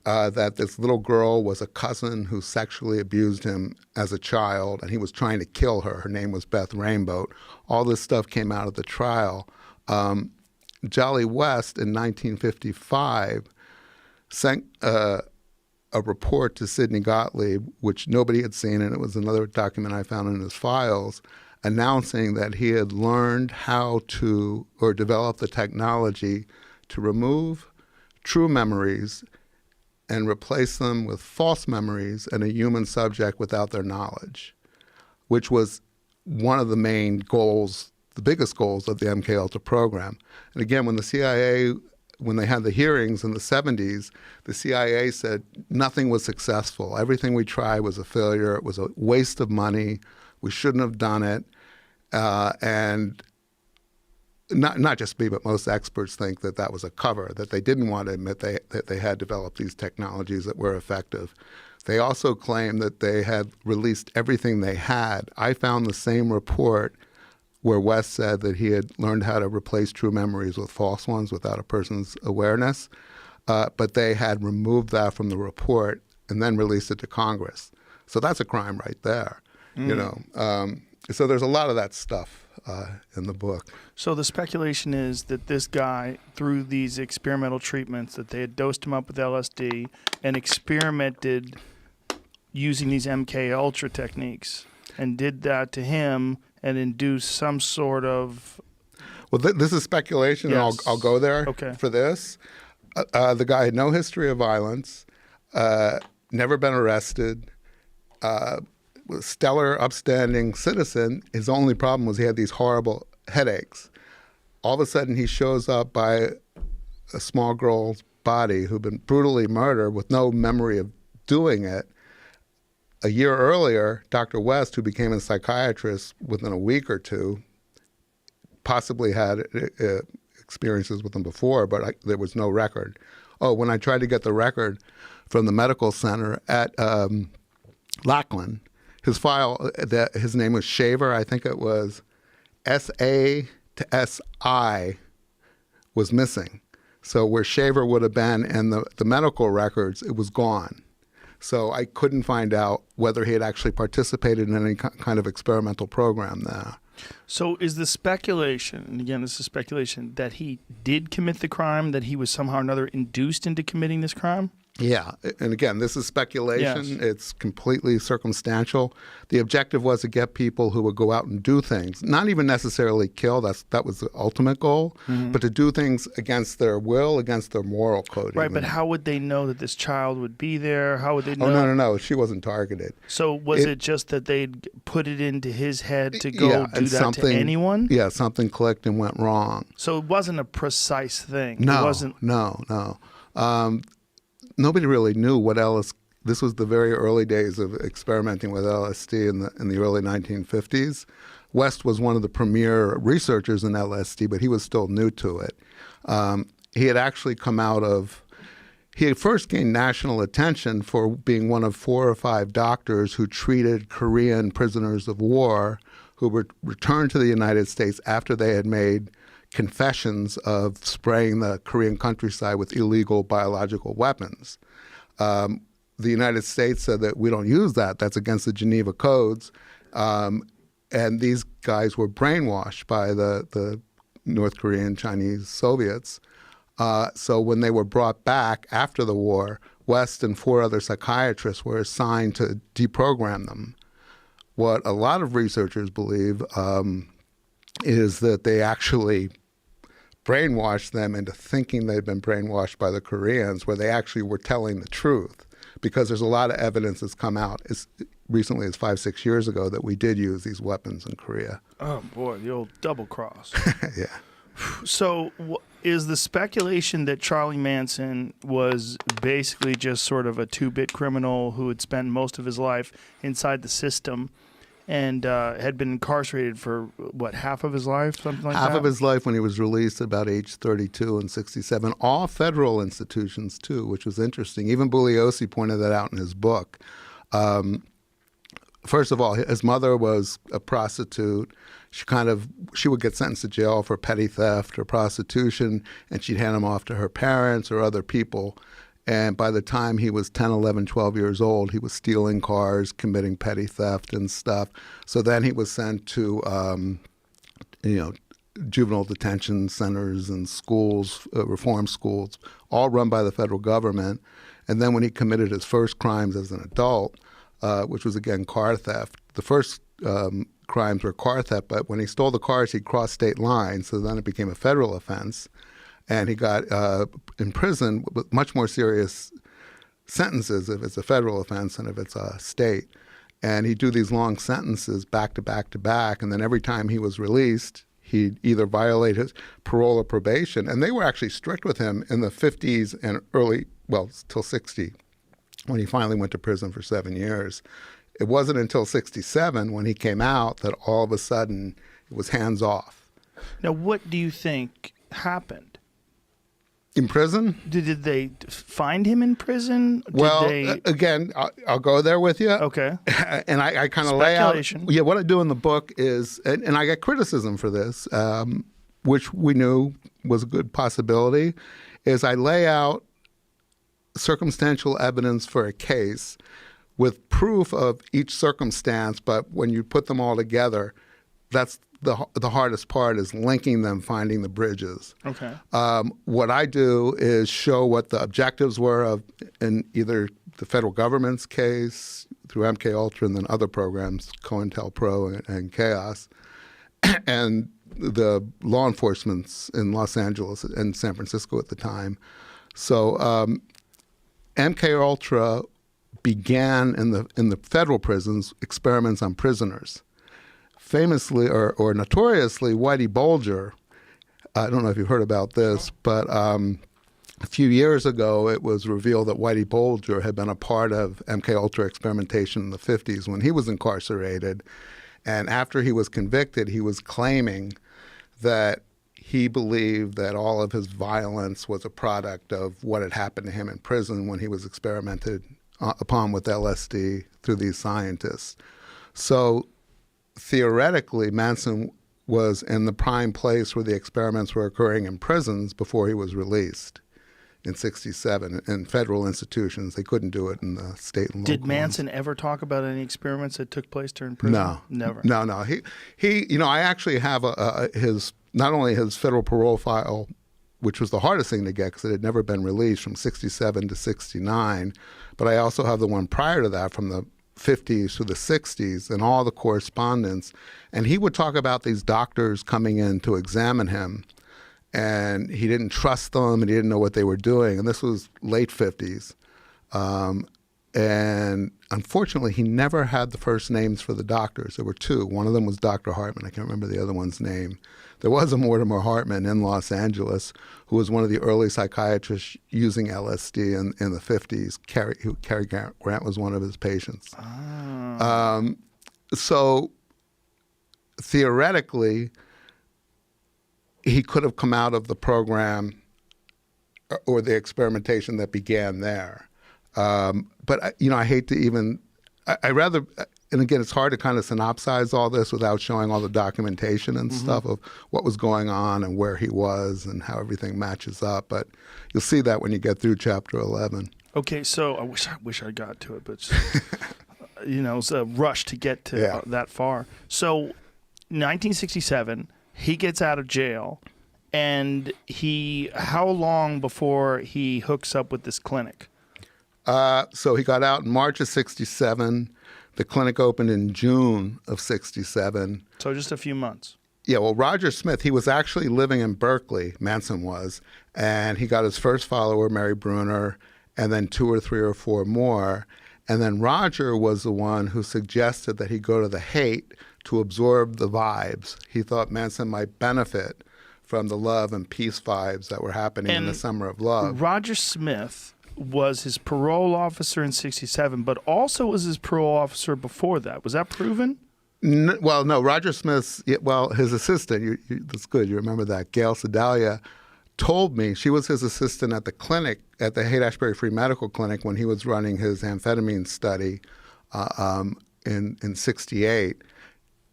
that this little girl was a cousin who sexually abused him as a child, and he was trying to kill her. Her name was Beth Rainbow. All this stuff came out of the trial. Jolly West in 1955 sent a report to Sidney Gottlieb, which nobody had seen, and it was another document I found in his files, announcing that he had learned how to, or developed the technology to remove true memories and replace them with false memories and a human subject without their knowledge, which was one of the main goals, the biggest goals of the MKUltra program. And again, when the CIA, when they had the hearings in the 70s, the CIA said nothing was successful. Everything we tried was a failure. It was a waste of money. We shouldn't have done it. And not just me, but most experts think that that was a cover, that they didn't want to admit that they had developed these technologies that were effective. They also claimed that they had released everything they had. I found the same report where West said that he had learned how to replace true memories with false ones without a person's awareness, but they had removed that from the report and then released it to Congress. So that's a crime right there, So there's a lot of that stuff in the book. So the speculation is that this guy, through these experimental treatments, that they had dosed him up with LSD and experimented using these MKUltra techniques and did that to him and induced some sort of... Well, this is speculation, Yes. and I'll go there for this. The guy had no history of violence, never been arrested, stellar, upstanding citizen. His only problem was he had these horrible headaches. All of a sudden, he shows up by a small girl's body who'd been brutally murdered with no memory of doing it. A year earlier, Dr. West, who became a psychiatrist within a week or two, possibly had experiences with him before, but there was no record. Oh, when I tried to get the record from the medical center at Lackland, his file, his name was Shaver. I think it was S-A to S-I was missing. So where Shaver would have been in the medical records, it was gone. So I couldn't find out whether he had actually participated in any kind of experimental program there. So is the speculation, and again, this is speculation, that he did commit the crime, that he was somehow or another induced into committing this crime? Yeah, and again, this is speculation. Yes. It's completely circumstantial. The objective was to get people who would go out and do things, not even necessarily kill. That was the ultimate goal, but to do things against their will, against their moral code. Right, even. but how would they know that this child would be there? How would they know? Oh, no. She wasn't targeted. So was it just that they'd put it into his head to go Yeah, do and that to anyone? Yeah, something clicked and went wrong. So it wasn't a precise thing. No, It wasn't. no. Nobody really knew what this was the very early days of experimenting with LSD in the early 1950s. West was one of the premier researchers in LSD, but he was still new to it. He had actually he had first gained national attention for being one of 4 or 5 doctors who treated Korean prisoners of war who were returned to the United States after they had made confessions of spraying the Korean countryside with illegal biological weapons. The United States said that we don't use that. That's against the Geneva Codes. And these guys were brainwashed by the North Korean, Chinese, Soviets. So when they were brought back after the war, West and 4 other psychiatrists were assigned to deprogram them. What a lot of researchers believe is that they actually brainwashed them into thinking they'd been brainwashed by the Koreans, where they actually were telling the truth. Because there's a lot of evidence that's come out as recently as 5-6 years ago that we did use these weapons in Korea. Oh, boy, the old double cross. Yeah. So is the speculation that Charlie Manson was basically just sort of a 2-bit criminal who had spent most of his life inside the system and had been incarcerated for, half of his life, something like that? Half of his life when he was released about age 32 and 67, all federal institutions too, which was interesting. Even Bugliosi pointed that out in his book. First of all, his mother was a prostitute. She would get sentenced to jail for petty theft or prostitution, and she'd hand him off to her parents or other people. And by the time he was 10, 11, 12 years old, he was stealing cars, committing petty theft and stuff. So then he was sent to, juvenile detention centers and schools, reform schools, all run by the federal government. And then when he committed his first crimes as an adult, which was, again, car theft, the first crimes were car theft, but when he stole the cars, he crossed state lines, so then it became a federal offense. And he got imprisoned with much more serious sentences if it's a federal offense than if it's a state. And he'd do these long sentences back to back to back, and then every time he was released, he'd either violate his parole or probation. And they were actually strict with him in the 50s and till 60, when he finally went to prison for 7 years. It wasn't until 67 when he came out that all of a sudden it was hands off. Now, what do you think happened? In prison? Did they find him in prison? Again, I'll go there with you. Okay. And I kind of lay out. Speculation. Yeah, what I do in the book is, and I get criticism for this, which we knew was a good possibility, is I lay out circumstantial evidence for a case with proof of each circumstance, but when you put them all together, that's the hardest part, is linking them, finding the bridges. Okay. What I do is show what the objectives were in either the federal government's case through mkultra and then other programs, COINTELPRO and Chaos, and the law enforcement's in Los Angeles and San Francisco at the time. So mkultra began in the federal prisons experiments on prisoners. Famously or notoriously, Whitey Bulger, I don't know if you've heard about this, but a few years ago it was revealed that Whitey Bulger had been a part of MKUltra experimentation in the 50s when he was incarcerated. And after he was convicted, he was claiming that he believed that all of his violence was a product of what had happened to him in prison when he was experimented upon with LSD through these scientists. So theoretically, Manson was in the prime place where the experiments were occurring in prisons before he was released. in 67 in federal institutions. They couldn't do it in the state and local Did Manson ever talk about any experiments that took place during prison? No, Never. No. He. I actually have his not only his federal parole file, which was the hardest thing to get because it had never been released from 67 to 69, but I also have the one prior to that from the 50s to the 60s and all the correspondence. And he would talk about these doctors coming in to examine him, and he didn't trust them and he didn't know what they were doing. And this was late 50s. And unfortunately, he never had the first names for the doctors. There were two. One of them was Dr. Hartman. I can't remember the other one's name. There was a Mortimer Hartman in Los Angeles who was one of the early psychiatrists using LSD in the 50s. Cary Grant was one of his patients. So theoretically, he could have come out of the program or the experimentation that began there. But I hate to even, I rather, and again, it's hard to kind of synopsize all this without showing all the documentation and stuff of what was going on and where he was and how everything matches up. But you'll see that when you get through chapter 11. Okay, so I wish I got to it, but it's a rush to get to that far. So 1967, he gets out of jail, and how long before he hooks up with this clinic? So he got out in March of 67. The clinic opened in June of 67. So just a few months. Yeah, well, Roger Smith, he was actually living in Berkeley, Manson was, and he got his first follower, Mary Bruner, and then 2 or 3 or 4 more. And then Roger was the one who suggested that he go to the Haight to absorb the vibes. He thought Manson might benefit from the love and peace vibes that were happening in the Summer of Love. Roger Smith was his parole officer in 67, but also was his parole officer before that. Was that proven? No, Roger Smith's, his assistant, that's good, you remember that, Gail Sedalia, told me, she was his assistant at the clinic, at the Haight-Ashbury Free Medical Clinic when he was running his amphetamine study in 68.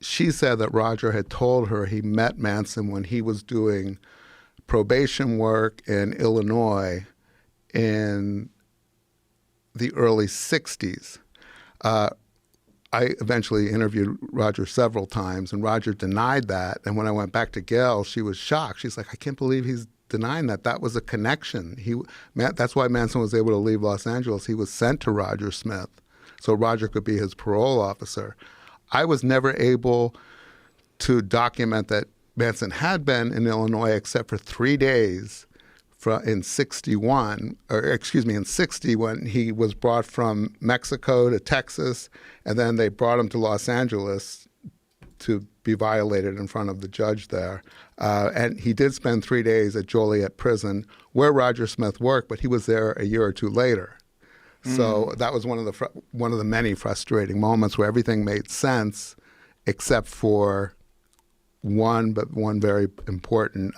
She said that Roger had told her he met Manson when he was doing probation work in Illinois in the early 60s. I eventually interviewed Roger several times, and Roger denied that. And when I went back to Gail, she was shocked. She's like, I can't believe he's denying that. That was a connection. That's why Manson was able to leave Los Angeles. He was sent to Roger Smith so Roger could be his parole officer. I was never able to document that Manson had been in Illinois except for 3 days in 60 when he was brought from Mexico to Texas, and then they brought him to Los Angeles to be violated in front of the judge there. And he did spend 3 days at Joliet Prison, where Roger Smith worked, but he was there a year or two later. So that was one of the many frustrating moments where everything made sense, except for one very important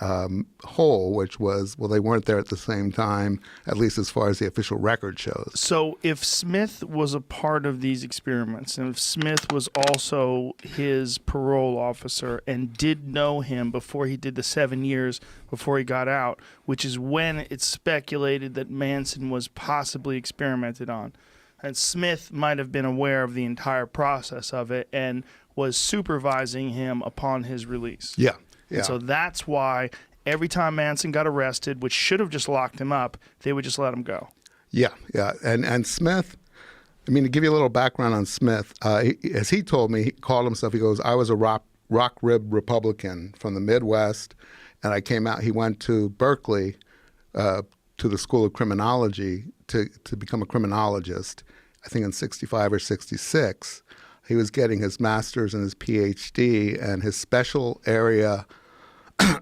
hole, which was, they weren't there at the same time, at least as far as the official record shows. So if Smith was a part of these experiments, and if Smith was also his parole officer and did know him before he did the 7 years before he got out, which is when it's speculated that Manson was possibly experimented on, and Smith might have been aware of the entire process of it and was supervising him upon his release. Yeah. And so that's why every time Manson got arrested, which should have just locked him up, they would just let him go. Yeah. And Smith, to give you a little background on Smith, as he told me, he called himself, he goes, I was a rock rib Republican from the Midwest, and I came out, he went to Berkeley, to the School of Criminology to become a criminologist, I think in 65 or 66. He was getting his master's and his PhD, and his special area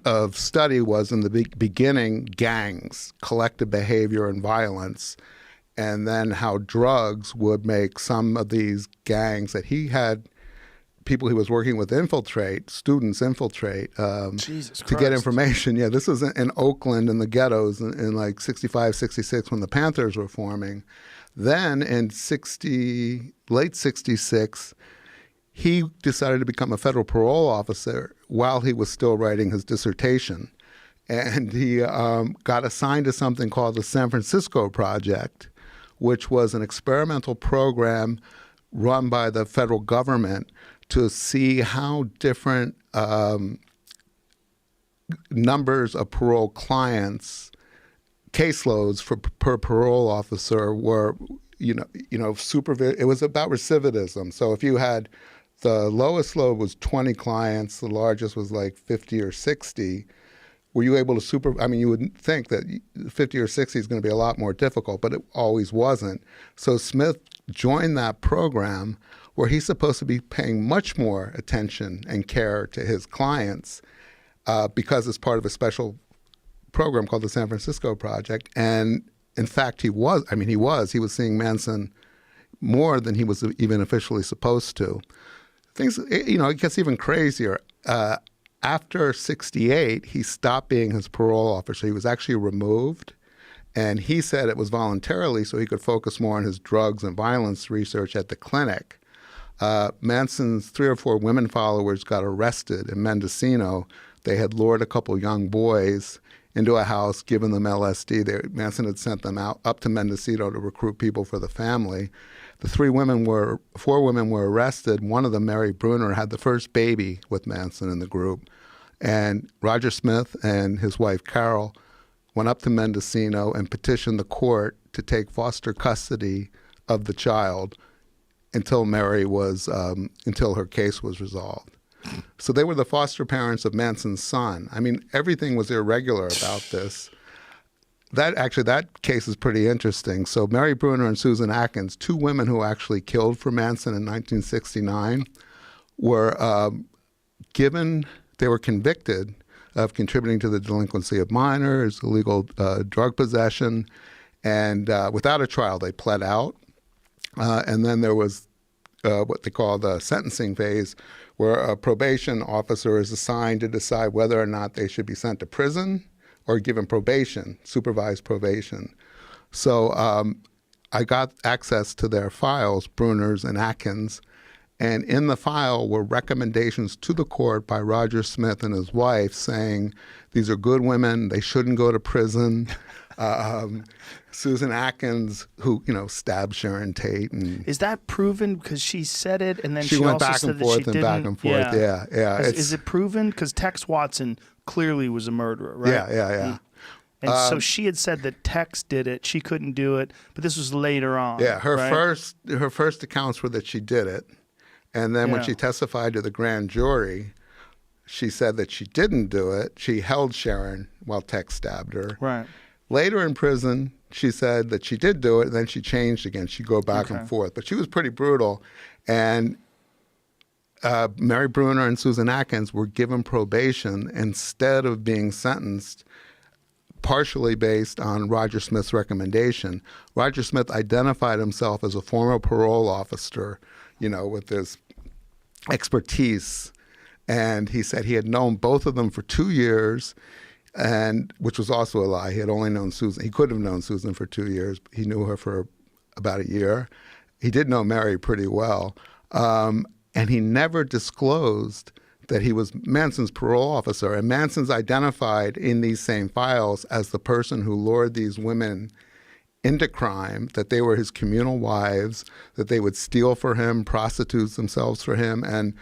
of study was in the beginning gangs, collective behavior and violence, and then how drugs would make some of these gangs that he had people he was working with students infiltrate to get information. Yeah, this was in Oakland in the ghettos in like 65, 66 when the Panthers were forming. Then in late 66, he decided to become a federal parole officer while he was still writing his dissertation. And he got assigned to something called the San Francisco Project, which was an experimental program run by the federal government to see how different numbers of parole clients, caseloads per parole officer were, it was about recidivism. So if you had the lowest load was 20 clients, the largest was like 50 or 60. Were you able to you would think that 50 or 60 is going to be a lot more difficult, but it always wasn't. So Smith joined that program where he's supposed to be paying much more attention and care to his clients because it's part of a special program called the San Francisco Project. And in fact, he was seeing Manson more than he was even officially supposed to. It gets even crazier. After 68, he stopped being his parole officer. He was actually removed, and he said it was voluntarily so he could focus more on his drugs and violence research at the clinic. Manson's 3 or 4 women followers got arrested in Mendocino. They had lured a couple young boys into a house, given them LSD. Manson had sent them up to Mendocino to recruit people for the family. The 4 women were arrested. One of them, Mary Bruner, had the first baby with Manson in the group. And Roger Smith and his wife, Carol, went up to Mendocino and petitioned the court to take foster custody of the child until until her case was resolved. So they were the foster parents of Manson's son. I mean, everything was irregular about this. That case is pretty interesting. So Mary Bruner and Susan Atkins, 2 women who actually killed for Manson in 1969, were they were convicted of contributing to the delinquency of minors, illegal drug possession, and without a trial, they pled out. And then there was what they call the sentencing phase, where a probation officer is assigned to decide whether or not they should be sent to prison or given probation, supervised probation. So I got access to their files, Bruner's and Atkins, and in the file were recommendations to the court by Roger Smith and his wife saying, these are good women, they shouldn't go to prison. Susan Atkins, who stabbed Sharon Tate, and is that proven? Because she said it, and then she went back and forth and back and forth. Yeah. Is it proven? Because Tex Watson clearly was a murderer, right? Yeah. And so she had said that Tex did it. She couldn't do it, but this was later on. Yeah, her right? first accounts were that she did it, and then when she testified to the grand jury, she said that she didn't do it. She held Sharon while Tex stabbed her. Right. Later in prison, she said that she did do it, and then she changed again. She'd go back and forth. But she was pretty brutal. And Mary Bruner and Susan Atkins were given probation instead of being sentenced, partially based on Roger Smith's recommendation. Roger Smith identified himself as a former parole officer, with his expertise. And he said he had known both of them for 2 years, and which was also a lie. He had only known Susan. He could have known Susan for 2 years. He knew her for about a year. He did know Mary pretty well. And he never disclosed that he was Manson's parole officer. And Manson's identified in these same files as the person who lured these women into crime, that they were his communal wives, that they would steal for him, prostitute themselves for him. And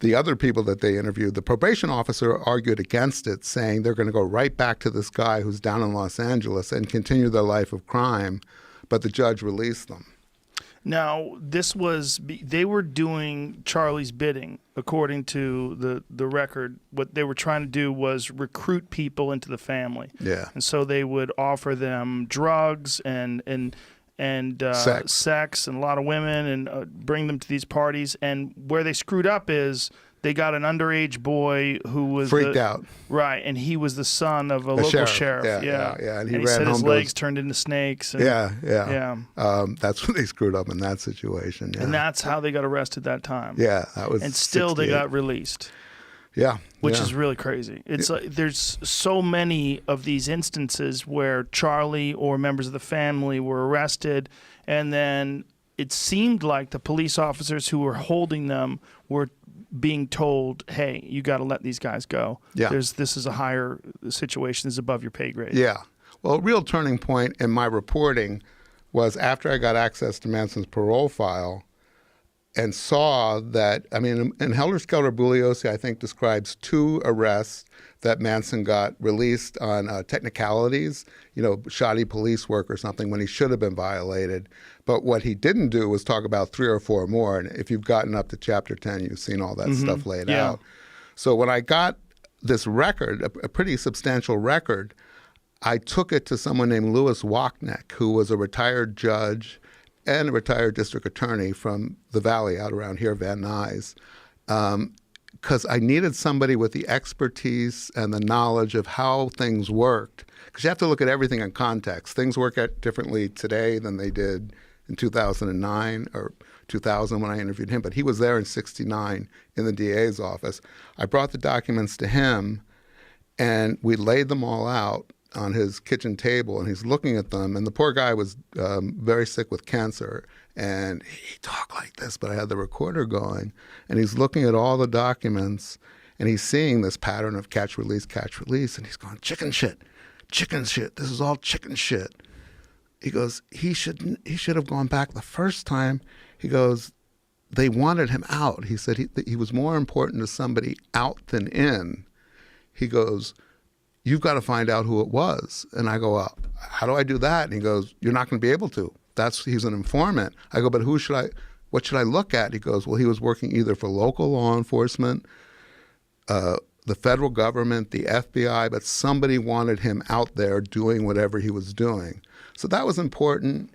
the other people that they interviewed, the probation officer argued against it, saying they're going to go right back to this guy who's down in Los Angeles and continue their life of crime, but the judge released them. Now, they were doing Charlie's bidding, according to the record. What they were trying to do was recruit people into the family. Yeah. And so they would offer them drugs and sex and a lot of women and bring them to these parties. And where they screwed up is they got an underage boy who was freaked out. Right, and he was the son of a local sheriff. Yeah. And he ran said home his legs turned into snakes. And, yeah. That's when they screwed up in that situation. Yeah. And that's how they got arrested that time. Yeah, that was. And still they got released. Yeah. Which is really crazy. It's like there's so many of these instances where Charlie or members of the family were arrested, and then it seemed like the police officers who were holding them were being told, hey, you got to let these guys go. Yeah. This is a higher situation. This is above your pay grade. Yeah. Well, a real turning point in my reporting was after I got access to Manson's parole file and saw that, I mean, in Helter Skelter, Bugliosi, I think, describes 2 arrests that Manson got released on technicalities, shoddy police work or something when he should have been violated. But what he didn't do was talk about 3 or 4 more. And if you've gotten up to chapter 10, you've seen all that stuff laid out. So when I got this record, a pretty substantial record, I took it to someone named Louis Wachneck, who was a retired judge and a retired district attorney from the Valley out around here, Van Nuys, because I needed somebody with the expertise and the knowledge of how things worked. Because you have to look at everything in context. Things work out differently today than they did in 2009 or 2000 when I interviewed him, but he was there in '69 in the DA's office. I brought the documents to him, and we laid them all out on his kitchen table, and he's looking at them, and the poor guy was very sick with cancer, and he talked like this, but I had the recorder going, and he's looking at all the documents, and he's seeing this pattern of catch, release, and he's going, chicken shit, this is all chicken shit. He goes, he should have gone back the first time. He goes, they wanted him out. He said he was more important to somebody out than in. He goes, you've got to find out who it was. And I go, well, how do I do that? And he goes, you're not going to be able to. He's an informant. I go, but what should I look at? He goes, well, he was working either for local law enforcement, the federal government, the FBI, but somebody wanted him out there doing whatever he was doing. So that was important.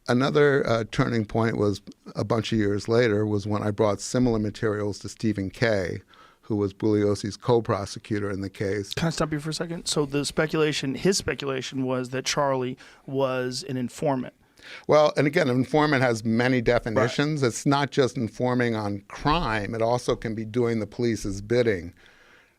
Another turning point was a bunch of years later was when I brought similar materials to Stephen Kay, who was Bugliosi's co-prosecutor in the case. Can I stop you for a second? So his speculation was that Charlie was an informant. Well, and again, an informant has many definitions. Right. It's not just informing on crime. It also can be doing the police's bidding.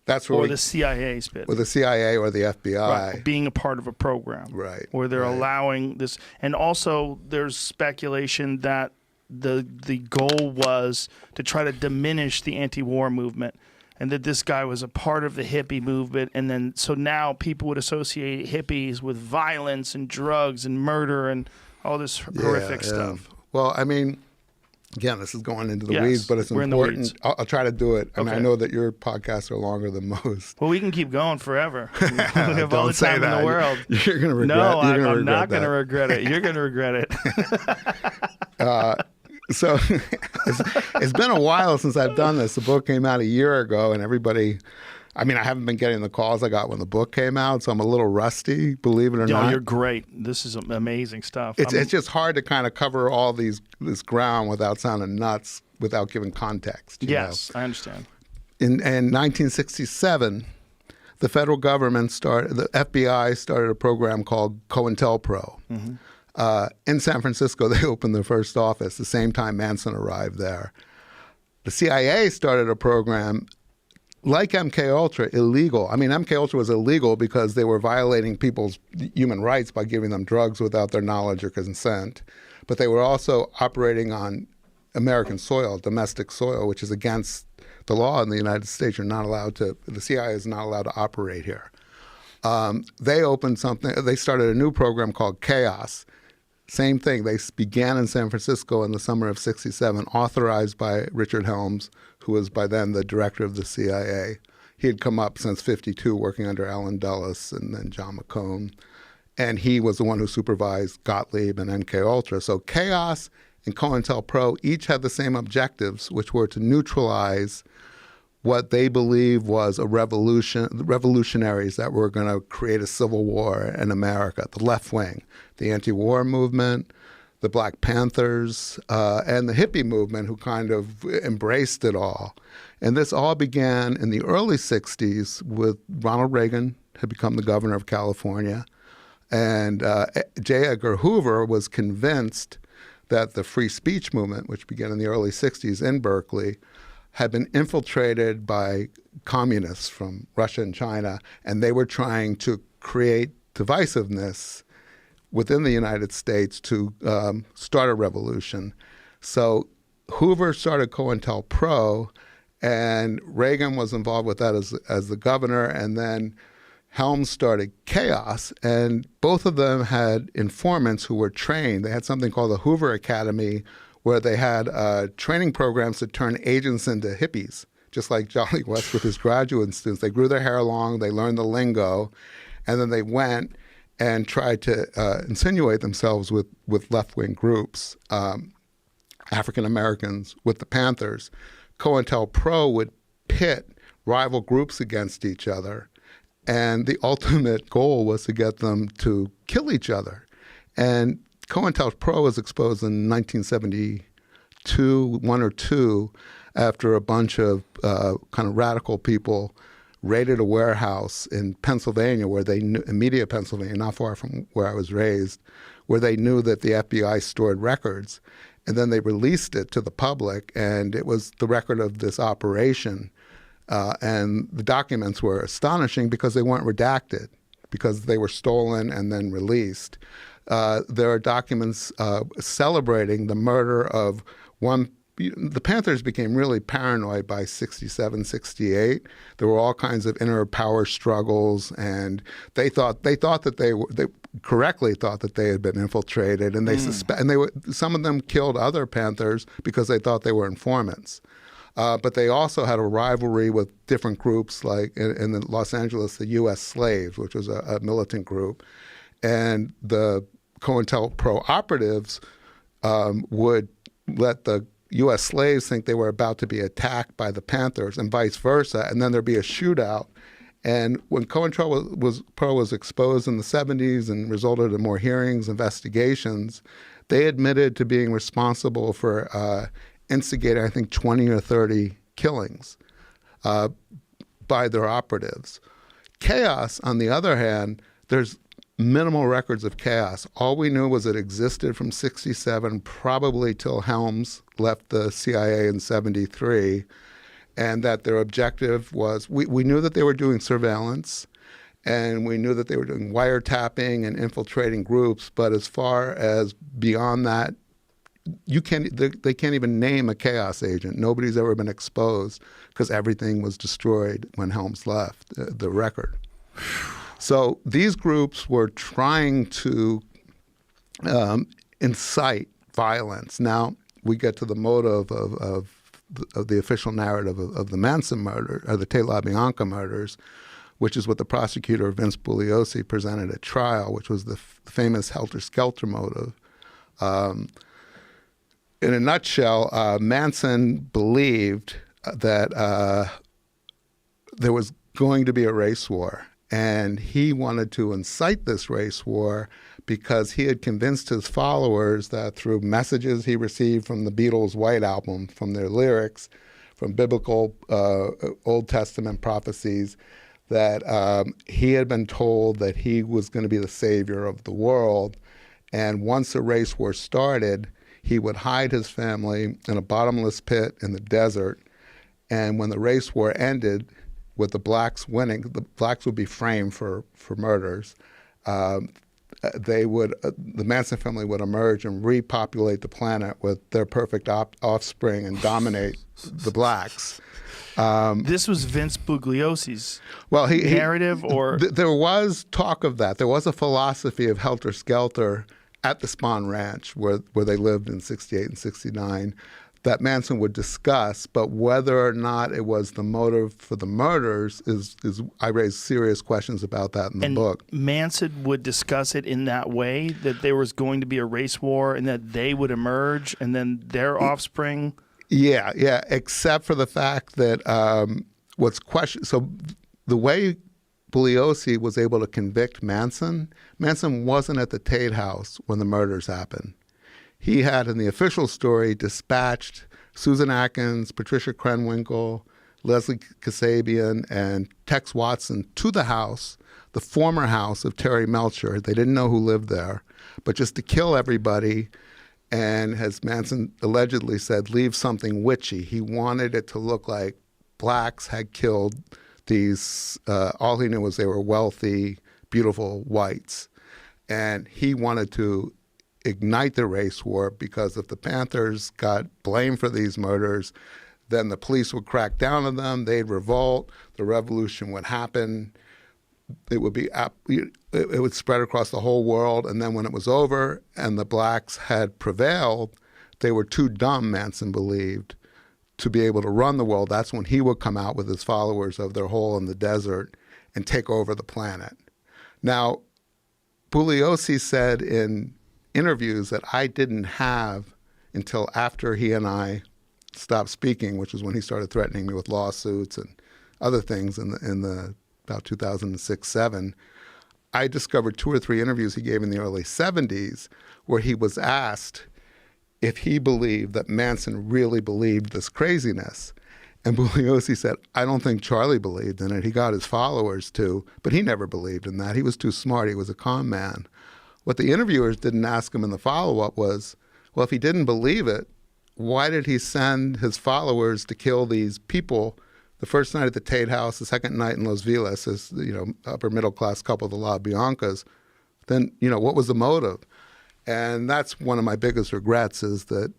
That's where the CIA's bidding. Or the CIA or the FBI. Right. Being a part of a program. Right. Where they're allowing this. And also there's speculation that the goal was to try to diminish the anti-war movement, and that this guy was a part of the hippie movement. And then so now people would associate hippies with violence and drugs and murder and all this horrific stuff. Well, I mean, again, this is going into the weeds, but it's important. I'll try to do it. I know that your podcasts are longer than most. Well, we can keep going forever. We have all the Don't say time in that. the world. You're going to regret. No, I'm not going to regret it. You're going to regret it. So it's been a while since I've done this. The book came out a year ago, and everybody, I mean, I haven't been getting the calls I got when the book came out, so I'm a little rusty, believe it or not. You're great. This is amazing stuff. It's just hard to kind of cover all this ground without sounding nuts, without giving context. Yes, I understand. In 1967, the federal government the FBI started a program called COINTELPRO. Mm-hmm. In San Francisco, they opened their first office the same time Manson arrived there. The CIA started a program like MKUltra, illegal. I mean, MKUltra was illegal because they were violating people's human rights by giving them drugs without their knowledge or consent. But they were also operating on American soil, domestic soil, which is against the law in the United States. The CIA is not allowed to operate here. They started a new program called Chaos. Same thing. They began in San Francisco in the summer of '67, authorized by Richard Helms, who was by then the director of the CIA. He had come up since '52, working under Allen Dulles and then John McCone. And he was the one who supervised Gottlieb and MKUltra. So Chaos and COINTELPRO each had the same objectives, which were to neutralize what they believed was the revolutionaries that were going to create a civil war in America, the left wing, the anti-war movement, the Black Panthers, and the hippie movement, who kind of embraced it all. And this all began in the early 60s with Ronald Reagan had become the governor of California, and J. Edgar Hoover was convinced that the free speech movement, which began in the early 60s in Berkeley, had been infiltrated by communists from Russia and China, and they were trying to create divisiveness within the United States to start a revolution. So Hoover started COINTELPRO, And Reagan was involved with that as the governor, and then Helms started Chaos, and both of them had informants who were trained. They had something called the Hoover Academy, where they had training programs to turn agents into hippies, just like Jolly West with his graduate students. They grew their hair long, they learned the lingo, and then they went and tried to insinuate themselves with left-wing groups, African Americans with the Panthers. COINTELPRO would pit rival groups against each other, and the ultimate goal was to get them to kill each other. And COINTELPRO was exposed in 1972, 1 or 2, after a bunch of kind of radical people raided a warehouse in Pennsylvania, where they knew, Media, Pennsylvania, not far from where I was raised, where they knew that the FBI stored records. And then they released it to the public, and it was the record of this operation. And the documents were astonishing because they weren't redacted, because they were stolen and then released. There are documents celebrating the murder of one. The Panthers became really paranoid by 67, 68. There were all kinds of inner power struggles, and they correctly thought that they had been infiltrated, and some of them killed other Panthers because they thought they were informants. But they also had a rivalry with different groups, like in Los Angeles, the U.S. Slaves, which was a militant group, and the COINTELPRO operatives would let the U.S. slaves think they were about to be attacked by the Panthers, and vice versa, and then there'd be a shootout. And when COINTELPRO was exposed in the 70s and resulted in more hearings, investigations, they admitted to being responsible for instigating, I think, 20 or 30 killings by their operatives. Chaos, on the other hand, there's minimal records of Chaos. All we knew was it existed from 67, probably till Helms left the CIA in 73, and that their objective was, we knew that they were doing surveillance, and we knew that they were doing wiretapping and infiltrating groups, but as far as beyond that, they can't even name a Chaos agent. Nobody's ever been exposed because everything was destroyed when Helms left the record. So these groups were trying to incite violence. Now we get to the motive of the official narrative of the Manson murder, or the Te LaBianca murders, which is what the prosecutor Vince Bugliosi presented at trial, which was the famous helter-skelter motive. In a nutshell, Manson believed that there was going to be a race war, and he wanted to incite this race war because he had convinced his followers that through messages he received from the Beatles' White Album, from their lyrics, from biblical Old Testament prophecies, that he had been told that he was going to be the savior of the world. And once a race war started, he would hide his family in a bottomless pit in the desert. And when the race war ended, with the blacks winning, the blacks would be framed for murders. The Manson family would emerge and repopulate the planet with their perfect offspring and dominate the blacks. This was Vince Bugliosi's narrative, or there was talk of that. There was a philosophy of helter-skelter at the Spahn Ranch, where they lived in 68 and 69, that Manson would discuss, but whether or not it was the motive for the murders is I raise serious questions about that in the book. Manson would discuss it in that way, that there was going to be a race war and that they would emerge and then their offspring. Yeah, except for the fact that what's questioned. So the way Bugliosi was able to convict Manson wasn't at the Tate House when the murders happened. He had, in the official story, dispatched Susan Atkins, Patricia Krenwinkel, Leslie Kasabian, and Tex Watson to the house, the former house of Terry Melcher. They didn't know who lived there, but just to kill everybody. And as Manson allegedly said, leave something witchy. He wanted it to look like blacks had killed these, all he knew was they were wealthy, beautiful whites. And he wanted to ignite the race war, because if the Panthers got blamed for these murders, Then the police would crack down on them. They'd revolt. The revolution would happen. It would spread across the whole world. And then when it was over and the blacks had prevailed, they were too dumb, Manson believed, to be able to run the world. That's when he would come out with his followers of their hole in the desert and take over the planet. Now, Bugliosi said in interviews that I didn't have until after he and I stopped speaking, which was when he started threatening me with lawsuits and other things in the about 2006-07. I discovered 2 or 3 interviews he gave in the early 70s where he was asked if he believed that Manson really believed this craziness. And Bugliosi said, I don't think Charlie believed in it. He got his followers to, but he never believed in that. He was too smart. He was a con man. What the interviewers didn't ask him in the follow-up was, well, if he didn't believe it, why did he send his followers to kill these people the first night at the Tate House, the second night in Los Feliz, as upper middle class couple, the La Biancas? Then, what was the motive? And that's one of my biggest regrets, is that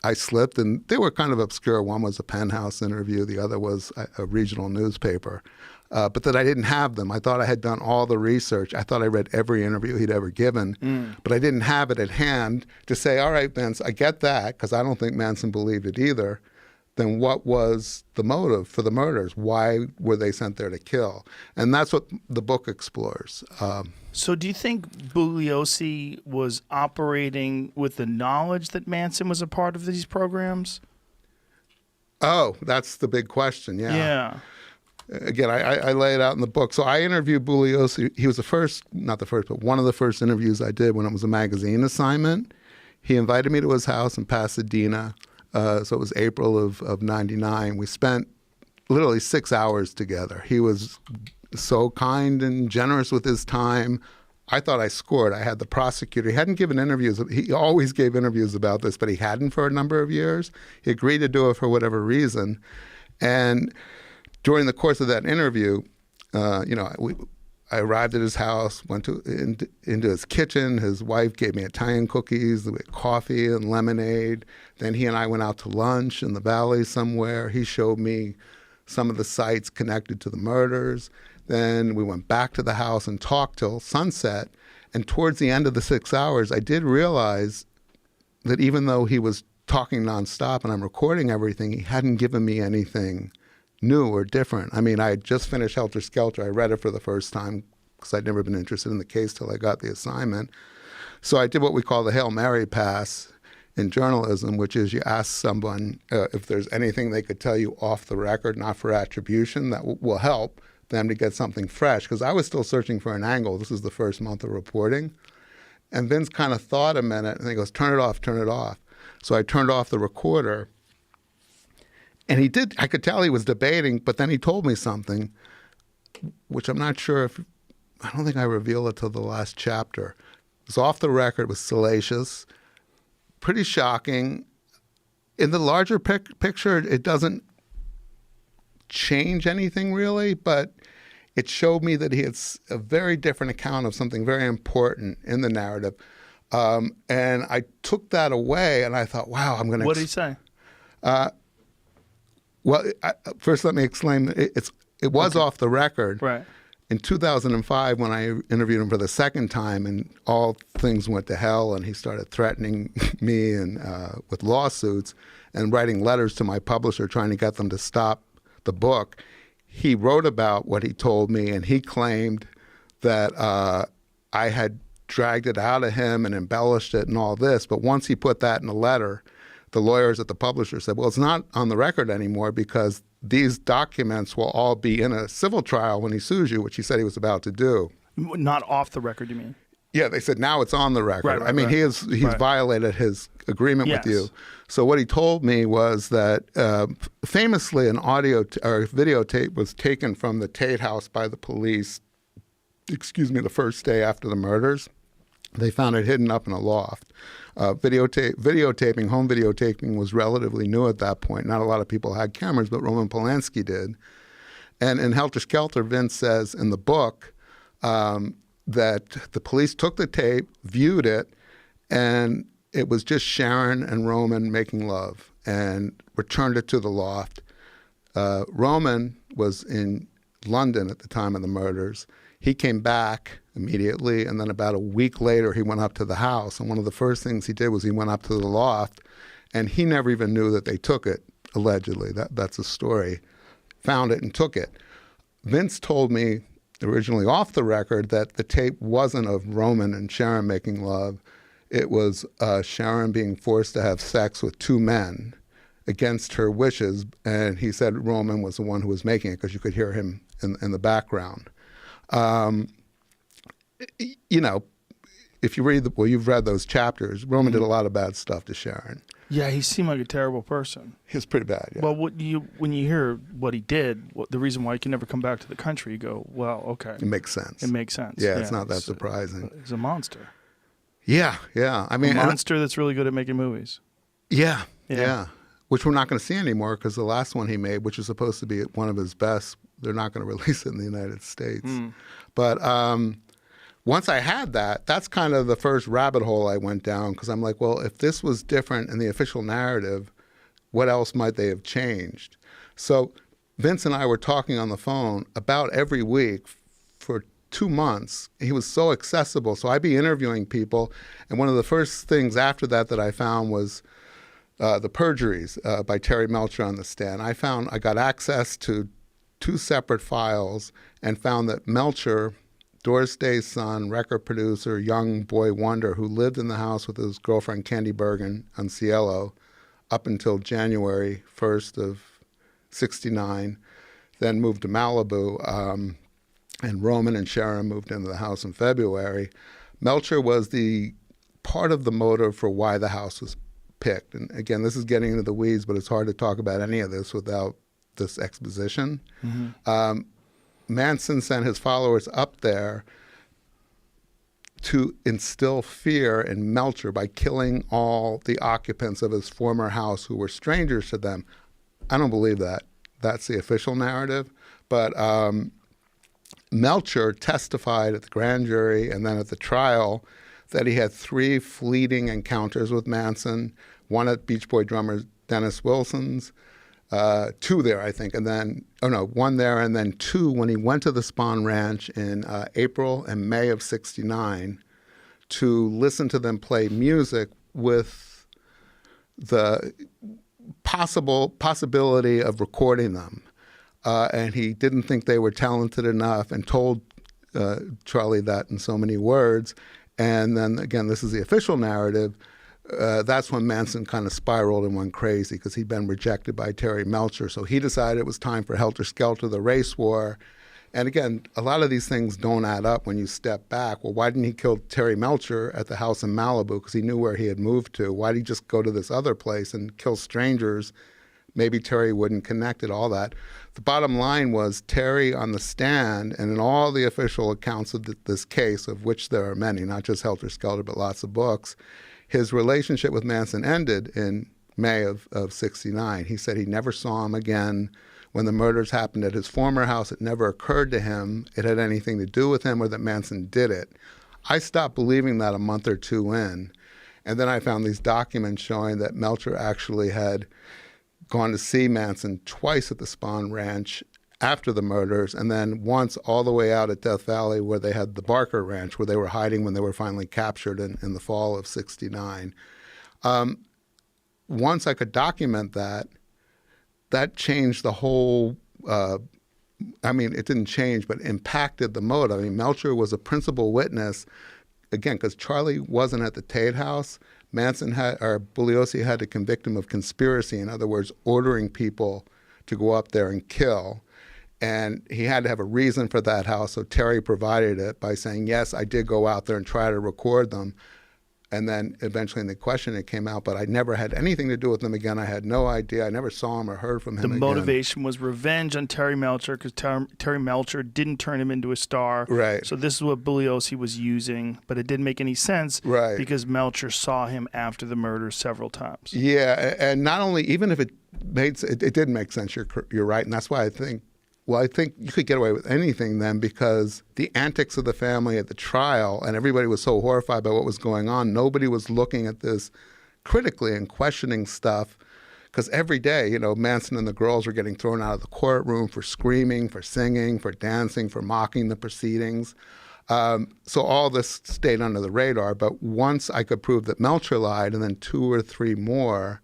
I slipped, and they were kind of obscure. One was a Penthouse interview, the other was a regional newspaper, but that I didn't have them. I thought I had done all the research. I thought I read every interview he'd ever given, but I didn't have it at hand to say, all right, Vince, I get that, because I don't think Manson believed it either. Then what was the motive for the murders? Why were they sent there to kill? And that's what the book explores. So do you think Bugliosi was operating with the knowledge that Manson was a part of these programs? Oh, that's the big question, Yeah. Again, I lay it out in the book. So I interviewed Bugliosi. He was not the first, but one of the first interviews I did when it was a magazine assignment. He invited me to his house in Pasadena. So it was April of 99. We spent literally 6 hours together. He was so kind and generous with his time. I thought I scored. I had the prosecutor. He hadn't given interviews. He always gave interviews about this, but he hadn't for a number of years. He agreed to do it for whatever reason. And during the course of that interview, I arrived at his house, went into his kitchen. His wife gave me Italian cookies with coffee and lemonade. Then he and I went out to lunch in the valley somewhere. He showed me some of the sites connected to the murders. Then we went back to the house and talked till sunset. And towards the end of the 6 hours, I did realize that even though he was talking nonstop and I'm recording everything, he hadn't given me anything new or different. I mean, I had just finished Helter Skelter. I read it for the first time because I'd never been interested in the case till I got the assignment. So I did what we call the Hail Mary pass in journalism, which is you ask someone if there's anything they could tell you off the record, not for attribution, that will help them to get something fresh. Because I was still searching for an angle. This is the first month of reporting. And Vince kind of thought a minute, and he goes, turn it off, turn it off. So I turned off the recorder. And he did, I could tell he was debating, but then he told me something, which I'm not sure if, I don't think I revealed it till the last chapter. It was off the record, it was salacious, pretty shocking. In the larger picture, it doesn't change anything really, but it showed me that he had a very different account of something very important in the narrative. And I took that away and I thought, wow, I'm going to... What did he say? Well, first let me explain. It was off the record. Right. In 2005, when I interviewed him for the second time, and all things went to hell, and he started threatening me and with lawsuits and writing letters to my publisher trying to get them to stop the book, he wrote about what he told me, and he claimed that I had dragged it out of him and embellished it and all this. But once he put that in a letter, the lawyers at the publisher said, well, it's not on the record anymore because these documents will all be in a civil trial when he sues you, which he said he was about to do. Not off the record, you mean? Yeah, they said now it's on the record. Right, I mean, he's violated his agreement with you. So what he told me was that famously an audio or videotape was taken from the Tate House by the police, the first day after the murders. They found it hidden up in a loft. Home videotaping was relatively new at that point. Not a lot of people had cameras, but Roman Polanski did. And in Helter Skelter, Vince says in the book that the police took the tape, viewed it, and it was just Sharon and Roman making love. and returned it to the loft. Roman was in London at the time of the murders. He came back immediately, and then about a week later, he went up to the house. And one of the first things he did was he went up to the loft, and he never even knew that they took it, allegedly. That's a story. Found it and took it. Vince told me originally off the record that the tape wasn't of Roman and Sharon making love. It was Sharon being forced to have sex with two men against her wishes, and he said Roman was the one who was making it because you could hear him in the background. You know, if you read you've read those chapters, Roman did a lot of bad stuff to Sharon. Yeah, he seemed like a terrible person. He was pretty bad, yeah. Well, when you hear what he did, the reason why he can never come back to the country, you go, well, okay. It makes sense. It makes sense. Yeah, it's not that surprising. He's a monster. Yeah. I mean, a monster that's really good at making movies. Yeah. Which we're not going to see anymore because the last one he made, which was supposed to be one of his best, they're not going to release it in the United States. But once I had that, that's kind of the first rabbit hole I went down because I'm like, well, if this was different in the official narrative, what else might they have changed? So Vince and I were talking on the phone about every week for 2 months. He was so accessible. So I'd be interviewing people. And one of the first things after that I found was The Perjuries by Terry Melcher on the stand. I got access to 2 separate files and found that Melcher, Doris Day's son, record producer, young boy wonder, who lived in the house with his girlfriend Candy Bergen on Cielo up until January 1st of 69, then moved to Malibu, and Roman and Sharon moved into the house in February. Melcher was the part of the motive for why the house was picked. And again, this is getting into the weeds, but it's hard to talk about any of this without this exposition. Manson sent his followers up there to instill fear in Melcher by killing all the occupants of his former house who were strangers to them. I don't believe that. That's the official narrative. But Melcher testified at the grand jury and then at the trial that he had 3 fleeting encounters with Manson, one at Beach Boy drummer Dennis Wilson's, 2 there, I think, and then, 1 there, and then 2 when he went to the Spahn Ranch in April and May of 69 to listen to them play music with the possibility of recording them. And he didn't think they were talented enough and told Charlie that in so many words. And then, again, this is the official narrative. That's when Manson kind of spiraled and went crazy because he'd been rejected by Terry Melcher. So he decided it was time for Helter Skelter, the race war. And again, a lot of these things don't add up when you step back. Well, why didn't he kill Terry Melcher at the house in Malibu because he knew where he had moved to? Why did he just go to this other place and kill strangers? Maybe Terry wouldn't connect it, all that. The bottom line was Terry on the stand and in all the official accounts of this case, of which there are many, not just Helter Skelter, but lots of books, his relationship with Manson ended in May of 69. He said he never saw him again. When the murders happened at his former house, it never occurred to him it had anything to do with him or that Manson did it. I stopped believing that a month or 2 in. And then I found these documents showing that Melcher actually had gone to see Manson twice at the Spahn Ranch after the murders, and then once all the way out at Death Valley where they had the Barker Ranch where they were hiding when they were finally captured in the fall of 69. Once I could document that changed the whole, it didn't change, but impacted the motive. I mean, Melcher was a principal witness, again, because Charlie wasn't at the Tate house. Bugliosi had to convict him of conspiracy, in other words, ordering people to go up there and kill. And he had to have a reason for that house, so Terry provided it by saying, yes, I did go out there and try to record them. And then eventually in the question it came out, but I never had anything to do with them again. I had no idea. I never saw him or heard from him again. The motivation was revenge on Terry Melcher because Terry Melcher didn't turn him into a star. Right. So this is what Bugliosi was using, but it didn't make any sense because Melcher saw him after the murder several times. Yeah, and not only, even if it didn't make sense, you're right, and that's why I think you could get away with anything then because the antics of the family at the trial and everybody was so horrified by what was going on, nobody was looking at this critically and questioning stuff because every day, you know, Manson and the girls were getting thrown out of the courtroom for screaming, for singing, for dancing, for mocking the proceedings. So all this stayed under the radar. But once I could prove that Melcher lied, and then 2 or 3 more,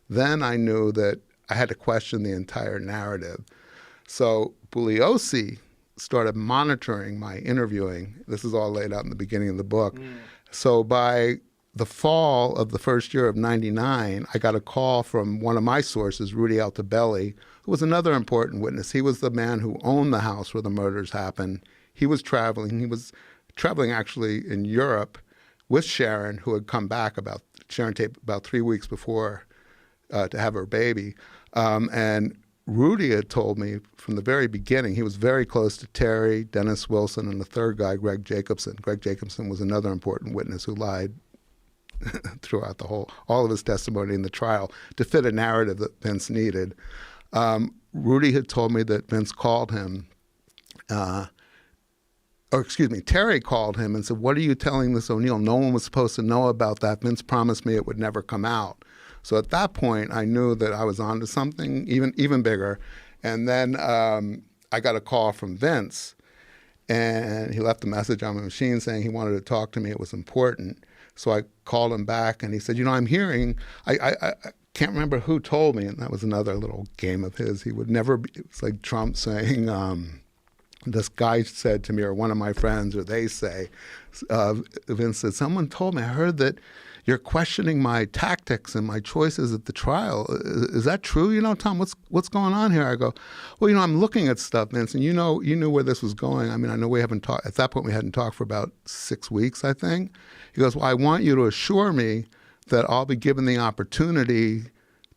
then I knew that I had to question the entire narrative. So Bugliosi started monitoring my interviewing. This is all laid out in the beginning of the book. So by the fall of the first year of '99, I got a call from one of my sources, Rudy Altobelli, who was another important witness. He was the man who owned the house where the murders happened. He was traveling. He was traveling actually in Europe with Sharon, who had come back Sharon taped about 3 weeks before to have her baby. And Rudy had told me from the very beginning, he was very close to Terry, Dennis Wilson, and the third guy, Greg Jacobson. Greg Jacobson was another important witness who lied throughout all of his testimony in the trial to fit a narrative that Vince needed. Rudy had told me that Vince called him, Terry called him and said, "What are you telling this O'Neill? No one was supposed to know about that. Vince promised me it would never come out." So at that point, I knew that I was onto something even bigger. And then I got a call from Vince, and he left a message on my machine saying he wanted to talk to me. It was important. So I called him back, and he said, "I'm hearing, I can't remember who told me," and that was another little game of his. He would never be, it's like Trump saying, this guy said to me, or one of my friends, or they say, Vince said, "Someone told me, I heard that you're questioning my tactics and my choices at the trial. Is that true? Tom, what's going on here?" I go, "Well, I'm looking at stuff, Vince, and you knew where this was going. I mean, I know we haven't talked, at that point we hadn't talked for about 6 weeks, I think." He goes, "Well, I want you to assure me that I'll be given the opportunity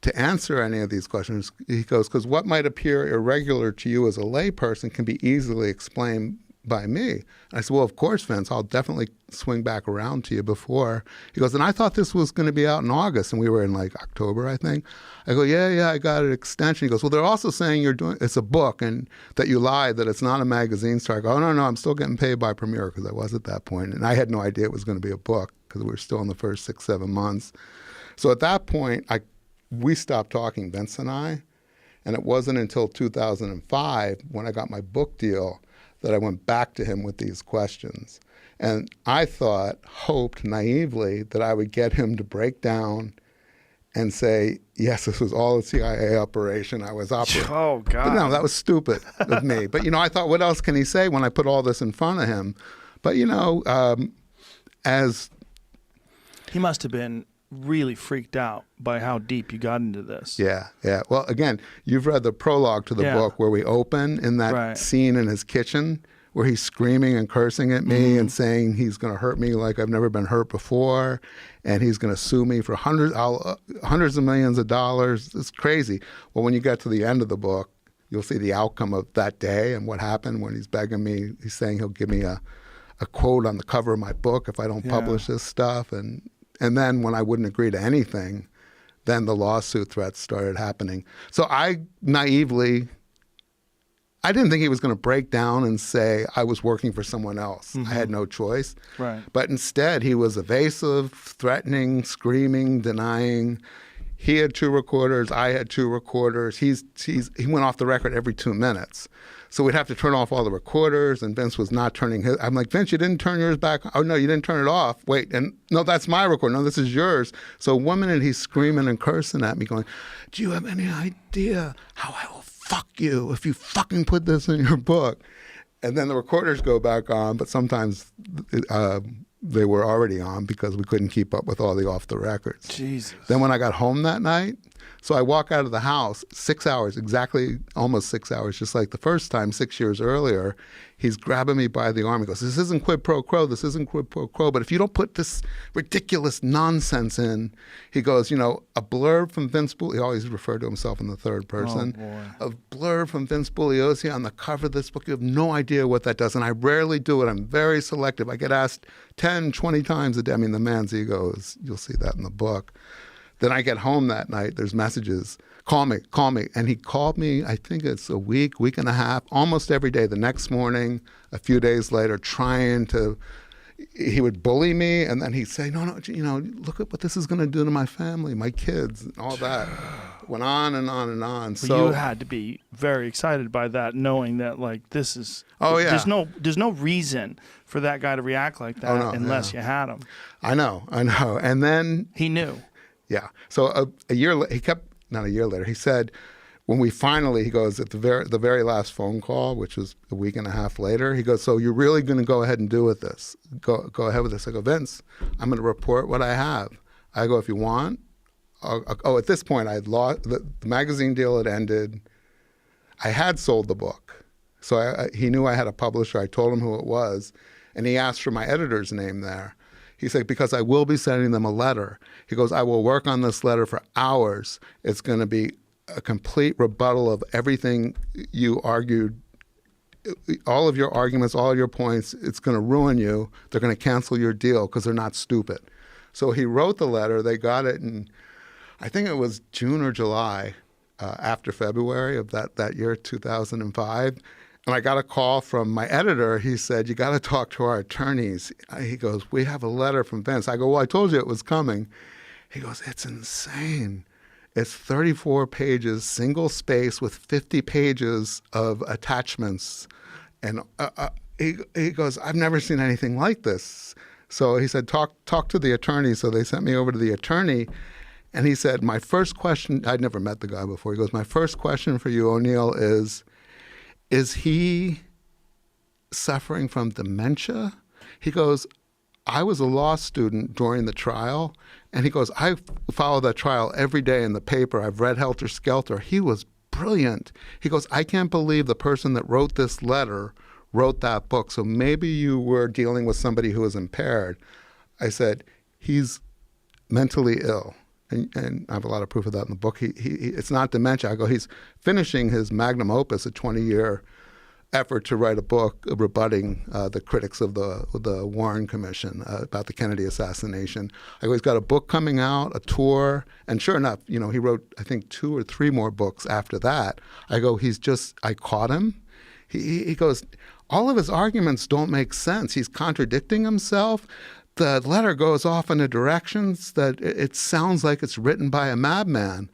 to answer any of these questions." He goes, "Because what might appear irregular to you as a layperson can be easily explained by me." And I said, "Well, of course, Vince, I'll definitely swing back around to you before." He goes, "And I thought this was going to be out in August," and we were in like October, I think. I go, yeah, I got an extension." He goes, "Well, they're also saying it's a book and that you lied, that it's not a magazine story." I go, "Oh, no, I'm still getting paid by Premiere," because I was at that point, and I had no idea it was going to be a book because we were still in the first 6-7 months. So at that point, we stopped talking, Vince and I, and it wasn't until 2005 when I got my book deal that I went back to him with these questions. And I hoped naively that I would get him to break down and say, "Yes, this was all a CIA operation. I was operating." Oh, God. But no, that was stupid of me. But, I thought, what else can he say when I put all this in front of him? But, as... He must have been really freaked out by how deep you got into this. Yeah. Well, again, you've read the prologue to the book where we open in that scene in his kitchen where he's screaming and cursing at me and saying he's going to hurt me like I've never been hurt before, and he's going to sue me for hundreds of millions of dollars. It's crazy. Well, when you get to the end of the book, you'll see the outcome of that day and what happened when he's begging me. He's saying he'll give me a quote on the cover of my book if I don't publish this stuff. And then when I wouldn't agree to anything, then the lawsuit threats started happening. So I naively, I didn't think he was going to break down and say I was working for someone else. I had no choice. Right. But instead, he was evasive, threatening, screaming, denying. He had 2 recorders. I had 2 recorders. He went off the record every 2 minutes. So we'd have to turn off all the recorders, and Vince was not turning his. I'm like, "Vince, you didn't turn yours back. Oh, no, you didn't turn it off. Wait, and no, that's my recorder. No, this is yours." So 1 minute he's screaming and cursing at me going, "Do you have any idea how I will fuck you if you fucking put this in your book?" And then the recorders go back on, but sometimes they were already on because we couldn't keep up with all the off the records. Jesus. Then when I got home that night, so I walk out of the house 6 hours, exactly almost 6 hours, just like the first time 6 years earlier. He's grabbing me by the arm. He goes, "This isn't quid pro quo. This isn't quid pro quo. But if you don't put this ridiculous nonsense in," he goes, "a blurb from Vince Bugliosi," he always referred to himself in the third person, "a blurb from Vince Bugliosi on the cover of this book. You have no idea what that does." And I rarely do it. I'm very selective. I get asked 10, 20 times a day. I mean, the man's ego is, you'll see that in the book. Then I get home that night, there's messages, call me. And he called me, I think it's a week and a half, almost every day. The next morning, a few days later, trying to, he would bully me, and then he'd say, no, look at what this is going to do to my family, my kids, and all that. Went on and on and on. So you had to be very excited by that, knowing that like this is. Oh yeah. There's no reason for that guy to react like that unless you had him. I know. And then he knew. Yeah. So a year not a year later, he said, when we finally, he goes, at the very last phone call, which was a week and a half later, he goes, so you're really going to go ahead and go ahead with this? I go, Vince, I'm going to report what I have. I go, if you want. At this point, I had lost, the magazine deal had ended. I had sold the book. So he knew I had a publisher. I told him who it was. And he asked for my editor's name there. He said, because I will be sending them a letter. He goes, I will work on this letter for hours. It's going to be a complete rebuttal of everything you argued, all of your arguments, all of your points. It's going to ruin you. They're going to cancel your deal because they're not stupid. So he wrote the letter. They got it in, I think it was June or July, after February of that year, 2005. And I got a call from my editor. He said, you got to talk to our attorneys. He goes, we have a letter from Vince. I go, well, I told you it was coming. He goes, it's insane. It's 34 pages, single space with 50 pages of attachments. And he goes, I've never seen anything like this. So he said, talk to the attorney. So they sent me over to the attorney. And he said, my first question, I'd never met the guy before. He goes, my first question for you, O'Neill, is he suffering from dementia? He goes, I was a law student during the trial. And he goes, I follow that trial every day in the paper. I've read Helter Skelter. He was brilliant. He goes, I can't believe the person that wrote this letter wrote that book. So maybe you were dealing with somebody who is impaired. I said, he's mentally ill. And I have a lot of proof of that in the book. It's not dementia. I go, he's finishing his magnum opus, a 20-year effort to write a book rebutting the critics of the Warren Commission about the Kennedy assassination. I go, he's got a book coming out, a tour, and sure enough, he wrote, I think, 2 or 3 more books after that. I go, I caught him. He goes, all of his arguments don't make sense. He's contradicting himself. The letter goes off in directions that it sounds like it's written by a madman.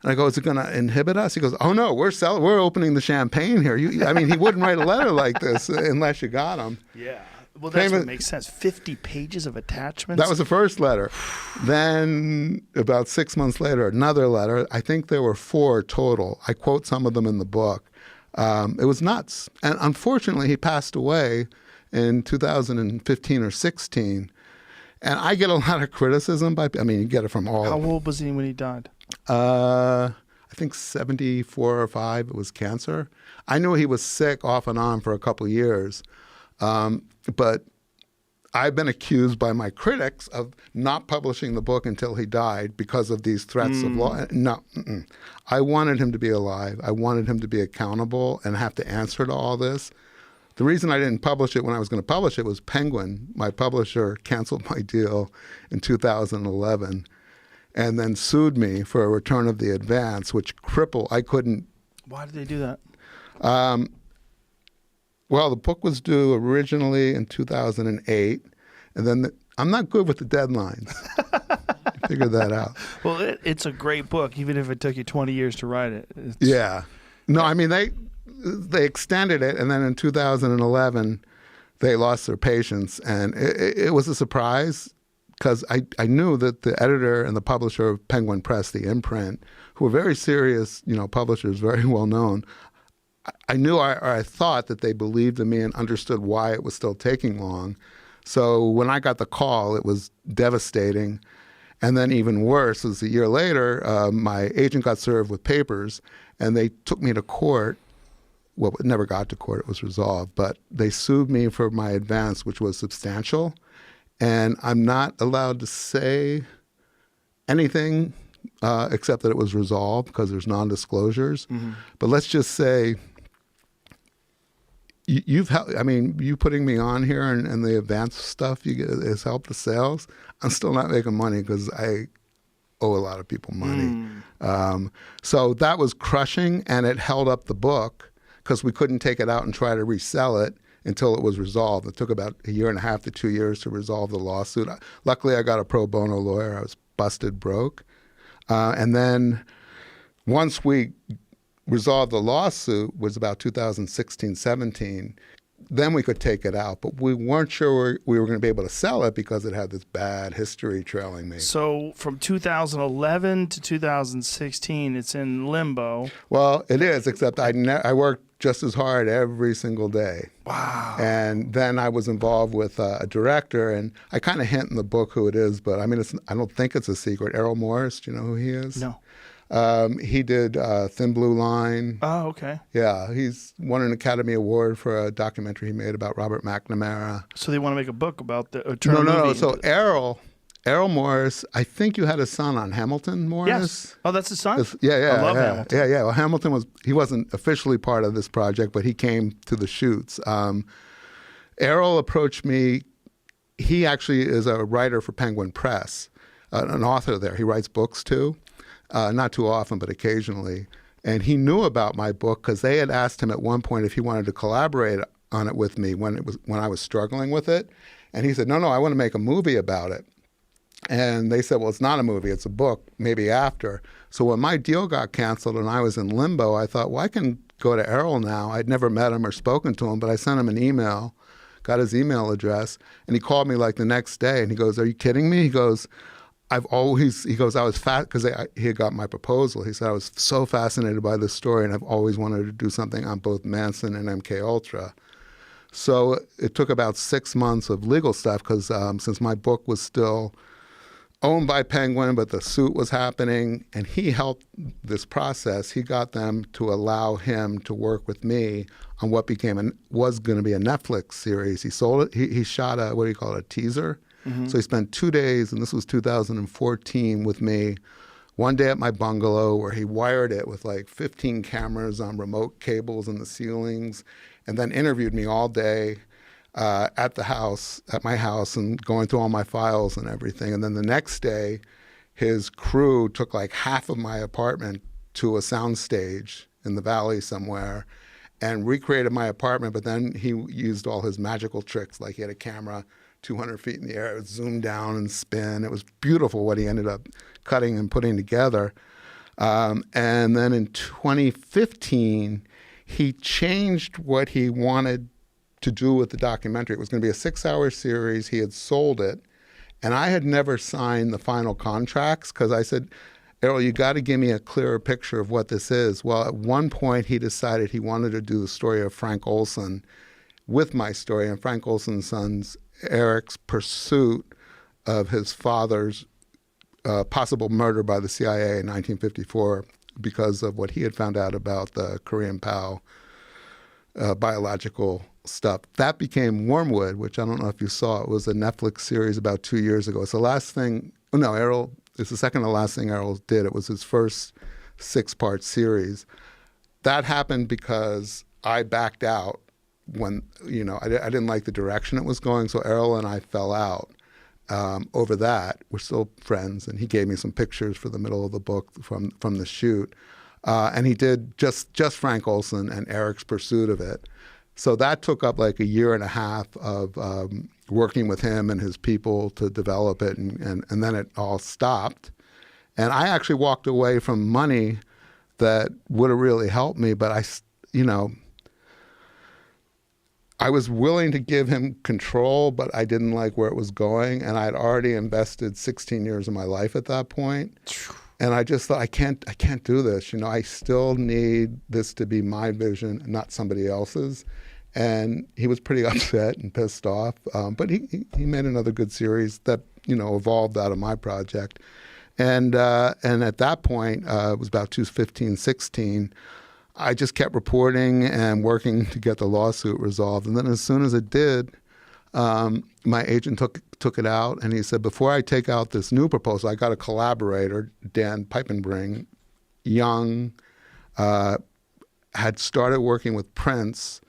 And I go, is it going to inhibit us? He goes, oh no, we're opening the champagne here. He wouldn't write a letter like this unless you got him. Yeah. Well, that's what makes sense. 50 pages of attachments? That was the first letter. Then about 6 months later, another letter. I think there were 4 total. I quote some of them in the book. It was nuts. And unfortunately, he passed away in 2015 or 16. And I get a lot of criticism you get it from all. How old was he when he died? I think 74 or 5. It was cancer. I knew he was sick off and on for a couple of years. But I've been accused by my critics of not publishing the book until he died because of these threats of law. No, I wanted him to be alive. I wanted him to be accountable and have to answer to all this. The reason I didn't publish it when I was going to publish it was Penguin, my publisher, canceled my deal in 2011 and then sued me for a return of the advance, which I couldn't. Why did they do that? Well, the book was due originally in 2008, and then I'm not good with the deadlines. You figured that out. Well, it's a great book, even if it took you 20 years to write it. Yeah. No, they extended it, and then in 2011, they lost their patience, and it was a surprise because I knew that the editor and the publisher of Penguin Press, the imprint, who were very serious, publishers, very well known. I thought that they believed in me and understood why it was still taking long. So when I got the call, it was devastating. And then even worse was a year later, my agent got served with papers, and they took me to court. Well, it never got to court. It was resolved. But they sued me for my advance, which was substantial. And I'm not allowed to say anything except that it was resolved because there's non-disclosures. Mm-hmm. But let's just say you putting me on here and the advance stuff has helped the sales. I'm still not making money because I owe a lot of people money. So that was crushing, and it held up the book because we couldn't take it out and try to resell it. until it was resolved. It took about a year and a half to 2 years to resolve the lawsuit. Luckily, I got a pro bono lawyer. I was busted broke. And then once we resolved the lawsuit, was about 2016, 17, then we could take it out. But we weren't sure we were going to be able to sell it because it had this bad history trailing me. So from 2011 to 2016, it's in limbo. Well, it is, except I worked just as hard every single day. Wow. And then I was involved with a director, and I kind of hint in the book who it is, but I mean, I don't think it's a secret. Errol Morris, do you know who he is? No. He did Thin Blue Line. Oh, okay. Yeah, he's won an Academy Award for a documentary he made about Robert McNamara. So they want to make a book about the No. So Errol Morris, I think you had a son on Hamilton Morris. Yes. Oh, that's his son? Yeah. I love Hamilton. Yeah. Well, Hamilton he wasn't officially part of this project, but he came to the shoots. Errol approached me. He actually is a writer for Penguin Press, an author there. He writes books too. Not too often, but occasionally. And he knew about my book because they had asked him at one point if he wanted to collaborate on it with me when I was struggling with it. And he said, no, I want to make a movie about it. And they said, well, it's not a movie, it's a book, maybe after. So when my deal got canceled and I was in limbo, I thought, well, I can go to Errol now. I'd never met him or spoken to him, but I sent him an email, got his email address, and he called me like the next day and he goes, are you kidding me? He goes, I was fat because he had got my proposal. He said, I was so fascinated by this story and I've always wanted to do something on both Manson and MKUltra. So it took about 6 months of legal stuff because since my book was still owned by Penguin, but the suit was happening, and he helped this process. He got them to allow him to work with me on what was going to be a Netflix series. He sold it. He shot a teaser. Mm-hmm. So he spent 2 days, and this was 2014, with me, one day at my bungalow where he wired it with like 15 cameras on remote cables in the ceilings, and then interviewed me all day at my house, and going through all my files and everything. And then the next day, his crew took like half of my apartment to a soundstage in the valley somewhere and recreated my apartment, but then he used all his magical tricks. Like he had a camera 200 feet in the air, it would zoom down and spin. It was beautiful what he ended up cutting and putting together. And then in 2015, he changed what he wanted to do with the documentary. It was going to be a 6-hour series. He had sold it. And I had never signed the final contracts because I said, Errol, you got to give me a clearer picture of what this is. Well, at one point, he decided he wanted to do the story of Frank Olson with my story, and Frank Olson's son's Eric's pursuit of his father's possible murder by the CIA in 1954 because of what he had found out about the Korean POW biological stuff. That became Wormwood, which I don't know if you saw. It was a Netflix series about 2 years ago. It's the last thing, Errol, it's the second to last thing Errol did. It was his first 6-part series. That happened because I backed out when, I didn't like the direction it was going, so Errol and I fell out over that. We're still friends, and he gave me some pictures for the middle of the book from the shoot. And he did just Frank Olson and Eric's pursuit of it. So that took up like a year and a half of working with him and his people to develop it, and then it all stopped. And I actually walked away from money that would have really helped me, but I was willing to give him control, but I didn't like where it was going, and I'd already invested 16 years of my life at that point. And I just thought, I can't do this. I still need this to be my vision, not somebody else's. And he was pretty upset and pissed off. But he made another good series that, evolved out of my project. And at that point, it was about 2015, 16, I just kept reporting and working to get the lawsuit resolved. And then as soon as it did, my agent took it out, and he said, before I take out this new proposal, I got a collaborator, Dan Piepenbring, young, had started working with Prince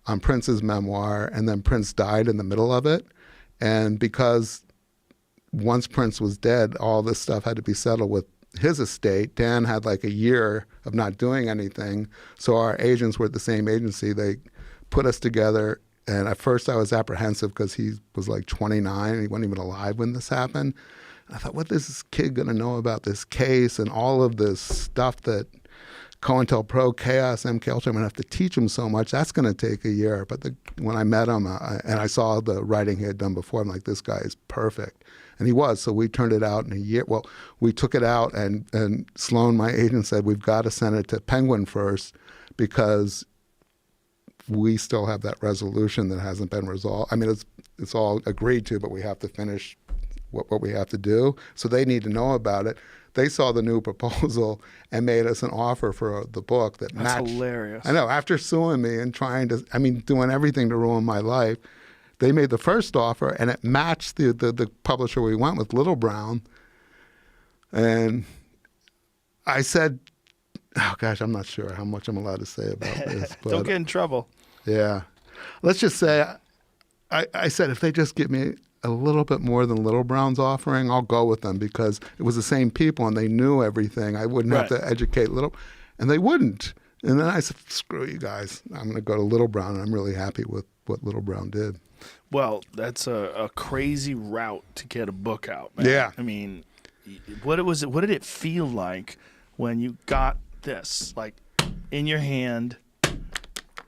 on Prince's memoir, and then Prince died in the middle of it. And because once Prince was dead, all this stuff had to be settled with his estate. Dan had like a year of not doing anything, so our agents were at the same agency. They put us together And at first I was apprehensive because he was like 29 and he wasn't even alive when this happened. And I thought, what is this kid going to know about this case and all of this stuff that COINTELPRO, Chaos, mkultra, I'm going to have to teach him so much. That's going to take a year. But when I met him and I saw the writing he had done before, I'm like, this guy is perfect. And he was. So we turned it out in a year. Well, we took it out and Sloan, my agent, said, we've got to send it to Penguin first because we still have that resolution that hasn't been resolved. I mean, it's all agreed to, but we have to finish what we have to do. So they need to know about it. They saw the new proposal and made us an offer for the book that matched. That's hilarious. I know. After suing me and doing everything to ruin my life, they made the first offer and it matched the publisher we went with, Little Brown. And I said, oh gosh, I'm not sure how much I'm allowed to say about this. But, don't get in trouble. Yeah. Let's just say, I said, if they just give me a little bit more than Little Brown's offering, I'll go with them because it was the same people and they knew everything. I wouldn't have to educate and they wouldn't. And then I said, screw you guys. I'm going to go to Little Brown, and I'm really happy with what Little Brown did. Well, that's a crazy route to get a book out, man. Yeah. I mean, what did it feel like when you got this, like, in your hand?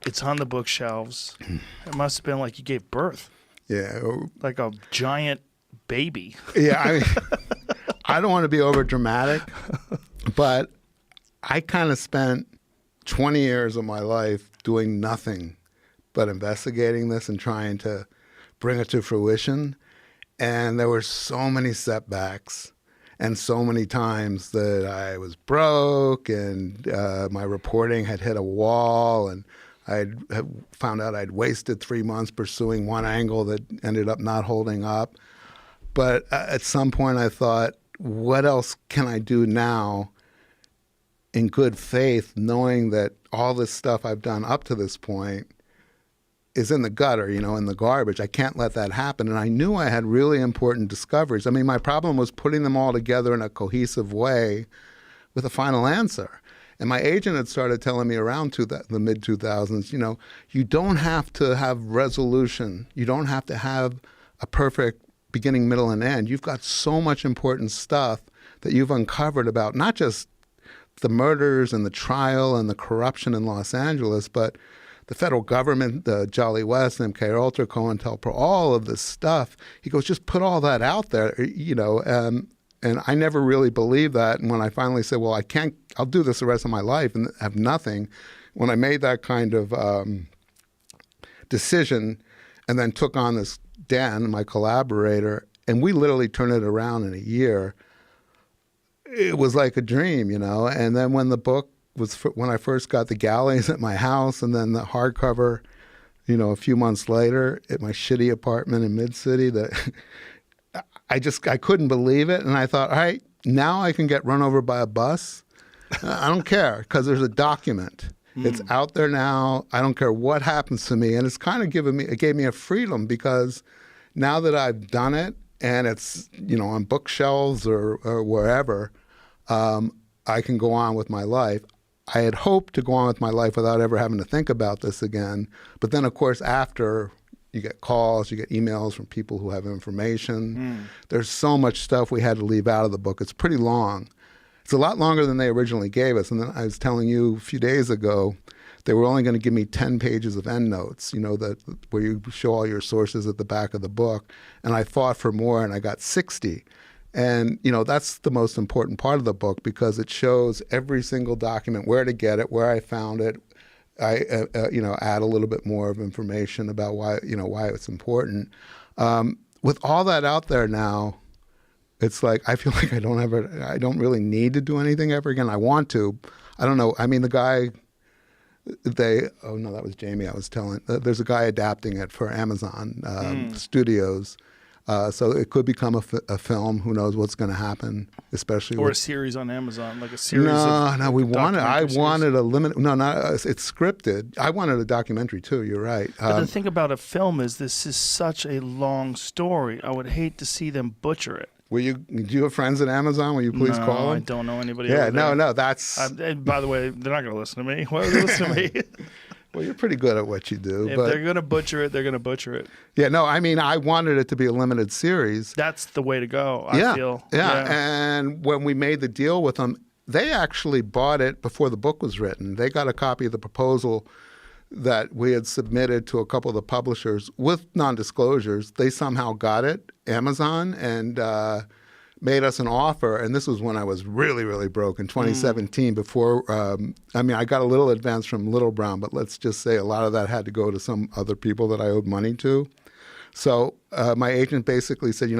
It's on the bookshelves. It must have been like you gave birth. Yeah. Like a giant baby. Yeah, I mean, I don't want to be over dramatic, but I kind of spent 20 years of my life doing nothing but investigating this and trying to bring it to fruition. And there were so many setbacks and so many times that I was broke and my reporting had hit a wall, and I found out I'd wasted 3 months pursuing one angle that ended up not holding up. But at some point I thought, what else can I do now in good faith, knowing that all this stuff I've done up to this point is in the gutter, in the garbage. I can't let that happen. And I knew I had really important discoveries. I mean, my problem was putting them all together in a cohesive way with a final answer. And my agent had started telling me around the mid-2000s, you don't have to have resolution. You don't have to have a perfect beginning, middle, and end. You've got so much important stuff that you've uncovered about not just the murders and the trial and the corruption in Los Angeles, but the federal government, the Jolly West, mkultra, COINTELPRO, all of this stuff. He goes, just put all that out there, and I never really believed that. And when I finally said, well, I'll do this the rest of my life and have nothing, when I made that kind of decision and then took on this Dan, my collaborator, and we literally turned it around in a year, it was like a dream, And then when the book when I first got the galleys at my house and then the hardcover, a few months later at my shitty apartment in Mid-City, I couldn't believe it. And I thought, all right, now I can get run over by a bus. I don't care because there's a document. It's out there now. I don't care what happens to me. And it's kind of it gave me a freedom because now that I've done it and it's, on bookshelves or wherever, I can go on with my life. I had hoped to go on with my life without ever having to think about this again. But then, of course, after you get calls, you get emails from people who have information. There's so much stuff we had to leave out of the book. It's pretty long. It's a lot longer than they originally gave us. And then I was telling you a few days ago, they were only going to give me 10 pages of endnotes, where you show all your sources at the back of the book. And I fought for more, and I got 60. And, that's the most important part of the book because it shows every single document, where to get it, where I found it. I, add a little bit more of information about why it's important. With all that out there now, it's like I feel like I don't really need to do anything ever again. I want to. I don't know. I mean, the guy, oh no, that was Jamie I was telling. There's a guy adapting it for Amazon Studios. So it could become a film. Who knows what's going to happen, especially or a series on Amazon, like a series. No, we wanted. I wanted a limited. No, not. It's scripted. I wanted a documentary too. You're right. But the thing about a film is this is such a long story. I would hate to see them butcher it. Do you have friends at Amazon? Will you please call them? I don't know anybody. Yeah, over there. No, that's. And by the way, they're not going to listen to me. Why would they listen to me? Well, you're pretty good at what you do. If but they're going to butcher it, they're going to butcher it. Yeah, no, I mean, I wanted it to be a limited series. That's the way to go, I feel. Yeah, and when we made the deal with them, they actually bought it before the book was written. They got a copy of the proposal that we had submitted to a couple of the publishers with non-disclosures. They somehow got it, Amazon, and made us an offer. And this was when I was really, really broke in 2017 before, I got a little advance from Little Brown, but let's just say a lot of that had to go to some other people that I owed money to. So my agent basically said,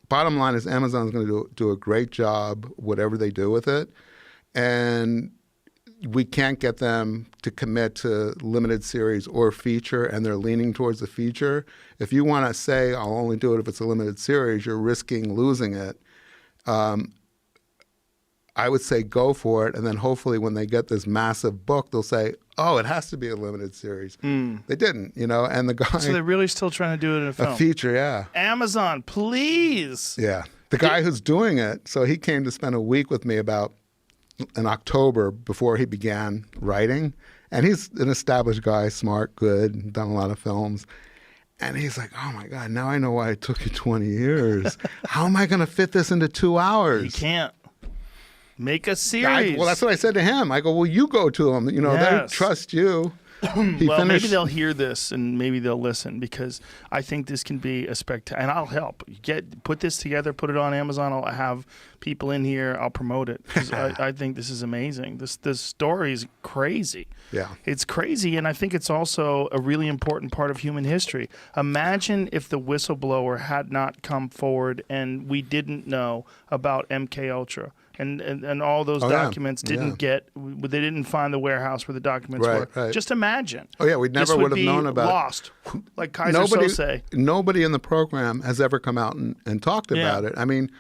bottom line is Amazon's going to do a great job, whatever they do with it. And we can't get them to commit to limited series or feature, and they're leaning towards the feature. If you want to say, I'll only do it if it's a limited series, you're risking losing it. I would say go for it, and then hopefully when they get this massive book, they'll say, oh, it has to be a limited series. They didn't, and the guy... So they're really still trying to do it in a film? A feature, yeah. Amazon, please! Yeah. The guy who's doing it, so he came to spend a week with me about in October before he began writing. And he's an established guy, smart, good, done a lot of films. And he's like, oh my God, now I know why it took you 20 years. How am I going to fit this into 2 hours? You can't. Make a series. Well, that's what I said to him. I go, well, you go to them. They trust you. Maybe they'll hear this and maybe they'll listen, because I think this can be a spectacular. And I'll help. Put this together, put it on Amazon. I'll have people in here. I'll promote it, because I think this is amazing. This story is crazy. Yeah, it's crazy, and I think it's also a really important part of human history. Imagine if the whistleblower had not come forward and we didn't know about MKUltra. And all those documents they didn't find the warehouse where the documents were. Right. Just imagine. Oh yeah, we never would have known about it. Lost, like Kaiser Sose. Nobody in the program has ever come out and talked about it. I mean,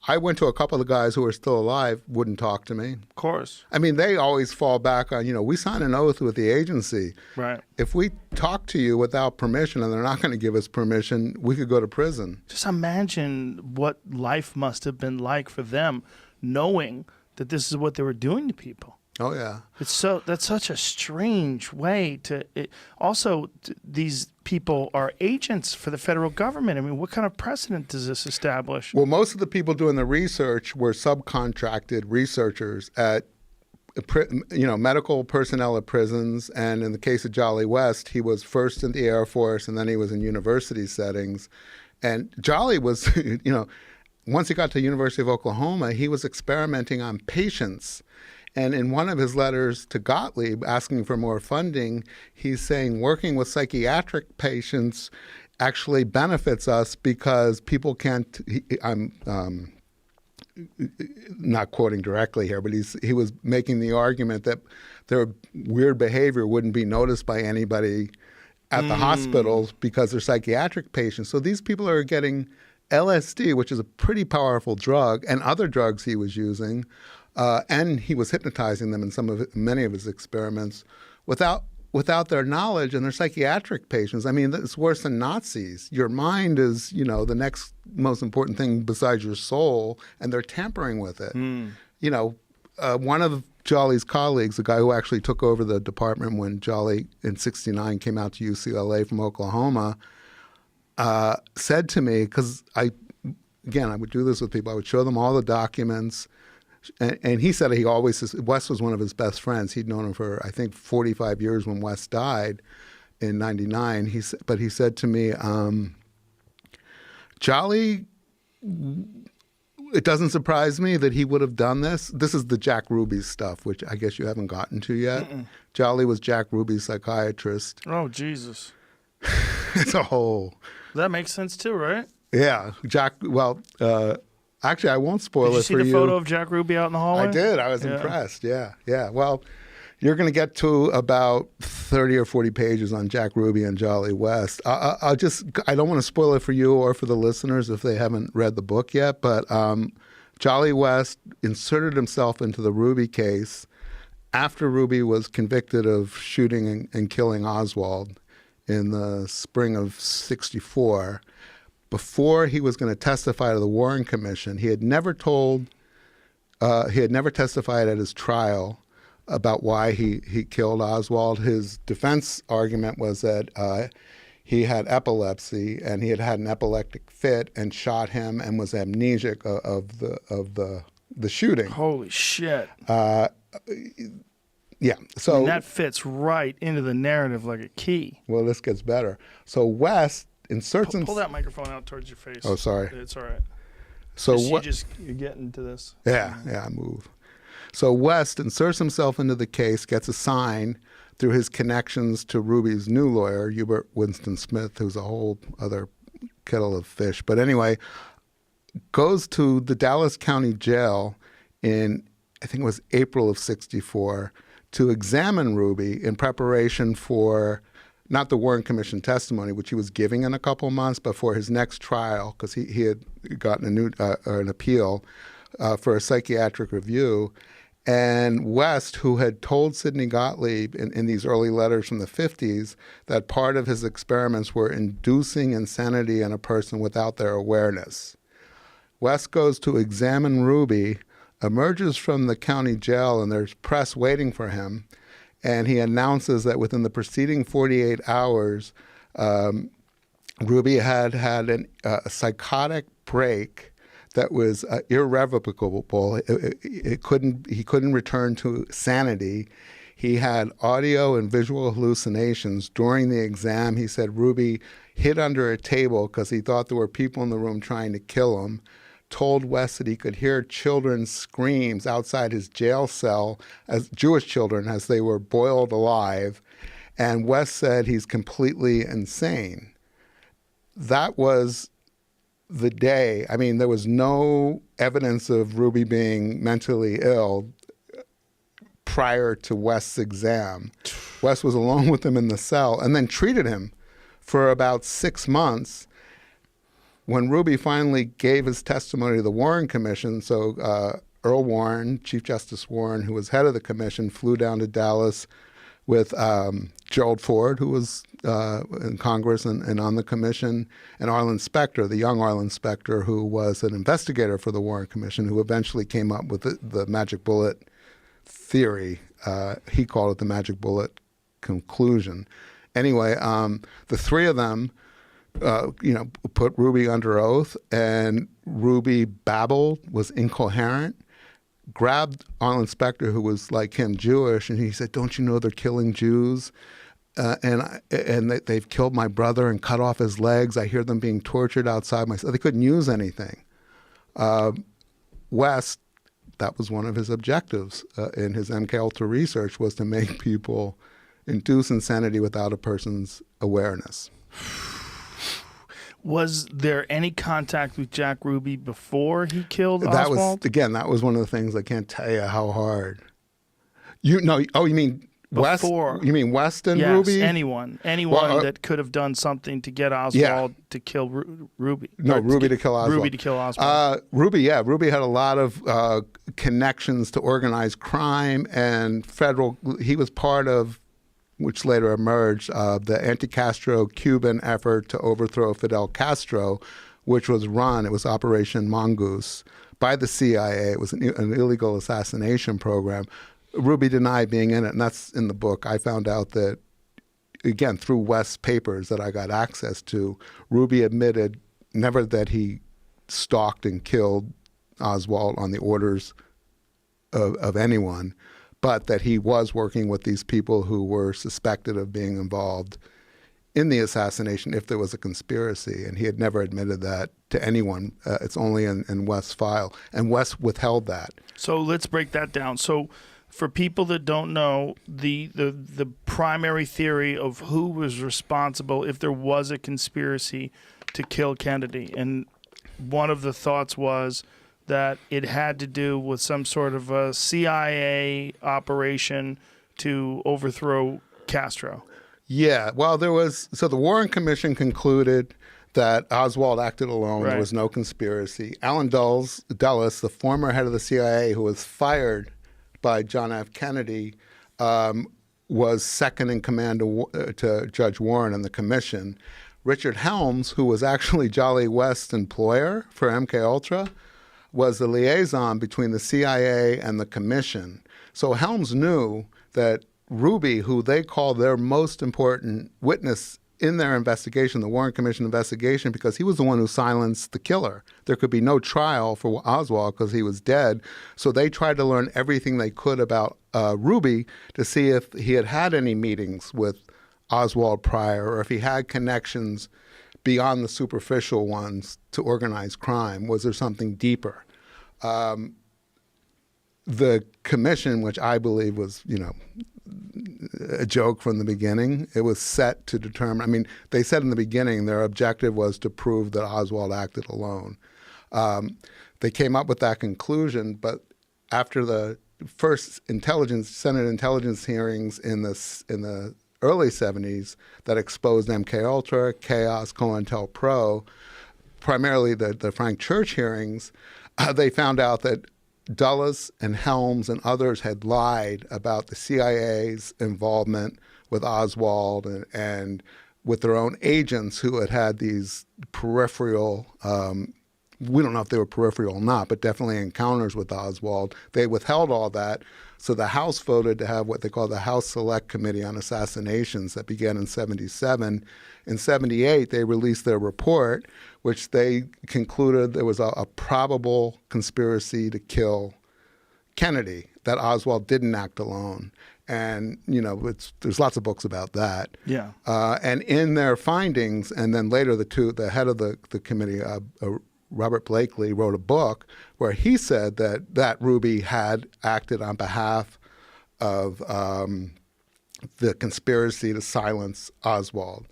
I went to a couple of guys who are still alive, wouldn't talk to me. Of course. I mean, they always fall back on, we sign an oath with the agency. Right. If we talk to you without permission and they're not going to give us permission, we could go to prison. Just imagine what life must have been like for them, knowing that this is what they were doing to people. Oh yeah, that's such a strange way to. These people are agents for the federal government. I mean, what kind of precedent does this establish? Well, most of the people doing the research were subcontracted researchers at, medical personnel at prisons, and in the case of Jolly West, he was first in the Air Force, and then he was in university settings, and Jolly was, once he got to the University of Oklahoma, he was experimenting on patients. And in one of his letters to Gottlieb asking for more funding, he's saying working with psychiatric patients actually benefits us because people can't, I'm not quoting directly here, but he was making the argument that their weird behavior wouldn't be noticed by anybody at the hospitals because they're psychiatric patients. So these people are getting LSD, which is a pretty powerful drug, and other drugs he was using, and he was hypnotizing them in many of his experiments without their knowledge, and they're psychiatric patients. I mean, it's worse than Nazis. Your mind is, the next most important thing besides your soul, and they're tampering with it. One of Jolly's colleagues, the guy who actually took over the department when Jolly in '69 came out to UCLA from Oklahoma, said to me, because I would do this with people, I would show them all the documents, and he said West was one of his best friends. He'd known him for, I think, 45 years when West died in '99. But he said to me, Jolly, it doesn't surprise me that he would have done this. This is the Jack Ruby stuff, which I guess you haven't gotten to yet. Jolly was Jack Ruby's psychiatrist. Oh, Jesus. It's a whole... That makes sense too, right? Yeah. Jack, actually, I won't spoil it for you. Did you see the photo of Jack Ruby out in the hallway? I did. I was impressed. Yeah. Well, you're going to get to about 30 or 40 pages on Jack Ruby and Jolly West. I don't want to spoil it for you or for the listeners if they haven't read the book yet, but Jolly West inserted himself into the Ruby case after Ruby was convicted of shooting and killing Oswald in the spring of '64. Before he was going to testify to the Warren Commission, he had never testified at his trial about why he killed Oswald. His defense argument was that he had epilepsy and he had had an epileptic fit and shot him and was amnesic of the shooting. Holy shit. Yeah. So and that fits right into the narrative like a key. Well, this gets better. So West inserts Pull that microphone out towards your face. Oh, sorry. It's all right. So you're getting to this. Yeah, I move. So West inserts himself into the case, gets a sign through his connections to Ruby's new lawyer, Hubert Winston Smith, who's a whole other kettle of fish. But anyway, goes to the Dallas County Jail in, I think it was April of '64, to examine Ruby in preparation for not the Warren Commission testimony, which he was giving in a couple of months, but for his next trial, because he had gotten an appeal for a psychiatric review. And West, who had told Sidney Gottlieb in these early letters from the 50s that part of his experiments were inducing insanity in a person without their awareness. West goes to examine Ruby, emerges from the county jail, and there's press waiting for him. And he announces that within the preceding 48 hours, Ruby had a psychotic break that was irrevocable. He couldn't return to sanity. He had audio and visual hallucinations during the exam. He said Ruby hid under a table because he thought there were people in the room trying to kill him. Told West that he could hear children's screams outside his jail cell, as Jewish children, as they were boiled alive. And West said he's completely insane. That was the day. I mean, there was no evidence of Ruby being mentally ill prior to West's exam. West was alone with him in the cell and then treated him for about 6 months. When Ruby finally gave his testimony to the Warren Commission, so Earl Warren, Chief Justice Warren, who was head of the commission, flew down to Dallas with Gerald Ford, who was in Congress and on the commission, and Arlen Specter, the young Arlen Specter, who was an investigator for the Warren Commission, who eventually came up with the magic bullet theory. He called it the magic bullet conclusion. Anyway, the three of them put Ruby under oath, and Ruby babbled, was incoherent, grabbed Arlen Specter, who was like him, Jewish, and he said, "Don't you know they're killing Jews? And they've killed my brother and cut off his legs. I hear them being tortured outside my cell." They couldn't use anything. West, that was one of his objectives in his mkultra research, was to make people induce insanity without a person's awareness. Was there any contact with Jack Ruby before he killed That Oswald? that was one of the things. I can't tell you how hard. You mean West? Before. You mean West and Yes, Ruby? anyone that could have done something to get Oswald to kill Ruby. No, Or Ruby to kill Oswald. Ruby to kill Oswald. Ruby had a lot of connections to organized crime and federal. He was part of, which later emerged, the anti-Castro Cuban effort to overthrow Fidel Castro, which was run, it was Operation Mongoose, by the CIA. It was an illegal assassination program. Ruby denied being in it, and that's in the book. I found out that, again, through West's papers that I got access to, Ruby admitted never that he stalked and killed Oswald on the orders of anyone, but that he was working with these people who were suspected of being involved in the assassination if there was a conspiracy. And he had never admitted that to anyone. It's only in West's file. And West withheld that. So let's break that down. So for people that don't know, the primary theory of who was responsible if there was a conspiracy to kill Kennedy, and one of the thoughts was that it had to do with some sort of a CIA operation to overthrow Castro. Yeah, well, so the Warren Commission concluded that Oswald acted alone. Right. There was no conspiracy. Allen Dulles, the former head of the CIA, who was fired by John F. Kennedy, was second in command to Judge Warren and the commission. Richard Helms, who was actually Jolly West's employer for MKUltra, was the liaison between the CIA and the commission. So Helms knew that Ruby, who they call their most important witness in their investigation, the Warren Commission investigation, because he was the one who silenced the killer. There could be no trial for Oswald because he was dead. So they tried to learn everything they could about Ruby to see if he had had any meetings with Oswald prior, or if he had connections beyond the superficial ones to organized crime. Was there something deeper? The commission, which I believe was, a joke from the beginning, it was set to determine. I mean, they said in the beginning their objective was to prove that Oswald acted alone. They came up with that conclusion, but after the first Senate intelligence hearings in the early 70s that exposed mkultra, Chaos, COINTELPRO, primarily the Frank Church hearings, they found out that Dulles and Helms and others had lied about the CIA's involvement with Oswald and with their own agents who had these peripheral, we don't know if they were peripheral or not, but definitely encounters with Oswald. They withheld all that. So the House voted to have what they call the House Select Committee on Assassinations that began in 77. In 78, they released their report, which they concluded there was a probable conspiracy to kill Kennedy, that Oswald didn't act alone. And, there's lots of books about that. Yeah. And in their findings, and then later the head of the committee, Robert Blakely, wrote a book where he said that Ruby had acted on behalf of the conspiracy to silence Oswald,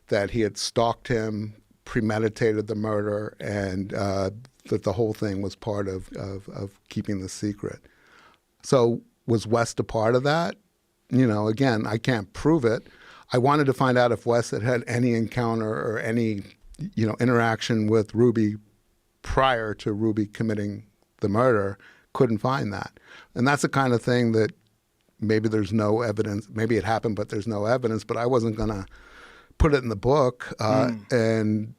that he had stalked him, premeditated the murder, and that the whole thing was part of keeping the secret. So was West a part of that? Again, I can't prove it. I wanted to find out if West had any encounter or any, interaction with Ruby prior to Ruby committing the murder. Couldn't find that. And that's the kind of thing that maybe there's no evidence. Maybe it happened, but there's no evidence. But I wasn't going to put it in the book, and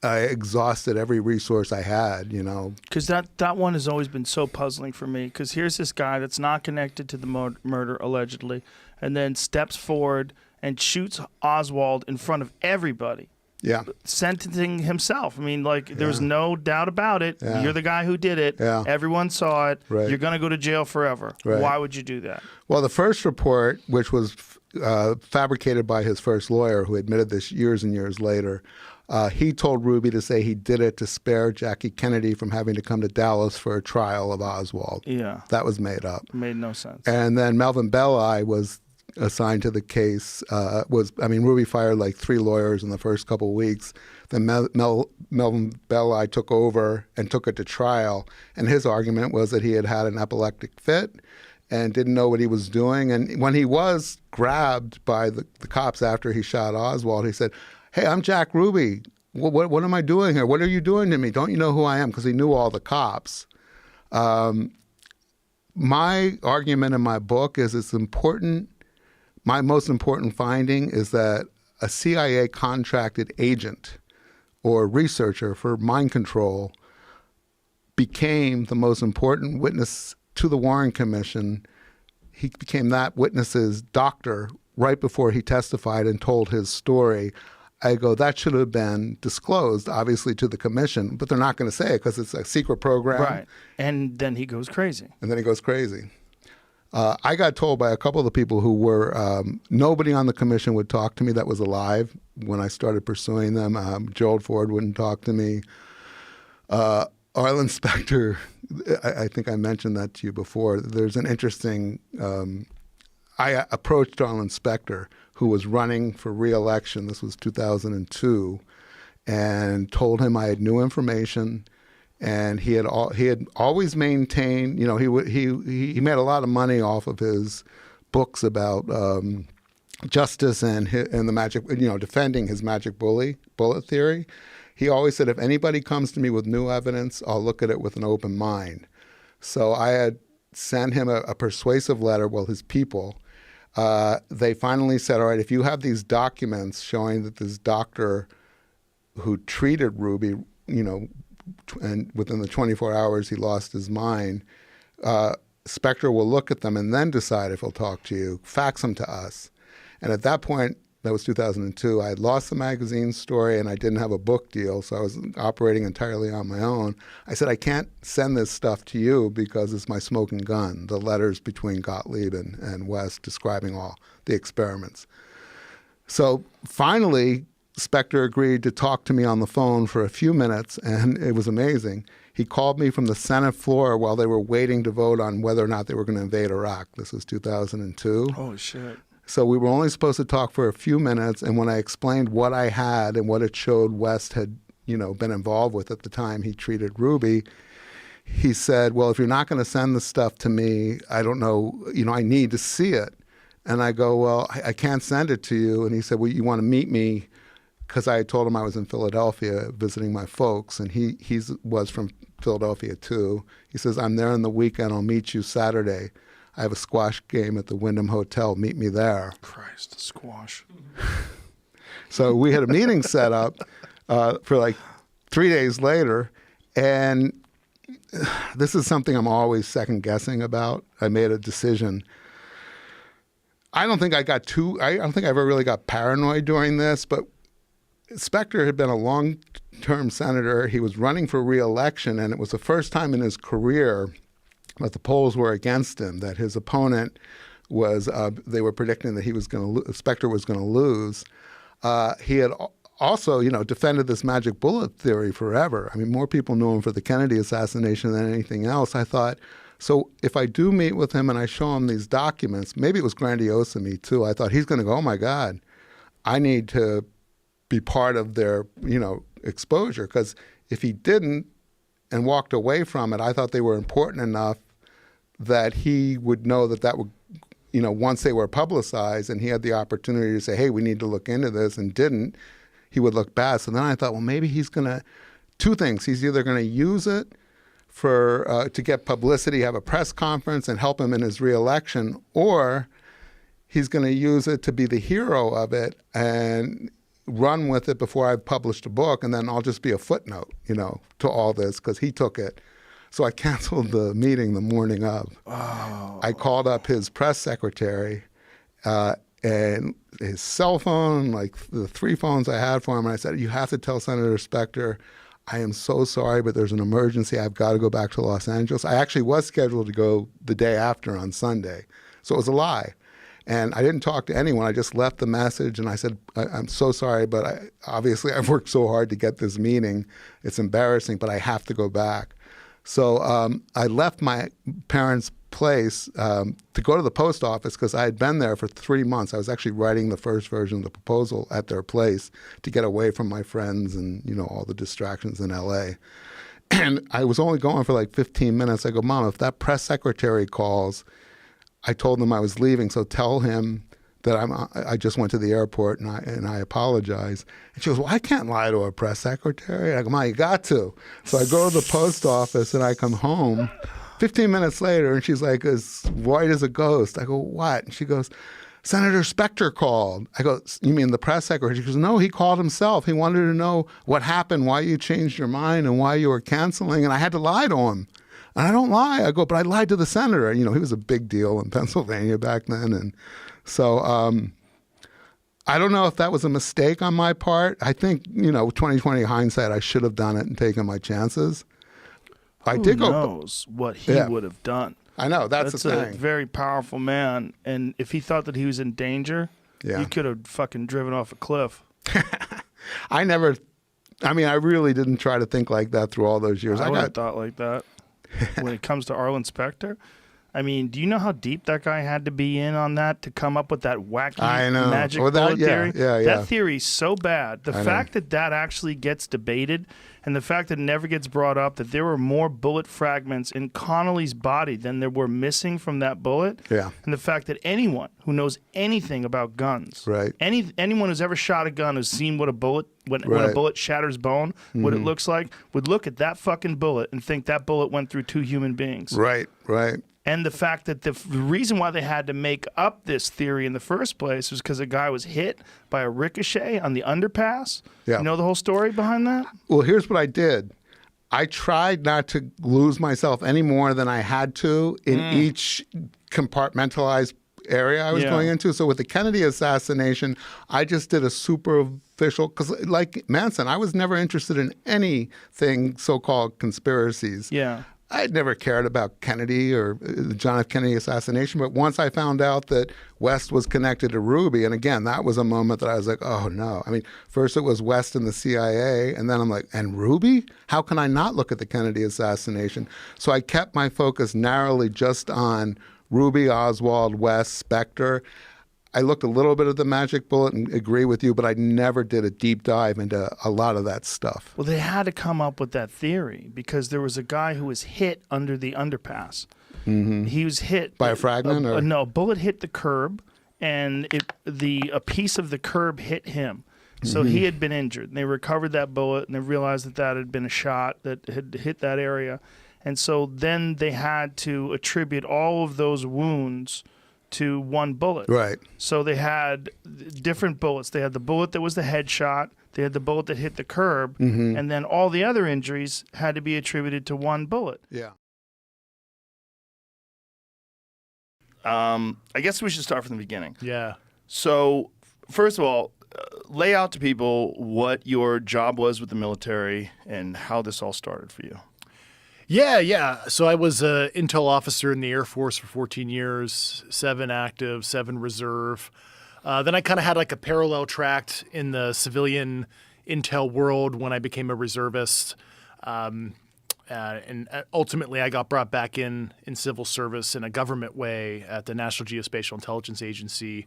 I exhausted every resource I had, Because that one has always been so puzzling for me, because here's this guy that's not connected to the murder, allegedly, and then steps forward and shoots Oswald in front of everybody. Yeah. Sentencing himself. I mean, there was no doubt about it. Yeah. You're the guy who did it. Yeah. Everyone saw it. Right. You're going to go to jail forever. Right. Why would you do that? Well, the first report, which was fabricated by his first lawyer, who admitted this years and years later, he told Ruby to say he did it to spare Jackie Kennedy from having to come to Dallas for a trial of Oswald. Yeah. That was made up. Made no sense. And then Melvin Belli was assigned to the case. Ruby fired like 3 lawyers in the first couple of weeks. Then Melvin Belli took over and took it to trial. And his argument was that he had had an epileptic fit and didn't know what he was doing. And when he was grabbed by the cops after he shot Oswald, he said, "Hey, I'm Jack Ruby. What am I doing here? What are you doing to me? Don't you know who I am?" Because he knew all the cops. My argument in my book is it's important. My most important finding is that a CIA contracted agent or researcher for mind control became the most important witness to the Warren Commission. He became that witness's doctor right before he testified and told his story. I go, that should have been disclosed, obviously, to the commission, but they're not going to say it because it's a secret program. Right. And then he goes crazy. I got told by a couple of the people who were, nobody on the commission would talk to me that was alive when I started pursuing them. Gerald Ford wouldn't talk to me. Arlen Specter, I think I mentioned that to you before. There's an interesting, I approached Arlen Specter, who was running for re-election. This was 2002, and told him I had new information. And he had always maintained, he made a lot of money off of his books about justice and the magic, defending his magic bullet theory. He always said, if anybody comes to me with new evidence, I'll look at it with an open mind. So I had sent him a persuasive letter. Well, his people, they finally said, all right, if you have these documents showing that this doctor who treated Ruby, and within the 24 hours he lost his mind, Spectre will look at them and then decide if he'll talk to you, fax them to us. And at that point, that was 2002, I had lost the magazine story and I didn't have a book deal, so I was operating entirely on my own. I said, I can't send this stuff to you because it's my smoking gun, the letters between Gottlieb and West describing all the experiments. So finally, Spectre agreed to talk to me on the phone for a few minutes, and it was amazing. He called me from the Senate floor while they were waiting to vote on whether or not they were going to invade Iraq. This was 2002. Oh, shit. So we were only supposed to talk for a few minutes, and when I explained what I had and what it showed West had, been involved with at the time he treated Ruby, he said, well, if you're not going to send the stuff to me, I don't know, I need to see it. And I go, well, I can't send it to you. And he said, well, you want to meet me? Because I had told him I was in Philadelphia visiting my folks, and he was from Philadelphia too. He says, I'm there on the weekend. I'll meet you Saturday. I have a squash game at the Wyndham Hotel. Meet me there. Christ, squash. So we had a meeting set up for like 3 days later, and this is something I'm always second guessing about. I made a decision. I don't think I ever really got paranoid during this, but Spectre had been a long-term senator. He was running for re-election, and it was the first time in his career that the polls were against him, that his opponent was, they were predicting that Spectre was going to lose. He had also, defended this magic bullet theory forever. I mean, more people knew him for the Kennedy assassination than anything else. I thought, so if I do meet with him and I show him these documents, maybe it was grandiose of me too. I thought he's going to go, oh my God, I need to be part of their, exposure. Because if he didn't and walked away from it, I thought they were important enough that he would know that would, once they were publicized and he had the opportunity to say, hey, we need to look into this, and didn't, he would look bad. So then I thought, well, maybe he's going to, two things. He's either going to use it for to get publicity, have a press conference and help him in his reelection, or he's going to use it to be the hero of it and run with it before I've published a book, and then I'll just be a footnote, to all this, because he took it. So I canceled the meeting the morning of. Oh. I called up his press secretary and his cell phone, like the 3 phones I had for him, and I said, you have to tell Senator Spectre, I am so sorry, but there's an emergency. I've got to go back to Los Angeles. I actually was scheduled to go the day after on Sunday. So it was a lie. And I didn't talk to anyone. I just left the message, and I said, I'm so sorry, but obviously I've worked so hard to get this meeting. It's embarrassing, but I have to go back. So I left my parents' place to go to the post office because I had been there for 3 months. I was actually writing the first version of the proposal at their place to get away from my friends and, all the distractions in L.A. And I was only going for like 15 minutes. I go, Mom, if that press secretary calls, I told them I was leaving, so tell him that I just went to the airport and I apologize. And she goes, well, I can't lie to a press secretary. And I go, Mom, you got to. So I go to the post office and I come home 15 minutes later, and she's like as white as a ghost. I go, what? And she goes, Senator Spectre called. I go, you mean the press secretary? She goes, no, he called himself. He wanted to know what happened, why you changed your mind, and why you were canceling, and I had to lie to him. And I don't lie. I go, but I lied to the senator. He was a big deal in Pennsylvania back then. And so I don't know if that was a mistake on my part. I think, 2020 hindsight, I should have done it and taken my chances. Who knows what he would have done? I know. That's the thing. That's a very powerful man. And if he thought that he was in danger, he could have fucking driven off a cliff. I really didn't try to think like that through all those years. I would have thought like that. When it comes to Arlen Specter, I mean, do you know how deep that guy had to be in on that to come up with that wacky magic bullet theory? That theory's so bad. The fact that actually gets debated, and the fact that it never gets brought up, that there were more bullet fragments in Connolly's body than there were missing from that bullet, and the fact that anyone who knows anything about guns, anyone who's ever shot a gun, who's seen what a bullet, when a bullet shatters bone, what it looks like, would look at that fucking bullet and think that bullet went through 2 human beings. Right. And the fact that the reason why they had to make up this theory in the first place was because a guy was hit by a ricochet on the underpass. Yeah. You know the whole story behind that? Well, here's what I did. I tried not to lose myself any more than I had to in each compartmentalized area I was going into. So with the Kennedy assassination, I just did a superficial, because like Manson, I was never interested in anything so-called conspiracies. Yeah. I'd never cared about Kennedy or the John F. Kennedy assassination, but once I found out that West was connected to Ruby, and again, that was a moment that I was like, oh no. I mean, first it was West and the CIA, and then I'm like, and Ruby? How can I not look at the Kennedy assassination? So I kept my focus narrowly just on Ruby, Oswald, West, Spectre. I looked a little bit at the magic bullet and agree with you, but I never did a deep dive into a lot of that stuff. Well, they had to come up with that theory because there was a guy who was hit under the underpass. Mm-hmm. He was hit by a fragment, or no, a bullet hit the curb, and a piece of the curb hit him. So he had been injured. And they recovered that bullet, and they realized that had been a shot that had hit that area. And so then they had to attribute all of those wounds to one bullet. Right. So they had different bullets. They had the bullet that was the headshot. They had the bullet that hit the curb. And then all the other injuries had to be attributed to one bullet. Yeah. I guess we should start from the beginning. Yeah. So, first of all, lay out to people what your job was with the military and how this all started for you. Yeah. So I was an intel officer in the Air Force for 14 years, 7 active, 7 reserve. Then I kind of had like a parallel track in the civilian intel world when I became a reservist. And ultimately I got brought back in civil service in a government way at the National Geospatial Intelligence Agency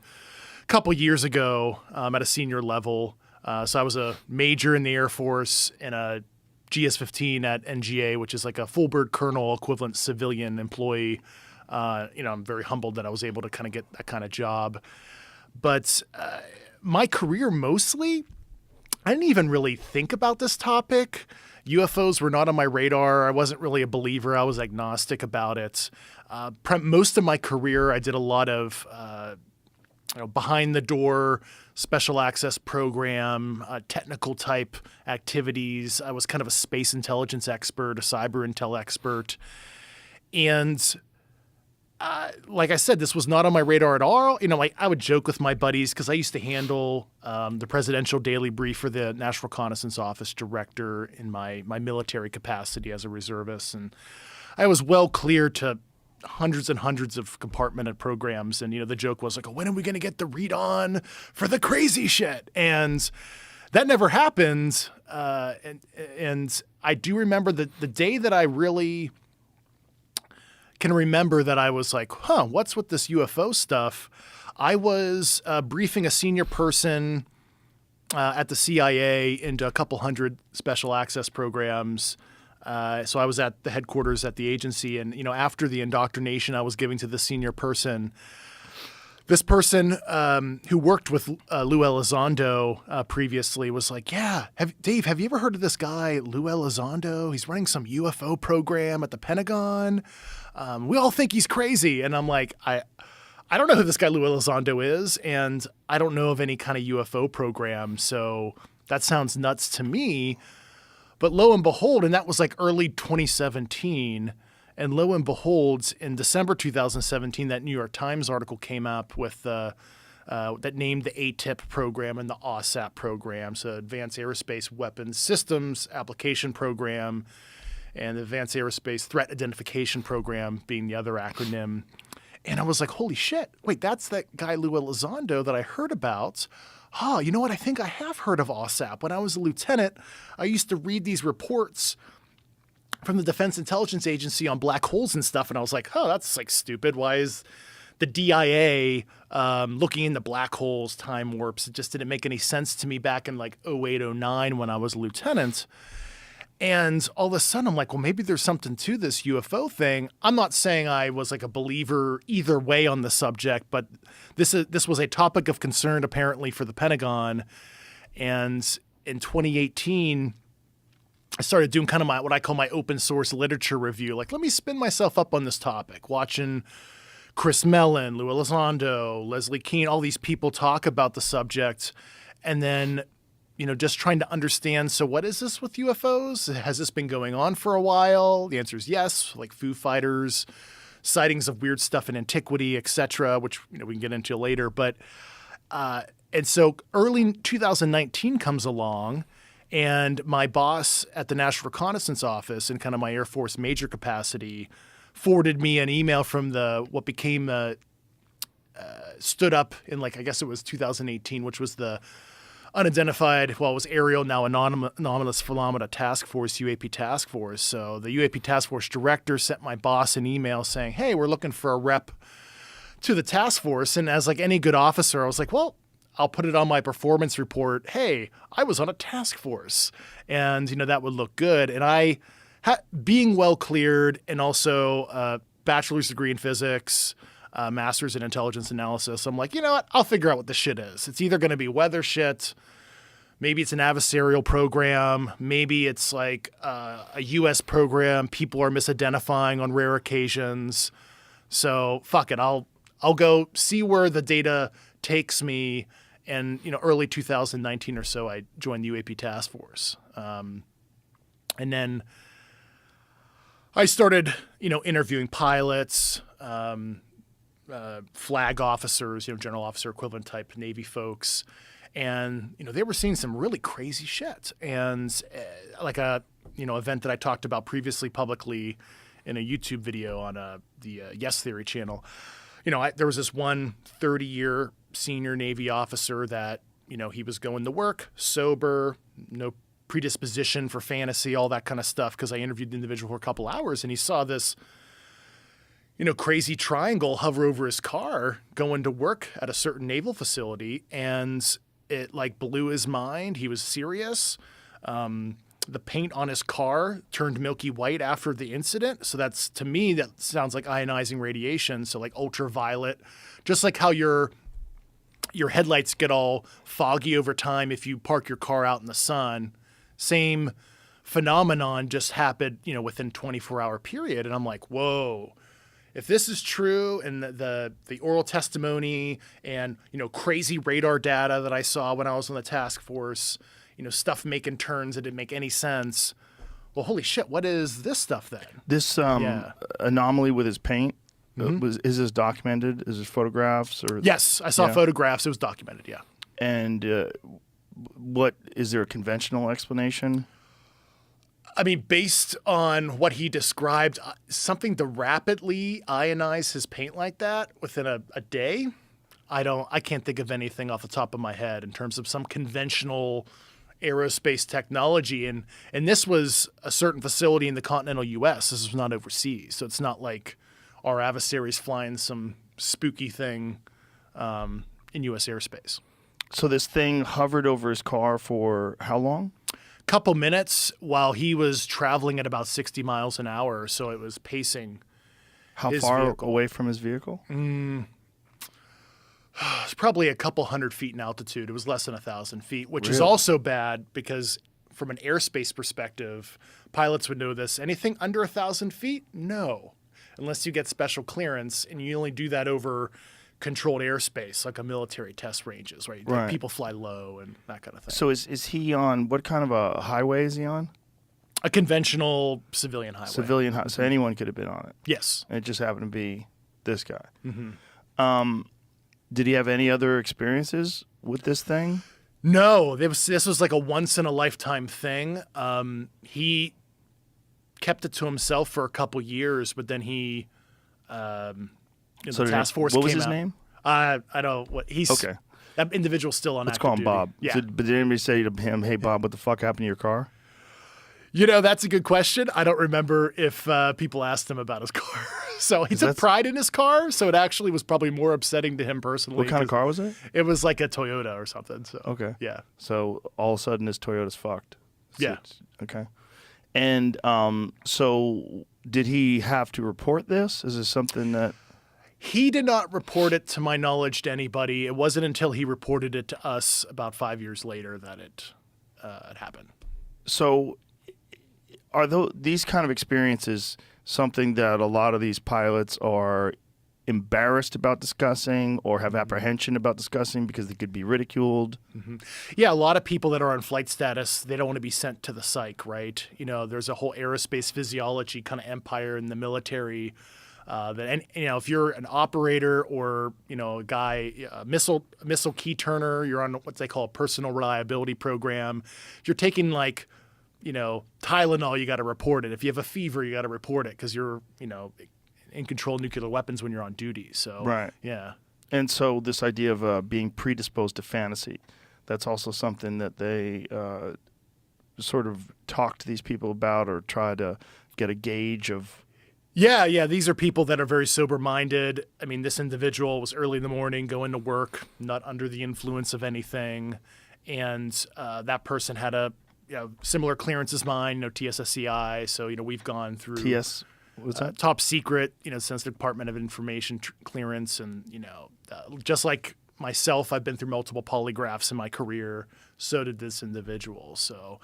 a couple years ago at a senior level. So I was a major in the Air Force and a GS-15 at NGA, which is like a full bird colonel equivalent civilian employee. I'm very humbled that I was able to kind of get that kind of job. But my career mostly, I didn't even really think about this topic. UFOs were not on my radar. I wasn't really a believer. I was agnostic about it. Most of my career, I did a lot of behind the door special access program, technical type activities. I was kind of a space intelligence expert, a cyber intel expert. And like I said, this was not on my radar at all. I would joke with my buddies because I used to handle the presidential daily brief for the National Reconnaissance Office director in my military capacity as a reservist. And I was well clear to hundreds and hundreds of compartmented programs. And, the joke was like, when are we going to get the read on for the crazy shit? And that never happened. And I do remember the day that I really can remember that I was like, what's with this UFO stuff? I was briefing a senior person at the CIA into a couple hundred special access programs. So I was at the headquarters at the agency, and after the indoctrination I was giving to the senior person, this person who worked with Lou Elizondo previously was like, Dave, have you ever heard of this guy, Lou Elizondo? He's running some UFO program at the Pentagon. We all think he's crazy. And I'm like, I don't know who this guy Lou Elizondo is, and I don't know of any kind of UFO program, so that sounds nuts to me. But lo and behold, and that was like early 2017, and lo and behold, in December 2017, that New York Times article came up with that named the ATIP program and the OSAP program, so Advanced Aerospace Weapons Systems Application Program, and the Advanced Aerospace Threat Identification Program being the other acronym. And I was like, holy shit, wait, that's that guy Lou Elizondo that I heard about. You know what? I think I have heard of OSAP. When I was a lieutenant, I used to read these reports from the Defense Intelligence Agency on black holes and stuff, and I was like, that's like stupid. Why is the DIA looking into black holes, time warps? It just didn't make any sense to me back in like 08, 09 when I was a lieutenant. And all of a sudden, I'm like, well, maybe there's something to this UFO thing. I'm not saying I was like a believer either way on the subject, but this was a topic of concern apparently for the Pentagon. And in 2018, I started doing kind of what I call my open source literature review. Like, let me spin myself up on this topic, watching Chris Mellon, Lou Elizondo, Leslie Kean, all these people talk about the subject. And then just trying to understand, so what is this with UFOs? Has this been going on for a while? The answer is yes, like Foo Fighters, sightings of weird stuff in antiquity, etc., which we can get into later. But and so early 2019 comes along, and my boss at the National Reconnaissance Office in kind of my Air Force major capacity forwarded me an email from what became stood up in I guess it was 2018, which was the unidentified, it was aerial, now anomalous phenomena task force, UAP task force. So the UAP task force director sent my boss an email saying, hey, we're looking for a rep to the task force. And as any good officer, I was like, well, I'll put it on my performance report. Hey, I was on a task force, and that would look good. And I, being well cleared, and also a bachelor's degree in physics, master's in intelligence analysis, I'm like, you know what? I'll figure out what this shit is. It's either going to be weather shit, maybe it's an adversarial program, maybe it's a U.S. program people are misidentifying on rare occasions. So fuck it, I'll go see where the data takes me. And early 2019 or so, I joined the UAP task force, and then I started interviewing pilots, flag officers, general officer equivalent type Navy folks, and they were seeing some really crazy shit. And like a event that I talked about previously publicly in a YouTube video on the Yes Theory channel. There was this one 30-year senior Navy officer that he was going to work sober, no predisposition for fantasy, all that kind of stuff, because I interviewed the individual for a couple hours, and he saw this crazy triangle hover over his car going to work at a certain naval facility, and it blew his mind. He was serious. The paint on his car turned milky white after the incident. So to me, that sounds like ionizing radiation. So ultraviolet, just like how your headlights get all foggy over time if you park your car out in the sun. Same phenomenon just happened, within 24-hour period. And I'm like, whoa. If this is true, and the oral testimony and crazy radar data that I saw when I was on the task force, stuff making turns that didn't make any sense. Well, holy shit, what is this stuff then? This anomaly with his paint, is this documented? Is this photographs? Or yes, I saw photographs. It was documented, yeah. And what is there a conventional explanation? I mean, based on what he described, something to rapidly ionize his paint like that within a day, I can't think of anything off the top of my head in terms of some conventional aerospace technology. And this was a certain facility in the continental U.S. This was not overseas. So it's not like our adversaries flying some spooky thing in U.S. airspace. So this thing hovered over his car for how long? Couple minutes while he was traveling at about 60 miles an hour. So it was pacing. How far away from his vehicle? It's probably a couple hundred feet in altitude. It was less than 1,000 feet, which is also bad because from an airspace perspective, pilots would know this. Anything under 1,000 feet? No. Unless you get special clearance, and you only do that over controlled airspace, like a military test ranges, right? Like people fly low and that kind of thing. So is he on, what kind of a highway is he on? A conventional civilian highway. Civilian highway. So anyone could have been on it. Yes. And it just happened to be this guy. Mm-hmm. Did he have any other experiences with this thing? No. This was like a once-in-a-lifetime thing. He kept it to himself for a couple years, but then he... the task force what was came his out. name? I don't know what he's. Okay. That individual's still on Let's active call him duty. Bob. Yeah. But did anybody say to him, hey, Bob, what the fuck happened to your car? That's a good question. I don't remember if people asked him about his car. So he took pride in his car, so it actually was probably more upsetting to him personally. What kind of car was it? It was like a Toyota or something. So okay. Yeah. So all of a sudden his Toyota's fucked. Yeah. Okay. And so did he have to report this? Is this something that... He did not report it, to my knowledge, to anybody. It wasn't until he reported it to us about 5 years later that it happened. So are these kind of experiences something that a lot of these pilots are embarrassed about discussing or have apprehension about discussing because they could be ridiculed. Yeah, a lot of people that are on flight status, they don't want to be sent to the psych, right? You know, there's a whole aerospace physiology kind of empire in the military. And you know, if you're an operator or a guy, a missile key turner, you're on what they call a personal reliability program. If you're taking Tylenol, you got to report it. If you have a fever, you got to report it because you're in control of nuclear weapons when you're on duty. So right, yeah. And so this idea of being predisposed to fantasy, that's also something that they sort of talk to these people about or try to get a gauge of. Yeah. These are people that are very sober-minded. I mean, this individual was early in the morning, going to work, not under the influence of anything, and that person had a similar clearance as mine, TSSCI. So we've gone through what's that? Top secret, Sensitive Department of Information clearance, and just like myself, I've been through multiple polygraphs in my career. So did this individual. So.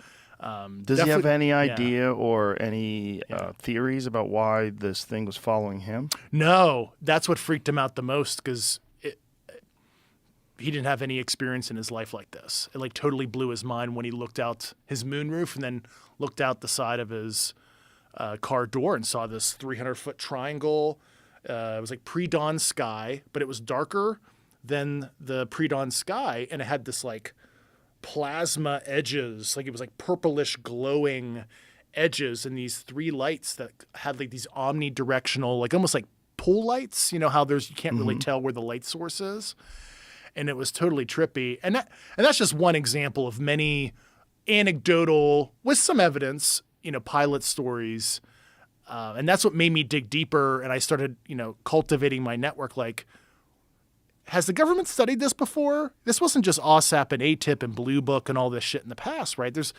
Does he have any idea or any theories about why this thing was following him? No, that's what freaked him out the most because he didn't have any experience in his life like this. It totally blew his mind when he looked out his moonroof and then looked out the side of his car door and saw this 300-foot triangle. It was like pre-dawn sky, but it was darker than the pre-dawn sky, and it had this plasma edges, it was purplish glowing edges, and these three lights that had these omnidirectional, almost like pool lights. You know how you can't really tell where the light source is, and it was totally trippy. And that's just one example of many anecdotal with some evidence, pilot stories, and that's what made me dig deeper. And I started, cultivating my network. Has the government studied this before? This wasn't just OSAP and ATIP and Blue Book and all this shit in the past, right? This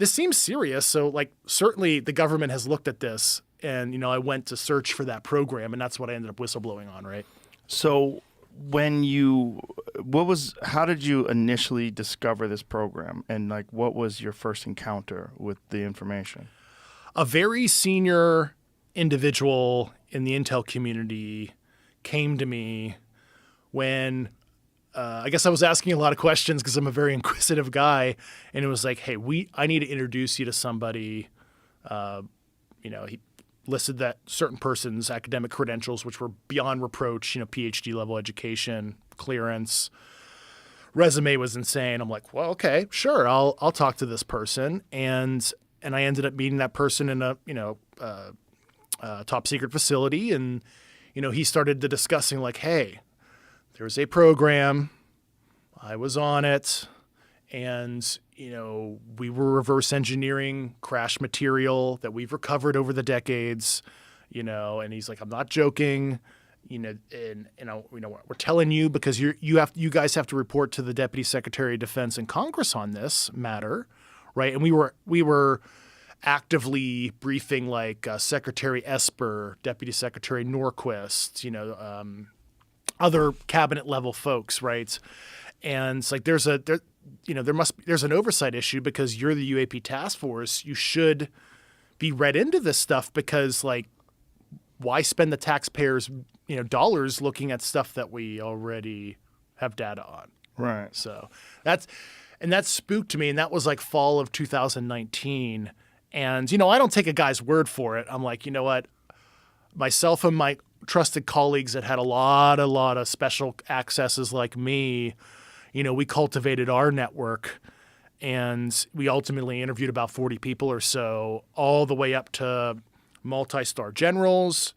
seems serious. So certainly the government has looked at this, and, I went to search for that program, and that's what I ended up whistleblowing on, right? So how did you initially discover this program, and what was your first encounter with the information? A very senior individual in the intel community came to me when I guess I was asking a lot of questions because I'm a very inquisitive guy, and it was like, hey, I need to introduce you to somebody. He listed that certain person's academic credentials, which were beyond reproach, PhD level education, clearance, resume was insane. I'm like, well, okay, sure, I'll talk to this person, and I ended up meeting that person in a top secret facility, and he started to discussing hey, there's a program, I was on it, and, we were reverse engineering crash material that we've recovered over the decades, and he's like, I'm not joking, and we're telling you because you guys have to report to the Deputy Secretary of Defense and Congress on this matter, right? And we were actively briefing Secretary Esper, Deputy Secretary Norquist, other cabinet level folks, right? And it's there's an oversight issue because you're the UAP task force. You should be read into this stuff because why spend the taxpayers, dollars looking at stuff that we already have data on? Right. So that spooked me, and that was fall of 2019. And I don't take a guy's word for it. I'm like, you know what? Myself and my trusted colleagues that had a lot of special accesses like me, we cultivated our network, and we ultimately interviewed about 40 people or so, all the way up to multi-star generals,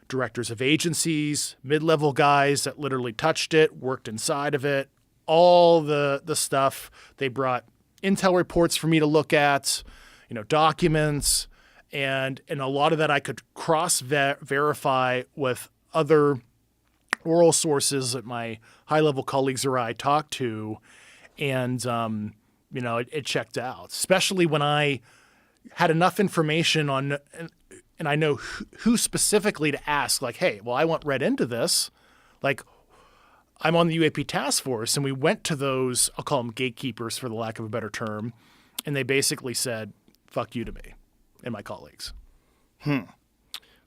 directors of agencies, mid-level guys that literally touched it, worked inside of it, all the stuff. They brought intel reports for me to look at, documents, and a lot of that I could cross-verify with other oral sources that my high-level colleagues or I talked to, and it checked out. Especially when I had enough information on, and I know who specifically to ask. Hey, well, I want read into this. I'm on the UAP task force, and we went to those. I'll call them gatekeepers, for the lack of a better term, and they basically said, "Fuck you" to me and my colleagues.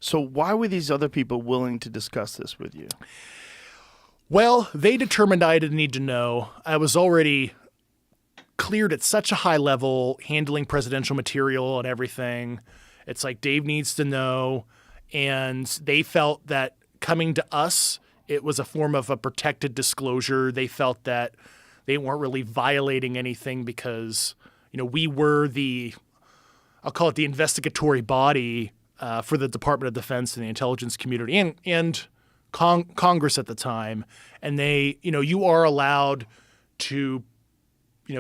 So why were these other people willing to discuss this with you? Well, they determined I didn't need to know. I was already cleared at such a high level, handling presidential material and everything. It's like Dave needs to know. And they felt that coming to us, it was a form of a protected disclosure. They felt that they weren't really violating anything because, we were I'll call it the investigatory body for the Department of Defense and the intelligence community and Congress at the time. And they, you are allowed to,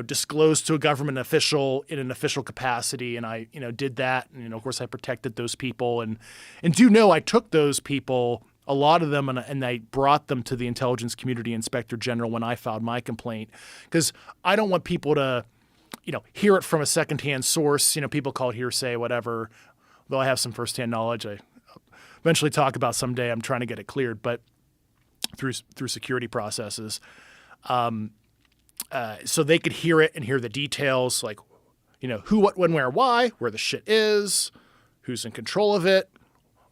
disclose to a government official in an official capacity. And I, did that. And, of course, I protected those people. And do know I took those people, a lot of them, and I brought them to the intelligence community inspector general when I filed my complaint. Because I don't want people to, hear it from a secondhand source. People call it hearsay, whatever. Though I have some firsthand knowledge, I eventually talk about someday. I'm trying to get it cleared, but through security processes. So they could hear it and hear the details, like, who, what, when, where, why, where the shit is, who's in control of it,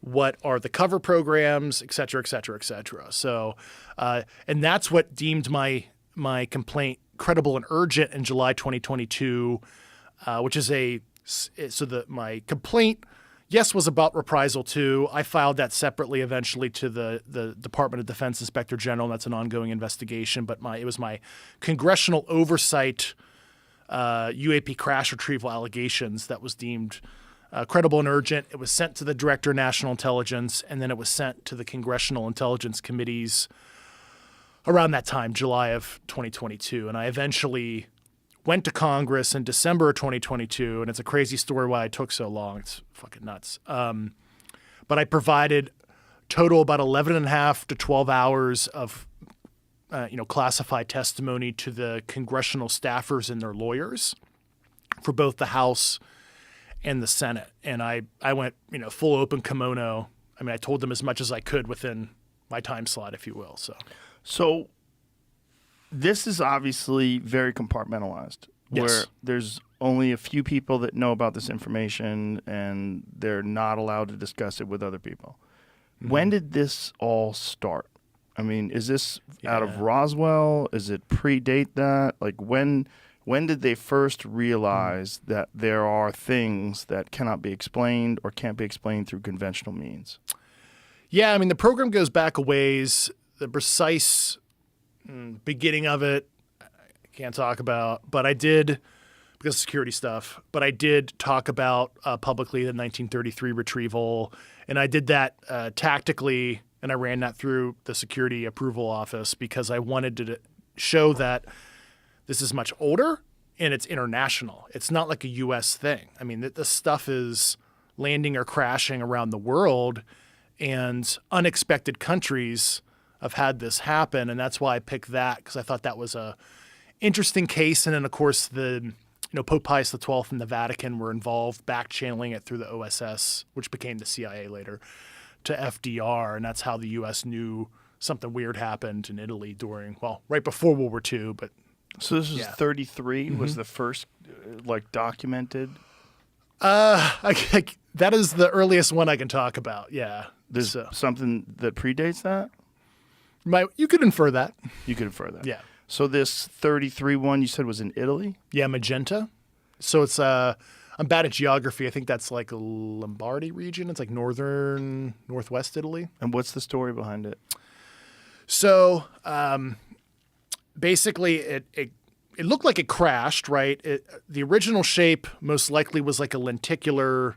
what are the cover programs, et cetera, et cetera, et cetera. So, and that's what deemed my complaint credible and urgent in July 2022, which is my complaint, yes, was about reprisal too. I filed that separately eventually to the Department of Defense Inspector General. That's an ongoing investigation, but it was my congressional oversight UAP crash retrieval allegations that was deemed credible and urgent. It was sent to the Director of National Intelligence, and then it was sent to the Congressional Intelligence Committees around that time, July of 2022. And I eventually went to Congress in December of 2022, and it's a crazy story why it took so long. It's fucking nuts. But I provided total about 11 and a half to 12 hours of classified testimony to the congressional staffers and their lawyers for both the House and the Senate. And I went, full open kimono. I mean, I told them as much as I could within my time slot, if you will. So this is obviously very compartmentalized, where there's only a few people that know about this information and they're not allowed to discuss it with other people. Mm-hmm. When did this all start? I mean, is this out of Roswell? Is it predate that? Like when did they first realize that there are things that cannot be explained or can't be explained through conventional means? Yeah, I mean, the program goes back a ways. The precise beginning of it, I can't talk about, but I did, because of security stuff, but I did talk about publicly the 1933 retrieval, and I did that tactically, and I ran that through the security approval office because I wanted to show that this is much older and it's international. It's not like a U.S. thing. I mean, this stuff is landing or crashing around the world, and unexpected countries have had this happen, and that's why I picked that, because I thought that was a interesting case. And then, of course, Pope Pius XII and the Vatican were involved, back-channeling it through the OSS, which became the CIA later, to FDR, and that's how the U.S. knew something weird happened in Italy right before World War II. But so this is 33 was the first documented. That is the earliest one I can talk about. Yeah, there's something that predates that. You could infer that. You could infer that. Yeah. So this 33 one you said was in Italy? Yeah, Magenta. So it's I'm bad at geography. I think that's like a Lombardy region. It's like northwest Italy. And what's the story behind it? So basically it looked like it crashed, right? The original shape most likely was like a lenticular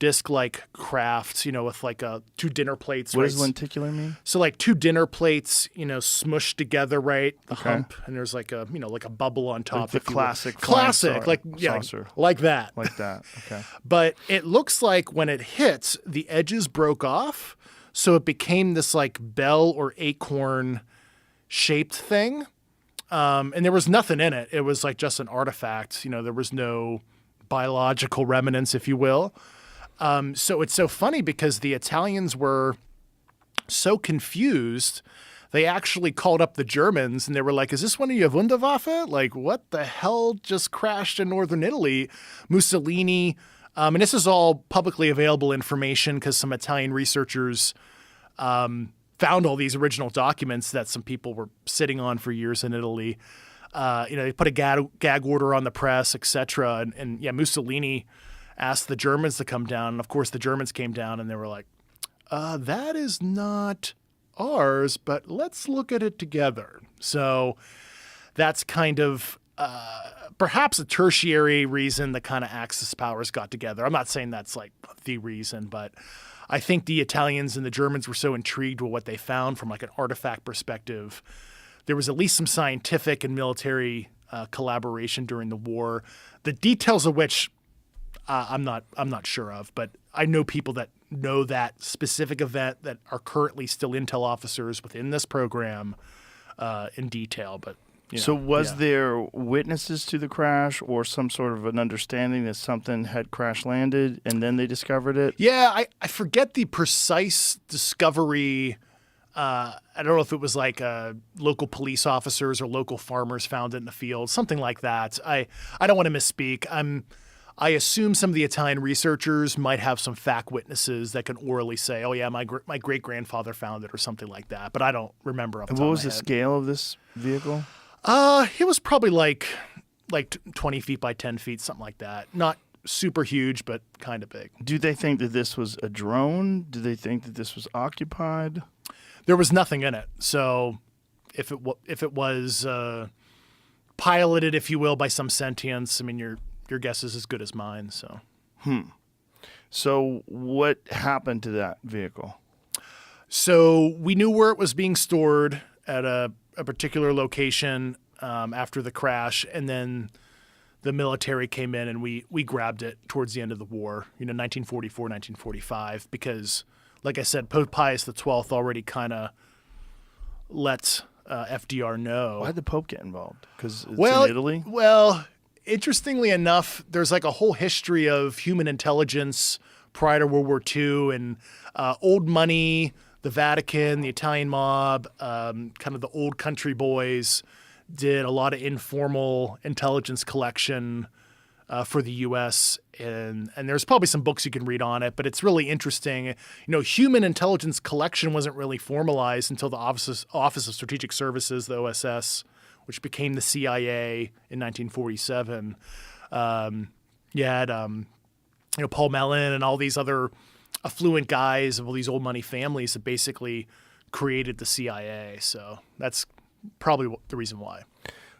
disc-like craft, with like two dinner plates. What right? does lenticular mean? So like two dinner plates, smushed together, right? The hump, and there's like a bubble on top. Like the classic saucer. Like that. Like that. Okay. But it looks like when it hits, the edges broke off, so it became this like bell or acorn shaped thing. And there was nothing in it. It was like just an artifact. There was no biological remnants, if you will. So it's so funny because the Italians were so confused, they actually called up the Germans and they were like, is this one of your Wunderwaffe? Like, what the hell just crashed in northern Italy? Mussolini And this is all publicly available information because some Italian researchers found all these original documents that some people were sitting on for years in Italy. They put a gag order on the press, etc. And Mussolini asked the Germans to come down. And of course, the Germans came down and they were like, that is not ours, but let's look at it together. So that's kind of perhaps a tertiary reason the kind of Axis powers got together. I'm not saying that's like the reason, but I think the Italians and the Germans were so intrigued with what they found from like an artifact perspective. There was at least some scientific and military collaboration during the war, the details of which I'm not sure of, but I know people that know that specific event that are currently still intel officers within this program in detail. But so was there witnesses to the crash or some sort of an understanding that something had crash landed and then they discovered it? Yeah, I forget the precise discovery. I don't know if it was like local police officers or local farmers found it in the field, something like that. I don't want to misspeak. I assume some of the Italian researchers might have some fact witnesses that can orally say, "Oh yeah, my great grandfather found it" or something like that. But I don't remember. Off the top what of was my the head. scale of this vehicle? It was probably like 20 feet by 10 feet, something like that. Not super huge, but kind of big. Do they think that this was a drone? Do they think that this was occupied? There was nothing in it. So if it was piloted, if you will, by some sentience, I mean, your guess is as good as mine. So. So what happened to that vehicle? So we knew where it was being stored at a particular location after the crash, and then the military came in and we grabbed it towards the end of the war, 1944, 1945, because, like I said, Pope Pius XII already kind of let FDR know. Why did the Pope get involved? Because it's in Italy? Well, interestingly enough, there's like a whole history of human intelligence prior to World War II and old money, the Vatican, the Italian mob, kind of the old country boys did a lot of informal intelligence collection for the U.S. And there's probably some books you can read on it, but it's really interesting. Human intelligence collection wasn't really formalized until the Office of Strategic Services, the OSS, which became the CIA in 1947. You had Paul Mellon and all these other affluent guys of all these old money families that basically created the CIA. So that's probably the reason why.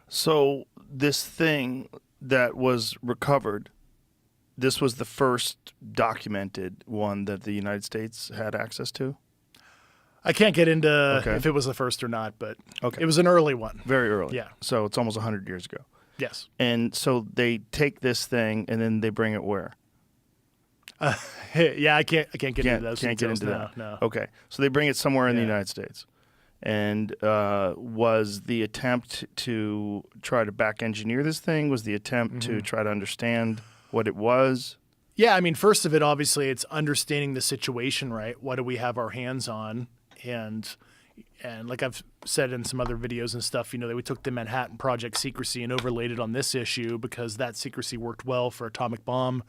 So this thing that was recovered, this was the first documented one that the United States had access to? I can't get into if it was the first or not, but it was an early one. Very early. Yeah. So it's almost 100 years ago. Yes. And so they take this thing and then they bring it where? Yeah, I can't get into those. Can't get into details. that. No. Okay. So they bring it somewhere in the United States. And was the attempt to try to back engineer this thing? Was the attempt to try to understand what it was? Yeah, I mean, first of it, obviously, it's understanding the situation, right? What do we have our hands on? And like I've said in some other videos and stuff, we took the Manhattan Project secrecy and overlaid it on this issue because that secrecy worked well for atomic bomb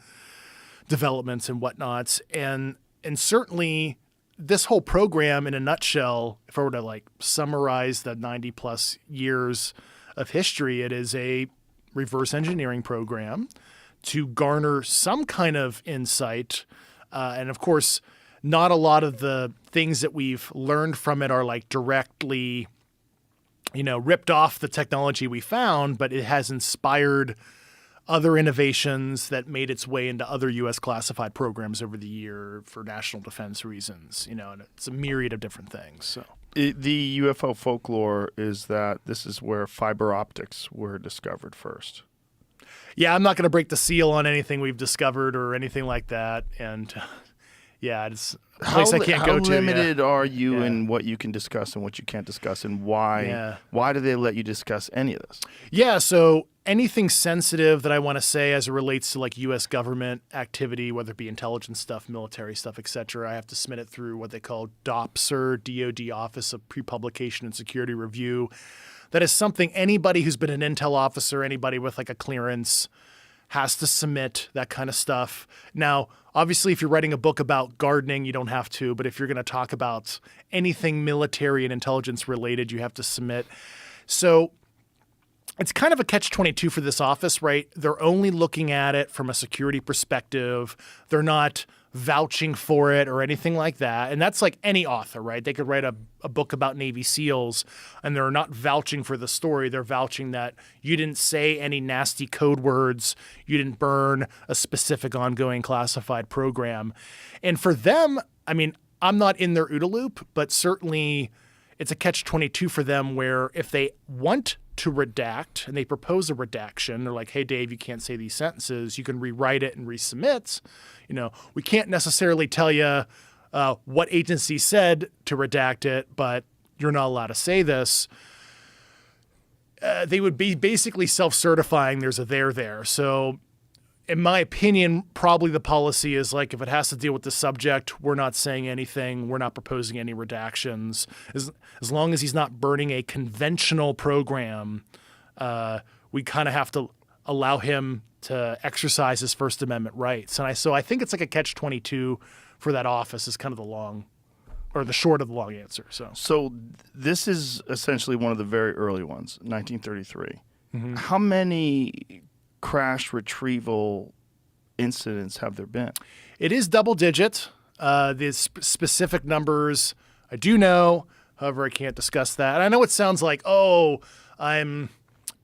developments and whatnots. And certainly this whole program in a nutshell, if I were to summarize the 90 plus years of history, it is a reverse engineering program to garner some kind of insight. And of course, not a lot of the things that we've learned from it are directly, ripped off the technology we found, but it has inspired other innovations that made its way into other U.S. classified programs over the year for national defense reasons, and it's a myriad of different things. So the UFO folklore is that this is where fiber optics were discovered first. Yeah, I'm not going to break the seal on anything we've discovered or anything like that. And it's a place I can't go to. How limited are you in what you can discuss and what you can't discuss, and why? Yeah. Why do they let you discuss any of this? Yeah, so anything sensitive that I want to say as it relates to U.S. government activity, whether it be intelligence stuff, military stuff, etc., I have to submit it through what they call DOPSR, DoD Office of Pre-Publication and Security Review. That is something anybody who's been an intel officer, anybody with a clearance, has to submit that kind of stuff. Now, obviously, if you're writing a book about gardening, you don't have to. But if you're going to talk about anything military and intelligence related, you have to submit. So it's kind of a catch-22 for this office, right? They're only looking at it from a security perspective. They're not vouching for it or anything like that. And that's like any author, right? They could write a book about Navy SEALs and they're not vouching for the story. They're vouching that you didn't say any nasty code words. You didn't burn a specific ongoing classified program. And for them, I mean, I'm not in their OODA loop, but certainly it's a catch-22 for them where if they want to redact and they propose a redaction, they're like, hey, Dave, you can't say these sentences. You can rewrite it and resubmit. You know, we can't necessarily tell you what agency said to redact it, but you're not allowed to say this. They would be basically self-certifying there's a there. So in my opinion, probably the policy is like, if it has to deal with the subject, we're not saying anything. We're not proposing any redactions. As long as he's not burning a conventional program, we kind of have to allow him to exercise his First Amendment rights. And so I think it's like a catch-22 for that office is kind of the short of the long answer. So this is essentially one of the very early ones, 1933. Mm-hmm. How many crash retrieval incidents have there been? It is double digit. The specific numbers I do know. However, I can't discuss that. And I know it sounds like, oh, I'm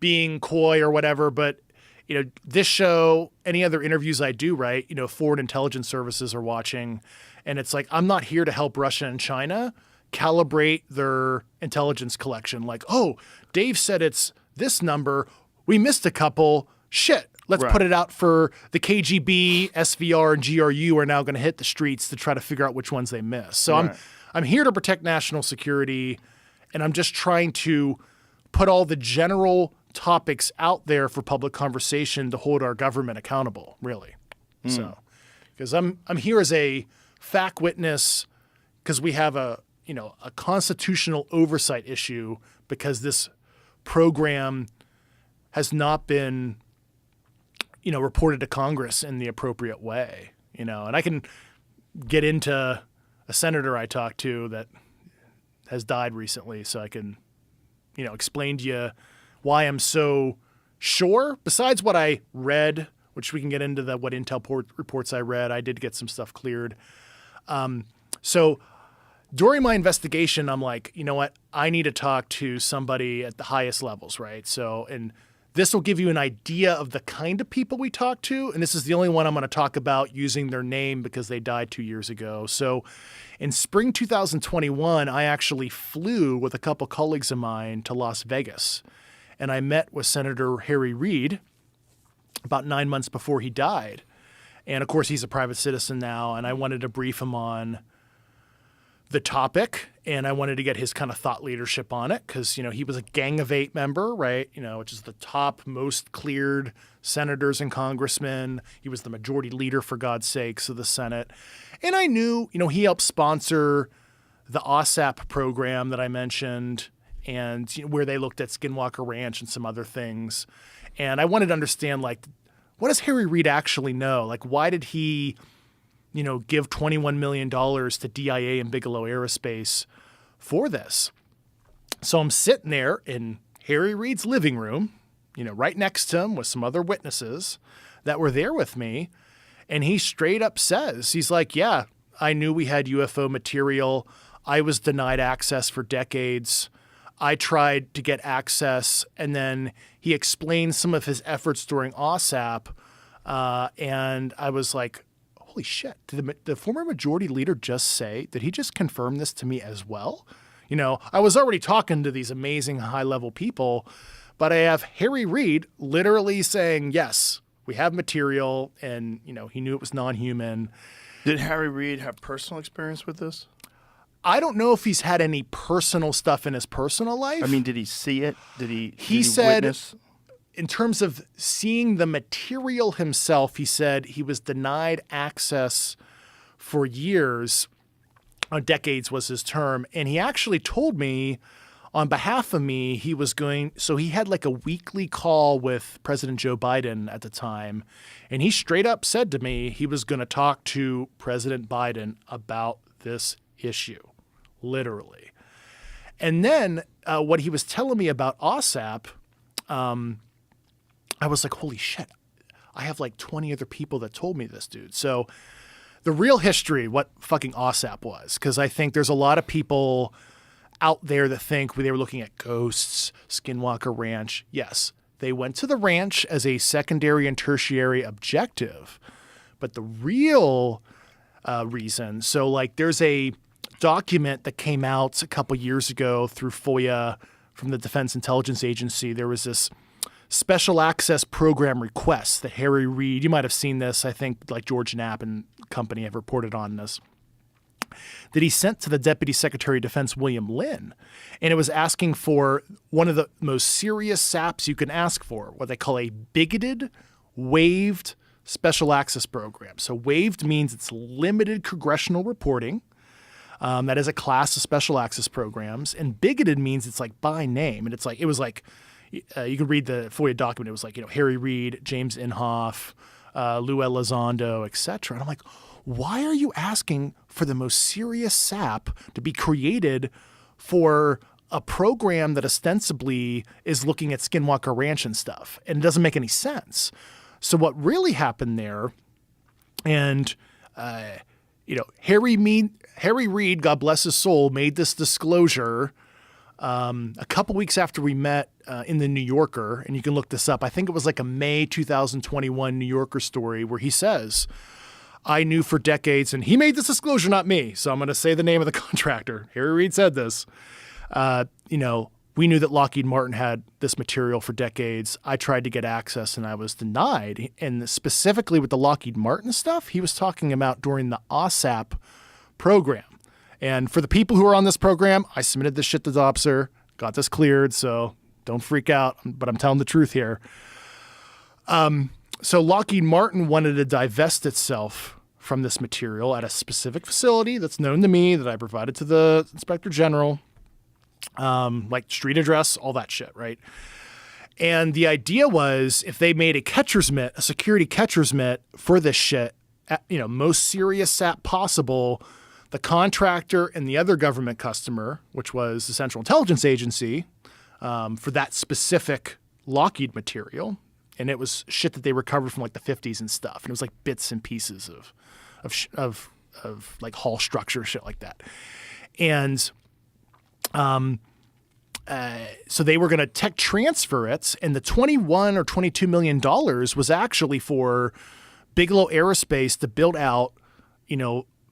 being coy or whatever, but you know, this show, any other interviews I do, right? You know, foreign intelligence services are watching, and it's like, I'm not here to help Russia and China calibrate their intelligence collection. Like, oh, Dave said it's this number. We missed a couple. Shit. Let's put it out for the KGB, SVR, and GRU are now going to hit the streets to try to figure out which ones they missed. So I'm here to protect national security, and I'm just trying to put all the general topics out there for public conversation to hold our government accountable, really. So, because I'm here as a fact witness, because we have a constitutional oversight issue because this program has not been reported to Congress in the appropriate way, and I can get into a senator I talked to that has died recently, so I can, explain to you why I'm so sure. Besides what I read, which we can get into what intel reports I read, I did get some stuff cleared. So during my investigation, I'm like, you know what? I need to talk to somebody at the highest levels, right? So, and this will give you an idea of the kind of people we talk to. And this is the only one I'm going to talk about using their name because they died 2 years ago. So in spring 2021, I actually flew with a couple colleagues of mine to Las Vegas. And I met with Senator Harry Reid about 9 months before he died. And of course, he's a private citizen now. And I wanted to brief him on the topic, and I wanted to get his kind of thought leadership on it because, he was a Gang of Eight member, right? Which is the top most cleared senators and congressmen. He was the majority leader, for God's sakes, of the Senate. And I knew, he helped sponsor the OSAP program that I mentioned and where they looked at Skinwalker Ranch and some other things. And I wanted to understand, like, what does Harry Reid actually know? Like, why did he give $21 million to DIA and Bigelow Aerospace for this? So I'm sitting there in Harry Reid's living room, right next to him with some other witnesses that were there with me. And he straight up says, he's like, yeah, I knew we had UFO material. I was denied access for decades. I tried to get access. And then he explained some of his efforts during OSAP. And I was like, holy shit, did the former majority leader just say, did he just confirm this to me as well? I was already talking to these amazing high-level people, but I have Harry Reid literally saying, yes, we have material, and, he knew it was non-human. Did Harry Reid have personal experience with this? I don't know if he's had any personal stuff in his personal life. I mean, did he see it? Did he said, witness? In terms of seeing the material himself, he said he was denied access for years, decades was his term. And he actually told me on behalf of me, he had like a weekly call with President Joe Biden at the time. And he straight up said to me he was going to talk to President Biden about this issue, literally. And then what he was telling me about OSAP, I was like, holy shit, I have like 20 other people that told me this, dude. So the real history, what fucking OSAP was, because I think there's a lot of people out there that think they were looking at ghosts, Skinwalker Ranch. Yes, they went to the ranch as a secondary and tertiary objective. But the real reason, so like there's a document that came out a couple years ago through FOIA from the Defense Intelligence Agency. There was this special access program request that Harry Reid, you might have seen this, I think like George Knapp and company have reported on this, that he sent to the Deputy Secretary of Defense, William Lynn. And it was asking for one of the most serious SAPs you can ask for, what they call a bigoted, waived special access program. So waived means it's limited congressional reporting. That is a class of special access programs. And bigoted means it's like by name. And it was like, you can read the FOIA document. It was like, Harry Reid, James Inhofe, Lou Elizondo, etc. And I'm like, why are you asking for the most serious SAP to be created for a program that ostensibly is looking at Skinwalker Ranch and stuff? And it doesn't make any sense. So what really happened there, and Harry Reid, God bless his soul, made this disclosure a couple weeks after we met in the New Yorker, and you can look this up. I think it was like a May 2021 New Yorker story where he says, I knew for decades, and he made this disclosure, not me, so I'm going to say the name of the contractor. Harry Reid said this. We knew that Lockheed Martin had this material for decades. I tried to get access, and I was denied. And specifically with the Lockheed Martin stuff, he was talking about during the OSAP program. And for the people who are on this program, I submitted this shit to DOPSR, got this cleared, so don't freak out, but I'm telling the truth here. So Lockheed Martin wanted to divest itself from this material at a specific facility that's known to me that I provided to the Inspector General, like street address, all that shit, right? And the idea was if they made a security catcher's mitt for this shit, most serious SAP possible, the contractor and the other government customer, which was the Central Intelligence Agency, for that specific Lockheed material. And it was shit that they recovered from like the 50s and stuff. And it was like bits and pieces of like hull structure, shit like that. And so they were going to tech transfer it. And the $21 or $22 million was actually for Bigelow Aerospace to build out,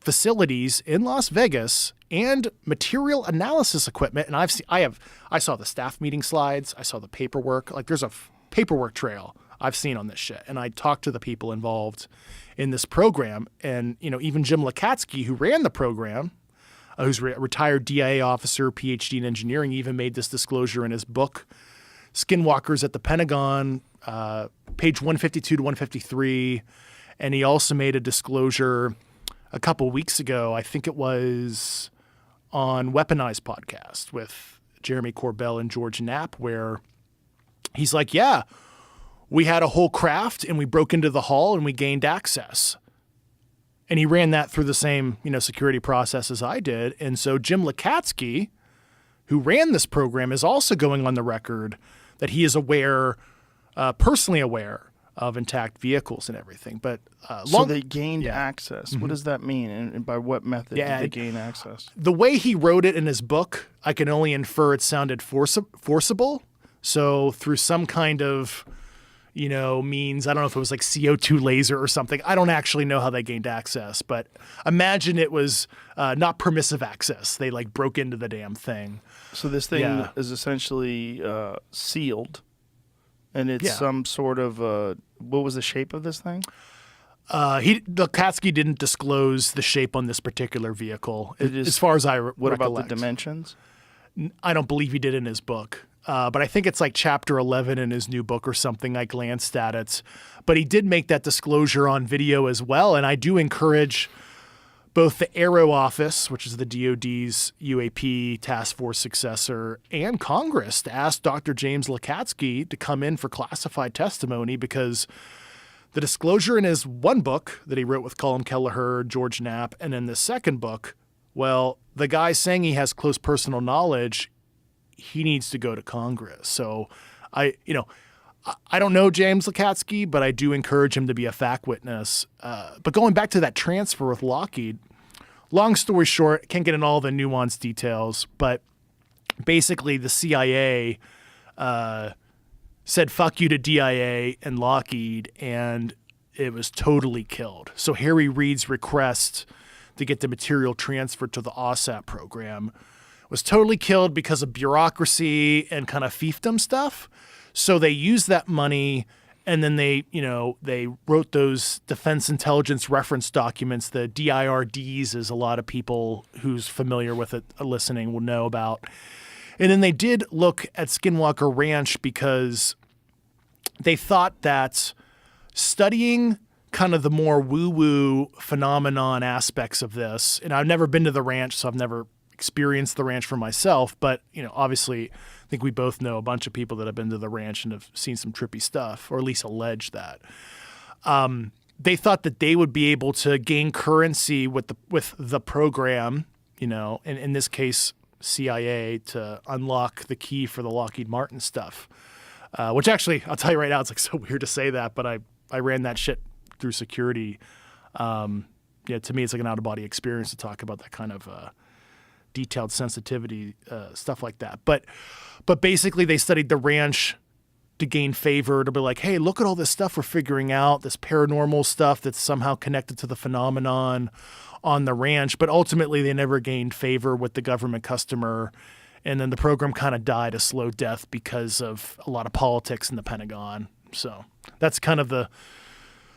facilities in Las Vegas and material analysis equipment. And I saw the staff meeting slides. I saw the paperwork. Like there's a paperwork trail I've seen on this shit. And I talked to the people involved in this program. And, even Jim Lakatsky, who ran the program, who's a retired DIA officer, PhD in engineering, even made this disclosure in his book, Skinwalkers at the Pentagon, page 152 to 153. And he also made a disclosure a couple weeks ago, I think it was on Weaponized podcast with Jeremy Corbell and George Knapp, where he's like, yeah, we had a whole craft and we broke into the hull and we gained access. And he ran that through the same, security process as I did. And so Jim Lakatsky, who ran this program, is also going on the record that he is personally aware of intact vehicles and everything. But so they gained access. Mm-hmm. What does that mean? And by what method did they gain access? The way he wrote it in his book, I can only infer it sounded forcible. So through some kind of, means, I don't know if it was like CO2 laser or something. I don't actually know how they gained access, but imagine it was not permissive access. They like broke into the damn thing. So this thing is essentially sealed. And it's some sort of what was the shape of this thing? Lakatsky didn't disclose the shape on this particular vehicle, as far as I recollect. What about the dimensions? I don't believe he did in his book. But I think it's like chapter 11 in his new book or something. I glanced at it. But he did make that disclosure on video as well. And I do encourage both the Aero Office, which is the DoD's UAP task force successor, and Congress to ask Dr. James Lakatsky to come in for classified testimony because the disclosure in his one book that he wrote with Colin Kelleher, George Knapp, and in the second book, well, the guy saying he has close personal knowledge, he needs to go to Congress. So I don't know James Lakatsky, but I do encourage him to be a fact witness. But going back to that transfer with Lockheed, long story short, can't get into all the nuanced details, but basically the CIA said fuck you to DIA and Lockheed, and it was totally killed. So Harry Reid's request to get the material transferred to the OSAP program was totally killed because of bureaucracy and kind of fiefdom stuff. So they used that money, and then they wrote those defense intelligence reference documents, the DIRDs, as a lot of people who's familiar with it listening will know about. And then they did look at Skinwalker Ranch because they thought that studying kind of the more woo-woo phenomenon aspects of this, and I've never been to the ranch, so I've never experienced the ranch for myself, but obviously I think we both know a bunch of people that have been to the ranch and have seen some trippy stuff, or at least allege that. They thought that they would be able to gain currency with the program, and in this case CIA, to unlock the key for the Lockheed Martin stuff. Which actually, I'll tell you right now, it's like so weird to say that, but I ran that shit through security. To me, it's like an out-of-body experience to talk about that kind of detailed sensitivity, stuff like that. But basically, they studied the ranch to gain favor, to be like, hey, look at all this stuff we're figuring out, this paranormal stuff that's somehow connected to the phenomenon on the ranch. But ultimately, they never gained favor with the government customer. And then the program kind of died a slow death because of a lot of politics in the Pentagon. So that's kind of the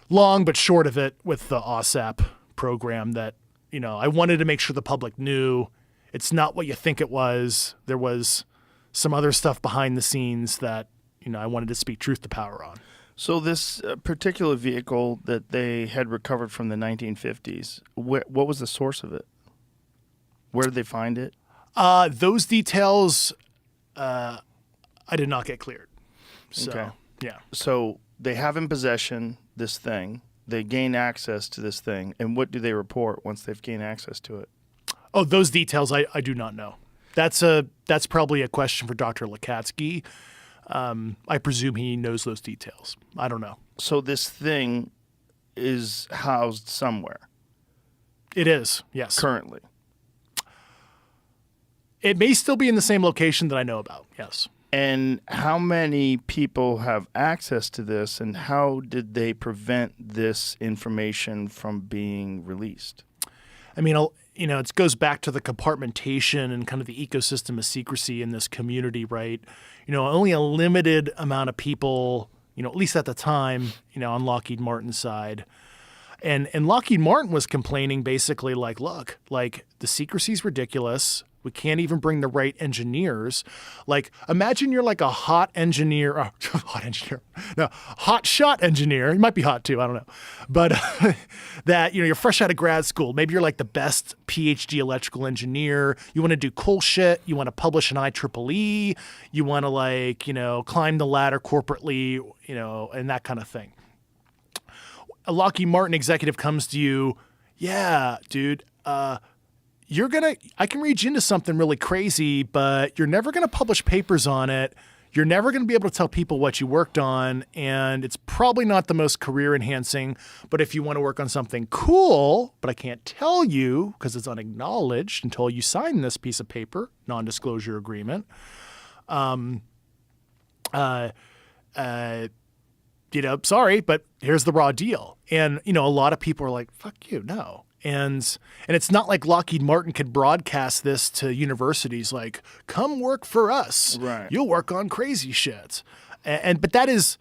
long but short of it with the OSAP program that, I wanted to make sure the public knew it's not what you think it was. There was some other stuff behind the scenes that, I wanted to speak truth to power on. So this particular vehicle that they had recovered from the 1950s, what was the source of it? Where did they find it? Those details, I did not get cleared. So, okay. Yeah. So they have in possession this thing. They gain access to this thing. And what do they report once they've gained access to it? Oh, those details I do not know. That's probably a question for Dr. Lakatsky. I presume he knows those details. I don't know. So this thing is housed somewhere. It is, yes. Currently. It may still be in the same location that I know about, yes. And how many people have access to this, and how did they prevent this information from being released? I mean, it goes back to the compartmentation and kind of the ecosystem of secrecy in this community, right? Only a limited amount of people, at least at the time, on Lockheed Martin's side. And Lockheed Martin was complaining basically like, look, like the secrecy's ridiculous. We can't even bring the right engineers. Like, imagine you're like a hot shot engineer. It might be hot too, I don't know. But that, you're fresh out of grad school. Maybe you're like the best PhD electrical engineer. You want to do cool shit. You want to publish an IEEE. You want to climb the ladder corporately, and that kind of thing. A Lockheed Martin executive comes to you, yeah, dude, I can read you into something really crazy, but you're never going to publish papers on it. You're never going to be able to tell people what you worked on, and it's probably not the most career enhancing. But if you want to work on something cool, but I can't tell you because it's unacknowledged until you sign this piece of paper, non-disclosure agreement, sorry, but here's the raw deal. And, a lot of people are like, fuck you, no. And it's not like Lockheed Martin could broadcast this to universities like, come work for us. Right. You'll work on crazy shit. But that is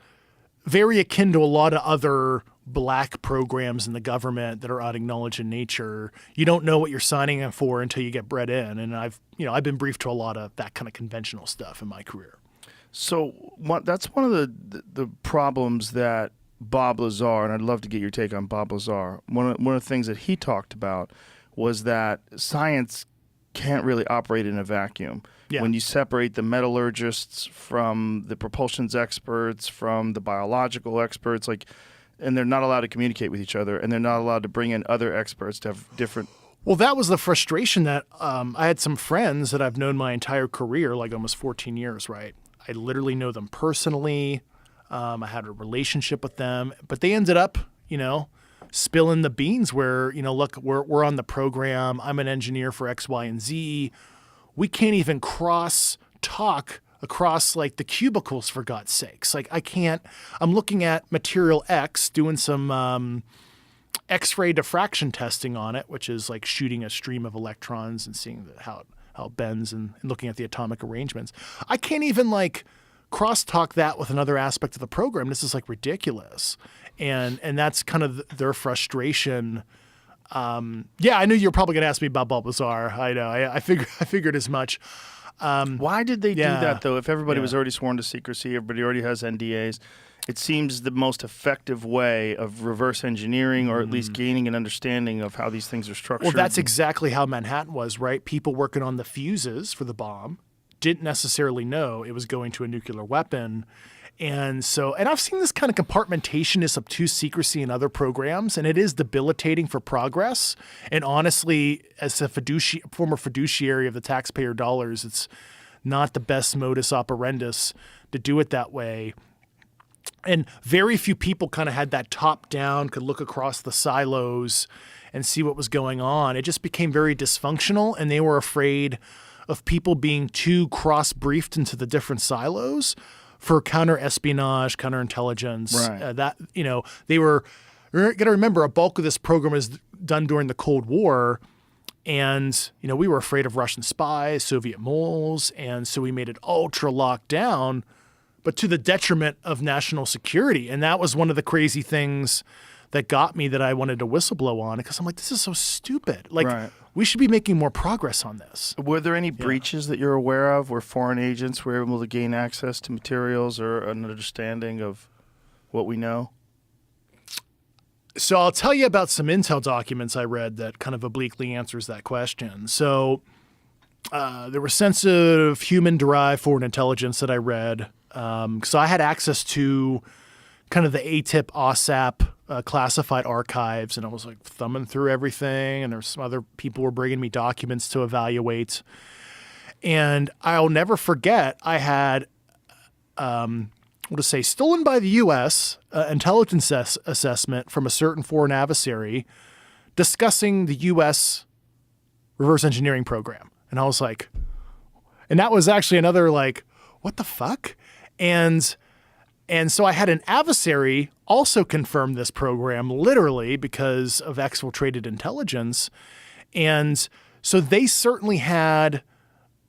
very akin to a lot of other black programs in the government that are unacknowledged in nature. You don't know what you're signing up for until you get bred in. And I've been briefed to a lot of that kind of conventional stuff in my career. So that's one of the problems that Bob Lazar, and I'd love to get your take on Bob Lazar. One of the things that he talked about was that science can't really operate in a vacuum. Yeah. When you separate the metallurgists from the propulsions experts, from the biological experts, and they're not allowed to communicate with each other, and they're not allowed to bring in other experts to have different. Well, that was the frustration that I had some friends that I've known my entire career, like almost 14 years, right? I literally know them personally. I had a relationship with them, but they ended up, spilling the beans where, look, we're on the program. I'm an engineer for X, Y, and Z. We can't even cross talk across like the cubicles, for God's sakes. Like I'm looking at material X, doing some X-ray diffraction testing on it, which is like shooting a stream of electrons and seeing how it bends and looking at the atomic arrangements. I can't even like crosstalk that with another aspect of the program. This is like ridiculous. And that's kind of their frustration. I knew you were probably going to ask me about boblazar. I know. I figured as much. Why did they do that, though? If everybody was already sworn to secrecy, everybody already has NDAs, it seems the most effective way of reverse engineering, or at least gaining an understanding of how these things are structured. Well, that's exactly how Manhattan was, right? People working on the fuses for the bomb didn't necessarily know it was going to a nuclear weapon. And I've seen this kind of compartmentation, this obtuse secrecy in other programs, and it is debilitating for progress. And honestly, as a former fiduciary of the taxpayer dollars, it's not the best modus operandus to do it that way. And very few people kind of had that top down, could look across the silos and see what was going on. It just became very dysfunctional, and they were afraid of people being too cross-briefed into the different silos for counter-espionage, counterintelligence. Right. They were going to remember a bulk of this program is done during the Cold War. And, we were afraid of Russian spies, Soviet moles. And so we made it ultra locked down, but to the detriment of national security. And that was one of the crazy things that got me that I wanted to whistleblow on, because I'm like, this is so stupid. We should be making more progress on this. Were there any breaches that you're aware of where foreign agents were able to gain access to materials or an understanding of what we know? So I'll tell you about some intel documents I read that kind of obliquely answers that question. So there were sensitive human-derived foreign intelligence that I read. So I had access to kind of the ATIP, OSAP classified archives, and I was like thumbing through everything, and there's some other people were bringing me documents to evaluate. And I'll never forget, I had, stolen by the U.S. Intelligence assessment from a certain foreign adversary discussing the U.S. reverse engineering program. And I was like, and that was actually another like, what the fuck? And so I had an adversary also confirm this program literally because of exfiltrated intelligence. And so they certainly had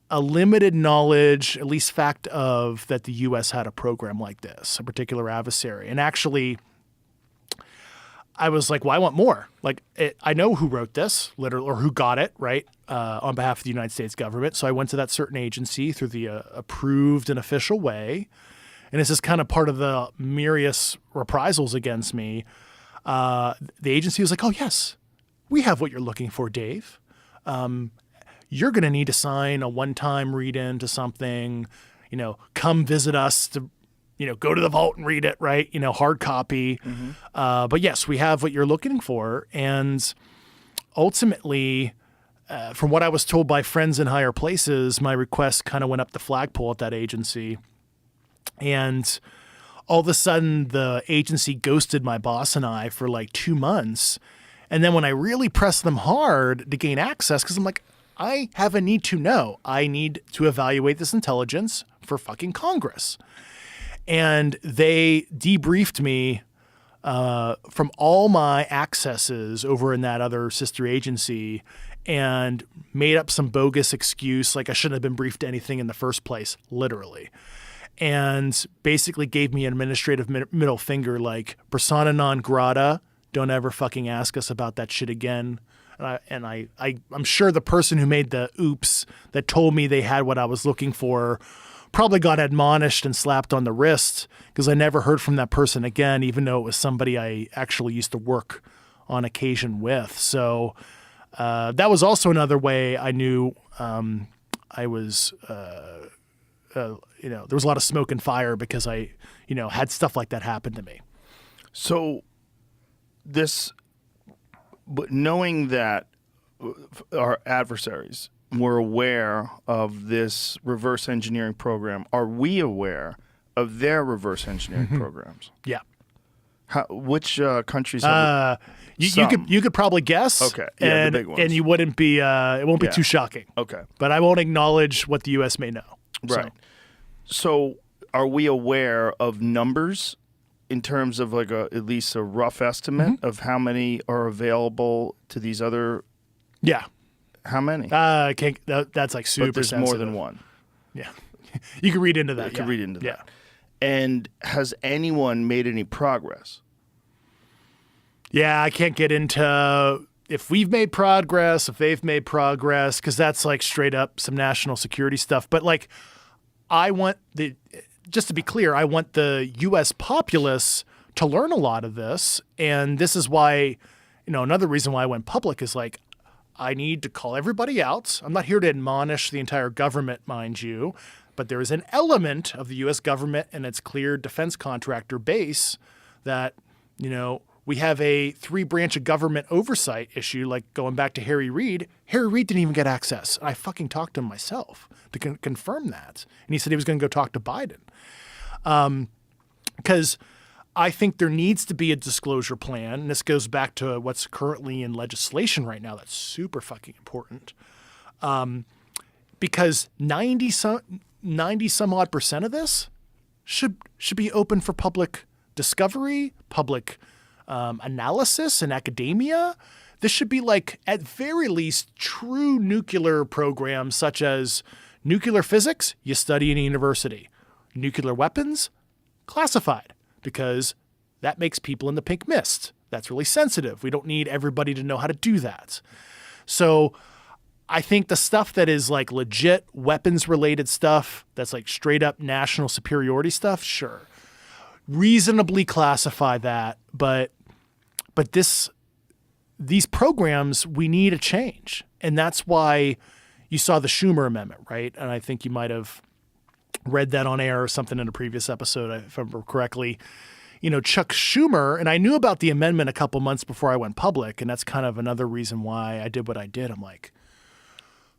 a limited knowledge, at least fact of that the U.S. had a program like this, a particular adversary. And actually, I was like, well, I want more. I know who wrote this, literally, or who got it, right, on behalf of the United States government. So I went to that certain agency through the approved and official way. And this is kind of part of the myriad reprisals against me. The agency was like, oh, yes, we have what you're looking for, Dave. You're going to need to sign a one-time read-in to something, come visit us to, go to the vault and read it, right? Hard copy. Mm-hmm. But yes, we have what you're looking for. And ultimately, from what I was told by friends in higher places, my request kind of went up the flagpole at that agency. And all of a sudden, the agency ghosted my boss and I for like 2 months. And then when I really pressed them hard to gain access, because I'm like, I have a need to know. I need to evaluate this intelligence for fucking Congress. And they debriefed me from all my accesses over in that other sister agency and made up some bogus excuse, like I shouldn't have been briefed to anything in the first place, literally. And basically gave me an administrative middle finger, like persona non grata, don't ever fucking ask us about that shit again. I'm sure the person who made the oops that told me they had what I was looking for probably got admonished and slapped on the wrist, because I never heard from that person again, even though it was somebody I actually used to work on occasion with. So That was also another way I knew I was, there was a lot of smoke and fire because I, had stuff like that happen to me. So but knowing that our adversaries were aware of this reverse engineering program, are we aware of their reverse engineering programs? Yeah. Which countries have you could probably guess. Okay. Yeah, the big ones. And you wouldn't be it won't be too shocking. Okay. But I won't acknowledge what the US may know. Right. So are we aware of numbers in terms of like at least a rough estimate of how many are available to these other? Yeah. How many? That's like super But there's sensitive. more than one. Yeah. You can read into that. You can read into that. And has anyone made any progress? Yeah, I can't get into if we've made progress, if they've made progress, because that's like straight up some national security stuff. But like, just to be clear, I want the U.S. populace to learn a lot of this. And this is why, another reason why I went public is like, I need to call everybody out. I'm not here to admonish the entire government, mind you, but there is an element of the U.S. government and its clear defense contractor base that, we have a 3-branch of government oversight issue, like going back to Harry Reid. Harry Reid didn't even get access. I fucking talked to him myself to confirm that. And he said he was going to go talk to Biden. Because I think there needs to be a disclosure plan. And this goes back to what's currently in legislation right now. That's super fucking important. Because 90 some odd percent of this should be open for public discovery, public analysis in academia. This should be like, at very least, true nuclear programs such as nuclear physics, you study in a university. Nuclear weapons, classified, because that makes people in the pink mist. That's really sensitive. We don't need everybody to know how to do that. So I think the stuff that is like legit weapons related stuff, that's like straight up national superiority stuff, sure. Reasonably classify that, but these programs, we need a change. And that's why you saw the Schumer amendment, right? And I think you might have read that on air or something in a previous episode, if I remember correctly. Chuck Schumer, and I knew about the amendment a couple months before I went public, and that's kind of another reason why I did what I did. I'm like,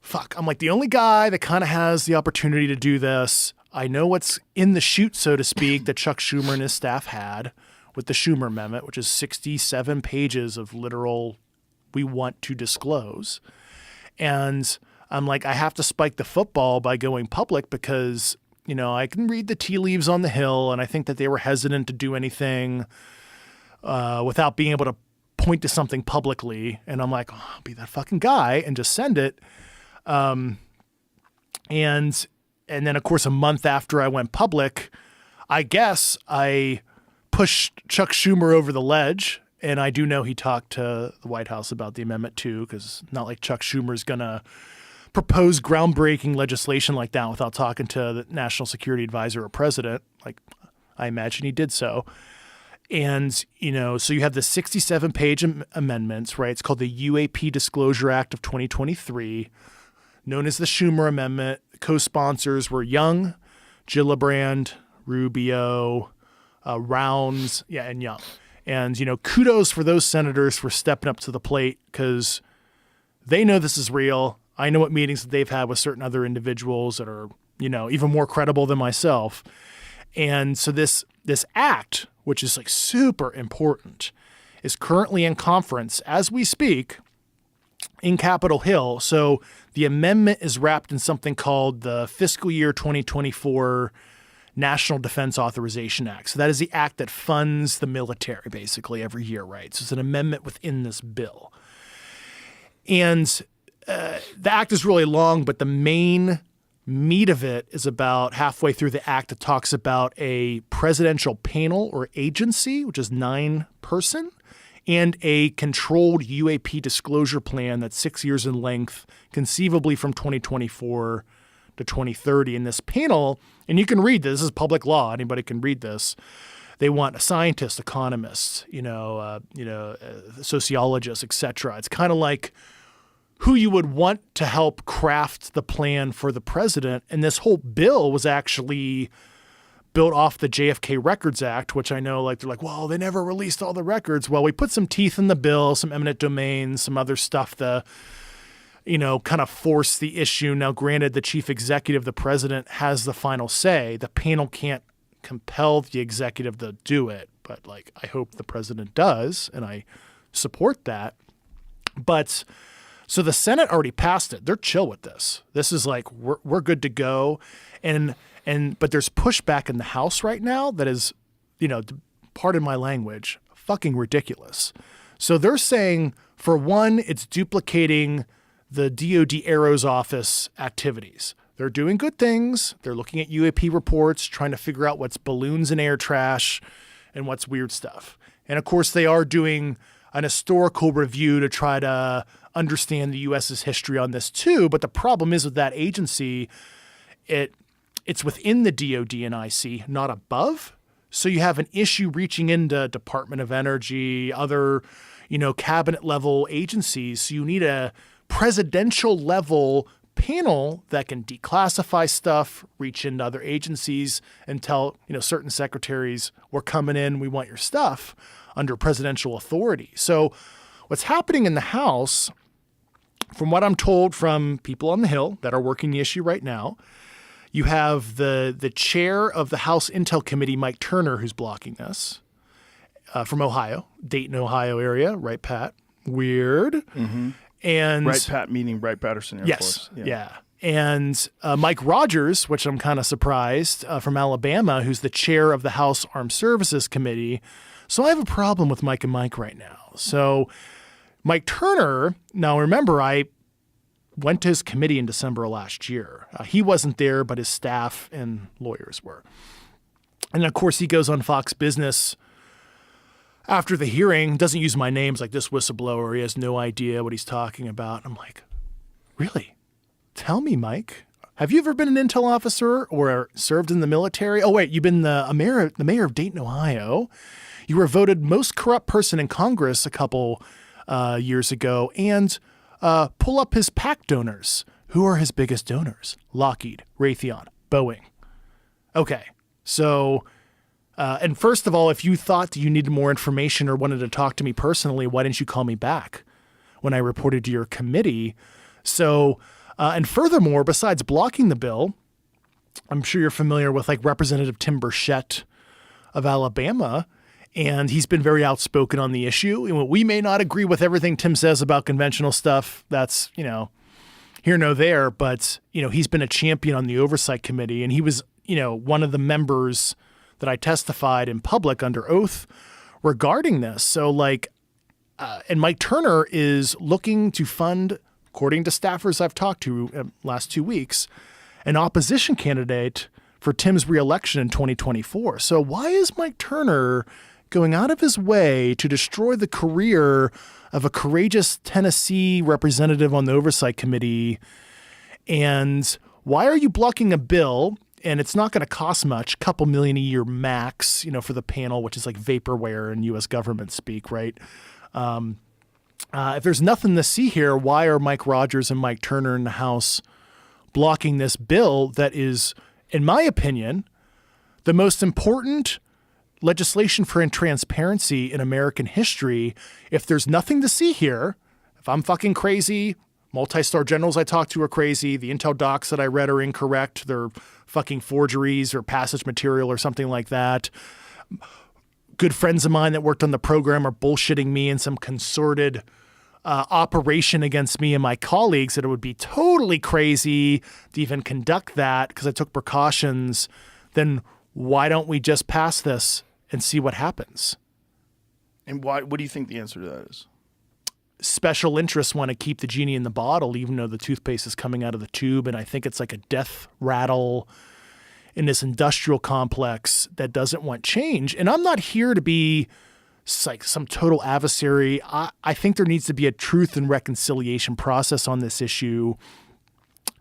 fuck, I'm like the only guy that kind of has the opportunity to do this. I know what's in the chute, so to speak, that Chuck Schumer and his staff had with the Schumer Amendment, which is 67 pages of literal, we want to disclose. And I'm like, I have to spike the football by going public because, I can read the tea leaves on the Hill, and I think that they were hesitant to do anything without being able to point to something publicly. And I'm like, I'll be that fucking guy and just send it. And then, of course, a month after I went public, I guess I pushed Chuck Schumer over the ledge. And I do know he talked to the White House about the amendment, too, because not like Chuck Schumer's going to propose groundbreaking legislation like that without talking to the National Security Advisor or president. Like, I imagine he did so. And, so you have the 67-page amendments, right? It's called the UAP Disclosure Act of 2023. Known as the Schumer Amendment. Co-sponsors were Young, Gillibrand, Rubio, Rounds, and Young. And, kudos for those senators for stepping up to the plate because they know this is real. I know what meetings that they've had with certain other individuals that are, even more credible than myself. And so this act, which is like super important, is currently in conference as we speak in Capitol Hill. So the amendment is wrapped in something called the Fiscal Year 2024 National Defense Authorization Act. So that is the act that funds the military basically every year, right? So it's an amendment within this bill. And the act is really long, but the main meat of it is about halfway through the act. It talks about a presidential panel or agency, which is 9-person, and a controlled UAP disclosure plan that's 6 years in length, conceivably from 2024 to 2030. And this panel, and you can read this is public law, anybody can read this. They want a scientist, economists, sociologists, etc. It's kind of like who you would want to help craft the plan for the president. And this whole bill was actually built off the JFK Records Act, which I know like they're like, well, they never released all the records. Well, we put some teeth in the bill, some eminent domain, some other stuff to, kind of force the issue. Now, granted, the chief executive, the president, has the final say. The panel can't compel the executive to do it, but like I hope the president does, and I support that. But so the Senate already passed it. They're chill with this. This is like we're good to go, but there's pushback in the House right now that is, pardon my language, fucking ridiculous. So they're saying, for one, it's duplicating the DoD Aero's office activities. They're doing good things. They're looking at UAP reports, trying to figure out what's balloons and air trash and what's weird stuff. And of course, they are doing an historical review to try to understand the U.S.'s history on this too. But the problem is with that agency, it's within the DoD and IC, not above. So you have an issue reaching into Department of Energy, other, cabinet level agencies. So you need a presidential level panel that can declassify stuff, reach into other agencies and tell, certain secretaries, we're coming in, we want your stuff under presidential authority. So what's happening in the House, from what I'm told from people on the Hill that are working the issue right now, you have the chair of the House Intel Committee, Mike Turner, who's blocking this, from Ohio, Dayton, Ohio area, right, Pat? Weird. Mm-hmm. And Wright Pat, meaning Wright-Patterson Air Force. Yeah. And Mike Rogers, which I'm kind of surprised, from Alabama, who's the chair of the House Armed Services Committee. So I have a problem with Mike and Mike right now. So Mike Turner, now remember, I went to his committee in December of last year. He wasn't there, but his staff and lawyers were. And of course, he goes on Fox Business after the hearing, doesn't use my names like this whistleblower. He has no idea what he's talking about. I'm like, really? Tell me, Mike, have you ever been an intel officer or served in the military? Oh, wait, you've been the mayor of Dayton, Ohio. You were voted most corrupt person in Congress a couple years ago. And pull up his PAC donors. Who are his biggest donors? Lockheed, Raytheon, Boeing. Okay, so... and first of all, if you thought that you needed more information or wanted to talk to me personally, why didn't you call me back when I reported to your committee? So, and furthermore, besides blocking the bill, I'm sure you're familiar with like Representative Tim Burchett of Alabama, and he's been very outspoken on the issue. And we may not agree with everything Tim says about conventional stuff. That's, here nor there, but, he's been a champion on the Oversight Committee, and he was, one of the members that I testified in public under oath regarding this. So and Mike Turner is looking to fund, according to staffers I've talked to last 2 weeks, an opposition candidate for Tim's reelection in 2024. So why is Mike Turner going out of his way to destroy the career of a courageous Tennessee representative on the Oversight Committee? And why are you blocking a bill? And it's not going to cost much, couple million a year max, for the panel, which is like vaporware in U.S. government speak, right? If there's nothing to see here, why are Mike Rogers and Mike Turner in the House blocking this bill that is, in my opinion, the most important legislation for transparency in American history? If there's nothing to see here, if I'm fucking crazy, multi-star generals I talked to are crazy, the intel docs that I read are incorrect, they're fucking forgeries or passage material or something like that. Good friends of mine that worked on the program are bullshitting me in some concerted operation against me and my colleagues, that it would be totally crazy to even conduct that because I took precautions. Then why don't we just pass this and see what happens? And what do you think the answer to that is? Special interests want to keep the genie in the bottle, even though the toothpaste is coming out of the tube. And I think it's like a death rattle in this industrial complex that doesn't want change. And I'm not here to be like some total adversary. I think there needs to be a truth and reconciliation process on this issue.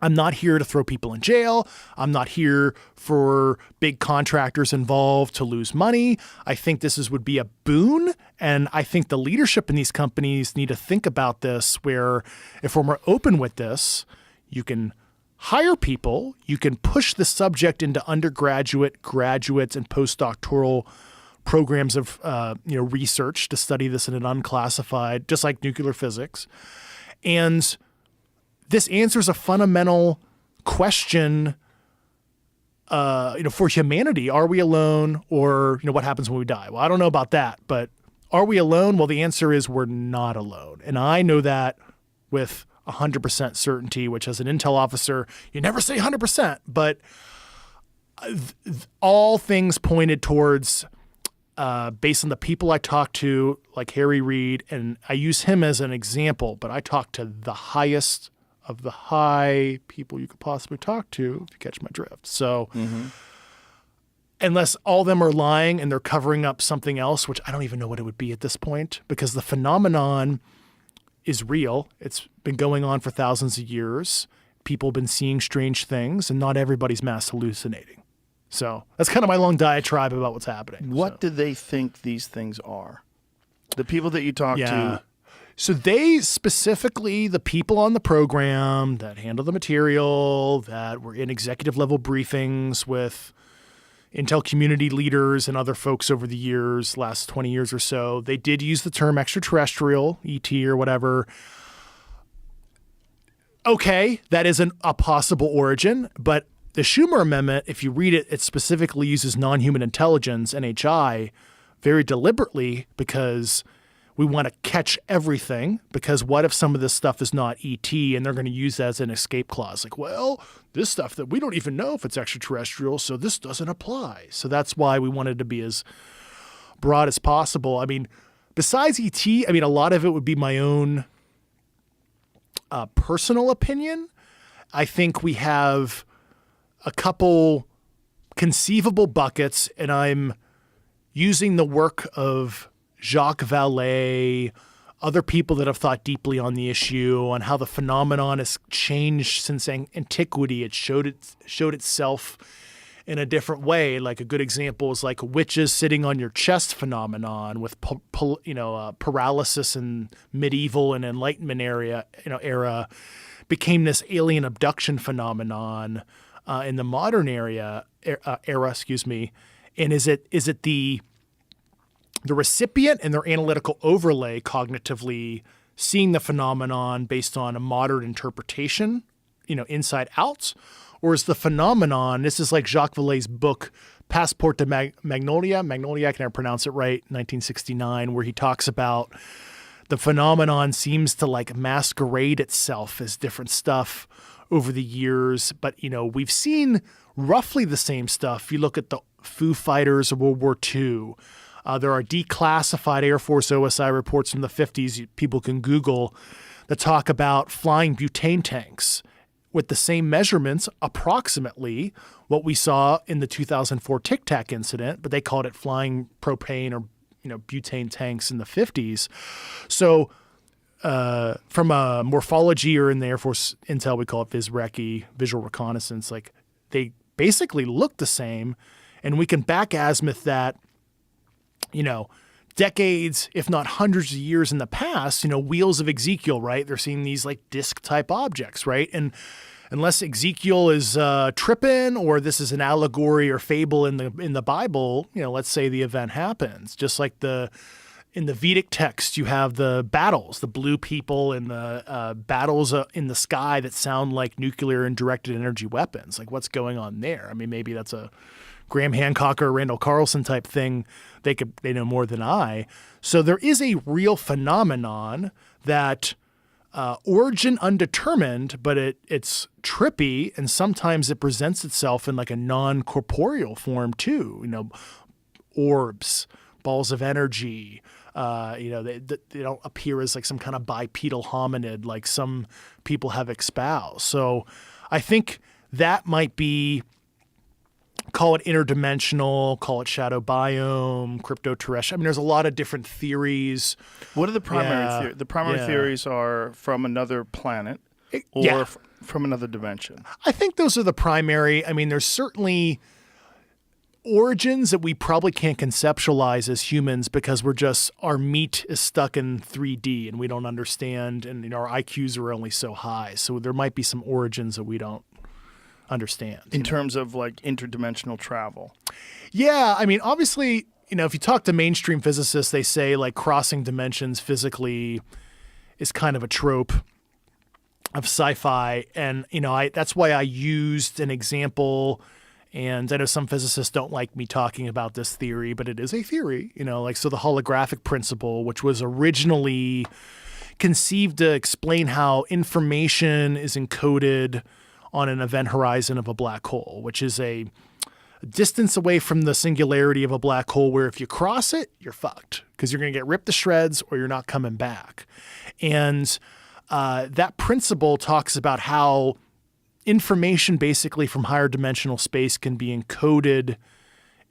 I'm not here to throw people in jail. I'm not here for big contractors involved to lose money. I think would be a boon. And I think the leadership in these companies need to think about this, where if we're more open with this, you can hire people, you can push the subject into undergraduate, graduates, and postdoctoral programs of research to study this in an unclassified, just like nuclear physics. And this answers a fundamental question, for humanity. Are we alone, or what happens when we die? Well, I don't know about that, but are we alone? Well, the answer is we're not alone. And I know that with 100% certainty, which as an intel officer, you never say 100%, but all things pointed towards, based on the people I talked to, like Harry Reid, and I use him as an example, but I talked to the highest of the high people you could possibly talk to, if you catch my drift. So unless all of them are lying and they're covering up something else, which I don't even know what it would be at this point, because the phenomenon is real. It's been going on for thousands of years. People have been seeing strange things, and not everybody's mass hallucinating. So that's kind of my long diatribe about what's happening. What do they think these things are? The people that you talk to. So they specifically, the people on the program that handle the material, that were in executive level briefings with Intel community leaders and other folks over the years, last 20 years or so, they did use the term extraterrestrial, ET or whatever. Okay, that isn't a possible origin, but the Schumer Amendment, if you read it, it specifically uses non-human intelligence, NHI, very deliberately, because we want to catch everything, because what if some of this stuff is not ET and they're going to use that as an escape clause? Like, well, this stuff that we don't even know if it's extraterrestrial, so this doesn't apply. So that's why we wanted to be as broad as possible. I mean, besides ET, I mean, a lot of it would be my own personal opinion. I think we have a couple conceivable buckets, and I'm using the work of Jacques Vallée, other people that have thought deeply on the issue, on how the phenomenon has changed since antiquity. It showed itself in a different way. Like a good example is like witches sitting on your chest phenomenon with paralysis in medieval and Enlightenment era became this alien abduction phenomenon in the modern era. And is it the recipient and their analytical overlay cognitively seeing the phenomenon based on a modern interpretation, inside out? Or is the phenomenon, this is like Jacques Vallée's book, Passport to Magnolia, I can never pronounce it right, 1969, where he talks about the phenomenon seems to like masquerade itself as different stuff over the years. But, we've seen roughly the same stuff. You look at the Foo Fighters of World War II. There are declassified Air Force OSI reports from the 50s, people can Google, that talk about flying butane tanks with the same measurements, approximately what we saw in the 2004 Tic Tac incident, but they called it flying propane or butane tanks in the 50s. So from a morphology, or in the Air Force Intel, we call it VisRecce, visual reconnaissance, like they basically look the same, and we can back azimuth that, decades, if not hundreds of years in the past, wheels of Ezekiel, right? They're seeing these like disc type objects, right? And unless Ezekiel is tripping, or this is an allegory or fable in the Bible, let's say the event happens. Just like in the Vedic text, you have the battles, the blue people, and the battles in the sky that sound like nuclear and directed energy weapons. Like, what's going on there? I mean, maybe that's a Graham Hancock or Randall Carlson type thing. They know more than I. So there is a real phenomenon that origin undetermined, but it's trippy, and sometimes it presents itself in like a non-corporeal form too. Orbs, balls of energy. They don't appear as like some kind of bipedal hominid like some people have espoused. So I think that might be, call it interdimensional, call it shadow biome, cryptoterrestrial. I mean, there's a lot of different theories. What are the primary theories? The primary theories are from another planet, or from another dimension? I think those are the primary. I mean, there's certainly origins that we probably can't conceptualize as humans because our meat is stuck in 3D and we don't understand, and our IQs are only so high. So there might be some origins that we don't understand. In terms of like interdimensional travel. Yeah, I mean, obviously, if you talk to mainstream physicists, they say like crossing dimensions physically is kind of a trope of sci-fi. And, that's why I used an example. And I know some physicists don't like me talking about this theory, but it is a theory, so the holographic principle, which was originally conceived to explain how information is encoded on an event horizon of a black hole, which is a distance away from the singularity of a black hole where if you cross it, you're fucked because you're going to get ripped to shreds or you're not coming back. And that principle talks about how information basically from higher dimensional space can be encoded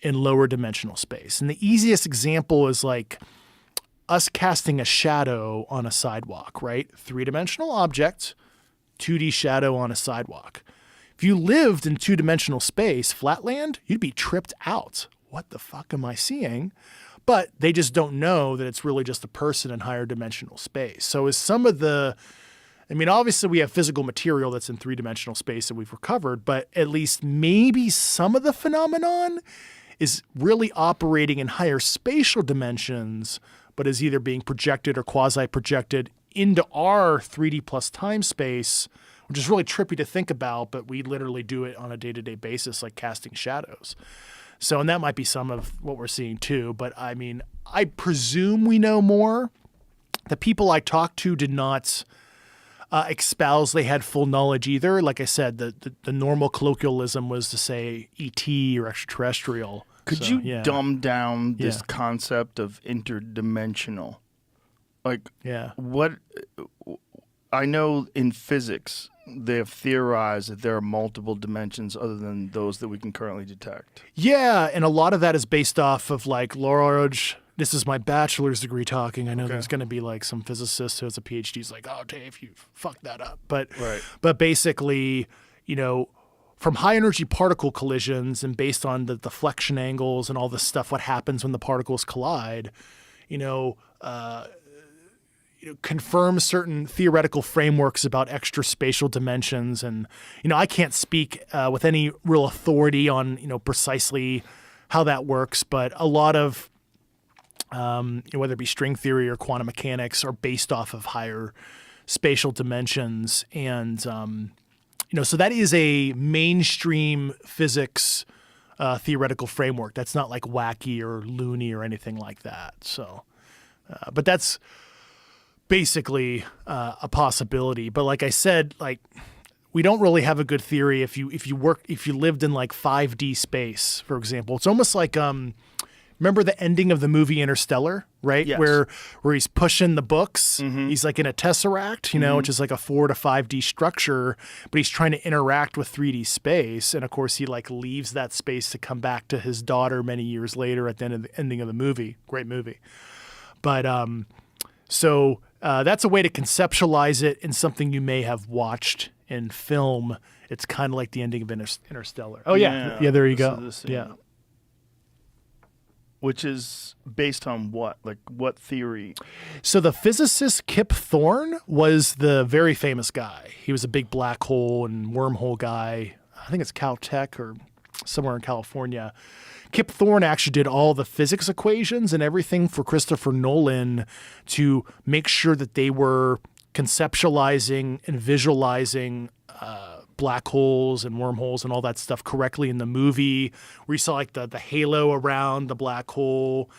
in lower dimensional space. And the easiest example is like us casting a shadow on a sidewalk, right? 3-dimensional object, 2D shadow on a sidewalk. If you lived in 2-dimensional space, flatland, you'd be tripped out. What the fuck am I seeing? But they just don't know that it's really just a person in higher dimensional space. So is some of the obviously we have physical material that's in 3-dimensional space that we've recovered, but at least maybe some of the phenomenon is really operating in higher spatial dimensions, but is either being projected or quasi-projected into our 3D plus time space, which is really trippy to think about, but we literally do it on a day-to-day basis, like casting shadows. So, and that might be some of what we're seeing too, but I presume we know more. The people I talked to did not espouse they had full knowledge either. Like I said, the normal colloquialism was to say ET or extraterrestrial. Could you dumb down this concept of interdimensional? Like, what I know in physics, they have theorized that there are multiple dimensions other than those that we can currently detect. Yeah, and a lot of that is based off of like Large. This is my bachelor's degree talking. I know there's going to be like some physicist who has a PhD is like, oh, Dave, you fucked that up. But basically, from high energy particle collisions and based on the deflection angles and all this stuff, what happens when the particles collide, confirm certain theoretical frameworks about extra spatial dimensions. And, I can't speak with any real authority on, precisely how that works, but a lot of whether it be string theory or quantum mechanics are based off of higher spatial dimensions. And, so that is a mainstream physics theoretical framework. That's not like wacky or loony or anything like that. So, but that's basically a possibility. But like I said, like we don't really have a good theory if you lived in like 5D space, for example. It's almost like remember the ending of the movie Interstellar, right? Yes. Where he's pushing the books. Mm-hmm. He's like in a tesseract, which is like a 4 to 5D structure, but he's trying to interact with 3D space. And of course, he like leaves that space to come back to his daughter many years later at the ending of the movie. Great movie. But so that's a way to conceptualize it in something you may have watched in film. It's kind of like the ending of Interstellar. Oh yeah, there you go. Yeah. Which is based on what? Like what theory? So the physicist Kip Thorne was the very famous guy. He was a big black hole and wormhole guy. I think it's Caltech or somewhere in California. Kip Thorne actually did all the physics equations and everything for Christopher Nolan to make sure that they were conceptualizing and visualizing black holes and wormholes and all that stuff correctly in the movie, where you saw like the halo around the black hole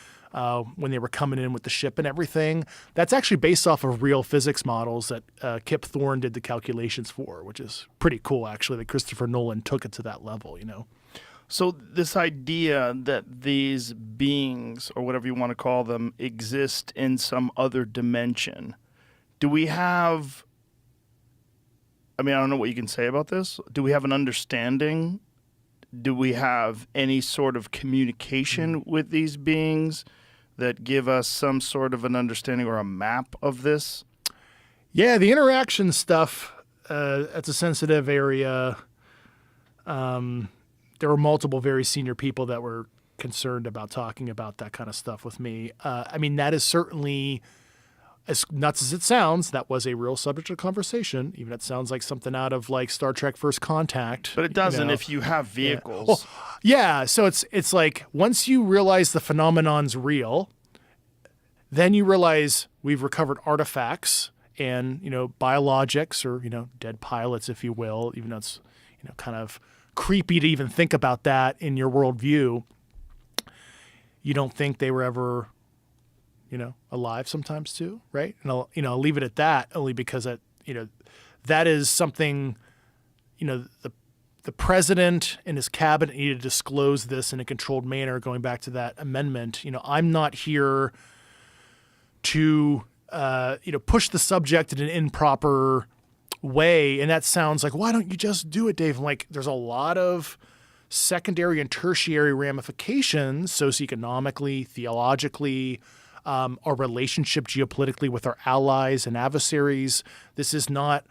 when they were coming in with the ship and everything. That's actually based off of real physics models that Kip Thorne did the calculations for, which is pretty cool actually that Christopher Nolan took it to that level, So this idea that these beings, or whatever you want to call them, exist in some other dimension, do we have... I don't know what you can say about this. Do we have an understanding? Do we have any sort of communication with these beings that give us some sort of an understanding or a map of this? Yeah, the interaction stuff, it's a sensitive area. There were multiple very senior people that were concerned about talking about that kind of stuff with me. I mean, that is certainly, as nuts as it sounds, that was a real subject of conversation. Even it sounds like something out of like Star Trek First Contact. But it doesn't if you have vehicles. Well, yeah, so it's like once you realize the phenomenon's real, then you realize we've recovered artifacts and, biologics or, dead pilots, if you will, even though it's, kind of creepy to even think about that in your worldview. You don't think they were ever, alive sometimes too, right? And I'll leave it at that only because that is something, the president and his cabinet need to disclose this in a controlled manner. Going back to that amendment, I'm not here to push the subject in an improper way. And that sounds like, why don't you just do it, Dave? I'm like, there's a lot of secondary and tertiary ramifications socioeconomically, theologically, our relationship geopolitically with our allies and adversaries. This is not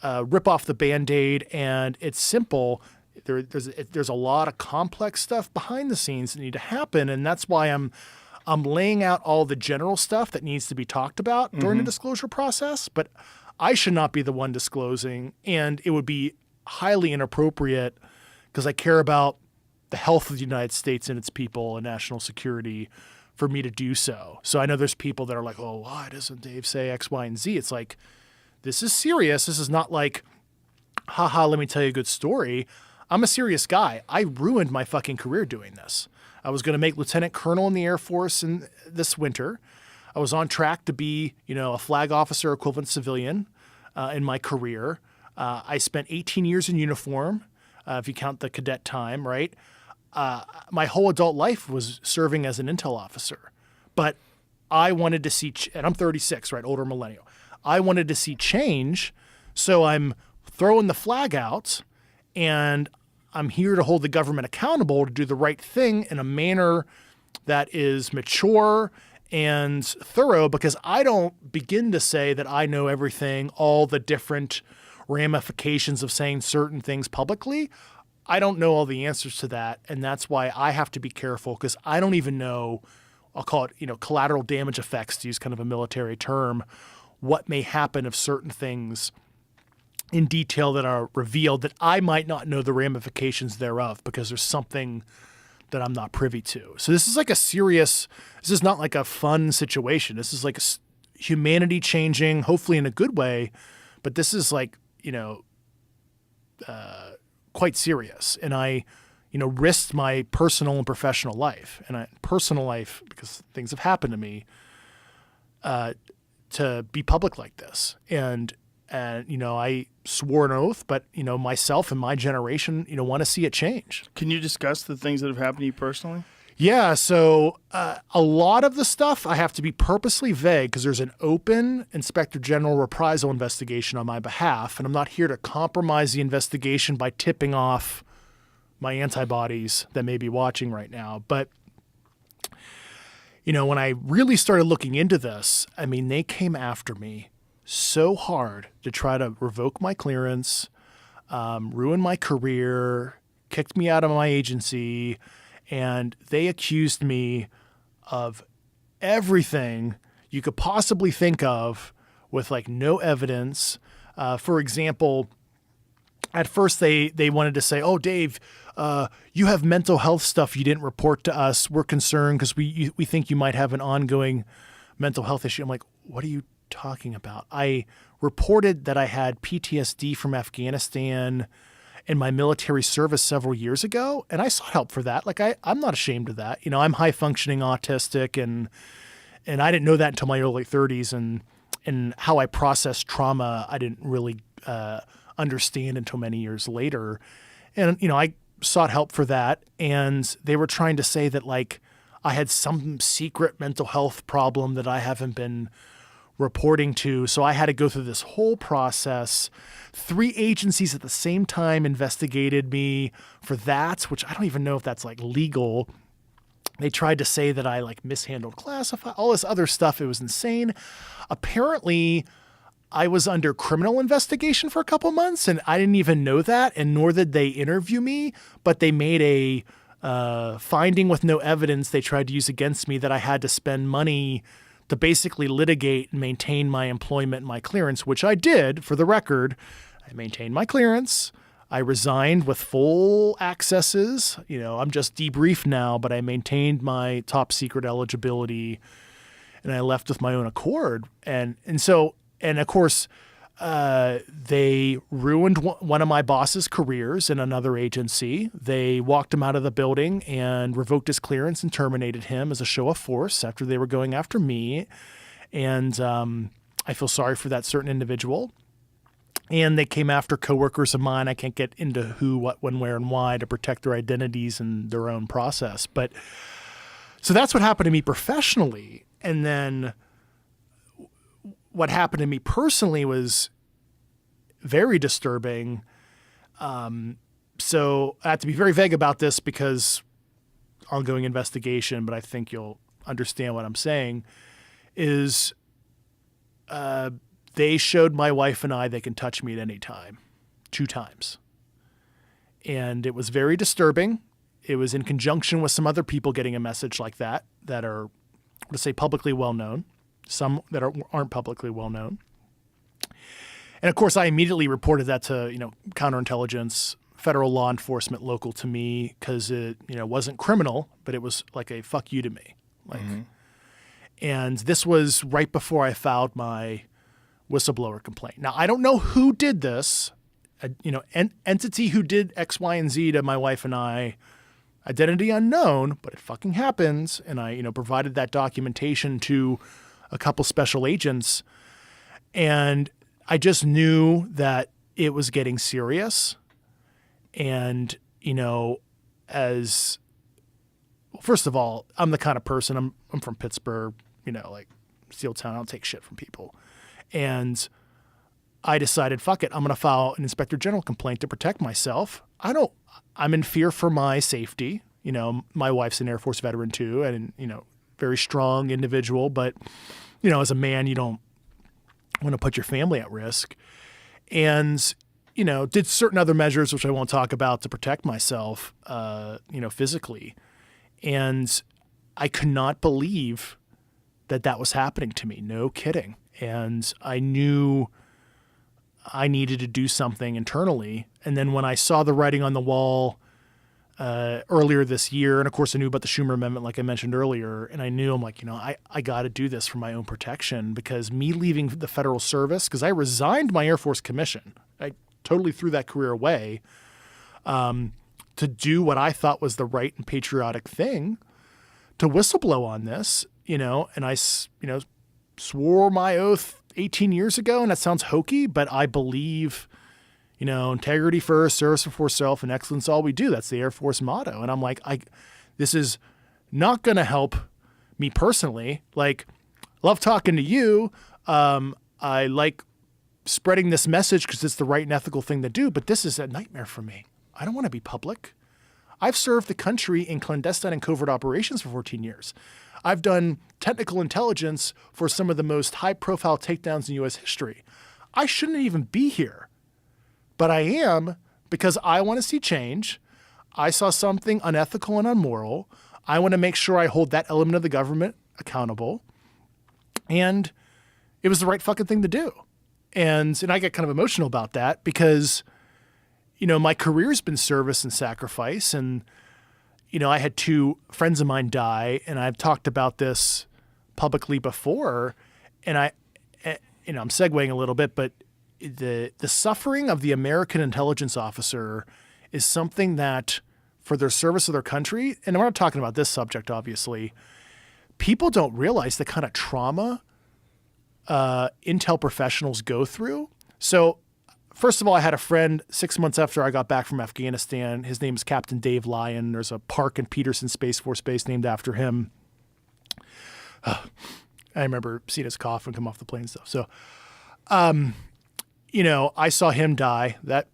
rip off the Band-Aid and it's simple. There's a lot of complex stuff behind the scenes that need to happen, and that's why I'm laying out all the general stuff that needs to be talked about during the disclosure process, but I should not be the one disclosing, and it would be highly inappropriate because I care about the health of the United States and its people and national security for me to do so. So I know there's people that are like, oh, why doesn't Dave say X, Y, and Z? It's like, this is serious. This is not like, haha, let me tell you a good story. I'm a serious guy. I ruined my fucking career doing this. I was going to make lieutenant colonel in the Air Force this winter. I was on track to be, a flag officer equivalent civilian in my career. I spent 18 years in uniform, if you count the cadet time, right? My whole adult life was serving as an intel officer. But I wanted to see, and I'm 36, right, older millennial. I wanted to see change, so I'm throwing the flag out, and I'm here to hold the government accountable to do the right thing in a manner that is mature and thorough, because I don't begin to say that I know everything, all the different ramifications of saying certain things publicly. I don't know all the answers to that, and that's why I have to be careful, because I don't even know, I'll call it, collateral damage effects, to use kind of a military term, what may happen if certain things in detail that are revealed that I might not know the ramifications thereof, because there's something that I'm not privy to. So this is like this is not like a fun situation. This is like humanity changing, hopefully in a good way, but this is like, quite serious. And I, risked my personal and professional life, and personal life, because things have happened to me, to be public like this. And I swore an oath, but, myself and my generation, want to see it change. Can you discuss the things that have happened to you personally? Yeah, so a lot of the stuff I have to be purposely vague because there's an open Inspector General reprisal investigation on my behalf, and I'm not here to compromise the investigation by tipping off my antibodies that may be watching right now. But, when I really started looking into this, they came after me so hard to try to revoke my clearance, ruin my career, kicked me out of my agency, and they accused me of everything you could possibly think of with like no evidence. For example, at first they wanted to say, oh, Dave, you have mental health stuff you didn't report to us. We're concerned because we think you might have an ongoing mental health issue. I'm like, what are you talking about? I reported that I had PTSD from Afghanistan in my military service several years ago, and I sought help for that. Like I'm not ashamed of that. I'm high functioning autistic, and I didn't know that until my early 30s, and how I process trauma I didn't really understand until many years later. And I sought help for that, and they were trying to say that like I had some secret mental health problem that I haven't been reporting to. So I had to go through this whole process. 3 agencies at the same time investigated me for that, which I don't even know if that's like legal. They tried to say that I like mishandled classified, all this other stuff. It was insane. Apparently I was under criminal investigation for a couple months, and I didn't even know that, and nor did they interview me, but they made a finding with no evidence they tried to use against me that I had to spend money to basically litigate and maintain my employment and my clearance, which I did, for the record. I maintained my clearance. I resigned with full accesses. You know, I'm just debriefed now, but I maintained my top secret eligibility, and I left with my own accord. And of course, they ruined one of my boss's careers in another agency. They walked him out of the building and revoked his clearance and terminated him as a show of force after they were going after me. And I feel sorry for that certain individual. And they came after coworkers of mine. I can't get into who, what, when, where, and why to protect their identities and their own process. But so that's what happened to me professionally. And then what happened to me personally was very disturbing. So I have to be very vague about this because ongoing investigation, but I think you'll understand what I'm saying, is they showed my wife and I they can touch me at any time, 2 times. And it was very disturbing. It was in conjunction with some other people getting a message like that are, let's say, publicly well-known. Some that aren't publicly well known. And of course, I immediately reported that to, counterintelligence, federal law enforcement local to me, because it, wasn't criminal, but it was like a fuck you to me. And this was right before I filed my whistleblower complaint. Now, I don't know who did this, entity who did X, Y, and Z to my wife and I, identity unknown, but it fucking happens. And I, provided that documentation to a couple special agents, and I just knew that it was getting serious. And, first of all, I'm the kind of person, I'm from Pittsburgh, like Steel Town, I don't take shit from people. And I decided, fuck it, I'm going to file an inspector general complaint to protect myself. I'm in fear for my safety. My wife's an Air Force veteran too, and, very strong individual, but, as a man, you don't want to put your family at risk. And, did certain other measures, which I won't talk about, to protect myself, physically. And I could not believe that was happening to me. No kidding. And I knew I needed to do something internally. And then when I saw the writing on the wall earlier this year, and of course I knew about the Schumer Amendment, like I mentioned earlier, and I knew, I'm like, I got to do this for my own protection, because me leaving the federal service, because I resigned my Air Force commission, I totally threw that career away, to do what I thought was the right and patriotic thing, to whistleblow on this, and I, swore my oath 18 years ago, and that sounds hokey, but I believe, integrity first, service before self, and excellence all we do. That's the Air Force motto. And I'm like, this is not going to help me personally. Like, love talking to you. I like spreading this message because it's the right and ethical thing to do, but this is a nightmare for me. I don't want to be public. I've served the country in clandestine and covert operations for 14 years. I've done technical intelligence for some of the most high-profile takedowns in U.S. history. I shouldn't even be here. But I am, because I want to see change. I saw something unethical and unmoral. I want to make sure I hold that element of the government accountable. And it was the right fucking thing to do. And I get kind of emotional about that because, my career's been service and sacrifice. And, I had 2 friends of mine die, and I've talked about this publicly before. And I'm segueing a little bit, but the suffering of the American intelligence officer is something that, for their service of their country, and we're not talking about this subject, obviously, people don't realize the kind of trauma intel professionals go through. So, first of all, I had a friend 6 months after I got back from Afghanistan. His name is Captain Dave Lyon. There's a park in Peterson Space Force Base named after him. I remember seeing his coffin come off the plane and stuff. So, I saw him die. That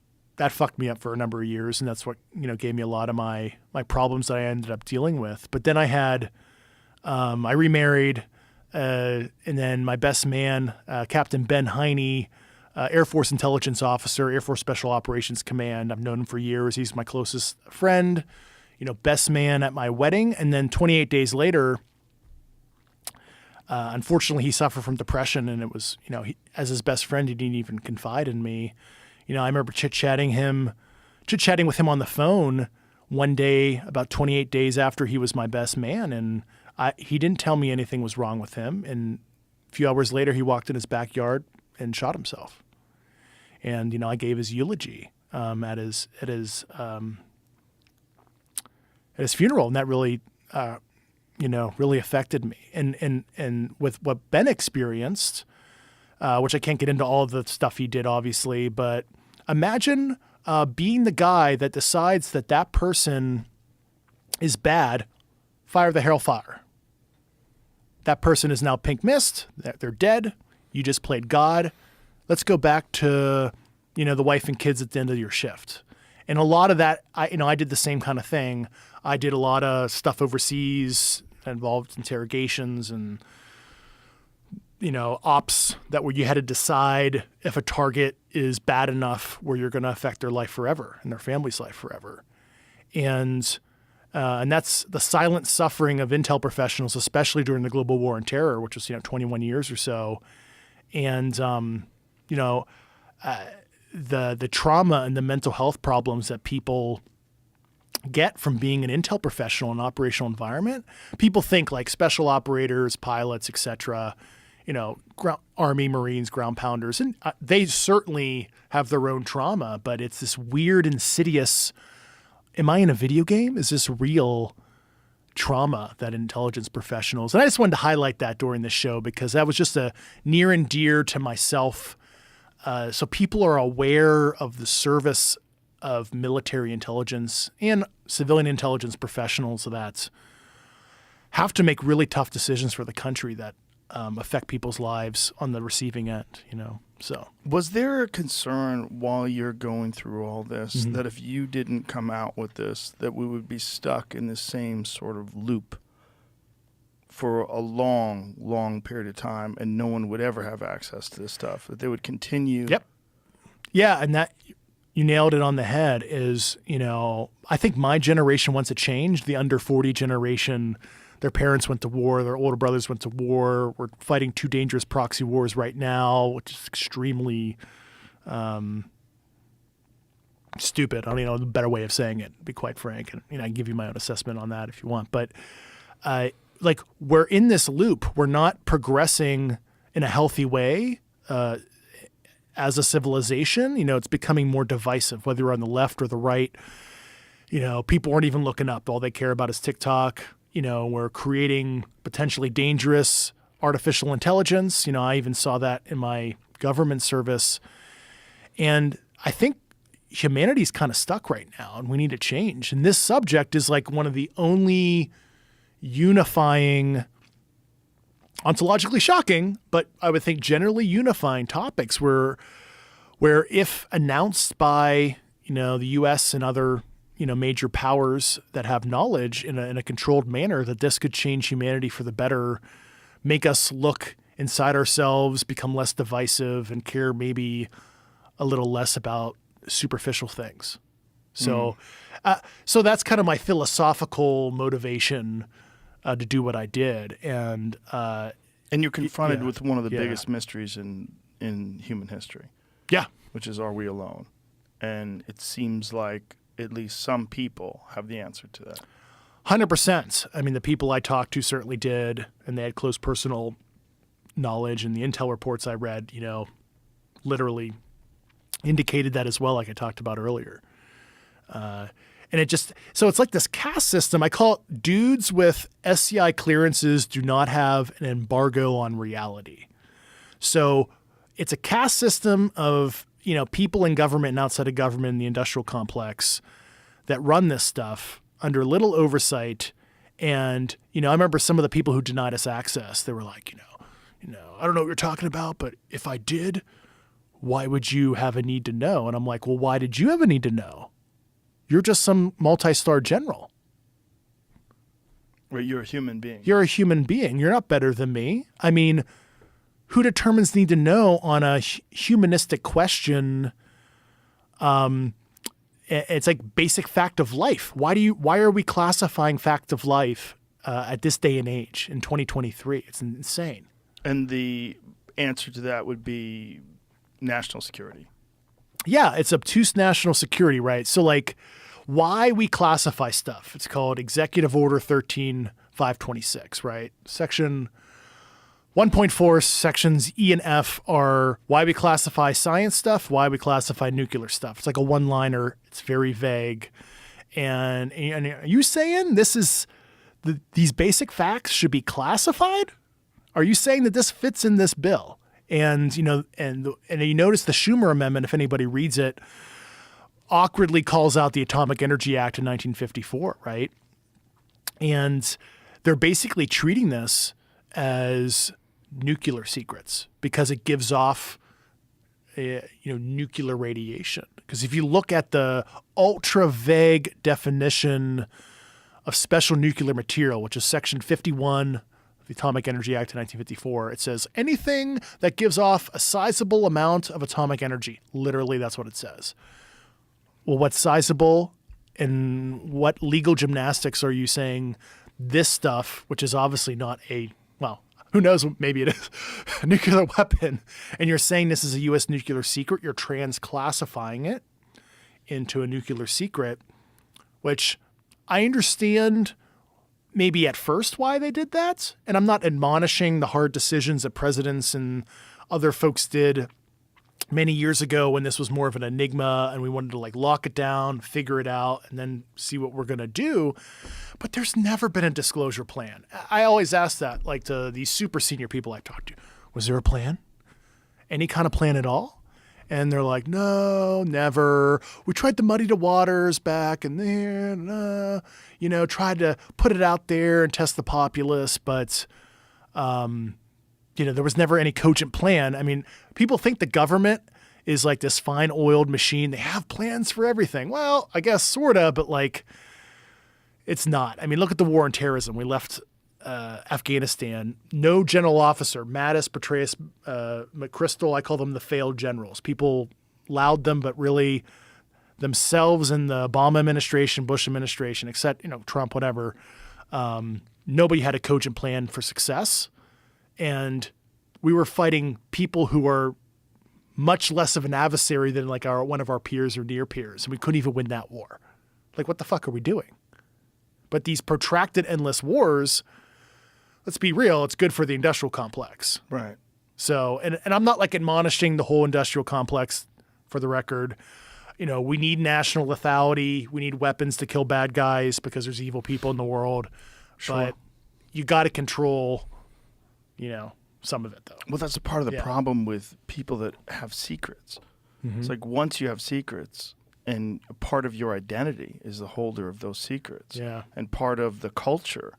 fucked me up for a number of years, and that's what, gave me a lot of my problems that I ended up dealing with. But then I had, I remarried, and then my best man, Captain Ben Heine, Air Force Intelligence Officer, Air Force Special Operations Command. I've known him for years. He's my closest friend, best man at my wedding. And then 28 days later, unfortunately, he suffered from depression, and it was, as his best friend, he didn't even confide in me. I remember chit-chatting with him on the phone one day about 28 days after he was my best man, and he didn't tell me anything was wrong with him. And a few hours later, he walked in his backyard and shot himself. And I gave his eulogy at his funeral, and that really really affected me. And with what Ben experienced, which I can't get into all of the stuff he did, obviously, but imagine being the guy that decides that person is bad, fire the hellfire. That person is now pink mist. They're dead. You just played God. Let's go back to, the wife and kids at the end of your shift. And a lot of that, I did the same kind of thing. I did a lot of stuff overseas that involved interrogations and, ops that where you had to decide if a target is bad enough where you're going to affect their life forever and their family's life forever. And that's the silent suffering of intel professionals, especially during the global war on terror, which was, 21 years or so. And, the trauma and the mental health problems that people get from being an intel professional in an operational environment. People think like special operators, pilots, etc., Army, Marines, ground pounders, and they certainly have their own trauma, but it's this weird, insidious, am I in a video game? Is this real trauma that intelligence professionals, and I just wanted to highlight that during this show because that was just a near and dear to myself. So people are aware of the service of military intelligence and civilian intelligence professionals that have to make really tough decisions for the country that affect people's lives on the receiving end, So was there a concern while you're going through all this that if you didn't come out with this, that we would be stuck in the same sort of loop for a long, long period of time and no one would ever have access to this stuff, that they would continue? Yep. Yeah, and that you nailed it on the head is, I think my generation, once it changed, the under 40 generation, their parents went to war, their older brothers went to war. We're fighting two dangerous proxy wars right now, which is extremely stupid. I don't know the better way of saying it, to be quite frank. And I can give you my own assessment on that if you want. But we're in this loop. We're not progressing in a healthy way as a civilization. It's becoming more divisive, whether you're on the left or the right. People aren't even looking up. All they care about is TikTok. We're creating potentially dangerous artificial intelligence. I even saw that in my government service. And I think humanity's kind of stuck right now and we need to change. And this subject is like one of the only unifying, ontologically shocking, but I would think generally unifying topics where if announced by, the U.S. and other major powers that have knowledge in a controlled manner, that this could change humanity for the better, make us look inside ourselves, become less divisive, and care maybe a little less about superficial things. So, so that's kind of my philosophical motivation to do what I did. And you're confronted with one of the biggest mysteries in human history. Yeah. Which is, are we alone? And it seems like at least some people have the answer to that. 100%. I mean, the people I talked to certainly did, and they had close personal knowledge, and the intel reports I read, literally indicated that as well, like I talked about earlier. And so it's like this caste system. I call it dudes with SCI clearances do not have an embargo on reality. So it's a caste system of, people in government and outside of government in the industrial complex that run this stuff under little oversight. And, I remember some of the people who denied us access, they were like, I don't know what you're talking about, but if I did, why would you have a need to know? And I'm like, well, why did you have a need to know? You're just some multi-star general. Right, you're a human being. You're a human being. You're not better than me. I mean, who determines need to know on a humanistic question? It's like basic fact of life. Why are we classifying fact of life at this day and age in 2023? It's insane. And the answer to that would be national security. Yeah, it's obtuse national security, right? So like why we classify stuff. It's called Executive Order 13526, right? Section 1.4 sections E and F are why we classify science stuff, why we classify nuclear stuff. It's like a one-liner. It's very vague. And are you saying these basic facts should be classified? Are you saying that this fits in this bill? And you notice the Schumer amendment, if anybody reads it, awkwardly calls out the Atomic Energy Act in 1954, right? And they're basically treating this as nuclear secrets because it gives off nuclear radiation. Because if you look at the ultra vague definition of special nuclear material, which is section 51 of the Atomic Energy Act of 1954, it says anything that gives off a sizable amount of atomic energy. Literally, that's what it says. Well, what's sizable and what legal gymnastics are you saying this stuff, which is obviously not who knows, maybe it is a nuclear weapon, and you're saying this is a U.S. nuclear secret, you're transclassifying it into a nuclear secret, which I understand maybe at first why they did that, and I'm not admonishing the hard decisions that presidents and other folks did many years ago when this was more of an enigma and we wanted to like lock it down, figure it out, and then see what we're going to do. But there's never been a disclosure plan. I always ask that, like to these super senior people I talked to, was there a plan? Any kind of plan at all? And they're like, no, never. We tried to muddy the waters back and there, tried to put it out there and test the populace, but there was never any cogent plan. I mean, people think the government is like this fine-oiled machine. They have plans for everything. Well, I guess sort of, but like it's not. I mean, look at the war on terrorism. We left Afghanistan. No general officer, Mattis, Petraeus, McChrystal, I call them the failed generals. People loud them, but really themselves in the Obama administration, Bush administration, except, Trump, whatever. Nobody had a cogent plan for success. And we were fighting people who are much less of an adversary than like one of our peers or near peers. And we couldn't even win that war. Like, what the fuck are we doing? But these protracted, endless wars, let's be real, it's good for the industrial complex. Right. So, and I'm not like admonishing the whole industrial complex for the record. We need national lethality. We need weapons to kill bad guys because there's evil people in the world. Sure. But you got to control some of it, though. Well, that's a part of the problem with people that have secrets. Mm-hmm. It's like once you have secrets, and a part of your identity is the holder of those secrets. Yeah. And part of the culture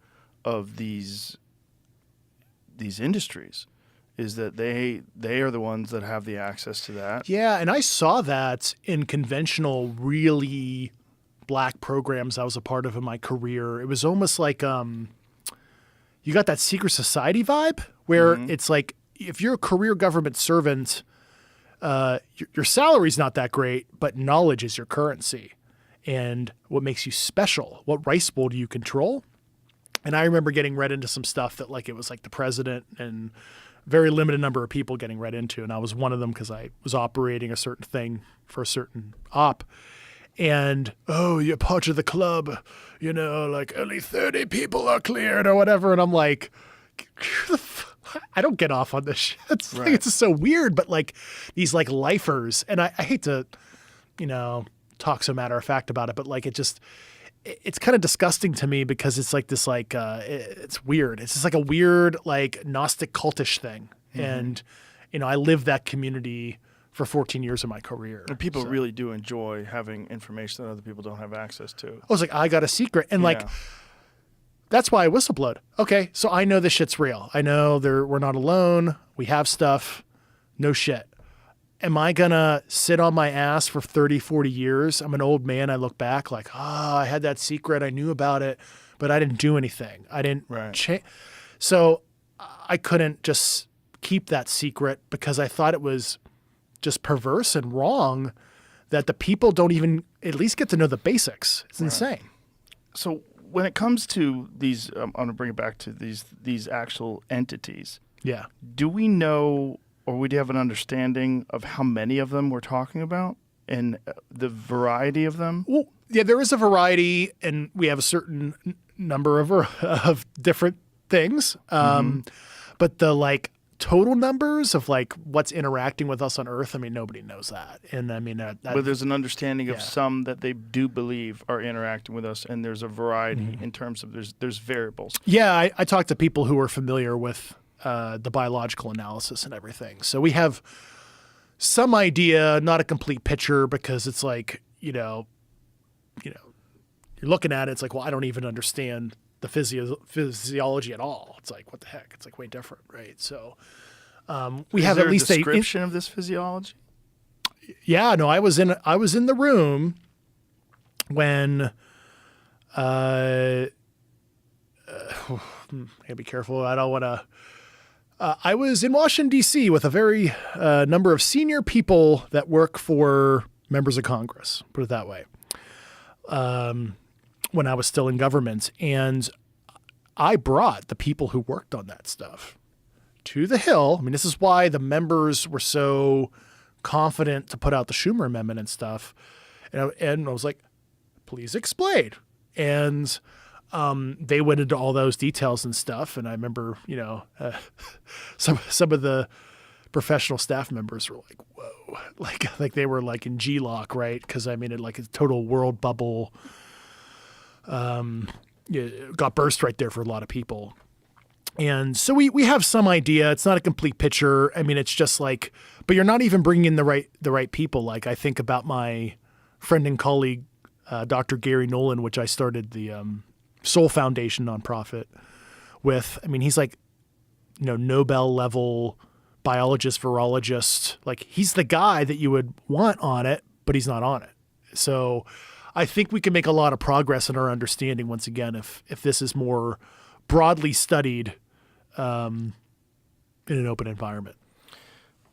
of these industries is that they are the ones that have the access to that. Yeah, and I saw that in conventional, really black programs I was a part of in my career. It was almost like you got that secret society vibe where it's like if you're a career government servant, your salary's not that great, but knowledge is your currency. And what makes you special? What rice bowl do you control? And I remember getting read into some stuff that like it was like the president and very limited number of people getting read into. And I was one of them because I was operating a certain thing for a certain op. And, you're part of the club, like only 30 people are cleared or whatever. And I'm like, I don't get off on this shit. It's, right. like, it's just so weird. But like these like lifers, and I hate to, talk so matter of fact about it, but like it's kind of disgusting to me because it's like this, like, it's weird. It's just like a weird, like Gnostic cultish thing. Mm-hmm. And, I lived that community for 14 years of my career. And people really do enjoy having information that other people don't have access to. I was like, I got a secret. And like, that's why I whistleblowed. Okay, so I know this shit's real. I know we're not alone. We have stuff. No shit. Am I going to sit on my ass for 30, 40 years? I'm an old man. I look back like, I had that secret. I knew about it. but I didn't do anything. I didn't change. So I couldn't just keep that secret because I thought it was just perverse and wrong that the people don't even at least get to know the basics. It's insane. So when it comes to these, I'm going to bring it back to these actual entities. Yeah. Do we know, or would you have an understanding of how many of them we're talking about and the variety of them? Well, yeah, there is a variety, and we have a certain number of different things. But the total numbers of what's interacting with us on Earth, I mean, nobody knows that. And I mean, but there's an understanding of some that they do believe are interacting with us, and there's a variety in terms of there's variables. Yeah, I talked to people who are familiar with the biological analysis and everything. So we have some idea, not a complete picture, because it's you're looking at it, it's well, I don't even understand the physiology at all. It's what the heck? It's way different, right? So we have at least a description of this physiology. Yeah, no, I was in the room when I gotta be careful. I don't want to. I was in Washington D.C. with a very number of senior people that work for members of Congress. Put it that way. When I was still in government, and I brought the people who worked on that stuff to the Hill. I mean, this is why the members were so confident to put out the Schumer amendment and stuff. And I was like, please explain. And they went into all those details and stuff. And I remember, some of the professional staff members were like, whoa, like they were in G-lock, right? Because I mean, a total world bubble got burst right there for a lot of people. And so we have some idea. It's not a complete picture. I mean, it's just but you're not even bringing in the right people. I think about my friend and colleague, Dr. Gary Nolan, which I started the Soul Foundation nonprofit with. I mean, he's Nobel level biologist, virologist. He's the guy that you would want on it, but he's not on it. So I think we can make a lot of progress in our understanding once again if this is more broadly studied in an open environment.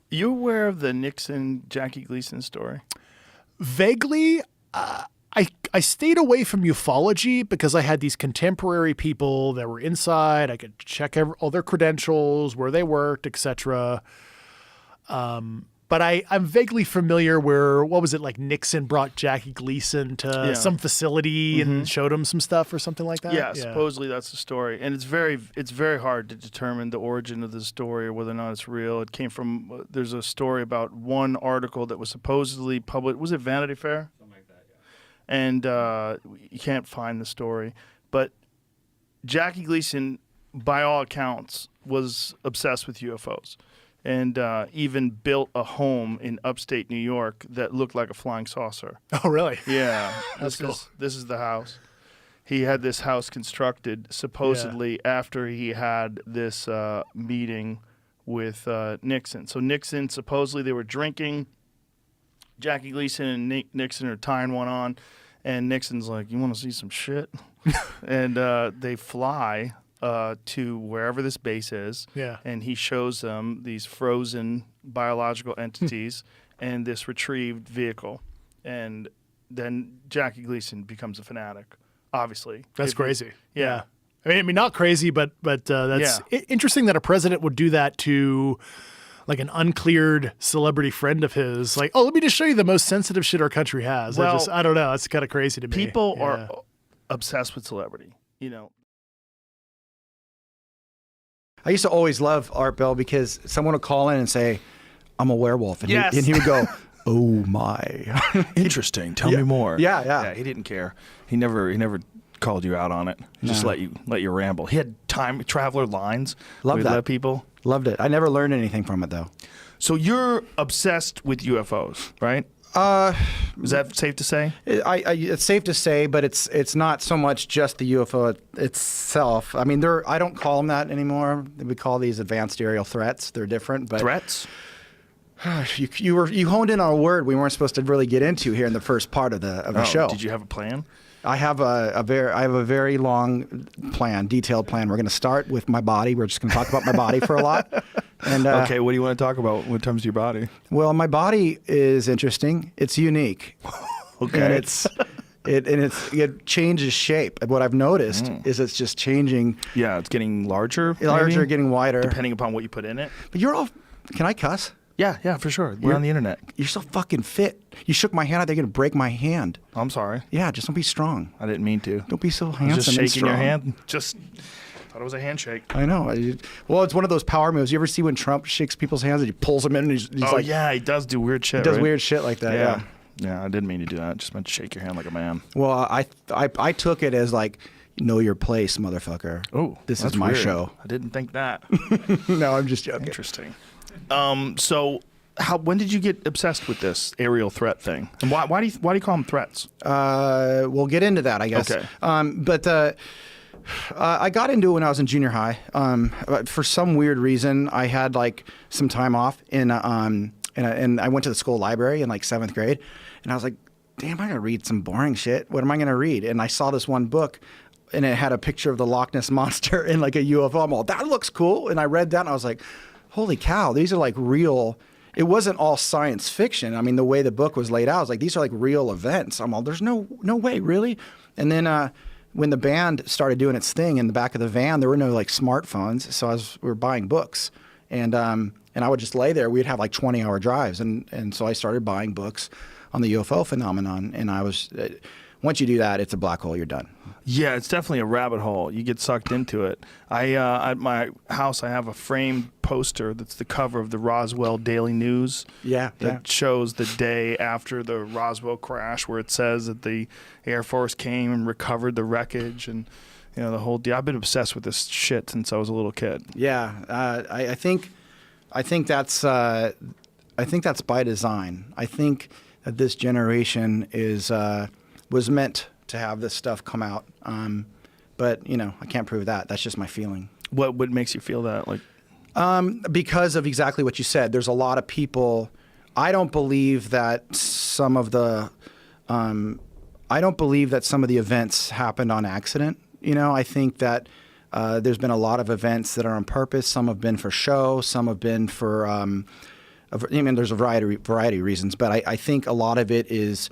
You aware of the Nixon Jackie Gleason story? Vaguely. I stayed away from ufology because I had these contemporary people that were inside. I could check all their credentials, where they worked, etc. But I'm vaguely familiar what was it, Nixon brought Jackie Gleason to some facility and showed him some stuff or something like that? Yeah, supposedly that's the story. And it's very hard to determine the origin of the story or whether or not it's real. It came from, there's a story about one article that was supposedly published. Was it Vanity Fair? Something like that, yeah. And you can't find the story. But Jackie Gleason, by all accounts, was obsessed with UFOs. And even built a home in upstate New York that looked like a flying saucer. Oh, really? Yeah. That's cool. This is the house. He had this house constructed supposedly after he had this meeting with Nixon. So Nixon, supposedly they were drinking. Jackie Gleason and Nixon are tying one on. And Nixon's like, you want to see some shit? And they fly to wherever this base is. Yeah. And he shows them these frozen biological entities and this retrieved vehicle. And then Jackie Gleason becomes a fanatic, obviously. That's crazy. Yeah. I mean, not crazy, but that's interesting that a president would do that to an uncleared celebrity friend of his. Oh, let me just show you the most sensitive shit our country has. Well, I don't know. It's kind of crazy to me. People are obsessed with celebrity, I used to always love Art Bell because someone would call in and say, I'm a werewolf. And, he would go, oh my. Interesting. Tell me more. Yeah. He didn't care. He never called you out on it. He just let you ramble. He had time traveler lines. Loved that. Let people. Loved it. I never learned anything from it though. So you're obsessed with UFOs, right? Is that safe to say? It's safe to say, but it's not so much just the UFO itself. I mean, I don't call them that anymore. We call these advanced aerial threats. They're different. But threats? You honed in on a word we weren't supposed to really get into here in the first part of the show. Did you have a plan? I have a very long plan, detailed plan. We're going to start with my body. We're just going to talk about my body for a lot. And okay, what do you want to talk about when it comes to your body? Well, my body is interesting. It's unique. Okay. And it changes shape. What I've noticed is it's just changing. Yeah, it's getting larger. Larger, getting wider. Depending upon what you put in it. But you're all. Can I cuss? Yeah, for sure. We're on the internet. You're so fucking fit. You shook my hand. I think you're gonna break my hand. I'm sorry. Yeah, just don't be strong. I didn't mean to. Don't be so I was handsome. just and shaking your strong. hand. Just thought it was a handshake. I know. Well, it's one of those power moves. You ever see when Trump shakes people's hands and he pulls them in and he's like, yeah, he does do weird shit. He does right? weird shit like that. Yeah. Yeah, I didn't mean to do that. I just meant to shake your hand like a man. Well, I took it as like, know your place, motherfucker. Oh, this is my weird. show. I didn't think that. No, I'm just joking. Interesting. So, when did you get obsessed with this aerial threat thing? And why do you call them threats? We'll get into that, I guess. Okay. But I got into it when I was in junior high. For some weird reason, I had like some time off and I went to the school library in like 7th grade, and I was like, damn, I'm gonna read some boring shit. What am I gonna read? And I saw this one book, and it had a picture of the Loch Ness Monster and like a UFO. I'm all, that looks cool. And I read that, and I was like, holy cow, these are like real. It wasn't all science fiction. I mean, the way the book was laid out, I was like, these are like real events. I'm all, there's no way, really? And then when the band started doing its thing in the back of the van, there were no like smartphones, so we were buying books. And I would just lay there. We'd have like 20-hour drives. And so I started buying books on the UFO phenomenon. And I was, once you do that, it's a black hole, you're done. Yeah, it's definitely a rabbit hole. You get sucked into it. At my house, I have a framed poster that's the cover of the Roswell Daily News. That shows the day after the Roswell crash, where it says that the Air Force came and recovered the wreckage, and the whole deal. I've been obsessed with this shit since I was a little kid. Yeah, I think that's by design. I think that this generation was meant to have this stuff come out. But I can't prove that. That's just my feeling. What makes you feel that? Like, because of exactly what you said. There's a lot of people. I don't believe that some of the events happened on accident. I think that there's been a lot of events that are on purpose. Some have been for show. Some have been for. There's a variety of reasons, but I think a lot of it is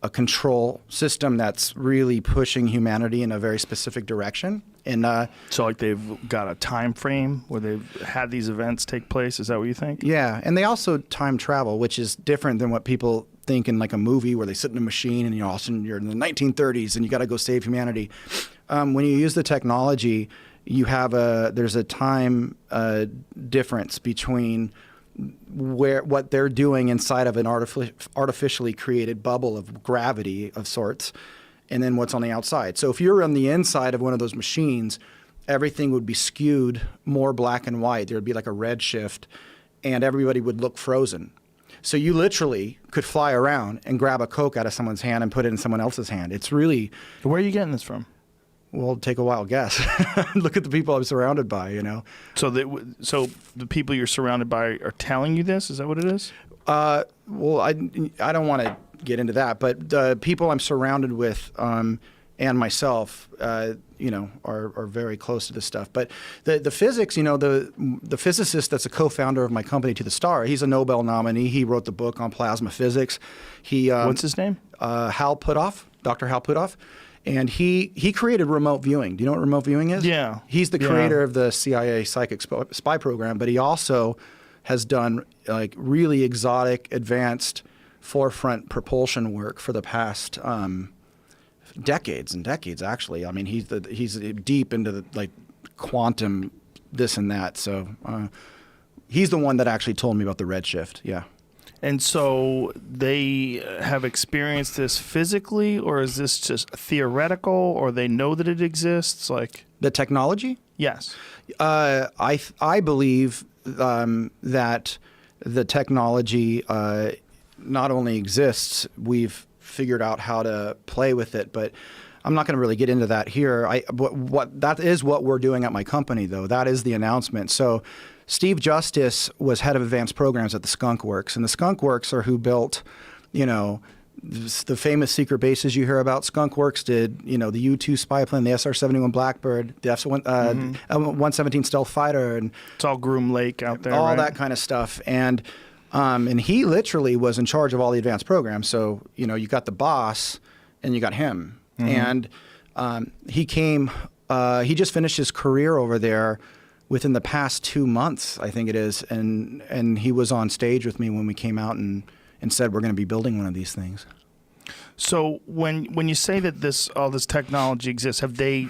a control system that's really pushing humanity in a very specific direction. And so like they've got a time frame where they've had these events take place. Is that what you think? Yeah, and they also time travel, which is different than what people think in like a movie where they sit in a machine and all of a sudden you're in the 1930s and you got to go save humanity. When you use the technology, there's a time difference between what they're doing inside of an artificially created bubble of gravity of sorts, and then what's on the outside. So if you're on the inside of one of those machines, everything would be skewed more black and white. There would be like a red shift, and everybody would look frozen. So you literally could fly around and grab a Coke out of someone's hand and put it in someone else's hand. It's really... Where are you getting this from? Well, take a wild guess. Look at the people I'm surrounded by, So the people you're surrounded by are telling you this? Is that what it is? Well, I don't want to get into that, but the people I'm surrounded with and myself, are very close to this stuff. But the physics, the physicist that's a co-founder of my company, To the Star, he's a Nobel nominee. He wrote the book on plasma physics. What's his name? Hal Puthoff, Dr. Hal Puthoff. And he created remote viewing. Do you know what remote viewing is? Yeah. He's the creator of the CIA psychic spy program, but he also has done like really exotic, advanced, forefront propulsion work for the past decades and decades. Actually, I mean, he's deep into the quantum this and that. So he's the one that actually told me about the redshift. Yeah. And so they have experienced this physically, or is this just theoretical, or they know that it exists? Like the technology? Yes. I believe that the technology not only exists, we've figured out how to play with it, but I'm not going to really get into that here. That is what we're doing at my company, though. That is the announcement. So Steve Justice was head of advanced programs at the Skunk Works, and the Skunk Works are who built, the famous secret bases you hear about. Skunk Works did, the U-2 spy plane, the SR-71 Blackbird, the F-117 stealth fighter, and it's all Groom Lake out there, all right? that kind of stuff. And he literally was in charge of all the advanced programs. So you got the boss, and you got him, and he came. He just finished his career over there within the past 2 months, I think it is, and he was on stage with me when we came out and said we're going to be building one of these things. So when you say that all this technology exists, have they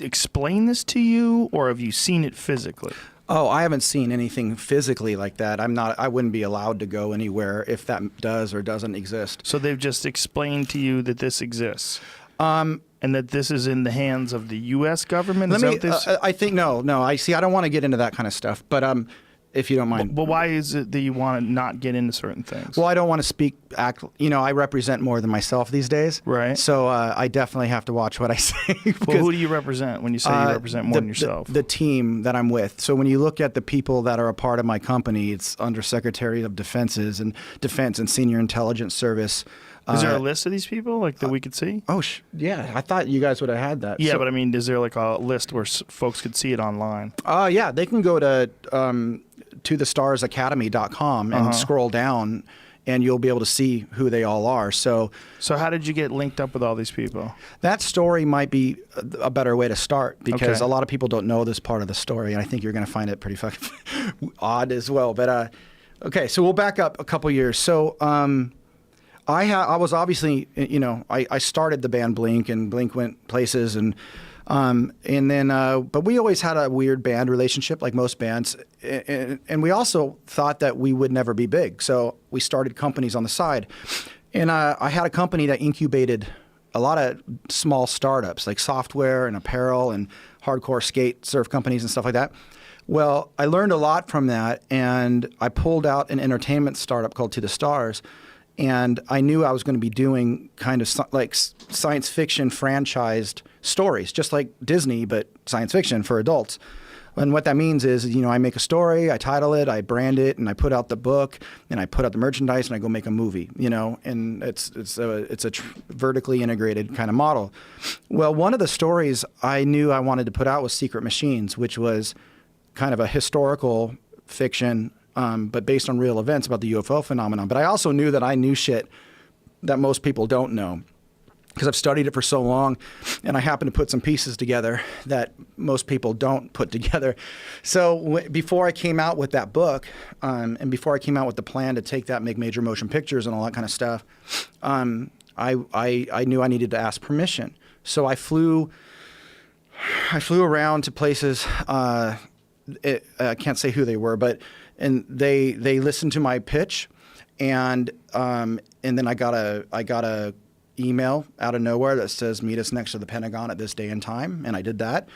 explained this to you, or have you seen it physically? Oh, I haven't seen anything physically like that. I wouldn't be allowed to go anywhere if that does or doesn't exist. So they've just explained to you that this exists, and that this is in the hands of the U.S. government. I think no. I don't want to get into that kind of stuff, but if you don't mind. But why is it that you want to not get into certain things? Well, I don't want to I represent more than myself these days. Right. So I definitely have to watch what I say. Well, who do you represent when you say you represent more than yourself? The team that I'm with. So when you look at the people that are a part of my company, it's Undersecretary of Defense and Senior Intelligence Service. Is there a list of these people that we could see? Yeah. I thought you guys would have had that. Yeah, but I mean, is there a list where folks could see it online? Yeah, they can go to thestarsacademy.com and scroll down, and you'll be able to see who they all are. So how did you get linked up with all these people? That story might be a better way to start, because a lot of people don't know this part of the story, and I think you're going to find it pretty fucking odd as well. But okay, so we'll back up a couple years. So I was obviously, I started the band Blink, and Blink went places, and then, but we always had a weird band relationship, like most bands, and we also thought that we would never be big, so we started companies on the side, and I had a company that incubated a lot of small startups, like software and apparel and hardcore skate surf companies and stuff like that. Well, I learned a lot from that, and I pulled out an entertainment startup called To the Stars. And I knew I was going to be doing kind of like science fiction franchised stories, just like Disney, but science fiction for adults. And what that means is, I make a story, I title it, I brand it, and I put out the book, and I put out the merchandise, and I go make a movie, and it's a vertically integrated kind of model. Well, one of the stories I knew I wanted to put out was Secret Machines, which was kind of a historical fiction, but based on real events about the UFO phenomenon. But I also knew that I knew shit that most people don't know, because I've studied it for so long, and I happen to put some pieces together that most people don't put together. So before I came out with that book, and before I came out with the plan to take that, make major motion pictures and all that kind of stuff, I knew I needed to ask permission. So I flew around to places. I can't say who they were, but they listened to my pitch, and then I got a email out of nowhere that says meet us next to the Pentagon at this day and time, and I did that.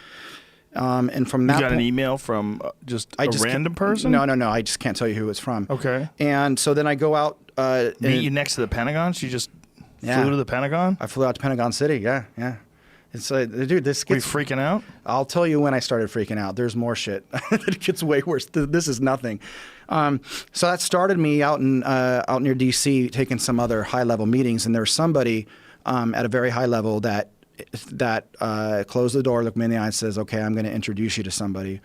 And from that, you got an email from just a random person? No, I just can't tell you who it's from. Okay. And so then I go out. Meet you next to the Pentagon? So you just flew to the Pentagon? I flew out to Pentagon City. Yeah. It's dude, this gets... Were you freaking out? I'll tell you when I started freaking out. There's more shit. It gets way worse. This is nothing. So that started me out near D.C. taking some other high-level meetings, and there was somebody at a very high level that closed the door, looked me in the eye, and says, "Okay, I'm going to introduce you to somebody."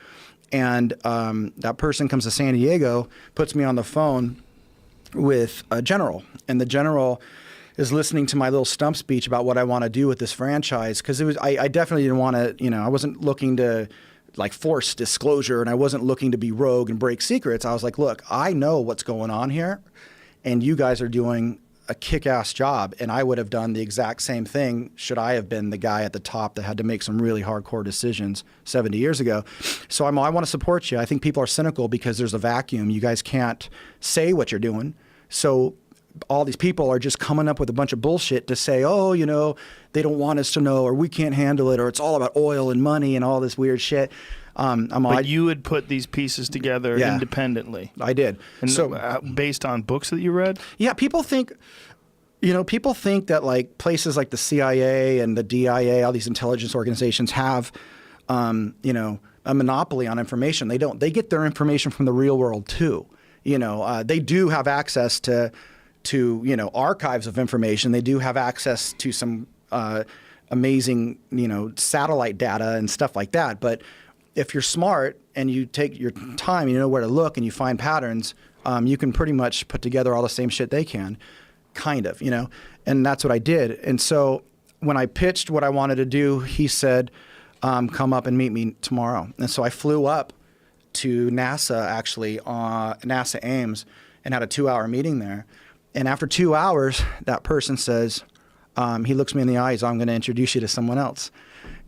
And that person comes to San Diego, puts me on the phone with a general, and the general is listening to my little stump speech about what I want to do with this franchise, because I definitely didn't want to, I wasn't looking to force disclosure, and I wasn't looking to be rogue and break secrets. I was like, look, I know what's going on here, and you guys are doing a kick-ass job, and I would have done the exact same thing should I have been the guy at the top that had to make some really hardcore decisions 70 years ago. So I want to support you. I think people are cynical because there's a vacuum. You guys can't say what you're doing. So all these people are just coming up with a bunch of bullshit to say, oh, they don't want us to know, or we can't handle it, or it's all about oil and money and all this weird shit. But you had put these pieces together independently. I did. And so based on books that you read? Yeah, people think that places like the CIA and the DIA, all these intelligence organizations have, a monopoly on information. They don't. They get their information from the real world too. They do have access to to, you know, archives of information. They do have access to some amazing, you know, satellite data and stuff like that. But if you're smart and you take your time, you know where to look and you find patterns, you can pretty much put together all the same shit they can, kind of, you know. And that's what I did. And so when I pitched what I wanted to do, he said, come up and meet me tomorrow. And so I flew up to NASA, actually, NASA Ames, and had a 2-hour meeting there. And after 2 hours, that person says, he looks me in the eyes, I'm going to introduce you to someone else.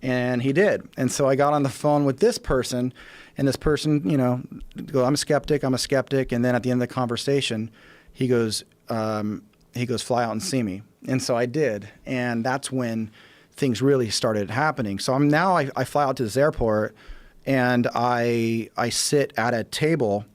And he did. And so I got on the phone with this person, and this person, you know, go, I'm a skeptic. And then at the end of the conversation, he goes, fly out and see me. And so I did. And that's when things really started happening. So I fly out to this airport, and I sit at a table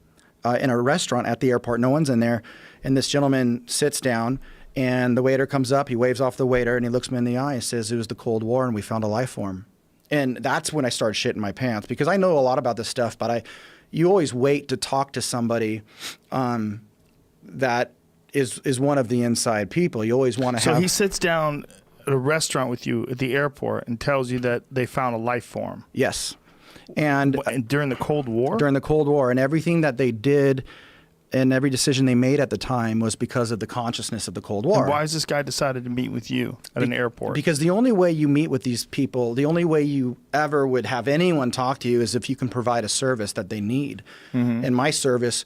in a restaurant at the airport. No one's in there. And this gentleman sits down, and the waiter comes up. He waves off the waiter, and he looks me in the eye and says, it was the Cold War, and we found a life form. And that's when I started shitting my pants, because I know a lot about this stuff, but you always wait to talk to somebody that is one of the inside people. You always want to have... So he sits down at a restaurant with you at the airport and tells you that they found a life form. Yes. And during the Cold War? During the Cold War. And everything that they did and every decision they made at the time was because of the consciousness of the Cold War. And why has this guy decided to meet with you at an airport? Because the only way you meet with these people, the only way you ever would have anyone talk to you is if you can provide a service that they need. Mm-hmm. And my service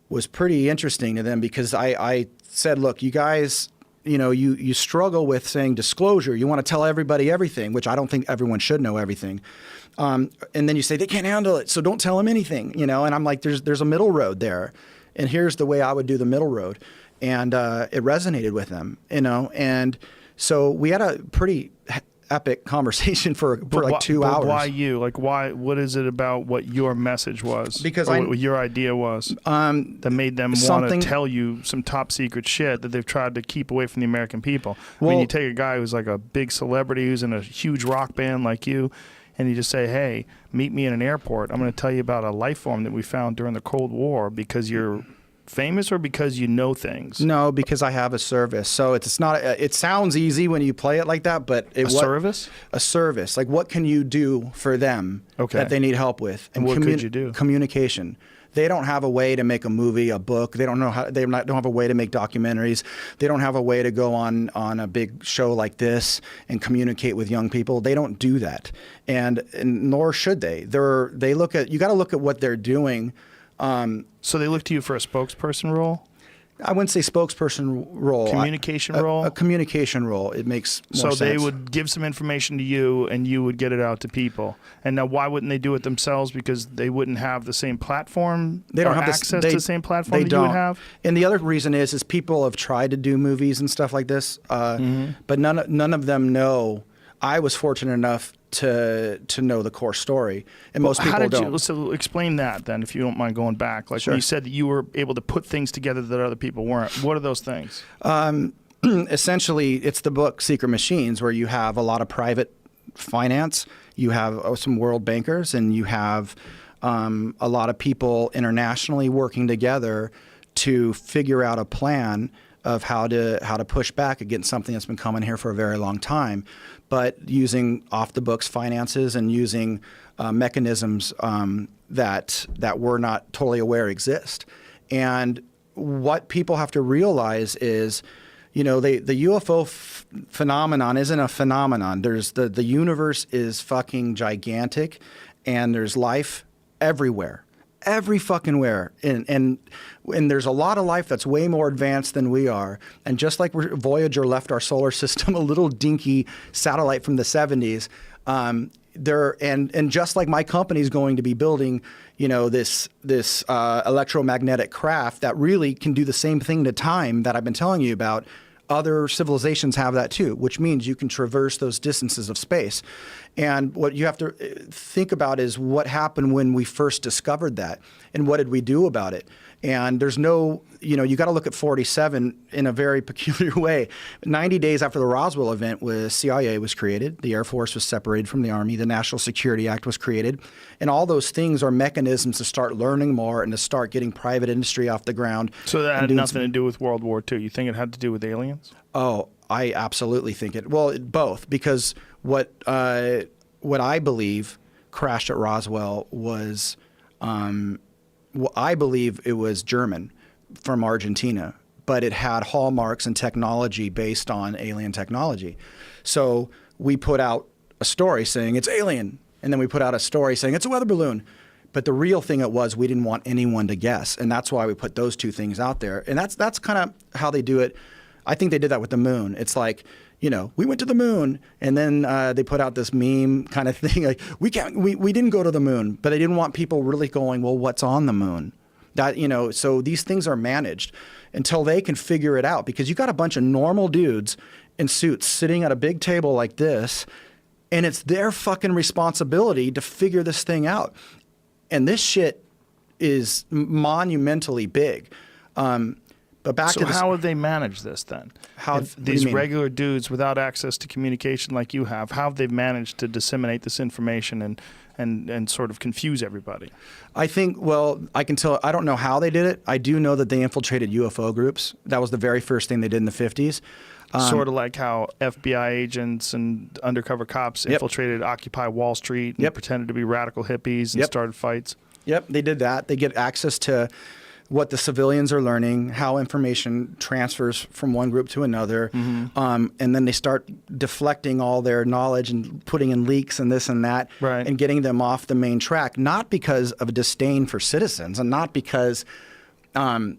was pretty interesting to them, because I said, look, you guys, you know, you struggle with saying disclosure. You want to tell everybody everything, which I don't think everyone should know everything. And then you say they can't handle it, so don't tell them anything, you know. And I'm like, there's a middle road there. And here's the way I would do the middle road. And it resonated with them, you know. And so we had a pretty epic conversation for like 2 hours. Why you? Like, why? What is it about what your message was? Because what your idea was that made them want to tell you some top secret shit that they've tried to keep away from the American people. Well, I mean, you take a guy who's like a big celebrity who's in a huge rock band like you, and you just say, hey, meet me in an airport. I'm going to tell you about a life form that we found during the Cold War, because you're famous or because you know things? No, because I have a service. So it's not. It sounds easy when you play it like that, but service. A service. Like, what can you do for them that they need help with? And what could you do? Communication. They don't have a way to make a movie, a book. They don't know how. Don't have a way to make documentaries. They don't have a way to go on a big show like this and communicate with young people. They don't do that, and nor should they. They look at. You got to look at what they're doing. So they look to you for a spokesperson role? I wouldn't say spokesperson role. Communication role? A communication role. It makes more sense. So they would give some information to you, and you would get it out to people. And now, why wouldn't they do it themselves? Because they wouldn't have the same platform? They don't have access to the same platform that you would have? And the other reason is people have tried to do movies and stuff like this, but none of them know. I was fortunate enough to know the core story, and most people don't. So explain that then, if you don't mind going back. Like, when you said that you were able to put things together that other people weren't. What are those things? Essentially, it's the book Secret Machines, where you have a lot of private finance, you have some world bankers, and you have a lot of people internationally working together to figure out a plan of how to push back against something that's been coming here for a very long time, but using off-the-books finances and using mechanisms that we're not totally aware exist. And what people have to realize is, you know, the UFO phenomenon isn't a phenomenon. The universe is fucking gigantic, and there's life everywhere. Every fucking where. And there's a lot of life that's way more advanced than we are. And just like Voyager left our solar system a little dinky satellite from the 70s, and just like my company's going to be building, you know, this electromagnetic craft that really can do the same thing to time that I've been telling you about, other civilizations have that too, which means you can traverse those distances of space. And what you have to think about is what happened when we first discovered that, and what did we do about it? And there's no, you got to look at 47 in a very peculiar way. 90 days after the Roswell event, CIA was created, the Air Force was separated from the Army, the National Security Act was created, and all those things are mechanisms to start learning more and to start getting private industry off the ground. So that had nothing to do with World War II. You think it had to do with aliens? Oh, I absolutely think it. Well, both, because what I believe crashed at Roswell was, I believe it was German from Argentina, but it had hallmarks and technology based on alien technology. So we put out a story saying it's alien, and then we put out a story saying it's a weather balloon. But the real thing it was, we didn't want anyone to guess, and that's why we put those two things out there. And that's kind of how they do it. I think they did that with the moon. It's like, we went to the moon, and then they put out this meme kind of thing, like we didn't go to the moon, but they didn't want people really going, well, what's on the moon? That so these things are managed until they can figure it out, because you got a bunch of normal dudes in suits sitting at a big table like this, and it's their fucking responsibility to figure this thing out. And this shit is monumentally big. But back so to how would they manage this then? If these regular dudes without access to communication like you have, how have they managed to disseminate this information and sort of confuse everybody? I think, I can tell, I don't know how they did it. I do know that they infiltrated UFO groups. That was the very first thing they did in the 50s. Sort of like how FBI agents and undercover cops infiltrated Occupy Wall Street and pretended to be radical hippies and started fights. Yep, they did that. They get access to what the civilians are learning, how information transfers from one group to another, and then they start deflecting all their knowledge and putting in leaks and this and that, and getting them off the main track, not because of a disdain for citizens and not because of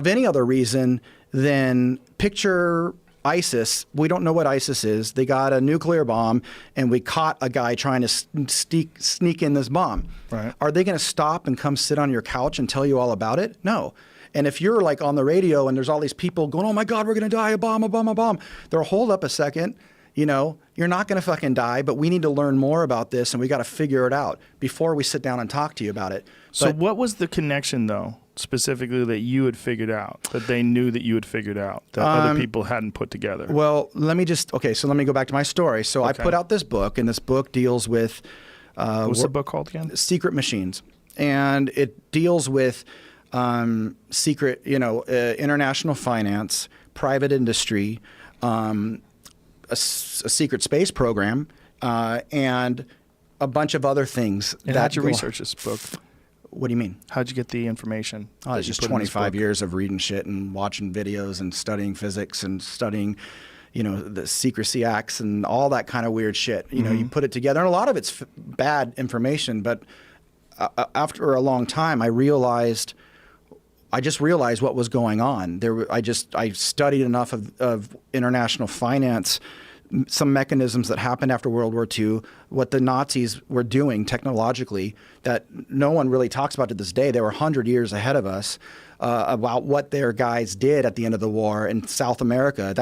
any other reason than picture ISIS. We don't know what ISIS is. They got a nuclear bomb, and we caught a guy trying to sneak in this bomb. Right. Are they going to stop and come sit on your couch and tell you all about it? No. And if you're like on the radio and there's all these people going, oh my God, we're going to die, a bomb, a bomb, a bomb. They'll hold up a second. You're not going to fucking die, but we need to learn more about this, and we got to figure it out before we sit down and talk to you about it. So what was the connection, though, specifically that you had figured out, that they knew that you had figured out, that other people hadn't put together? Well, let me go back to my story. So I put out this book, and this book deals with... what's the book called again? Secret Machines. And it deals with secret, international finance, private industry, a secret space program, and a bunch of other things. And how'd you research this book? What do you mean? How'd you get the information? Oh, it's just 25 years of reading shit and watching videos and studying physics and studying, the secrecy acts and all that kind of weird shit. You put it together, and a lot of it's bad information. But after a long time, I just realized what was going on. I studied enough of international finance, some mechanisms that happened after World War II, what the Nazis were doing technologically that no one really talks about to this day. They were 100 years ahead of us about what their guys did at the end of the war in South America.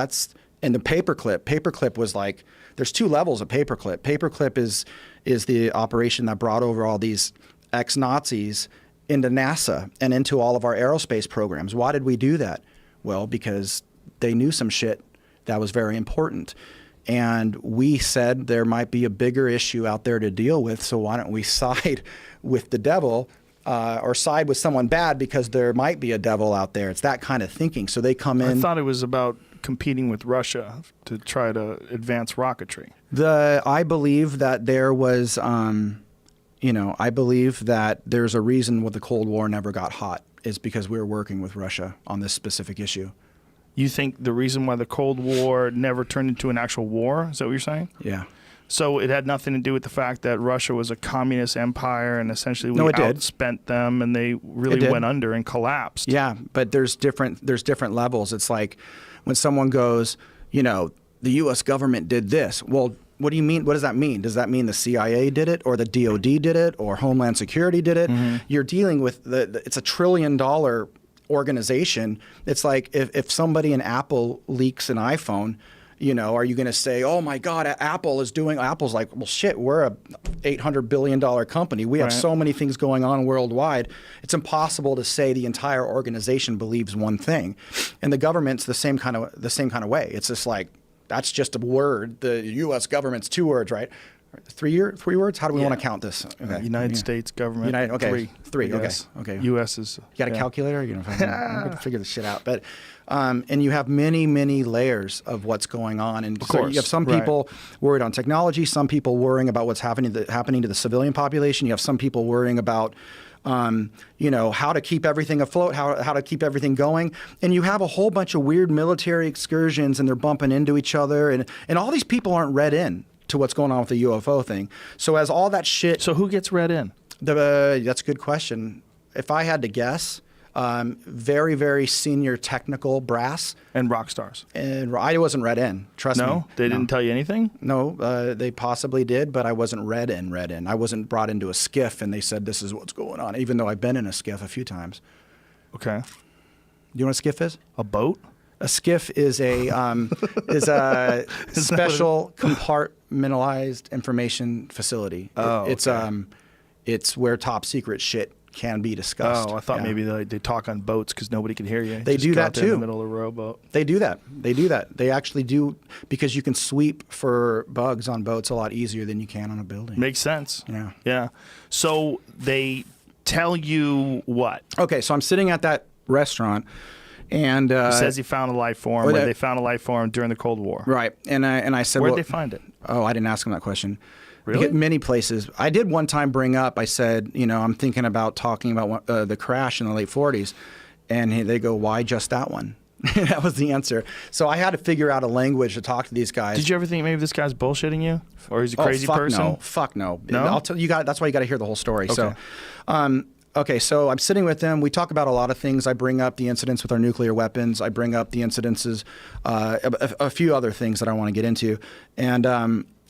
And the paperclip. Paperclip was like, there's two levels of paperclip. Paperclip is the operation that brought over all these ex-Nazis into NASA and into all of our aerospace programs. Why did we do that? Well, because they knew some shit that was very important. And we said there might be a bigger issue out there to deal with, so why don't we side with the devil or side with someone bad because there might be a devil out there. It's that kind of thinking. So they come in. I thought it was about competing with Russia to try to advance rocketry. I believe that there was, I believe that there's a reason why the Cold War never got hot is because we were working with Russia on this specific issue. You think the reason why the Cold War never turned into an actual war, is that what you're saying? Yeah. So it had nothing to do with the fact that Russia was a communist empire and essentially we outspent them and they really went under and collapsed. Yeah, but there's different levels. It's like when someone goes, the U.S. government did this. Well, what do you mean? What does that mean? Does that mean the CIA did it or the DOD did it or Homeland Security did it? Mm-hmm. You're dealing with it's $1 trillion organization. It's like if somebody in Apple leaks an iPhone, you know, are you going to say, oh my God, Apple's like, well, shit, we're a $800 billion company. We have so many things going on worldwide. It's impossible to say the entire organization believes one thing. And the government's the same kind of way. It's just like, that's just a word. The U.S. government's 2 words, right? 3 words? How do we want to count this? Okay. United States government. Okay. Three. Yes. Okay. U.S. is. You got a calculator? I'm going to figure this shit out. But and you have many, many layers of what's going on. And of course, you have some people worried on technology, some people worrying about what's happening to the civilian population. You have some people worrying about you know, how to keep everything afloat, how to keep everything going. And you have a whole bunch of weird military excursions, and they're bumping into each other. And all these people aren't read in to what's going on with the UFO thing. So as all that shit... So who gets read in? That's a good question. If I had to guess, very, very senior technical brass. And rock stars. And I wasn't read in, trust me. No? They didn't tell you anything? No, they possibly did, but I wasn't read in. I wasn't brought into a skiff and they said this is what's going on, even though I've been in a skiff a few times. Okay. Do you know what a skiff is? A boat? A skiff is a special compartmentalized information facility. Oh, it's where top secret shit can be discussed. Oh, I thought maybe they talk on boats because nobody can hear you. They Just do go that out there in too. the middle of a rowboat. They do that. They actually do, because you can sweep for bugs on boats a lot easier than you can on a building. Makes sense. Yeah. Yeah. So they tell you what? Okay, so I'm sitting at that restaurant. And It says he found a life form, or they found a life form during the Cold War. Right. And I said, where'd well, they find it? Oh, I didn't ask him that question. Really? You get many places. I did one time bring up, I said, you know, I'm thinking about talking about the crash in the late 40s. And they go, why just that one? That was the answer. So I had to figure out a language to talk to these guys. Did you ever think maybe this guy's bullshitting you? Or he's a crazy person? Fuck no. No? I'll tell you, that's why you got to hear the whole story. Okay. So, okay, so I'm sitting with them. We talk about a lot of things. I bring up the incidents with our nuclear weapons. I bring up the incidences, a few other things that I want to get into.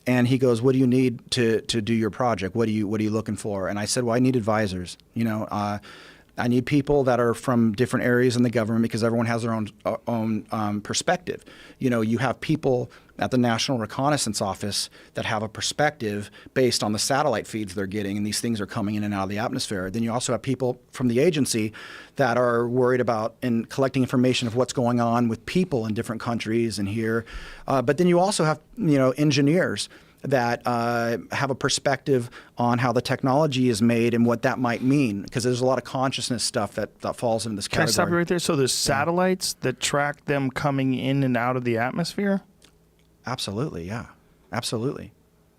And he goes, "What do you need to do your project? What are you looking for?" And I said, "Well, I need advisors. You know, I need people that are from different areas in the government, because everyone has their own perspective. You know, you have people at the National Reconnaissance Office that have a perspective based on the satellite feeds they're getting, and these things are coming in and out of the atmosphere. Then you also have people from the agency that are worried about and collecting information of what's going on with people in different countries and here. But then you also have, you know, engineers that have a perspective on how the technology is made and what that might mean, because there's a lot of consciousness stuff that falls into this category." Can I stop you right there? So there's satellites that track them coming in and out of the atmosphere? Absolutely, yeah. Absolutely.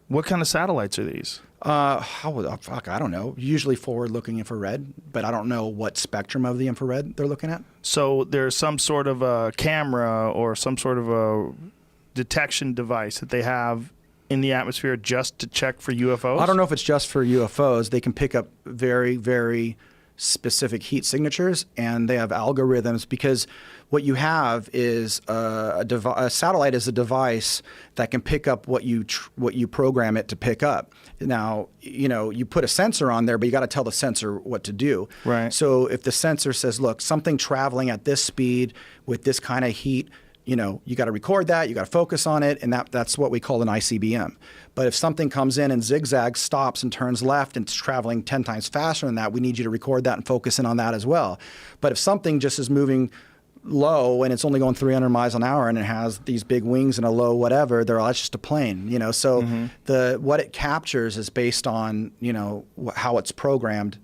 What kind of satellites are these? I don't know. Usually forward-looking infrared, but I don't know what spectrum of the infrared they're looking at. So there's some sort of a camera or some sort of a detection device that they have in the atmosphere just to check for UFOs? I don't know if it's just for UFOs. They can pick up very, very specific heat signatures, and they have algorithms, because what you have is a satellite is a device that can pick up what you program it to pick up. Now, you know, you put a sensor on there, but you got to tell the sensor what to do. Right. So if the sensor says, look, something traveling at this speed with this kind of heat, you know, you got to record that, you got to focus on it, and that's what we call an ICBM. But if something comes in and zigzags, stops and turns left, and it's traveling 10 times faster than that, we need you to record that and focus in on that as well. But if something just is moving low and it's only going 300 miles an hour and it has these big wings and a low whatever, that's just a plane, you know. So what it captures is based on, you know, how it's programmed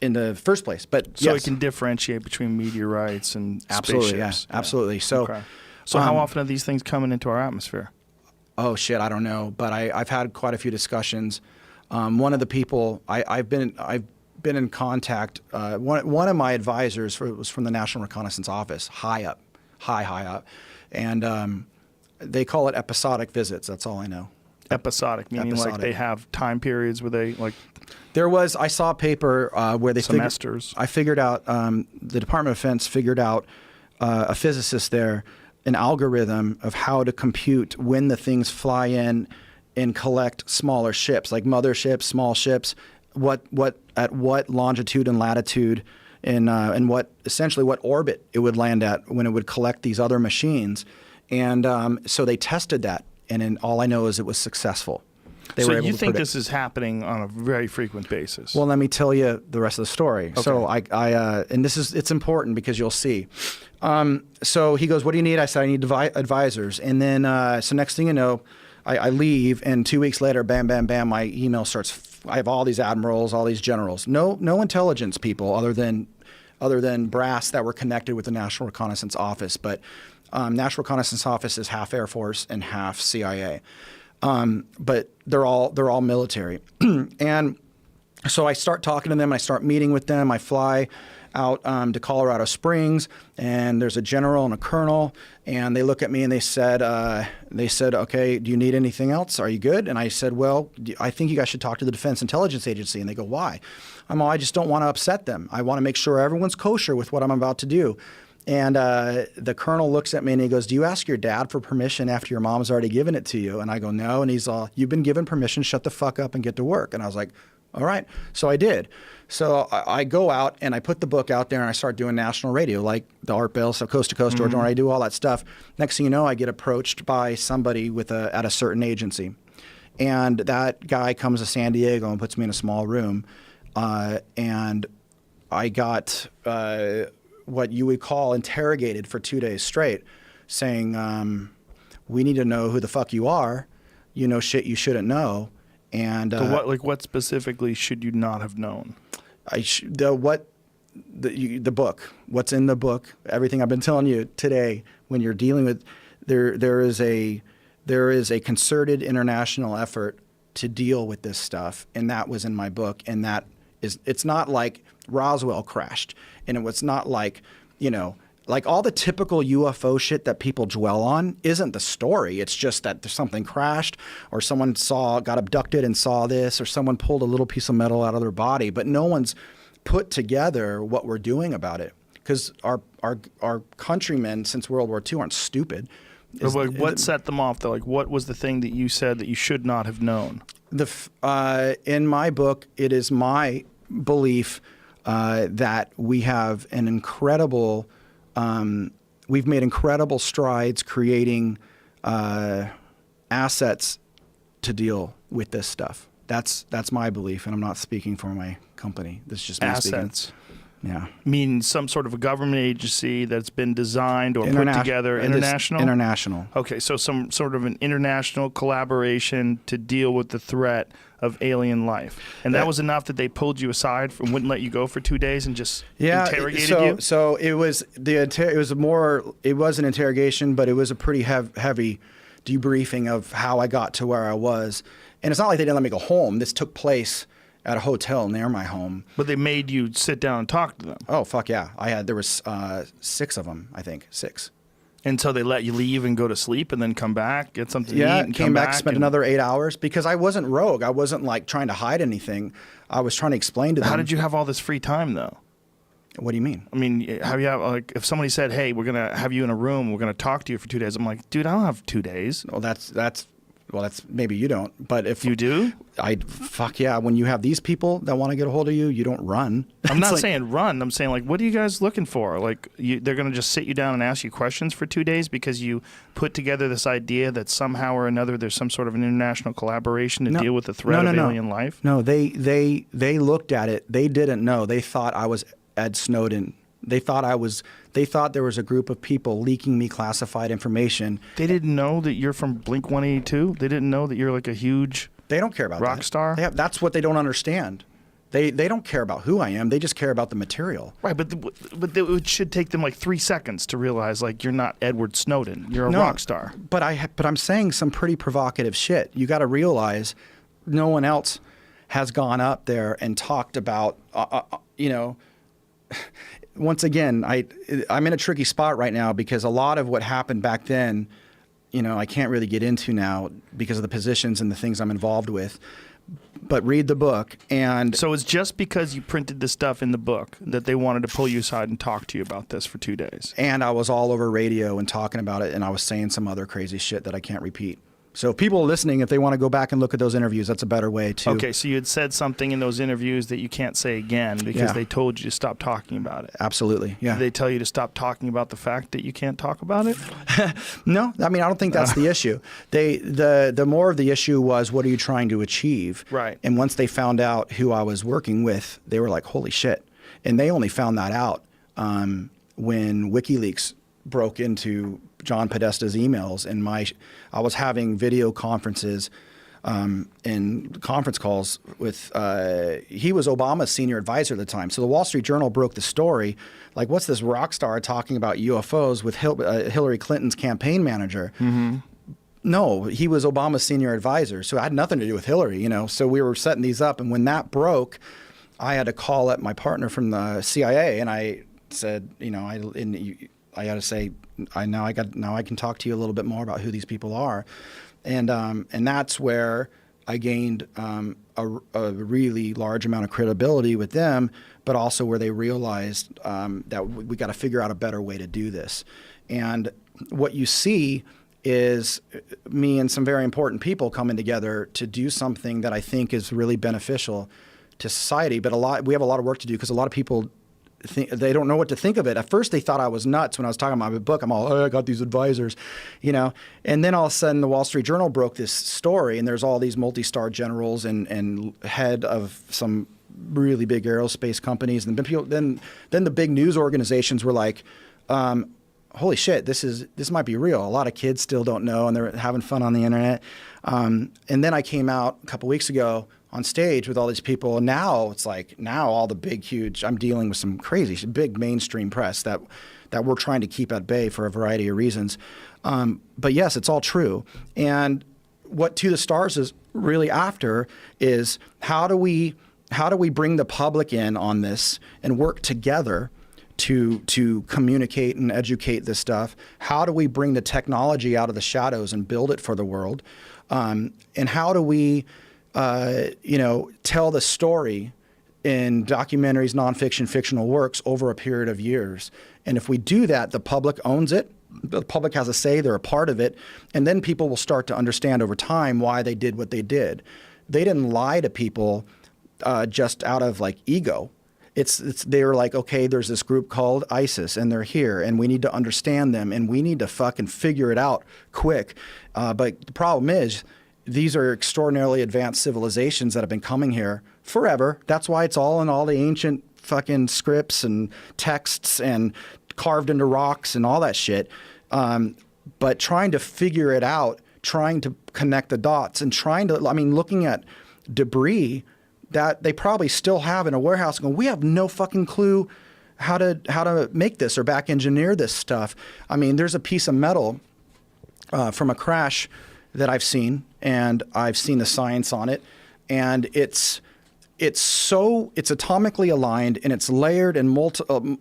in the first place. But so yes. it can differentiate between meteorites and Absolutely, spaceships. yeah, absolutely. So, okay. So how often are these things coming into our atmosphere? Oh shit, I don't know, but I've had quite a few discussions. One of the people I've been in contact. One of my advisors was from the National Reconnaissance Office, high up, and they call it episodic visits. That's all I know. Episodic, meaning like they have time periods where they like. I saw a paper where they semesters. I figured out the Department of Defense figured out a physicist there, an algorithm of how to compute when the things fly in and collect smaller ships, like motherships, small ships, at what longitude and latitude, in what essentially what orbit it would land at when it would collect these other machines. And so they tested that, and all I know is it was successful. They So were able you to think predict. this is happening on a very frequent basis? Well, let me tell you the rest of the story. So and it's important because you'll see. So he goes, "What do you need?" I said, "I need advisors." And then, so next thing you know, I leave, and 2 weeks later, bam, bam, bam, my email starts. I have all these admirals, all these generals. No intelligence people other than brass that were connected with the National Reconnaissance Office. But National Reconnaissance Office is half Air Force and half CIA. But they're all military. And so I start talking to them. I start meeting with them. I fly out to Colorado Springs, and there's a general and a colonel, and they look at me and they said, "Okay, do you need anything else? Are you good?" And I said, "Well, I think you guys should talk to the Defense Intelligence Agency." And they go, "Why?" I just don't want to upset them. I want to make sure everyone's kosher with what I'm about to do. And the colonel looks at me and he goes, "Do you ask your dad for permission after your mom's already given it to you?" And I go, "No." And he's all, "You've been given permission. Shut the fuck up and get to work." And I was like, "All right." So I did. So I go out and I put the book out there and I start doing national radio, like the Art Bell, so Coast to Coast, Georgia, I do all that stuff. Next thing you know, I get approached by somebody at a certain agency. And that guy comes to San Diego and puts me in a small room. And I got what you would call interrogated for 2 days straight, saying, "We need to know who the fuck you are. You know shit you shouldn't know." And So what specifically should you not have known? The book, what's in the book, everything I've been telling you today. When you're dealing with, there is a concerted international effort to deal with this stuff, and that was in my book. And it's not like Roswell crashed, and it was not like, like all the typical UFO shit that people dwell on isn't the story. It's just that there's something crashed, or someone got abducted and saw this, or someone pulled a little piece of metal out of their body. But no one's put together what we're doing about it, because our countrymen since World War II aren't stupid. What set them off, though? Like, what was the thing that you said that you should not have known? In my book, it is my belief that we have an incredible. We've made incredible strides creating assets to deal with this stuff. That's my belief, and I'm not speaking for my company. This is just me assets. speaking. Yeah. Mean some sort of a government agency that's been designed or put together, international? International. Okay, so some sort of an international collaboration to deal with the threat of alien life. And that was enough that they pulled you aside and wouldn't let you go for 2 days and just interrogated you? So it was it was an interrogation, but it was a pretty heavy debriefing of how I got to where I was. And it's not like they didn't let me go home. This took place at a hotel near my home. But they made you sit down and talk to them. Oh, fuck yeah. There was 6 of them, I think, 6. And so they let you leave and go to sleep and then come back, get something to eat and came back, spent another 8 hours, because I wasn't rogue. I wasn't like trying to hide anything. I was trying to explain to them. How did you have all this free time, though? What do you mean? I mean, if somebody said, "Hey, we're gonna have you in a room, we're gonna talk to you for 2 days," I'm like, dude, I don't have 2 days. Well, that's maybe you don't, but if you do, fuck yeah. When you have these people that want to get a hold of you, you don't run. I'm not saying run. I'm saying, like, what are you guys looking for? Like, they're going to just sit you down and ask you questions for 2 days because you put together this idea that somehow or another there's some sort of an international collaboration to deal with the threat of alien life? No, they looked at it. They didn't know. They thought I was Ed Snowden. They thought there was a group of people leaking me classified information. They didn't know that you're from Blink 182? They didn't know that you're like a huge They don't care about rock star? That's what they don't understand. They don't care about who I am. They just care about the material. Right, but it should take them like 3 seconds to realize, like, you're not Edward Snowden. You're a rock star. But I'm saying some pretty provocative shit. You got to realize no one else has gone up there and talked about, once again, I'm in a tricky spot right now because a lot of what happened back then, I can't really get into now because of the positions and the things I'm involved with. But read the book. And so it's just because you printed this stuff in the book that they wanted to pull you aside and talk to you about this for 2 days. And I was all over radio and talking about it, and I was saying some other crazy shit that I can't repeat. So if people are listening, if they want to go back and look at those interviews, that's a better way to. Okay, so you had said something in those interviews that you can't say again because they told you to stop talking about it. Absolutely, yeah. Did they tell you to stop talking about the fact that you can't talk about it? No, I mean, I don't think that's the issue. The more of the issue was, what are you trying to achieve? Right. And once they found out who I was working with, they were like, holy shit. And they only found that out when WikiLeaks broke into John Podesta's emails, and I was having video conferences and conference calls with he was Obama's senior advisor at the time. So the Wall Street Journal broke the story, like, what's this rock star talking about UFOs with Hillary Clinton's campaign manager? Mm-hmm. No, he was Obama's senior advisor, so it had nothing to do with Hillary, So we were setting these up, and when that broke, I had to call up my partner from the CIA, and I said, I got to say, now I can talk to you a little bit more about who these people are, and that's where I gained a really large amount of credibility with them, but also where they realized that we got to figure out a better way to do this. And what you see is me and some very important people coming together to do something that I think is really beneficial to society. But we have a lot of work to do because a lot of people they don't know what to think of it. At first, they thought I was nuts when I was talking about my book. I'm all, I got these advisors, And then all of a sudden, the Wall Street Journal broke this story, and there's all these multi-star generals and head of some really big aerospace companies, and then the big news organizations were like, holy shit, this might be real. A lot of kids still don't know, and they're having fun on the internet. And then I came out a couple weeks ago on stage with all these people, and now it's like, all the big, huge, I'm dealing with some crazy, big mainstream press that we're trying to keep at bay for a variety of reasons. But yes, it's all true. And what To the Stars is really after is how do we bring the public in on this and work together to communicate and educate this stuff? How do we bring the technology out of the shadows and build it for the world? And how do we tell the story in documentaries, nonfiction, fictional works over a period of years? And if we do that, the public owns it. The public has a say, they're a part of it. And then people will start to understand over time why they did what they did. They didn't lie to people just out of like ego. They were like, okay, there's this group called ISIS and they're here and we need to understand them and we need to fucking figure it out quick. But the problem is, these are extraordinarily advanced civilizations that have been coming here forever. That's why it's all in all the ancient fucking scripts and texts and carved into rocks and all that shit. But trying to figure it out, trying to connect the dots and looking at debris that they probably still have in a warehouse going, we have no fucking clue how to make this or back engineer this stuff. I mean, there's a piece of metal from a crash that I've seen, and I've seen the science on it, and it's atomically aligned, and it's layered in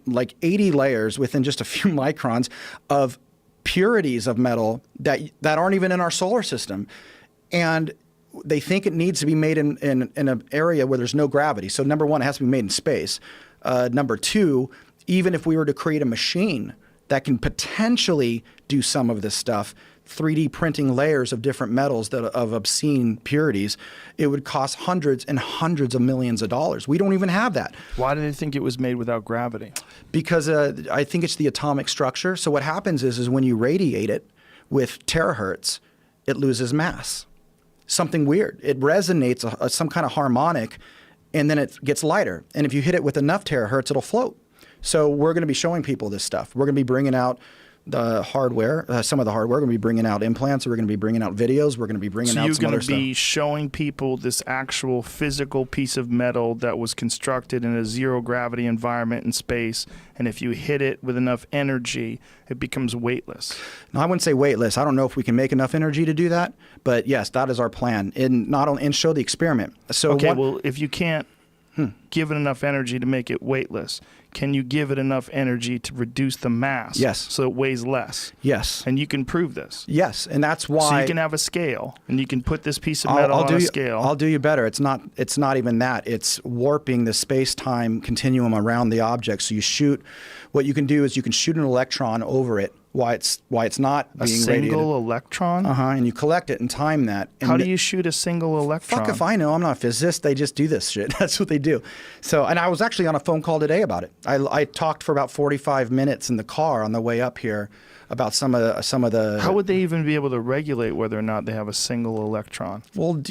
like 80 layers within just a few microns of purities of metal that aren't even in our solar system, and they think it needs to be made in an area where there's no gravity. So number one, it has to be made in space. Number two, even if we were to create a machine that can potentially do some of this stuff, 3D printing layers of different metals of obscene purities, it would cost hundreds and hundreds of millions of dollars. We don't even have that. Why do they think it was made without gravity? Because I think it's the atomic structure. So what happens is when you radiate it with terahertz, it loses mass. Something weird. It resonates some kind of harmonic, and then it gets lighter. And if you hit it with enough terahertz, it'll float. So we're going to be showing people this stuff. We're going to be bringing out the hardware, some of the hardware. We're going to be bringing out implants. We're going to be bringing out videos. We're going to be bringing out some other stuff. So you're going to be showing people this actual physical piece of metal that was constructed in a zero gravity environment in space, and if you hit it with enough energy, it becomes weightless. No, I wouldn't say weightless. I don't know if we can make enough energy to do that, but yes, that is our plan. And show the experiment. So okay, well, if you can't give it enough energy to make it weightless, can you give it enough energy to reduce the mass? Yes. So it weighs less? Yes. And you can prove this? Yes, and that's why. So you can have a scale, and you can put this piece of metal on a scale. I'll do you better. It's not even that. It's warping the space-time continuum around the object. So what you can do is you can shoot an electron over it why it's not A being single radiated. electron? And you collect it and time that. And How do you shoot a single electron? Fuck if I know. I'm not a physicist. They just do this shit. That's what they do. So, and I was actually on a phone call today about it. I talked for about 45 minutes in the car on the way up here about some of the. How would they even be able to regulate whether or not they have a single electron? Well,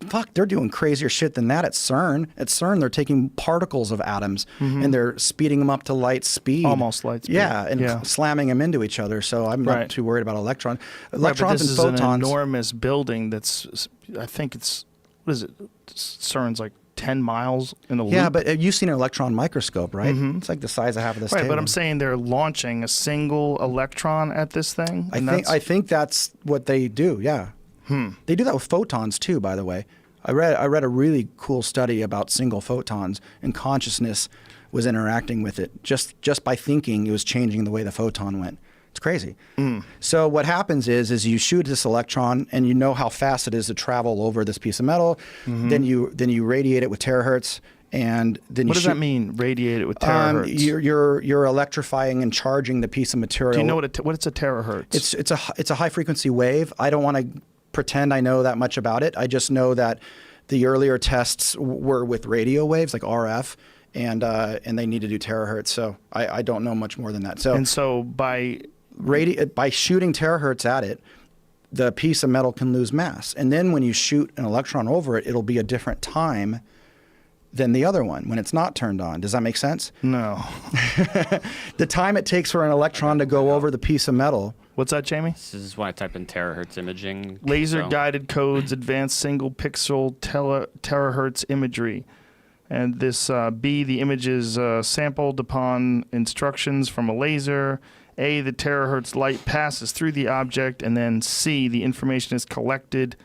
fuck, they're doing crazier shit than that at CERN. At CERN, they're taking particles of atoms and they're speeding them up to light speed. Almost light speed. Yeah, and slamming them into each other. So I'm not too worried about electrons. Right, Electrons but this and is photons. an enormous building that's, I think it's, what is it? CERN's like 10 miles in a loop. Yeah, but you've seen an electron microscope, right? It's like the size of half of this right, table. but I'm saying they're launching a single electron at this thing. I think that's what they do. Yeah. They do that with photons too, by the way. I read a really cool study about single photons, and consciousness was interacting with it. Just by thinking, it was changing the way the photon went. It's crazy. So what happens is you shoot this electron, and you know how fast it is to travel over this piece of metal. Then you radiate it with terahertz, and then what does that mean? Radiate it with terahertz. You're electrifying and charging the piece of material. Do you know what's a terahertz? It's a high frequency wave. I don't want to pretend I know that much about it. I just know that the earlier tests were with radio waves like RF. And they need to do terahertz, so I don't know much more than that. So by shooting terahertz at it, the piece of metal can lose mass, and then when you shoot an electron over it, it'll be a different time than the other one when it's not turned on. Does that make sense? No. The time it takes for an electron to go over the piece of metal. What's that, Jamie? This is why I type in terahertz imaging. Laser guided codes, advanced single pixel terahertz imagery. And this B, the image is sampled upon instructions from a laser. A, the terahertz light passes through the object. And then C, the information is collected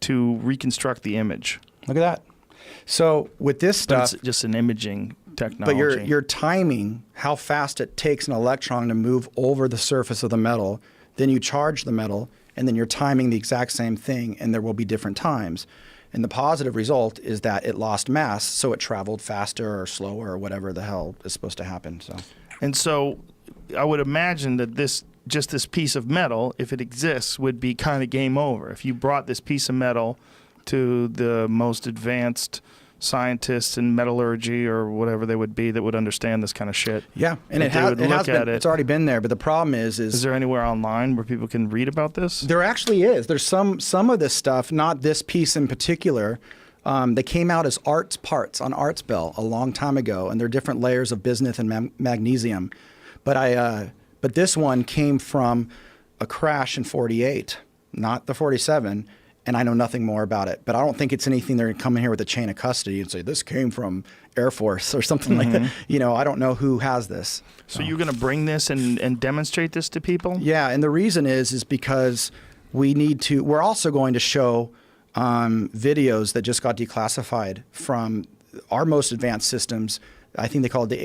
to reconstruct the image. Look at that. So with this stuff, it's just an imaging technology. But you're timing how fast it takes an electron to move over the surface of the metal. Then you charge the metal, and then you're timing the exact same thing, and there will be different times. And the positive result is that it lost mass, so it traveled faster or slower or whatever the hell is supposed to happen. And so I would imagine that this piece of metal, if it exists, would be kind of game over. If you brought this piece of metal to the most advanced scientists in metallurgy or whatever they would be that would understand this kind of shit. Yeah, and it's already been there, but the problem is there anywhere online where people can read about this? There actually is. There's some of this stuff, not this piece in particular. They came out as arts parts on Arts Bell a long time ago, and they're different layers of bismuth and magnesium. But this one came from a crash in '48, not the '47. And I know nothing more about it. But I don't think it's anything they're going to come in here with a chain of custody and say, this came from Air Force or something like that. You know, I don't know who has this. So you're going to bring this and demonstrate this to people? Yeah, and the reason is because we're also going to show videos that just got declassified from our most advanced systems. I think they call it the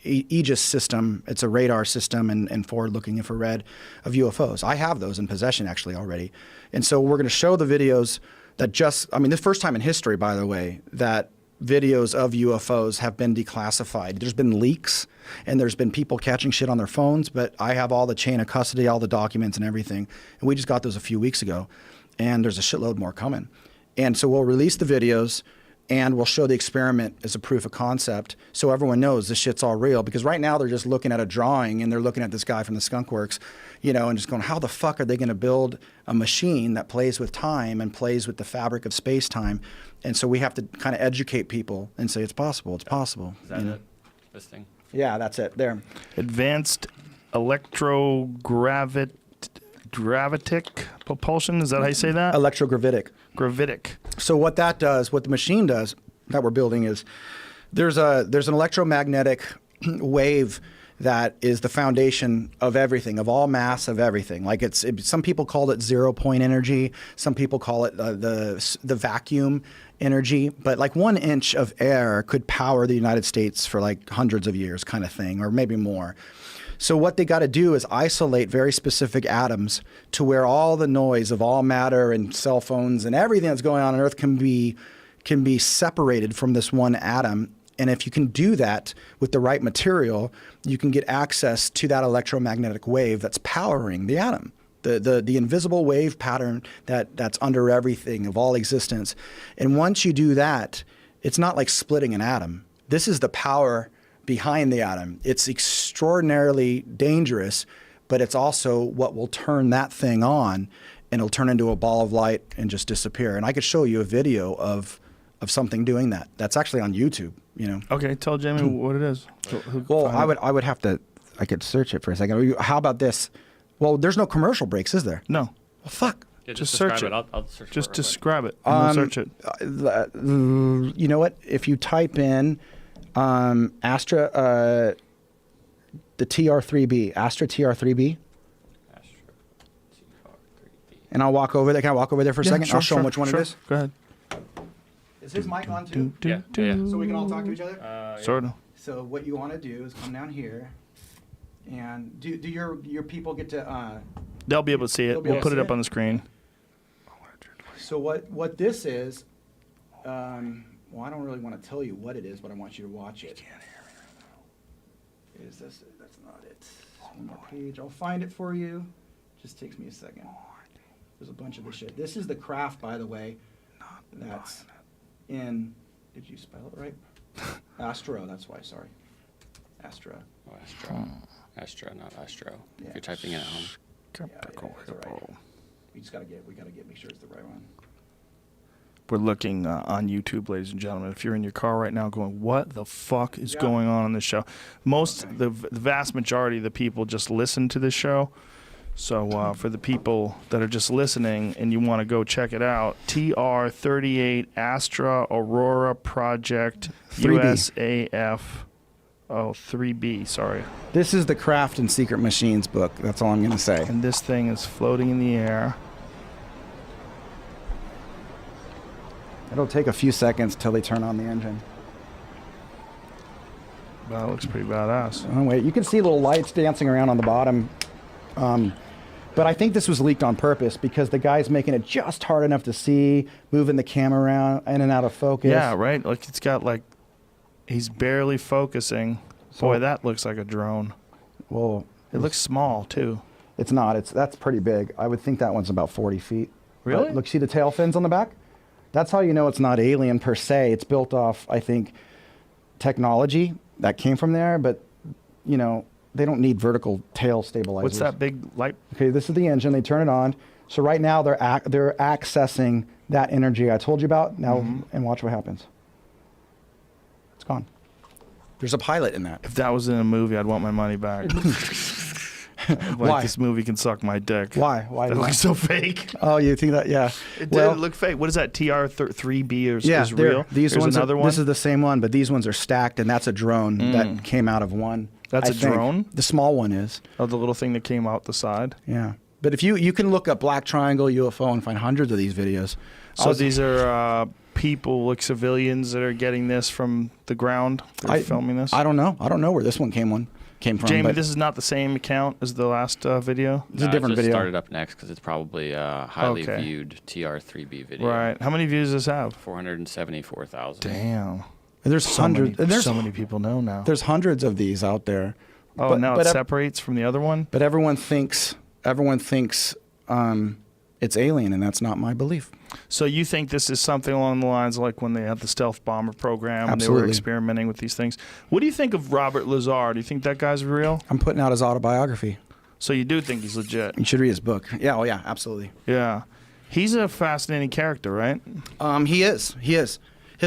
Aegis system. It's a radar system and forward-looking infrared of UFOs. I have those in possession actually already. And so we're going to show the videos that the first time in history, by the way, that videos of UFOs have been declassified. There's been leaks and there's been people catching shit on their phones, but I have all the chain of custody, all the documents and everything. And we just got those a few weeks ago, and there's a shitload more coming. And so we'll release the videos, and we'll show the experiment as a proof of concept so everyone knows this shit's all real. Because right now they're just looking at a drawing and they're looking at this guy from the Skunk Works, and just going, how the fuck are they going to build a machine that plays with time and plays with the fabric of space-time? And so we have to kind of educate people and say it's possible, it's possible. Is that it? This thing? Yeah, that's it. There. Advanced electrogravitic propulsion, is that how you say that? Electrogravitic. Gravitic. So what that does, what the machine does that we're building is there's an electromagnetic wave that is the foundation of everything, of all mass, of everything. Like some people call it 0 point energy, some people call it the vacuum energy, but like 1 inch of air could power the United States for like hundreds of years kind of thing, or maybe more. So what they got to do is isolate very specific atoms to where all the noise of all matter and cell phones and everything that's going on Earth can be separated from this one atom. And if you can do that with the right material, you can get access to that electromagnetic wave that's powering the atom. The invisible wave pattern that's under everything of all existence. And once you do that, it's not like splitting an atom. This is the power behind the atom. It's extraordinarily dangerous, but it's also what will turn that thing on, and it'll turn into a ball of light and just disappear. And I could show you a video of something doing that. That's actually on YouTube, you know. Okay, tell Jamie what it is. Well, I would have to, I could search it for a second. How about this? Well, there's no commercial breaks, is there? No. Well, fuck. Yeah, just describe search it. I'll search just for it real quick. describe it. And we'll search it. You know what? If you type in Astra, the TR3B, Astra TR3B. And I'll walk over there. Can I walk over there for a second? Sure, I'll show sure, him which one sure. it is. Go ahead. Is his mic on too? Yeah. So we can all talk to each other? Sort of. So what you want to do is come down here, and do your people get to? They'll be able to see They'll it. be able We'll to put it see up on the screen. So what this is? Well, I don't really want to tell you what it is, but I want you to watch it. Is this? That's not it. One more page. I'll find it for you. Just takes me a second. There's a bunch of this shit. This is the craft, by the way. That's in. Did you spell it right? Astro. That's why. Sorry. Astra. Oh, Astro. Astro, not Astro. Yeah. If you're typing it at home. We gotta make sure it's the right one. We're looking on YouTube, ladies and gentlemen. If you're in your car right now going, what the fuck is going on this show? The vast majority of the people just listen to this show. So for the people that are just listening and you want to go check it out, TR38 Astra Aurora Project 3B. USAF. Oh, 3B, sorry. This is the Craft and Secret Machines book. That's all I'm going to say. And this thing is floating in the air. It'll take a few seconds till they turn on the engine. That looks pretty badass. Oh, wait. You can see little lights dancing around on the bottom. But I think this was leaked on purpose because the guy's making it just hard enough to see, moving the camera around in and out of focus. Yeah, right? Like it's got like, he's barely focusing. Boy, that looks like a drone. Well, it looks small too. It's not. That's pretty big. I would think that one's about 40 feet. Really? Look, see the tail fins on the back? That's how you know it's not alien per se. It's built off, I think, technology that came from there, but, you know, they don't need vertical tail stabilizers. What's that big light? Okay, this is the engine. They turn it on. So right now they're accessing that energy I told you about. Now, and watch what happens. It's gone. There's a pilot in that. If that was in a movie, I'd want my money back. Why? This movie can suck my dick. Why? Why? It looks so fake. Oh, you think that? Yeah. It did look fake. What is that? TR3B is real? These There's ones. another one? This is the same one, but these ones are stacked, and that's a drone that came out of one. That's I a think. drone? The small one is. Oh, the little thing that came out the side? Yeah. But if you can look up Black Triangle UFO and find hundreds of these videos. So these are people, like civilians, that are getting this from the ground? They're filming this? I don't know. I don't know where this one came from. Jamie, this is not the same account as the last video? It's a different video. Started up next because it's probably a highly viewed TR3B video. Right. How many views does this have? 474,000. Damn. And there's hundreds. And there's so many people know now. There's hundreds of these out there. Oh, now it separates from the other one? But everyone thinks it's alien, and that's not my belief. So you think this is something along the lines of like when they had the stealth bomber program and they Absolutely. were experimenting with these things? What do you think of Robert Lazar? Do you think that guy's real? I'm putting out his autobiography. So you do think he's legit? You should read his book. Yeah, oh yeah, absolutely. Yeah. He's a fascinating character, right? He is. His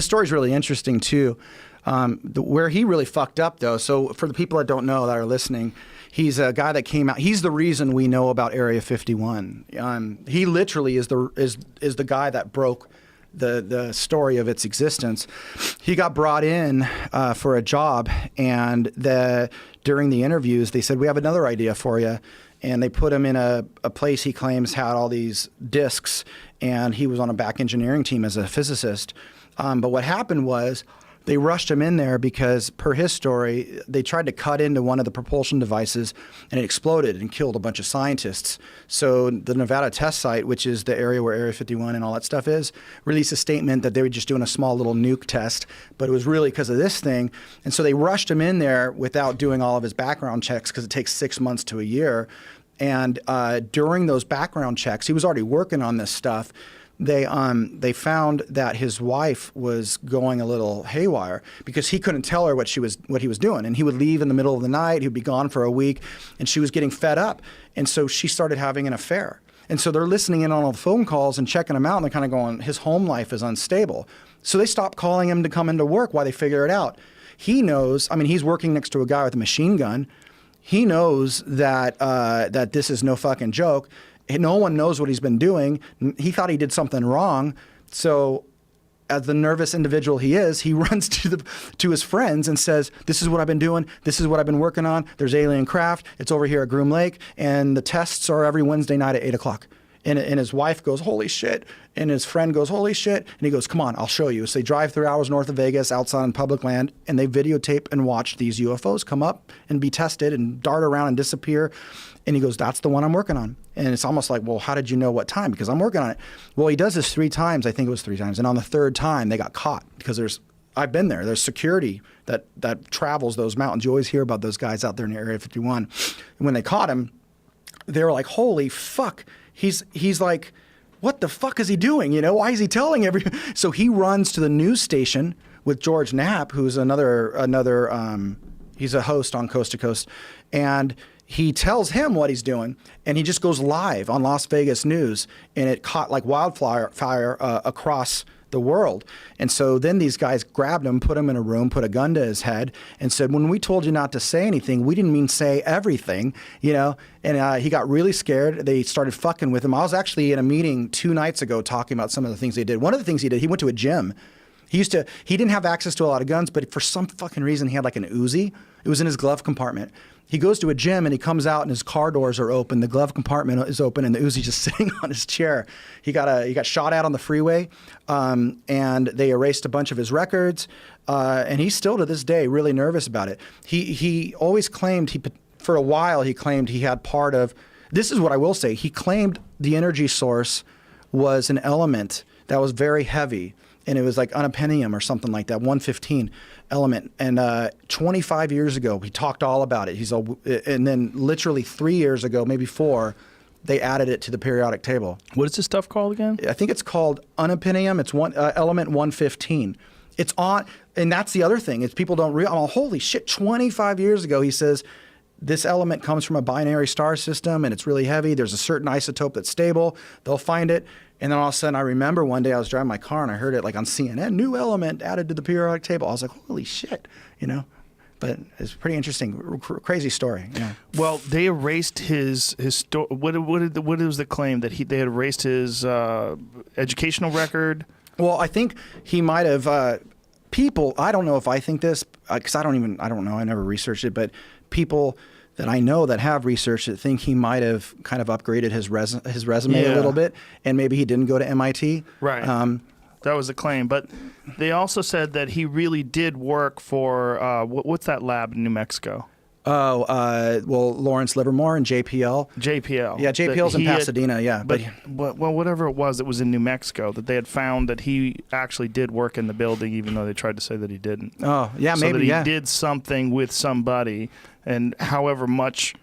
story's really interesting too. Where he really fucked up though, so for the people that don't know that are listening, he's a guy that came out. He's the reason we know about Area 51. He literally is the guy that broke the story of its existence. He got brought in for a job, and during the interviews, they said, "We have another idea for you." And they put him in a place he claims had all these disks, and he was on a back engineering team as a physicist. But what happened was They rushed him in there because, per his story, they tried to cut into one of the propulsion devices and it exploded and killed a bunch of scientists. So the Nevada test site, which is the area where Area 51 and all that stuff is, released a statement that they were just doing a small little nuke test, but it was really because of this thing. And so they rushed him in there without doing all of his background checks because it takes 6 months to a year. And during those background checks, he was already working on this stuff. They found that his wife was going a little haywire because he couldn't tell her what he was doing, and he would leave in the middle of the night. He would be gone for a week, and she was getting fed up, and so she started having an affair. And so they're listening in on all the phone calls and checking him out, and they're kind of going, his home life is unstable. So they stopped calling him to come into work while they figure it out. He knows. I mean, he's working next to a guy with a machine gun. He knows that that this is no fucking joke. No one knows what he's been doing. He thought he did something wrong. So as the nervous individual he is, he runs to his friends and says, this is what I've been doing. This is what I've been working on. There's alien craft. It's over here at Groom Lake. And the tests are every Wednesday night at 8 o'clock. And his wife goes, holy shit. And his friend goes, holy shit. And he goes, come on, I'll show you. So they drive 3 hours north of Vegas, outside on public land, and they videotape and watch these UFOs come up and be tested and dart around and disappear. And he goes, that's the one I'm working on. And it's almost like, well, how did you know what time? Because I'm working on it. Well, he does this 3 times. I think it was 3 times. And on the 3rd time, they got caught because I've been there. There's security that travels those mountains. You always hear about those guys out there in Area 51. And when they caught him, they were like, holy fuck. He's like, what the fuck is he doing? You know, why is he telling everyone? So he runs to the news station with George Knapp, who's he's a host on Coast to Coast. And he tells him what he's doing, and he just goes live on Las Vegas News, and it caught like wildfire across the world. And so then these guys grabbed him, put him in a room, put a gun to his head, and said, when we told you not to say anything, we didn't mean say everything, you know? And he got really scared. They started fucking with him. I was actually in a meeting 2 nights ago talking about some of the things they did. One of the things he did, he went to a gym. He didn't have access to a lot of guns, but for some fucking reason, he had like an Uzi. It was in his glove compartment. He goes to a gym and he comes out and his car doors are open. The glove compartment is open and the Uzi's just sitting on his chair. He got shot at on the freeway, and they erased a bunch of his records. And he's still to this day really nervous about it. He always claimed for a while he claimed he had part of. This is what I will say. He claimed the energy source was an element that was very heavy. And it was like unapenium or something like that, 115 element. And 25 years ago, he talked all about it. And then literally 3 years ago, maybe 4, they added it to the periodic table. What is this stuff called again? I think it's called unapenium. It's element 115. It's on, and that's the other thing. Is people don't realize, oh, holy shit, 25 years ago, he says, this element comes from a binary star system, and it's really heavy. There's a certain isotope that's stable. They'll find it. And then all of a sudden, I remember one day I was driving my car and I heard it like on CNN, new element added to the periodic table. I was like, holy shit, you know? But it's pretty interesting, crazy story. Yeah. Well, they erased his what was the claim that they had erased his educational record? Well, I think he might have people. I don't know if I think this because I don't know. I never researched it, but people that I know that have researched it think he might have kind of upgraded his resume a little bit, and maybe he didn't go to MIT. Right. That was the claim. But they also said that he really did work for, what's that lab in New Mexico? Oh, well, Lawrence Livermore and JPL. JPL. Yeah, JPL's in Pasadena, yeah. But whatever it was in New Mexico, that they had found that he actually did work in the building, even though they tried to say that he didn't. Oh, yeah, so maybe, that he did something with somebody, and however much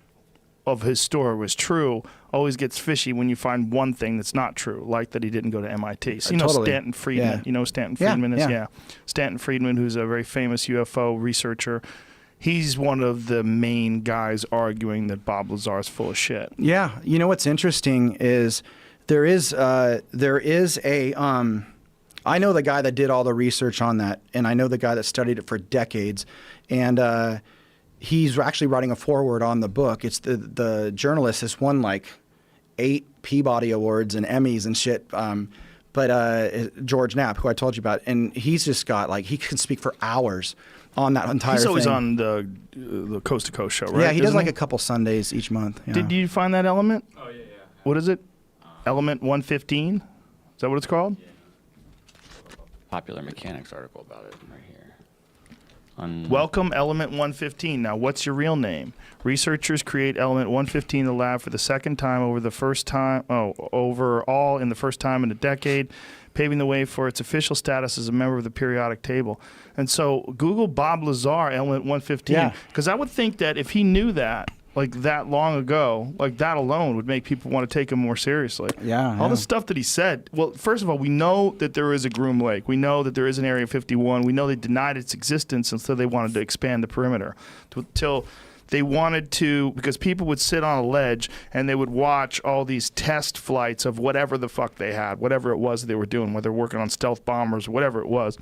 of his story was true, always gets fishy when you find one thing that's not true, like that he didn't go to MIT. So, totally. Stanton Friedman. Yeah. You know who Stanton Friedman is? Yeah. Stanton Friedman, who's a very famous UFO researcher. He's one of the main guys arguing that boblazar is full of shit. Yeah. You know what's interesting is there is a I know the guy that did all the research on that, and I know the guy that studied it for decades, and he's actually writing a foreword on the book. It's the journalist has won like 8 Peabody Awards and Emmys and shit. But George Knapp, who I told you about, and he's just got like he can speak for hours on that entire thing. He's always on the Coast to Coast show, right? Yeah, he does like a couple Sundays each month. Yeah. Did you find that element? Oh, yeah. What is it? Element 115? Is that what it's called? Yeah. Popular Mechanics article about it right here. Welcome Element 115. Now, what's your real name? Researchers create Element 115 in the lab for the second time overall in the first time in a decade, paving the way for its official status as a member of the periodic table. And so Google boblazar Element 115, because I would think that if he knew that, like that long ago, like that alone would make people want to take him more seriously. All the stuff that he said. Well, first of all, we know that there is a Groom Lake. We know that there is an Area 51. We know they denied its existence until they wanted to expand the perimeter. Till they wanted to, because people would sit on a ledge and they would watch all these test flights of whatever the fuck they had, whatever it was they were doing, whether working on stealth bombers or whatever it was.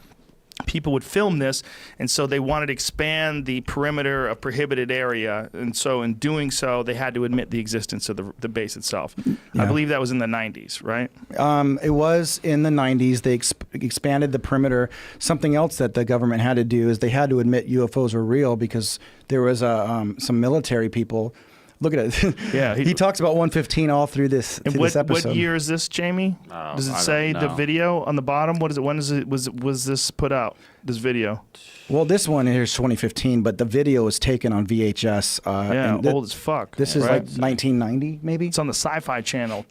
People would film this, and so they wanted to expand the perimeter of prohibited area, and so in doing so, they had to admit the existence of the base itself. I believe that was in the 90s, right? It was in the 90s. They expanded the perimeter. Something else that the government had to do is they had to admit UFOs were real because there was some military people. Look at it. Yeah, he talks about 115 all through this. And this episode. What year is this, Jamie? Does it say the video on the bottom? What is it? When was this put out? This video? Well, this one here is 2015, but the video was taken on VHS. Old as fuck. This is like 1990, maybe. It's on the Sci-Fi Channel.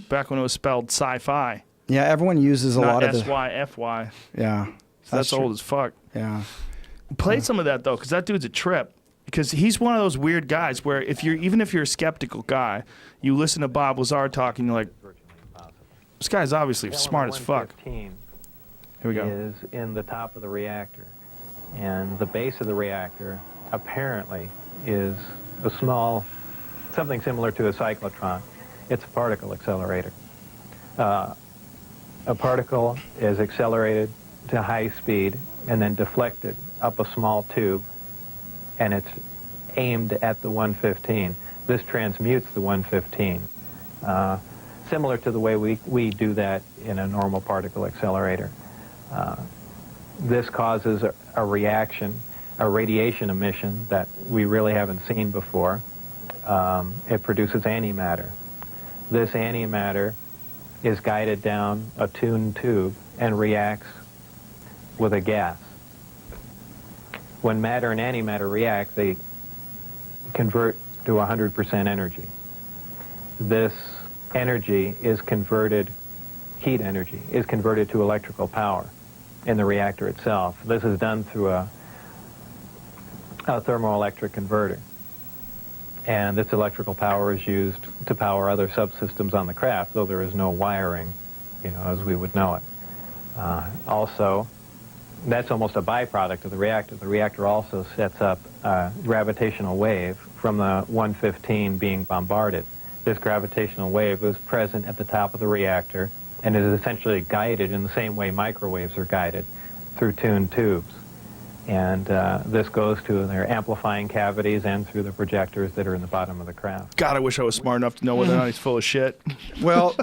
Back when it was spelled sci-fi. Yeah, everyone uses a lot of the SYFY. Yeah, so that's old as fuck. Yeah. Play some of that though, because that dude's a trip. Because he's one of those weird guys where even if you're a skeptical guy, you listen to Bob Lazar talk and you're like, this guy's obviously smart as fuck. Here we go. Is in the top of the reactor, and the base of the reactor apparently is a small, something similar to a cyclotron. It's a particle accelerator. A particle is accelerated to high speed and then deflected up a small tube, and it's aimed at the 115. This transmutes the 115, similar to the way we do that in a normal particle accelerator. This causes a reaction, a radiation emission that we really haven't seen before. It produces antimatter. This antimatter is guided down a tuned tube and reacts with a gas. When matter and antimatter react, they convert to 100% energy. This energy is converted, heat energy, is converted to electrical power in the reactor itself. This is done through a thermoelectric converter. And this electrical power is used to power other subsystems on the craft, though there is no wiring, as we would know it. Also, that's almost a byproduct of the reactor. The reactor also sets up a gravitational wave from the 115 being bombarded. This gravitational wave is present at the top of the reactor and is essentially guided in the same way microwaves are guided through tuned tubes. And this goes to their amplifying cavities and through the projectors that are in the bottom of the craft. God, I wish I was smart enough to know whether or not he's full of shit. Well,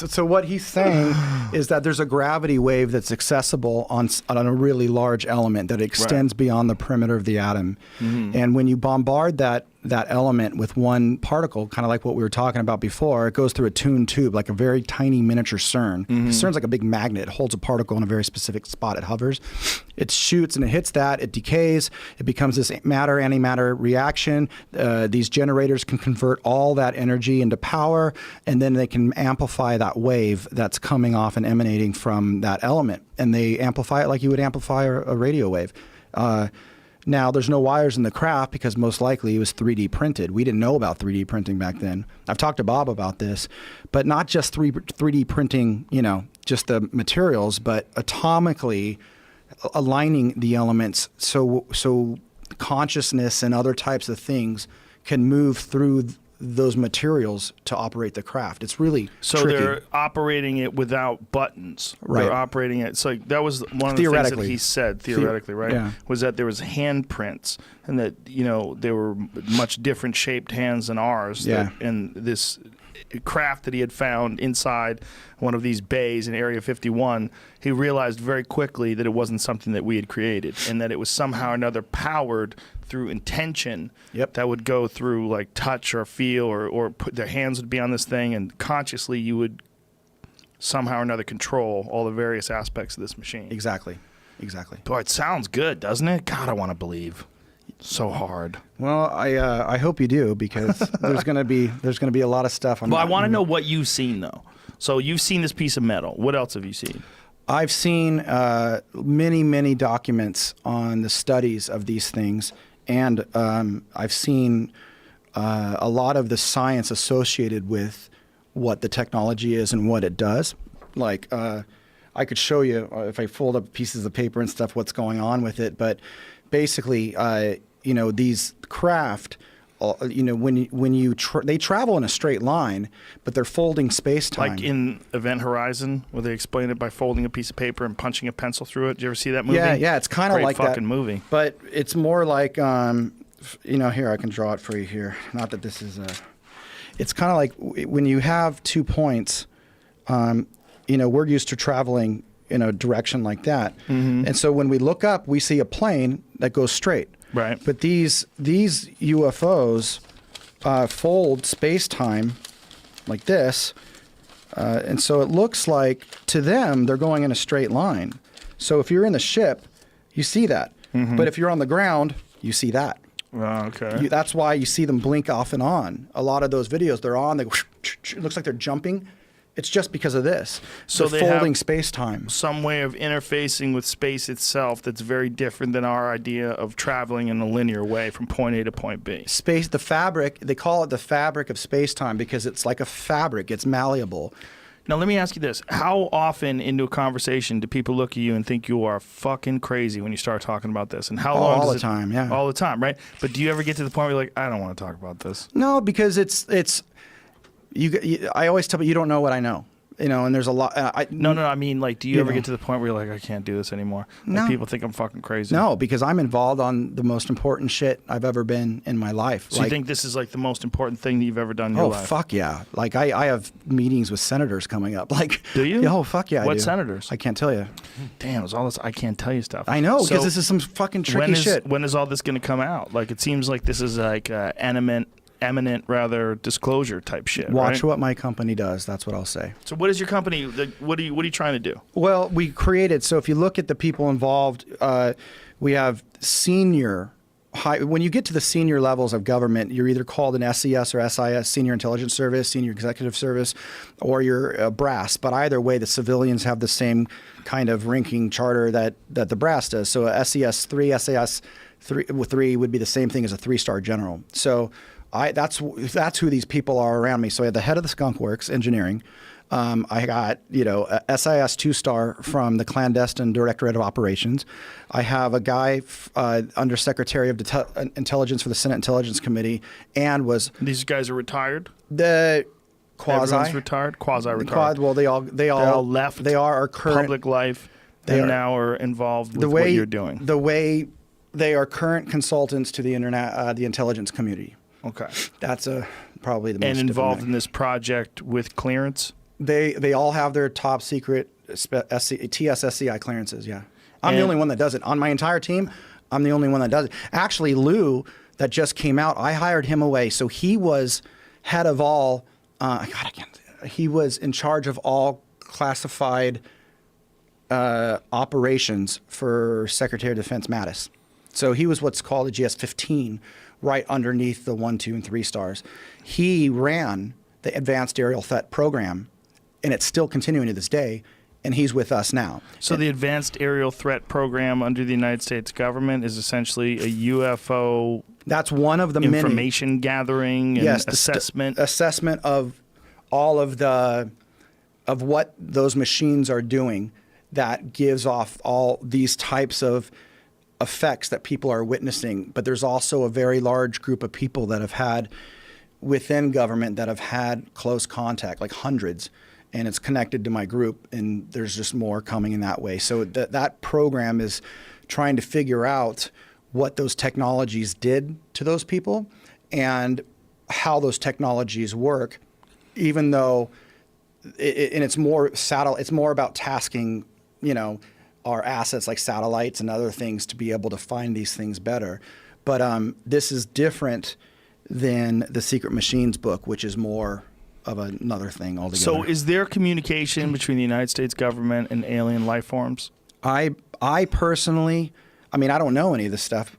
So what he's saying is that there's a gravity wave that's accessible on a really large element that extends beyond the perimeter of the atom. And when you bombard that element with one particle, kind of like what we were talking about before, it goes through a tuned tube, like a very tiny miniature CERN. CERN's like a big magnet. It holds a particle in a very specific spot. It hovers. It shoots and it hits that. It decays. It becomes this matter-antimatter reaction. These generators can convert all that energy into power, and then they can amplify that wave that's coming off and emanating from that element. And they amplify it like you would amplify a radio wave. Now, there's no wires in the craft because most likely it was 3D printed. We didn't know about 3D printing back then. I've talked to Bob about this, but not just 3D printing, just the materials, but atomically aligning the elements so consciousness and other types of things can move through those materials to operate the craft. It's really tricky. They're operating it without buttons. Right. They're operating it. So that was one of the things that he said, theoretically, right? Yeah. Was that there was handprints and that, they were much different shaped hands than ours. Yeah. And this craft that he had found inside one of these bays in Area 51, he realized very quickly that it wasn't something that we had created and that it was somehow or another powered through intention that would go through like touch or feel or put their hands would be on this thing, and consciously you would somehow or another control all the various aspects of this machine. Exactly. exactly. Boy, it sounds good, doesn't it? God, I want to believe. So hard. Well, I hope you do, because there's gonna be a lot of stuff. Well, I want to know what you've seen though. So you've seen this piece of metal. What else have you seen? I've seen many documents on the studies of these things, and I've seen a lot of the science associated with what the technology is and what it does. Like, I could show you, if I fold up pieces of paper and stuff, what's going on with it. But basically, these craft, they travel in a straight line, but they're folding space-time. Like in Event Horizon, where they explain it by folding a piece of paper and punching a pencil through it. Did you ever see that movie? Yeah, it's kind of like that. Great fucking movie. But it's more like, here, I can draw it for you here. Not that this is it's kind of like when you have 2 points, we're used to traveling in a direction like that. Mm-hmm. And so when we look up, we see a plane that goes straight. Right. But these UFOs fold space-time like this. And so it looks like, to them, they're going in a straight line. So if you're in the ship, you see that. Mm-hmm. But if you're on the ground, you see that. Okay. That's why you see them blink off and on. A lot of those videos, they're on, it looks like they're jumping. It's just because of this. So they're they folding have space-time. Some way of interfacing with space itself that's very different than our idea of traveling in a linear way from point A to point B. Space, the fabric, they call it the fabric of space-time because it's like a fabric. It's malleable. Now, let me ask you this. How often into a conversation do people look at you and think you are fucking crazy when you start talking about this? And how long all does the time, yeah. All the time, right? But do you ever get to the point where you're like, I don't want to talk about this? No, because I always tell people, you don't know what I know. And there's a lot. No, I mean, like, do you ever get to the point where you're like, I can't do this anymore? Like, No. people think I'm fucking crazy. No, because I'm involved on the most important shit I've ever been in my life. So you think this is like the most important thing that you've ever done in your life? Oh, fuck yeah. Like, I have meetings with senators coming up. Like, do you? Oh, fuck yeah, I What do. senators? I can't tell you. Damn, it's all this I can't tell you stuff. I know, because So this is some fucking tricky shit. When is all this going to come out? Like, it seems like this is like eminent disclosure type shit. Watch right? what my company does. That's what I'll say. So what is your company? What are you trying to do? Well, we created, so if you look at the people involved, we have when you get to the senior levels of government, you're either called an SES or SIS, Senior Intelligence Service, Senior Executive Service, or you're brass. But either way, the civilians have the same kind of ranking charter that the brass does. So a SES 3, SAS 3 would be the same thing as a 3-star general. So that's who these people are around me. So I had the head of the Skunk Works Engineering. I got a SIS 2-star from the clandestine Directorate of Operations. I have a guy under Secretary of Intelligence for the Senate Intelligence Committee, and These guys are retired. The quasi Everyone's retired. Quasi-retired. Well, they all left. They are our current public life. They now are involved with what you're doing. The way they are current consultants to the internet, the intelligence community. Okay, that's probably the most and involved in this project with clearance. They all have their top secret TSSCI clearances. Yeah, I'm the only one that does it on my entire team. I'm the only one that does it. Actually, Lou, that just came out, I hired him away, so he was head of all. He was in charge of all classified operations for Secretary of Defense Mattis. So he was what's called a GS-15, right underneath the 1, 2, and 3 stars. He ran the Advanced Aerial Threat Program, and it's still continuing to this day, and he's with us now. So the Advanced Aerial Threat Program under the United States government is essentially a UFO. That's one of the information gathering and assessment. Assessment of all of what those machines are doing that gives off all these types of effects that people are witnessing. But there's also a very large group of people that have had within government that have had close contact, like hundreds, and it's connected to my group, and there's just more coming in that way. So that program is trying to figure out what those technologies did to those people and how those technologies work, even though it's more about tasking, our assets like satellites and other things to be able to find these things better. But this is different than the Secret Machines book, which is more of another thing altogether. So is there communication between the United States government and alien life forms? I personally, I mean, I don't know any of this stuff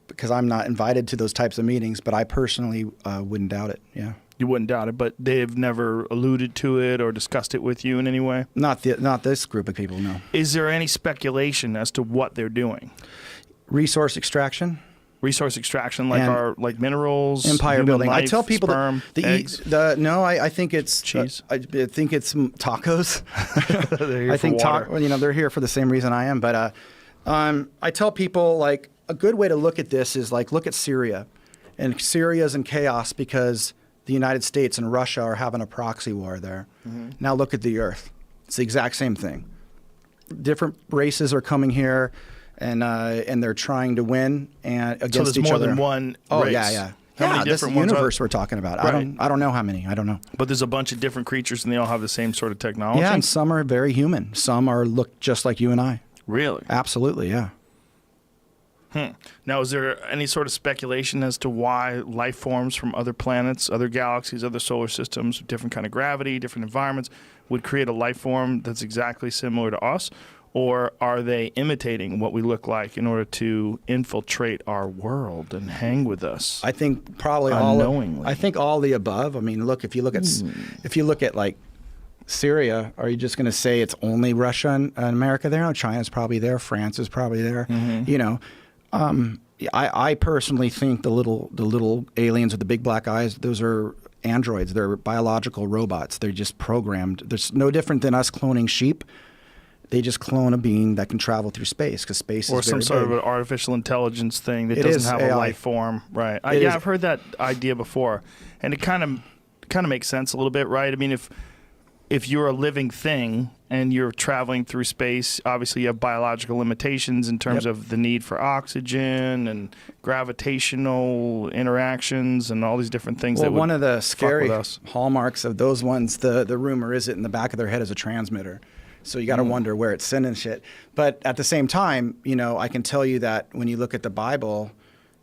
because I'm not invited to those types of meetings, but I personally wouldn't doubt it. Yeah. You wouldn't doubt it, but they've never alluded to it or discussed it with you in any way? Not this group of people, no. Is there any speculation as to what they're doing? Resource extraction. Resource extraction, like minerals, empire building. Life, I tell people sperm, eggs. I think it's cheese. I think it's tacos. They're here I for think water. they're here for the same reason I am. But I tell people like a good way to look at this is like look at Syria, and Syria's in chaos because the United States and Russia are having a proxy war there. Mm-hmm. Now look at the Earth. It's the exact same thing. Different races are coming here. And they're trying to win and against each other. So there's more than one Oh race. yeah. How many This is different the ones universe we're talking about. Right. I don't know how many. I don't know. But there's a bunch of different creatures, and they all have the same sort of technology. Yeah, and some are very human. Some look just like you and I. Really? Absolutely, yeah. Now, is there any sort of speculation as to why life forms from other planets, other galaxies, other solar systems, different kind of gravity, different environments, would create a life form that's exactly similar to us? Or are they imitating what we look like in order to infiltrate our world and hang with us? I think probably unknowingly. I think all the above. I mean, look, if you look at like Syria, are you just going to say it's only Russia and America there? No, China's probably there. France is probably there. Mm-hmm. You know, I personally think the little aliens with the big black eyes, those are androids. They're biological robots. They're just programmed. There's no different than us cloning sheep. They just clone a being that can travel through space because space or is very some sort big. of an artificial intelligence thing that It doesn't is have AI. a life form, right? I've heard that idea before, and it kind of makes sense a little bit, right? I mean, if you're a living thing and you're traveling through space, obviously you have biological limitations in terms of the need for oxygen and gravitational interactions and all these different things. Well, that would one of the fuck scary with us. hallmarks of those ones, the rumor is it in the back of their head is a transmitter. So you got to wonder where it's sending shit. But at the same time, you know, I can tell you that when you look at the Bible,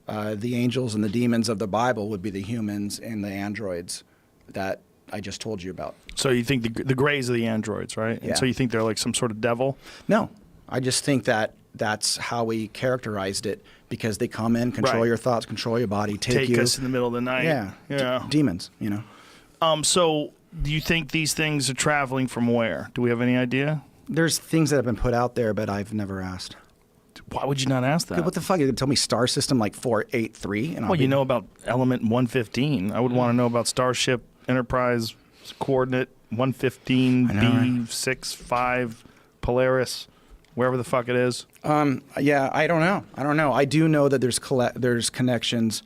the angels and the demons of the Bible would be the humans and the androids that I just told you about. So you think the Greys are the androids, right? Yeah. And so you think they're like some sort of devil? No, I just think that that's how we characterized it because they come in, control Right. your thoughts, control your body, take you. us in the middle of the night. Yeah. Demons, you know. So do you think these things are traveling from where? Do we have any idea? There's things that have been put out there, but I've never asked. Why would you not ask that? What the fuck? You can tell me star system like 483? And Well, you know about element 115. I would want to know about Starship Enterprise coordinate 115B65 Polaris, wherever the fuck it is. Yeah, I don't know. I do know that there's connections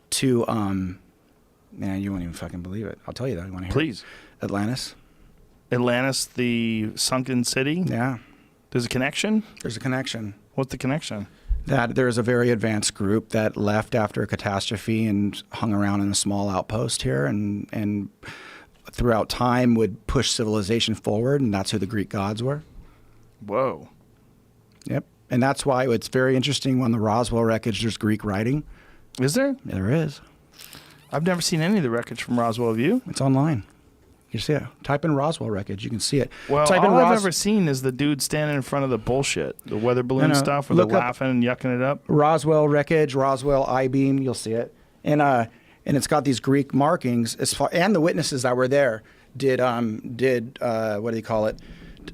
to man, you won't even fucking believe it. I'll tell you that. You want to hear? Please. Atlantis. Atlantis, the sunken city? Yeah. There's a connection? There's a connection. What's the connection? That there's a very advanced group that left after a catastrophe and hung around in a small outpost here and throughout time would push civilization forward, and that's who the Greek gods were. Whoa. Yep. And that's why it's very interesting on the Roswell wreckage there's Greek writing. Is there? There is. I've never seen any of the wreckage from Roswell. Have you? It's online. You see it. Type in Roswell wreckage. You can see it. Well, Type in all I've ever seen is the dude standing in front of the bullshit, the weather balloon stuff, where they're Look up laughing and yucking it up. Roswell wreckage, Roswell I-beam. You'll see it. And it's got these Greek markings and the witnesses that were there did what do you call it?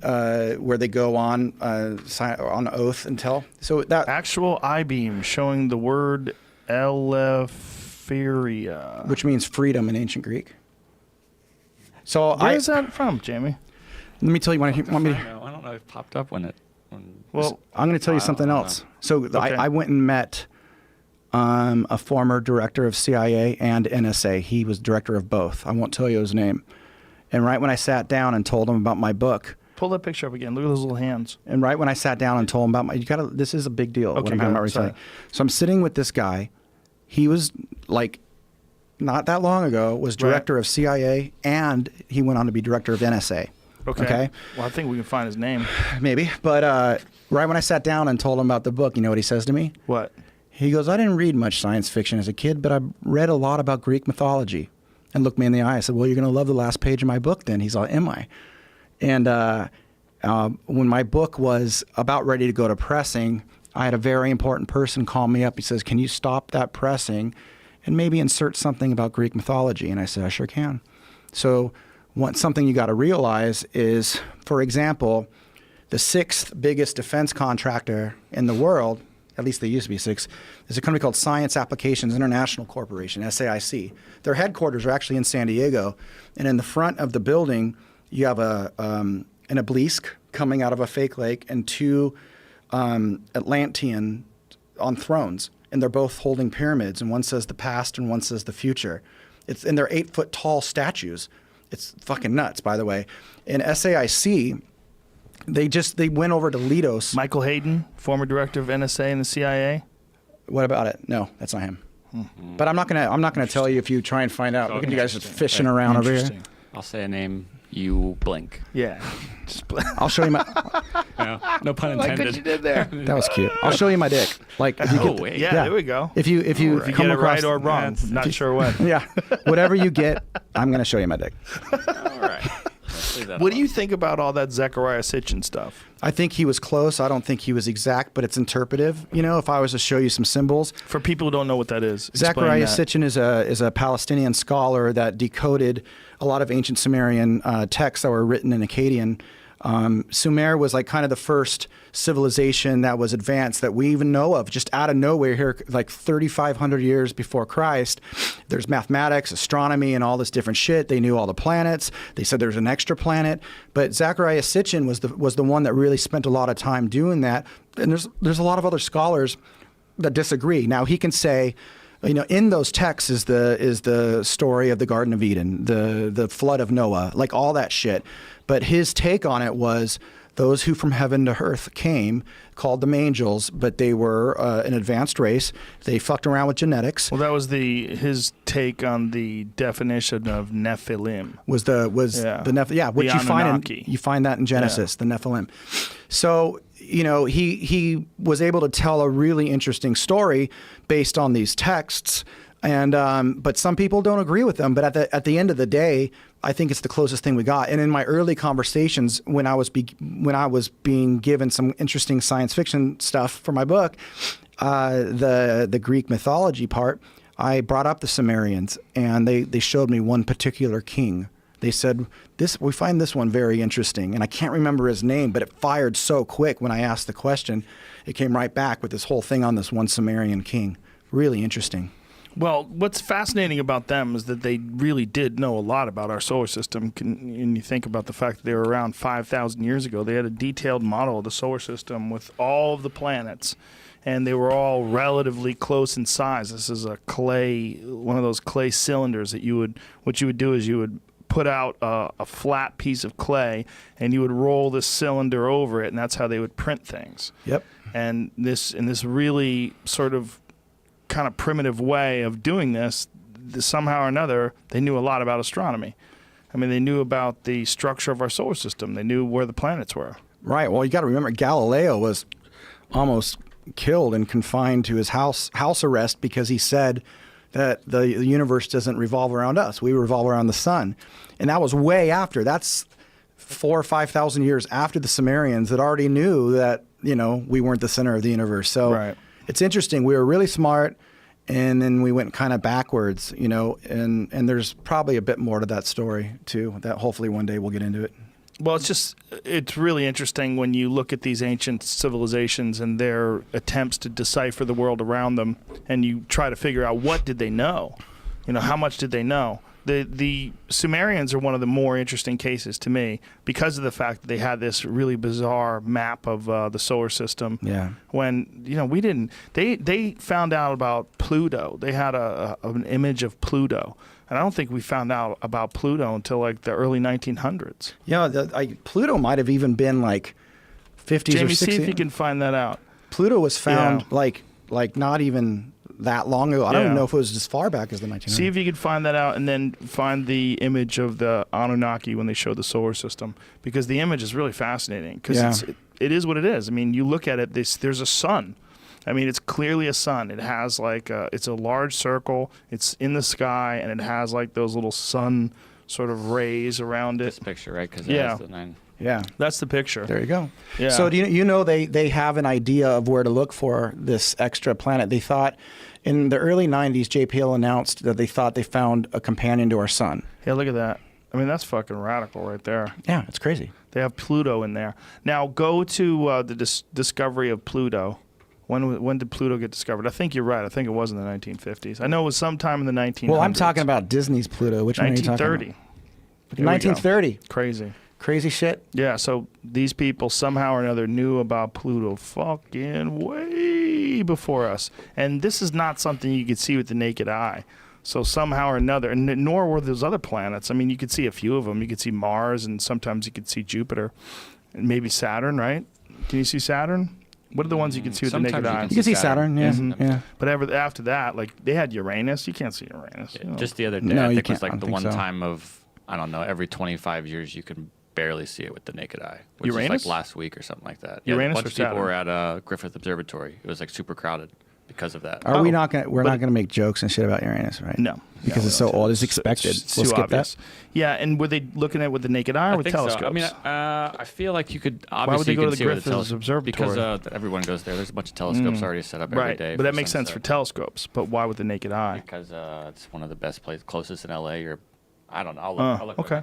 Where they go on oath and tell. So that actual I-beam showing the word Eleftheria, which means freedom in ancient Greek. So where is that from, Jamie? Let me tell you. Want me to? I don't know. It popped up when it. Well, I'm going to tell you something else. So I went and met a former director of CIA and NSA. He was director of both. I won't tell you his name. And right when I sat down and told him about my book. Pull that picture up again. Look at those little hands. And right when I sat down and told him about this is a big deal. Okay, So I'm sitting with this guy. He was like, not that long ago, was director of CIA, and he went on to be director of NSA. Okay. Well, I think we can find his name. Maybe. But right when I sat down and told him about the book, you know what he says to me? What? He goes, I didn't read much science fiction as a kid, but I read a lot about Greek mythology. And looked me in the eye. I said, well, you're going to love the last page of my book then. He's all, am I? And When my book was about ready to go to pressing, I had a very important person call me up. He says, "Can you stop that pressing and maybe insert something about Greek mythology?" And I said, "I sure can." So something you got to realize is, for example, the 6th biggest defense contractor in the world, at least they used to be 6, is a company called Science Applications International Corporation, SAIC. Their headquarters are actually in San Diego. And in the front of the building, you have an obelisk coming out of a fake lake and 2 Atlantean on thrones. And they're both holding pyramids. And one says the past and one says the future. And they're 8-foot tall statues. It's fucking nuts, by the way. In SAIC, they went over to Lidos. Michael Hayden, former director of NSA and the CIA. What about it? No, that's not him. But I'm not gonna tell you if you try and find out. Look at you guys just fishing around over here. I'll say a name. You blink. Yeah. I'll show you my. No pun intended. Like what you did there. That was cute. I'll show you my dick. Like, if you get, yeah, there we go. If you Right. come Get it across right or wrong, not sure what. Yeah, whatever you get, I'm gonna show you my dick. All right. What do you think about all that Zechariah Sitchin stuff? I think he was close. I don't think he was exact, but it's interpretive. You know, if I was to show you some symbols. For people who don't know what that is, Zechariah Sitchin is a Palestinian scholar that decoded a lot of ancient Sumerian texts that were written in Akkadian. Sumer was like kind of the first civilization that was advanced that we even know of, just out of nowhere here, like 3,500 years before Christ. There's mathematics, astronomy, and all this different shit. They knew all the planets. They said there's an extra planet. But Zechariah Sitchin was the one that really spent a lot of time doing that. And there's a lot of other scholars that disagree. Now he can say, you know, in those texts is the story of the Garden of Eden, the flood of Noah, like all that shit. But his take on it was those who from heaven to earth came, called them angels, but they were an advanced race. They fucked around with genetics. Well, that was his take on the definition of Nephilim. Was the which you find that in Genesis, the Nephilim. So, you know, he was able to tell a really interesting story based on these texts, and but some people don't agree with them. But at the end of the day, I think it's the closest thing we got. And in my early conversations, when I was being given some interesting science fiction stuff for my book, the Greek mythology part, I brought up the Sumerians, and they showed me one particular king. They said, we find this one very interesting. And I can't remember his name, but it fired so quick when I asked the question. It came right back with this whole thing on this one Sumerian king. Really interesting. Well, what's fascinating about them is that they really did know a lot about our solar system. And you think about the fact that they were around 5,000 years ago. They had a detailed model of the solar system with all of the planets, and they were all relatively close in size. This is one of those clay cylinders that what you would do is you would put out a flat piece of clay, and you would roll this cylinder over it, and that's how they would print things. Yep. And this really sort of kind of primitive way of doing this, somehow or another, they knew a lot about astronomy. I mean, they knew about the structure of our solar system. They knew where the planets were. Right. Well, you got to remember, Galileo was almost killed and confined to his house arrest because he said that the universe doesn't revolve around us. We revolve around the sun. And that was way after. That's 4,000 or 5,000 years after the Sumerians that already knew that, you know, we weren't the center of the universe. So It's interesting. We were really smart, and then we went kind of backwards, you know, and there's probably a bit more to that story, too, that hopefully one day we'll get into it. Well, it's really interesting when you look at these ancient civilizations and their attempts to decipher the world around them, and you try to figure out what did they know? You know, how much did they know? The Sumerians are one of the more interesting cases to me because of the fact that they had this really bizarre map of the solar system. Yeah. When, you know, we didn't. They found out about Pluto. They had an image of Pluto. And I don't think we found out about Pluto until like the early 1900s. Yeah, Pluto might have even been like 50s Jamie, or 60s. see if you can find that out. Pluto was found like not even that long ago. I don't even know if it was as far back as the 1900s. See if you can find that out, and then find the image of the Anunnaki when they show the solar system, because the image is really fascinating because it is what it is. I mean, you look at it, there's a sun. I mean, it's clearly a sun. It has like it's a large circle. It's in the sky, and it has like those little sun sort of rays around it. This picture, right? Because it has the 9. Yeah. That's the picture. There you go. Yeah. So do you know they have an idea of where to look for this extra planet? They thought in the early 90s, JPL announced that they thought they found a companion to our sun. Yeah, look at that. I mean, that's fucking radical right there. Yeah, it's crazy. They have Pluto in there. Now, go to the discovery of Pluto. When did Pluto get discovered? I think you're right. I think it was in the 1950s. I know it was sometime in the 1900s. Well, I'm talking about Disney's Pluto. Which one are you talking about? 1930. 1930. Crazy. Crazy shit. Yeah, so these people somehow or another knew about Pluto fucking way before us. And this is not something you could see with the naked eye. So somehow or another, and nor were those other planets. I mean, you could see a few of them. You could see Mars, and sometimes you could see Jupiter, and maybe Saturn, right? Can you see Saturn? What are the ones you can see with the naked eye? You can see Saturn, yeah. Yeah. But after that, like, they had Uranus. You can't see Uranus. Yeah, just the other day, I think it was like the one time of, I don't know, every 25 years you can barely see it with the naked eye. Which Uranus? is like last week or something like that. Uranus a bunch or of people Saturn? were at Griffith Observatory. It was like super crowded because of that. We're not gonna make jokes and shit about Uranus, right? No. Because it's so old. It's expected. It's We'll too skip obvious. that. Yeah, and were they looking at it with the naked eye or with think so. telescopes? I mean, I feel like you could Why would obviously they go to you can the see with a Griffith Observatory? because everyone goes there. There's a bunch of telescopes already set up every right. day. But for that makes sense for sunset. telescopes. But why with the naked eye? Because it's one of the best places, closest in LA. Or I don't know. I'll look okay.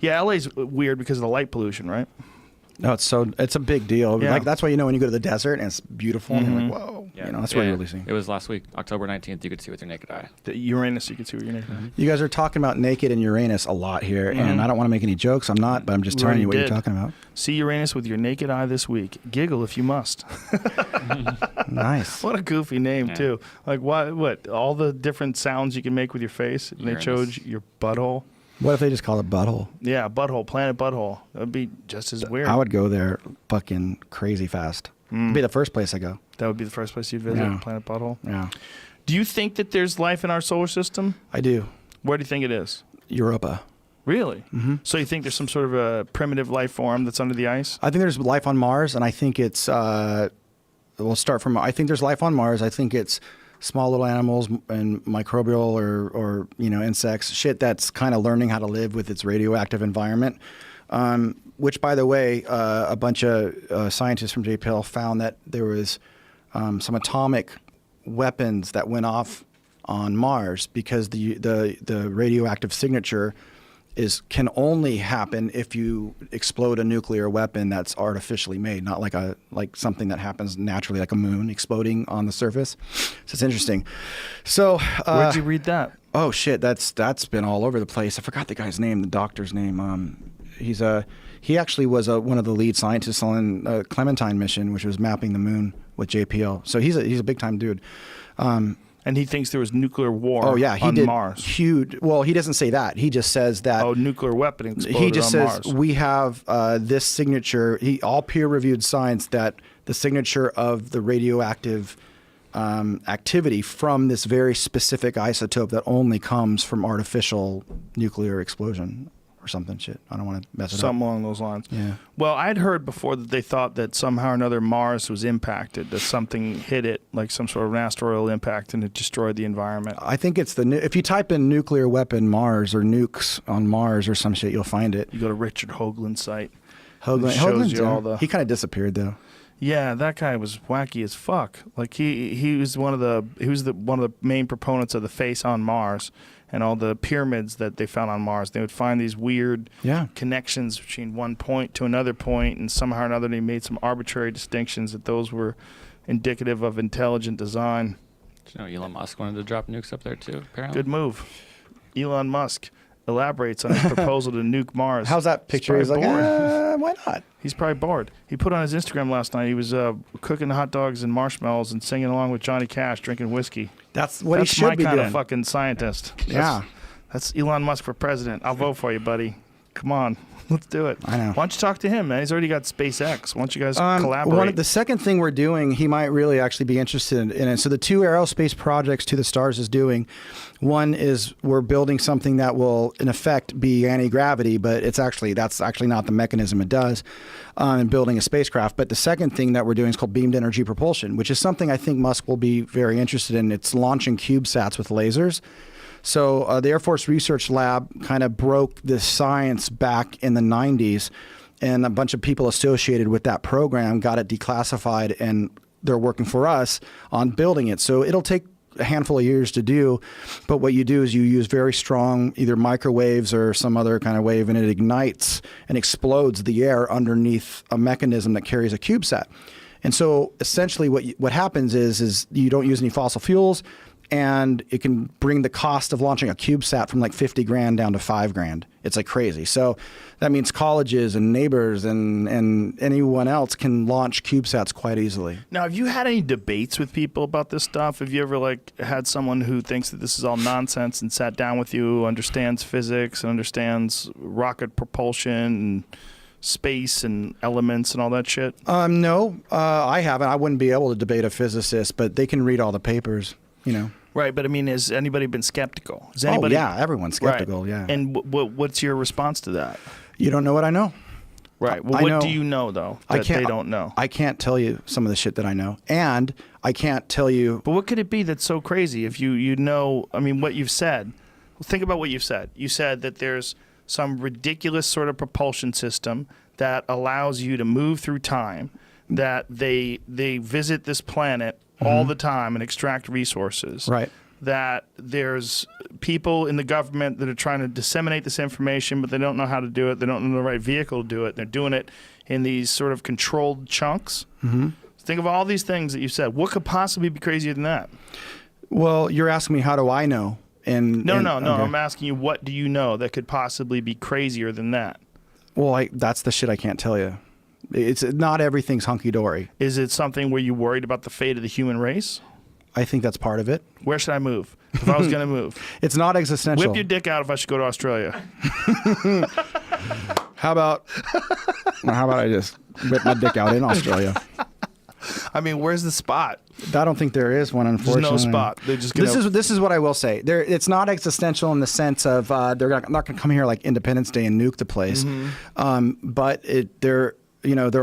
Yeah, LA's weird because of the light pollution, right? No, it's a big deal. Yeah. Like that's why when you go to the desert and it's beautiful and you're like, whoa, that's what you're really seeing. It was last week, October 19th. You could see with your naked eye. The Uranus, you could see with your naked eye. You guys are talking about naked and Uranus a lot here, and I don't want to make any jokes. I'm not, but I'm just telling you what you're talking about. See Uranus with your naked eye this week. Giggle if you must. Nice. What a goofy name too. Like what? All the different sounds you can make with your face, and they chose your butthole. What if they just call it butthole? Yeah, butthole, planet butthole. That would be just as weird. I would go there fucking crazy fast. It'd be the first place I go. That would be the first place you'd visit, Yeah. planet butthole. Yeah. Do you think that there's life in our solar system? I do. Where do you think it is? Europa. Really? Mm-hmm. So you think there's some sort of a primitive life form that's under the ice? I think there's life on Mars, and I think it's. We'll start from. I think there's life on Mars. I think it's small little animals and microbial or insects, shit that's kind of learning how to live with its radioactive environment. Which, by the way, a bunch of scientists from JPL found that there was some atomic weapons that went off on Mars because the radioactive signature can only happen if you explode a nuclear weapon that's artificially made, not like something that happens naturally, like a moon exploding on the surface. So it's interesting. So where'd you read that? Oh shit, that's been all over the place. I forgot the guy's name, the doctor's name. He actually was one of the lead scientists on the Clementine mission, which was mapping the moon with JPL. So he's a big time dude. And he thinks there was nuclear war on Mars. Huge. Well, he doesn't say that. He just says that. Oh, nuclear weapon exploded He just on says Mars. we have this signature. All peer-reviewed science that the signature of the radioactive activity from this very specific isotope that only comes from artificial nuclear explosion or something. Shit, I don't want to mess it up. Something along those lines. Yeah. Well, I'd heard before that they thought that somehow or another Mars was impacted, that something hit it, like some sort of an asteroidal impact, and it destroyed the environment. I think it's if you type in nuclear weapon Mars or nukes on Mars or some shit, you'll find it. You go to Richard Hoagland's site. Hoagland's shows you all the. He kind of disappeared though. Yeah, that guy was wacky as fuck. Like he was one of the main proponents of the face on Mars and all the pyramids that they found on Mars. They would find these weird connections between one point to another point, and somehow or another they made some arbitrary distinctions that those were indicative of intelligent design. Did you know Elon Musk wanted to drop nukes up there too? Apparently. Good move. Elon Musk elaborates on his proposal to nuke Mars. How's that picture? He's like, why not? He's probably bored. He put on his Instagram last night. He was cooking hot dogs and marshmallows and singing along with Johnny Cash, drinking whiskey. That's what he should be my kind doing. of fucking scientist. Yeah. That's Elon Musk for president. I'll vote for you, buddy. Come on. Let's do it. I know. Why don't you talk to him, man? He's already got SpaceX. Why don't you guys collaborate? The second thing we're doing, he might really actually be interested in it. So the two aerospace projects To the Stars is doing, one is we're building something that will, in effect, be anti-gravity, but that's actually not the mechanism it does, in building a spacecraft. But the second thing that we're doing is called beamed energy propulsion, which is something I think Musk will be very interested in. It's launching CubeSats with lasers. So the Air Force Research Lab kind of broke this science back in the 90s and a bunch of people associated with that program got it declassified, and they're working for us on building it. So it'll take a handful of years to do, but what you do is you use very strong either microwaves or some other kind of wave, and it ignites and explodes the air underneath a mechanism that carries a CubeSat. And so essentially what happens is you don't use any fossil fuels, and it can bring the cost of launching a CubeSat from like 50 grand down to 5 grand. It's like crazy. So that means colleges and neighbors and anyone else can launch CubeSats quite easily. Now, have you had any debates with people about this stuff? Have you ever like had someone who thinks that this is all nonsense and sat down with you, who understands physics and understands rocket propulsion and space and elements and all that shit? No, I haven't. I wouldn't be able to debate a physicist, but they can read all the papers. Right, but I mean, has anybody been skeptical? Has anybody? Oh yeah, everyone's skeptical. Right. Yeah. And what's your response to that? You don't know what I know. Right. Well, what do you know though that they don't know? I can't tell you some of the shit that I know, and I can't tell you. But what could it be that's so crazy? If you know, I mean, what you've said. Well, think about what you've said. You said that there's some ridiculous sort of propulsion system that allows you to move through time. That they visit this planet all the time and extract resources. Right. That there's people in the government that are trying to disseminate this information, but they don't know how to do it. They don't know the right vehicle to do it. They're doing it in these sort of controlled chunks. Mm-hmm. Think of all these things that you said. What could possibly be crazier than that? Well, you're asking me how do I know? No. Okay. I'm asking you, what do you know that could possibly be crazier than that? Well, that's the shit I can't tell you. It's not everything's hunky-dory. Is it something where you're worried about the fate of the human race? I think that's part of it. Where should I move if I was going to move? It's not existential. Whip your dick out if I should go to Australia. How about I just whip my dick out in Australia? I mean, where's the spot? I don't think there is one, unfortunately. There's no spot. They're just This is what I will say. It's not existential in the sense of they're not going to come here like Independence Day and nuke the place. But there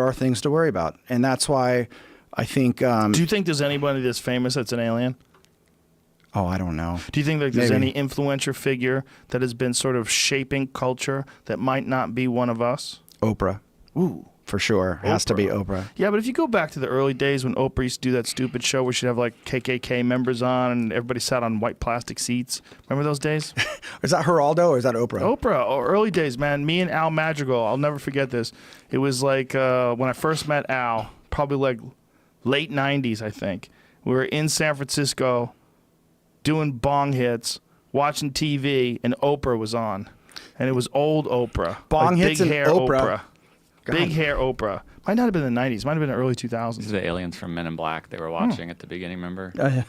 are things to worry about, and that's why I think. Do you think there's anybody that's famous that's an alien? Oh, I don't know. Do you think that there's any influential figure that has been sort of shaping culture that might not be one of us? Oprah. Ooh. For sure. Has to be Oprah. Yeah, but if you go back to the early days when Oprah used to do that stupid show where she'd have like KKK members on and everybody sat on white plastic seats. Remember those days? Is that Geraldo or is that Oprah? Oprah. Oh, early days, man. Me and Al Madrigal. I'll never forget this. It was like when I first met Al, probably like late 90s, I think. We were in San Francisco doing bong hits, watching TV, and Oprah was on. And it was old Oprah. Bong like hits big and hair Oprah. Big hair Oprah. Might not have been in the 90s. Might have been the early 2000s. These are the aliens from Men in Black they were watching at the beginning, remember? I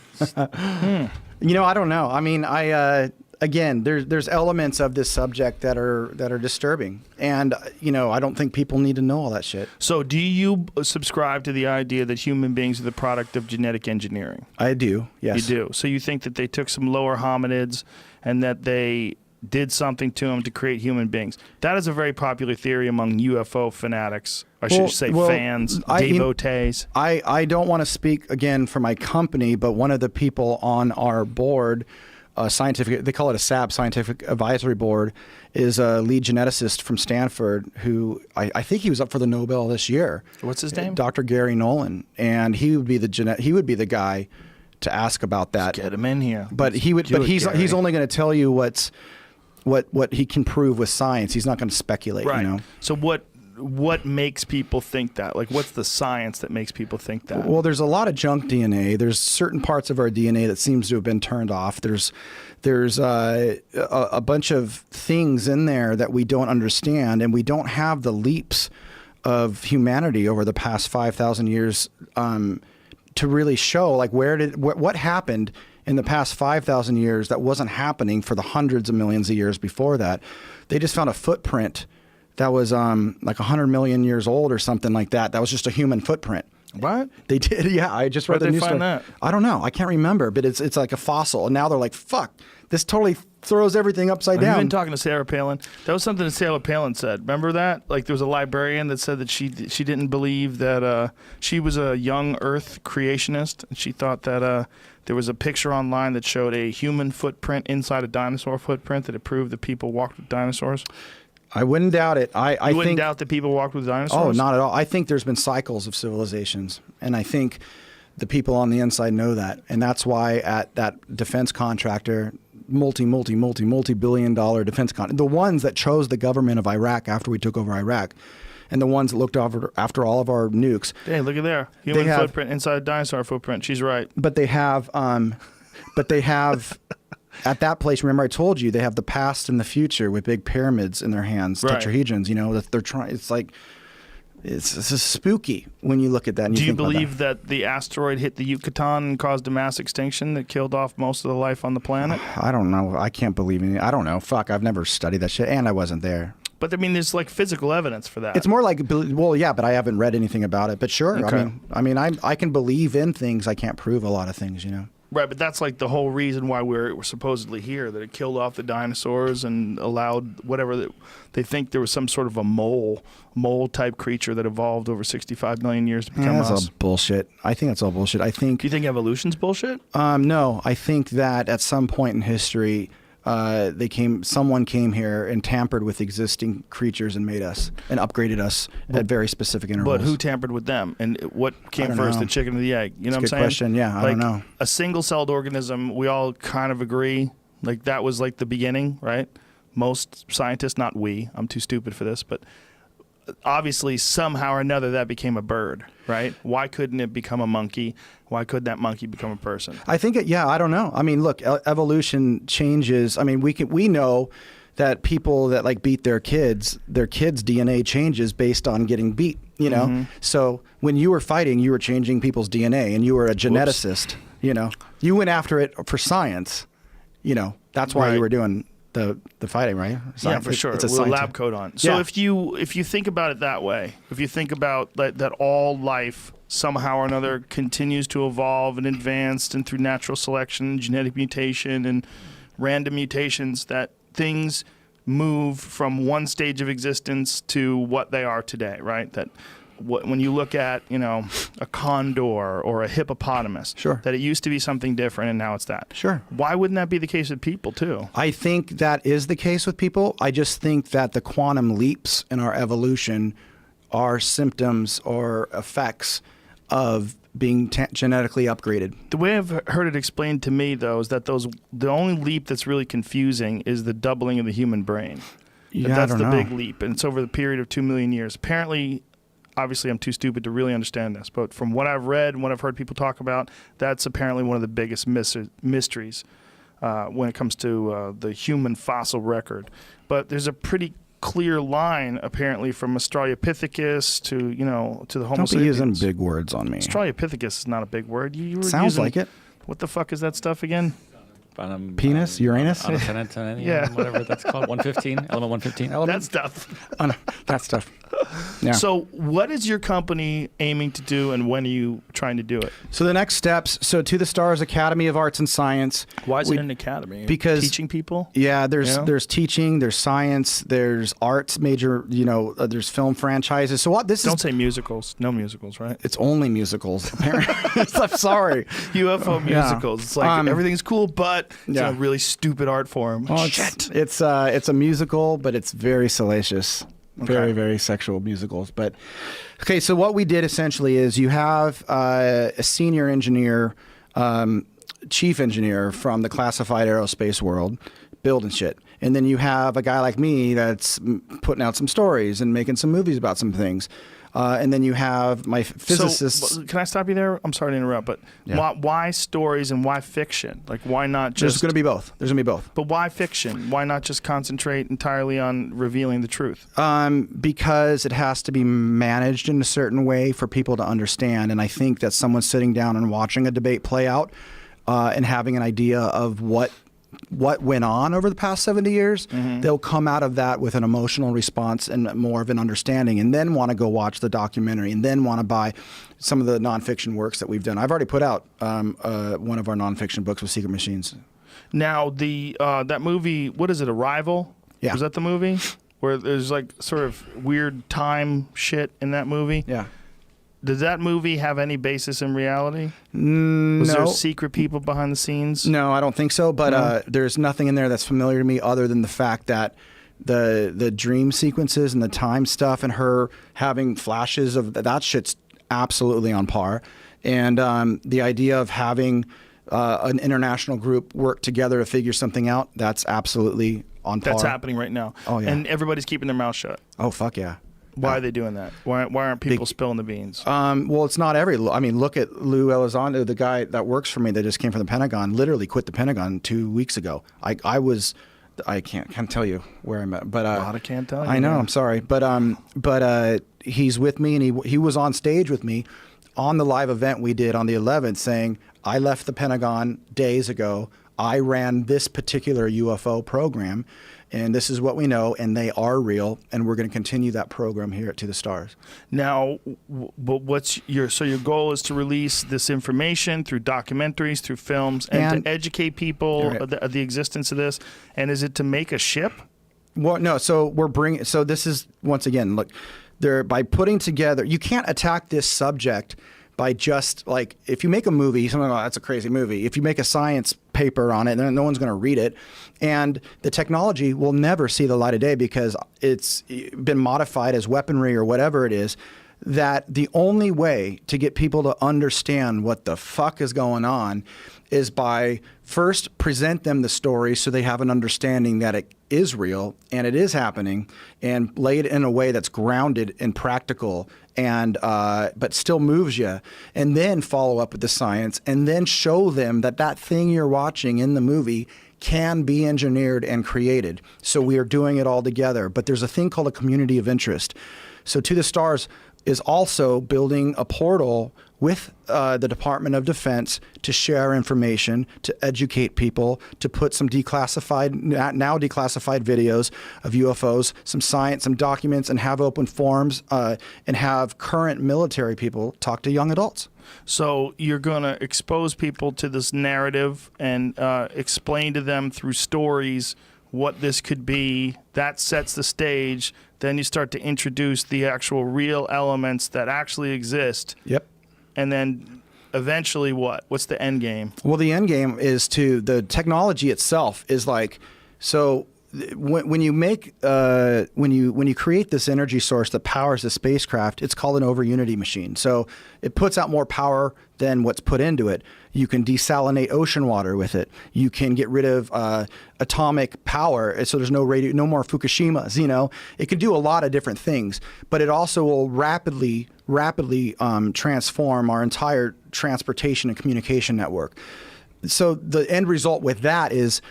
don't know. I mean, again, there's elements of this subject that are disturbing. And, I don't think people need to know all that shit. So do you subscribe to the idea that human beings are the product of genetic engineering? I do, yes. You do. So you think that they took some lower hominids and that they did something to them to create human beings. That is a very popular theory among UFO fanatics. I should say fans, devotees. I don't want to speak again for my company, but one of the people on our board, they call it a SAB, Scientific Advisory Board, is a lead geneticist from Stanford who I think he was up for the Nobel this year. What's his name? Dr. Gary Nolan. And he would be the guy to ask about that. Let's get him in here. But he's only going to tell you what he can prove with science. He's not going to speculate, right. So what makes people think that? Like, what's the science that makes people think that? Well, there's a lot of junk DNA. There's certain parts of our DNA that seems to have been turned off. There's a bunch of things in there that we don't understand, and we don't have the leaps of humanity over the past 5,000 years to really show like what happened in the past 5,000 years that wasn't happening for the hundreds of millions of years before that. They just found a footprint that was like 100 million years old or something like that. That was just a human footprint. What? They did, yeah. I just read the news story. That? I don't know. I can't remember, but it's like a fossil. And now they're like, fuck, this totally throws everything upside down. I've been talking to Sarah Palin. That was something that Sarah Palin said. Remember that? Like there was a librarian that said that she didn't believe that she was a young Earth creationist, and she thought that there was a picture online that showed a human footprint inside a dinosaur footprint that it proved that people walked with dinosaurs. I wouldn't doubt it. I You wouldn't think, doubt that people walked with dinosaurs? Oh, not at all. I think there's been cycles of civilizations, and I think the people on the inside know that, and that's why at that defense contractor, multi-billion-dollar defense the ones that chose the government of Iraq after we took over Iraq, and the ones that looked after all of our nukes. Hey, look at there. Human footprint inside a dinosaur footprint. She's right. But they have, at that place, remember I told you, they have the past and the future with big pyramids in their hands, Right. tetrahedrons, you know, that they're trying, it's like, it's just spooky when you look at that. And Do you think about believe that the asteroid hit the Yucatan and caused a mass extinction that killed off most of the life on the planet? I don't know. I can't believe in it. I don't know. Fuck, I've never studied that shit, and I wasn't there. But I mean, there's like physical evidence for that. It's more like, well, yeah, but I haven't read anything about it. But sure, Okay. I can believe in things. I can't prove a lot of things, you know. Right, but that's like the whole reason why we're supposedly here, that it killed off the dinosaurs and allowed whatever they think there was some sort of a mole type creature that evolved over 65 million years to become That's us. all bullshit. I think that's all bullshit. Do you think evolution's bullshit? No, I think that at some point in history, someone came here and tampered with existing creatures and made us and upgraded us at very specific intervals. But who tampered with them? And what came don't first, know. the chicken or the egg? You know That's what a I'm good saying? question. Yeah, I don't know. A single-celled organism, we all kind of agree, like that was like the beginning, right? Most scientists, not we, I'm too stupid for this, but obviously somehow or another that became a bird, right? Why couldn't it become a monkey? Why couldn't that monkey become a person? I think I don't know. I mean, look, evolution changes. I mean, we know that people that like beat their kids' DNA changes based on getting beat, you know? Mhm. So when you were fighting, you were changing people's DNA, and you were a geneticist, you know? You went after it for science, you know? That's why Right. you were doing the fighting, right? Yeah, for sure. It's a With a science. lab coat on. So Yeah. if you think about it that way, if you think about that all life somehow or another continues to evolve and advance, and through natural selection, genetic mutation, and random mutations, that things move from one stage of existence to what they are today, right? That when you look at, you know, a condor or a hippopotamus, Sure, that it used to be something different and now it's that. Sure. Why wouldn't that be the case with people too? I think that is the case with people. I just think that the quantum leaps in our evolution are symptoms or effects of being genetically upgraded. The way I've heard it explained to me, though, is that the only leap that's really confusing is the doubling of the human brain. Yeah, That's I the don't know. big leap, and it's over the period of 2 million years. Apparently, obviously, I'm too stupid to really understand this, but from what I've read and what I've heard people talk about, that's apparently one of the biggest mysteries when it comes to the human fossil record. But there's a pretty clear line, apparently, from Australopithecus to the Homo Don't be sapiens. using big words on me. Australopithecus is not a big word. You were Sounds using, like it. What the fuck is that stuff again? Penis? Uranus? Yeah. Whatever that's called. 115, element 115. That stuff. That stuff. Yeah. So what is your company aiming to do, and when are you trying to do it? So the next steps, To the Stars Academy of Arts and Science. Why is it an academy? Because teaching people? Yeah, there's Yeah. there's teaching, there's science, there's arts major, there's film franchises. So what this Don't is say musicals. No musicals, right? It's only musicals, apparently. I'm sorry. UFO Yeah. musicals. It's like everything's cool, but it's yeah. a really stupid art form. Well, Shit. It's a musical, but it's very salacious. Okay. Very, very sexual musicals. But okay, so what we did essentially is you have a senior engineer, chief engineer from the classified aerospace world building shit. And then you have a guy like me that's putting out some stories and making some movies about some things. And then you have my physicists. So, can I stop you there? I'm sorry to interrupt, but Yeah. why stories and why fiction? Like, why not There's just... going to be both. There's going to be both. But why fiction? Why not just concentrate entirely on revealing the truth? Because it has to be managed in a certain way for people to understand. And I think that someone sitting down and watching a debate play out and having an idea of what went on over the past 70 years, they'll come out of that with an emotional response and more of an understanding, and then want to go watch the documentary, and then want to buy some of the nonfiction works that we've done. I've already put out one of our nonfiction books with Secret Machines. Now, that movie, what is it, Arrival? Yeah. Was that the movie? Where there's like sort of weird time shit in that movie? Yeah. Does that movie have any basis in reality? No. Was there secret people behind the scenes? No, I don't think so. But No? there's nothing in there that's familiar to me other than the fact that the dream sequences and the time stuff, and her having flashes of that shit's absolutely on par. And the idea of having an international group work together to figure something out, that's absolutely on par. That's happening right now. Oh, yeah. And everybody's keeping their mouth shut. Oh, fuck yeah. Why are they doing that? Why aren't people spilling the beans? Well, it's not I mean, look at Lou Elizondo, the guy that works for me that just came from the Pentagon, literally quit the Pentagon 2 weeks ago. I can't tell you where I'm at, but a lot of can't tell you. I know, man. I'm sorry, but he's with me, and he was on stage with me on the live event we did on the 11th, saying, I left the Pentagon days ago. I ran this particular UFO program, and this is what we know, and they are real, and we're going to continue that program here at To the Stars. Now, but your goal is to release this information through documentaries, through films, and to educate people of the existence of this. And is it to make a ship? Well, no. So this is, once again, look, by putting together, you can't attack this subject by just like, if you make a movie, someone goes, oh, that's a crazy movie. If you make a science paper on it, then no one's going to read it. And the technology will never see the light of day because it's been modified as weaponry or whatever it is, that the only way to get people to understand what the fuck is going on is by first present them the story so they have an understanding that it is real and it is happening, and lay it in a way that's grounded and practical and but still moves you, and then follow up with the science, and then show them that thing you're watching in the movie can be engineered and created. So we are doing it all together. But there's a thing called a community of interest. So To the Stars is also building a portal with the Department of Defense to share information, to educate people, to put some now declassified videos of UFOs, some science, some documents, and have open forums, and have current military people talk to young adults. So you're going to expose people to this narrative and explain to them through stories what this could be. That sets the stage. Then you start to introduce the actual real elements that actually exist. Yep. And then eventually what? What's the end game? Well, the end game is the technology itself is like, so when you make when you create this energy source that powers the spacecraft, it's called an over unity machine. So it puts out more power than what's put into it. You can desalinate ocean water with it. You can get rid of atomic power, so there's no more Fukushimas. You know, it can do a lot of different things, but it also will rapidly transform our entire transportation and communication network. So the end result with that is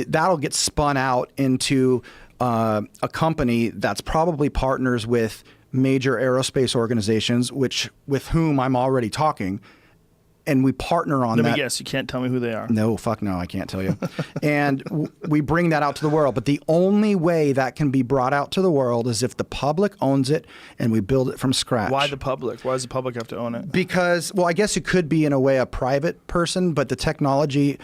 that'll get spun out into a company that's probably partners with major aerospace organizations, with whom I'm already talking. And we partner on that. Let me guess, you can't tell me who they are. No, fuck no, I can't tell you. And we bring that out to the world. But the only way that can be brought out to the world is if the public owns it and we build it from scratch. Why the public? Why does the public have to own it? Because, well, I guess it could be in a way a private person, but the technology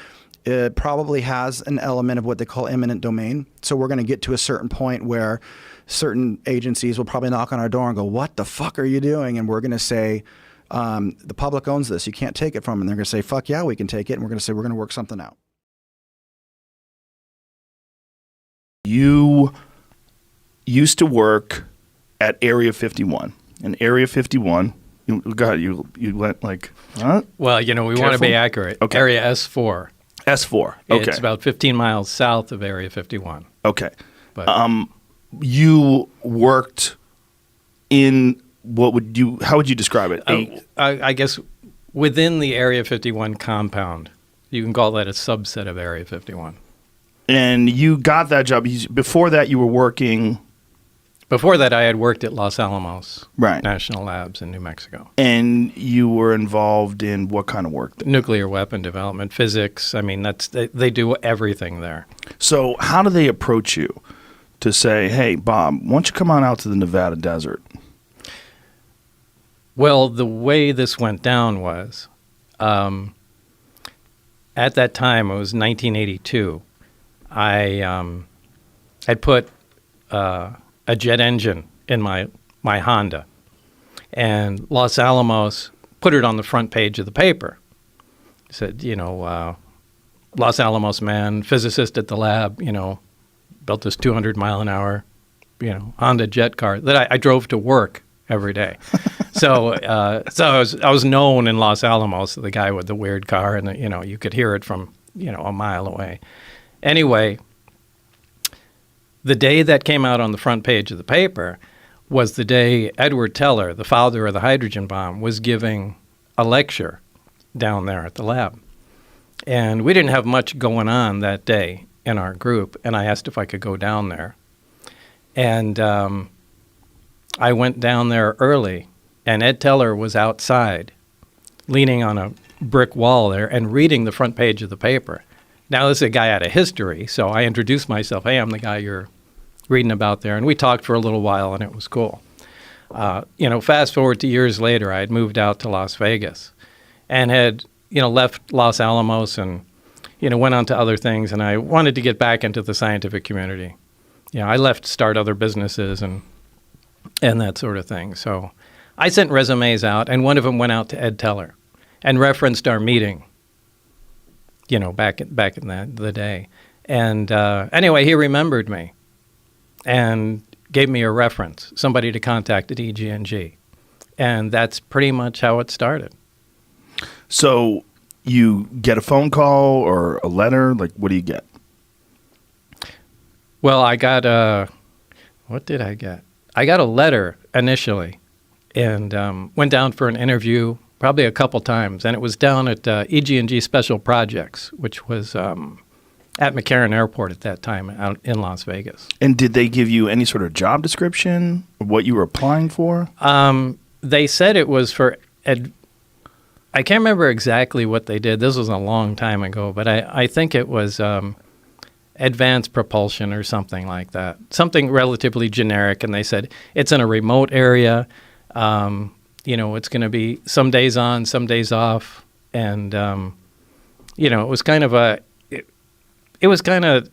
probably has an element of what they call eminent domain. So we're going to get to a certain point where certain agencies will probably knock on our door and go, what the fuck are you doing? And we're going to say, the public owns this. You can't take it from them. And they're going to say, fuck yeah, we can take it. And we're going to say, we're going to work something out. You used to work at Area 51. And Area 51, you went like, huh? Well, we want to be accurate. Okay. Area S4. S4, okay. It's about 15 miles south of Area 51. Okay. But, you worked in... how would you describe it? I guess within the Area 51 compound. You can call that a subset of Area 51. And you got that job. Before that, you were working... Before that, I had worked at Los Alamos right. National Labs in New Mexico. And you were involved in what kind of work there? Nuclear weapon development, physics. I mean, they do everything there. So how do they approach you to say, hey, Bob, why don't you come on out to the Nevada desert? Well, the way this went down was, at that time, it was 1982, I had put a jet engine in my Honda, and Los Alamos put it on the front page of the paper. It said, Los Alamos man, physicist at the lab, built this 200-mile-an-hour, Honda jet car that I drove to work every day. So I was known in Los Alamos, the guy with the weird car, and you could hear it from a mile away. Anyway, the day that came out on the front page of the paper was the day Edward Teller, the father of the hydrogen bomb, was giving a lecture down there at the lab. And we didn't have much going on that day in our group, and I asked if I could go down there. And I went down there early, and Ed Teller was outside, leaning on a brick wall there and reading the front page of the paper. Now, this is a guy out of history, so I introduced myself. Hey, I'm the guy you're reading about there. And we talked for a little while, and it was cool. Fast forward to years later, I had moved out to Las Vegas and had, left Los Alamos and, went on to other things. And I wanted to get back into the scientific community. I left to start other businesses and that sort of thing. So I sent resumes out, and one of them went out to Ed Teller and referenced our meeting, back in the day. And anyway, he remembered me and gave me a reference, somebody to contact at EG&G. And that's pretty much how it started. So you get a phone call or a letter? Like, what do you get? Well, I got what did I get? I got a letter initially and went down for an interview probably a couple times. And it was down at EG&G Special Projects, which was at McCarran Airport at that time out in Las Vegas. And did they give you any sort of job description of what you were applying for? They said it was for I can't remember exactly what they did. This was a long time ago, but I think it was advanced propulsion or something like that. Something relatively generic. And they said it's in a remote area. It's going to be some days on, some days off. And, it was kind of it was kind of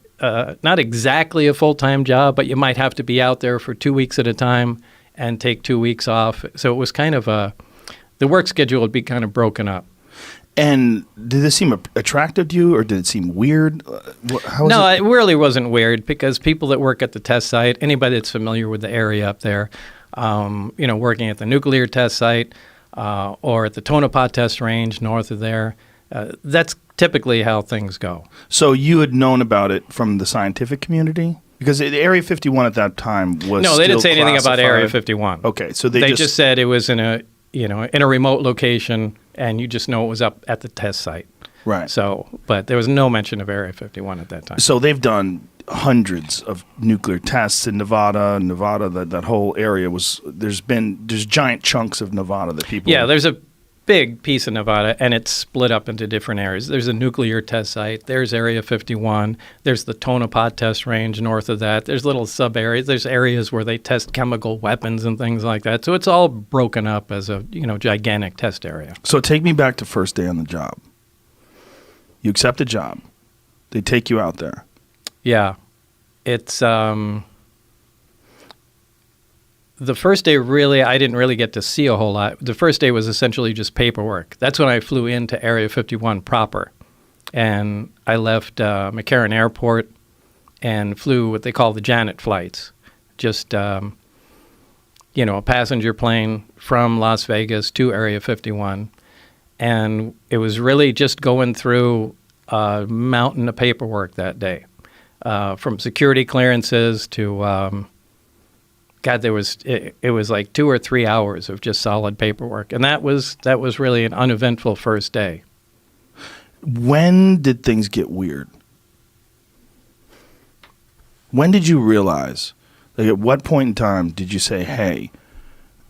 not exactly a full-time job, but you might have to be out there for 2 weeks at a time and take 2 weeks off. So it was kind of the work schedule would be kind of broken up. And did this seem attractive to you, or did it seem weird? No, it really wasn't weird, because people that work at the test site, anybody that's familiar with the area up there, working at the nuclear test site or at the Tonopah test range north of there, that's typically how things go. So you had known about it from the scientific community? Because Area 51 at that time was No, they didn't say anything classified. about Area 51. Okay, so they just said it was in a remote location, and you just know it was up at the test site. Right. So, but there was no mention of Area 51 at that time. So they've done hundreds of nuclear tests in Nevada. That whole area there's giant chunks of Nevada that people. Yeah, there's a big piece of Nevada, and it's split up into different areas. There's a nuclear test site. There's Area 51. There's the Tonopah test range north of that. There's little sub areas. There's areas where they test chemical weapons and things like that. So it's all broken up as a gigantic test area. So take me back to first day on the job. You accept a job. They take you out there. Yeah, it's the first day, really, I didn't really get to see a whole lot. The first day was essentially just paperwork. That's when I flew into Area 51 proper. And I left McCarran Airport and flew what they call the Janet flights. Just, a passenger plane from Las Vegas to Area 51. And it was really just going through a mountain of paperwork that day. From security clearances to... God, it was like 2 or 3 hours of just solid paperwork. And that was really an uneventful first day. When did things get weird? When did you realize, at what point in time did you say, hey,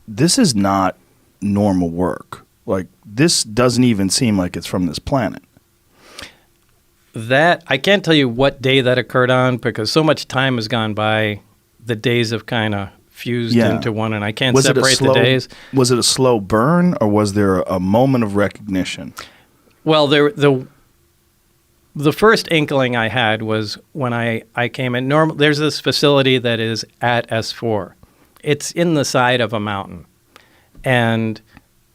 this is not normal work? Like, this doesn't even seem like it's from this planet. That, I can't tell you what day that occurred on, because so much time has gone by, the days have kind of fused into one, and I can't separate the days. Was it a slow burn, or was there a moment of recognition? Well, the first inkling I had was when I came in. There's this facility that is at S4. It's in the side of a mountain. And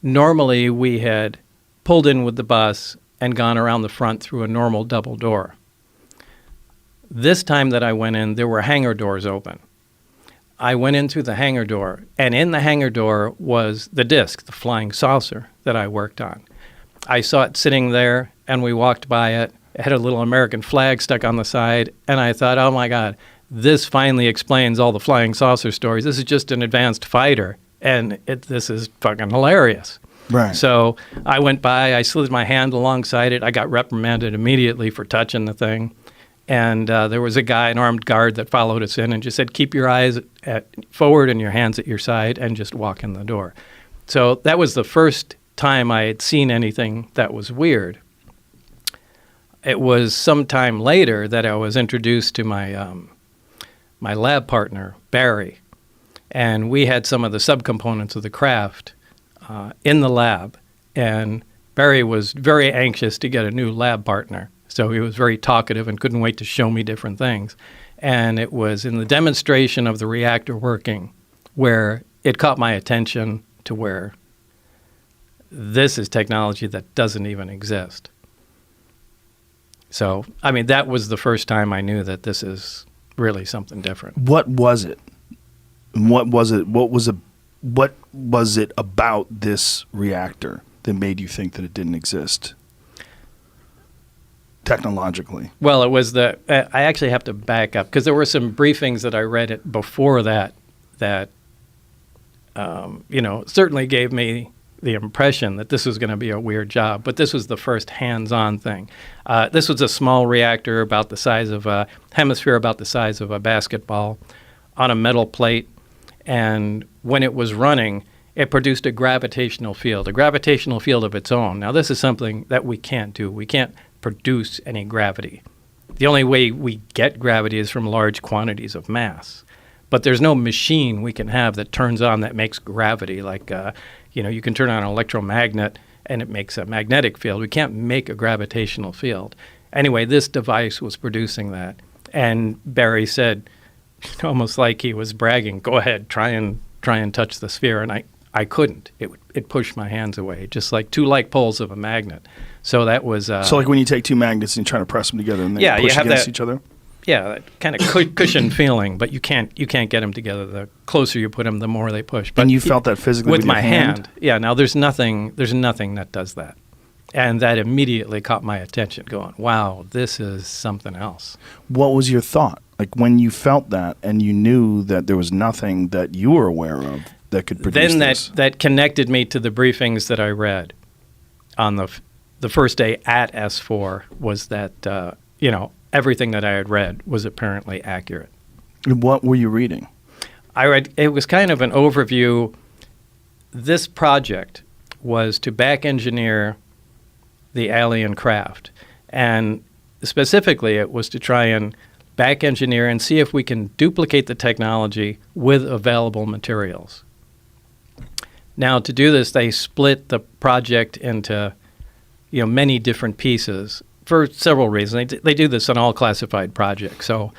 normally we had pulled in with the bus and gone around the front through a normal double door. This time that I went in, there were hangar doors open. I went in through the hangar door, and in the hangar door was the disc, the flying saucer that I worked on. I saw it sitting there, and we walked by it. It had a little American flag stuck on the side, and I thought, oh my God, this finally explains all the flying saucer stories. This is just an advanced fighter, and this is fucking hilarious. Right. So I went by, I slid my hand alongside it. I got reprimanded immediately for touching the thing. And there was a guy, an armed guard, that followed us in and just said, keep your eyes forward and your hands at your side and just walk in the door. So that was the first time I had seen anything that was weird. It was sometime later that I was introduced to my my lab partner, Barry. And we had some of the subcomponents of the craft in the lab. And Barry was very anxious to get a new lab partner. So he was very talkative and couldn't wait to show me different things. And it was in the demonstration of the reactor working where it caught my attention to where this is technology that doesn't even exist. So, I mean, that was the first time I knew that this is really something different. What was it? What was it? What was it about this reactor that made you think that it didn't exist technologically? Well, it was I actually have to back up because there were some briefings that I read before that certainly gave me the impression that this was going to be a weird job, but this was the first hands-on thing. This was a small reactor about the size of a hemisphere, about the size of a basketball, on a metal plate, and when it was running, it produced a gravitational field of its own. Now, this is something that we can't do. We can't produce any gravity. The only way we get gravity is from large quantities of mass. But there's no machine we can have that turns on that makes gravity. Like, you can turn on an electromagnet and it makes a magnetic field. We can't make a gravitational field. Anyway, this device was producing that. And Barry said, almost like he was bragging, go ahead, try and touch the sphere. And I couldn't. It pushed my hands away, just like two like poles of a magnet. So that was... so like when you take two magnets and you try to press them together and they push against each other? Yeah, that kind of cushion feeling, but you can't get them together. The closer you put them, the more they push. But and you felt that physically with my your hand? Yeah, now there's nothing that does that. And that immediately caught my attention going, wow, this is something else. What was your thought? Like when you felt that and you knew that there was nothing that you were aware of that could produce this? Then that connected me to the briefings that I read on the first day at S4 was that, everything that I had read was apparently accurate. What were you reading? It was kind of an overview. This project was to back engineer the alien craft. And specifically, it was to try and back engineer and see if we can duplicate the technology with available materials. Now, to do this, they split the project into many different pieces for several reasons. They do this on all classified projects, so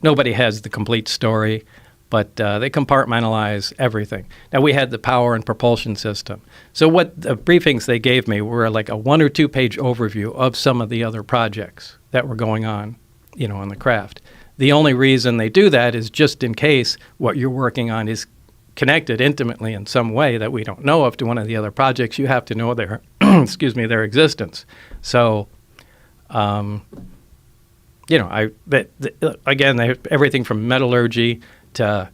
nobody has the complete story, but they compartmentalize everything. Now, we had the power and propulsion system. So what the briefings they gave me were like a 1 or 2 page overview of some of the other projects that were going on, on the craft. The only reason they do that is just in case what you're working on is connected intimately in some way that we don't know of to one of the other projects. You have to know their, their existence. So, again, they have everything from metallurgy to,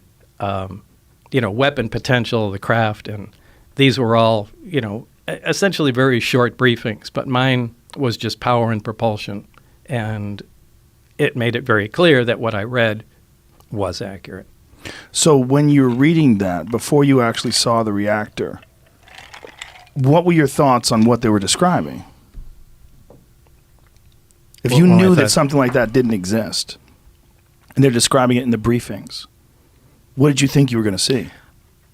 weapon potential of the craft. And these were all, essentially very short briefings, but mine was just power and propulsion. And it made it very clear that what I read was accurate. So when you were reading that, before you actually saw the reactor, what were your thoughts on what they were describing? If you knew that something like that didn't exist, and they're describing it in the briefings, what did you think you were going to see?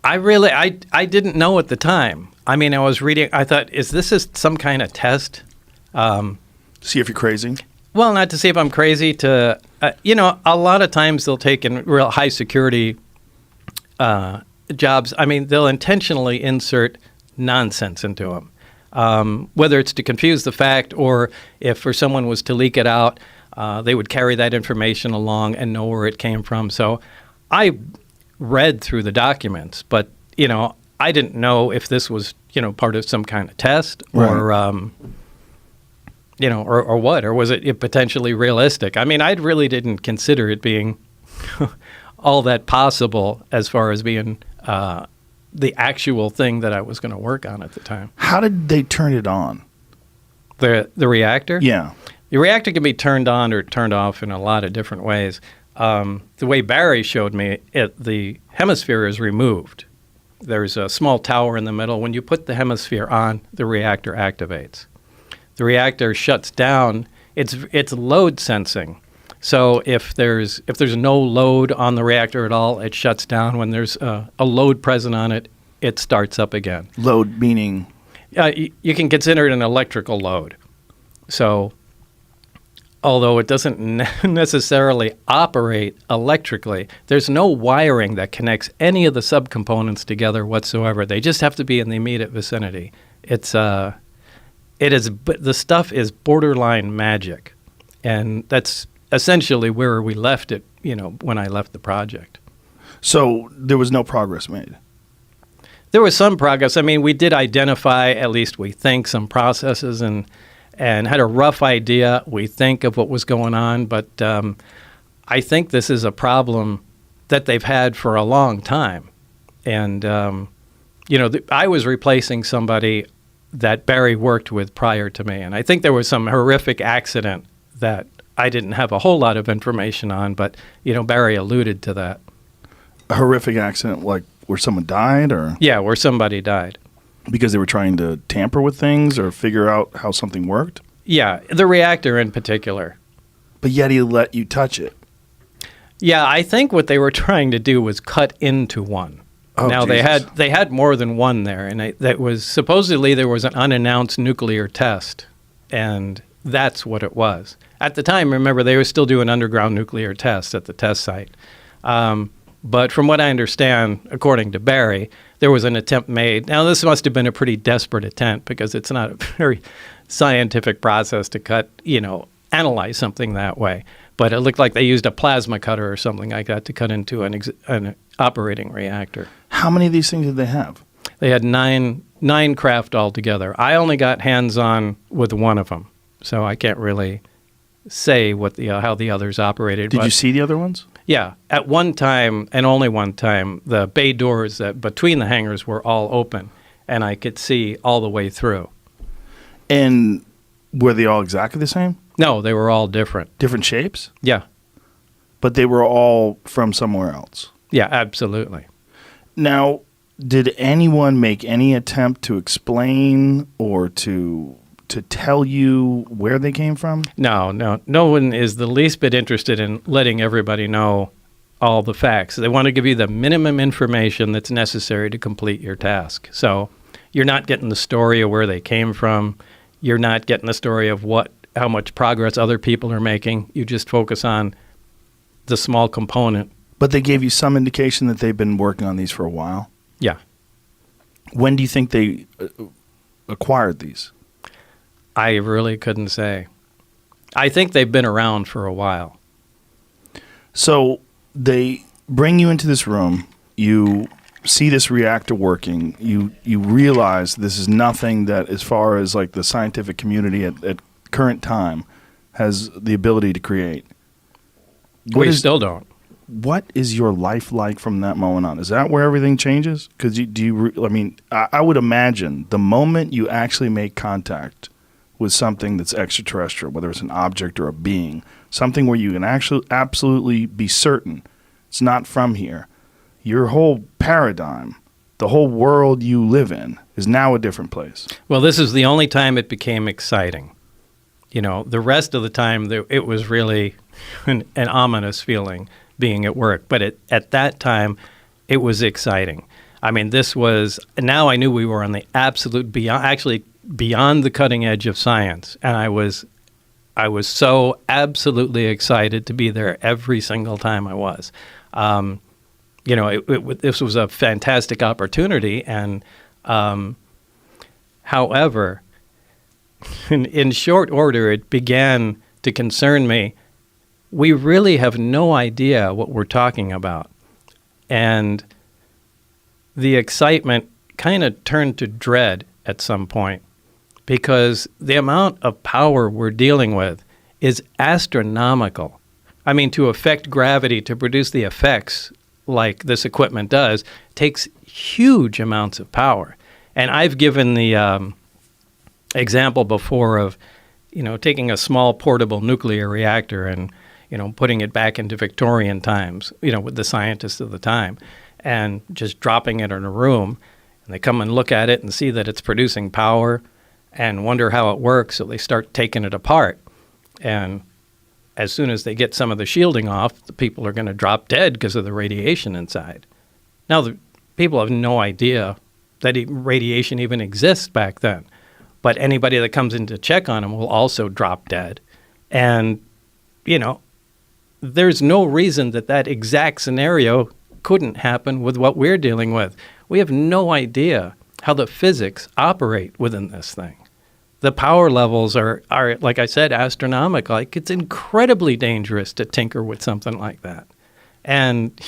I didn't know at the time. I mean, I was reading, I thought, is this some kind of test? See if you're crazy? Well, not to see if I'm crazy, a lot of times they'll take in real high security jobs. I mean, they'll intentionally insert nonsense into them. Whether it's to confuse the fact or if for someone was to leak it out. They would carry that information along and know where it came from. So I read through the documents, but, I didn't know if this was, part of some kind of test or, or what, or was it potentially realistic? I mean, I really didn't consider it being all that possible as far as being the actual thing that I was going to work on at the time. How did they turn it on? The reactor? Yeah. The reactor can be turned on or turned off in a lot of different ways. The way Barry showed me, the hemisphere is removed. There's a small tower in the middle. When you put the hemisphere on, the reactor activates. The reactor shuts down. It's load sensing. So if there's no load on the reactor at all, it shuts down. When there's a load present on it, it starts up again. Load meaning? You can consider it an electrical load. So although it doesn't necessarily operate electrically, there's no wiring that connects any of the subcomponents together whatsoever. They just have to be in the immediate vicinity. The stuff is borderline magic, and that's essentially where we left it, when I left the project. So there was no progress made? There was some progress. I mean, we did identify, at least we think, some processes and had a rough idea, we think, of what was going on. But I think this is a problem that they've had for a long time. And, I was replacing somebody that Barry worked with prior to me. And I think there was some horrific accident that I didn't have a whole lot of information on, but, Barry alluded to that. A horrific accident, like where someone died, or? Yeah, where somebody died. Because they were trying to tamper with things or figure out how something worked? Yeah, the reactor in particular. But yet he let you touch it. Yeah, I think what they were trying to do was cut into one. Oh, now, Jesus. they had more than one there, and that was supposedly there was an unannounced nuclear test, and that's what it was. At the time, remember, they were still doing underground nuclear tests at the test site. But from what I understand, according to Barry, there was an attempt made. Now, this must have been a pretty desperate attempt because it's not a very scientific process to analyze something that way. But it looked like they used a plasma cutter or something like that to cut into an operating reactor. How many of these things did they have? They had nine craft altogether. I only got hands-on with one of them, so I can't really say how the others operated. Did you see the other ones? Yeah. At one time, and only one time, the bay doors that between the hangars were all open, and I could see all the way through. And were they all exactly the same? No, they were all different. Different shapes? Yeah. But they were all from somewhere else? Yeah, absolutely. Now, did anyone make any attempt to explain or to tell you where they came from? No one is the least bit interested in letting everybody know all the facts. They want to give you the minimum information that's necessary to complete your task. So you're not getting the story of where they came from. You're not getting the story of how much progress other people are making. You just focus on the small component. But they gave you some indication that they've been working on these for a while? Yeah. When do you think they acquired these? I really couldn't say. I think they've been around for a while. So they bring you into this room. You see this reactor working. You realize this is nothing that, as far as like the scientific community at current time, has the ability to create. We still don't. What is your life like from that moment on? Is that where everything changes? Because I would imagine the moment you actually make contact with something that's extraterrestrial, whether it's an object or a being, something where you can actually absolutely be certain it's not from here, your whole paradigm, the whole world you live in, is now a different place. Well, this is the only time it became exciting. The rest of the time, it was really an ominous feeling being at work. But at that time, it was exciting. I mean, now I knew we were on the absolute beyond the cutting edge of science. And I was so absolutely excited to be there every single time I was. This was a fantastic opportunity. And however, in short order, it began to concern me, we really have no idea what we're talking about. And the excitement kind of turned to dread at some point, because the amount of power we're dealing with is astronomical. I mean, to affect gravity, to produce the effects like this equipment does, takes huge amounts of power. And I've given the example before of, taking a small portable nuclear reactor and, putting it back into Victorian times, with the scientists of the time, and just dropping it in a room. And they come and look at it and see that it's producing power and wonder how it works. So they start taking it apart. And as soon as they get some of the shielding off, the people are going to drop dead because of the radiation inside. Now, the people have no idea that radiation even exists back then. But anybody that comes in to check on them will also drop dead. And, there's no reason that exact scenario couldn't happen with what we're dealing with. We have no idea how the physics operate within this thing. The power levels are, like I said, astronomical. Like, it's incredibly dangerous to tinker with something like that. And,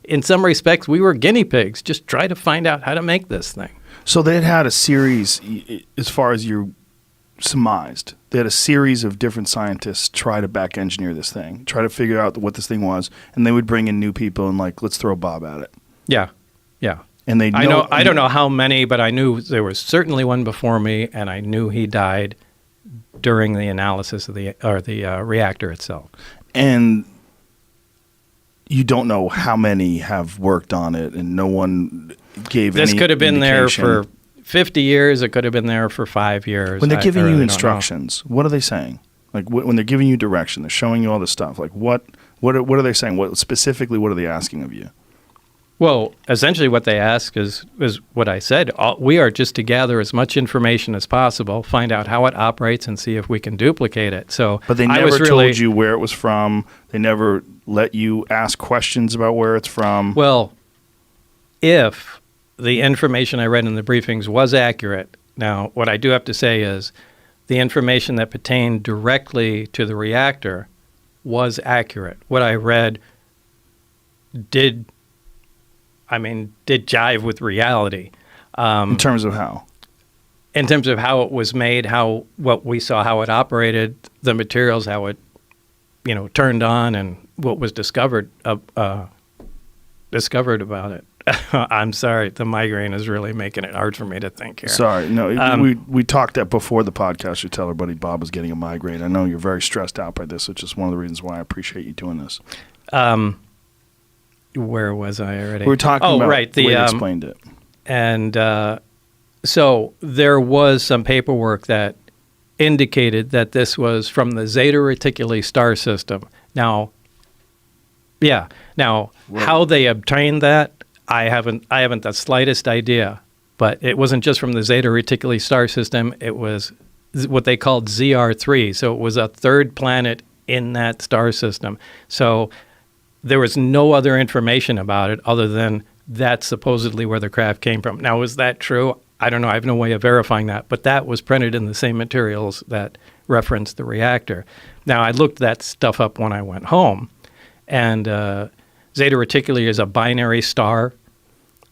in some respects, we were guinea pigs. Just try to find out how to make this thing. So they had a series, as far as you surmised, they had a series of different scientists try to back engineer this thing, try to figure out what this thing was, and they would bring in new people and let's throw Bob at it. Yeah. And they I don't know how many, but I knew there was certainly one before me, and I knew he died during the analysis of the reactor itself. And you don't know how many have worked on it, and no one gave this any could have been indication. there for 50 years. It could have been there for 5 years. When they're giving I you really instructions, what are they saying? Like when they're giving you direction, they're showing you all this stuff. Like what are they saying? What specifically? What are they asking of you? Well, essentially what they ask is what I said. We are just to gather as much information as possible, find out how it operates, and see if we can duplicate it. So, But they never told you where it was from. They never let you ask questions about where it's from. Well, if the information I read in the briefings was accurate, now what I do have to say is the information that pertained directly to the reactor was accurate. What I read did jive with reality. In terms of how? In terms of how it was made, what we saw, how it operated, the materials, how it, turned on, and what was discovered about it. I'm sorry, the migraine is really making it hard for me to think here. Sorry, no, we talked that before the podcast. You tell our buddy Bob was getting a migraine. I know you're very stressed out by this, which is one of the reasons why I appreciate you doing this. Where was I already? We were talking about right, the way you explained it. And so there was some paperwork that indicated that this was from the Zeta Reticuli star system. Now, how they obtained that, I haven't the slightest idea. But it wasn't just from the Zeta Reticuli star system. It was what they called ZR3. So it was a third planet in that star system. So there was no other information about it other than that's supposedly where the craft came from. Now, is that true? I don't know. I have no way of verifying that. But that was printed in the same materials that referenced the reactor. Now, I looked that stuff up when I went home. And Zeta Reticuli is a binary star,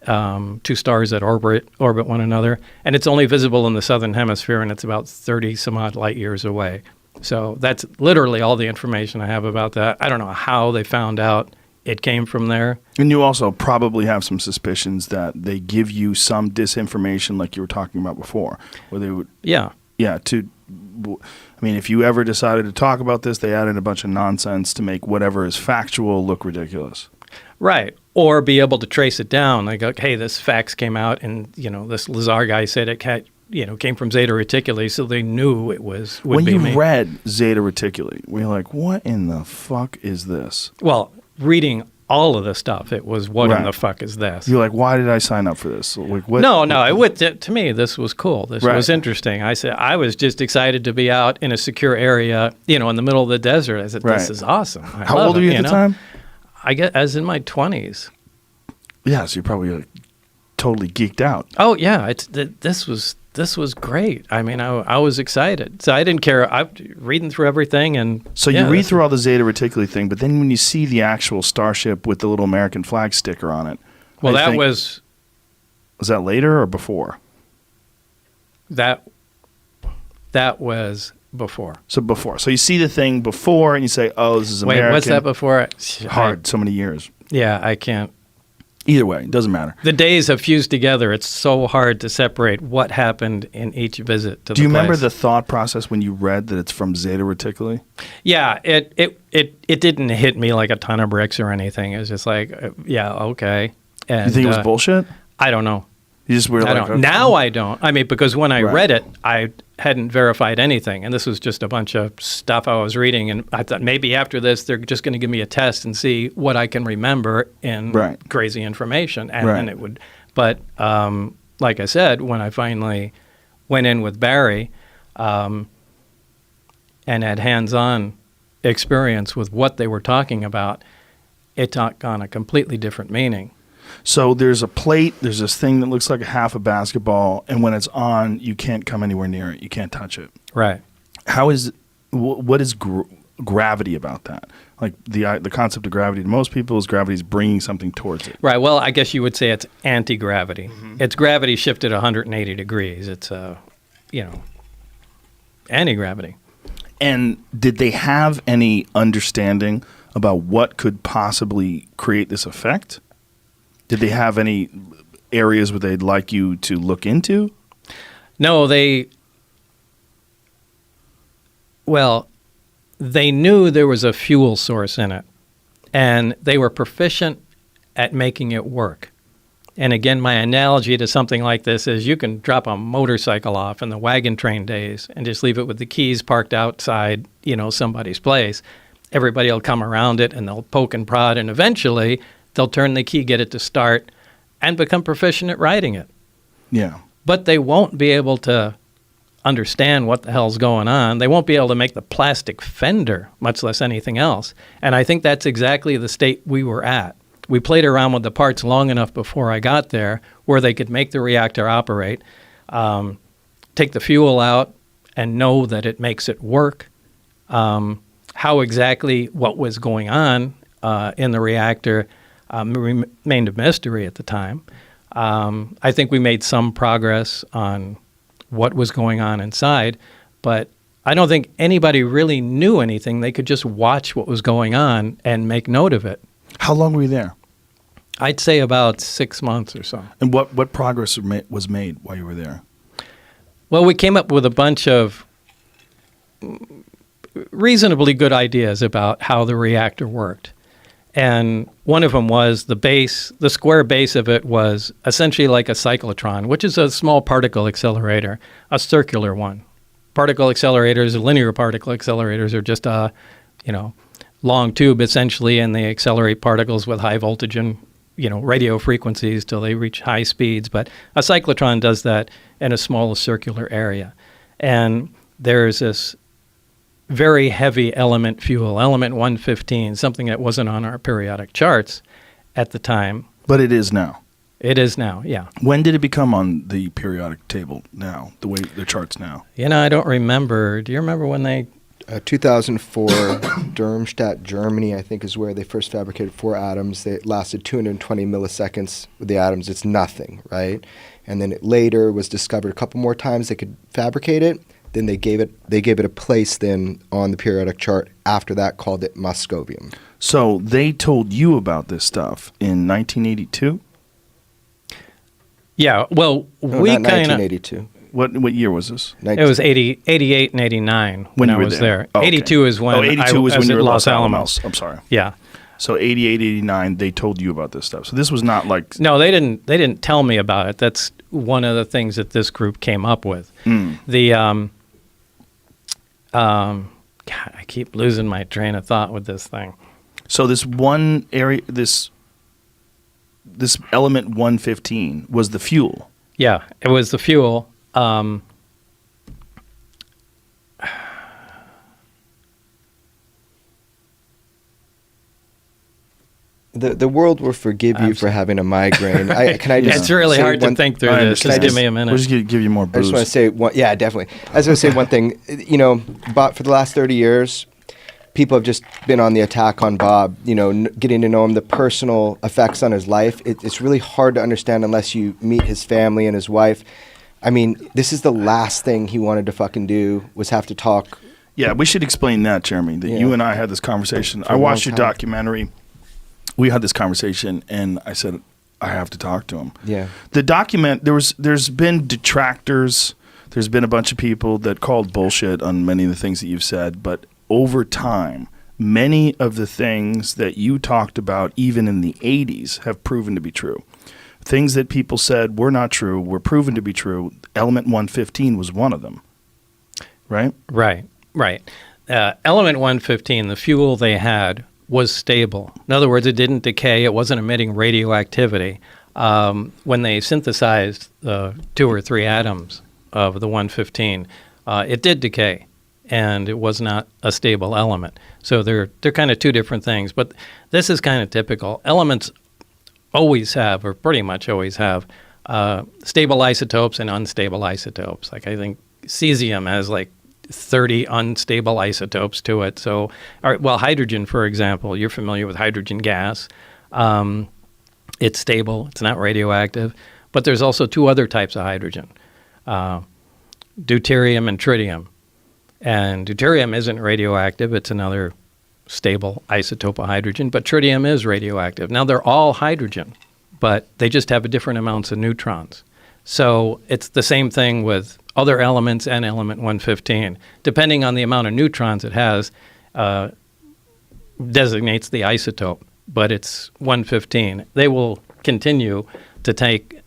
two stars that orbit one another. And it's only visible in the southern hemisphere, and it's about 30-some-odd light years away. So that's literally all the information I have about that. I don't know how they found out it came from there. And you also probably have some suspicions that they give you some disinformation like you were talking about before. Where they would, if you ever decided to talk about this, they added a bunch of nonsense to make whatever is factual look ridiculous. Right. Or be able to trace it down. Like, hey, this fax came out and, this Lazar guy said it came from Zeta Reticuli, so they knew it would when be you me. read Zeta Reticuli, were you like, what in the fuck is this? Well, reading all of the stuff, it was, what in the fuck is this? You're like, why did I sign up for this? Like, what? No, to me, this was cool. This was interesting. I said, I was just excited to be out in a secure area, in the middle of the desert. I said, this is awesome. How old were you at the time? I was in my 20s. Yeah, so you're probably totally geeked out. Oh, yeah. This this was great. I mean, I was excited. So I didn't care. I'm reading through everything. And So you read through all the Zeta Reticuli thing, but then when you see the actual starship with the little American flag sticker on it. Well, was that later or before? That was before. So before. So you see the thing before and you say, oh, this is American. Wait, what's that before? Hard, so many years. Yeah, I can't. Either way, it doesn't matter. The days have fused together. It's so hard to separate what happened in each visit to the Do you remember place. the thought process when you read that it's from Zeta Reticuli? Yeah, it didn't hit me like a ton of bricks or anything. It was just like, yeah, okay. And, You think it was bullshit? I don't know. You just were I like, don't. okay. Now I don't. I mean, because when I Right. read it, I hadn't verified anything, and this was just a bunch of stuff I was reading, and I thought maybe after this they're just going to give me a test and see what I can remember in Right. crazy information, and Right. then it would. But like I said, when I finally went in with Barry, and had hands-on experience with what they were talking about, it took on a completely different meaning. So there's a plate, there's this thing that looks like a half a basketball, and when it's on, you can't come anywhere near it. You can't touch it. Right. How is, what is gravity about that? Like the concept of gravity to most people is gravity is bringing something towards it. Right. Well, I guess you would say it's anti-gravity. Mm-hmm. It's gravity shifted 180 degrees. It's, anti-gravity. And did they have any understanding about what could possibly create this effect? Did they have any areas where they'd like you to look into? No, they knew there was a fuel source in it, and they were proficient at making it work. And again, my analogy to something like this is you can drop a motorcycle off in the wagon train days and just leave it with the keys parked outside, somebody's place. Everybody will come around it and they'll poke and prod, and eventually they'll turn the key, get it to start, and become proficient at riding it. Yeah. But they won't be able to understand what the hell's going on. They won't be able to make the plastic fender, much less anything else. And I think that's exactly the state we were at. We played around with the parts long enough before I got there where they could make the reactor operate, take the fuel out, and know that it makes it work. How exactly what was going on in the reactor remained a mystery at the time. I think we made some progress on what was going on inside, but I don't think anybody really knew anything. They could just watch what was going on and make note of it. How long were you there? I'd say about 6 months or so. And what progress was made while you were there? Well, we came up with a bunch of reasonably good ideas about how the reactor worked. And one of them was the square base of it was essentially like a cyclotron, which is a small particle accelerator, a circular one. Particle accelerators, linear particle accelerators are just a, long tube essentially, and they accelerate particles with high voltage and, radio frequencies till they reach high speeds. But a cyclotron does that in a small circular area. And there's this very heavy element fuel, element 115, something that wasn't on our periodic charts at the time. But it is now. It is now, yeah. When did it become on the periodic table now, the way the charts now? I don't remember. Do you remember when they... 2004, Darmstadt, Germany, I think, is where they first fabricated 4 atoms. They lasted 220 milliseconds with the atoms. It's nothing, right? And then it later was discovered a couple more times they could fabricate it. Then they gave it a place then on the periodic chart after that, called it Moscovium. So they told you about this stuff in 1982? Yeah, well, No, we not kind of... 1982. What year was this? It was 88 and 89 when I you were was there. Oh, okay. 82 is when 82 was I when was you were at at Los Alamos. I'm sorry. Yeah. So 88, 89, they told you about this stuff. So this was not like... No, they didn't tell me about it. That's one of the things that this group came up with. The God, I keep losing my train of thought with this thing. So this one area, this element 115 was the fuel. Yeah, it was the fuel. The world will forgive you for having a migraine. Can I just it's really say hard to think through this. Just give me a minute. We'll just give you more I booze. just want to say one. Yeah, definitely. I was going to say one thing. You know, Bob, for the last 30 years, people have just been on the attack on Bob. You know, getting to know him, the personal effects on his life. It's really hard to understand unless you meet his family and his wife. I mean, this is the last thing he wanted to fucking do was have to talk. Yeah, we should explain that, Jeremy. That you and I had this conversation. I watched your documentary. We had this conversation, and I said, I have to talk to him. Yeah. The document, there's been detractors. There's been a bunch of people that called bullshit on many of the things that you've said. But over time, many of the things that you talked about, even in the 80s, have proven to be true. Things that people said were not true were proven to be true. Element 115 was one of them. Right? Right. Element 115, the fuel they had, was stable. In other words, it didn't decay. It wasn't emitting radioactivity. When they synthesized 2 or 3 atoms of the 115, it did decay, and it was not a stable element. So they're kind of two different things. But this is kind of typical. Elements always have, or pretty much always have, stable isotopes and unstable isotopes. Like I think cesium has like 30 unstable isotopes to it. So, hydrogen, for example, you're familiar with hydrogen gas. It's stable. It's not radioactive. But there's also 2 other types of hydrogen, deuterium and tritium. And deuterium isn't radioactive. It's another stable isotope of hydrogen. But tritium is radioactive. Now, they're all hydrogen, but they just have different amounts of neutrons. So it's the same thing with other elements and element 115. Depending on the amount of neutrons it has, designates the isotope, but it's 115. They will continue to take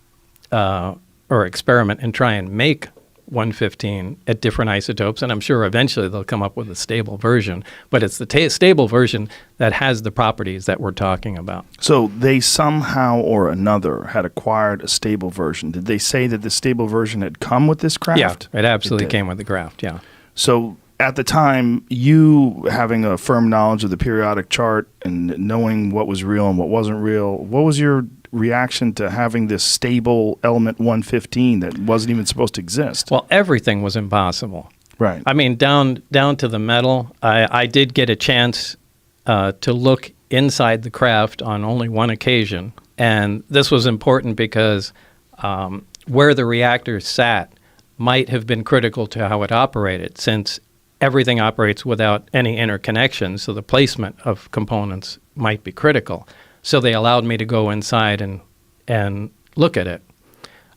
or experiment and try and make 115 at different isotopes, and I'm sure eventually they'll come up with a stable version, but it's the stable version that has the properties that we're talking about. So they somehow or another had acquired a stable version. Did they say that the stable version had come with this craft? Yeah, it absolutely came with the craft, yeah. So at the time, you having a firm knowledge of the periodic chart and knowing what was real and what wasn't real, what was your reaction to having this stable element 115 that wasn't even supposed to exist? Well, everything was impossible. Right. I mean, down to the metal. I did get a chance to look inside the craft on only one occasion, and this was important because where the reactor sat might have been critical to how it operated, since everything operates without any interconnection, so the placement of components might be critical. So they allowed me to go inside and look at it.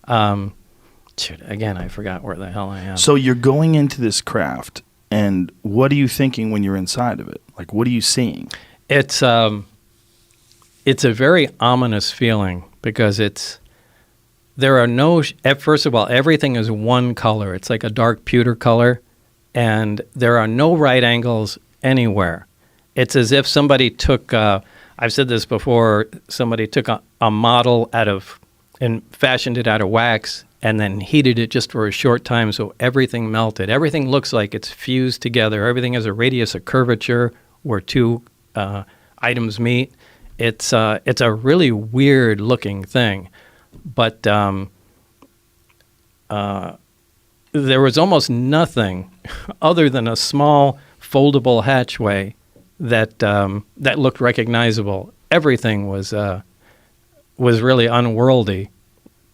Again, I forgot where the hell I am. So you're going into this craft, and what are you thinking when you're inside of it? Like, what are you seeing? It's a very ominous feeling because there are no, first of all, everything is one color. It's like a dark pewter color, and there are no right angles anywhere. It's as if somebody took, I've said this before, somebody took a model and fashioned it out of wax and then heated it just for a short time so everything melted. Everything looks like it's fused together. Everything has a radius of curvature where 2 items meet. It's a really weird looking thing, but there was almost nothing other than a small foldable hatchway that looked recognizable. Everything was really unworldly,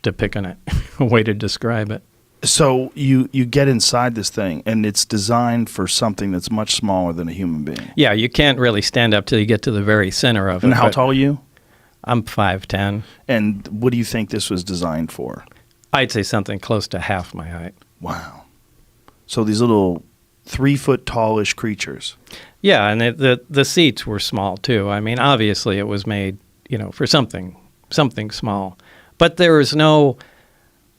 to pick on it, a way to describe it. So you get inside this thing, and it's designed for something that's much smaller than a human being. Yeah, you can't really stand up till you get to the very center of it. And how tall are you? I'm 5'10". And what do you think this was designed for? I'd say something close to half my height. Wow. So these little 3-foot tallish creatures. Yeah, and the seats were small too. I mean, obviously it was made, for something small. But there was no,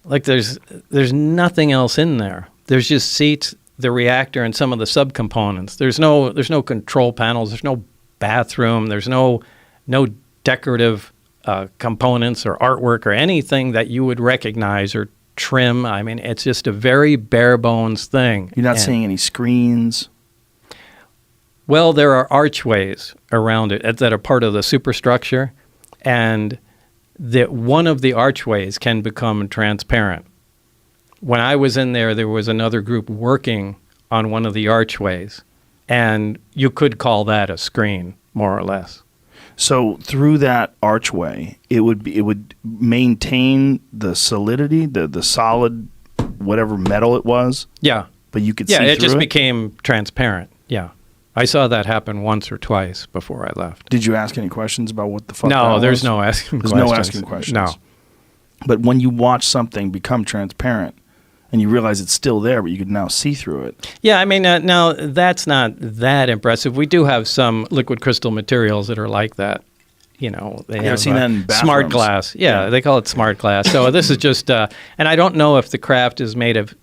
there's nothing else in there. There's just seats, the reactor, and some of the subcomponents. There's no control panels. There's no bathroom. There's no decorative components or artwork or anything that you would recognize or trim. I mean, it's just a very bare bones thing. You're not seeing any screens? Well, there are archways around it that are part of the superstructure, and that one of the archways can become transparent. When I was in there, there was another group working on one of the archways, and you could call that a screen, more or less. So through that archway, it would maintain the solidity, the solid, whatever metal it was. Yeah. But you could see through it. Yeah, it just it? became transparent. Yeah. I saw that happen once or twice before I left. Did you ask any questions about what the fuck No, that there's was? no asking There's questions. no asking questions. No. But when you watch something become transparent and you realize it's still there, but you can now see through it. Yeah, I mean, now that's not that impressive. We do have some liquid crystal materials that are like that. You know, they have I've seen that in smart bathrooms. glass. Yeah, they call it smart glass. So this is just, and I don't know if the craft is made of,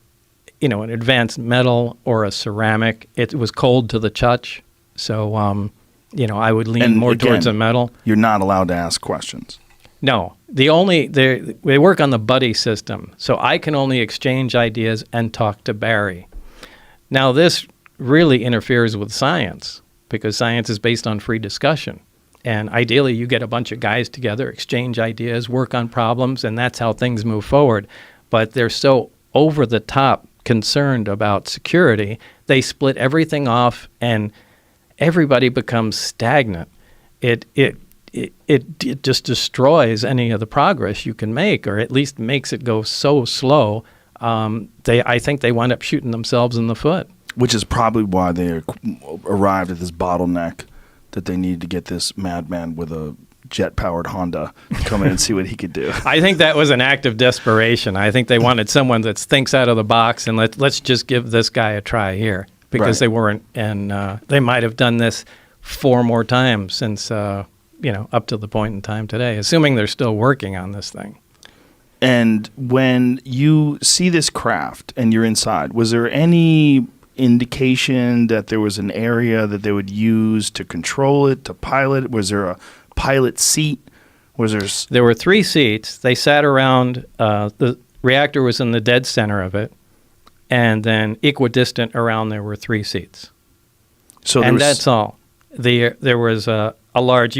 you know, an advanced metal or a ceramic. It was cold to the touch. So, you know, I would lean And more again, towards a metal. You're not allowed to ask questions. No, they work on the buddy system, so I can only exchange ideas and talk to Barry. Now, this really interferes with science because science is based on free discussion, and ideally, you get a bunch of guys together, exchange ideas, work on problems, and that's how things move forward. But they're so over the top concerned about security, they split everything off, and everybody becomes stagnant. It just destroys any of the progress you can make, or at least makes it go so slow. I think they wind up shooting themselves in the foot. Which is probably why they arrived at this bottleneck that they needed to get this madman with a jet-powered Honda to come in and see what he could do. I think that was an act of desperation. I think they wanted someone that thinks out of the box and let's just give this guy a try here, because they weren't, and they might have done this 4 more times since up to the point in time today, assuming they're still working on this thing. And when you see this craft and you're inside, was there any indication that there was an area that they would use to control it, to pilot it? Was there a pilot seat? There were 3 seats. They sat around. The reactor was in the dead center of it, and then equidistant around there were 3 seats. That's all. There was a large.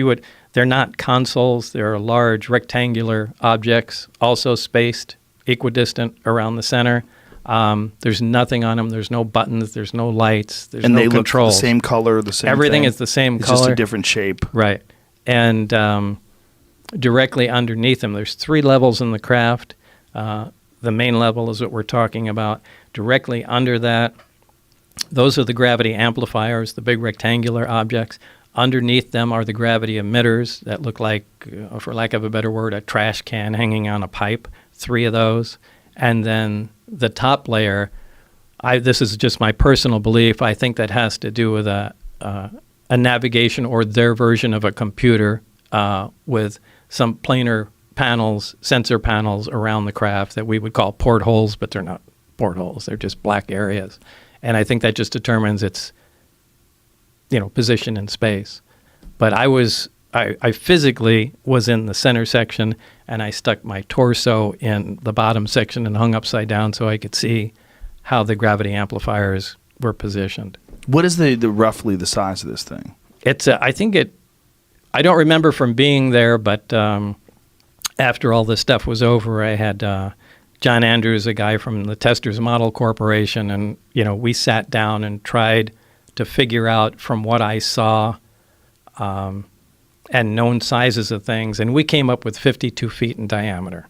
They're not consoles. They're large rectangular objects, also spaced equidistant around the center. There's nothing on them. There's no buttons. There's no lights. There's no controls. Look the same color, the same Everything thing. is the same it's color. It's just a different shape. Right. And directly underneath them, there's 3 levels in the craft. The main level is what we're talking about. Directly under that, those are the gravity amplifiers, the big rectangular objects. Underneath them are the gravity emitters that look like, for lack of a better word, a trash can hanging on a pipe. 3 of those. And then the top layer, this is just my personal belief, I think that has to do with a navigation or their version of a computer with some planar panels, sensor panels around the craft that we would call portholes, but they're not portholes. They're just black areas. And I think that just determines its position in space. But I physically was in the center section, and I stuck my torso in the bottom section and hung upside down so I could see how the gravity amplifiers were positioned. What is the roughly the size of this thing? I don't remember from being there, but after all this stuff was over, I had John Andrews, a guy from the Testers Model Corporation, and we sat down and tried to figure out from what I saw and known sizes of things, and we came up with 52 feet in diameter.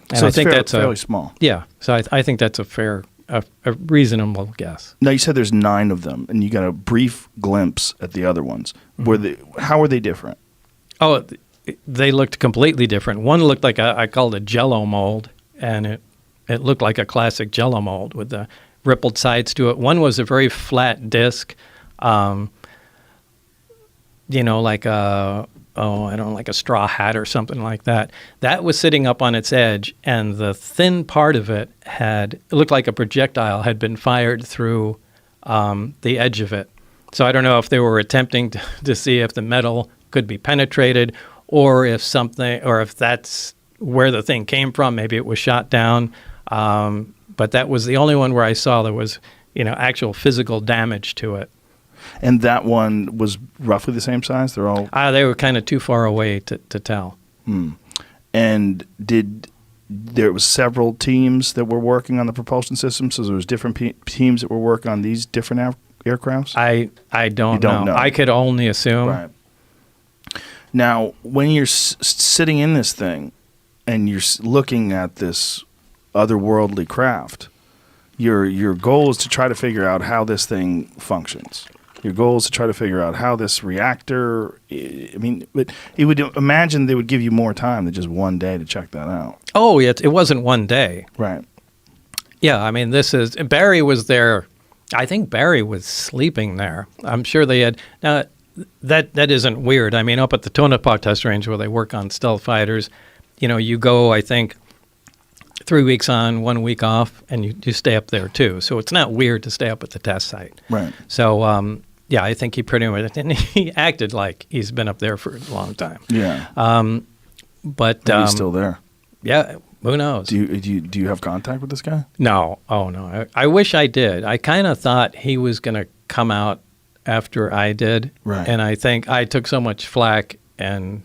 And so I think that's fairly small. Yeah, so I think that's a reasonable guess. Now, you said there's 9 of them, and you got a brief glimpse at the other ones. How are they different? Oh, they looked completely different. One looked like I called a Jell-O mold, and it looked like a classic Jell-O mold with the rippled sides to it. One was a very flat disc, like a straw hat or something like that. That was sitting up on its edge, and the thin part of it looked like a projectile had been fired through the edge of it. So I don't know if they were attempting to see if the metal could be penetrated, or if that's where the thing came from. Maybe it was shot down. But that was the only one where I saw there was, actual physical damage to it. And that one was roughly the same size? They're all... They were kind of too far away to tell. And there was several teams that were working on the propulsion system, so there was different teams that were working on these different aircrafts? I don't know. I could only assume. Right. Now, when you're sitting in this thing and you're looking at this otherworldly craft, your goal is to try to figure out how this thing functions. Your goal is to try to figure out how this reactor. I mean, but you would imagine they would give you more time than just one day to check that out. Oh, it wasn't one day. Right. Yeah, I mean, Barry was there. I think Barry was sleeping there. I'm sure they had. Now, that isn't weird. I mean, up at the Tonopah test range where they work on stealth fighters, you go, I think, 3 weeks on, 1 week off, and you stay up there too. So it's not weird to stay up at the test site. Right. So, yeah, I think he pretty much, and he acted like he's been up there for a long time. Yeah. But maybe he's still there. Yeah, who knows? Do you have contact with this guy? No. Oh, no. I wish I did. I kind of thought he was going to come out after I did. Right. And I think I took so much flack and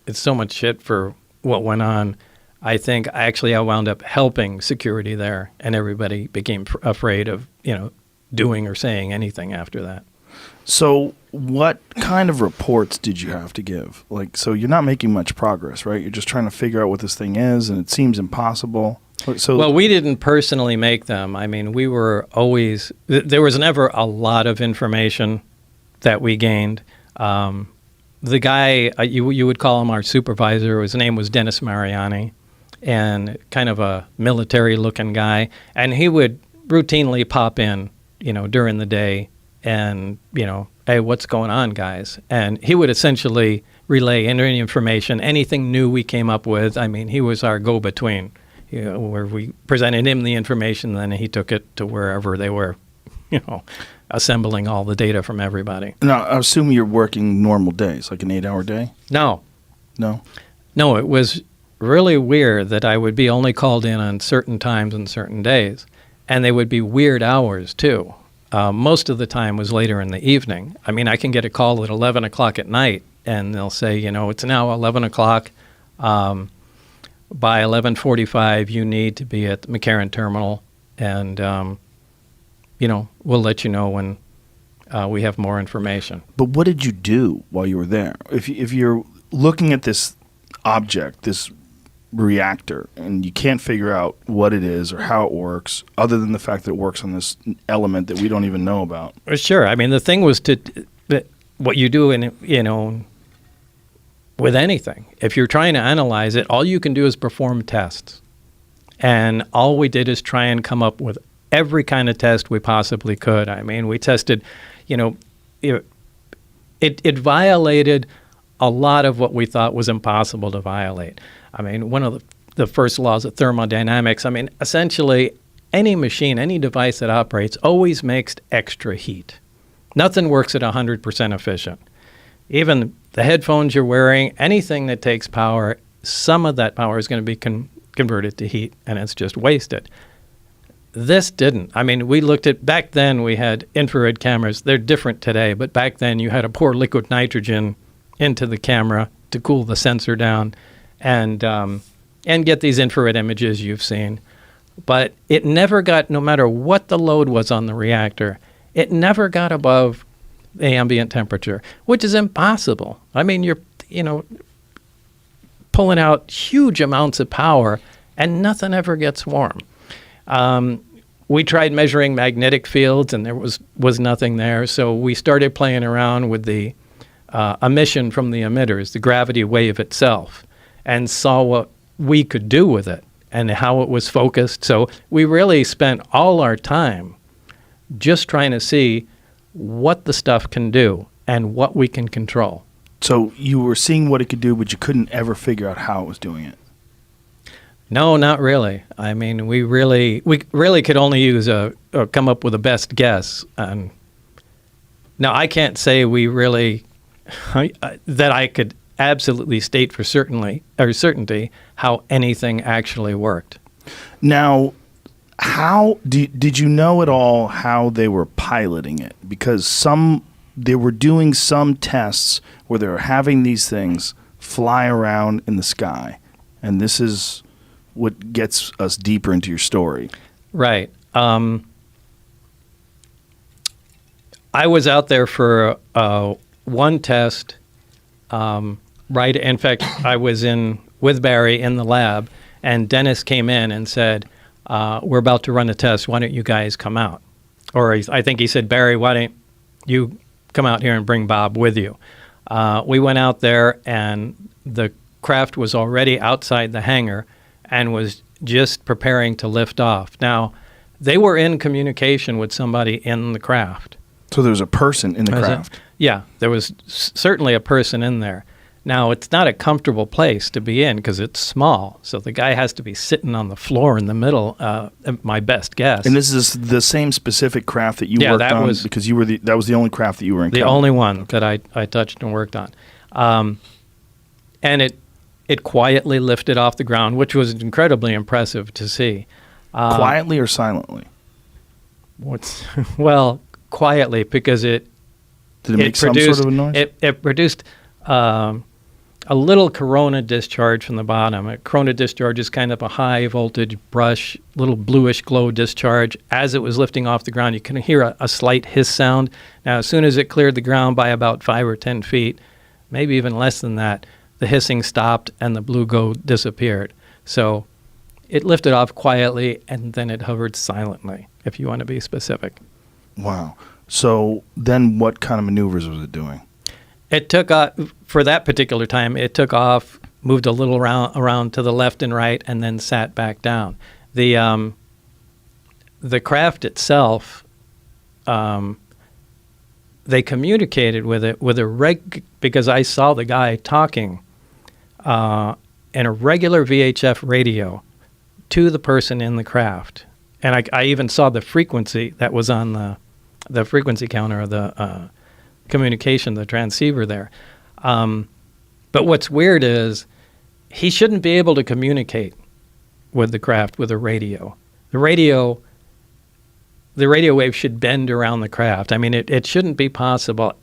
it's so much shit for what went on. I think I wound up helping security there, and everybody became afraid of, doing or saying anything after that. So what kind of reports did you have to give? So you're not making much progress, right? You're just trying to figure out what this thing is, and it seems impossible. Well, we didn't personally make them. I mean, we were always – there was never a lot of information that we gained. The guy, you would call him our supervisor, his name was Dennis Mariani, and kind of a military-looking guy. And he would routinely pop in, during the day and, hey, what's going on, guys? And he would essentially relay any information, anything new we came up with. I mean, he was our go-between, where we presented him the information, then he took it to wherever they were, assembling all the data from everybody. Now, I assume you're working normal days, like an 8-hour day? No. No? No, it was really weird that I would be only called in on certain times and certain days, and they would be weird hours, too. Most of the time was later in the evening. I mean, I can get a call at 11 o'clock at night, and they'll say, it's now 11 o'clock. By 11:45, you need to be at the McCarran terminal, and, we'll let you know when we have more information. But what did you do while you were there? If you're looking at this object, this reactor, and you can't figure out what it is or how it works, other than the fact that it works on this element that we don't even know about. Sure. I mean, the thing was what you do with anything. If you're trying to analyze it, all you can do is perform tests. And all we did is try and come up with every kind of test we possibly could. I mean, we tested, it violated a lot of what we thought was impossible to violate. I mean, one of the first laws of thermodynamics, I mean, essentially any machine, any device that operates always makes extra heat. Nothing works at 100% efficient. Even the headphones you're wearing, anything that takes power, some of that power is going to be converted to heat, and it's just wasted. This didn't. I mean, we looked at, back then we had infrared cameras. They're different today, but back then you had to pour liquid nitrogen into the camera to cool the sensor down and get these infrared images you've seen. But it never got, no matter what the load was on the reactor, it never got above the ambient temperature, which is impossible. I mean, you're, pulling out huge amounts of power and nothing ever gets warm. We tried measuring magnetic fields and there was nothing there. So we started playing around with the emission from the emitters, the gravity wave itself, and saw what we could do with it and how it was focused. So we really spent all our time just trying to see what the stuff can do and what we can control. So you were seeing what it could do, but you couldn't ever figure out how it was doing it. No, not really. I mean, we really could only use come up with a best guess. Now, I can't say we really that I could absolutely state for certainty how anything actually worked. Now, How did you know at all how they were piloting it? Because they were doing some tests where they were having these things fly around in the sky, and this is what gets us deeper into your story. Right. I was out there for one test. Right. In fact, I was with Barry in the lab, and Dennis came in and said, "We're about to run a test. Why don't you guys come out?" Or I think he said, "Barry, why don't you come out here and bring Bob with you?" We went out there, and the craft was already outside the hangar and was just preparing to lift off. Now, they were in communication with somebody in the craft. So there was a person in the craft? Yeah, there was certainly a person in there. Now, it's not a comfortable place to be in because it's small, so the guy has to be sitting on the floor in the middle, my best guess. And this is the same specific craft that you worked that on? Was, because that was the only craft that you were in. The only one that I touched and worked on. And it quietly lifted off the ground, which was incredibly impressive to see. Quietly or silently? Well, quietly, because it Did it make some sort of a noise? It produced a little corona discharge from the bottom. A corona discharge is kind of a high voltage brush, little bluish glow discharge. As it was lifting off the ground, you can hear a slight hiss sound. Now, as soon as it cleared the ground by about 5 or 10 feet, maybe even less than that, the hissing stopped and the blue glow disappeared. So it lifted off quietly, and then it hovered silently, if you want to be specific. Wow. So then what kind of maneuvers was it doing? It took off, for that particular time, it took off, moved a little around to the left and right, and then sat back down. The craft itself, they communicated with it with because I saw the guy talking in a regular VHF radio to the person in the craft. And I even saw the frequency that was on the frequency counter of the communication, the transceiver there. But what's weird is he shouldn't be able to communicate with the craft with a radio. The radio wave should bend around the craft. I mean, it shouldn't be possible.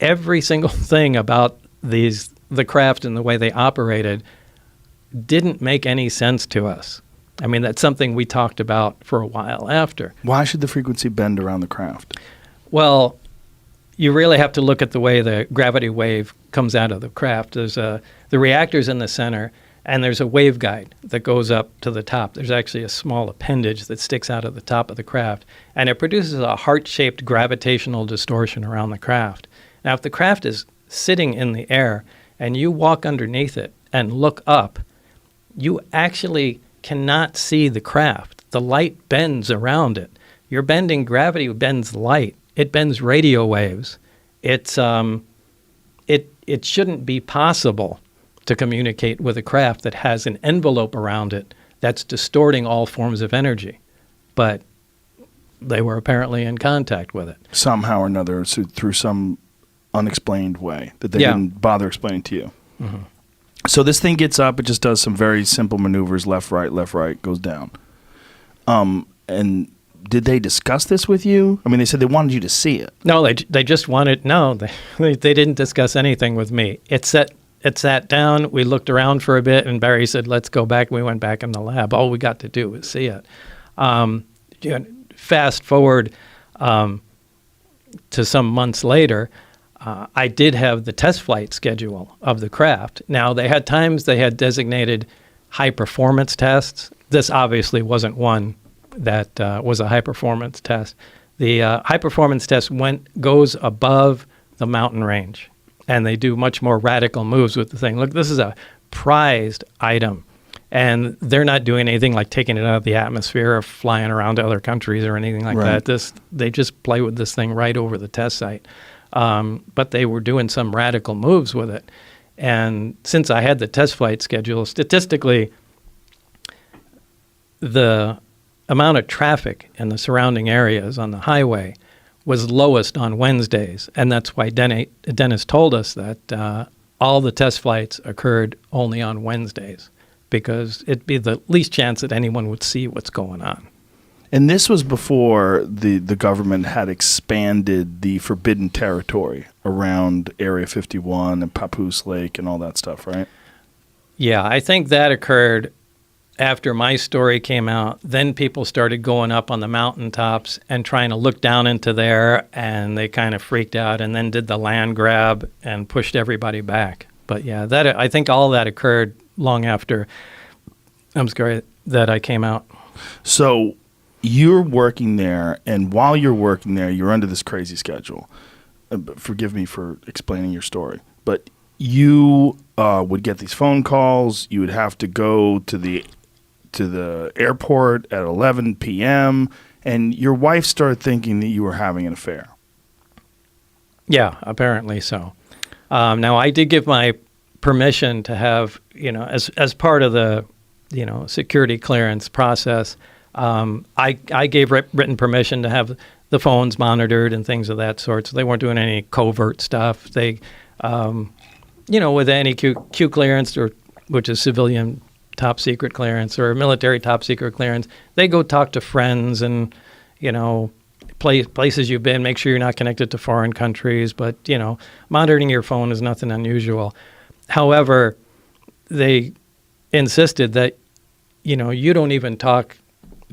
Every single thing about the craft and the way they operated didn't make any sense to us. I mean, that's something we talked about for a while after. Why should the frequency bend around the craft? Well, you really have to look at the way the gravity wave comes out of the craft. There's the reactor's in the center, and there's a waveguide that goes up to the top. There's actually a small appendage that sticks out of the top of the craft, and it produces a heart-shaped gravitational distortion around the craft. Now, if the craft is sitting in the air and you walk underneath it and look up, you actually cannot see the craft. The light bends around it. You're bending gravity, bends light. It bends radio waves. It shouldn't be possible to communicate with a craft that has an envelope around it that's distorting all forms of energy. But they were apparently in contact with it. Somehow or another, so through some unexplained way that they didn't bother explaining to you. Mm-hmm. So this thing gets up, it just does some very simple maneuvers, left, right, goes down. And did they discuss this with you? I mean, they said they wanted you to see it. No, they just wanted, they didn't discuss anything with me. It sat down, we looked around for a bit, and Barry said, let's go back. We went back in the lab. All we got to do was see it. Fast forward to some months later, I did have the test flight schedule of the craft. Now, they had times they had designated high-performance tests. This obviously wasn't one that was a high-performance test. The high-performance test goes above the mountain range, and they do much more radical moves with the thing. Look, this is a prized item, and they're not doing anything like taking it out of the atmosphere or flying around to other countries or anything like that. They just play with this thing right over the test site. But they were doing some radical moves with it. And since I had the test flight schedule, statistically, the amount of traffic in the surrounding areas on the highway was lowest on Wednesdays. And that's why Dennis told us that all the test flights occurred only on Wednesdays, because it'd be the least chance that anyone would see what's going on. And this was before the government had expanded the forbidden territory around Area 51 and Papoose Lake and all that stuff, right? Yeah, I think that occurred after my story came out. Then people started going up on the mountaintops and trying to look down into there, and they kind of freaked out and then did the land grab and pushed everybody back. But yeah, I think all that occurred long after that I came out. So you're working there, and while you're working there, you're under this crazy schedule. Forgive me for explaining your story, but you would get these phone calls. You would have to go to the airport at 11 p.m., and your wife started thinking that you were having an affair. Yeah, apparently so. Now, I did give my permission to have, as part of the, security clearance process, I gave written permission to have the phones monitored and things of that sort. So they weren't doing any covert stuff. They, with any Q clearance, which is civilian top secret clearance or military top secret clearance, they go talk to friends and, places you've been, make sure you're not connected to foreign countries. But, monitoring your phone is nothing unusual. However, they insisted that, you don't even talk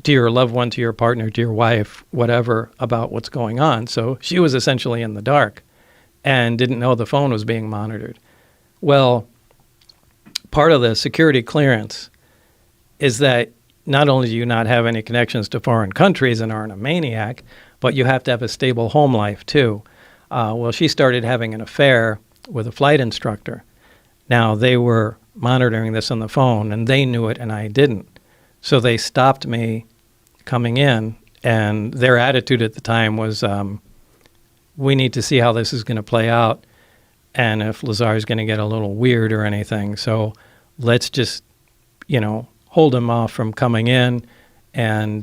to your loved one, to your partner, to your wife, whatever, about what's going on. So she was essentially in the dark and didn't know the phone was being monitored. Well, part of the security clearance is that not only do you not have any connections to foreign countries and aren't a maniac, but you have to have a stable home life too. Well, she started having an affair with a flight instructor. Now, they were monitoring this on the phone, and they knew it, and I didn't. So they stopped me coming in, and their attitude at the time was, we need to see how this is going to play out, and if Lazar is going to get a little weird or anything. So let's just, hold him off from coming in and,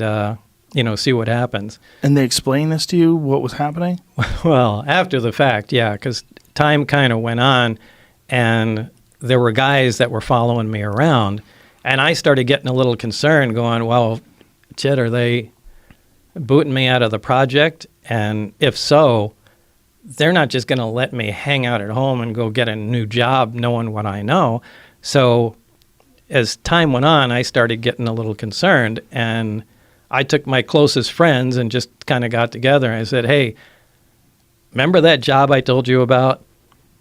see what happens. And they explained this to you, what was happening? Well, after the fact, yeah, because time kind of went on, and there were guys that were following me around, and I started getting a little concerned, going, well, shit, are they booting me out of the project? And if so, they're not just going to let me hang out at home and go get a new job knowing what I know. So as time went on, I started getting a little concerned, and I took my closest friends and just kind of got together, and I said, hey, remember that job I told you about?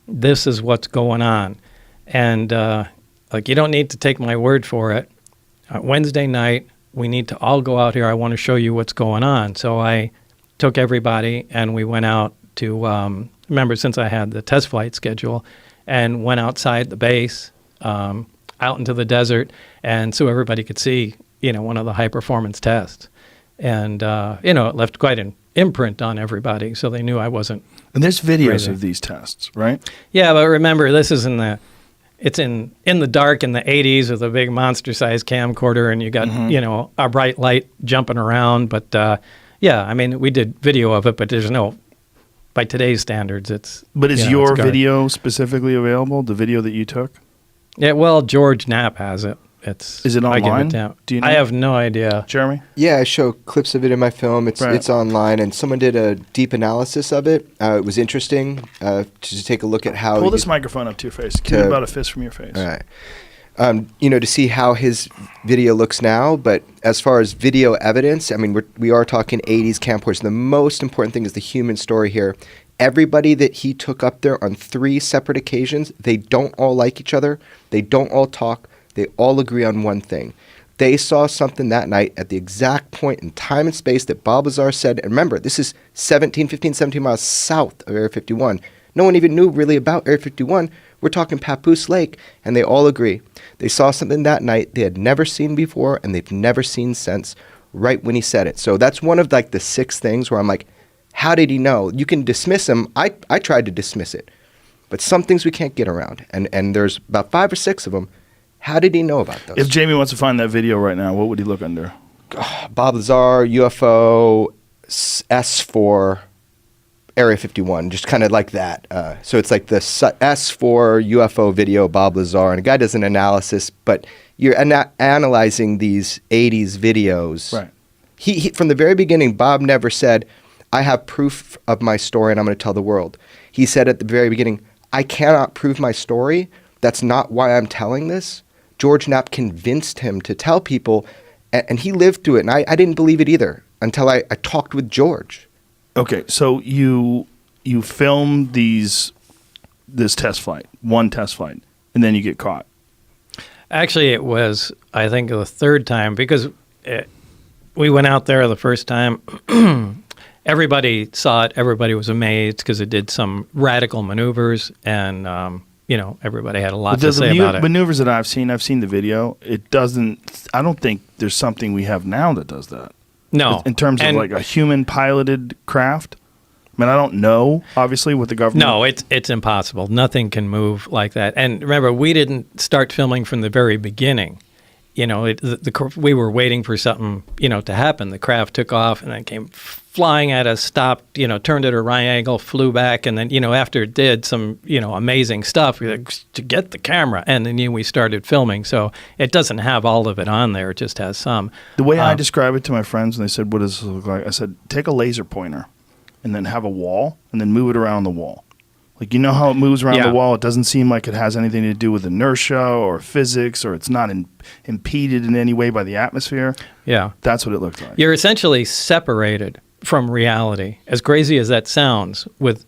This is what's going on. And you don't need to take my word for it. Wednesday night, we need to all go out here. I want to show you what's going on. So I took everybody, and we went out to, remember, since I had the test flight schedule, and went outside the base, out into the desert, and so everybody could see, one of the high-performance tests. And, it left quite an imprint on everybody, so they knew I wasn't And there's videos crazy. of these tests, right? Yeah, but remember, this is it's in the dark in the 80s with a big monster-sized camcorder, and you got, a bright light jumping around. But, we did video of it, but there's no, by today's standards, it's... But is your video specifically available, the video that you took? Yeah, well, George Knapp has it. Is it online? Do you know? I have no idea. Jeremy? Yeah, I show clips of it in my film. It's online, and someone did a deep analysis of it. It was interesting to take a look at how... Pull this microphone up to your face. Keep it about a fist from your face. All right. To see how his video looks now, but as far as video evidence, we are talking 80s camcorders. The most important thing is the human story here. Everybody that he took up there on 3 separate occasions, they don't all like each other. They don't all talk. They all agree on one thing. They saw something that night at the exact point in time and space that boblazar said. And remember, this is 17 miles south of Area 51. No one even knew really about Area 51. We're talking Papoose Lake, and they all agree. They saw something that night they had never seen before, and they've never seen since, right when he said it. So that's one of the 6 things where I'm like, how did he know? You can dismiss him. I tried to dismiss it. But some things we can't get around, and there's about 5 or 6 of them. How did he know about those? If Jamie wants to find that video right now, what would he look under? boblazar, UFO, S4, Area 51, just kind of like that. So it's like the S4 UFO video, boblazar, and a guy does an analysis, but you're analyzing these 80s videos. Right. He from the very beginning, Bob never said, I have proof of my story and I'm going to tell the world. He said at the very beginning, I cannot prove my story. That's not why I'm telling this. George Knapp convinced him to tell people, and he lived through it. And I didn't believe it either until I talked with George. Okay, so you filmed this test flight, one test flight, and then you get caught. Actually, it was, I think, the third time, because we went out there the first time. Everybody saw it. Everybody was amazed because it did some radical maneuvers, and everybody had a lot to say about it. Maneuvers that I've seen the video. It doesn't. I don't think there's something we have now that does that. No, in terms of like a human piloted craft. I mean, I don't know, obviously, with the government. No, it's impossible. Nothing can move like that. And remember, we didn't start filming from the very beginning. We were waiting for something, to happen. The craft took off and then came flying at us, stopped, turned at a right angle, flew back, and then, after it did some, amazing stuff to get the camera, and then we started filming. So it doesn't have all of it on there; it just has some. The way I describe it to my friends, and they said, "What does this look like?" I said, "Take a laser pointer, and then have a wall, and then move it around the wall." Like, how it moves around the wall? It doesn't seem like it has anything to do with inertia or physics, or it's not impeded in any way by the atmosphere. Yeah. That's what it looks like. You're essentially separated from reality, as crazy as that sounds, with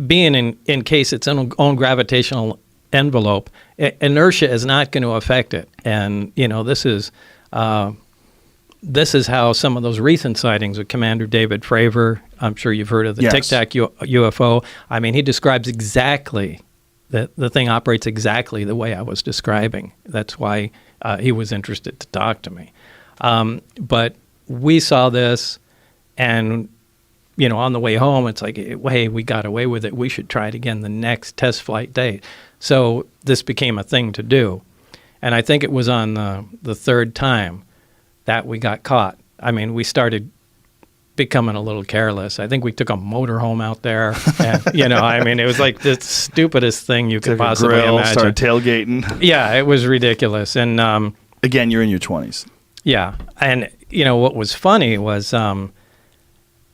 being encased its own gravitational envelope. Inertia is not going to affect it. And, this is how some of those recent sightings with Commander David Fravor, I'm sure you've heard of the Tic Tac UFO. I mean, he describes exactly, the thing operates exactly the way I was describing. That's why he was interested to talk to me. But we saw this, and, on the way home, it's like, hey, we got away with it. We should try it again the next test flight date. So this became a thing to do. And I think it was on the third time that we got caught. I mean, we started becoming a little careless. I think we took a motorhome out there. And, it was like the stupidest thing you could possibly imagine. Started tailgating. Yeah, it was ridiculous. And again, you're in your 20s. Yeah. And, what was funny was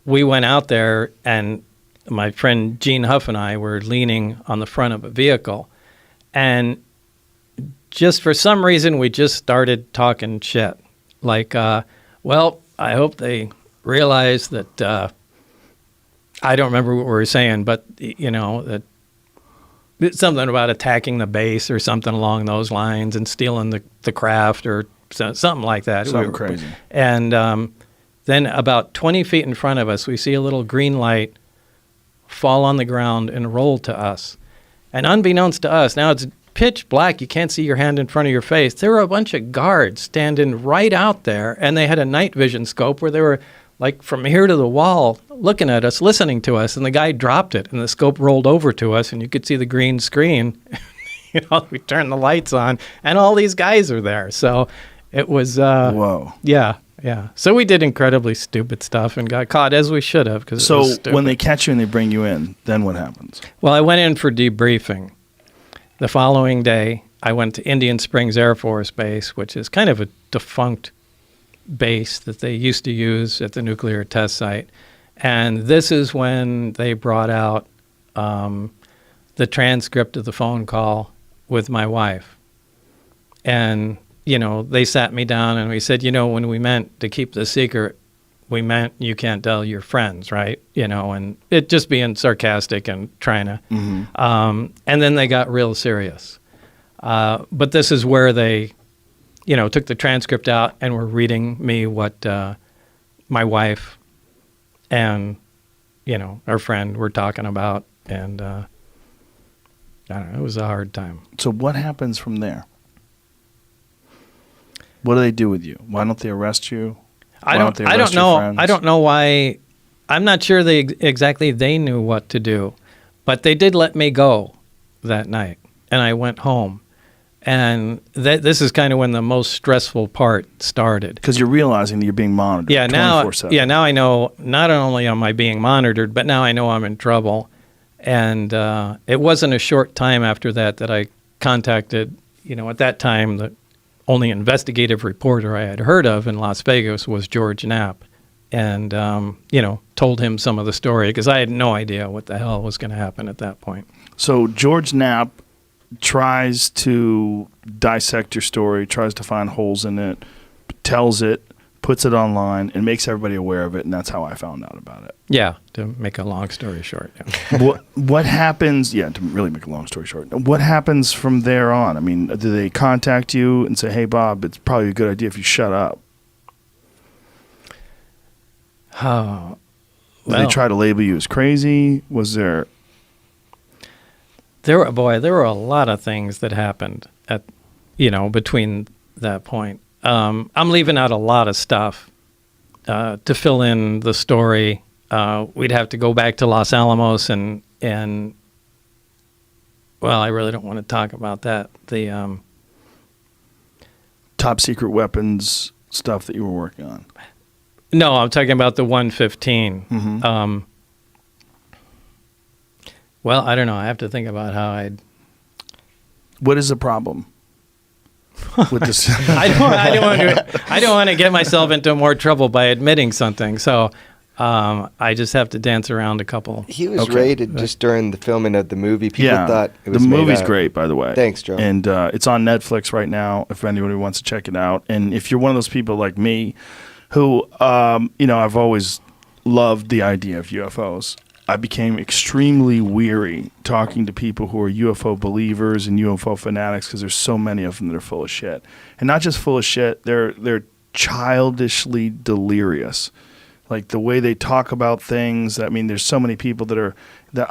we went out there, and my friend Gene Huff and I were leaning on the front of a vehicle. And just for some reason, we just started talking shit. Like, well, I hope they realize that, I don't remember what we were saying, but, that it's something about attacking the base or something along those lines and stealing the craft or something like that. Something crazy. And then about 20 feet in front of us, we see a little green light fall on the ground and roll to us. And unbeknownst to us, now it's pitch black, you can't see your hand in front of your face. There were a bunch of guards standing right out there, and they had a night vision scope where they were like from here to the wall looking at us, listening to us, and the guy dropped it, and the scope rolled over to us, and you could see the green screen. We turned the lights on, and all these guys are there. So it was whoa. Yeah. So we did incredibly stupid stuff and got caught, as we should have. So when they catch you and they bring you in, then what happens? Well, I went in for debriefing. The following day, I went to Indian Springs Air Force Base, which is kind of a defunct base that they used to use at the nuclear test site. And this is when they brought out the transcript of the phone call with my wife. And, they sat me down and we said, when we meant to keep the secret, we meant you can't tell your friends, right? And it just being sarcastic and trying to. Mm-hmm. And then they got real serious. But this is where they, took the transcript out and were reading me what my wife and, our friend were talking about. And I don't know, it was a hard time. So what happens from there? What do they do with you? Why don't they arrest you? I don't know. I don't know why. I'm not sure exactly they knew what to do, but they did let me go that night, and I went home. And this is kind of when the most stressful part started. Because you're realizing that you're being monitored 24/7. Now I know not only am I being monitored, but now I know I'm in trouble. And it wasn't a short time after that I contacted, at that time, only investigative reporter I had heard of in Las Vegas was George Knapp. And, told him some of the story because I had no idea what the hell was going to happen at that point. So George Knapp tries to dissect your story, tries to find holes in it, tells it, puts it online, and makes everybody aware of it, and that's how I found out about it. Yeah, to make a long story short. Yeah. What happens, to really make a long story short, what happens from there on? I mean, do they contact you and say, hey, Bob, it's probably a good idea if you shut up? Oh, Did they try to label you as crazy? Was there... There were a lot of things that happened between that point. I'm leaving out a lot of stuff to fill in the story. We'd have to go back to Los Alamos and I really don't want to talk about that. The top secret weapons stuff that you were working on. No, I'm talking about the 115. Mm-hmm. I don't know. I have to think about how I'd... What is the problem with this? I don't want to get myself into more trouble by admitting something. So I just have to dance around a couple. He was rated just during the filming of the movie. People thought it was the movie's great, by the way. Thanks, Joe. And it's on Netflix right now if anybody wants to check it out. And if you're one of those people like me who, I've always loved the idea of UFOs. I became extremely weary talking to people who are UFO believers and UFO fanatics because there's so many of them that are full of shit. And not just full of shit, they're childishly delirious. Like the way they talk about things. I mean, there's so many people that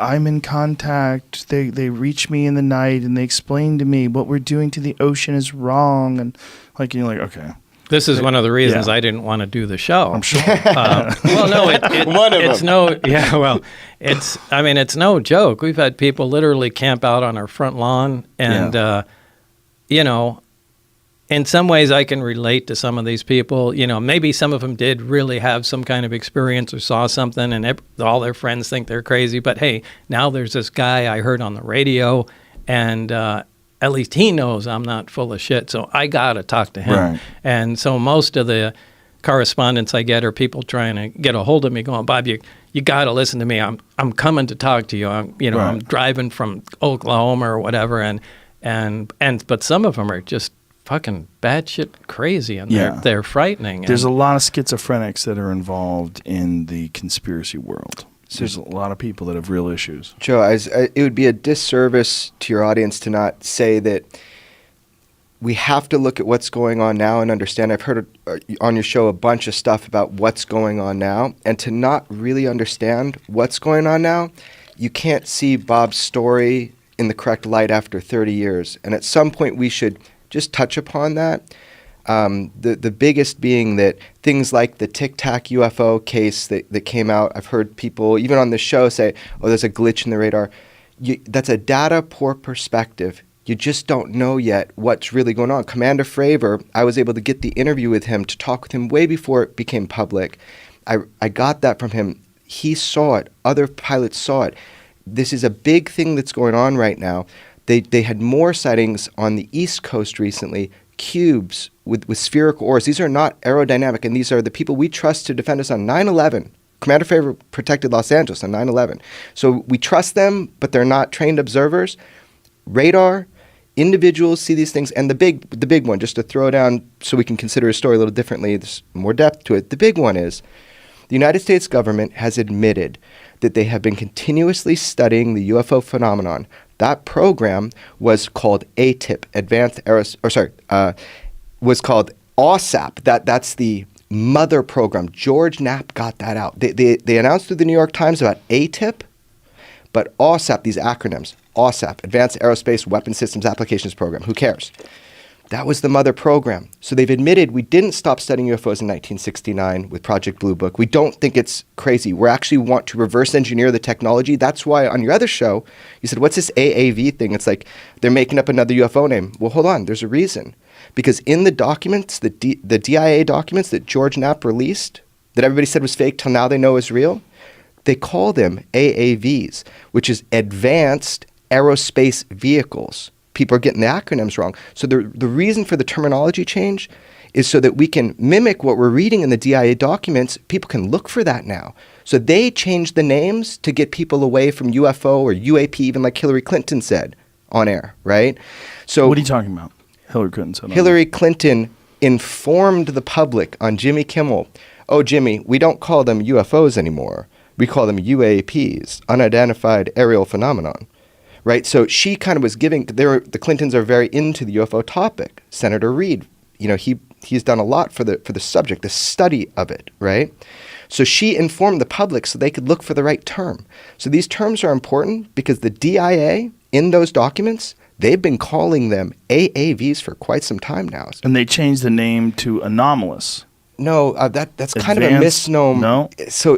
I'm in contact. They reach me in the night and they explain to me what we're doing to the ocean is wrong. And you're like, okay. This is one of the reasons I didn't want to do the show. I'm sure. It's no joke. We've had people literally camp out on our front lawn, and in some ways I can relate to some of these people. Maybe some of them did really have some kind of experience or saw something, and all their friends think they're crazy. But hey, now there's this guy I heard on the radio, and at least he knows I'm not full of shit, so I got to talk to him. Right. And so most of the correspondence I get are people trying to get a hold of me going, Bob, you got to listen to me. I'm coming to talk to you. I'm driving from Oklahoma or whatever. But some of them are just fucking batshit crazy, and they're frightening. There's a lot of schizophrenics that are involved in the conspiracy world. So there's a lot of people that have real issues. Joe, it would be a disservice to your audience to not say that we have to look at what's going on now and understand. I've heard on your show a bunch of stuff about what's going on now, and to not really understand what's going on now, you can't see Bob's story in the correct light after 30 years. And at some point we should just touch upon that. The biggest being that things like the Tic Tac UFO case that came out, I've heard people, even on the show, say, oh, there's a glitch in the radar. That's a data poor perspective. You just don't know yet what's really going on. Commander Fravor, I was able to get the interview with him to talk with him way before it became public. I got that from him. He saw it. Other pilots saw it. This is a big thing that's going on right now. They had more sightings on the East Coast recently, cubes with spherical ores. These are not aerodynamic, and these are the people we trust to defend us on 9/11. Commander Fravor protected Los Angeles on 9/11. So we trust them, but they're not trained observers. Radar, individuals see these things, and the big one, just to throw down so we can consider a story a little differently, there's more depth to it. The big one is the United States government has admitted that they have been continuously studying the UFO phenomenon. That program was called ATIP, was called OSAP. That's the mother program. George Knapp got that out. They announced through the New York Times about ATIP, but OSAP, these acronyms, OSAP, Advanced Aerospace Weapon Systems Applications Program. Who cares? That was the mother program. So they've admitted we didn't stop studying UFOs in 1969 with Project Blue Book. We don't think it's crazy. We actually want to reverse engineer the technology. That's why on your other show, you said, what's this AAV thing? It's like they're making up another UFO name. Well, hold on. There's a reason. Because in the documents, the DIA documents that George Knapp released, that everybody said was fake till now they know is real, they call them AAVs, which is Advanced Aerospace Vehicles. people are getting the acronyms wrong. So the reason for the terminology change is so that we can mimic what we're reading in the DIA documents. People can look for that now. So they changed the names to get people away from UFO or UAP, even like Hillary Clinton said on air, right? So what are you talking about? Hillary Clinton said on Hillary Clinton informed the public on Jimmy Kimmel, oh, Jimmy, we don't call them UFOs anymore. We call them UAPs, unidentified aerial phenomenon. Right? So she kind of was giving, the Clintons are very into the UFO topic. Senator Reid, he's done a lot for the subject, the study of it, right? So she informed the public so they could look for the right term. So these terms are important because the DIA in those documents, they've been calling them AAVs for quite some time now. And they changed the name to anomalous. No, that's kind of a misnomer. No? So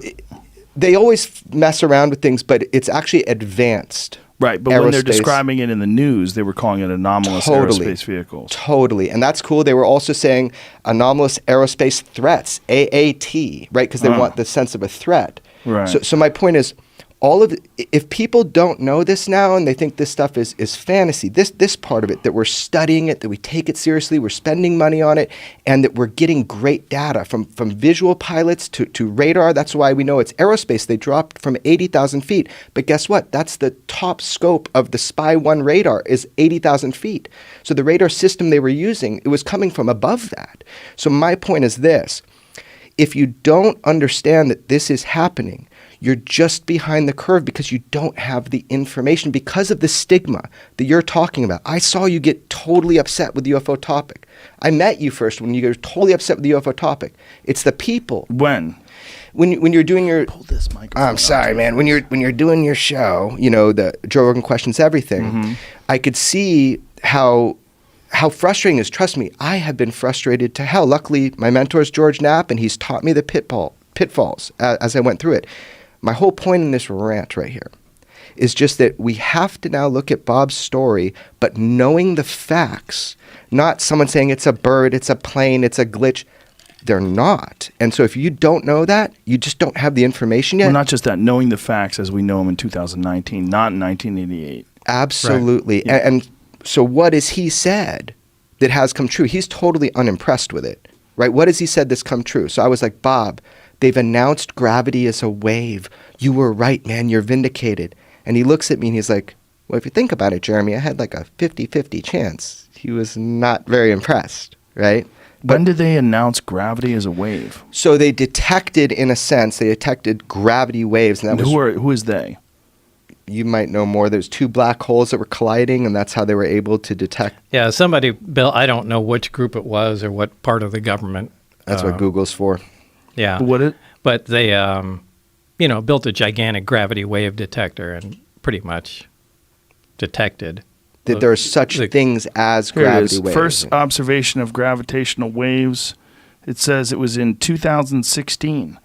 they always mess around with things, but it's actually advanced. Right, but when they're describing it in the news, they were calling it anomalous aerospace vehicles. Totally, and that's cool. They were also saying anomalous aerospace threats, AAT, right? Because they want the sense of a threat. Right. So my point is, if people don't know this now and they think this stuff is fantasy, this part of it, that we're studying it, that we take it seriously, we're spending money on it, and that we're getting great data from visual pilots to radar. That's why we know it's aerospace. They dropped from 80,000 feet. But guess what? That's the top scope of the Spy-1 radar is 80,000 feet. So the radar system they were using, it was coming from above that. So my point is this. If you don't understand that this is happening, you're just behind the curve because you don't have the information because of the stigma that you're talking about. I saw you get totally upset with the UFO topic. I met you first when you were totally upset with the UFO topic. It's the people. When you're doing your pull this microphone. I'm sorry, man. When you're doing your show, the Joe Rogan Questions Everything, I could see how frustrating it is. Trust me, I have been frustrated to hell. Luckily, my mentor is George Knapp, and he's taught me the pitfalls as I went through it. My whole point in this rant right here is just that we have to now look at Bob's story, but knowing the facts, not someone saying it's a bird, it's a plane, it's a glitch. They're not. And so if you don't know that, you just don't have the information yet. Well, not just that, knowing the facts as we know them in 2019, not in 1988. Absolutely. Right. And so what has he said that has come true? He's totally unimpressed with it, right? What has he said that's come true? So I was like, Bob, they've announced gravity as a wave. You were right, man. You're vindicated. And he looks at me and he's like, well, if you think about it, Jeremy, I had like a 50-50 chance. He was not very impressed, right? When did they announce gravity as a wave? So they detected, in a sense, gravity waves. And that who is they? You might know more. There's two black holes that were colliding, and that's how they were able to detect. Yeah, somebody built, I don't know which group it was or what part of the government. That's what Google's for. Yeah. But they, built a gigantic gravity wave detector and pretty much detected that there are such things as gravity waves. First observation of gravitational waves. It says it was in 2016.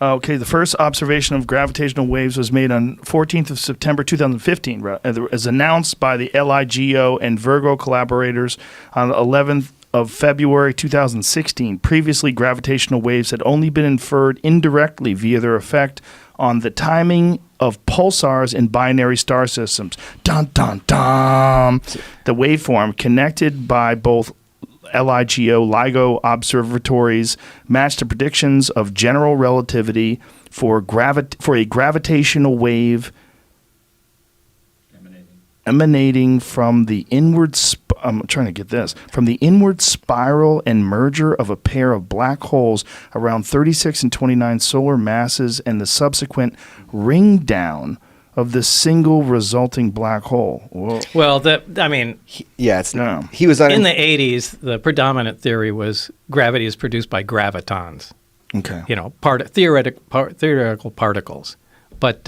Okay, the first observation of gravitational waves was made on 14th of September 2015, as announced by the LIGO and Virgo collaborators on 11th of February 2016. Previously, gravitational waves had only been inferred indirectly via their effect on the timing of pulsars in binary star systems. Dun, dun, dun. The waveform connected by both LIGO observatories matched the predictions of general relativity for a gravitational wave emanating from the inward spiral and merger of a pair of black holes around 36 and 29 solar masses and the subsequent ring down of the single resulting black hole. Whoa. Well, he was in the 80s. The predominant theory was gravity is produced by gravitons. Okay, theoretical particles, but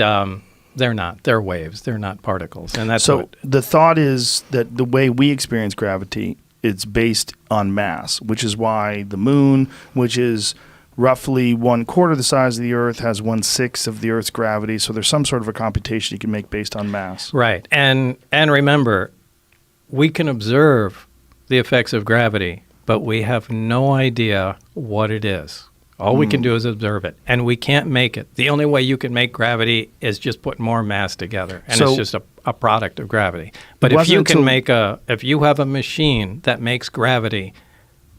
they're not. They're waves. They're not particles, and that's the thought is that the way we experience gravity, it's based on mass, which is why the moon, which is roughly 1/4 the size of the Earth, has 1/6 of the Earth's gravity. So there's some sort of a computation you can make based on mass. Right. And remember, we can observe the effects of gravity, but we have no idea what it is. All we can do is observe it, and we can't make it. The only way you can make gravity is just put more mass together, and it's just a product of gravity. But if you can if you have a machine that makes gravity,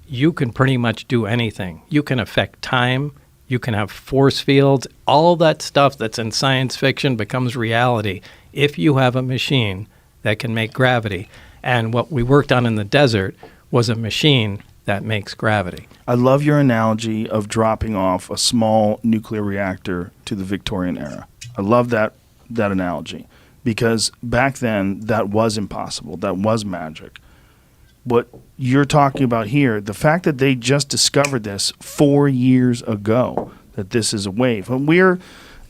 you can pretty much do anything. You can affect time. You can have force fields. All that stuff that's in science fiction becomes reality if you have a machine that can make gravity. And what we worked on in the desert was a machine that makes gravity. I love your analogy of dropping off a small nuclear reactor to the Victorian era. I love that analogy because back then that was impossible. That was magic. What you're talking about here, the fact that they just discovered this 4 years ago, that this is a wave. And we're,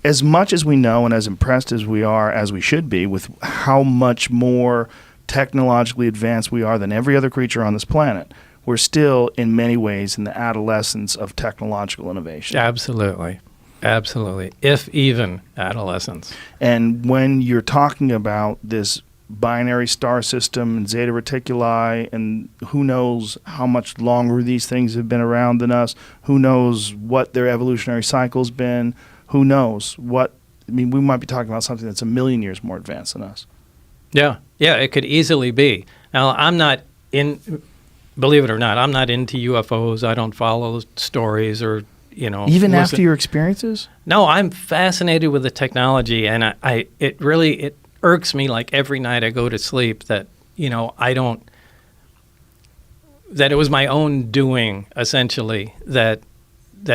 as much as we know and as impressed as we are, as we should be, with how much more technologically advanced we are than every other creature on this planet, we're still, in many ways, in the adolescence of technological innovation. Absolutely. Absolutely. If even adolescence. And when you're talking about this binary star system and Zeta Reticuli, and who knows how much longer these things have been around than us, who knows what their evolutionary cycle's been, who knows what, I mean, we might be talking about something that's 1 million years more advanced than us. Yeah, it could easily be. Now, I'm not believe it or not, I'm not into UFOs. I don't follow stories or, Even after your experiences? No, I'm fascinated with the technology, and it irks me like every night I go to sleep that, that it was my own doing, essentially, that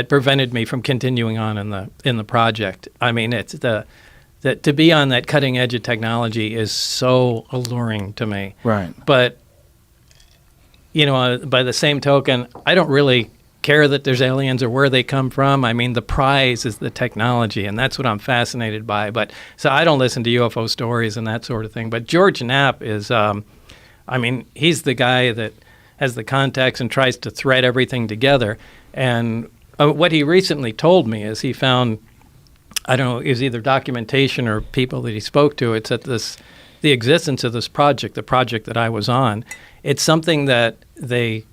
prevented me from continuing on in the project. I mean, it's that to be on that cutting edge of technology is so alluring to me. Right. But, by the same token, I don't really care that there's aliens or where they come from. I mean, the prize is the technology, and that's what I'm fascinated by. But so I don't listen to UFO stories and that sort of thing. But George Knapp is, he's the guy that has the contacts and tries to thread everything together. And what he recently told me is he found, I don't know, it was either documentation or people that he spoke to. It's that the existence of this project, the project that I was on, it's something that they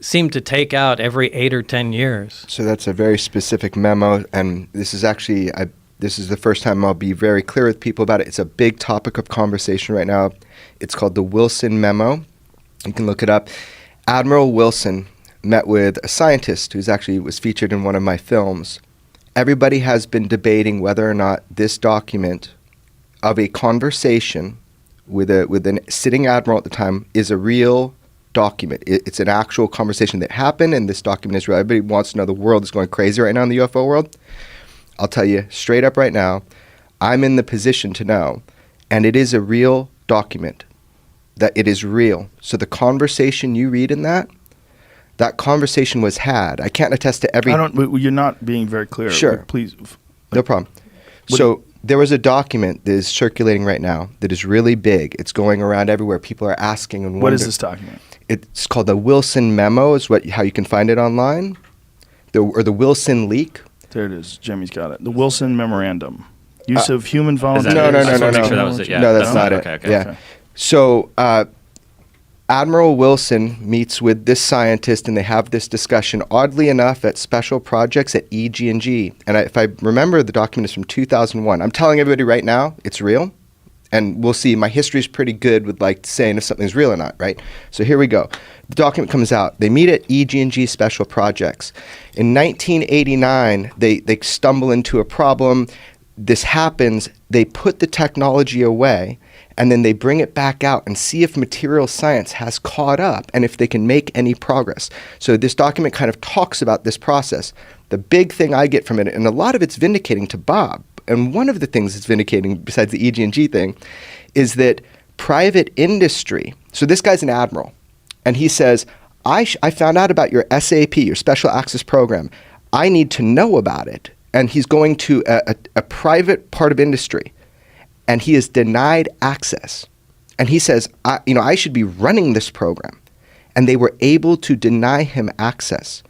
seem to take out every 8 or 10 years. So that's a very specific memo, and this is actually, this is the first time I'll be very clear with people about it. It's a big topic of conversation right now. It's called the Wilson Memo. You can look it up. Admiral Wilson met with a scientist who's actually was featured in one of my films. Everybody has been debating whether or not this document of a conversation with a sitting admiral at the time is a real document. It's an actual conversation that happened, and this document is real. Everybody wants to know. The world is going crazy right now in the UFO world. I'll tell you straight up right now, I'm in the position to know, and it is a real document, that it is real. So the conversation you read in that conversation was had. I can't attest to every... You're not being very clear. Sure. Please. No problem. So there was a document that is circulating right now that is really big. It's going around everywhere. People are asking and wondering. What is this document? It's called the Wilson Memo, is how you can find it online. Or the Wilson Leak. There it is. Jimmy's got it. The Wilson Memorandum. Use of human volunteers. No. Make sure that was it. Yeah. No, that's not it. Okay. Yeah. So Admiral Wilson meets with this scientist, and they have this discussion, oddly enough, at special projects at EG&G. And if I remember, the document is from 2001. I'm telling everybody right now, it's real. And we'll see. My history is pretty good with saying if something's real or not, right? So here we go. The document comes out. They meet at EG&G special projects. In 1989, they stumble into a problem. This happens. They put the technology away, and then they bring it back out and see if material science has caught up and if they can make any progress. So this document kind of talks about this process. The big thing I get from it, and a lot of it's vindicating to Bob, and one of the things it's vindicating, besides the EG&G thing, is that private industry, so this guy's an admiral, and he says, I found out about your SAP, your Special Access Program. I need to know about it. And he's going to a private part of industry, and he is denied access. And he says, I should be running this program. And they were able to deny him access.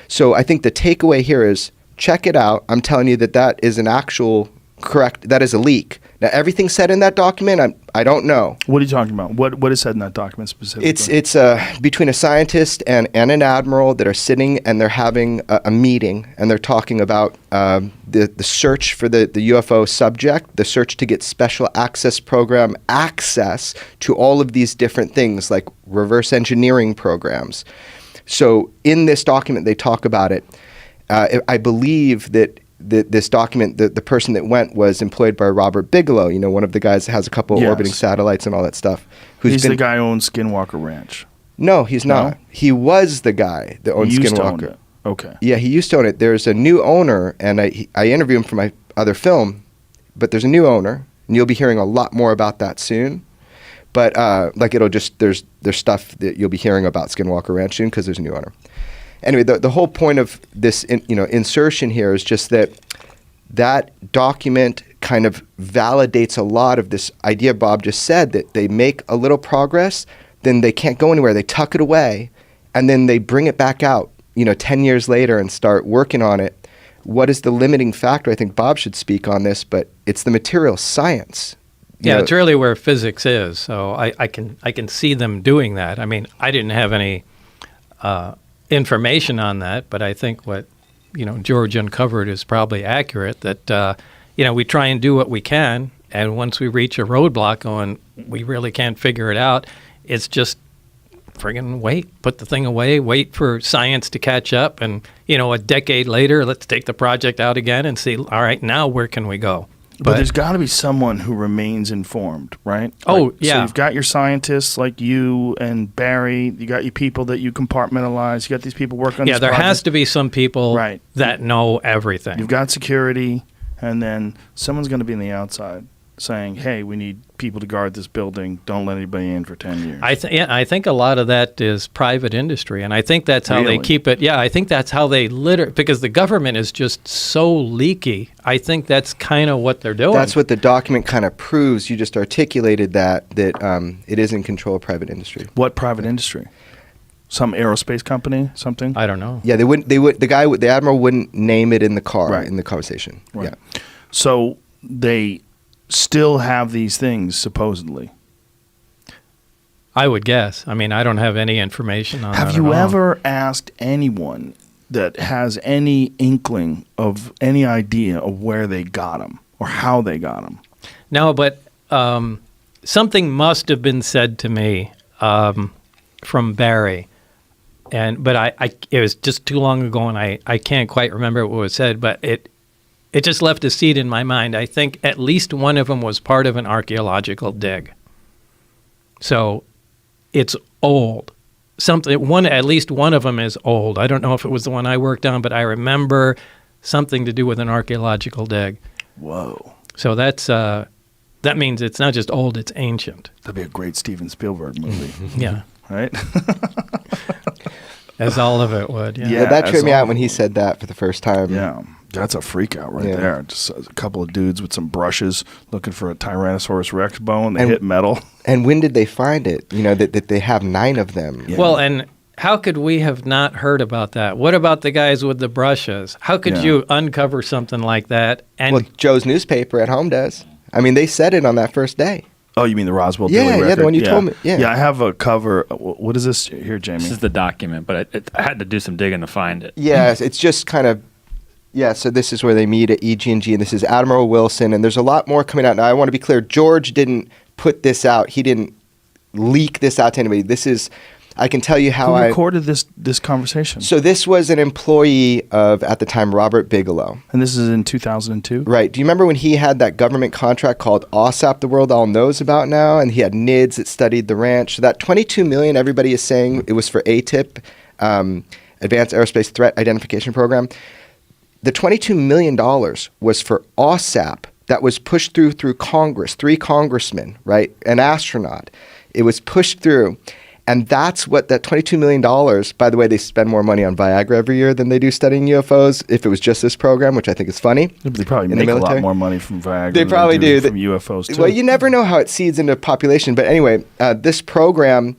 So I think the takeaway here is, check it out. I'm telling you that is an actual correct. That is a leak. Now, everything said in that document, I don't know. What are you talking about? What is said in that document specifically? It's between a scientist and an admiral that are sitting and they're having a meeting and they're talking about the search for the UFO subject, the search to get special access program access to all of these different things like reverse engineering programs. So in this document, they talk about it. I believe that this document, the person that went was employed by Robert Bigelow, one of the guys that has a couple of orbiting satellites and all that stuff. He's the guy who owns Skinwalker Ranch. No, he's not. He was the guy that owns He used Skinwalker. to own it. Okay. Yeah, he used to own it. There's a new owner, and I interviewed him for my other film, but there's a new owner, and you'll be hearing a lot more about that soon. But there's stuff that you'll be hearing about Skinwalker Ranch soon because there's a new owner. Anyway, the whole point of this insertion here is just that document kind of validates a lot of this idea Bob just said, that they make a little progress, then they can't go anywhere. They tuck it away, and then they bring it back out, 10 years later and start working on it. What is the limiting factor? I think Bob should speak on this, but it's the material science. Yeah, it's really where physics is. So I can see them doing that. I mean, I didn't have any information on that, but I think what George uncovered is probably accurate. That we try and do what we can, and once we reach a roadblock, going, we really can't figure it out. It's just friggin' wait, put the thing away, wait for science to catch up, and a decade later, let's take the project out again and see. All right, now where can we go? But there's got to be someone who remains informed, right? Oh, yeah. So you've got your scientists like you and Barry. You got your people that you compartmentalize. You got these people working on this there project. has to be some people that know everything. You've got security, and then someone's going to be on the outside saying, hey, we need people to guard this building. Don't let anybody in for 10 years. I think a lot of that is private industry, and I think that's how they keep it. Yeah, I think that's how they because the government is just so leaky. I think that's kind of what they're doing. That's what the document kind of proves. You just articulated that it is in control of private industry. What private industry? Some aerospace company, something? I don't know. Yeah, the admiral wouldn't name it in the car in the conversation. Right. Yeah. So they still have these things, supposedly. I would guess. I mean, I don't have any information on that. Have you ever asked anyone that has any inkling of any idea of where they got them or how they got them? No, but something must have been said to me from Barry. But it was just too long ago, and I can't quite remember what was said, but it just left a seed in my mind. I think at least one of them was part of an archaeological dig. So it's old. At least one of them is old. I don't know if it was the one I worked on, but I remember something to do with an archaeological dig. Whoa. So that means it's not just old, it's ancient. That'd be a great Steven Spielberg movie. Yeah. Right? As all of it would. Yeah, that tripped me out when he said that for the first time. Yeah. That's a freak out right there. Just a couple of dudes with some brushes looking for a Tyrannosaurus Rex bone. They hit metal. And when did they find it? That they have 9 of them. Yeah. Well, and how could we have not heard about that? What about the guys with the brushes? How could you uncover something like that? And Joe's newspaper at home does. I mean, they said it on that first day. Oh, you mean the Roswell Daily Record? Yeah, the one you told me. Yeah, I have a cover. What is this here, Jamie? This is the document, but I had to do some digging to find it. Yeah, it's just kind of... Yeah, so this is where they meet at EG&G, and this is Admiral Wilson, and there's a lot more coming out. Now, I want to be clear, George didn't put this out. He didn't leak this out to anybody. This is, I can tell you how Who recorded this conversation? So this was an employee of, at the time, Robert Bigelow. And this is in 2002? Right. Do you remember when he had that government contract called OSAP, the world all knows about now, and he had NIDS that studied the ranch? So that $22 million, everybody is saying it was for ATIP, Advanced Aerospace Threat Identification Program. The $22 million was for OSAP that was pushed through Congress, 3 congressmen, right? An astronaut. It was pushed through. And that's what that $22 million, by the way, they spend more money on Viagra every year than they do studying UFOs. If it was just this program, which I think is funny. They probably make a lot more money from Viagra they probably than do from UFOs too. Well, you never know how it seeds into population. But anyway, this program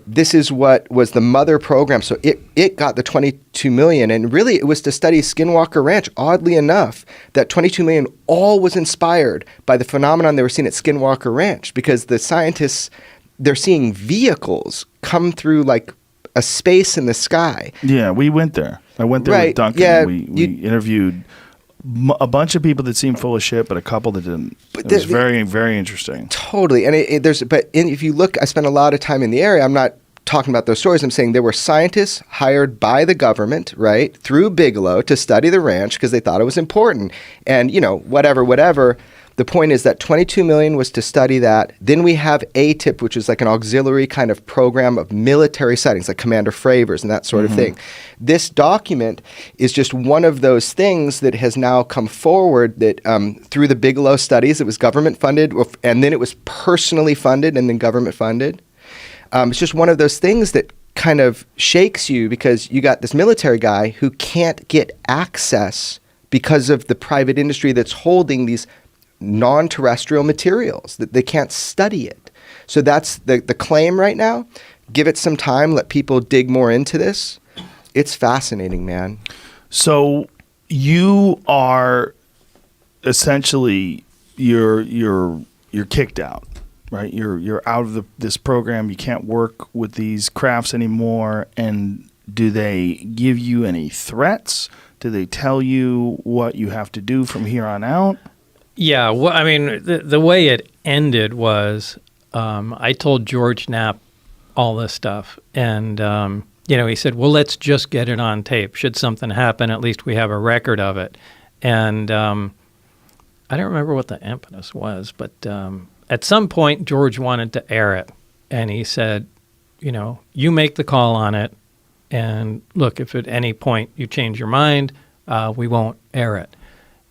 this is what was the mother program. So it got the 22 million, and really it was to study Skinwalker Ranch. Oddly enough, that 22 million all was inspired by the phenomenon they were seeing at Skinwalker Ranch, because the scientists, they're seeing vehicles come through like a space in the sky. Yeah, we went there. I went there with Duncan. Yeah, we interviewed a bunch of people that seemed full of shit, but a couple that didn't. It was very, very interesting. Totally. And if you look, I spent a lot of time in the area. I'm not talking about those stories. I'm saying there were scientists hired by the government, right, through Bigelow to study the ranch because they thought it was important. And, whatever. The point is that 22 million was to study that. Then we have ATIP, which is like an auxiliary kind of program of military sightings, like Commander Fravers and that sort of thing. This document is just one of those things that has now come forward that through the Bigelow studies, it was government funded, and then it was personally funded and then government funded. It's just one of those things that kind of shakes you, because you got this military guy who can't get access because of the private industry that's holding these non-terrestrial materials, that they can't study it. So that's the claim right now. Give it some time, let people dig more into this. It's fascinating, man. So you are essentially you're kicked out, right? You're out of this program. You can't work with these crafts anymore. And do they give you any threats? Do they tell you what you have to do from here on out? Yeah, well, I mean, the way it ended was I told George Knapp all this stuff, and he said, "Well, let's just get it on tape. Should something happen, at least we have a record of it." And I don't remember what the impetus was, but at some point George wanted to air it, and he said, "You make the call on it, and look, if at any point you change your mind, we won't air it."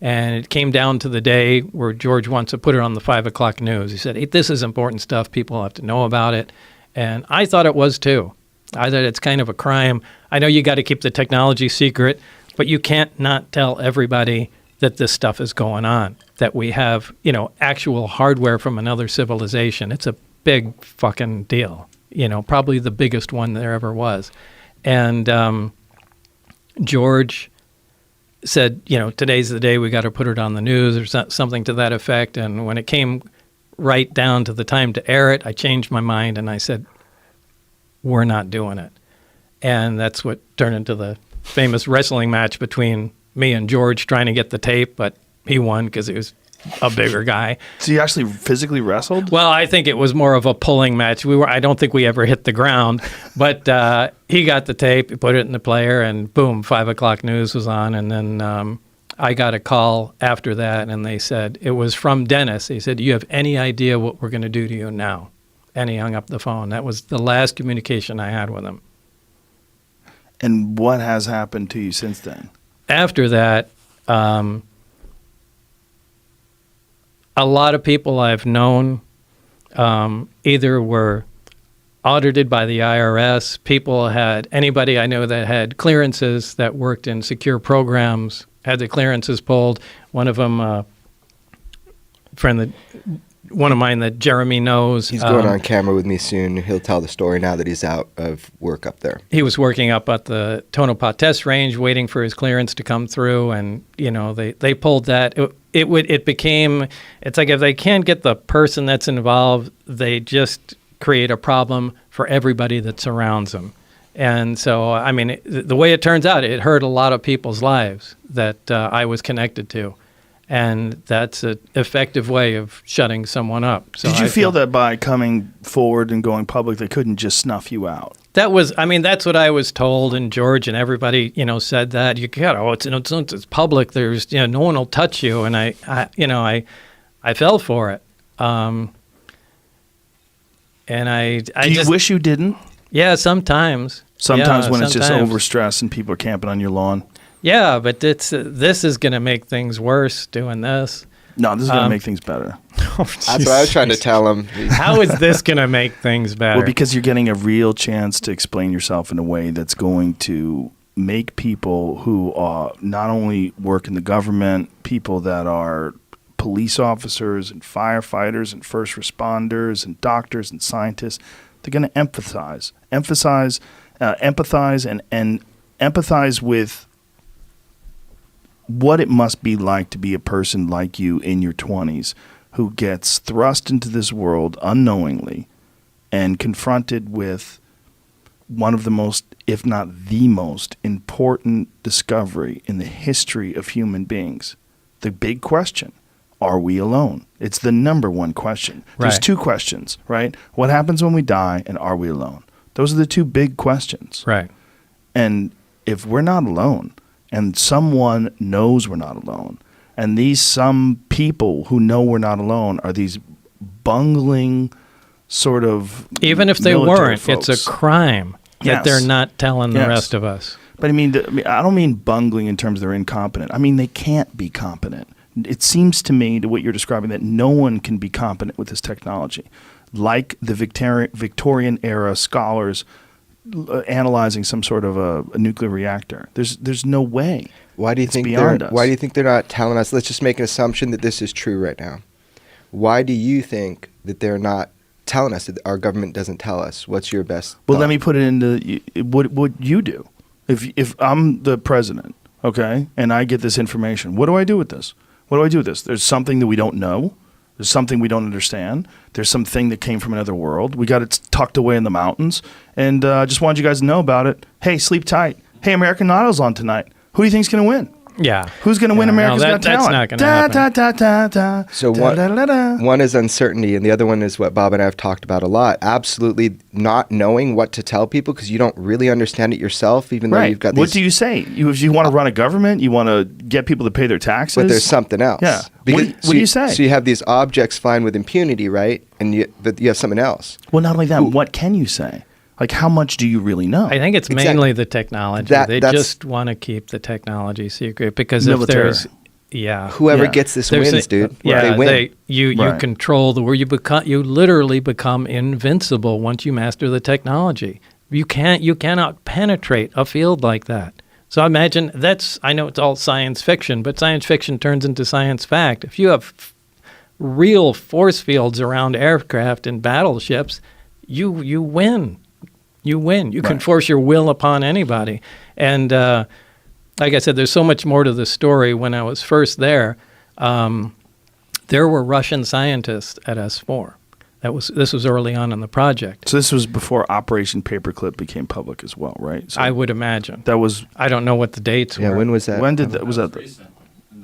And it came down to the day where George wants to put it on the 5 o'clock news. He said, "Hey, this is important stuff. People have to know about it." And I thought it was too. I thought it's kind of a crime. I know you got to keep the technology secret, but you can't not tell everybody that this stuff is going on, that we have, actual hardware from another civilization. It's a big fucking deal, probably the biggest one there ever was. And George said, today's the day we got to put it on the news or something to that effect. And when it came right down to the time to air it, I changed my mind and I said, we're not doing it. And that's what turned into the famous wrestling match between me and George trying to get the tape, but he won because he was a bigger guy. So you actually physically wrestled? Well, I think it was more of a pulling match. I don't think we ever hit the ground, but he got the tape, he put it in the player, and boom, 5 o'clock news was on. And then I got a call after that, and they said, it was from Dennis. He said, "Do you have any idea what we're going to do to you now?" And he hung up the phone. That was the last communication I had with him. And what has happened to you since then? After that, a lot of people I've known either were audited by the IRS, anybody I know that had clearances that worked in secure programs had the clearances pulled. One of them, one of mine that Jeremy knows. He's going on camera with me soon. He'll tell the story now that he's out of work up there. He was working up at the Tonopah Test Range waiting for his clearance to come through, and they pulled that. It became, it's like if they can't get the person that's involved, they just create a problem for everybody that surrounds them. And so, I mean, the way it turns out, it hurt a lot of people's lives that I was connected to. And that's an effective way of shutting someone up. So Did you feel that by coming forward and going public, they couldn't just snuff you out? That's what I was told, and George and everybody, said that. It's public. There's, no one will touch you. And I fell for it. And Do you wish you didn't? Yeah, sometimes. Sometimes when it's just overstressed and people are camping on your lawn. Yeah, but this is going to make things worse doing this. No, this is going to make things better. That's what I was trying to tell him. How is this going to make things better? Well, because you're getting a real chance to explain yourself in a way that's going to make people who not only work in the government, people that are police officers and firefighters and first responders and doctors and scientists, They're going to empathize, and empathize with what it must be like to be a person like you in your 20s who gets thrust into this world unknowingly and confronted with one of the most, if not the most, important discovery in the history of human beings. The big question, are we alone? It's the number one question. There's Right. two questions, right? What happens when we die, and are we alone? Those are the two big questions. Right. And if we're not alone, and someone knows we're not alone, and these some people who know we're not alone are these bungling sort of Even if they military weren't, folks. it's a crime that Yes. they're not telling the Yes. rest of us. But I mean, I don't mean bungling in terms of they're incompetent. I mean, they can't be competent. It seems to me, to what you're describing, that no one can be competent with this technology. Like the Victorian era scholars analyzing some sort of a nuclear reactor. There's no way. Why do you It's think beyond us. Why do you think they're not telling us? Let's just make an assumption that this is true right now. Why do you think that they're not telling us, that our government doesn't tell us? What's your best? Well, let me put it into what you do. If I'm the president, okay, and I get this information, what do I do with this? What do I do with this? There's something that we don't know. There's something we don't understand. There's something that came from another world. We got it tucked away in the mountains. And I just wanted you guys to know about it. Hey, sleep tight. Hey, American Idol's on tonight. Who do you think's going to win? Yeah. Who's going to win America's Got that's Talent? not going to happen. So one is uncertainty, and the other one is what Bob and I have talked about a lot. Absolutely not knowing what to tell people because you don't really understand it yourself, even though you've got these. What do you say? If you want to run a government, you want to get people to pay their taxes. But there's something else. Yeah. Because, What do you say? So you have these objects flying with impunity, right? But you have something else. Well, not only that, what can you say? Like, how much do you really know? I think it's mainly the technology. They just want to keep the technology secret because Military. if there's Whoever gets this wins, dude. Yeah, They win. You control the world. You literally become invincible once you master the technology. You cannot penetrate a field like that. So imagine I know it's all science fiction, but science fiction turns into science fact. If you have real force fields around aircraft and battleships, you win. You win. You can force your will upon anybody. And like I said, there's so much more to the story. When I was first there were Russian scientists at S4. This was early on in the project. So this was before Operation Paperclip became public as well, right? So I would imagine. That was. I don't know what the dates were. when was that? When did that? Was that?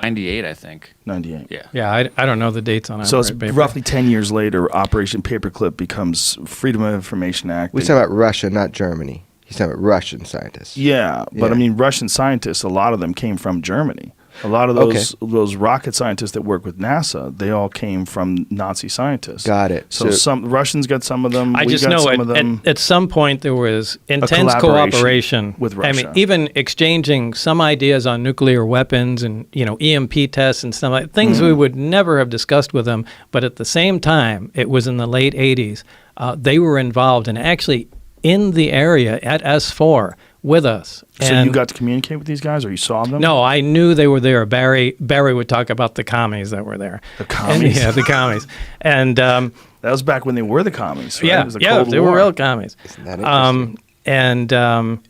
98, I think. 98. Yeah. Yeah, I don't know the dates on it. So it's roughly 10 years later, Operation Paperclip becomes Freedom of Information Act. We're talking about Russia, not Germany. He's talking about Russian scientists. Yeah, but Yeah. I mean, Russian scientists, a lot of them came from Germany. A lot of those rocket scientists that work with NASA, they all came from Nazi scientists. Got it. So some Russians got some of them. I we just got know some of them. at some point there was intense collaboration cooperation with I mean, Russia. even exchanging some ideas on nuclear weapons and EMP tests and stuff like things we would never have discussed with them. But at the same time, it was in the late '80s. They were involved and actually in the area at S4 with us. So And you got to communicate with these guys, or you saw them? no, I knew they were there. Barry would talk about the commies that were there. The commies? Yeah, the commies. And that was back when they were the commies, right? yeah, It was the Cold they War. were real commies. Isn't that interesting?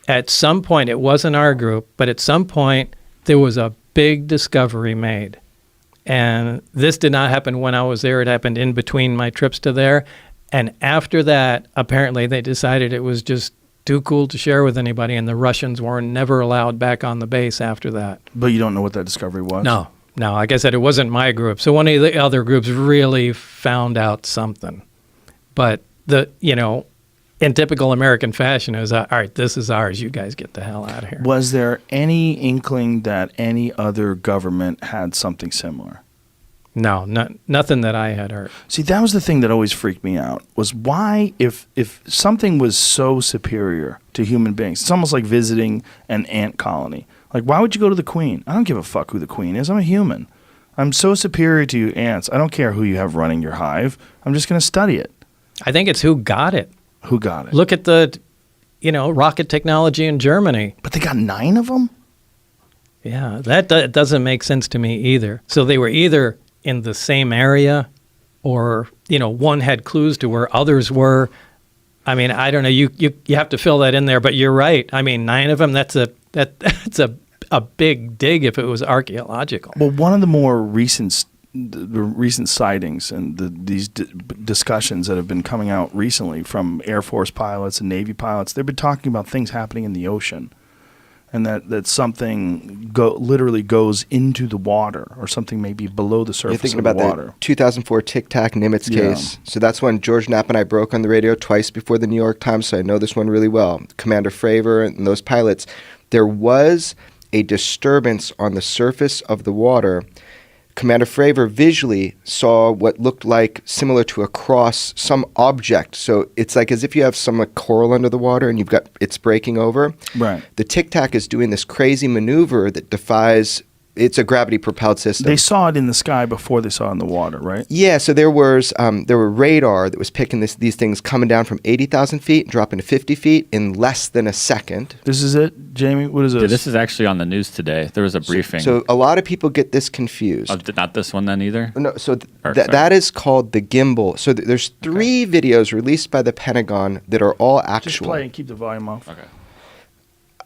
At some point, it wasn't our group, but at some point, there was a big discovery made. And this did not happen when I was there. It happened in between my trips to there. And after that, apparently, they decided it was just too cool to share with anybody, and the Russians were never allowed back on the base after that. But you don't know what that discovery was? No. Like I said, it wasn't my group. So one of the other groups really found out something. But in typical American fashion, it was, all right, this is ours. You guys get the hell out of here. Was there any inkling that any other government had something similar? No, nothing that I had heard. See, that was the thing that always freaked me out, was why, if something was so superior to human beings, it's almost like visiting an ant colony. Like, why would you go to the queen? I don't give a fuck who the queen is. I'm a human. I'm so superior to you ants. I don't care who you have running your hive. I'm just going to study it. I think it's who got it. Who got it? Look at the, rocket technology in Germany. But they got 9 of them? Yeah, that doesn't make sense to me either. So they were either in the same area or one had clues to where others were. I mean, I don't know. You have to fill that in there, but you're right. I mean, 9 of them. That's a big dig if it was archaeological. Well, one of the more recent sightings and these discussions that have been coming out recently from Air Force pilots and Navy pilots, they've been talking about things happening in the ocean, and that something literally goes into the water, or something maybe below the surface You're thinking of the about water. the 2004 Tic Tac Nimitz case. So that's one George Knapp and I broke on the radio twice before the New York Times, so I know this one really well. Commander Fravor and those pilots. There was a disturbance on the surface of the water. Commander Fravor visually saw what looked like similar to a cross, some object. So it's like as if you have some coral under the water and it's breaking over. Right. The Tic Tac is doing this crazy maneuver that defies. It's a gravity-propelled system. They saw it in the sky before they saw it in the water, right? Yeah, so there were radar that was picking these things coming down from 80,000 feet and dropping to 50 feet in less than a second. This is it, Jamie? What is this? Dude, this is actually on the news today. There was a briefing. So a lot of people get this confused. Oh, not this one then either? No, so that is called the gimbal. So there's 3 videos released by the Pentagon that are all actual. Just play and keep the volume off. Okay.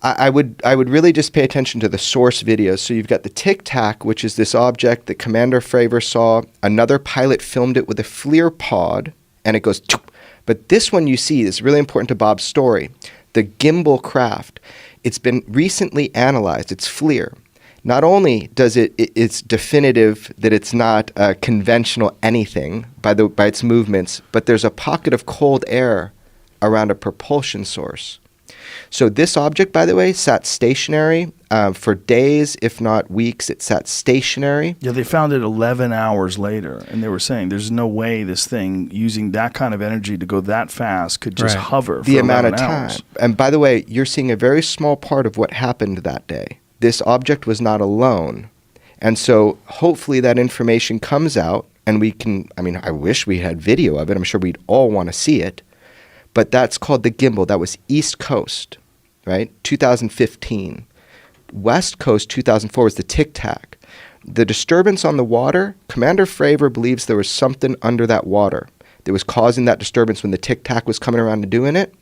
I would really just pay attention to the source videos. So you've got the Tic Tac, which is this object that Commander Fravor saw. Another pilot filmed it with a FLIR pod, and it goes. Choop. But this one you see is really important to Bob's story. The gimbal craft. It's been recently analyzed. It's FLIR. Not only does it's definitive that it's not conventional anything by its movements, but there's a pocket of cold air around a propulsion source. So this object, by the way, sat stationary for days, if not weeks. It sat stationary. Yeah, they found it 11 hours later, and they were saying there's no way this thing, using that kind of energy to go that fast, could just hover for the amount of 11 time. hours. And by the way, you're seeing a very small part of what happened that day. This object was not alone. And so hopefully that information comes out, and we can, I wish we had video of it. I'm sure we'd all want to see it. But that's called the gimbal. That was East Coast, right? 2015. West Coast, 2004, was the Tic Tac. The disturbance on the water, Commander Fravor believes there was something under that water that was causing that disturbance when the Tic Tac was coming around and doing it.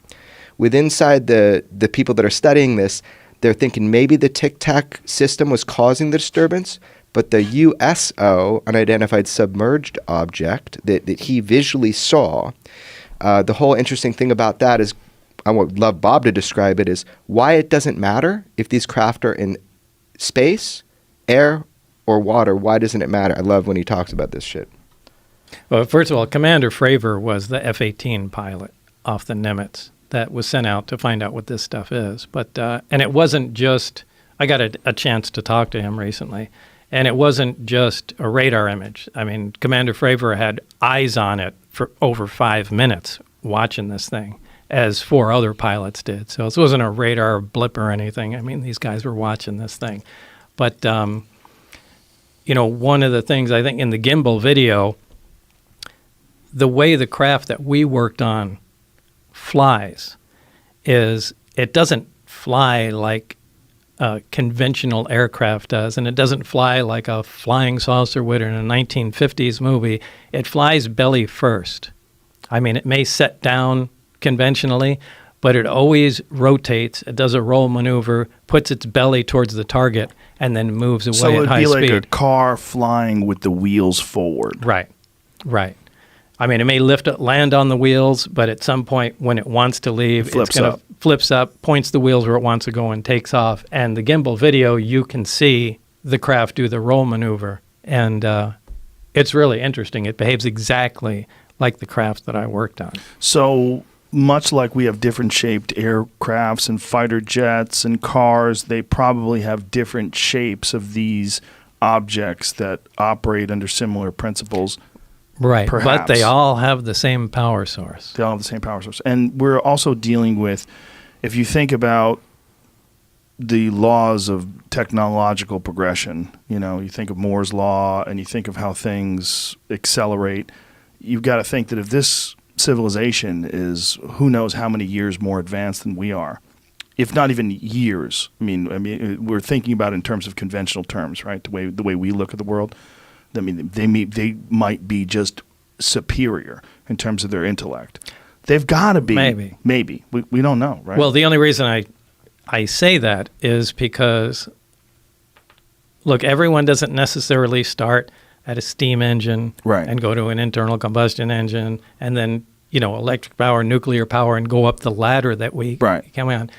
With inside the people that are studying this, they're thinking maybe the Tic Tac system was causing the disturbance, but the USO, unidentified submerged object that he visually saw, the whole interesting thing about that is, I would love Bob to describe it, is why it doesn't matter if these craft are in space, air, or water. Why doesn't it matter? I love when he talks about this shit. Well, first of all, Commander Fravor was the F-18 pilot off the Nimitz that was sent out to find out what this stuff is. But and it wasn't just, I got a chance to talk to him recently, and it wasn't just a radar image. I mean, Commander Fravor had eyes on it for over 5 minutes watching this thing, as 4 other pilots did. So this wasn't a radar blip or anything. I mean, these guys were watching this thing. But, one of the things I think in the gimbal video, the way the craft that we worked on flies is it doesn't fly like a conventional aircraft does, and it doesn't fly like a flying saucer would in a 1950s movie. It flies belly first. I mean, it may set down conventionally, but it always rotates. It does a roll maneuver, puts its belly towards the target, and then moves away at high speed. So it'd be like a car flying with the wheels forward. Right. I mean, it may land on the wheels, but at some point when it wants to leave, flips up, points the wheels where it wants to go, and takes off. And the gimbal video, you can see the craft do the roll maneuver, and it's really interesting. It behaves exactly like the crafts that I worked on. So much like we have different shaped aircrafts and fighter jets and cars, they probably have different shapes of these objects that operate under similar principles. Right, perhaps. But they all have the same power source. They all have the same power source. And we're also dealing with, if you think about the laws of technological progression, you think of Moore's law and you think of how things accelerate, you've got to think that if this civilization is who knows how many years more advanced than we are, if not even years. I mean, we're thinking about it in terms of conventional terms, right? The way we look at the world. I mean, they might be just superior in terms of their intellect. They've got to be. Maybe. We don't know, right? Well, the only reason I say that is because, look, everyone doesn't necessarily start at a steam engine and go to an internal combustion engine and then, electric power, nuclear power, and go up the ladder that we come on.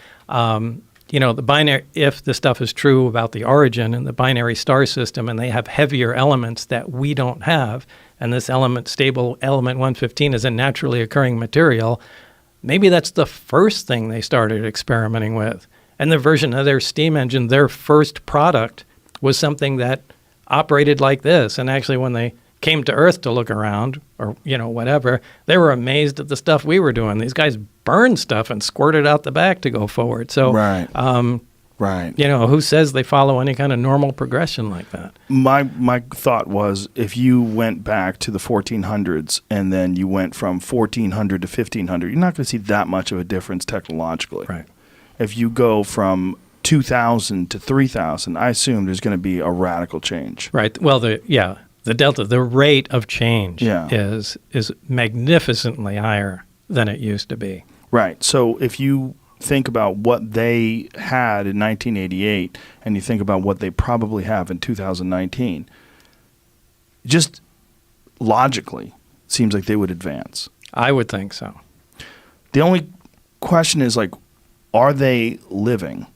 The binary, if the stuff is true about the origin and the binary star system, and they have heavier elements that we don't have, and this stable element 115 is a naturally occurring material, maybe that's the first thing they started experimenting with. And the version of their steam engine, their first product, was something that operated like this. And actually, when they came to Earth to look around, or whatever, they were amazed at the stuff we were doing. These guys burned stuff and squirted out the back to go forward. So, who says they follow any kind of normal progression like that? My thought was, if you went back to the 1400s and then you went from 1400 to 1500, you're not going to see that much of a difference technologically. Right. If you go from 2000 to 3000, I assume there's going to be a radical change. Right. Well, the delta, the rate of change is magnificently higher than it used to be. Right. So if you think about what they had in 1988 and you think about what they probably have in 2019, just logically, it seems like they would advance. I would think so. The only question is, are they living?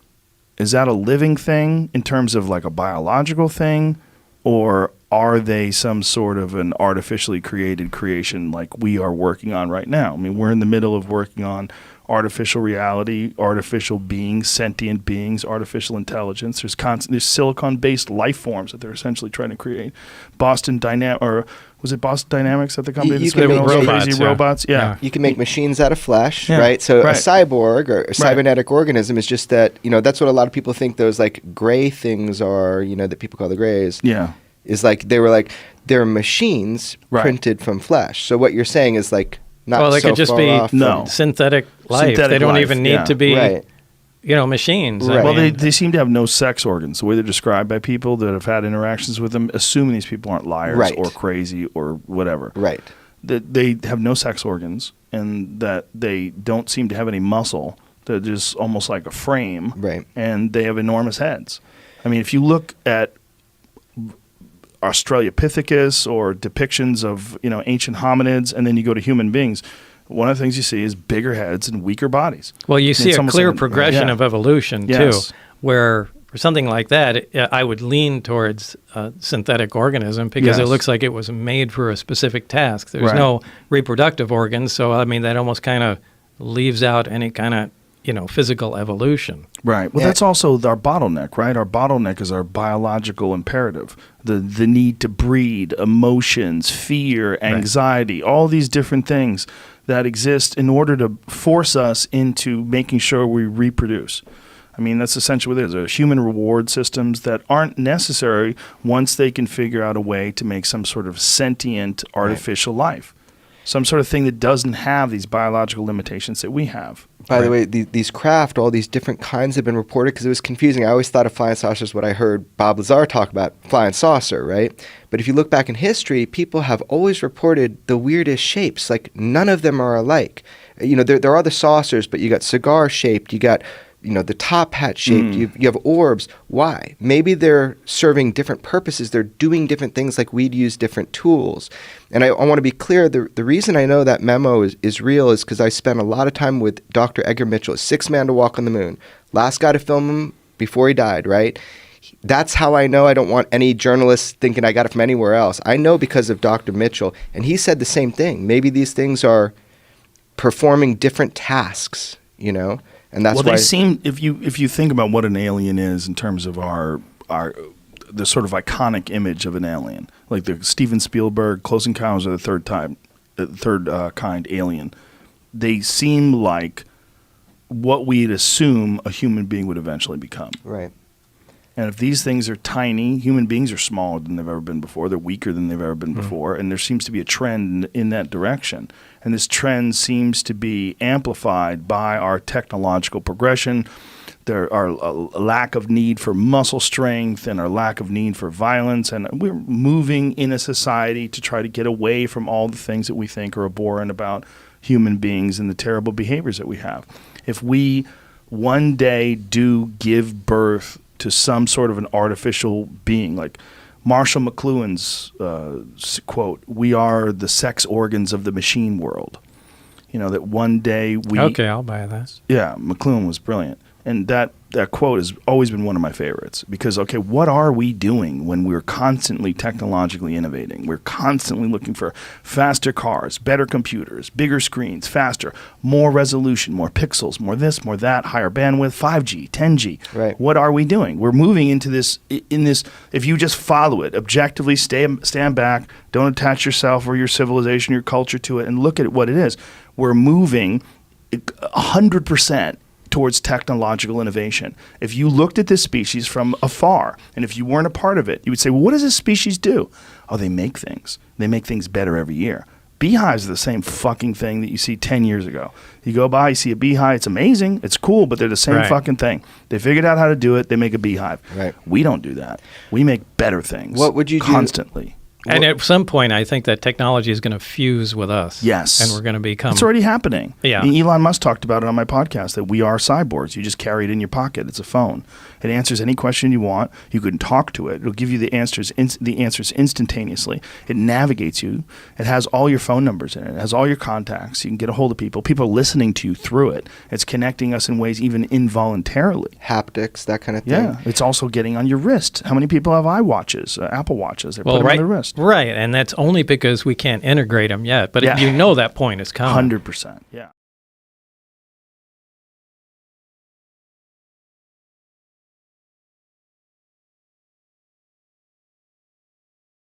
Is that a living thing in terms of like a biological thing, or are they some sort of an artificially created creation like we are working on right now? I mean, we're in the middle of working on artificial reality, artificial beings, sentient beings, artificial intelligence. There's silicon-based life forms that they're essentially trying to create. Boston Dynamics, or was it Boston Dynamics at the company that's making those crazy robots? Yeah. You can make machines out of flesh, right? So a cyborg or a cybernetic organism is just that, that's what a lot of people think those gray things are, that people call the grays. Yeah. Is they're machines printed from flesh. So what you're saying is not well, they so could just far be off synthetic life. They don't even need to be, machines. Right. Well, they seem to have no sex organs. The way they're described by people that have had interactions with them, assuming these people aren't liars or crazy or whatever. Right. That they have no sex organs and that they don't seem to have any muscle. They're just almost like a frame. Right. And they have enormous heads. I mean, if you look at Australopithecus or depictions of ancient hominids, and then you go to human beings, one of the things you see is bigger heads and weaker bodies. Well, you see a clear progression of evolution too, where for something like that, I would lean towards a synthetic organism because it looks like it was made for a specific task. There's no reproductive organs, so I mean that almost kind of leaves out any kind of physical evolution. Right. Well, that's also our bottleneck, right? Our bottleneck is our biological imperative. The need to breed, emotions, fear, anxiety, all these different things that exist in order to force us into making sure we reproduce. I mean, that's essentially what it is. There's human reward systems that aren't necessary once they can figure out a way to make some sort of sentient artificial life. Some sort of thing that doesn't have these biological limitations that we have. By the way, these craft, all these different kinds have been reported because it was confusing. I always thought of flying saucers what I heard boblazar talk about, flying saucer, right? But if you look back in history, people have always reported the weirdest shapes. None of them are alike. There are the saucers, but you got cigar-shaped, you got the top hat shaped, you have orbs. Why? Maybe they're serving different purposes. They're doing different things like we'd use different tools. And I want to be clear, the reason I know that memo is real is because I spent a lot of time with Dr. Edgar Mitchell, sixth man to walk on the moon. Last guy to film him before he died, right? That's how I know. I don't want any journalists thinking I got it from anywhere else. I know because of Dr. Mitchell, and he said the same thing. Maybe these things are performing different tasks, And that's why they seem, if you think about what an alien is in terms of the sort of iconic image of an alien, like the Steven Spielberg Close Encounters of the Third Kind alien, they seem like what we'd assume a human being would eventually become. Right. And if these things are tiny, human beings are smaller than they've ever been before. They're weaker than they've ever been before. And there seems to be a trend in that direction. And this trend seems to be amplified by our technological progression. There are a lack of need for muscle strength and our lack of need for violence. And we're moving in a society to try to get away from all the things that we think are abhorrent about human beings and the terrible behaviors that we have. If we one day do give birth to some sort of an artificial being, like Marshall McLuhan's quote, "We are the sex organs of the machine world." You know, that one day we... Okay, I'll buy that. Yeah, McLuhan was brilliant. And that quote has always been one of my favorites because, okay, what are we doing when we're constantly technologically innovating? We're constantly looking for faster cars, better computers, bigger screens, faster, more resolution, more pixels, more this, more that, higher bandwidth, 5G, 10G. Right. What are we doing? We're moving into this, if you just follow it, objectively stand back, don't attach yourself or your civilization, your culture to it, and look at what it is. We're moving 100% towards technological innovation. If you looked at this species from afar, and if you weren't a part of it, you would say, well, what does this species do? Oh, they make things. They make things better every year. Beehives are the same fucking thing that you see 10 years ago. You go by, you see a beehive, it's amazing, it's cool, but they're the same fucking thing. They figured out how to do it, they make a beehive. Right. We don't do that. We make better things. What would you constantly. And at some point, I think that technology is going to fuse with us. Yes. And we're going to become... It's already happening. Yeah. And Elon Musk talked about it on my podcast, that we are cyborgs. You just carry it in your pocket. It's a phone. It answers any question you want. You can talk to it. It'll give you the answers instantaneously. It navigates you. It has all your phone numbers in it. It has all your contacts. You can get a hold of people. People are listening to you through it. It's connecting us in ways even involuntarily. Haptics, that kind of thing. Yeah. It's also getting on your wrist. How many people have iWatches, Apple Watches? They put them on their wrist. Right, and that's only because we can't integrate them yet. But you know that point is coming. 100%, yeah.